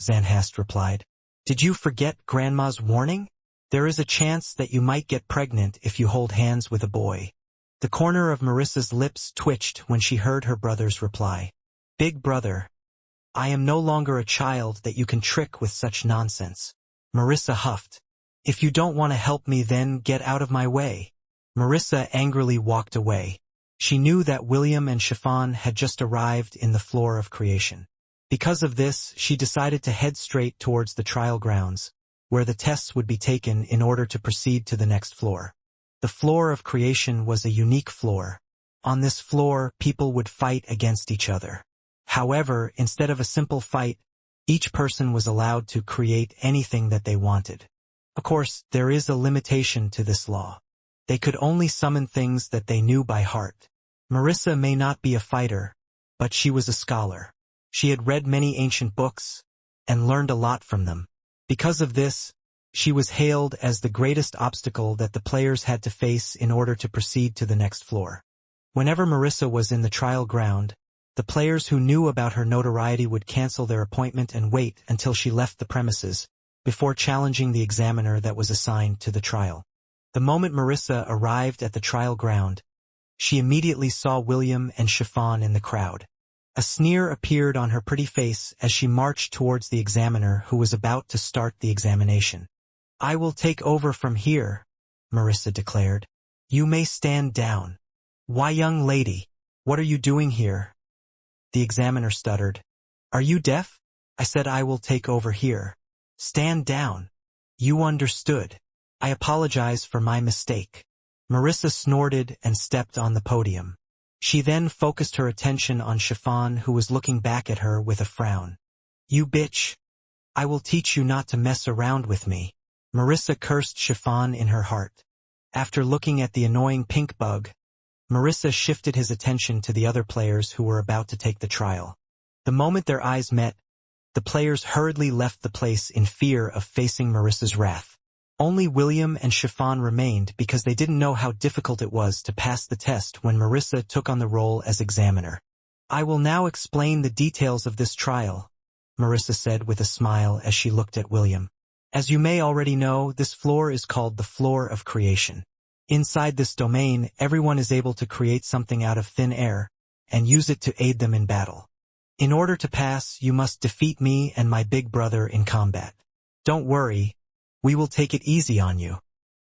S1: Zanhast replied. "Did you forget Grandma's warning? There is a chance that you might get pregnant if you hold hands with a boy." The corner of Marissa's lips twitched when she heard her brother's reply. "Big brother, I am no longer a child that you can trick with such nonsense." Marissa huffed. "If you don't want to help me, then get out of my way." Marissa angrily walked away. She knew that William and Chiffon had just arrived in the floor of creation. Because of this, she decided to head straight towards the trial grounds, where the tests would be taken in order to proceed to the next floor. The floor of creation was a unique floor. On this floor, people would fight against each other. However, instead of a simple fight, each person was allowed to create anything that they wanted. Of course, there is a limitation to this law. They could only summon things that they knew by heart. Marissa may not be a fighter, but she was a scholar. She had read many ancient books and learned a lot from them. Because of this, she was hailed as the greatest obstacle that the players had to face in order to proceed to the next floor. Whenever Marissa was in the trial ground, the players who knew about her notoriety would cancel their appointment and wait until she left the premises, before challenging the examiner that was assigned to the trial. The moment Marissa arrived at the trial ground, she immediately saw William and Chiffon in the crowd. A sneer appeared on her pretty face as she marched towards the examiner who was about to start the examination. "I will take over from here," Marissa declared. "You may stand down." "Why, young lady, what are you doing here?" the examiner stuttered. Are you deaf? I said I will take over here. Stand down. You understood. I apologize for my mistake. Marissa snorted and stepped on the podium. She then focused her attention on Chiffon, who was looking back at her with a frown. You bitch. I will teach you not to mess around with me. Marissa cursed Chiffon in her heart. After looking at the annoying pink bug, Marissa shifted his attention to the other players who were about to take the trial. The moment their eyes met, the players hurriedly left the place in fear of facing Marissa's wrath. Only William and Chiffon remained because they didn't know how difficult it was to pass the test when Marissa took on the role as examiner. I will now explain the details of this trial, Marissa said with a smile as she looked at William. As you may already know, this floor is called the floor of creation. Inside this domain, everyone is able to create something out of thin air and use it to aid them in battle. In order to pass, you must defeat me and my big brother in combat. Don't worry, we will take it easy on you.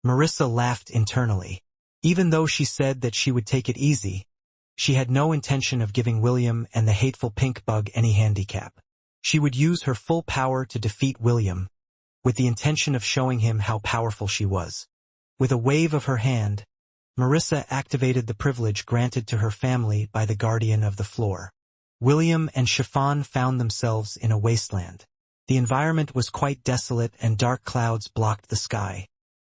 S1: Marissa laughed internally. Even though she said that she would take it easy, she had no intention of giving William and the hateful pink bug any handicap. She would use her full power to defeat William, with the intention of showing him how powerful she was. With a wave of her hand, Marissa activated the privilege granted to her family by the guardian of the floor. William and Chiffon found themselves in a wasteland. The environment was quite desolate and dark clouds blocked the sky.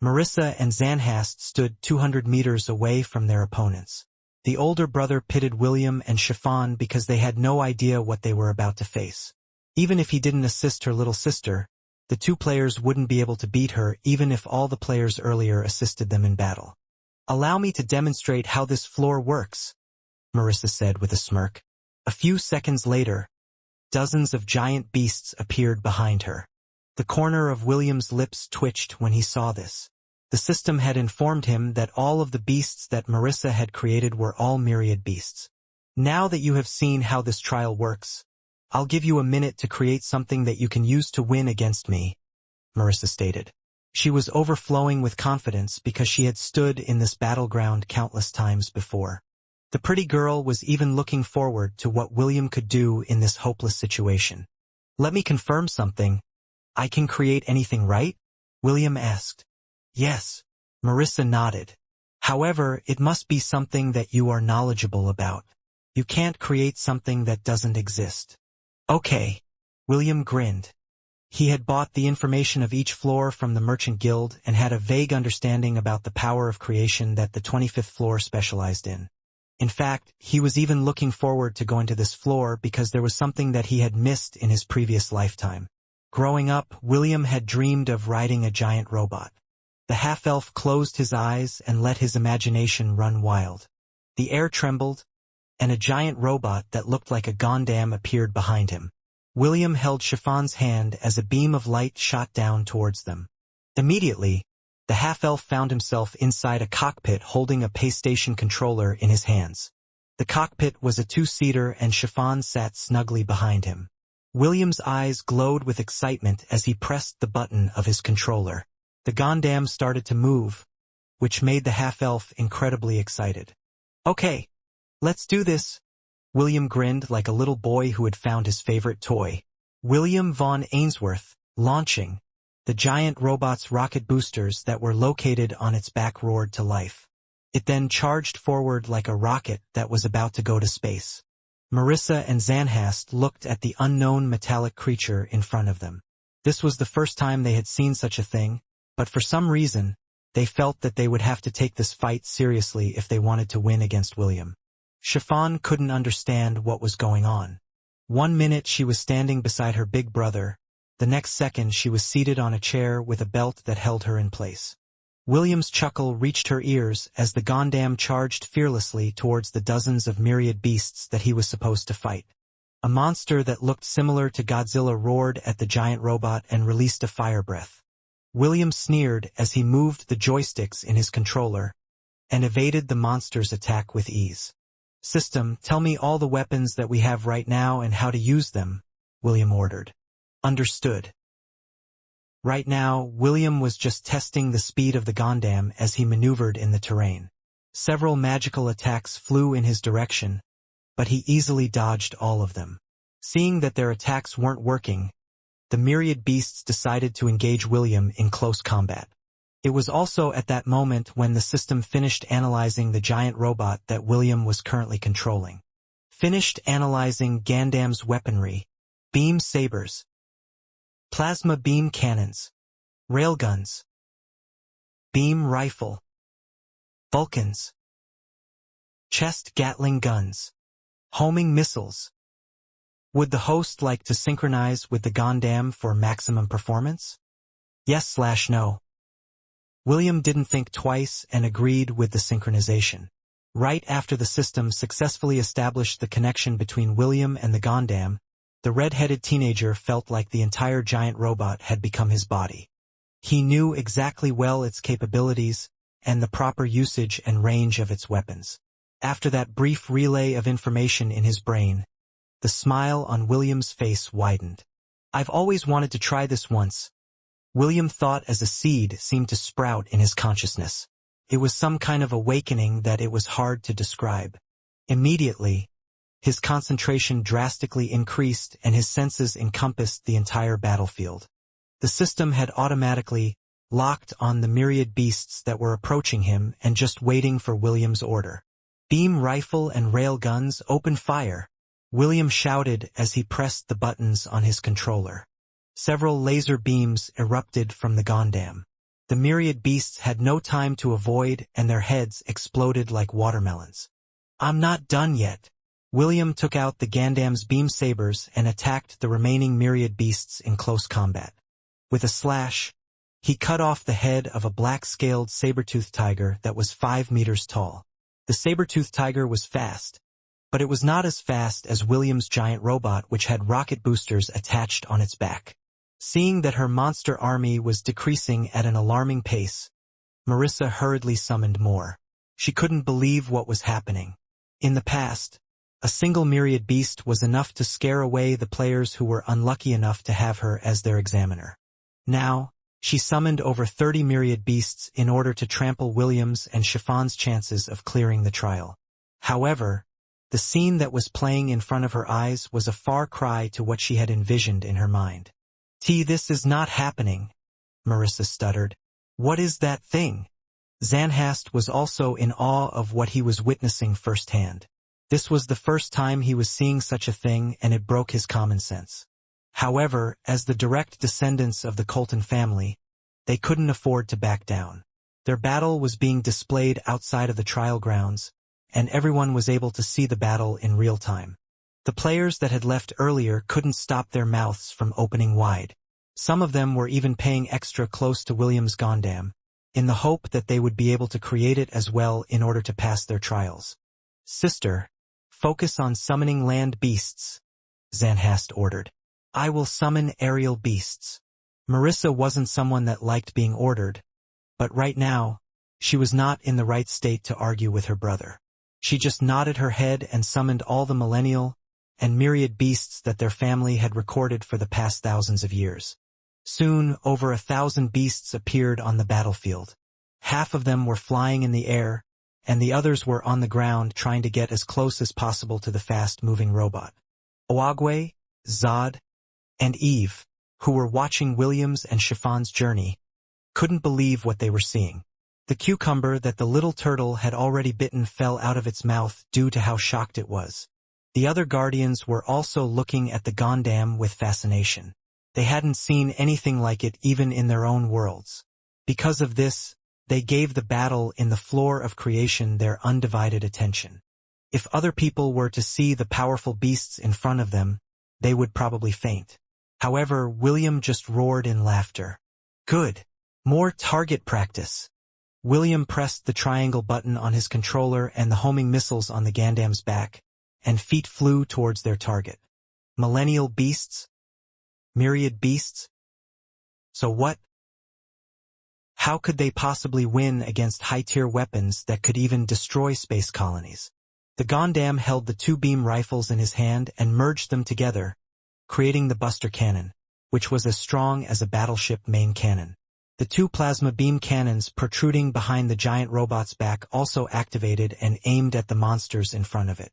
S1: Marissa and Zanhast stood 200 meters away from their opponents. The older brother pitted William and Chiffon because they had no idea what they were about to face. Even if he didn't assist her little sister, the two players wouldn't be able to beat her even if all the players earlier assisted them in battle. Allow me to demonstrate how this floor works, Marissa said with a smirk. A few seconds later, dozens of giant beasts appeared behind her. The corner of William's lips twitched when he saw this. The system had informed him that all of the beasts that Marissa had created were all myriad beasts. Now that you have seen how this trial works, I'll give you a minute to create something that you can use to win against me, Marissa stated. She was overflowing with confidence because she had stood in this battleground countless times before. The pretty girl was even looking forward to what William could do in this hopeless situation. Let me confirm something. I can create anything, right? William asked. Yes, Marissa nodded. However, it must be something that you are knowledgeable about. You can't create something that doesn't exist. Okay, William grinned. He had bought the information of each floor from the Merchant Guild and had a vague understanding about the power of creation that the 25th floor specialized in. In fact, he was even looking forward to going to this floor because there was something that he had missed in his previous lifetime. Growing up, William had dreamed of riding a giant robot. The half-elf closed his eyes and let his imagination run wild. The air trembled, and a giant robot that looked like a Gondam appeared behind him. William held Chiffon's hand as a beam of light shot down towards them. Immediately, the half-elf found himself inside a cockpit holding a PlayStation controller in his hands. The cockpit was a two-seater and Chiffon sat snugly behind him. William's eyes glowed with excitement as he pressed the button of his controller. The Gondam started to move, which made the half-elf incredibly excited. Okay, let's do this. William grinned like a little boy who had found his favorite toy. William von Ainsworth, launching. The giant robot's rocket boosters that were located on its back roared to life. It then charged forward like a rocket that was about to go to space. Marissa and Zanhast looked at the unknown metallic creature in front of them. This was the first time they had seen such a thing, but for some reason, they felt that they would have to take this fight seriously if they wanted to win against William. Chiffon couldn't understand what was going on. 1 minute she was standing beside her big brother, the next second she was seated on a chair with a belt that held her in place. William's chuckle reached her ears as the Gondam charged fearlessly towards the dozens of myriad beasts that he was supposed to fight. A monster that looked similar to Godzilla roared at the giant robot and released a fire breath. William sneered as he moved the joysticks in his controller and evaded the monster's attack with ease. System, tell me all the weapons that we have right now and how to use them, William ordered. Understood. Right now, William was just testing the speed of the Gondam as he maneuvered in the terrain. Several magical attacks flew in his direction, but he easily dodged all of them. Seeing that their attacks weren't working, the myriad beasts decided to engage William in close combat. It was also at that moment when the system finished analyzing the giant robot that William was currently controlling. Finished analyzing Gandam's weaponry, beam sabers, plasma beam cannons, railguns, beam rifle, Vulcans, chest Gatling guns, homing missiles. Would the host like to synchronize with the Gandam for maximum performance? Yes/no. William didn't think twice and agreed with the synchronization. Right after the system successfully established the connection between William and the Gandam, the red-headed teenager felt like the entire giant robot had become his body. He knew exactly well its capabilities and the proper usage and range of its weapons. After that brief relay of information in his brain, the smile on William's face widened. I've always wanted to try this once, William thought as a seed seemed to sprout in his consciousness. It was some kind of awakening that it was hard to describe. Immediately, his concentration drastically increased and his senses encompassed the entire battlefield. The system had automatically locked on the myriad beasts that were approaching him and just waiting for William's order. Beam rifle and rail guns, open fire, William shouted as he pressed the buttons on his controller. Several laser beams erupted from the Gandam. The myriad beasts had no time to avoid and their heads exploded like watermelons. I'm not done yet. William took out the Gandam's beam sabers and attacked the remaining myriad beasts in close combat. With a slash, he cut off the head of a black-scaled saber-toothed tiger that was 5 meters tall. The saber-toothed tiger was fast, but it was not as fast as William's giant robot, which had rocket boosters attached on its back. Seeing that her monster army was decreasing at an alarming pace, Marissa hurriedly summoned more. She couldn't believe what was happening. In the past, a single myriad beast was enough to scare away the players who were unlucky enough to have her as their examiner. Now, she summoned over 30 myriad beasts in order to trample William's and Chiffon's chances of clearing the trial. However, the scene that was playing in front of her eyes was a far cry to what she had envisioned in her mind. This is not happening, Marissa stuttered. What is that thing? Zanhast was also in awe of what he was witnessing firsthand. This was the first time he was seeing such a thing and it broke his common sense. However, as the direct descendants of the Colton family, they couldn't afford to back down. Their battle was being displayed outside of the trial grounds, and everyone was able to see the battle in real time. The players that had left earlier couldn't stop their mouths from opening wide. Some of them were even paying extra close to William's Gandam, in the hope that they would be able to create it as well in order to pass their trials. Sister, focus on summoning land beasts, Zanhast ordered. I will summon aerial beasts. Marissa wasn't someone that liked being ordered, but right now, she was not in the right state to argue with her brother. She just nodded her head and summoned all the millennial and myriad beasts that their family had recorded for the past thousands of years. Soon, over 1,000 beasts appeared on the battlefield. Half of them were flying in the air, and the others were on the ground trying to get as close as possible to the fast-moving robot. Oagwe, Zod, and Eve, who were watching William's and Chiffon's journey, couldn't believe what they were seeing. The cucumber that the little turtle had already bitten fell out of its mouth due to how shocked it was. The other guardians were also looking at the Gandam with fascination. They hadn't seen anything like it even in their own worlds. Because of this, they gave the battle in the floor of creation their undivided attention. If other people were to see the powerful beasts in front of them, they would probably faint. However, William just roared in laughter. Good. More target practice. William pressed the triangle button on his controller and the homing missiles on the Gandam's back, and feet flew towards their target. Millennial beasts? Myriad beasts? So what? How could they possibly win against high-tier weapons that could even destroy space colonies? The Gandam held the 2 beam rifles in his hand and merged them together, creating the Buster Cannon, which was as strong as a battleship main cannon. The 2 plasma beam cannons protruding behind the giant robot's back also activated and aimed at the monsters in front of it.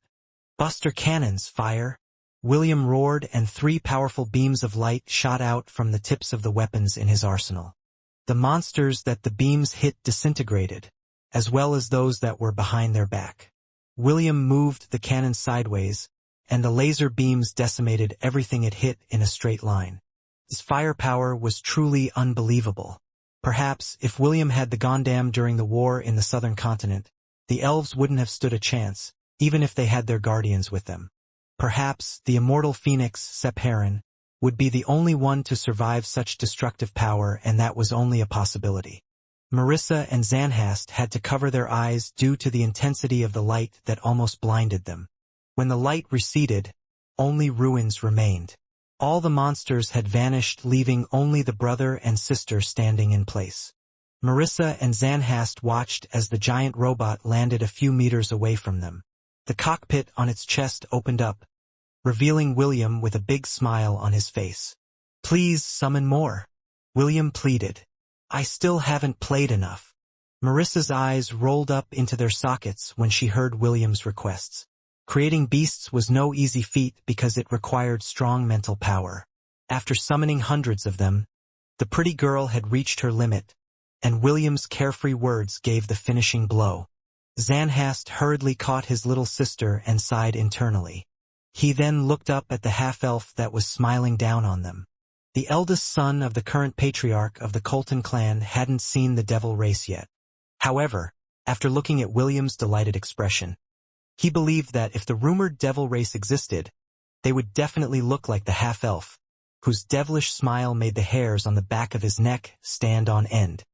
S1: "Buster cannons, fire!" William roared, and 3 powerful beams of light shot out from the tips of the weapons in his arsenal. The monsters that the beams hit disintegrated, as well as those that were behind their back. William moved the cannon sideways, and the laser beams decimated everything it hit in a straight line. His firepower was truly unbelievable. Perhaps, if William had the Gondam during the war in the southern continent, the elves wouldn't have stood a chance, even if they had their guardians with them. Perhaps the immortal phoenix, Sephirin, would be the only one to survive such destructive power, and that was only a possibility. Marissa and Zanhast had to cover their eyes due to the intensity of the light that almost blinded them. When the light receded, only ruins remained. All the monsters had vanished, leaving only the brother and sister standing in place. Marissa and Zanhast watched as the giant robot landed a few meters away from them. The cockpit on its chest opened up, revealing William with a big smile on his face. "Please summon more," William pleaded. "I still haven't played enough." Marissa's eyes rolled up into their sockets when she heard William's requests. Creating beasts was no easy feat because it required strong mental power. After summoning hundreds of them, the pretty girl had reached her limit, and William's carefree words gave the finishing blow. Zanhast hurriedly caught his little sister and sighed internally. He then looked up at the half-elf that was smiling down on them. The eldest son of the current patriarch of the Colton clan hadn't seen the devil race yet. However, after looking at William's delighted expression, he believed that if the rumored devil race existed, they would definitely look like the half-elf, whose devilish smile made the hairs on the back of his neck stand on end.